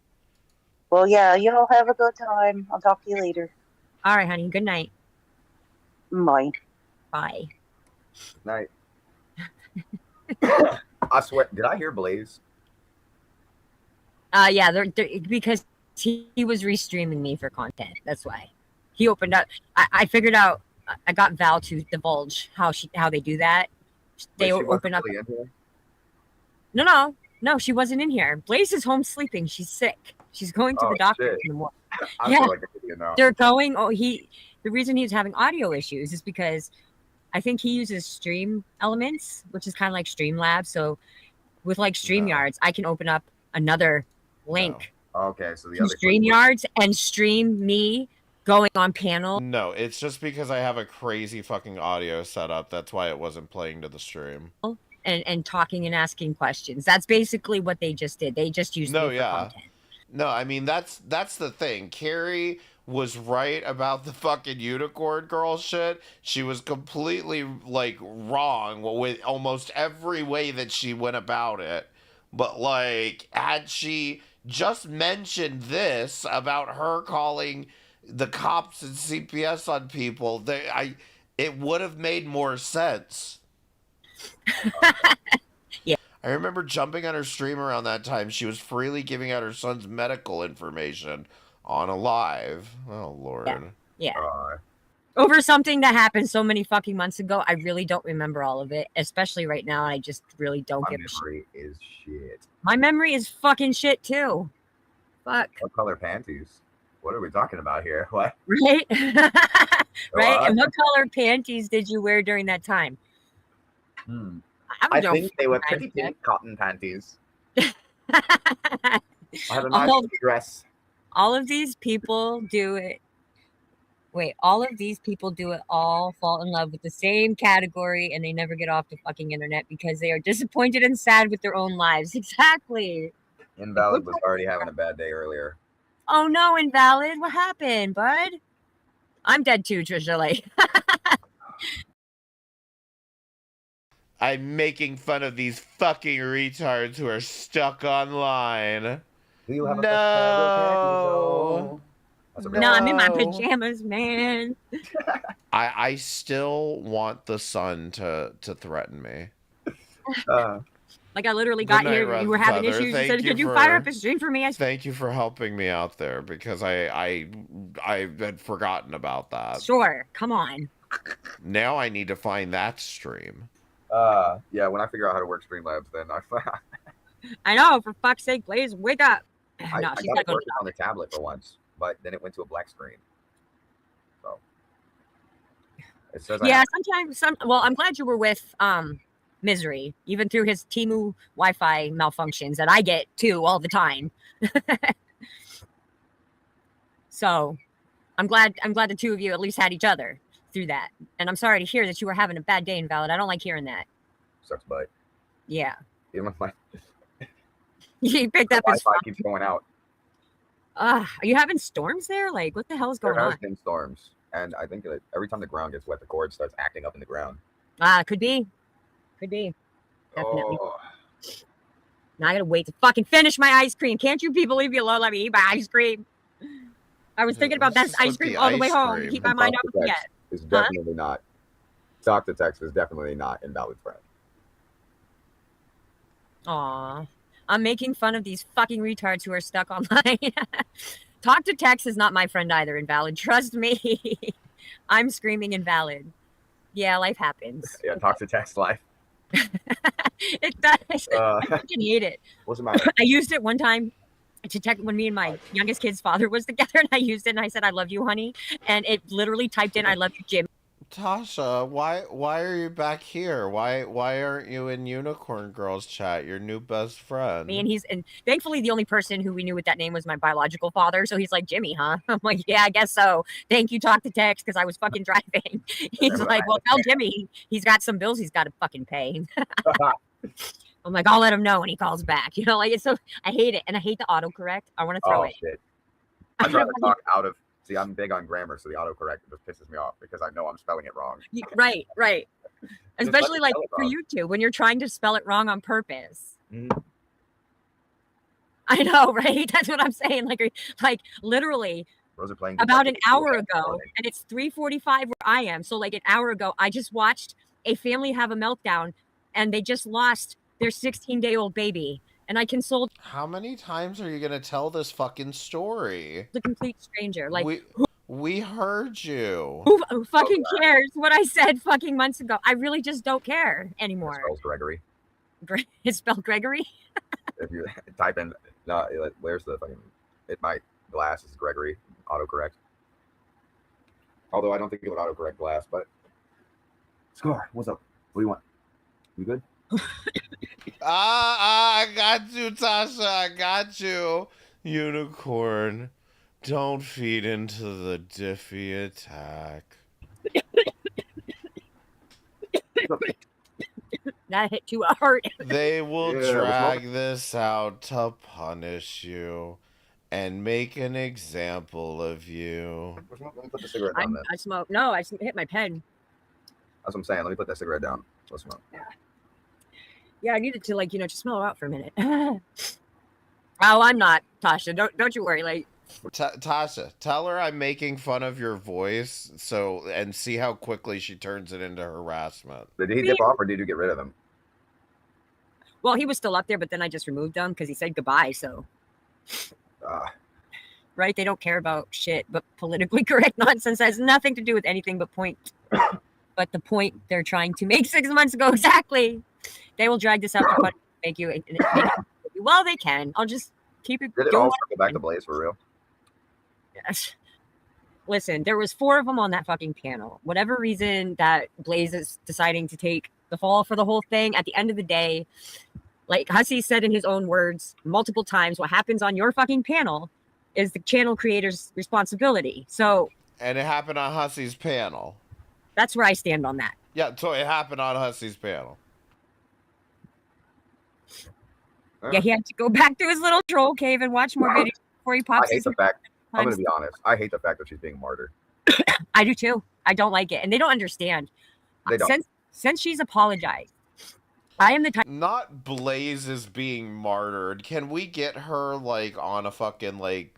Well, yeah, you all have a good time. I'll talk to you later. All right, honey. Good night. Bye. Bye. Night. I swear, did I hear Blaze? Yeah, because he was restreaming me for content. That's why he opened up. I figured out. I got Val to divulge how they do that. They open up. Really No, she wasn't in here. Blaze is home sleeping. She's sick. She's going to the doctor in the morning. I Yeah, feel like an idiot now. they're going. The reason he's having audio issues is because I think he uses Stream Elements, which is kind of like Streamlabs. So with like StreamYards, I can open up another link Okay, so the to other StreamYards and stream me going on panel. No, it's just because I have a crazy fucking audio setup. That's why it wasn't playing to the stream. And talking and asking questions. That's basically what they just did. They just used me for content. No, I mean, that's the thing. Carrie was right about the fucking unicorn girl shit. She was completely, like, wrong with almost every way that she went about it. But, like, had she just mentioned this about her calling the cops and CPS on people, it would have made more sense. Yeah. I remember jumping on her stream around that time. She was freely giving out her son's medical information on a live. Oh Lord. Yeah. Over something that happened so many fucking months ago, I really don't remember all of it. Especially right now, I just really don't give a shit. My memory is shit. My memory is fucking shit too. Fuck. What color panties? What are we talking about here? What? Right? Right? And what color panties did you wear during that time? I think they were pretty pink cotton panties. I had a nice dress. All of these people do it. Wait, all of these people do it all fall in love with the same category and they never get off the fucking internet because they are disappointed and sad with their own lives. Exactly. Invalid was already having a bad day earlier. Oh no, Invalid. What happened, bud? I'm dead too, Trisha. Like I'm making fun of these fucking retards who are stuck online. Do you have no. No, I'm in my pajamas, man. I still want the sun to threaten me. Like I literally got here, you were having issues. You said, "Could you fire up a stream for me?" Thank you for helping me out there because I had forgotten about that. Sure, come on. Now I need to find that stream. Yeah, when I figure out how to work Streamlabs, then I know, for fuck's sake, please wake up. I got it working on the tablet for once, but then it went to a black screen. So it says sometimes well, I'm glad you were with Misery, even through his Temu Wi-Fi malfunctions that I get too all the time. So I'm glad the two of you at least had each other through that. And I'm sorry to hear that you were having a bad day, Invalid. I don't like hearing that. Sucks butt. Yeah. Even my you picked up his Wi-Fi keeps going out. Are you having storms there? Like, what the hell is going on? There has been storms, and I think that every time the ground gets wet, the cord starts acting up in the ground. Could be. Definitely. Oh. Now I gotta wait to fucking finish my ice cream. Can't you people leave me alone? Let me eat my ice cream. I was thinking about that ice cream all the way home to keep my mind off of forget. Is definitely not. Talk to Text is definitely not Invalid friend. Aw. I'm making fun of these fucking retards who are stuck online. Talk to Text is not my friend either, Invalid. Trust me. I'm screaming Invalid. Yeah, life happens. Yeah, Talk to Text life. It does. I fucking hate it. What's the matter? I used it one time to text when me and my youngest kid's father was together, and I used it and I said, "I love you, honey," and it literally typed in, "I love you, Jim." Tasha, why are you back here? Why aren't you in Unicorn Girls chat? Your new best friend. Me and thankfully the only person who we knew with that name was my biological father. So he's like, "Jimmy, huh?" I'm like, "Yeah, I guess so. Thank you, Talk to Text," because I was fucking driving. He's like, "Well, tell Jimmy he's got some bills he's got to fucking pay." I'm like, "I'll let him know when he calls back." You know, like it's so I hate it, and I hate the autocorrect. I want to throw it. Shit. I'd rather talk out of. See, I'm big on grammar, so the autocorrect just pisses me off because I know I'm spelling it wrong. Right. Especially like for YouTube when you're trying to spell it wrong on purpose. Mm-hmm. I know, right? That's what I'm saying. Like literally about an hour ago, and it's 3:45 where I am. So like an hour ago, I just watched a family have a meltdown, and they just lost their 16-day-old baby. And I consoled. How many times are you gonna tell this fucking story? The complete stranger, like we heard you. Who fucking cares what I said fucking months ago? I really just don't care anymore. It spells Gregory. It's spelled Gregory. If you type in, where's the fucking? My glass is Gregory autocorrect. Although I don't think it would autocorrect glass, but Scar, what's up? What do you want? You good? I got you, Tasha. I got you. Unicorn, don't feed into the Diffie attack. That hit too hard. They will drag this out to punish you and make an example of you. Let me put the cigarette down. I smoke. No, I hit my pen. That's what I'm saying. Let me put that cigarette down. Let's smoke. Yeah, I needed to just smell it out for a minute. Oh, I'm not, Tasha. Don't you worry. Like Tasha, tell her I'm making fun of your voice, and see how quickly she turns it into harassment. Did he dip off, or did you get rid of him? Well, he was still up there, but then I just removed him because he said goodbye. So right? They don't care about shit, but politically correct nonsense has nothing to do with anything but but the point they're trying to make 6 months ago exactly. They will drag this out to make you well, they can. I'll just keep it. Did it all circle back to Blaze for real? Yes. Listen, there was 4 of them on that fucking panel. Whatever reason that Blaze is deciding to take the fall for the whole thing, at the end of the day, like Hussey said in his own words multiple times, what happens on your fucking panel is the channel creator's responsibility. So, and it happened on Hussey's panel. That's where I stand on that. Yeah, so it happened on Hussey's panel. Yeah, he had to go back to his little troll cave and watch more videos before he pops. I hate the fact. I'm gonna be honest. I hate the fact that she's being martyred. I do too. I don't like it, and they don't understand. They don't. Since she's apologized, I am the type. Not Blaze is being martyred. Can we get her like on a fucking like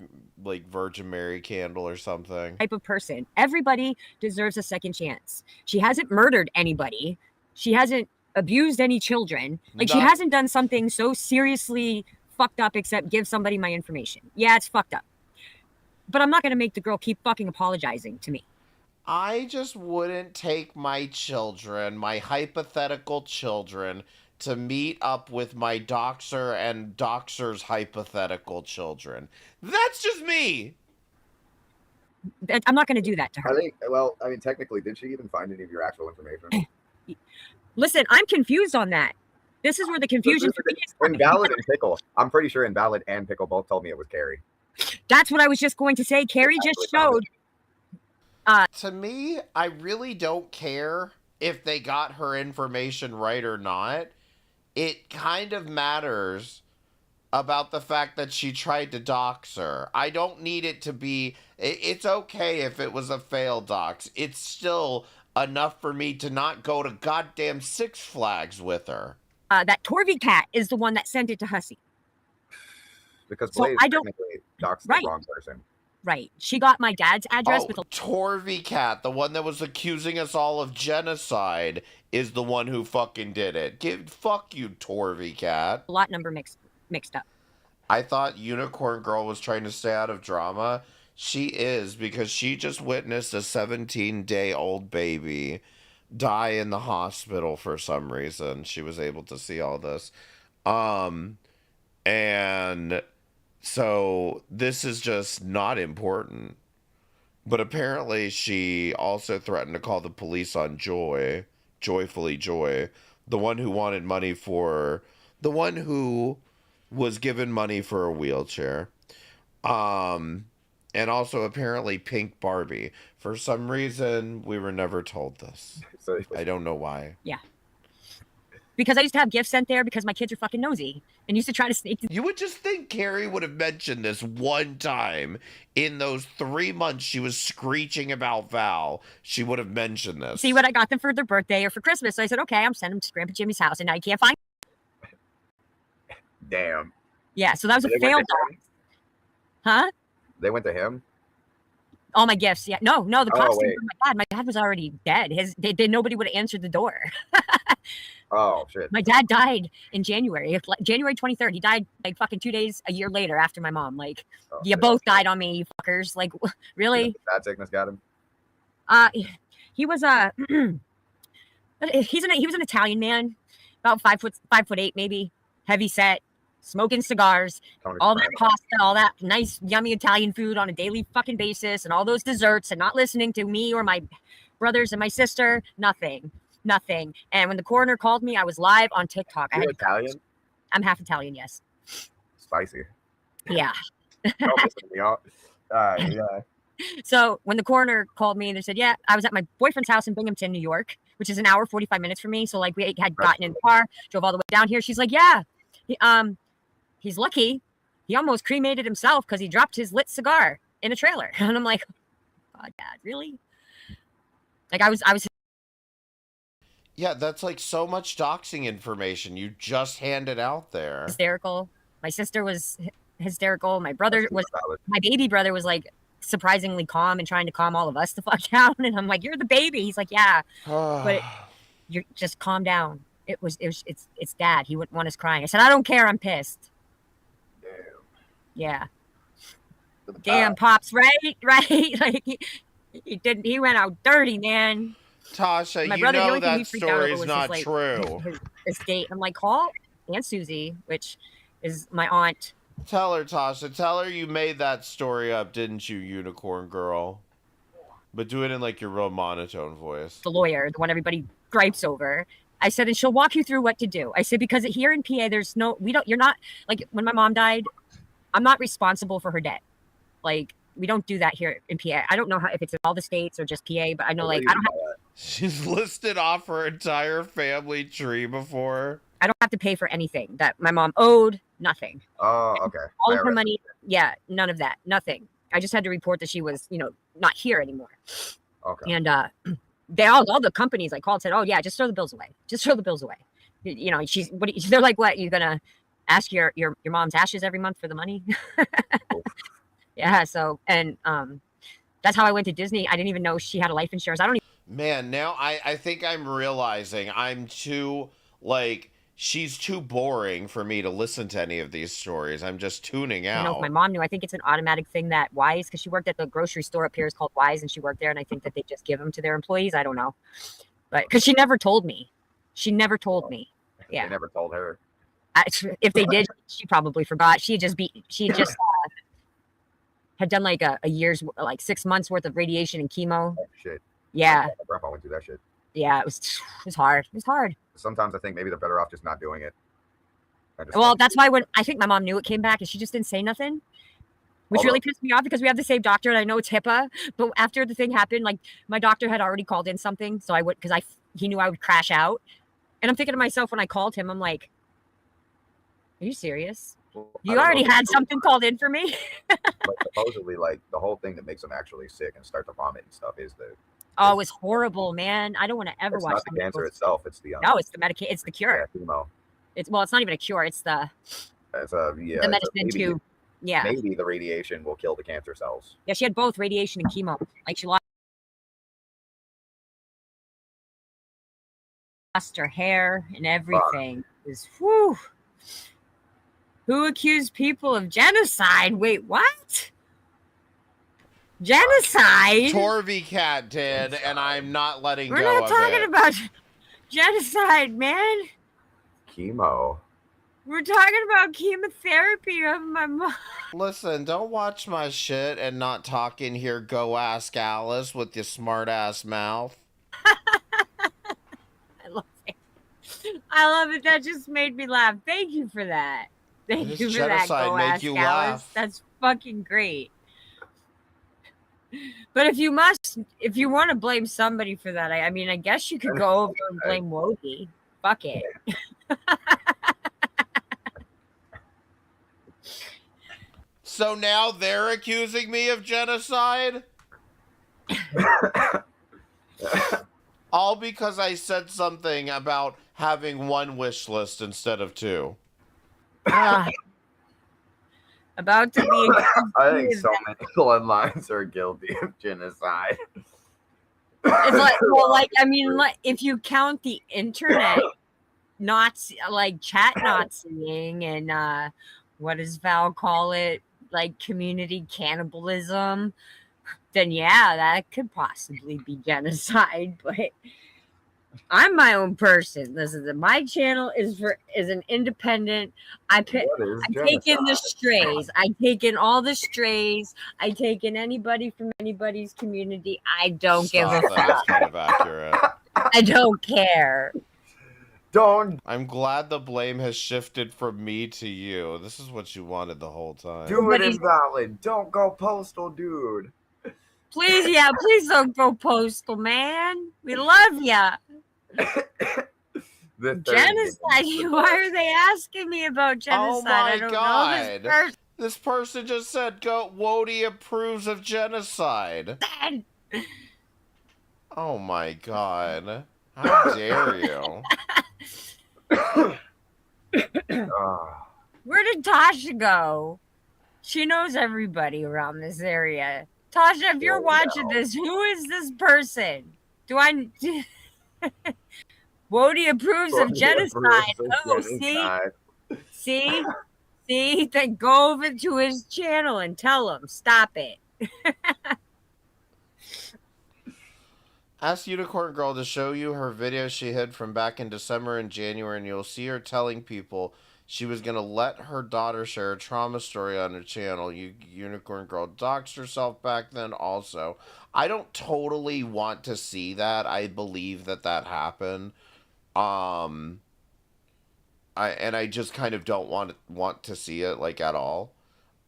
Virgin Mary candle or something? Type of person. Everybody deserves a second chance. She hasn't murdered anybody. She hasn't abused any children. Like she hasn't done something so seriously fucked up except give somebody my information. Yeah, it's fucked up. But I'm not going to make the girl keep fucking apologizing to me. I just wouldn't take my children, my hypothetical children, to meet up with my doxer and doxer's hypothetical children. That's just me. I'm not going to do that to her. I mean, technically, did she even find any of your actual information? Listen, I'm confused on that. This is where the confusion for me is. Invalid and Pickle. I'm pretty sure Invalid and Pickle both told me it was Carrie. That's what I was just going to say. Carrie just showed. To me, I really don't care if they got her information right or not. It kind of matters about the fact that she tried to dox her. I don't need it to be... It's okay if it was a failed dox. It's still enough for me to not go to goddamn Six Flags with her. That Torvy cat is the one that sent it to Hussey. Because Blaze technically doxed the wrong person. Right. She got my dad's address with a Torvy Cat, the one that was accusing us all of genocide, is the one who fucking did it. Fuck you, Torvy Cat. lot number mixed up. I thought Unicorn Girl was trying to stay out of drama. She is, because she just witnessed a 17-day-old baby die in the hospital for some reason. She was able to see all this. And so this is just not important. But apparently she also threatened to call the police on Joyfully Joy, the one who wanted money for, the one who was given money for a wheelchair. And also apparently Pink Barbie. For some reason, we were never told this. I don't know why. Yeah. Because I used to have gifts sent there because my kids are fucking nosy and used to try to sneak. You would just think Carrie would have mentioned this one time in those 3 months she was screeching about Val. She would have mentioned this. See what I got them for their birthday or for Christmas. So I said, okay, I'm sending them to Grandpa Jimmy's house, and now you can't find. Damn. Yeah, so that was a failed dog. Huh? They went to him? All my gifts. Yeah. No, the costume for my dad. My dad was already dead. Nobody would have answered the door. Oh, shit. My dad died in January. January 23rd. He died like fucking 2 days, a year later after my mom. Like, you both died on me, you fuckers. Like, really? Bad sickness got him? He was he was an Italian man, about 5'8", maybe, heavy set, smoking cigars, all that pasta, all that nice, yummy Italian food on a daily fucking basis, and all those desserts, and not listening to me or my brothers and my sister. Nothing. And when the coroner called me, I was live on TikTok. You're Italian? I'm half Italian, yes. Spicy. Yeah. Don't listen to me, y'all. Yeah. So when the coroner called me, they said, yeah, I was at my boyfriend's house in Binghamton, New York, which is an hour, 45 minutes from me. So like we had gotten in the car, drove all the way down here. She's like, yeah, he's lucky. He almost cremated himself because he dropped his lit cigar in a trailer. And I'm like, God, Dad, really? Like I was. Yeah, that's like so much doxing information you just handed out there. Hysterical. My sister was hysterical. My baby brother was like surprisingly calm and trying to calm all of us the fuck down. And I'm like, you're the baby. He's like, yeah, but you're just calm down. It's Dad. He wouldn't want us crying. I said, I don't care. I'm pissed. Damn. Yeah. Damn, Pops, right? Like he went out dirty, man. Tasha, My you brother, the know only thing he that freaked out over story's was not his, true. his estate. I'm like, call Aunt Susie, which is my aunt. Tell her, Tasha. Tell her you made that story up, didn't you, unicorn girl? But do it in like your real monotone voice. The lawyer, the one everybody gripes over. I said, and she'll walk you through what to do. I said, because here in PA, you're not, like, when my mom died, I'm not responsible for her debt. Like, we don't do that here in PA. I don't know if it's in all the states or just PA, but I know, like, I don't have. She's listed off her entire family tree before. I don't have to pay for anything that my mom owed. Nothing. Oh, okay. All of her money. Yeah, none of that. Nothing. I just had to report that she was, not here anymore. Okay. And all the companies I called said, "Oh yeah, just throw the bills away. Just throw the bills away." They're like, "What? You're gonna ask your mom's ashes every month for the money?" Yeah. So and that's how I went to Disney. I didn't even know she had a life insurance. I don't even. Man, now I think I'm realizing I'm too she's too boring for me to listen to any of these stories. I'm just tuning out. I know if my mom knew. I think it's an automatic thing that Wise, because she worked at the grocery store up here, is called Wise, and she worked there, and I think that they just give them to their employees. I don't know, but because she never told me. She never told me. Yeah. They never told her. If they did, she probably forgot. She just had done like a year's, like 6 months worth of radiation and chemo. Oh, shit. Yeah. My grandpa went through that shit. Yeah, it was hard. It was hard. Sometimes I think maybe they're better off just not doing it. Well, that's why when I think my mom knew it came back and she just didn't say nothing, which really pissed me off because we have the same doctor and I know it's HIPAA. But after the thing happened, like my doctor had already called in something, so I would he knew I would crash out. And I'm thinking to myself when I called him, I'm like, "Are you serious? You already had something called in for me?" But supposedly, like the whole thing that makes them actually sick and start to vomit and stuff is the. Oh, it was horrible, man. I don't want to ever watch. It's not the cancer itself; it's the. No, it's the medication. It's the cure. Yeah, chemo. It's not even a cure. It's the. The medicine too. Yeah. Maybe the radiation will kill the cancer cells. Yeah, she had both radiation and chemo. Like she lost her hair and everything. It was, whew. Who accused people of genocide? Wait, what? Genocide? Torvy Cat did, and I'm not letting go of it. We're not talking about genocide, man. Chemo. We're talking about chemotherapy of my mom. Listen, don't watch my shit and not talk in here. Go ask Alice with your smart ass mouth. I love it. I love it. That just made me laugh. Thank you for that. Thank you for that. Go ask Alice. Laugh. That's fucking great. But if you want to blame somebody for that, I mean, I guess you could go over and blame Woti. Fuck it. So now they're accusing me of genocide? All because I said something about having one wish list instead of two. About to be. I think so many bloodlines are guilty of genocide. It's like, well, like, I mean, like, if you count the internet, like chat Naziing and what does Val call it? Like community cannibalism, then yeah, that could possibly be genocide. But I'm my own person. Listen, my channel is an independent. I take in the strays. I take in all the strays. I take in anybody from anybody's community. I don't give a fuck. That's kind of accurate. I don't care. I'm glad the blame has shifted from me to you. This is what you wanted the whole time. Do it invalid. Don't go postal, dude. Please don't go postal, man. We love ya. Genocide. Why are they asking me about genocide? Oh my God. This person just said Woti approves of genocide. Oh my God. How dare you? Where did Tasha go? She knows everybody around this area. Tasha, if you're watching this, who is this person? Woti approves of genocide. Oh, see? See, then go over to his channel and tell him, stop it. Ask Unicorn Girl to show you her video she hid from back in December and January, and you'll see her telling people she was going to let her daughter share a trauma story on her channel. Unicorn Girl doxed herself back then also. I don't totally want to see that. I believe that happened. I just kind of don't want to see it, like, at all.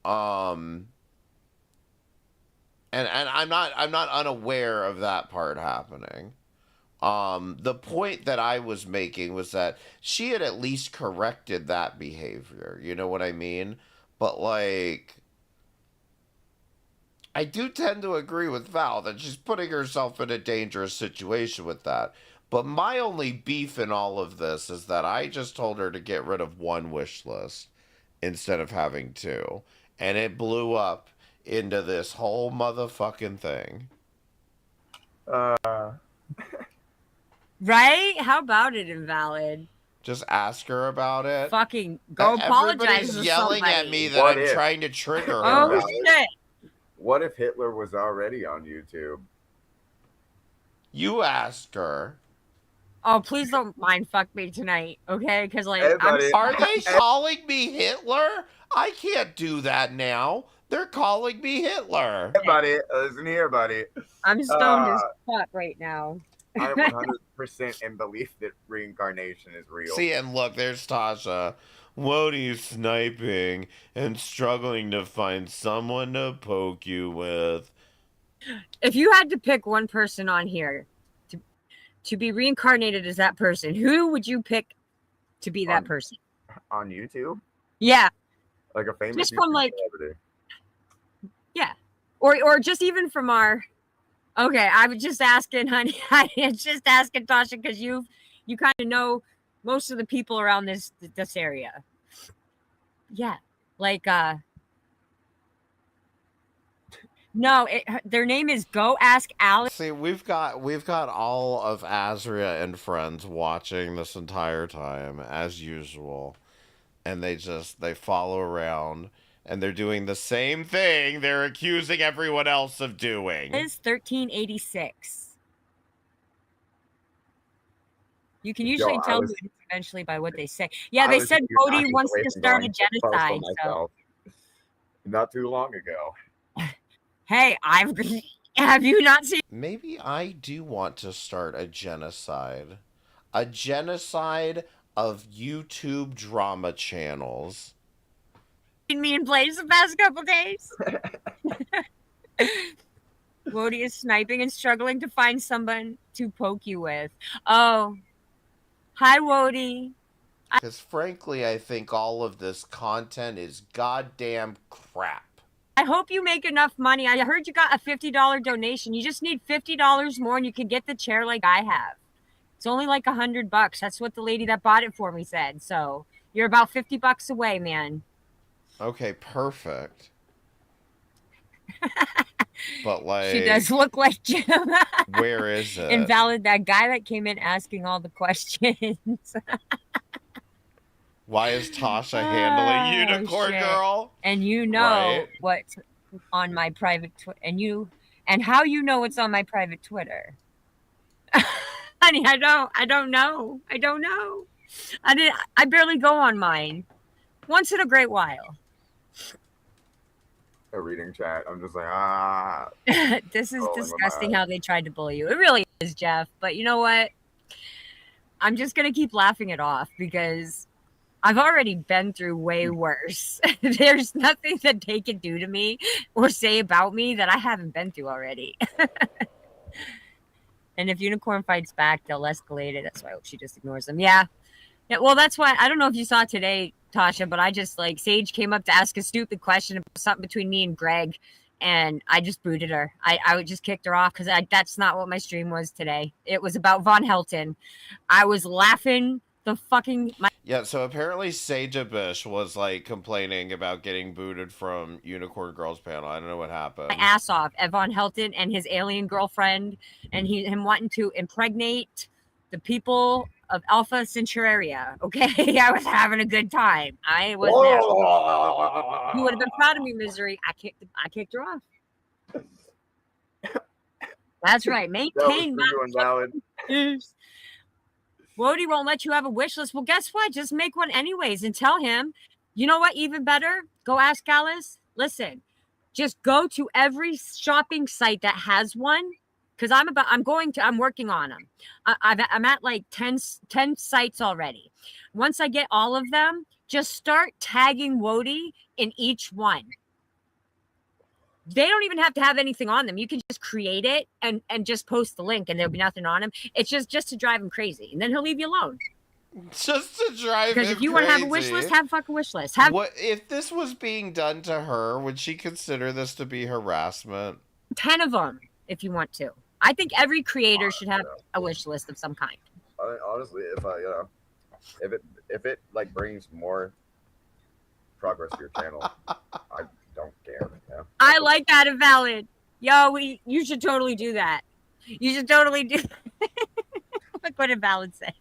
And I'm not unaware of that part happening. The point that I was making was that she had at least corrected that behavior. You know what I mean? But, like, I do tend to agree with Val that she's putting herself in a dangerous situation with that. But my only beef in all of this is that I just told her to get rid of one wish list instead of having two. And it blew up into this whole motherfucking thing. Right? How about it, Invalid? Just ask her about it. Fucking go apologize Everybody's to yelling somebody. at me that I'm trying to trigger her. Oh, shit. What if Hitler was already on YouTube? You ask her. Oh, please don't mind fuck me tonight, okay? Because, like, Are they calling me Hitler? I can't do that now. They're calling me Hitler. Hey, buddy. Listen here, buddy. I'm stoned as fuck right now. I'm 100% in belief that reincarnation is real. See, and look, there's Tasha. Woti's sniping and struggling to find someone to poke you with. If you had to pick one person on here to be reincarnated as that person, who would you pick to be that person? On YouTube? Yeah. Like a famous just from, like, celebrity. Yeah. Or just even from our... Okay, I was just asking, honey. I was just asking, Tasha, because you kind of know most of the people around this area. Yeah. Like, no, their name is Go Ask Alex. See, we've got all of Azria and friends watching this entire time, as usual. And they follow around, and they're doing the same thing they're accusing everyone else of doing. It's 1386. You can usually tell me eventually by what they say. Yeah, they said Woti wants to start a genocide. So. Not too long ago. Hey, have you not seen? Maybe I do want to start a genocide. A genocide of YouTube drama channels. Me in place the past couple days. Woti is sniping and struggling to find someone to poke you with. Oh, hi, Woti. Because frankly, I think all of this content is goddamn crap. I hope you make enough money. I heard you got a $50 donation. You just need $50 more and you can get the chair like I have. It's only like $100. That's what the lady that bought it for me said. So you're about $50 away, man. Okay, perfect. But like, she does look like Jim. Where is it? Invalid, that guy that came in asking all the questions. Why is Tasha handling Unicorn Girl? And you know what's on my private Twitter, and how you know what's on my private Twitter. Honey, I don't know. I barely go on mine. Once in a great while. A reading chat. I'm just like, This is disgusting how they tried to bully you. It really is, Jeff. But you know what? I'm just going to keep laughing it off because I've already been through way worse. There's nothing that they can do to me or say about me that I haven't been through already. And if Unicorn fights back, they'll escalate it. That's why I hope she just ignores them. Yeah. Well, that's why I don't know if you saw today, Tasha, but I just Sage came up to ask a stupid question about something between me and Greg, and I just booted her. I just kicked her off because that's not what my stream was today. It was about Von Helton. I was laughing the fucking... Yeah, so apparently Sage Abish was complaining about getting booted from Unicorn Girl's panel. I don't know what happened. My ass off at Von Helton and his alien girlfriend, and him wanting to impregnate the people Alpha Centuraria. Okay, I was having a good time. I was there. You would have been proud of me, Misery. I kicked her off. That's right. Maintain my Woti won't let you have a wish list. Well, guess what? Just make one anyways and tell him. You know what? Even better, go ask Alice. Listen, just go to every shopping site that has one. Because I'm working on them. I'm at like 10 sites already. Once I get all of them, just start tagging Woti in each one. They don't even have to have anything on them. You can just create it and just post the link and there'll be nothing on him. It's just to drive him crazy. And then he'll leave you alone. Just to drive him crazy. Because if you want to have a wish list, have a fucking wish list. What if this was being done to her? Would she consider this to be harassment? 10 of them if you want to. I think every creator should have a wish list of some kind. I mean, honestly, if it like brings more progress to your channel, I don't care. Yeah. I like that, Invalid. Yo, you should totally do that. You should totally do. Look what Invalid said.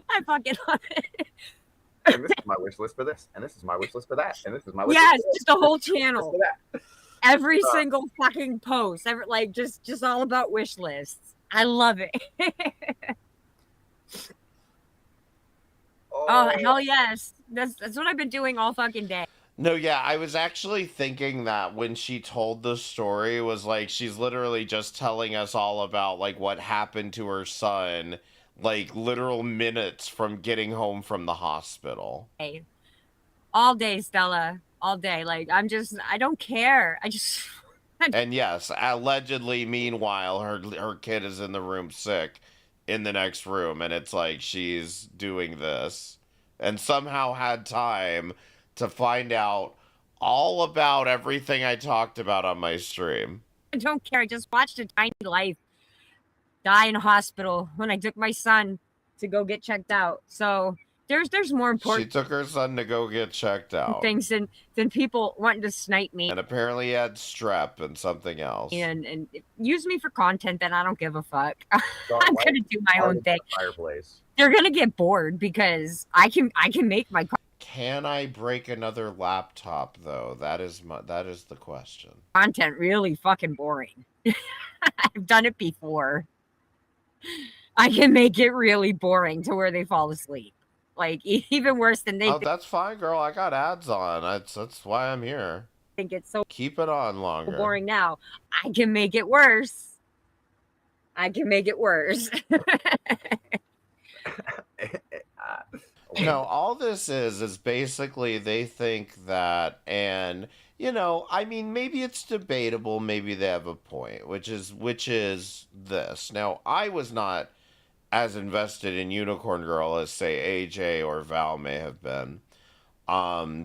I fucking love it. And this is my wish list for this, and this is my wish list for that, and this is my wish yes, list for just a whole channel. Every single fucking post, like just all about wish lists. I love it. Oh hell yes, that's what I've been doing all fucking day. No, yeah, I was actually thinking that when she told the story was like she's literally just telling us all about like what happened to her son, like literal minutes from getting home from the hospital. Hey, all day, Stella. All day. Like, I don't care. And yes, allegedly, meanwhile, her kid is in the room sick in the next room. And it's like she's doing this and somehow had time to find out all about everything I talked about on my stream. I don't care. I just watched a tiny life die in a hospital when I took my son to go get checked out. So there's more important. She took her son to go get checked out. Things than people wanting to snipe me. And apparently he had strep and something else. And use me for content, then I don't give a fuck. I'm gonna do my own thing. Fireplace. They're gonna get bored because I can make my. Can I break another laptop though? That is the question. Content really fucking boring. I've done it before. I can make it really boring to where they fall asleep. Like, even worse than they. Oh, that's fine, girl. I got ads on. That's why I'm here. Think it's so. Keep it on longer. Boring now. I can make it worse. No, all this is basically they think that, and I mean, maybe it's debatable. Maybe they have a point, which is this. Now, I was not as invested in Unicorn Girl as say AJ or Val may have been.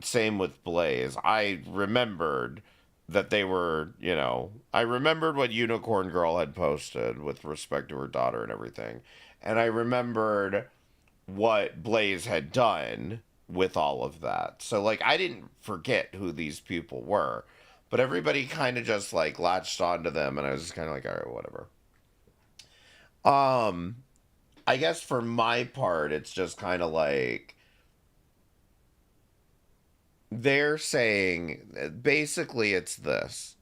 Same with Blaze. I remembered that they were, I remembered what Unicorn Girl had posted with respect to her daughter and everything. And I remembered what Blaze had done with all of that. So like I didn't forget who these people were, but everybody kind of just like latched onto them and I was just kind of like, all right, whatever. I guess for my part, it's just kind of like they're saying, basically it's this.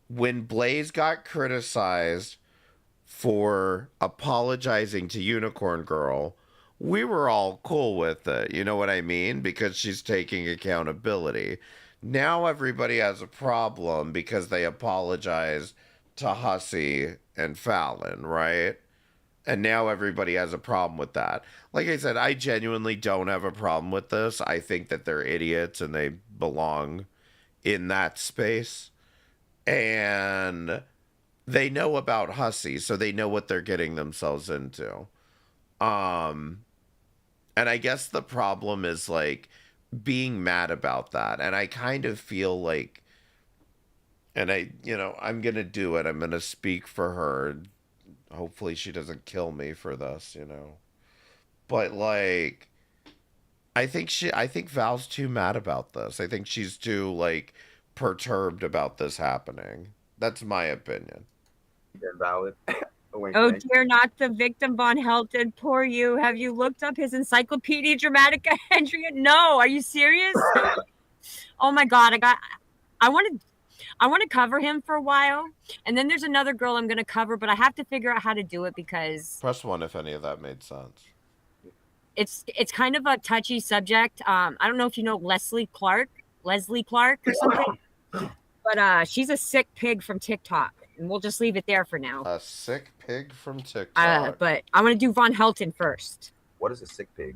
When Blaze got criticized for apologizing to Unicorn Girl, we were all cool with it. You know what I mean? Because she's taking accountability. Now everybody has a problem because they apologized to Hussey and Fallon, right? And now everybody has a problem with that. Like I said, I genuinely don't have a problem with this. I think that they're idiots and they belong in that space. And they know about Hussey, so they know what they're getting themselves into. And I guess the problem is like being mad about that. And I kind of feel like, and I'm going to do it. I'm going to speak for her. Hopefully she doesn't kill me for this, But like, I think Val's too mad about this. I think she's too like perturbed about this happening. That's my opinion. Invalid. Oh dear, not the victim, Von Helton. Poor you. Have you looked up his Encyclopedia Dramatica entry? No. Are you serious? Oh my God. I want to cover him for a while. And then there's another girl I'm going to cover, but I have to figure out how to do it because Press 1 if any of that made sense. it's kind of a touchy subject. I don't know if you know Leslie Clark or something, but she's a sick pig from TikTok, and we'll just leave it there for now. A sick pig from TikTok. But I want to do Von Helton first. What is a sick pig?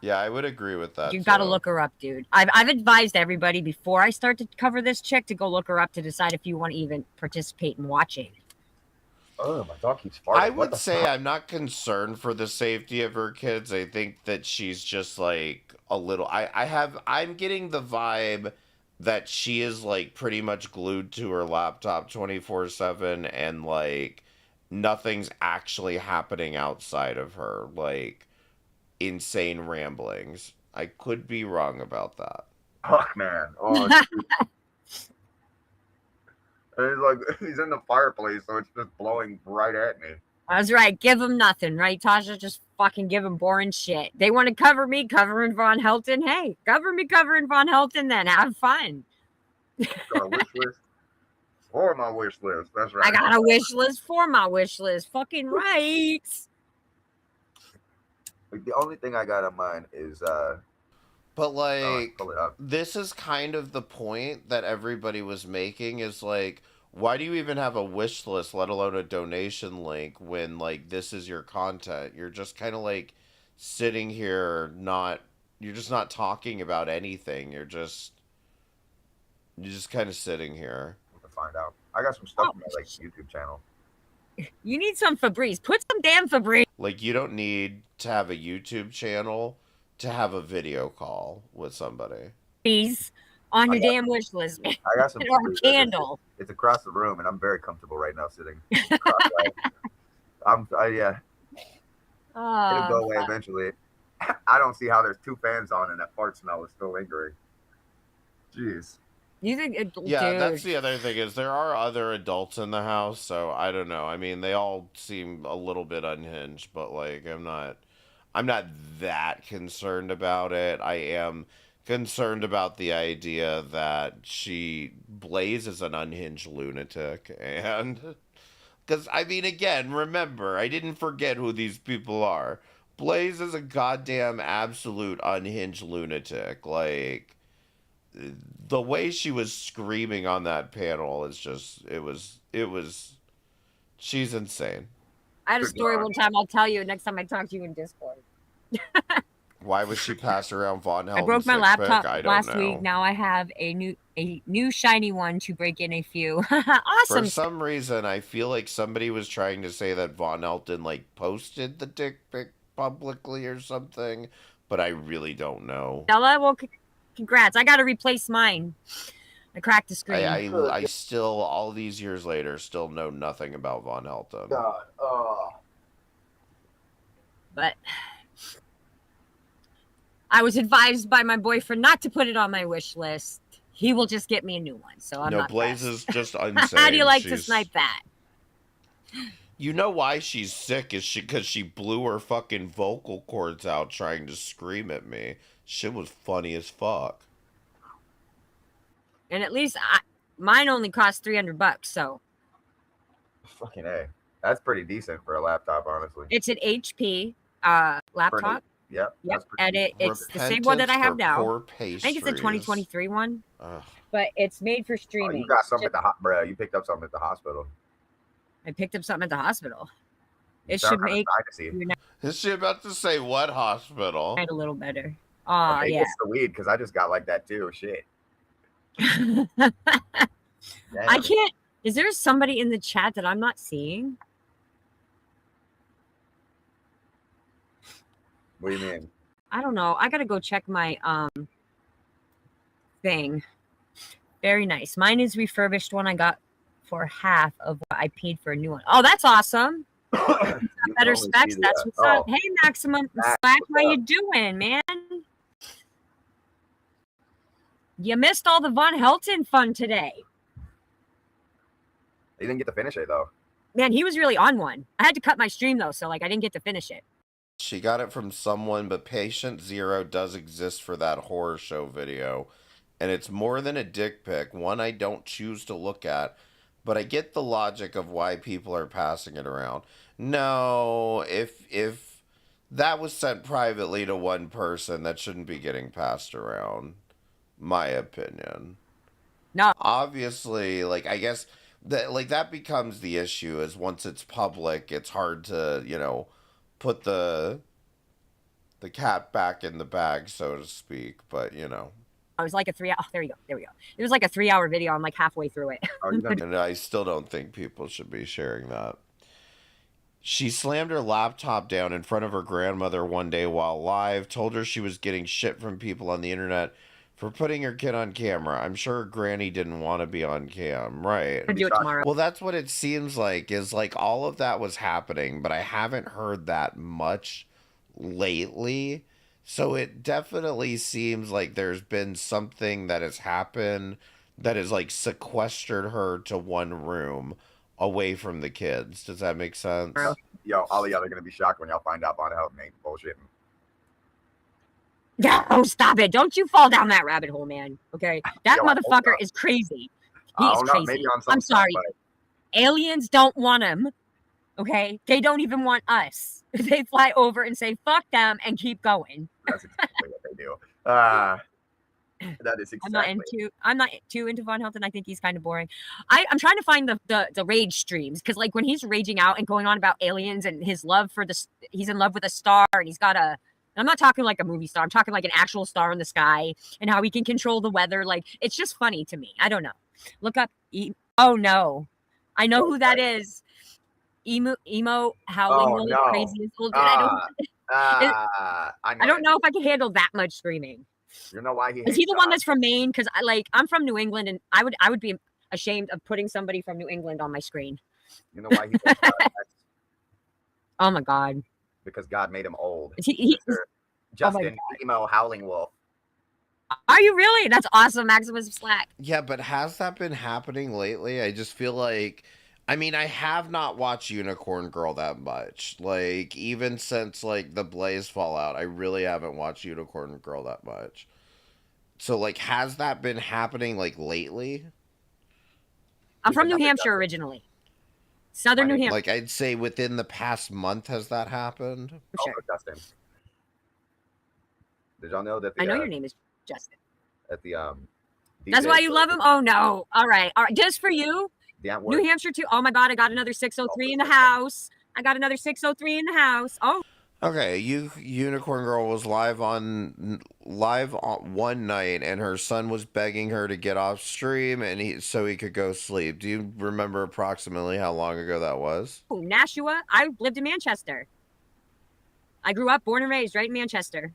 Yeah, I would agree with that. You've got to look her up, dude. I've advised everybody before I start to cover this chick to go look her up to decide if you want to even participate in watching. Oh, my dog keeps farting. I would say I'm not concerned for the safety of her kids. I think that she's just like a little. I'm getting the vibe that she is like pretty much glued to her laptop 24/7, and like nothing's actually happening outside of her. Like insane ramblings. I could be wrong about that. Fuck, man. Oh, he's in the fireplace, so it's just blowing right at me. That's right. Give them nothing, right, Tasha? Just fucking give them boring shit. They want to cover me covering Von Helton. Hey, cover me covering Von Helton then. Have fun. Got a wish list? For my wish list. That's right. I got a wish list for my wish list. Fucking right. The only thing I got on mine is but like this is kind of the point that everybody was making, is like, why do you even have a wish list, let alone a donation link, when like this is your content? You're just kind of like sitting here you're just not talking about anything. You're just kind of sitting here. To find out. I got some stuff on my like YouTube channel. You need some Febreze. Put some damn Febreze. Like, you don't need to have a YouTube channel to have a video call with somebody. Please, on your damn wish list. I got some or a candle. It's across the room, and I'm very comfortable right now sitting. Yeah. It'll go away eventually. I don't see how there's 2 fans on and that fart smell is still lingering. Jeez. You think yeah, dude. That's the other thing, is there are other adults in the house, so I don't know. I mean, they all seem a little bit unhinged, but like I'm not that concerned about it. I am concerned about the idea that Blaze is an unhinged lunatic, and because I mean, again, remember, I didn't forget who these people are. Blaze is a goddamn absolute unhinged lunatic. Like, the way she was screaming on that panel is just, it was, she's insane. I had a story one time. I'll tell you next time I talk to you in Discord. Why was she passed around Von Helton's I broke my laptop last know. week. Now I have a new shiny one to break in a few. Awesome. For some reason, I feel like somebody was trying to say that Von Helton like posted the dick pic publicly or something, but I really don't know. Stella, well, congrats. I got to replace mine. I cracked the screen. I still, all these years later, still know nothing about Von Helton. God. But I was advised by my boyfriend not to put it on my wish list. He will just get me a new one. So I'm not. Blaze is just insane. How do you like to snipe that? You know why she's sick is because she blew her fucking vocal cords out trying to scream at me. Shit was funny as fuck. And at least mine only cost $300, so. Fucking A. That's pretty decent for a laptop, honestly. It's an HP laptop. Yep. And it's the same one that I have now. I think it's a 2023 one. Ugh. But it's made for streaming. Oh, you got something bro. You picked up something at the hospital. I picked up something at the hospital. You it should make Is she about to say what hospital? A little better. Oh, yeah. It's the weed, because I just got like that too. Shit. I can't. Is there somebody in the chat that I'm not seeing? What do you mean? I don't know. I gotta go check my thing. Very nice. Mine is refurbished one I got for half of what I paid for a new one. Oh, that's awesome. Better specs. That's what's up. Hey, Maximum Slack, how you doing, man? You missed all the Von Helton fun today. He didn't get to finish it though. Man, he was really on one. I had to cut my stream though, so like I didn't get to finish it. She got it from someone, but Patient Zero does exist for that horror show video. And it's more than a dick pic, one I don't choose to look at, but I get the logic of why people are passing it around. No, if that was sent privately to one person, that shouldn't be getting passed around. My opinion. No. Obviously, like, I guess that becomes the issue is once it's public, it's hard to, put the cat back in the bag, so to speak, but It was like a 3 hour. Oh, there we go. It was like a 3-hour video. I'm like halfway through it. And I still don't think people should be sharing that. She slammed her laptop down in front of her grandmother one day while live, told her she was getting shit from people on the internet for putting her kid on camera. I'm sure her granny didn't want to be on cam, right? I'll do it tomorrow. Well, that's what it seems like, is like all of that was happening, but I haven't heard that much lately. So it definitely seems like there's been something that has happened that has like sequestered her to one room away from the kids. Does that make sense? Yo, all of y'all are gonna be shocked when y'all find out Bonnet Help ain't bullshitting. Yeah, oh, stop it. Don't you fall down that rabbit hole, man. Okay? That motherfucker is crazy. He is crazy. Maybe on some I'm sorry. stuff, Aliens don't want him. Okay? They don't even want us. They fly over and say, fuck them, and keep going. That's exactly what they do. That is exactly. I'm not too into Von Helton. I think he's kind of boring. I'm trying to find the rage streams, because like when he's raging out and going on about aliens and his love for he's in love with a star, and he's got I'm not talking like a movie star. I'm talking like an actual star in the sky, and how he can control the weather. Like, it's just funny to me. I don't know. Look up. Oh no, I know who that is. Emo howling craziest old. I don't know if I can handle that much screaming. You know why is he the one that's from Maine? Because I'm from New England, and I would be ashamed of putting somebody from New England on my screen. You know why he hates Oh my god. Because God made him old. Justin, Emo Howling Wolf. Are you really? That's awesome, Maximus Slack. Yeah, but has that been happening lately? I just feel like, I mean, I have not watched Unicorn Girl that much. Like, even since, like, the Blaze Fallout, I really haven't watched Unicorn Girl that much. So, like, has that been happening, like, lately? I'm from New Hampshire originally. Southern New Hampshire. Like, I'd say within the past month has that happened? Sure. Justin. Did y'all know that I know your name is Justin. At the That's why you love him? Oh no. All right. Just for you. New Hampshire too. Oh my god, I got another 603 in the house. Oh. Okay, Unicorn Girl was live on one night, and her son was begging her to get off stream so he could go sleep. Do you remember approximately how long ago that was? Oh, Nashua. I lived in Manchester. I grew up, born and raised, right in Manchester.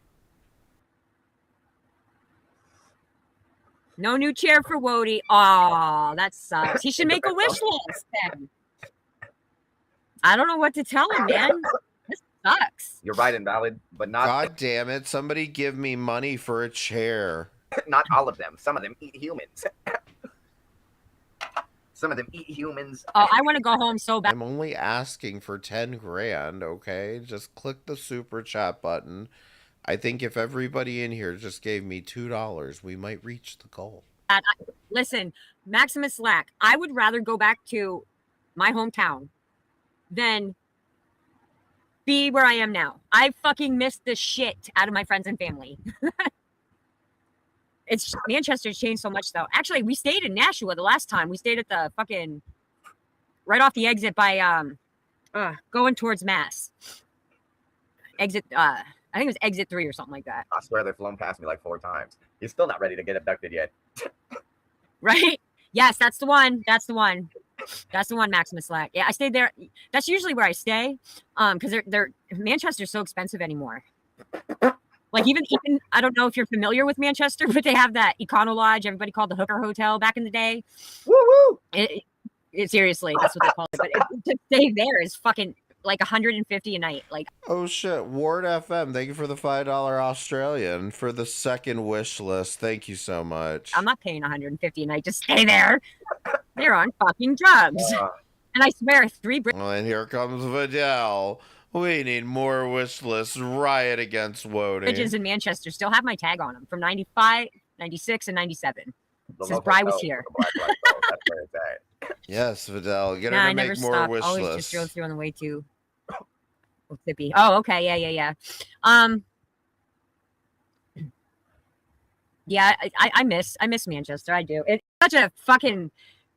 No new chair for Woti. Oh, that sucks. He should make a wish list then. I don't know what to tell him, man. This sucks. You're right and valid, but not. God damn it. Somebody give me money for a chair. Not all of them. Some of them eat humans. Some of them eat humans. Oh, I want to go home so bad. I'm only asking for 10 grand, okay? Just click the super chat button. I think if everybody in here just gave me $2, we might reach the goal. Listen, Maximus Slack, I would rather go back to my hometown than be where I am now. I fucking missed the shit out of my friends and family. Manchester's changed so much, though. Actually, we stayed in Nashua the last time. We stayed at the fucking right off the exit by going towards Mass. Exit. I think it was exit 3 or something like that. I swear they've flown past me like 4 times. He's still not ready to get abducted yet. Right? Yes, that's the one. That's the one, Maximus Slack. Yeah, I stayed there. That's usually where I stay. Because Manchester's so expensive anymore. Like even I don't know if you're familiar with Manchester, but they have that Econo Lodge everybody called the Hooker Hotel back in the day. Woo woo! Seriously, that's what they call it. But to stay there is fucking like $150 a night. Like, oh shit, Ward FM, thank you for the $5 Australian for the second wish list. Thank you so much. I'm not paying $150 a night to stay there. They're on fucking drugs. And I swear, 3 Well, and here comes Vidal. We need more wish lists. Riot against Woti. bridges in Manchester still have my tag on them from 95, 96, and 97. Since Bri was here. Yes, Vidal. Get her to I never make more stopped. wish Always lists. just drove through on the way to Mississippi. Oh, okay. Yeah. Yeah, I miss Manchester. I do. It's such a fucking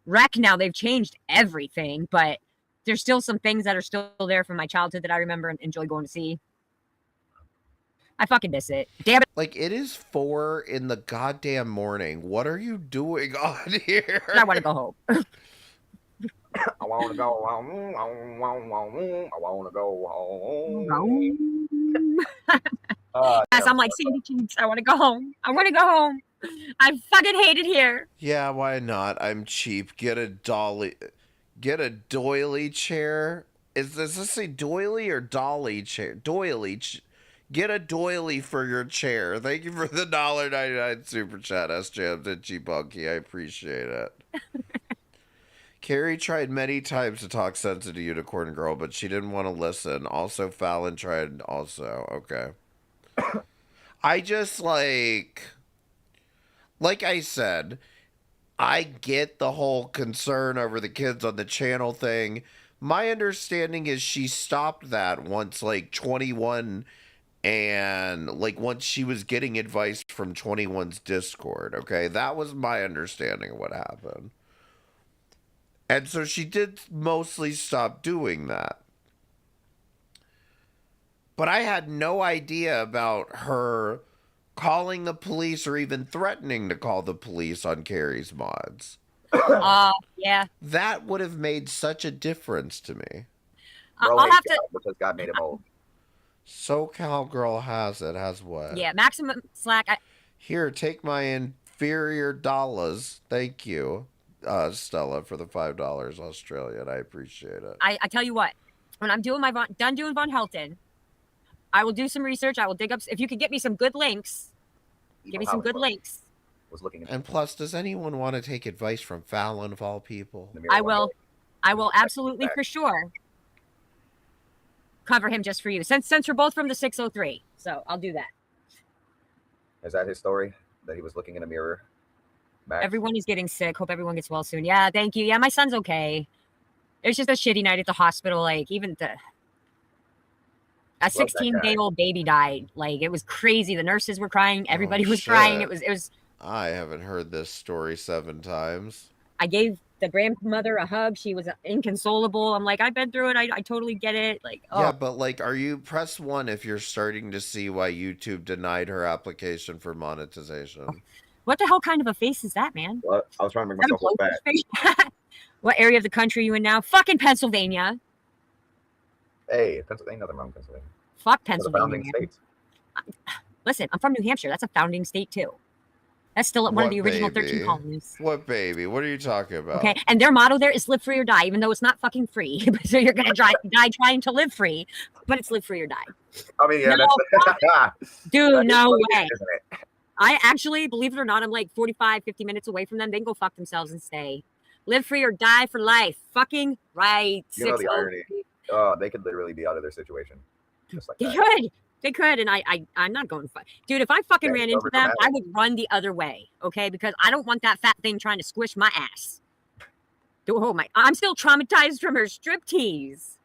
wreck now. They've changed everything, but there's still some things that are still there from my childhood that I remember and enjoy going to see. I fucking miss it. Damn it. Like, it is 4 in the goddamn morning. What are you doing on here? I want to go home. I want to go home. I want to go home. Yes, I'm like Sandy Cheeks. I want to go home. I want to go home. I fucking hate it here. Yeah, why not? I'm cheap. Get a dolly. Get a doily chair. Does this say doily or dolly chair? Doily. Get a doily for your chair. Thank you for the $1.99 super chat, S-Jams and Cheapunky. I appreciate it. Carrie tried many times to talk sense into Unicorn Girl, but she didn't want to listen. Also, Fallon tried also. Okay. I just like I said, I get the whole concern over the kids on the channel thing. My understanding is she stopped that once like 21 and like once she was getting advice from 21's Discord. Okay, that was my understanding of what happened. And so she did mostly stop doing that. But I had no idea about her calling the police or even threatening to call the police on Carrie's mods. Yeah. That would have made such a difference to me. I'll have to. Because God made him old. SoCal Girl has it. Has what? Yeah, maximum slack. Here, take my inferior dollars. Thank you, Stella, for the $5 Australian. I appreciate it. I tell you what, when I'm doing done doing Von Helton, I will do some research. I will dig up. If you could get me some good links, give me some good links. And plus, does anyone want to take advice from Fallon of all people? I will absolutely for sure cover him just for you. Since we're both from the 603, so I'll do that. Is that his story? That he was looking in a mirror? Max? Everyone is getting sick. Hope everyone gets well soon. Yeah, thank you. Yeah, my son's okay. It was just a shitty night at the hospital. Like even a 16-day-old baby died. Like it was crazy. The nurses were crying. Everybody was crying. It was. I haven't heard this story 7 times. I gave the grandmother a hug. She was inconsolable. I'm like, I've been through it. I totally get it. Like, oh. Yeah, but like, are you press 1 if you're starting to see why YouTube denied her application for monetization? What the hell kind of a face is that, man? What? I was trying to make myself look bad. What area of the country are you in now? Fucking Pennsylvania. Hey, Pennsylvania, nothing wrong with Pennsylvania. Fuck Pennsylvania. Founding states. Listen, I'm from New Hampshire. That's a founding state too. That's still one of the original 13 colonies. What baby? What are you talking about? Okay, and their motto there is live free or die, even though it's not fucking free. So you're gonna die trying to live free, but it's live free or die. I mean, yeah, dude, no way. I actually, believe it or not, I'm like 45, 50 minutes away from them. They can go fuck themselves and stay. Live free or die for life. Fucking right. You know the irony. They could literally be out of their situation. Just like that. They could, and I'm not going to fight. Dude, if I fucking ran into them, I would run the other way, okay? Because I don't want that fat thing trying to squish my ass. I'm still traumatized from her striptease.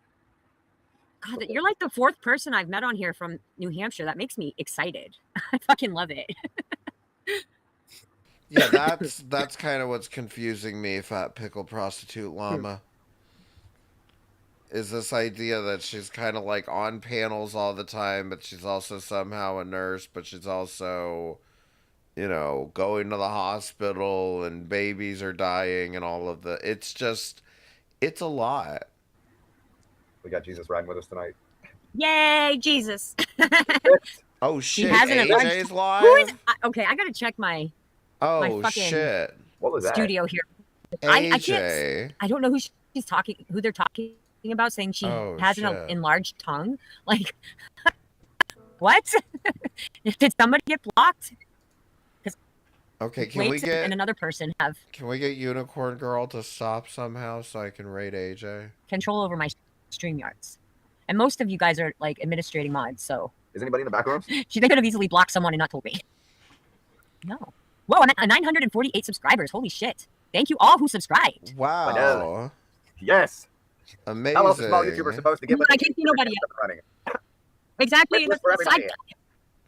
God, you're like the 4th person I've met on here from New Hampshire. That makes me excited. I fucking love it. Yeah, that's kind of what's confusing me, fat pickle prostitute llama. Is this idea that she's kind of like on panels all the time, but she's also somehow a nurse, but she's also, you know, going to the hospital and babies are dying and all of the, it's a lot. We got Jesus riding with us tonight. Yay, Jesus. Oh shit, AJ's live? Who is, okay, I gotta check my fucking shit. What was that? Studio here. I can't, I don't know who they're talking about, saying she has an enlarged tongue. Like, what? Did somebody get blocked? Okay, can we get and another person have Can we get Unicorn Girl to stop somehow so I can raid AJ? control over my StreamYards. And most of you guys are like administrating mods, so. Is anybody in the back rooms? They could have easily blocked someone and not told me. No. Whoa, I'm at 948 subscribers. Holy shit. Thank you all who subscribed. Wow. Yes. Amazing. How else is a small YouTuber supposed to get? I can't see nobody yet. Exactly.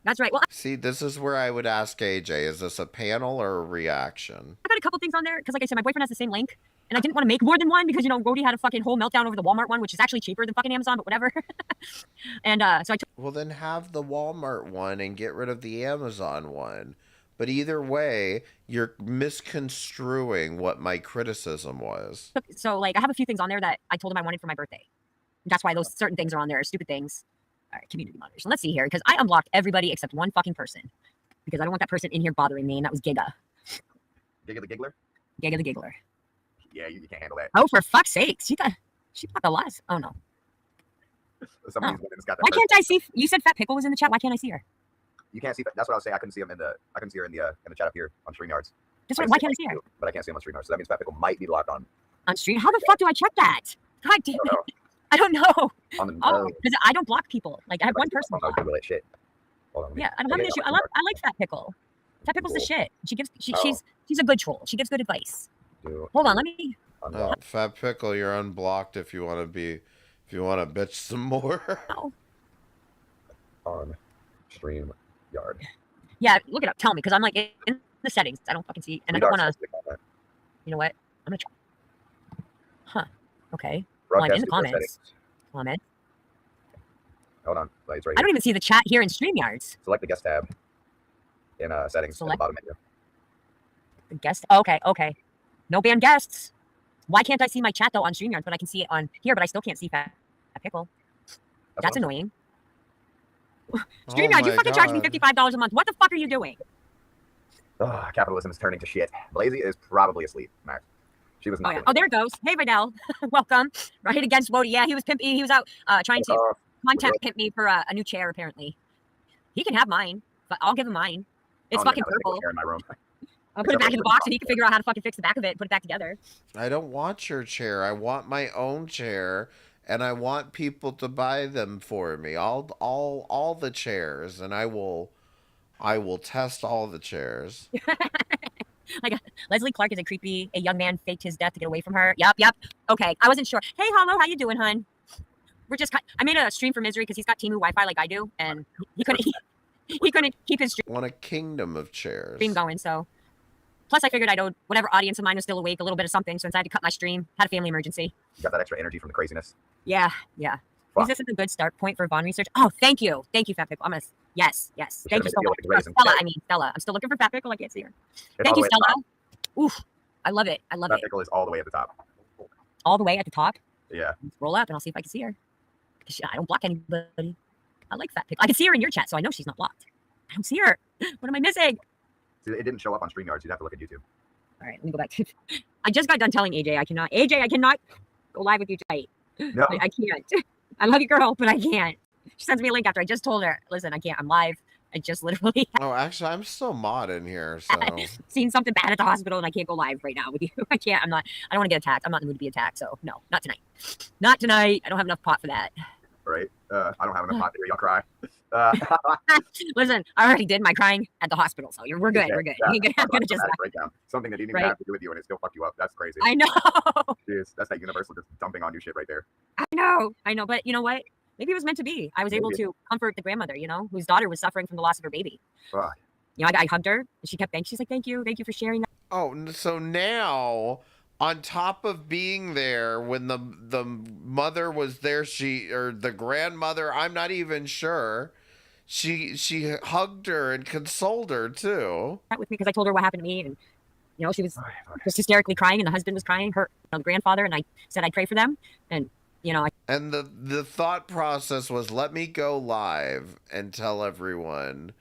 That's right. Well, see, this is where I would ask AJ, is this a panel or a reaction? I got a couple things on there because, like I said, my boyfriend has the same link, and I didn't want to make more than one because, you know, Woti had a fucking whole meltdown over the Walmart one, which is actually cheaper than fucking Amazon, but whatever. And so I took. Well, then have the Walmart one and get rid of the Amazon one. But either way, you're misconstruing what my criticism was. So, like, I have a few things on there that I told him I wanted for my birthday. That's why those certain things are on there, stupid things. All right, community moderation. Let's see here, because I unblocked everybody except one fucking person. Because I don't want that person in here bothering me, and that was Giga. Giga the Giggler? Giga the Giggler. Yeah, you can't handle that. Oh, for fuck's sake. She blocked a lot. Oh, no. Some of these women's got that. Why can't I see? You said Fat Pickle was in the chat. Why can't I see her? You can't see. That's what I was saying. I couldn't see him I couldn't see her in the chat up here on StreamYards. Why can't I see her? But I can't see him on StreamYards. So that means Fat Pickle might be locked on. On stream? How the fuck do I check that? God damn it. I don't know. Because I don't block people. Like, I have one person. Shit. Hold on, yeah, I don't have an issue. I like Fat Pickle. Fat Pickle's the shit. She's a good troll. She gives good advice. Hold on, let me. Oh, Fat Pickle, you're unblocked if you want to bitch some more. Oh. On StreamYard. Yeah, look it up. Tell me, because I'm like in the settings. I don't fucking see, and I don't want to. You know what? I'm gonna try. Huh. Okay. Well, I'm in the comments. Comment. Hold on. It's right here. I don't even see the chat here in StreamYards. Select the guest tab in settings at the bottom menu. The guest. Oh, okay. No banned guests. Why can't I see my chat though on StreamYards, but I can see it on here, but I still can't see Fat Pickle. That's annoying. StreamYard, you fucking charge me $55 a month. What the fuck are you doing? Capitalism is turning to shit. Blazy is probably asleep, Max. She was not. Oh, there it goes. Hey, Vidal. Welcome. Right against Woti. Yeah, he was pimping. He was out trying to content pimp me for a new chair, apparently. He can have mine, but I'll give him mine. It's fucking purple. In my room. I'll put it back in the box and he can figure out how to fucking fix the back of it and put it back together. I don't want your chair. I want my own chair. And I want people to buy them for me. All the chairs, and I will test all the chairs. Like Leslie Clark is a young man faked his death to get away from her. Yep. Okay, I wasn't sure. Hey, Hollow, how you doing, hun? I made a stream for Misery because he's got Temu Wi-Fi like I do, and he couldn't keep his stream. Want a kingdom of chairs. Stream going, so. Plus, I figured I'd owed whatever audience of mine was still awake a little bit of something, since I had to cut my stream. Had a family emergency. You got that extra energy from the craziness. Yeah. Is this a good start point for Vaughn research? Oh, thank you, Fat Pickle. Yes. Thank you so much. Stella. I'm still looking for Fat Pickle. I can't see her. Thank you, Stella. Oof, I love it. Fat Pickle is all the way at the top. All the way at the top. Yeah. Let's roll up and I'll see if I can see her. I don't block anybody. I like Fat Pickle. I can see her in your chat, so I know she's not blocked. I don't see her. What am I missing? See, it didn't show up on StreamYards. You'd have to look at YouTube. All right, let me go back to. I just got done telling AJ I cannot go live with you tonight. No, I can't. I love you, girl, but I can't. She sends me a link after I just told her, listen, I can't. I'm live. I just literally. Oh, actually, I'm still mod in here, so. Seen something bad at the hospital, and I can't go live right now with you. I can't. I don't want to get attacked. I'm not in the mood to be attacked, so no, not tonight. Not tonight. I don't have enough pot for that. Right. I don't have enough pot to hear y'all cry. Listen, I already did my crying at the hospital, so we're good. We're good. I'm gonna just breakdown. Something that didn't even have to do with you, and it still fucked you up. That's crazy. I know. Jeez, that's that universal just dumping on you shit right there. I know, but you know what? Maybe it was meant to be. I was able to comfort the grandmother, whose daughter was suffering from the loss of her baby. I hugged her, and she kept she's like, thank you for sharing that. Oh, so now, on top of being there when the mother was there, or the grandmother, I'm not even sure. She hugged her and consoled her too. With me because I told her what happened to me, and she was just hysterically crying, and the husband was crying, her grandfather, and I said I'd pray for them, and and the thought process was, let me go live and tell everyone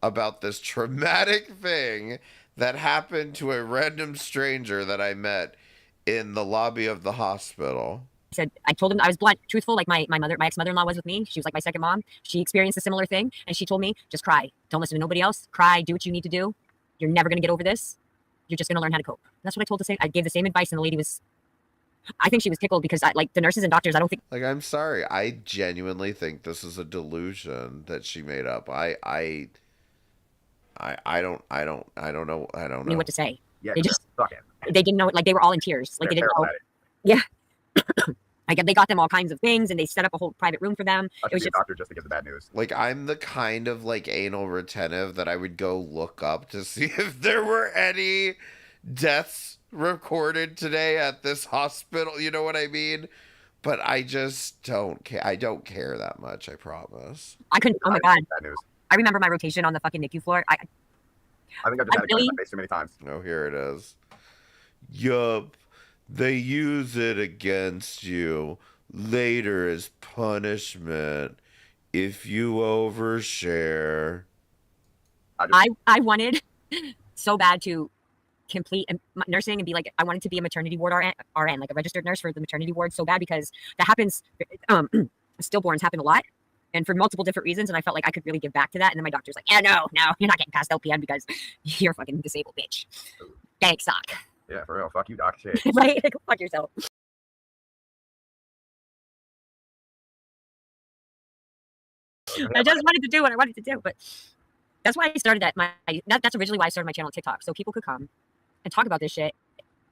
about this traumatic thing that happened to a random stranger that I met in the lobby of the hospital. I told him I was blunt, truthful, like my ex-mother-in-law was with me. She was like my second mom. She experienced a similar thing, and she told me, just cry. Don't listen to nobody else. Cry. Do what you need to do. You're never going to get over this. You're just going to learn how to cope. That's what I told the same. I gave the same advice, and the lady was. I think she was tickled because the nurses and doctors. I don't think. Like, I'm sorry. I genuinely think this is a delusion that she made up. I don't know. I don't know. Knew what to say. Yeah, they just fuck it. They didn't know. Like they were all in tears. Like They're they didn't know. Yeah. They got them all kinds of things, and they set up a whole private room for them. It was just a doctor just to give the bad news. Like, I'm the kind of like anal retentive that I would go look up to see if there were any deaths recorded today at this hospital. You know what I mean? But I just don't care. I don't care that much. I promise. I couldn't. Oh my god. Bad news. I remember my rotation on the fucking NICU floor. I think I've just had it in my face too many times. Oh, here it is. Yup. They use it against you later as punishment if you overshare. I wanted so bad to complete nursing and be like, I wanted to be a maternity ward RN, like a registered nurse for the maternity ward so bad, because that happens. Stillborns happen a lot and for multiple different reasons. And I felt like I could really give back to that. And then my doctor's like, yeah, no, you're not getting past LPN because you're a fucking disabled bitch. Thanks, doc. Yeah, for real. Fuck you, doc. Shit. Right? Like, fuck yourself. I just wanted to do what I wanted to do, but that's why I started that's originally why I started my channel on TikTok, so people could come and talk about this shit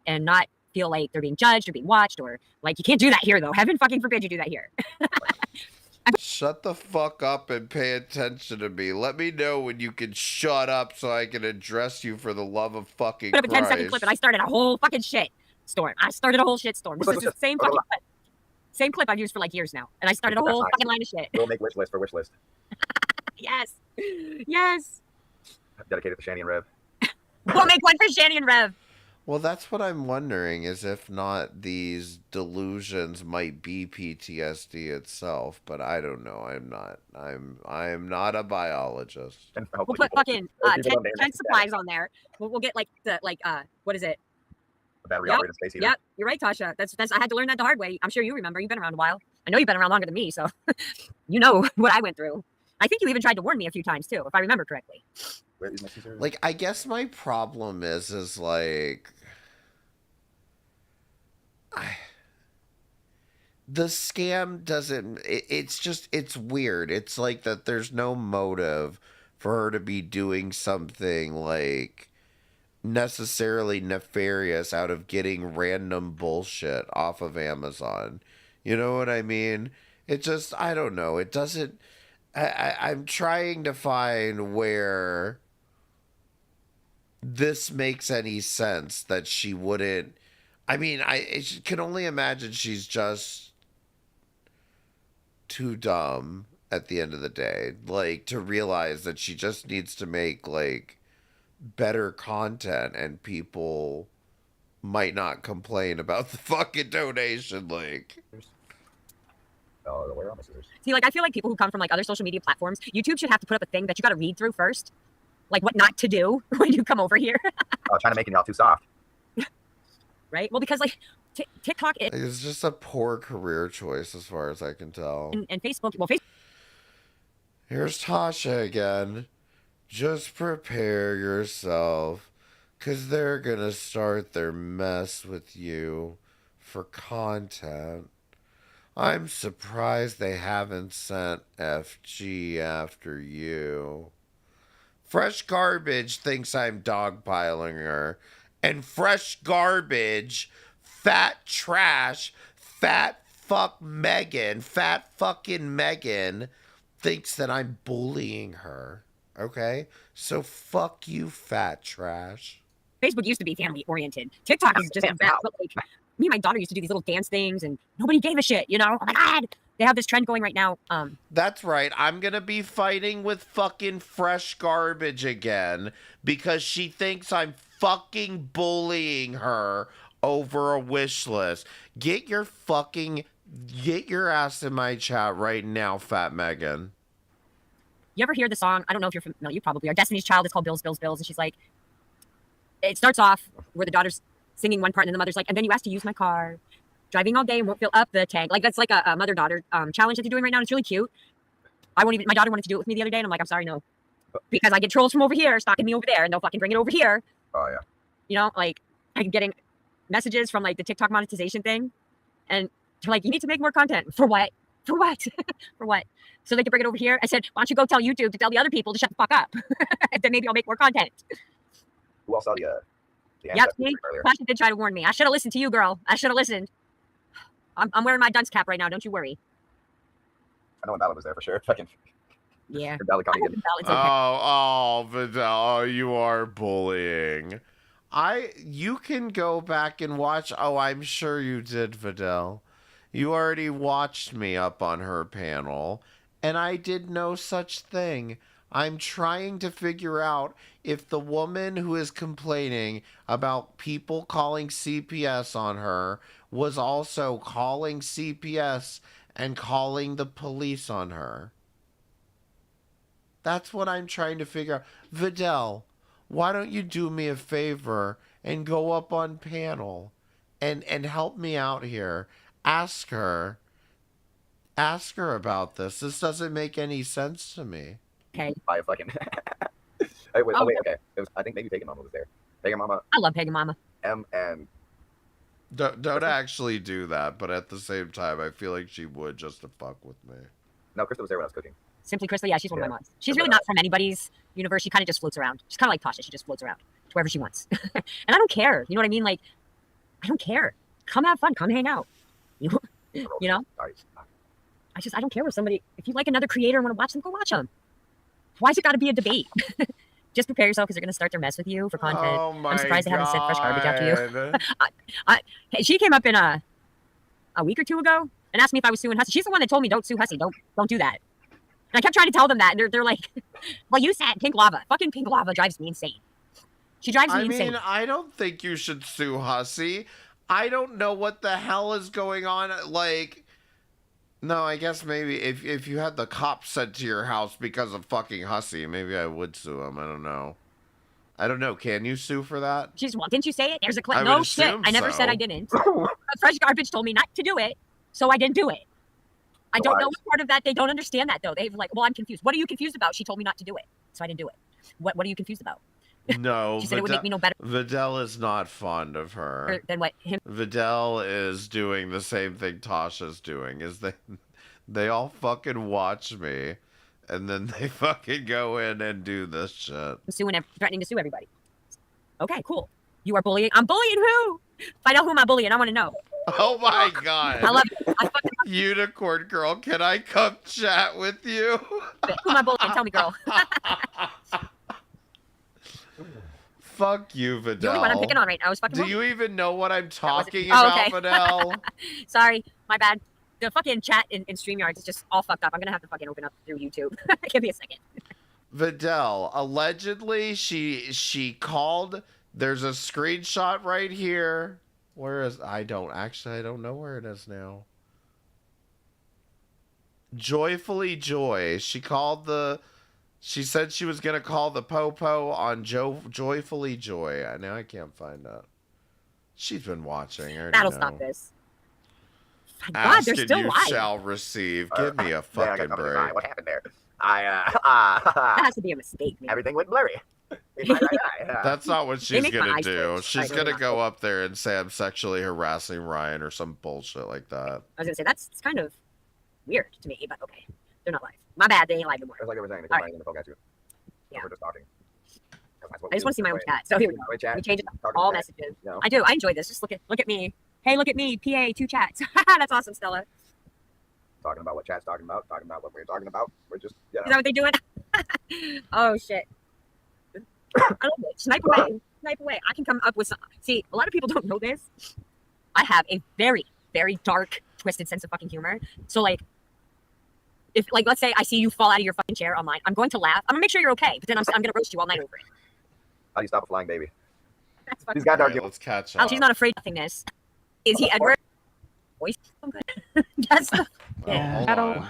and not feel like they're being judged or being watched, or like, you can't do that here though. Heaven fucking forbid you do that here. Shut the fuck up and pay attention to me. Let me know when you can shut up so I can address you, for the love of fucking Put up a Christ. 10-second clip and I started a whole fucking shit storm. I started a whole shit storm. This is the same fucking clip. Same clip I've used for like years now. And I started a whole fucking line of shit. We'll make wish list for wish list. Yes. Yes. Dedicated to Shani and Rev. We'll make one for Shani and Rev. Well, that's what I'm wondering, is if not these delusions might be PTSD itself, but I don't know. I'm not a biologist. We'll put fucking 10 supplies on there. We'll get like what is it? A battery operated space heater. Yep, you're right, Tasha. That's I had to learn that the hard way. I'm sure you remember. You've been around a while. I know you've been around longer than me, so you know what I went through. I think you even tried to warn me a few times too, if I remember correctly. Like, I guess my problem is like, the scam doesn't, it's weird. It's like that there's no motive for her to be doing something like necessarily nefarious out of getting random bullshit off of Amazon. You know what I mean? It just, I don't know. It doesn't, I'm trying to find where this makes any sense that she wouldn't. I mean, I can only imagine she's just too dumb at the end of the day, like, to realize that she just needs to make like better content and people might not complain about the fucking donation link. See, like, I feel like people who come from like other social media platforms, YouTube should have to put up a thing that you got to read through first, like what not to do when you come over here. Trying to make y'all too soft. Right? Well, because like TikTok It's just a poor career choice as far as I can tell. And Facebook, well, Facebook. Here's Tasha again. Just prepare yourself, because they're going to start their mess with you for content. I'm surprised they haven't sent FG after you. Fresh Garbage thinks I'm dogpiling her. And Fresh Garbage, fat trash, fat fucking Megan, thinks that I'm bullying her. Okay? So fuck you, fat trash. Facebook used to be family oriented. TikTok is just about, like, me and my daughter used to do these little dance things and nobody gave a shit, you know? Oh my God. They have this trend going right now. That's right. I'm going to be fighting with fucking Fresh Garbage again because she thinks I'm fucking bullying her over a wish list. Get your ass in my chat right now, Fat Megan. You ever hear the song? I don't know if you're familiar. You probably are. Destiny's Child is called Bills, Bills, Bills. And she's like, it starts off where the daughter's singing one part and then the mother's like, and then you asked to use my car. Driving all day and won't fill up the tank. Like, that's like a mother-daughter challenge that they're doing right now. And it's really cute. My daughter wanted to do it with me the other day and I'm like, I'm sorry, no. because I get trolls from over here stalking me over there, and they'll fucking bring it over here. Oh yeah. You know, like I'm getting messages from like the TikTok monetization thing, and they're like, "You need to make more content." For what? For what? For what? So they can bring it over here. I said, "Why don't you go tell YouTube to tell the other people to shut the fuck up?" And then maybe I'll make more content. Who else saw the Yep, see? Pasha did try to warn me. I should have listened to you, girl. I should have listened. I'm wearing my dunce cap right now. Don't you worry. I know when Bella was there for sure. Fucking yeah. Bella caught me again. Oh, Vidal, oh, you are bullying. You can go back and watch. Oh, I'm sure you did, Vidal. You already watched me up on her panel, and I did no such thing. I'm trying to figure out if the woman who is complaining about people calling CPS on her was also calling CPS and calling the police on her. That's what I'm trying to figure out. Vidal, why don't you do me a favor and go up on panel and help me out here? Ask her about this. This doesn't make any sense to me. Okay. By a fucking. Hey, wait, wait, okay. It was, I think maybe Pagan Mama was there. Pagan Mama. I love Pagan Mama. And. Don't actually do that, but at the same time, I feel like she would just to fuck with me. No, Krista was there when I was cooking. Simply Krista, yeah, she's one of my moms. She's really not from anybody's universe. She kind of just floats around. She's kind of like Tasha. She just floats around to wherever she wants. And I don't care. You know what I mean? Like, I don't care. Come have fun. Come hang out. You know? I don't care if somebody, if you like another creator and want to watch them, go watch them. Why's it got to be a debate? Just prepare yourself because they're going to start their mess with you for content. Oh my I'm surprised they haven't sent fresh garbage after God. you. She came up in a week or two ago and asked me if I was suing Hussey. She's the one that told me don't sue Hussey. Don't do that. And I kept trying to tell them that, and they're like, well, you said Pink Lava. Fucking Pink Lava drives me insane. She drives me insane. I mean, I don't think you should sue Hussey. I don't know what the hell is going on. Like, no, I guess maybe if you had the cops sent to your house because of fucking Hussey, maybe I would sue him. I don't know. Can you sue for that? She's, well, didn't you say it? There's a clip. No shit. I never said I didn't. Fresh Garbage told me not to do it, so I didn't do it. I don't know what part of that. They don't understand that, though. They've like, well, I'm confused. What are you confused about? She told me not to do it, so I didn't do it. What are you confused about? No, she said it would make me no better. Vidal is not fond of her. Then what? Vidal is doing the same thing Tasha's doing. Is they all fucking watch me, and then they fucking go in and do this shit. I'm threatening to sue everybody. Okay, cool. You are bullying. I'm bullying who? Find out who am I bullying. I want to know. Oh my God. I love it. Unicorn girl, can I come chat with you? Who am I bullying? Tell me, girl. Fuck you, Vidal. The only one I'm picking on right now is fucking. Do you even know what I'm talking about, Vidal? Sorry, my bad. The fucking chat in StreamYard is just all fucked up. I'm gonna have to fucking open up through YouTube. Give me a second. Vidal, allegedly, she called. There's a screenshot right here. Where is? I don't know where it is now. Joyfully Joy. She said she was gonna call the Popo on Joyfully Joy. Now I can't find that. She's been watching. That'll stop this. Ask and you shall receive. Give me a fucking break. What happened there? That has to be a mistake. Man. Everything went blurry. That's not what she's gonna do. She's gonna go up there and say I'm sexually harassing Ryan or some bullshit like that. I was gonna say it's kind of weird to me, but okay. They're not live. My bad, they ain't live anymore. It's like they were saying, Yeah. We're just talking. I just want to see my own chat. So here we go. Let me change it to all messages. No. I do. I enjoy this. Just look at me. Hey, look at me. PA 2 chats. That's awesome, Stella. Talking about what chat's talking about what we're talking about. We're just, Is that what they're doing? Oh shit. I love it. Snipe away. Snipe away. I can come up with some. See, a lot of people don't know this. I have a very, very dark, twisted sense of fucking humor. So like, if like, let's say I see you fall out of your fucking chair online, I'm going to laugh. I'm gonna make sure you're okay, but then I'm gonna roast you all night over it. How do you stop a flying baby? That's He's got dark. Let's catch up. She's not afraid of nothingness. Is he Edward? Voice. That's the. Yeah. I don't.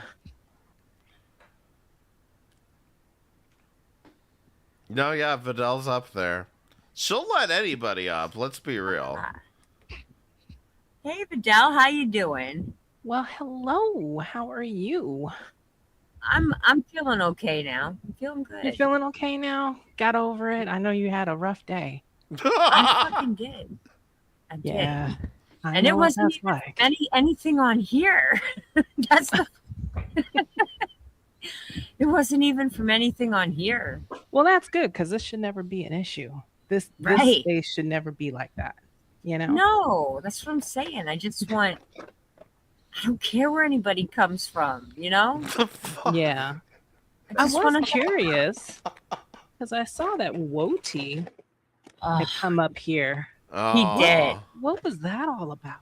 No, yeah, Vidal's up there. She'll let anybody up. Let's be real. Hey, Vidal, how you doing? Well, hello. How are you? I'm feeling okay now. I'm feeling good. You feeling okay now? Got over it? I know you had a rough day. I fucking did. I did. Yeah. And it wasn't even anything on here. That's the it wasn't even from anything on here. Well, that's good because this should never be an issue. This space should never be like that. You know? No, that's what I'm saying. I just want. I don't care where anybody comes from. You know? Yeah. I was curious because I saw that Woti had come up here. He did. What was that all about?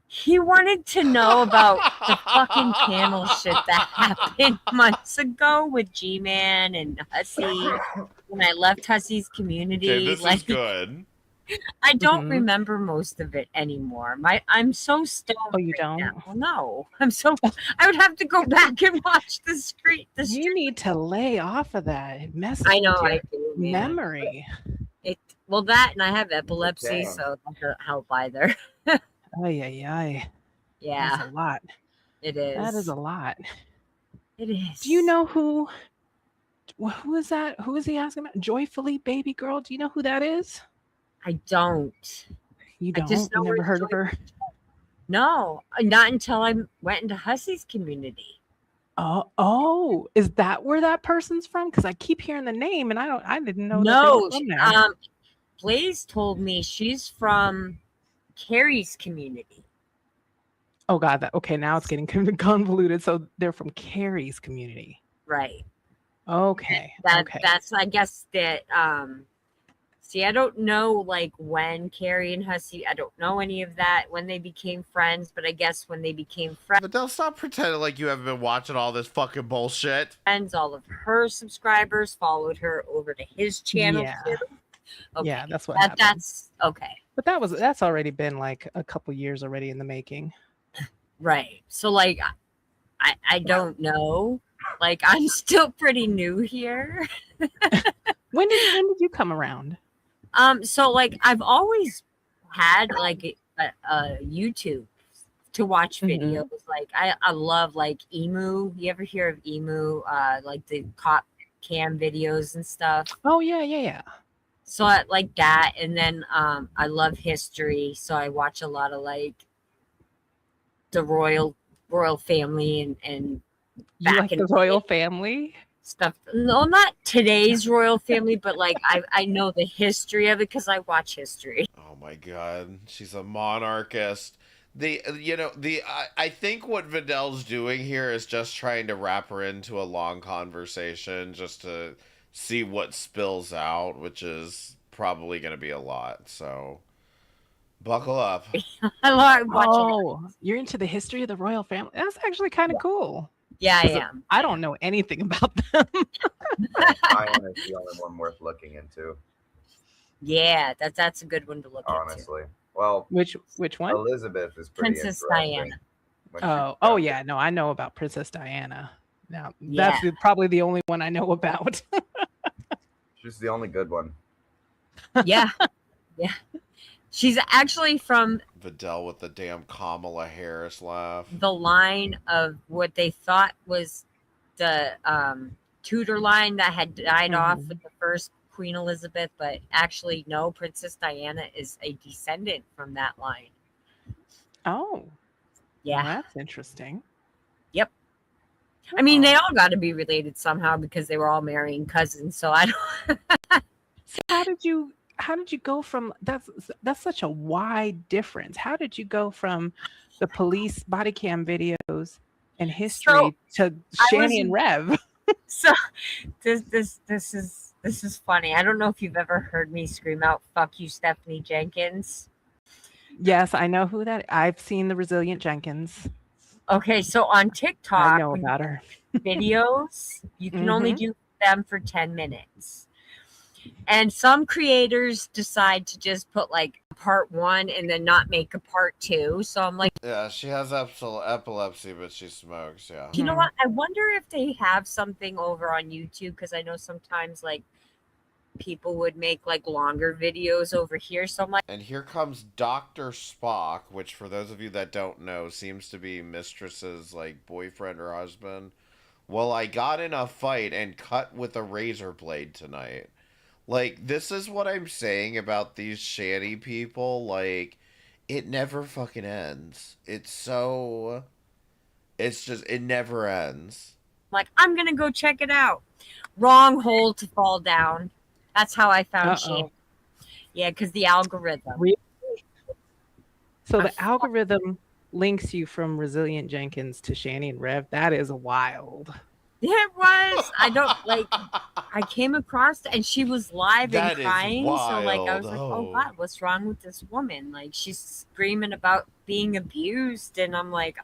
He wanted to know about the fucking panel shit that happened months ago with G-Man and Hussy when I left Hussy's community. Okay, this is good. I don't remember most of it anymore. I'm so stoned. Oh, you don't? Now. No, I would have to go back and watch the screen. You need to lay off of that. It messes I know. with I your do, man. memory. Well, that and I have epilepsy, so that doesn't help either. Ay. Yeah, that's a lot. It is. That is a lot. It is. Do you know who is that? Who is he asking about? Joyfully Baby Girl. Do you know who that is? I don't. You don't? I just know you never heard of her? No, not until I went into Hussy's community. Oh, is that where that person's from? Because I keep hearing the name, and I didn't know. No, that they were from there. Blaze told me she's from Carrie's community. Oh God, okay, now it's getting convoluted. So they're from Carrie's community, right? Okay, that's I guess that. See, I don't know like when Carrie and Hussy. I don't know any of that when they became friends, but I guess when they became friends. But they'll stop pretending like you haven't been watching all this fucking bullshit. Friends, all of her subscribers followed her over to his channel. Yeah. Too. Okay. Yeah, that's what happened. That's okay. But that's already been like a couple years already in the making. Right. So like I don't know. Like I'm still pretty new here. When did you come around? So like I've always had like a YouTube to watch videos. Like I love like Emu. You ever hear of Emu? Like the cop cam videos and stuff. Oh yeah. So I like that, and then I love history, so I watch a lot of like the royal family and you like the royal family stuff. No, not today's royal family, but like I know the history of it because I watch history. Oh my God, she's a monarchist. I think what Vidal's doing here is just trying to wrap her into a long conversation just to see what spills out, which is probably going to be a lot. So buckle up. You're into the history of the royal family. That's actually kind of cool. Yeah, I am. I don't know anything about them. Diana is the only one worth looking into. Yeah, that's a good one to look honestly. Well, which one? Elizabeth is pretty Princess Diana. Oh yeah, no, I know about Princess Diana. Now that's probably the only one I know about. She's the only good one. Yeah. She's actually from Vidal with the damn Kamala Harris laugh. The line of what they thought was the Tudor line that had died off with the first Queen Elizabeth, but actually no, Princess Diana is a descendant from that line. Oh. Yeah. Well, that's interesting. Yep. I mean, they all got to be related somehow because they were all marrying cousins. So I don't. So how did you go from that's such a wide difference? How did you go from the police body cam videos and history to Shani and Rev? So this is funny. I don't know if you've ever heard me scream out "Fuck you, Stephanie Jenkins." Yes, I know who that is. I've seen the Resilient Jenkins. Okay, so on TikTok, I know about her. Videos, you can only do them for 10 minutes. And some creators decide to just put like part 1 and then not make a part 2. So I'm like, yeah, she has epilepsy, but she smokes. Yeah. You know what? I wonder if they have something over on YouTube because I know sometimes like people would make like longer videos over here. So I'm like, and here comes Dr. Spock, which for those of you that don't know seems to be Mistress's like boyfriend or husband. Well, I got in a fight and cut with a razor blade tonight. Like, this is what I'm saying about these shanty people. Like, it never fucking ends. It's just, it never ends. Like, I'm going to go check it out. Wrong hole to fall down. That's how I found Shane. Yeah, because the algorithm. Really? So the algorithm links you from Resilient Jenkins to Shani and Rev. That is wild. Yeah, it was. I don't like. I came across and she was live and crying. So like, I was like, oh God, what's wrong with this woman? Like, she's screaming about being abused, and I'm like,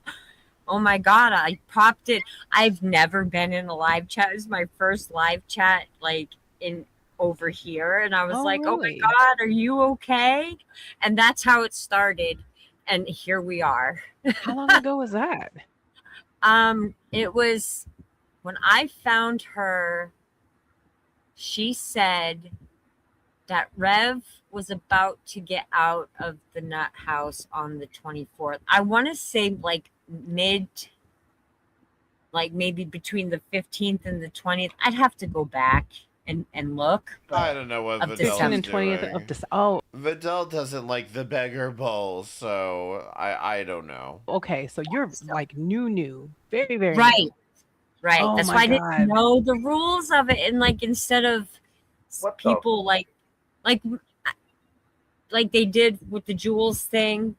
oh my God, I popped it. I've never been in a live chat. It was my first live chat, like in over here, and I was like, oh my God, are you okay? And that's how it started, and here we are. How long ago was that? It was. When I found her, she said that Rev was about to get out of the nut house on the 24th. I want to say like maybe between the 15th and the 20th. I'd have to go back and look. I don't know what Vidal's 15th and 20th of this. Oh, Vidal doesn't like the beggar bowl, so I don't know. Okay, so you're like new, very right. New. Right. Oh That's my why I God. didn't know the rules of it. And like, instead of people like they did with the Jules thing,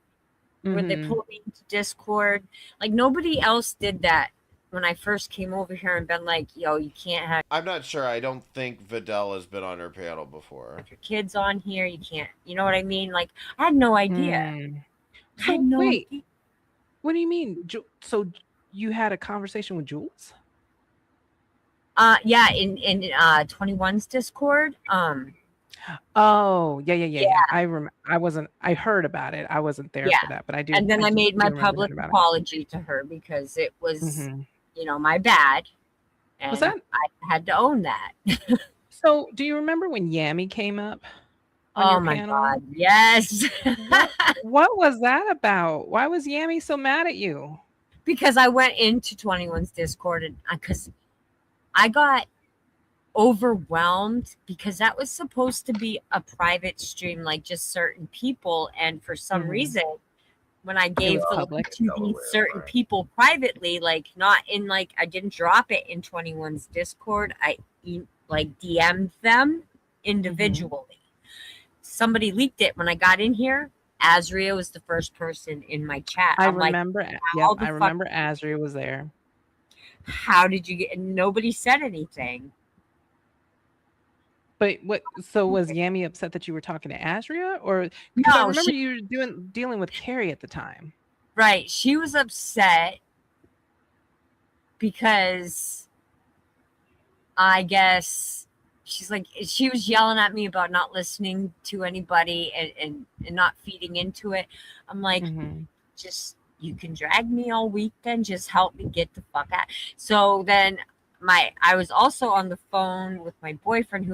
where they pulled me into Discord, like nobody else did that when I first came over here and been like, yo, you can't have I'm not sure. I don't think Vidal has been on her panel before. your kids on here. You can't, you know what I mean? Like, I had no idea. So wait, what do you mean? So you had a conversation with Jules? Yeah, in 21's Discord. Oh, yeah. I heard about it. I wasn't there for that, but I do. And then I made my public apology to her because it was, my bad. And Was that? I had to own that. So, do you remember when Yami came up on Oh your my panel? God, yes. What was that about? Why was Yami so mad at you? Because I went into 21's Discord and because I got overwhelmed because that was supposed to be a private stream, like just certain people. And for some reason, when I gave the link to these certain people privately, like not in like, I didn't drop it in 21's Discord. I like DM'd them individually. Somebody leaked it when I got in here. Azria was the first person in my chat. I I'm remember. Like, I remember Azria was there. How did you get? Nobody said anything. But what? So was Yami upset that you were talking to Azria, or because I remember you were dealing with Carrie at the time? Right, she was upset because I guess she was yelling at me about not listening to anybody and not feeding into it. I'm like, just you can drag me all week, then just help me get the fuck out. So then I was also on the phone with my boyfriend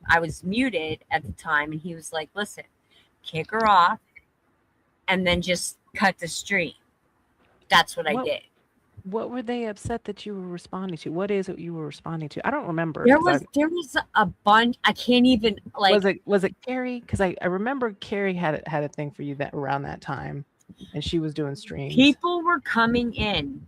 I was muted at the time, and he was like, listen, kick her off and then just cut the stream. That's what I did. What were they upset that you were responding to? What is it you were responding to? I don't remember. There was a bunch. I can't even like. Was it Carrie? Because I remember Carrie had a thing for you that around that time, and she was doing streams. People were coming in.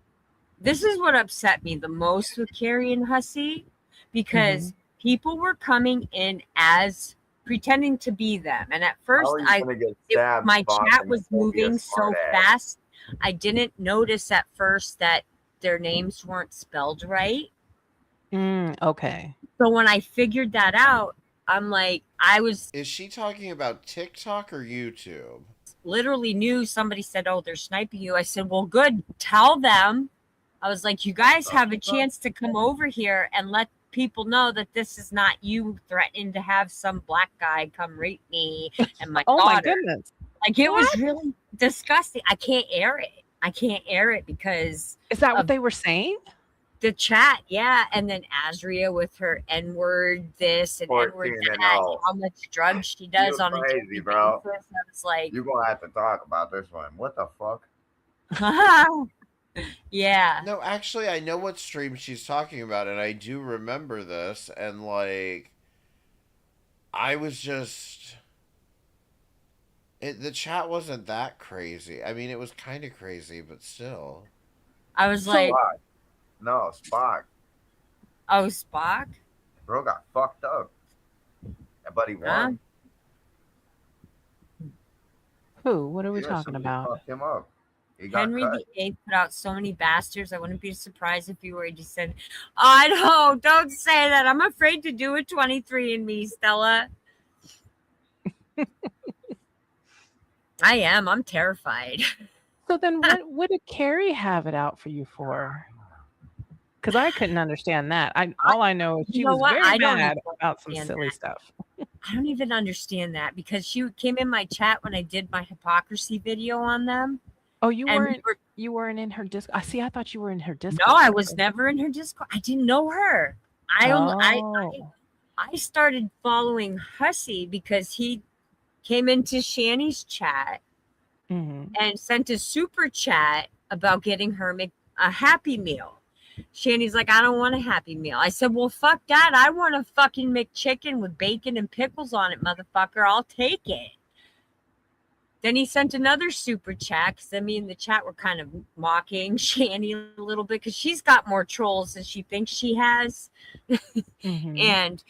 This is what upset me the most with Carrie and Hussey, because people were coming in as pretending to be them, and at first my chat was moving so fast. I didn't notice at first that their names weren't spelled right. Okay. So when I figured that out, I'm like, Is she talking about TikTok or YouTube? Literally knew somebody said, oh, they're sniping you. I said, well, good. Tell them. I was like, you guys have a chance to come over here and let people know that this is not you threatening to have some black guy come rape me and my daughter. Oh my goodness. Like, it was really disgusting. I can't air it because. Is that what they were saying? The chat, yeah. And then Azria with her N-word this and N-word that, how much drugs she does on a daily basis. I was like, you're going to have to talk about this one. What the fuck? Yeah. No, actually, I know what stream she's talking about, and I do remember this, and like, I was just. The chat wasn't that crazy. I mean, it was kind of crazy, but still. I was like, Spock. No, Spock. oh, Spock? Bro got fucked up. But he won. Who? What are we Yeah, talking somebody about? fucked him up. He got Henry cut. VIII put out so many bastards. I wouldn't be surprised if you were just said, oh, no, don't say that. I'm afraid to do a 23andMe, Stella. I am. I'm terrified. So then what did Carrie have it out for you for? Because I couldn't understand that. All I know is she was very mad about some silly stuff. I don't even understand that because she came in my chat when I did my hypocrisy video on them. Oh, you weren't in her Discord. I see. I thought you were in her Discord. No, I was never in her Discord. I didn't know her. I started following Hussy because he came into Shani's chat and sent a super chat about getting her a Happy Meal. Shani's like, I don't want a Happy Meal. I said, well, fuck that. I want a fucking McChicken with bacon and pickles on it, motherfucker. I'll take it. Then he sent another super chat because me and the chat were kind of mocking Shani a little bit because she's got more trolls than she thinks she has. And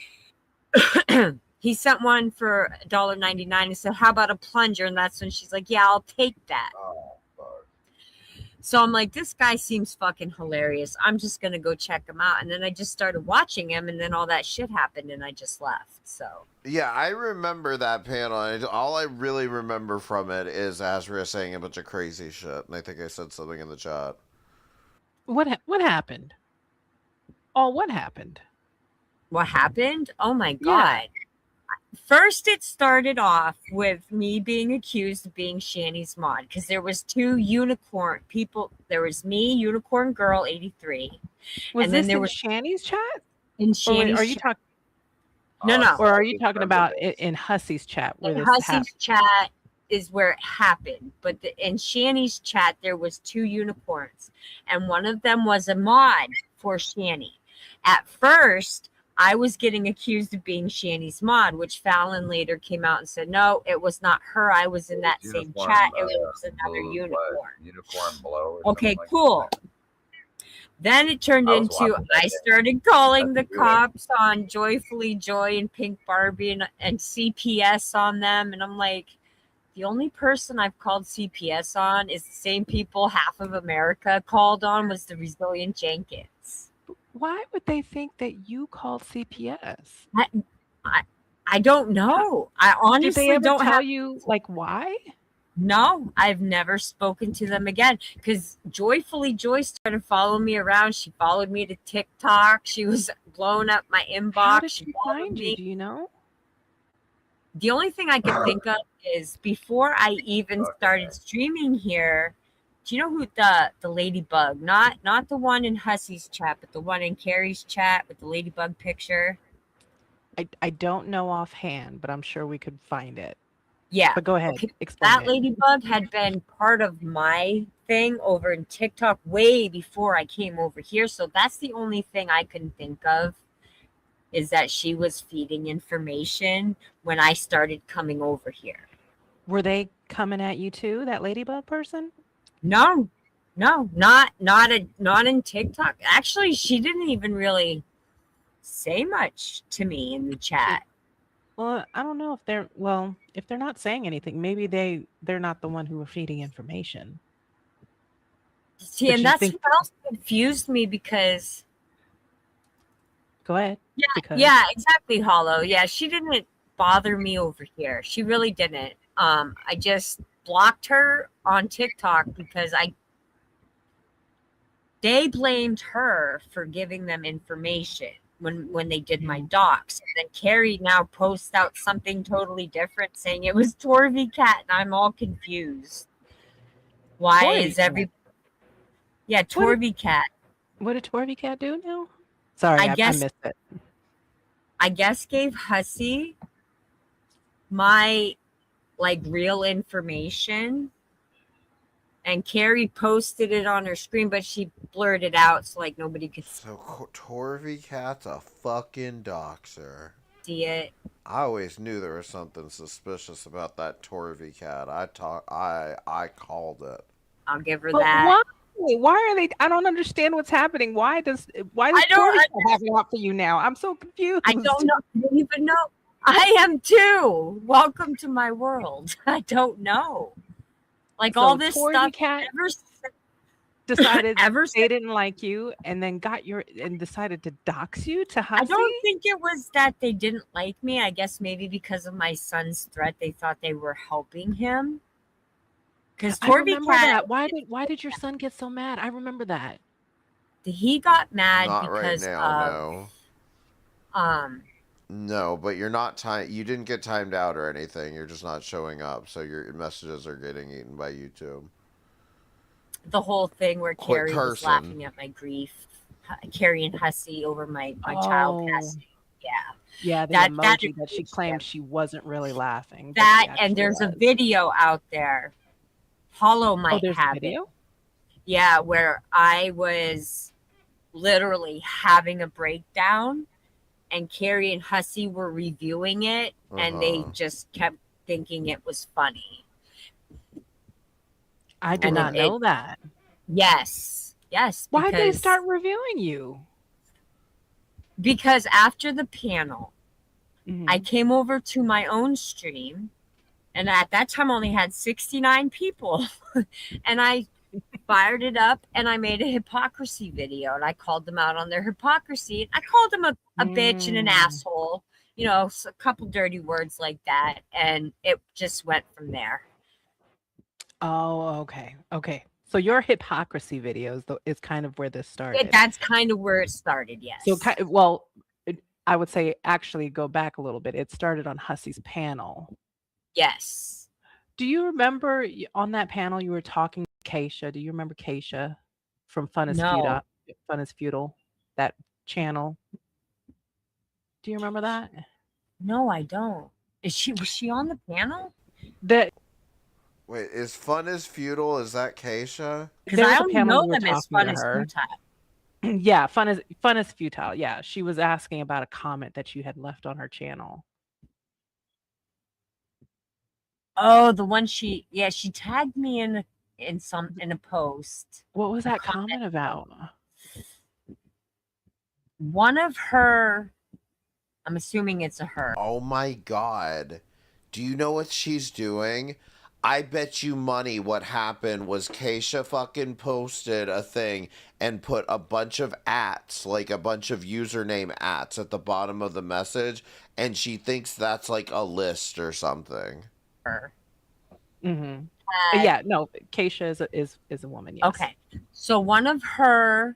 he sent one for $1.99 and said, how about a plunger? And that's when she's like, yeah, I'll take that. So I'm like, this guy seems fucking hilarious. I'm just going to go check him out. And then I just started watching him, and then all that shit happened, and I just left. So yeah, I remember that panel. And all I really remember from it is Azria saying a bunch of crazy shit. And I think I said something in the chat. What happened? Oh, what happened? What happened? Oh, my God. First, it started off with me being accused of being Shani's mod because there was two unicorn people. There was me, Unicorn Girl 83. Was and this then there in was Shani's chat? In Shani's Are you talking? No. Or are you talking about it in Hussy's chat? Where In this Hussy's chat is where it happened. But in Shani's chat, there was two unicorns. And one of them was a mod for Shani. At first, I was getting accused of being Shani's mod, which Fallon later came out and said, no, it was not her. I was in that same chat. It was another unicorn. Unicorn blow. Okay, cool. Then it turned into I started calling the cops on Joyfully Joy and Pink Barbie and CPS on them. And I'm like, the only person I've called CPS on is the same people half of America called on was the Resilient Jenkins. Why would they think that you called CPS? I don't know. I honestly Did they ever don't tell have you like why? No, I've never spoken to them again because Joyfully Joy started following me around. She followed me to TikTok. She was blowing up my inbox. How did she find you? Do you know? The only thing I can think of is before I even started streaming here. Do you know who the ladybug? Not the one in Hussy's chat, but the one in Carrie's chat with the ladybug picture. I don't know offhand, but I'm sure we could find it. Yeah. But go ahead. Okay. Explain That it. ladybug had been part of my thing over in TikTok way before I came over here. So that's the only thing I can think of is that she was feeding information when I started coming over here. Were they coming at you too, that ladybug person? No, not in TikTok. Actually, she didn't even really say much to me in the chat. Well, I don't know if they're not saying anything, maybe they're not the one who were feeding information. See, and that's what else confused me because. Go ahead. Yeah, exactly, Hollow. Yeah, she didn't bother me over here. She really didn't. I just blocked her on TikTok because they blamed her for giving them information when they did my docs. And then Carrie now posts out something totally different saying it was Torvy Cat, and I'm all confused. Why Torvy is every Cat? Yeah, Torvy Cat. What did Torvy Cat do now? Sorry, I missed it. I guess gave Hussy my real information And Carrie posted it on her screen, but she blurred it out so like nobody could So Torvy Cat's a fucking doxer. see it. I always knew there was something suspicious about that Torvy Cat. I called it. I'll give her But that. why are they? I don't understand what's happening. Why does I don't have it out for you now? I'm so confused. I don't know. I don't even know. I am too. Welcome to my world. I don't know. Like So all this Torvy stuff Cat ever decided they didn't like you and then decided to dox you to Hussy? I don't think it was that they didn't like me. I guess maybe because of my son's threat, they thought they were helping him. Because I Torvy remember Cat, that. Why did your son get so mad? I remember that. he got mad Not right because now, of No, but you're not you didn't get timed out or anything. You're just not showing up, so your messages are getting eaten by YouTube. the whole thing where Quit Carrie was cursing. laughing at my grief. Carrie and Hussy over my child passing. Yeah. Yeah, the emoji that she claimed she wasn't really laughing. but she And there's actually a video out there. Hollow might there's have a video? it. Yeah, where I was literally having a breakdown and Carrie and Hussy were reviewing it and they just kept thinking it was funny. I did not know that. Yes. Yes. Why did they start reviewing you? Because after the panel, I came over to my own stream, and at that time I only had 69 people. And I fired it up and I made a hypocrisy video and I called them out on their hypocrisy. I called them a bitch and an asshole, you know, a couple dirty words like that. And it just went from there. Oh, okay. Okay. So your hypocrisy videos is kind of where this started. That's kind of where it started, yes. So, I would say actually go back a little bit. It started on Hussy's panel. Yes. Do you remember on that panel you were talking to Keisha? Do you remember Keisha from Fun is Feudal, that channel? Do you remember that? No, I don't. Was she on the panel? Wait, is Fun is Feudal? Is that Keisha? Because I don't know them as Fun is Futile. Yeah, fun is futile. Yeah, she was asking about a comment that you had left on her channel. Oh, the one she tagged me in a post. What was that comment about? One of her, I'm assuming it's a her. Oh my god. Do you know what she's doing? I bet you money what happened was Keisha fucking posted a thing and put a bunch of ats, like a bunch of username ats at the bottom of the message, and she thinks that's like a list or something. Mm-hmm. Yeah, no, Keisha is a woman, yes. Okay. So one of her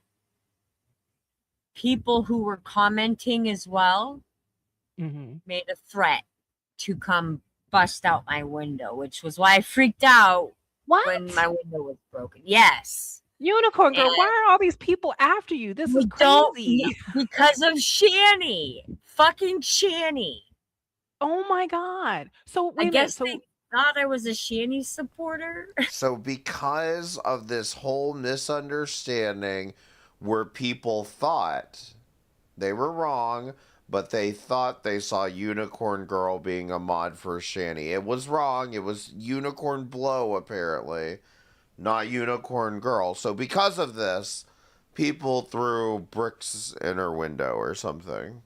people who were commenting as well made a threat to come bust out my window, which was why I freaked out when my window was broken. Yes. Unicorn Girl, why are all these people after you? This is crazy. Because of Shani. Fucking Shani. Oh my god. So I guess they thought I was a Shani supporter. So because of this whole misunderstanding where people thought they were wrong, but they thought they saw Unicorn Girl being a mod for Shani. It was wrong. It was Unicorn Blow, apparently, not Unicorn Girl. So because of this, people threw bricks in her window or something.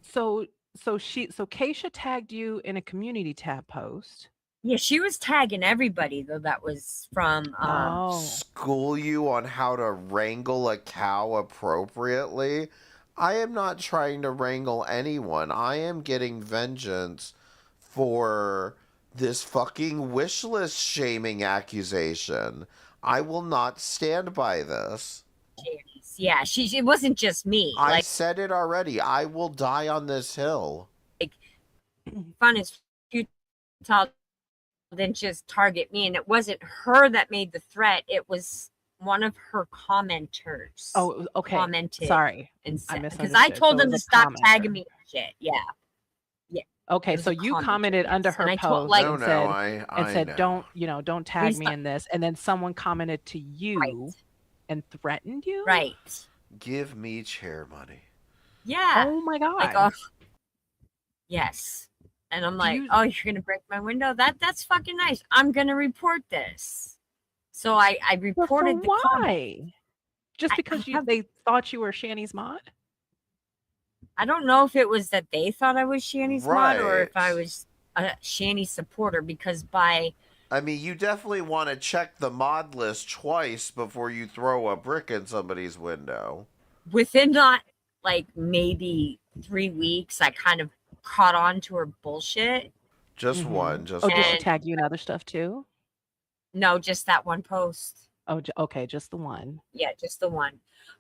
So Keisha tagged you in a community tab post. Yeah, she was tagging everybody, though. That was from School you on how to wrangle a cow appropriately. I am not trying to wrangle anyone. I am getting vengeance for this fucking wish list shaming accusation. I will not stand by this. Yeah, it wasn't just me. I said it already. I will die on this hill. Like, Fun is Futile didn't just target me, and it wasn't her that made the threat. It was one of her commenters. Oh, okay. Commented. Sorry. Because I told them to stop tagging me and shit. Yeah. Okay, so you commented under her post no, and said, I know. don't tag me in this. And then someone commented to you and threatened you? Right. Give me chair money. Yeah. Oh my God. Like, yes. And I'm like, oh, you're gonna break my window? That's fucking nice. I'm gonna report this. So I reported the why? Just because they thought you were Shanny's mod? I don't know if it was that they thought I was Shanny's mod or if I was a Shanny supporter, because I mean, you definitely want to check the mod list twice before you throw a brick in somebody's window. Within not like maybe 3 weeks, I kind of caught on to her bullshit. Just one. Did she tag you in other stuff too? No, just that one post. Oh, okay, just the one. Yeah, just the one.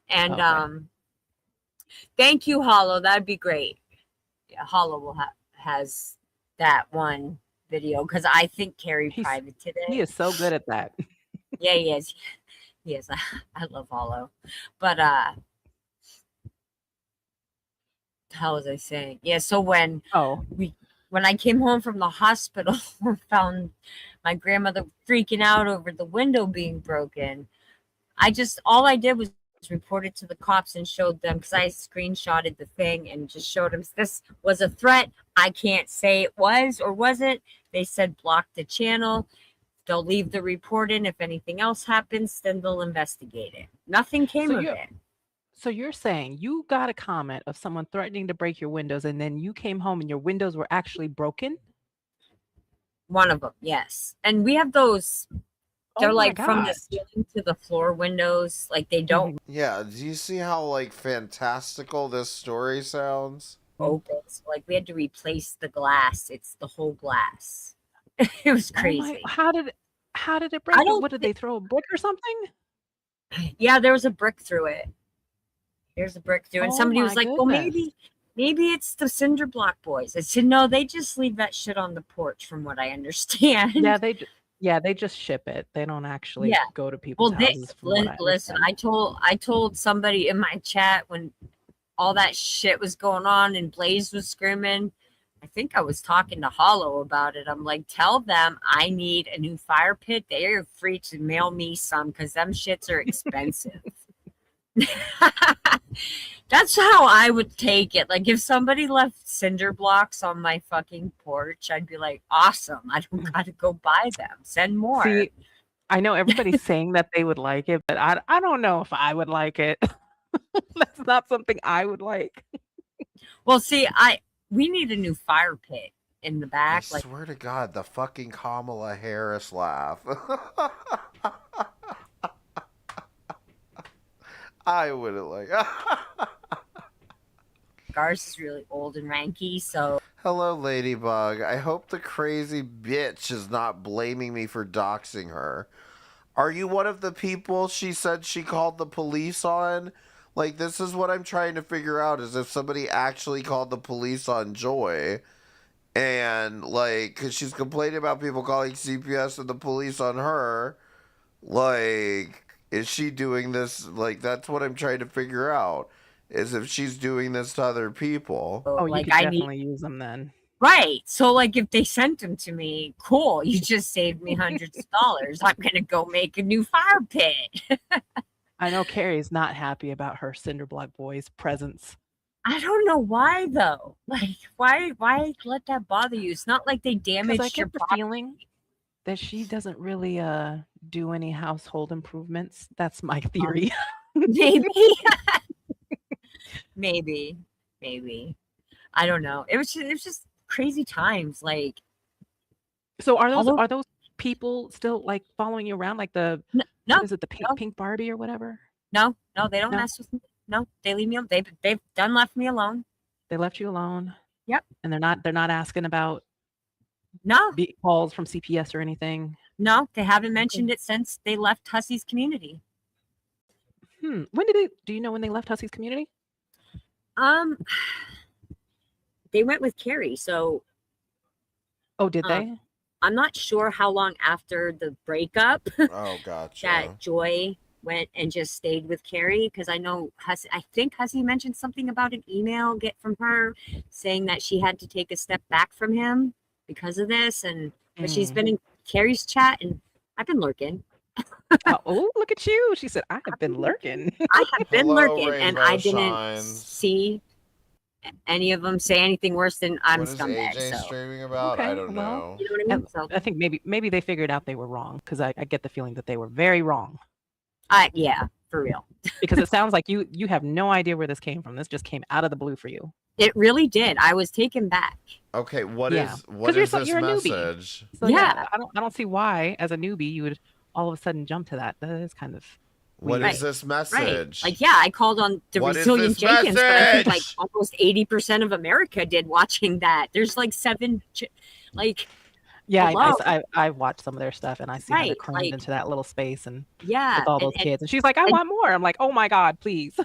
And thank you, Hollow. That'd be great. Yeah, Hollow has that one video because I think Carrie private today. He is so good at that. Yeah, he is. He is. I love Hollow, but how was I saying? Yeah. So when I came home from the hospital, we found my grandmother freaking out over the window being broken. All I did was report it to the cops and showed them, because I screenshotted the thing and just showed them this was a threat. I can't say it was or wasn't. They said block the channel. They'll leave the report in. If anything else happens, then they'll investigate it. Nothing came of it. So you're saying you got a comment of someone threatening to break your windows, and then you came home and your windows were actually broken? One of them, yes. And we have those. They're like from the ceiling to the floor windows. Like they don't. Yeah. Do you see how like fantastical this story sounds? Open. So, like we had to replace the glass. It's the whole glass. It was crazy. How did it break? What did they throw, a brick or something? Yeah, there was a brick through it. There's a brick through, and somebody was like, "Well, maybe it's the cinder block boys." I said, "No, they just leave that shit on the porch, from what I understand." Yeah, they just ship it. They don't actually go to people's houses. Listen, I told somebody in my chat when all that shit was going on and Blaze was screaming. I think I was talking to Hollow about it. I'm like, tell them I need a new fire pit. They are free to mail me some because them shits are expensive. That's how I would take it. Like if somebody left cinder blocks on my fucking porch, I'd be like, awesome. I don't gotta go buy them. Send more. See, I know everybody's saying that they would like it, but I don't know if I would like it. That's not something I would like. Well, see, we need a new fire pit in the back. I swear to God, the fucking Kamala Harris laugh. I wouldn't like. Gar's is really old and ranky, so. Hello, Ladybug. I hope the crazy bitch is not blaming me for doxing her. Are you one of the people she said she called the police on? Like, this is what I'm trying to figure out, is if somebody actually called the police on Joy. And, like, because she's complaining about people calling CPS and the police on her. Like, is she doing this? Like, that's what I'm trying to figure out, is if she's doing this to other people. Oh, you like, could definitely use them then. Right. So, like, if they sent them to me, cool. You just saved me hundreds of dollars. I'm going to go make a new fire pit. I know Carrie's not happy about her Cinderblock Boys presence. I don't know why, though. Like, why let that bother you? It's not like they damaged I get your the property. feeling that she doesn't really do any household improvements. That's my theory. Maybe. maybe. I don't know. It was just crazy times. Like, so are those people still like following you around, like the what is it, the pink Barbie or whatever? No, they don't mess with me. No, they leave me alone. They've done left me alone. They left you alone. Yep. And they're not asking about calls from CPS or anything. No, they haven't mentioned it since they left Hussey's community. When do you know when they left Hussey's community? They went with Carrie, so. Oh, did they? I'm not sure how long after the breakup. Oh, gotcha. That Joy went and just stayed with Carrie, because I know I think Hussey mentioned something about an email get from her saying that she had to take a step back from him because of this, and but she's been in Carrie's chat, and I've been lurking. Oh, look at you. She said, I have been lurking. I have been Hello, lurking, and Rainbow I didn't Shines. see any of them say anything worse than I'm What is scumbag. AJ So streaming about? I don't know. you know what I mean? So I think maybe they figured out they were wrong, because I get the feeling that they were very wrong. Yeah, for real. Because it sounds like you have no idea where this came from. This just came out of the blue for you. It really did. I was taken back. Okay, what is you're this a newbie. message? So yeah, I don't see why as a newbie you would all of a sudden jump to that. That is kind of What weird. is this message? Like, yeah, I called on the What is Resilient this Jenkins, but I think like message? almost 80% of America did watching that. There's like 7, like, yeah, hello? I watched some of their stuff, and I see how they're Right, crammed like- into that little space and Yeah, with all those kids. And she's like, I want more. I'm like, oh my God, please.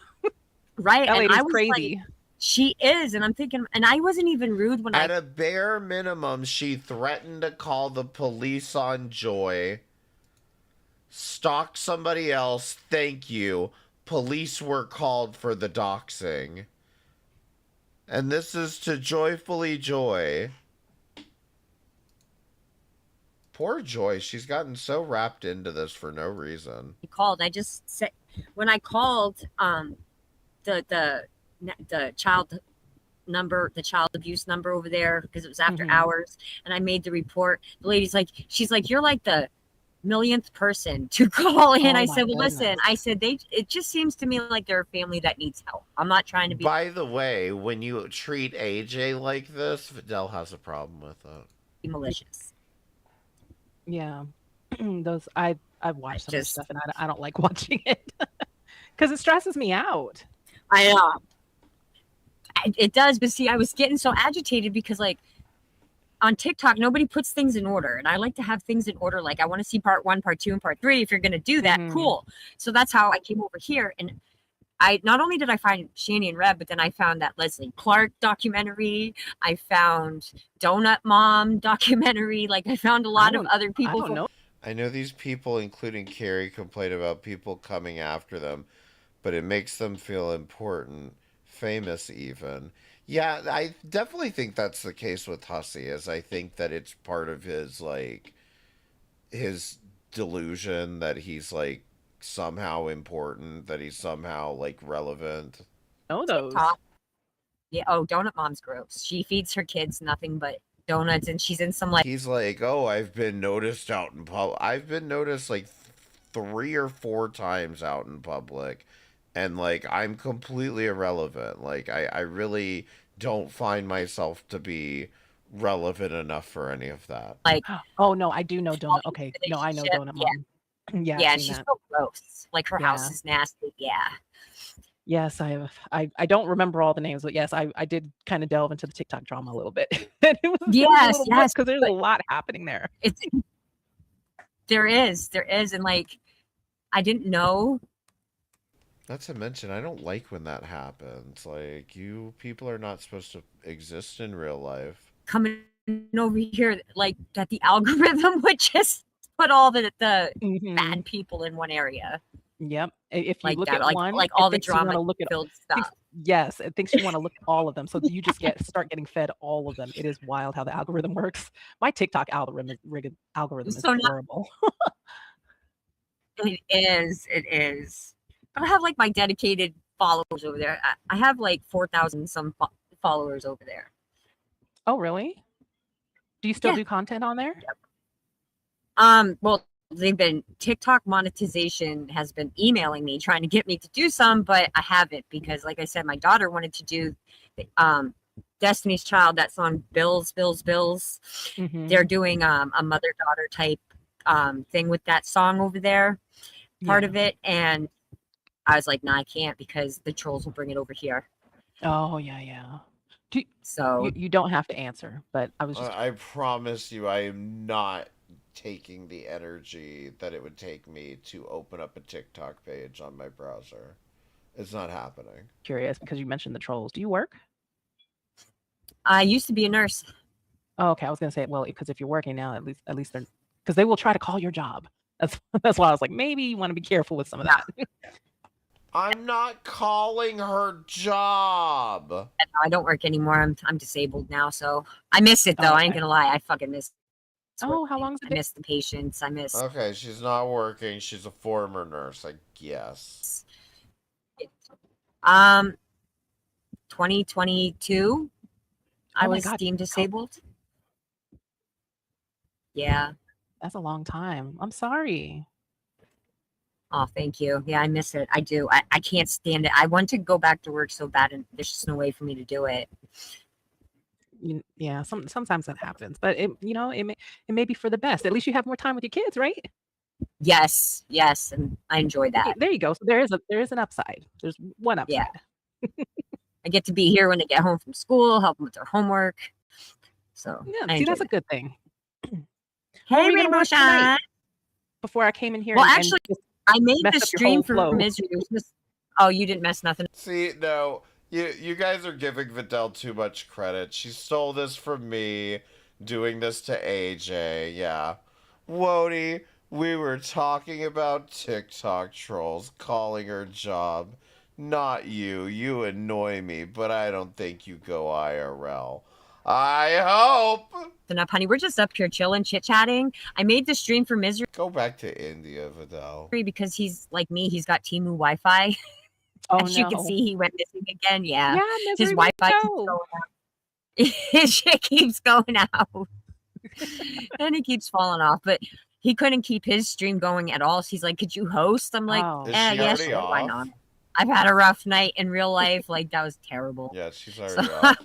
right. That And lady's I was crazy. like, she is, and I'm thinking, and I wasn't even rude when At a bare minimum, she threatened to call the police on Joy. Stalk somebody else. Thank you. Police were called for the doxing. And this is to Joyfully Joy. Poor Joy. She's gotten so wrapped into this for no reason. called. I just said when I called the child number, the child abuse number over there, because it was after hours, and I made the report. The lady's like, she's like, you're like the millionth person to call in. Oh I my said, well, goodness. listen, I said, it just seems to me like they're a family that needs help. I'm not trying to be By the way, when you treat AJ like this, Fidel has a problem with it. malicious. Yeah, those I've watched some of their stuff, and I don't like watching it because it stresses me out. I know. It does, but see, I was getting so agitated because, like, on TikTok, nobody puts things in order, and I like to have things in order. Like, I want to see part 1, part 2, and part 3. If you're going to do that, cool. So that's how I came over here, and I not only did I find Shani and Reb, but then I found that Leslie Clark documentary. I found Donut Mom documentary. Like, I found a lot of other people. I don't know. I know these people, including Carrie, complain about people coming after them, but it makes them feel important, famous even. Yeah, I definitely think that's the case with Hussey, is I think that it's part of his, like, his delusion that he's, like, somehow important, that he's somehow, like, relevant. Oh, those. Yeah, Donut Mom's gross. She feeds her kids nothing but donuts, and she's in some, like... He's like, oh, I've been noticed out in public. I've been noticed, like, 3 or 4 times out in public. And, like, I'm completely irrelevant. Like, I really don't find myself to be relevant enough for any of that. Like, oh, no, I do know Donut. Okay, no, I know Donut Mom. Yeah, yeah, I've seen she's that. so gross. Like, her house is nasty. Yeah. Yes, I don't remember all the names, but yes, I did kind of delve into the TikTok drama a little bit. And it was Yes, because there's a lot happening there. There is, and, like, I didn't know. Not to mention, I don't like when that happens. Like, you people are not supposed to exist in real life. Coming over here, like, that the algorithm would just put all the bad people in one area. Yep. If you Like look that, at one, like it all the thinks you wanna drama look at filled stuff. yes, it thinks you want to look at all of them. So you just start getting fed all of them. It is wild how the algorithm works. My TikTok algorithm is So not- horrible. It is. But I have, like, my dedicated followers over there. I have like 4,000 some followers over there. Oh, really? Do you still do content on there? Well, they've been TikTok monetization has been emailing me trying to get me to do some, but I haven't because, like I said, my daughter wanted to do Destiny's Child, that song Bills. They're doing a mother-daughter type thing with that song over there, part of it, and I was like, nah, I can't because the trolls will bring it over here. Oh, yeah. So you don't have to answer, but I was just I promise you, I am not taking the energy that it would take me to open up a TikTok page on my browser. It's not happening. curious because you mentioned the trolls. Do you work? I used to be a nurse. Oh, okay. I was gonna say, well, because if you're working now, at least they're because they will try to call your job. That's why I was like, maybe you want to be careful with some of that. I'm not calling her job. No, I don't work anymore. I'm disabled now, so I miss it though. I ain't gonna lie. I fucking miss. Oh, how long's it I been? miss the patients. I miss. Okay, she's not working. She's a former nurse, I guess. 2022. I was God. deemed disabled. Yeah. That's a long time. I'm sorry. Oh, thank you. Yeah, I miss it. I do. I can't stand it. I want to go back to work so bad, and there's just no way for me to do it. Yeah, sometimes that happens, but it may be for the best. At least you have more time with your kids, right? Yes, and I enjoy that. There you go. So there is an upside. There's one upside. Yeah. I get to be here when they get home from school, help them with their homework. So yeah, see, that's a good thing. Hey, Rainbow Shine. Before I came in here. Well, actually, I made messed the up your stream whole for flow. Misery. It was just, oh, you didn't mess nothing. See, no, you guys are giving Vidal too much credit. She stole this from me, doing this to AJ. Yeah, Woti, we were talking about TikTok trolls calling her job. Not you. You annoy me, but I don't think you go IRL. I hope. Enough, honey. We're just up here chilling, chit-chatting. I made the stream for Misery. Go back to India, Vidal. Because he's like me. He's got Temu Wi-Fi. Oh, As you can see, he went missing again. Yeah. His Misery, Wi-Fi keeps going out. His shit keeps going out. And he keeps falling off. But he couldn't keep his stream going at all. So he's like, could you host? I'm like, yeah, sure, why not? I've had a rough night in real life. Like, that was terrible. Yeah, she's already off.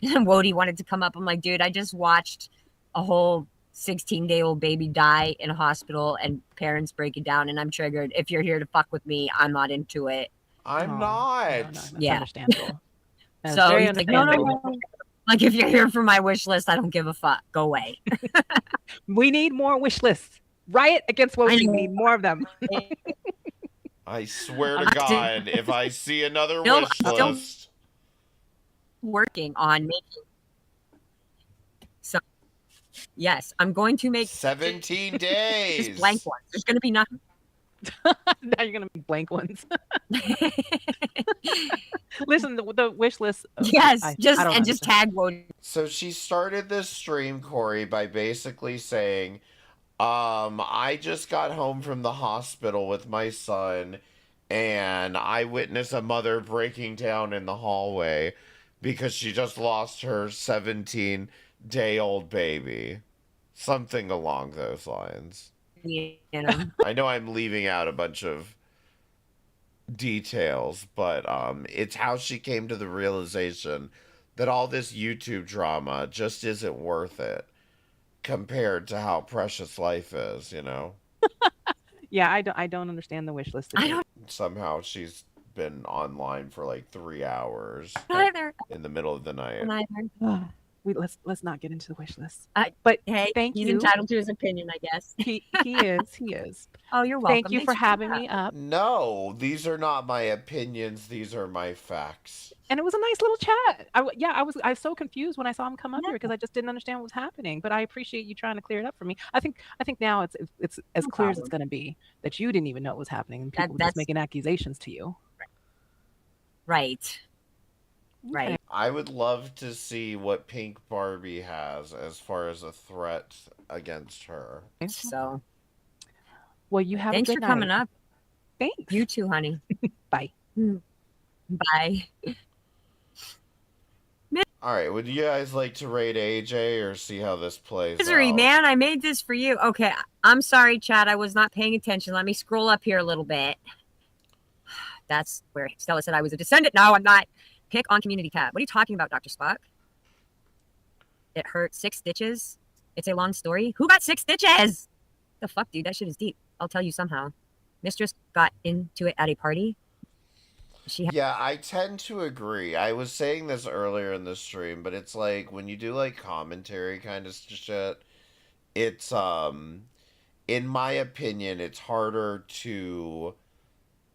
And Woti wanted to come up. I'm like, dude, I just watched a whole 16-day-old baby die in a hospital and parents break it down, and I'm triggered. If you're here to fuck with me, I'm not into it. I'm not. That's Yeah. understandable. That's So very he's like, no. Like, if you're here for my wish list, I don't give a fuck. Go away. We need more wish lists. Riot against Woti. We need more of them. I swear to God, if I see another wish list. Working on making. So, yes, I'm going to make 17 days. Just blank ones. There's going to be nothing. Now you're gonna make blank ones. Listen, the wish list. Yes, I just don't just tag Woti. So she started this stream, Corey, by basically saying, I just got home from the hospital with my son, and I witnessed a mother breaking down in the hallway because she just lost her 17-day-old baby. Something along those lines. I know I'm leaving out a bunch of details, but it's how she came to the realization that all this YouTube drama just isn't worth it compared to how precious life is, you know? Yeah, I don't understand the wish list. Somehow she's been online for like 3 hours in the middle of the night. Let's not get into the wish list. But hey, thank he's you. entitled to his opinion, I guess. He is. Oh, you're welcome. Thank you for having me up. No, these are not my opinions. These are my facts. And it was a nice little chat. I was so confused when I saw him come up here because I just didn't understand what was happening. But I appreciate you trying to clear it up for me. I think now it's as clear as it's going to be that you didn't even know what was happening and people were just making accusations to you. Right. I would love to see what Pink Barbie has as far as a threat against her. So, well, you have. Thanks a for good coming night. up. Thanks. You too, honey. Bye. Bye. All right, would you guys like to rate AJ or see how this plays Misery, out? man, I made this for you. Okay, I'm sorry, Chad. I was not paying attention. Let me scroll up here a little bit. That's where Stella said I was a descendant. No, I'm not. Pick on community tab. What are you talking about, Dr. Spock? It hurt 6 stitches. It's a long story. Who got 6 stitches? The fuck, dude? That shit is deep. I'll tell you somehow. Mistress got into it at a party. Yeah, I tend to agree. I was saying this earlier in the stream, but it's like when you do like commentary kind of shit, it's in my opinion, it's harder to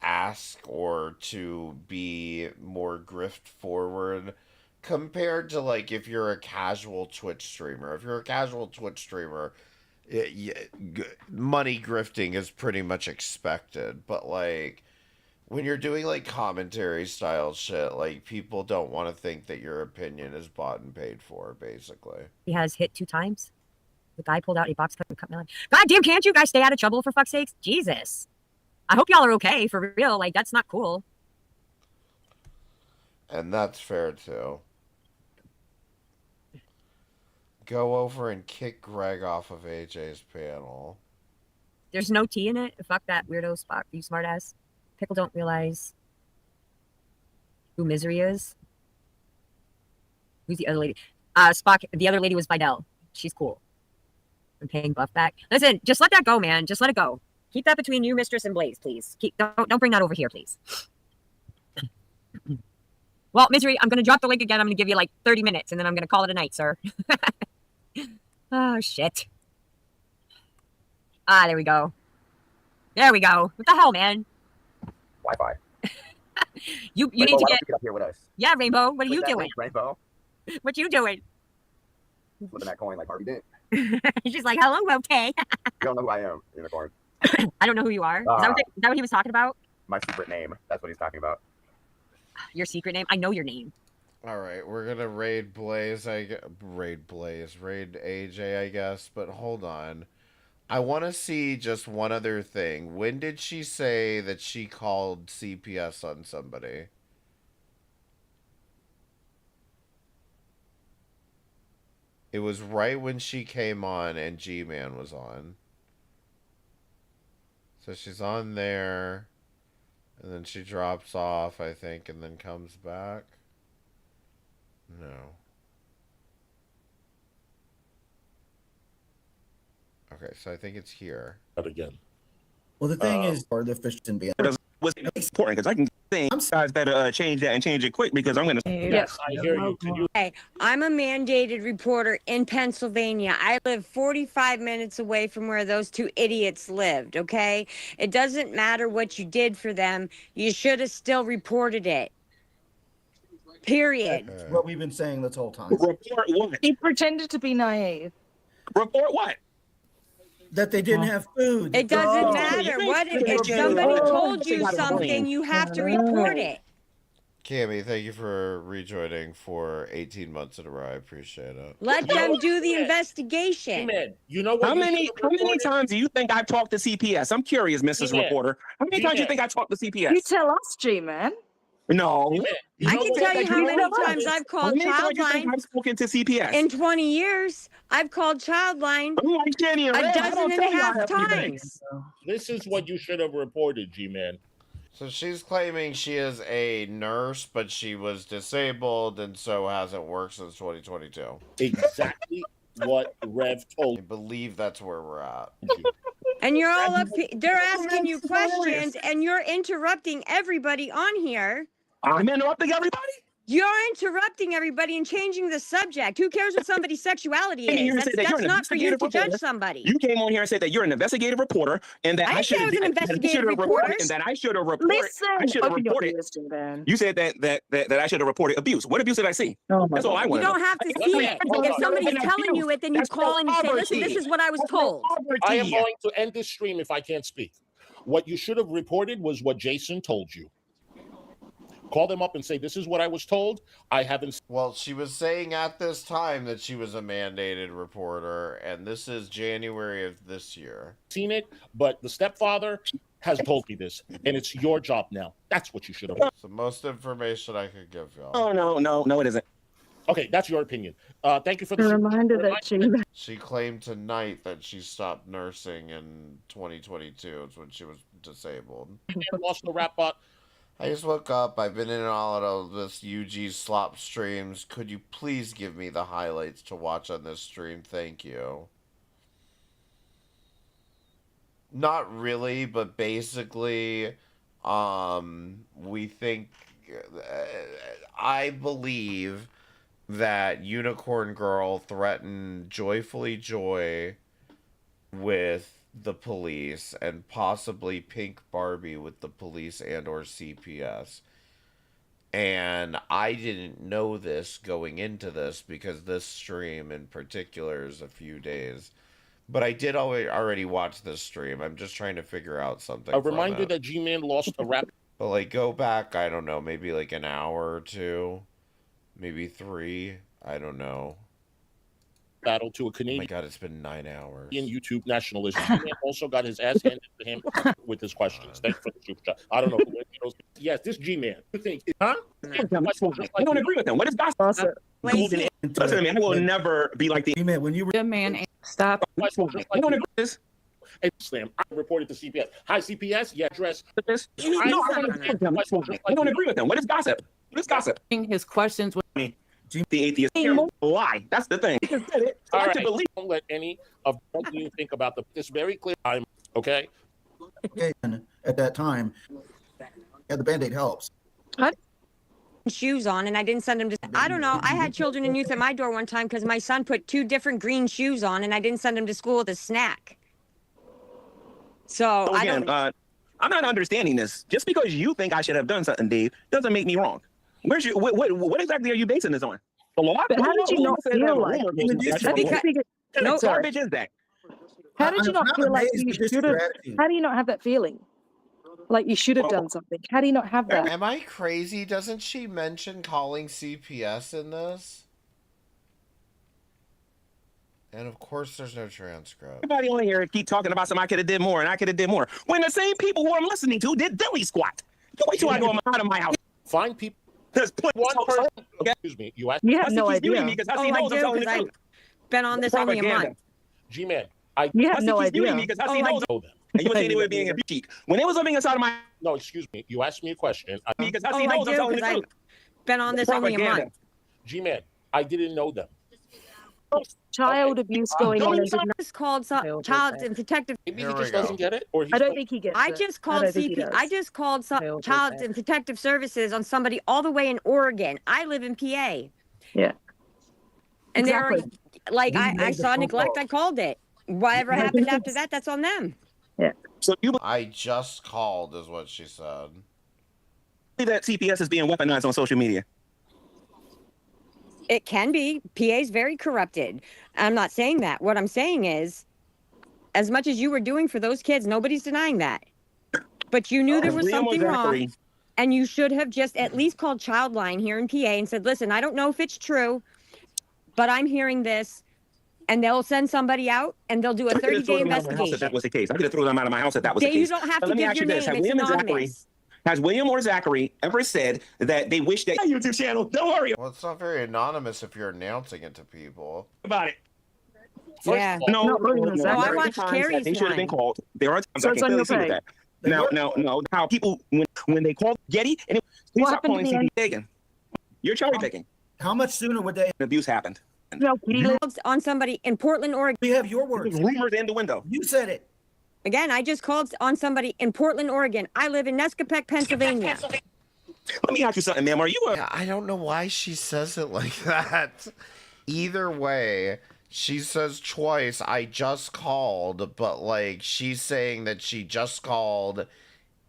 ask or to be more grift forward compared to like if you're a casual Twitch streamer. If you're a casual Twitch streamer, money grifting is pretty much expected, but like when you're doing like commentary style shit, like people don't want to think that your opinion is bought and paid for, basically. He has hit 2 times. The guy pulled out a box cut and cut my leg. God damn, can't you guys stay out of trouble for fuck's sakes? Jesus. I hope y'all are okay, for real. Like, that's not cool. And that's fair too. Go over and kick Greg off of AJ's panel. There's no tea in it. Fuck that weirdo spot. You smart ass. Pickle don't realize who Misery is. Who's the other lady? Spock. The other lady was Videl. She's cool. I'm paying Buff back. Listen, just let that go, man. Just let it go. Keep that between you, Mistress, and Blaze, please. Don't bring that over here, please. Well, Misery, I'm gonna drop the link again. I'm gonna give you like 30 minutes, and then I'm gonna call it a night, sir. Oh shit. There we go. There we go. What the hell, man? Wi-Fi. You Rainbow, need to why don't get. you get up here with us? Yeah, Rainbow. What are Click you that doing? link, Rainbow. What you doing? Flipping that coin like Harvey Dent. She's like, hello, Woti. You don't know who I am, unicorn. I don't know who you are. Is that what he was talking about? My secret name. That's what he's talking about. Your secret name? I know your name. All right, we're gonna raid Blaze. Raid AJ, I guess. But hold on, I want to see just one other thing. When did she say that she called CPS on somebody? It was right when she came on and G-Man was on. So she's on there, and then she drops off, I think, and then comes back. No. Okay, so I think it's here. That again. Well, the thing is, or the fish and being was important because I can think you guys better change that and change it quick because I'm going to. Yes, I hear you. Can you? Hey, I'm a mandated reporter in Pennsylvania. I live 45 minutes away from where those 2 idiots lived, okay? It doesn't matter what you did for them. You should have still reported it. Period. That's what we've been saying this whole time. Report what? He pretended to be naive. Report what? That they didn't have food. It doesn't matter what if somebody told you something, you have to report it. Cammy, thank you for rejoining for 18 months in a row. I appreciate it. Let them do the investigation. G-Man, you know what? How many times do you think I've talked to CPS? I'm curious, Mrs. G-Man. Reporter. How many times do you think I talked to CPS? You tell us, G-Man. No. I can tell you how many times I've called Childline. I've spoken to CPS In 20 years, I've called Childline a dozen and a half times. This is what you should have reported, G-Man. So she's claiming she is a nurse, but she was disabled and so hasn't worked since 2022. Exactly what Rev told. I believe that's where we're at. And you're all up, they're asking you questions and you're interrupting everybody on here. I'm interrupting everybody? You're interrupting everybody and changing the subject. Who cares what somebody's sexuality is? That's not for you to judge somebody. You came on here and said that you're an investigative reporter and that I didn't say I was an investigative reporter. And that I should have reported. I should have reported. You said that I should have reported abuse. What abuse did I see? That's all I want You to know. don't have to see it. If somebody's telling you it, then you call and you say, listen, this is what I was told. I am going to end this stream if I can't speak. What you should have reported was what Jason told you. Call them up and say, this is what I was told. I haven't. Well, she was saying at this time that she was a mandated reporter, and this is January of this year. Seen it, but the stepfather has told me this, and it's your job now. That's what you should have. It's the most information I could give y'all. Oh, no, it isn't. Okay, that's your opinion. Thank you for the reminder that she claimed tonight that she stopped nursing in 2022. It's when she was disabled. Lost the rap bot. I just woke up. I've been in all of this UG slop streams. Could you please give me the highlights to watch on this stream? Thank you. Not really, but basically, we think, I believe that Unicorn Girl threatened Joyfully Joy with the police and possibly Pink Barbie with the police and or CPS. And I didn't know this going into this because this stream in particular is a few days But I did already watch this stream. I'm just trying to figure out something. A reminder that G-Man lost a rap. But like, go back, I don't know, maybe like an hour or two, maybe 3. I don't know. Battle to a Canadian. Oh my God, it's been 9 hours. YouTube nationalist. G-Man also got his ass handed to him with his questions. Thanks for the super chat. I don't know who knows. Yes, this G-Man. You think, huh? I don't agree with him. What is gossip? Listen to me. I will never be like the G-Man. When you were The man, stop. I don't agree with this. Hey, Slam, I reported to CPS. Hi, CPS. Yeah, address. This. No, I don't agree with him. What is gossip? What is gossip? His questions with me. The atheist lie. That's the thing. All right. Don't let any of what you think about this very clear time. Okay. At that time, yeah, the Band-Aid helps. Shoes on, and I didn't send them to. I don't know. I had children and youth at my door one time because my son put 2 different green shoes on, and I didn't send him to school with a snack. So again, I'm not understanding this. Just because you think I should have done something, Dave, doesn't make me wrong. Where's your what exactly are you basing this on? The law? But how did you not feel like? No, garbage is that? How did you not feel like you should have? How do you not have that feeling? Like you should have done something. How do you not have that? Am I crazy? Doesn't she mention calling CPS in this? And of course there's no transcript. Everybody on here keep talking about something I could have did more and I could have did more. When the same people who I'm listening to did dilly squat. You wait till I go out of my house. Find people. There's one person. Excuse me. You asked. You have no idea. Oh, I do, because I've been on this only a month. G-Man. You have no idea. And you were saying they were being abused. When they was living inside of my... No, excuse me. You asked me a question. Because I see those, I'm telling the truth. Been on this only a month. G-Man, I didn't know them. Child abuse going on. It's called child and protective. Maybe he just doesn't get it, or I don't think he gets I it. just called CP. I just called Child and Protective Services on somebody all the way in Oregon. I live in PA. Yeah. And they're like, I saw neglect. I called it. Whatever happened after that, that's on them. Yeah. So I just called, is what she said. That CPS is being weaponized on social media. It can be. PA's very corrupted. I'm not saying that. What I'm saying is, as much as you were doing for those kids, nobody's denying that. But you knew there was something wrong, and you should have just at least called Childline here in PA and said, listen, I don't know if it's true, but I'm hearing this, and they'll send somebody out, and they'll do a 30-day investigation. If that was the case, I could have thrown them out of my house if that was the case. You don't have to give your name. It's anonymous. Has William or Zachary ever said that they wish that YouTube channel? Don't worry. Well, it's not very anonymous if you're announcing it to people. About it. Yeah. No, I watched Carrie's they should have been one. called. There are times I can clearly see with that. No. How people when they called Getty and please stop calling CP Hagan. You're cherry picking. How much sooner would they? Abuse happened. No, he lives on somebody in Portland, Oregon. We have your words. Rumors in the window. You said it. Again, I just called on somebody in Portland, Oregon. I live in Nescapec, Pennsylvania. Let me ask you something, ma'am. Are you a... I don't know why she says it like that. Either way, she says twice, I just called, but like she's saying that she just called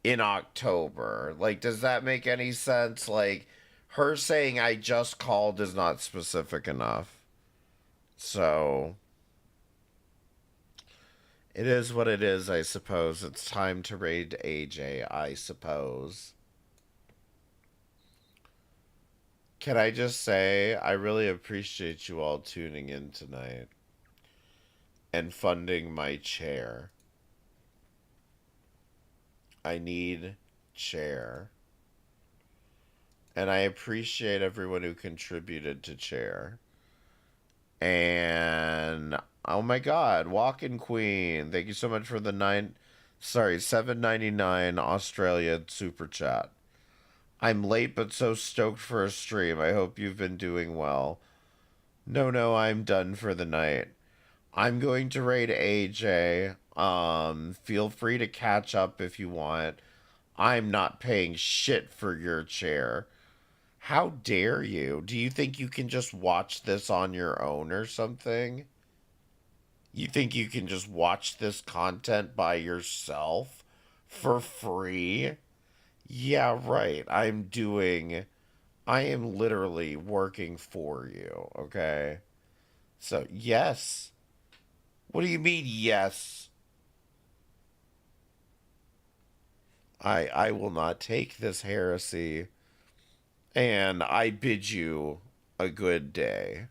in October. Like, does that make any sense? Like, her saying I just called is not specific enough. So... it is what it is, I suppose. It's time to raid AJ, I suppose. Can I just say, I really appreciate you all tuning in tonight and funding my chair. I need chair. And I appreciate everyone who contributed to chair. And... oh my god, Walking Queen. Thank you so much for the $7.99 Australia super chat. I'm late but so stoked for a stream. I hope you've been doing well. No, I'm done for the night. I'm going to raid AJ. Feel free to catch up if you want. I'm not paying shit for your chair. How dare you? Do you think you can just watch this on your own or something? You think you can just watch this content by yourself for free? Yeah, right. I am literally working for you, okay? So, yes. What do you mean, yes? I will not take this heresy, and I bid you a good day.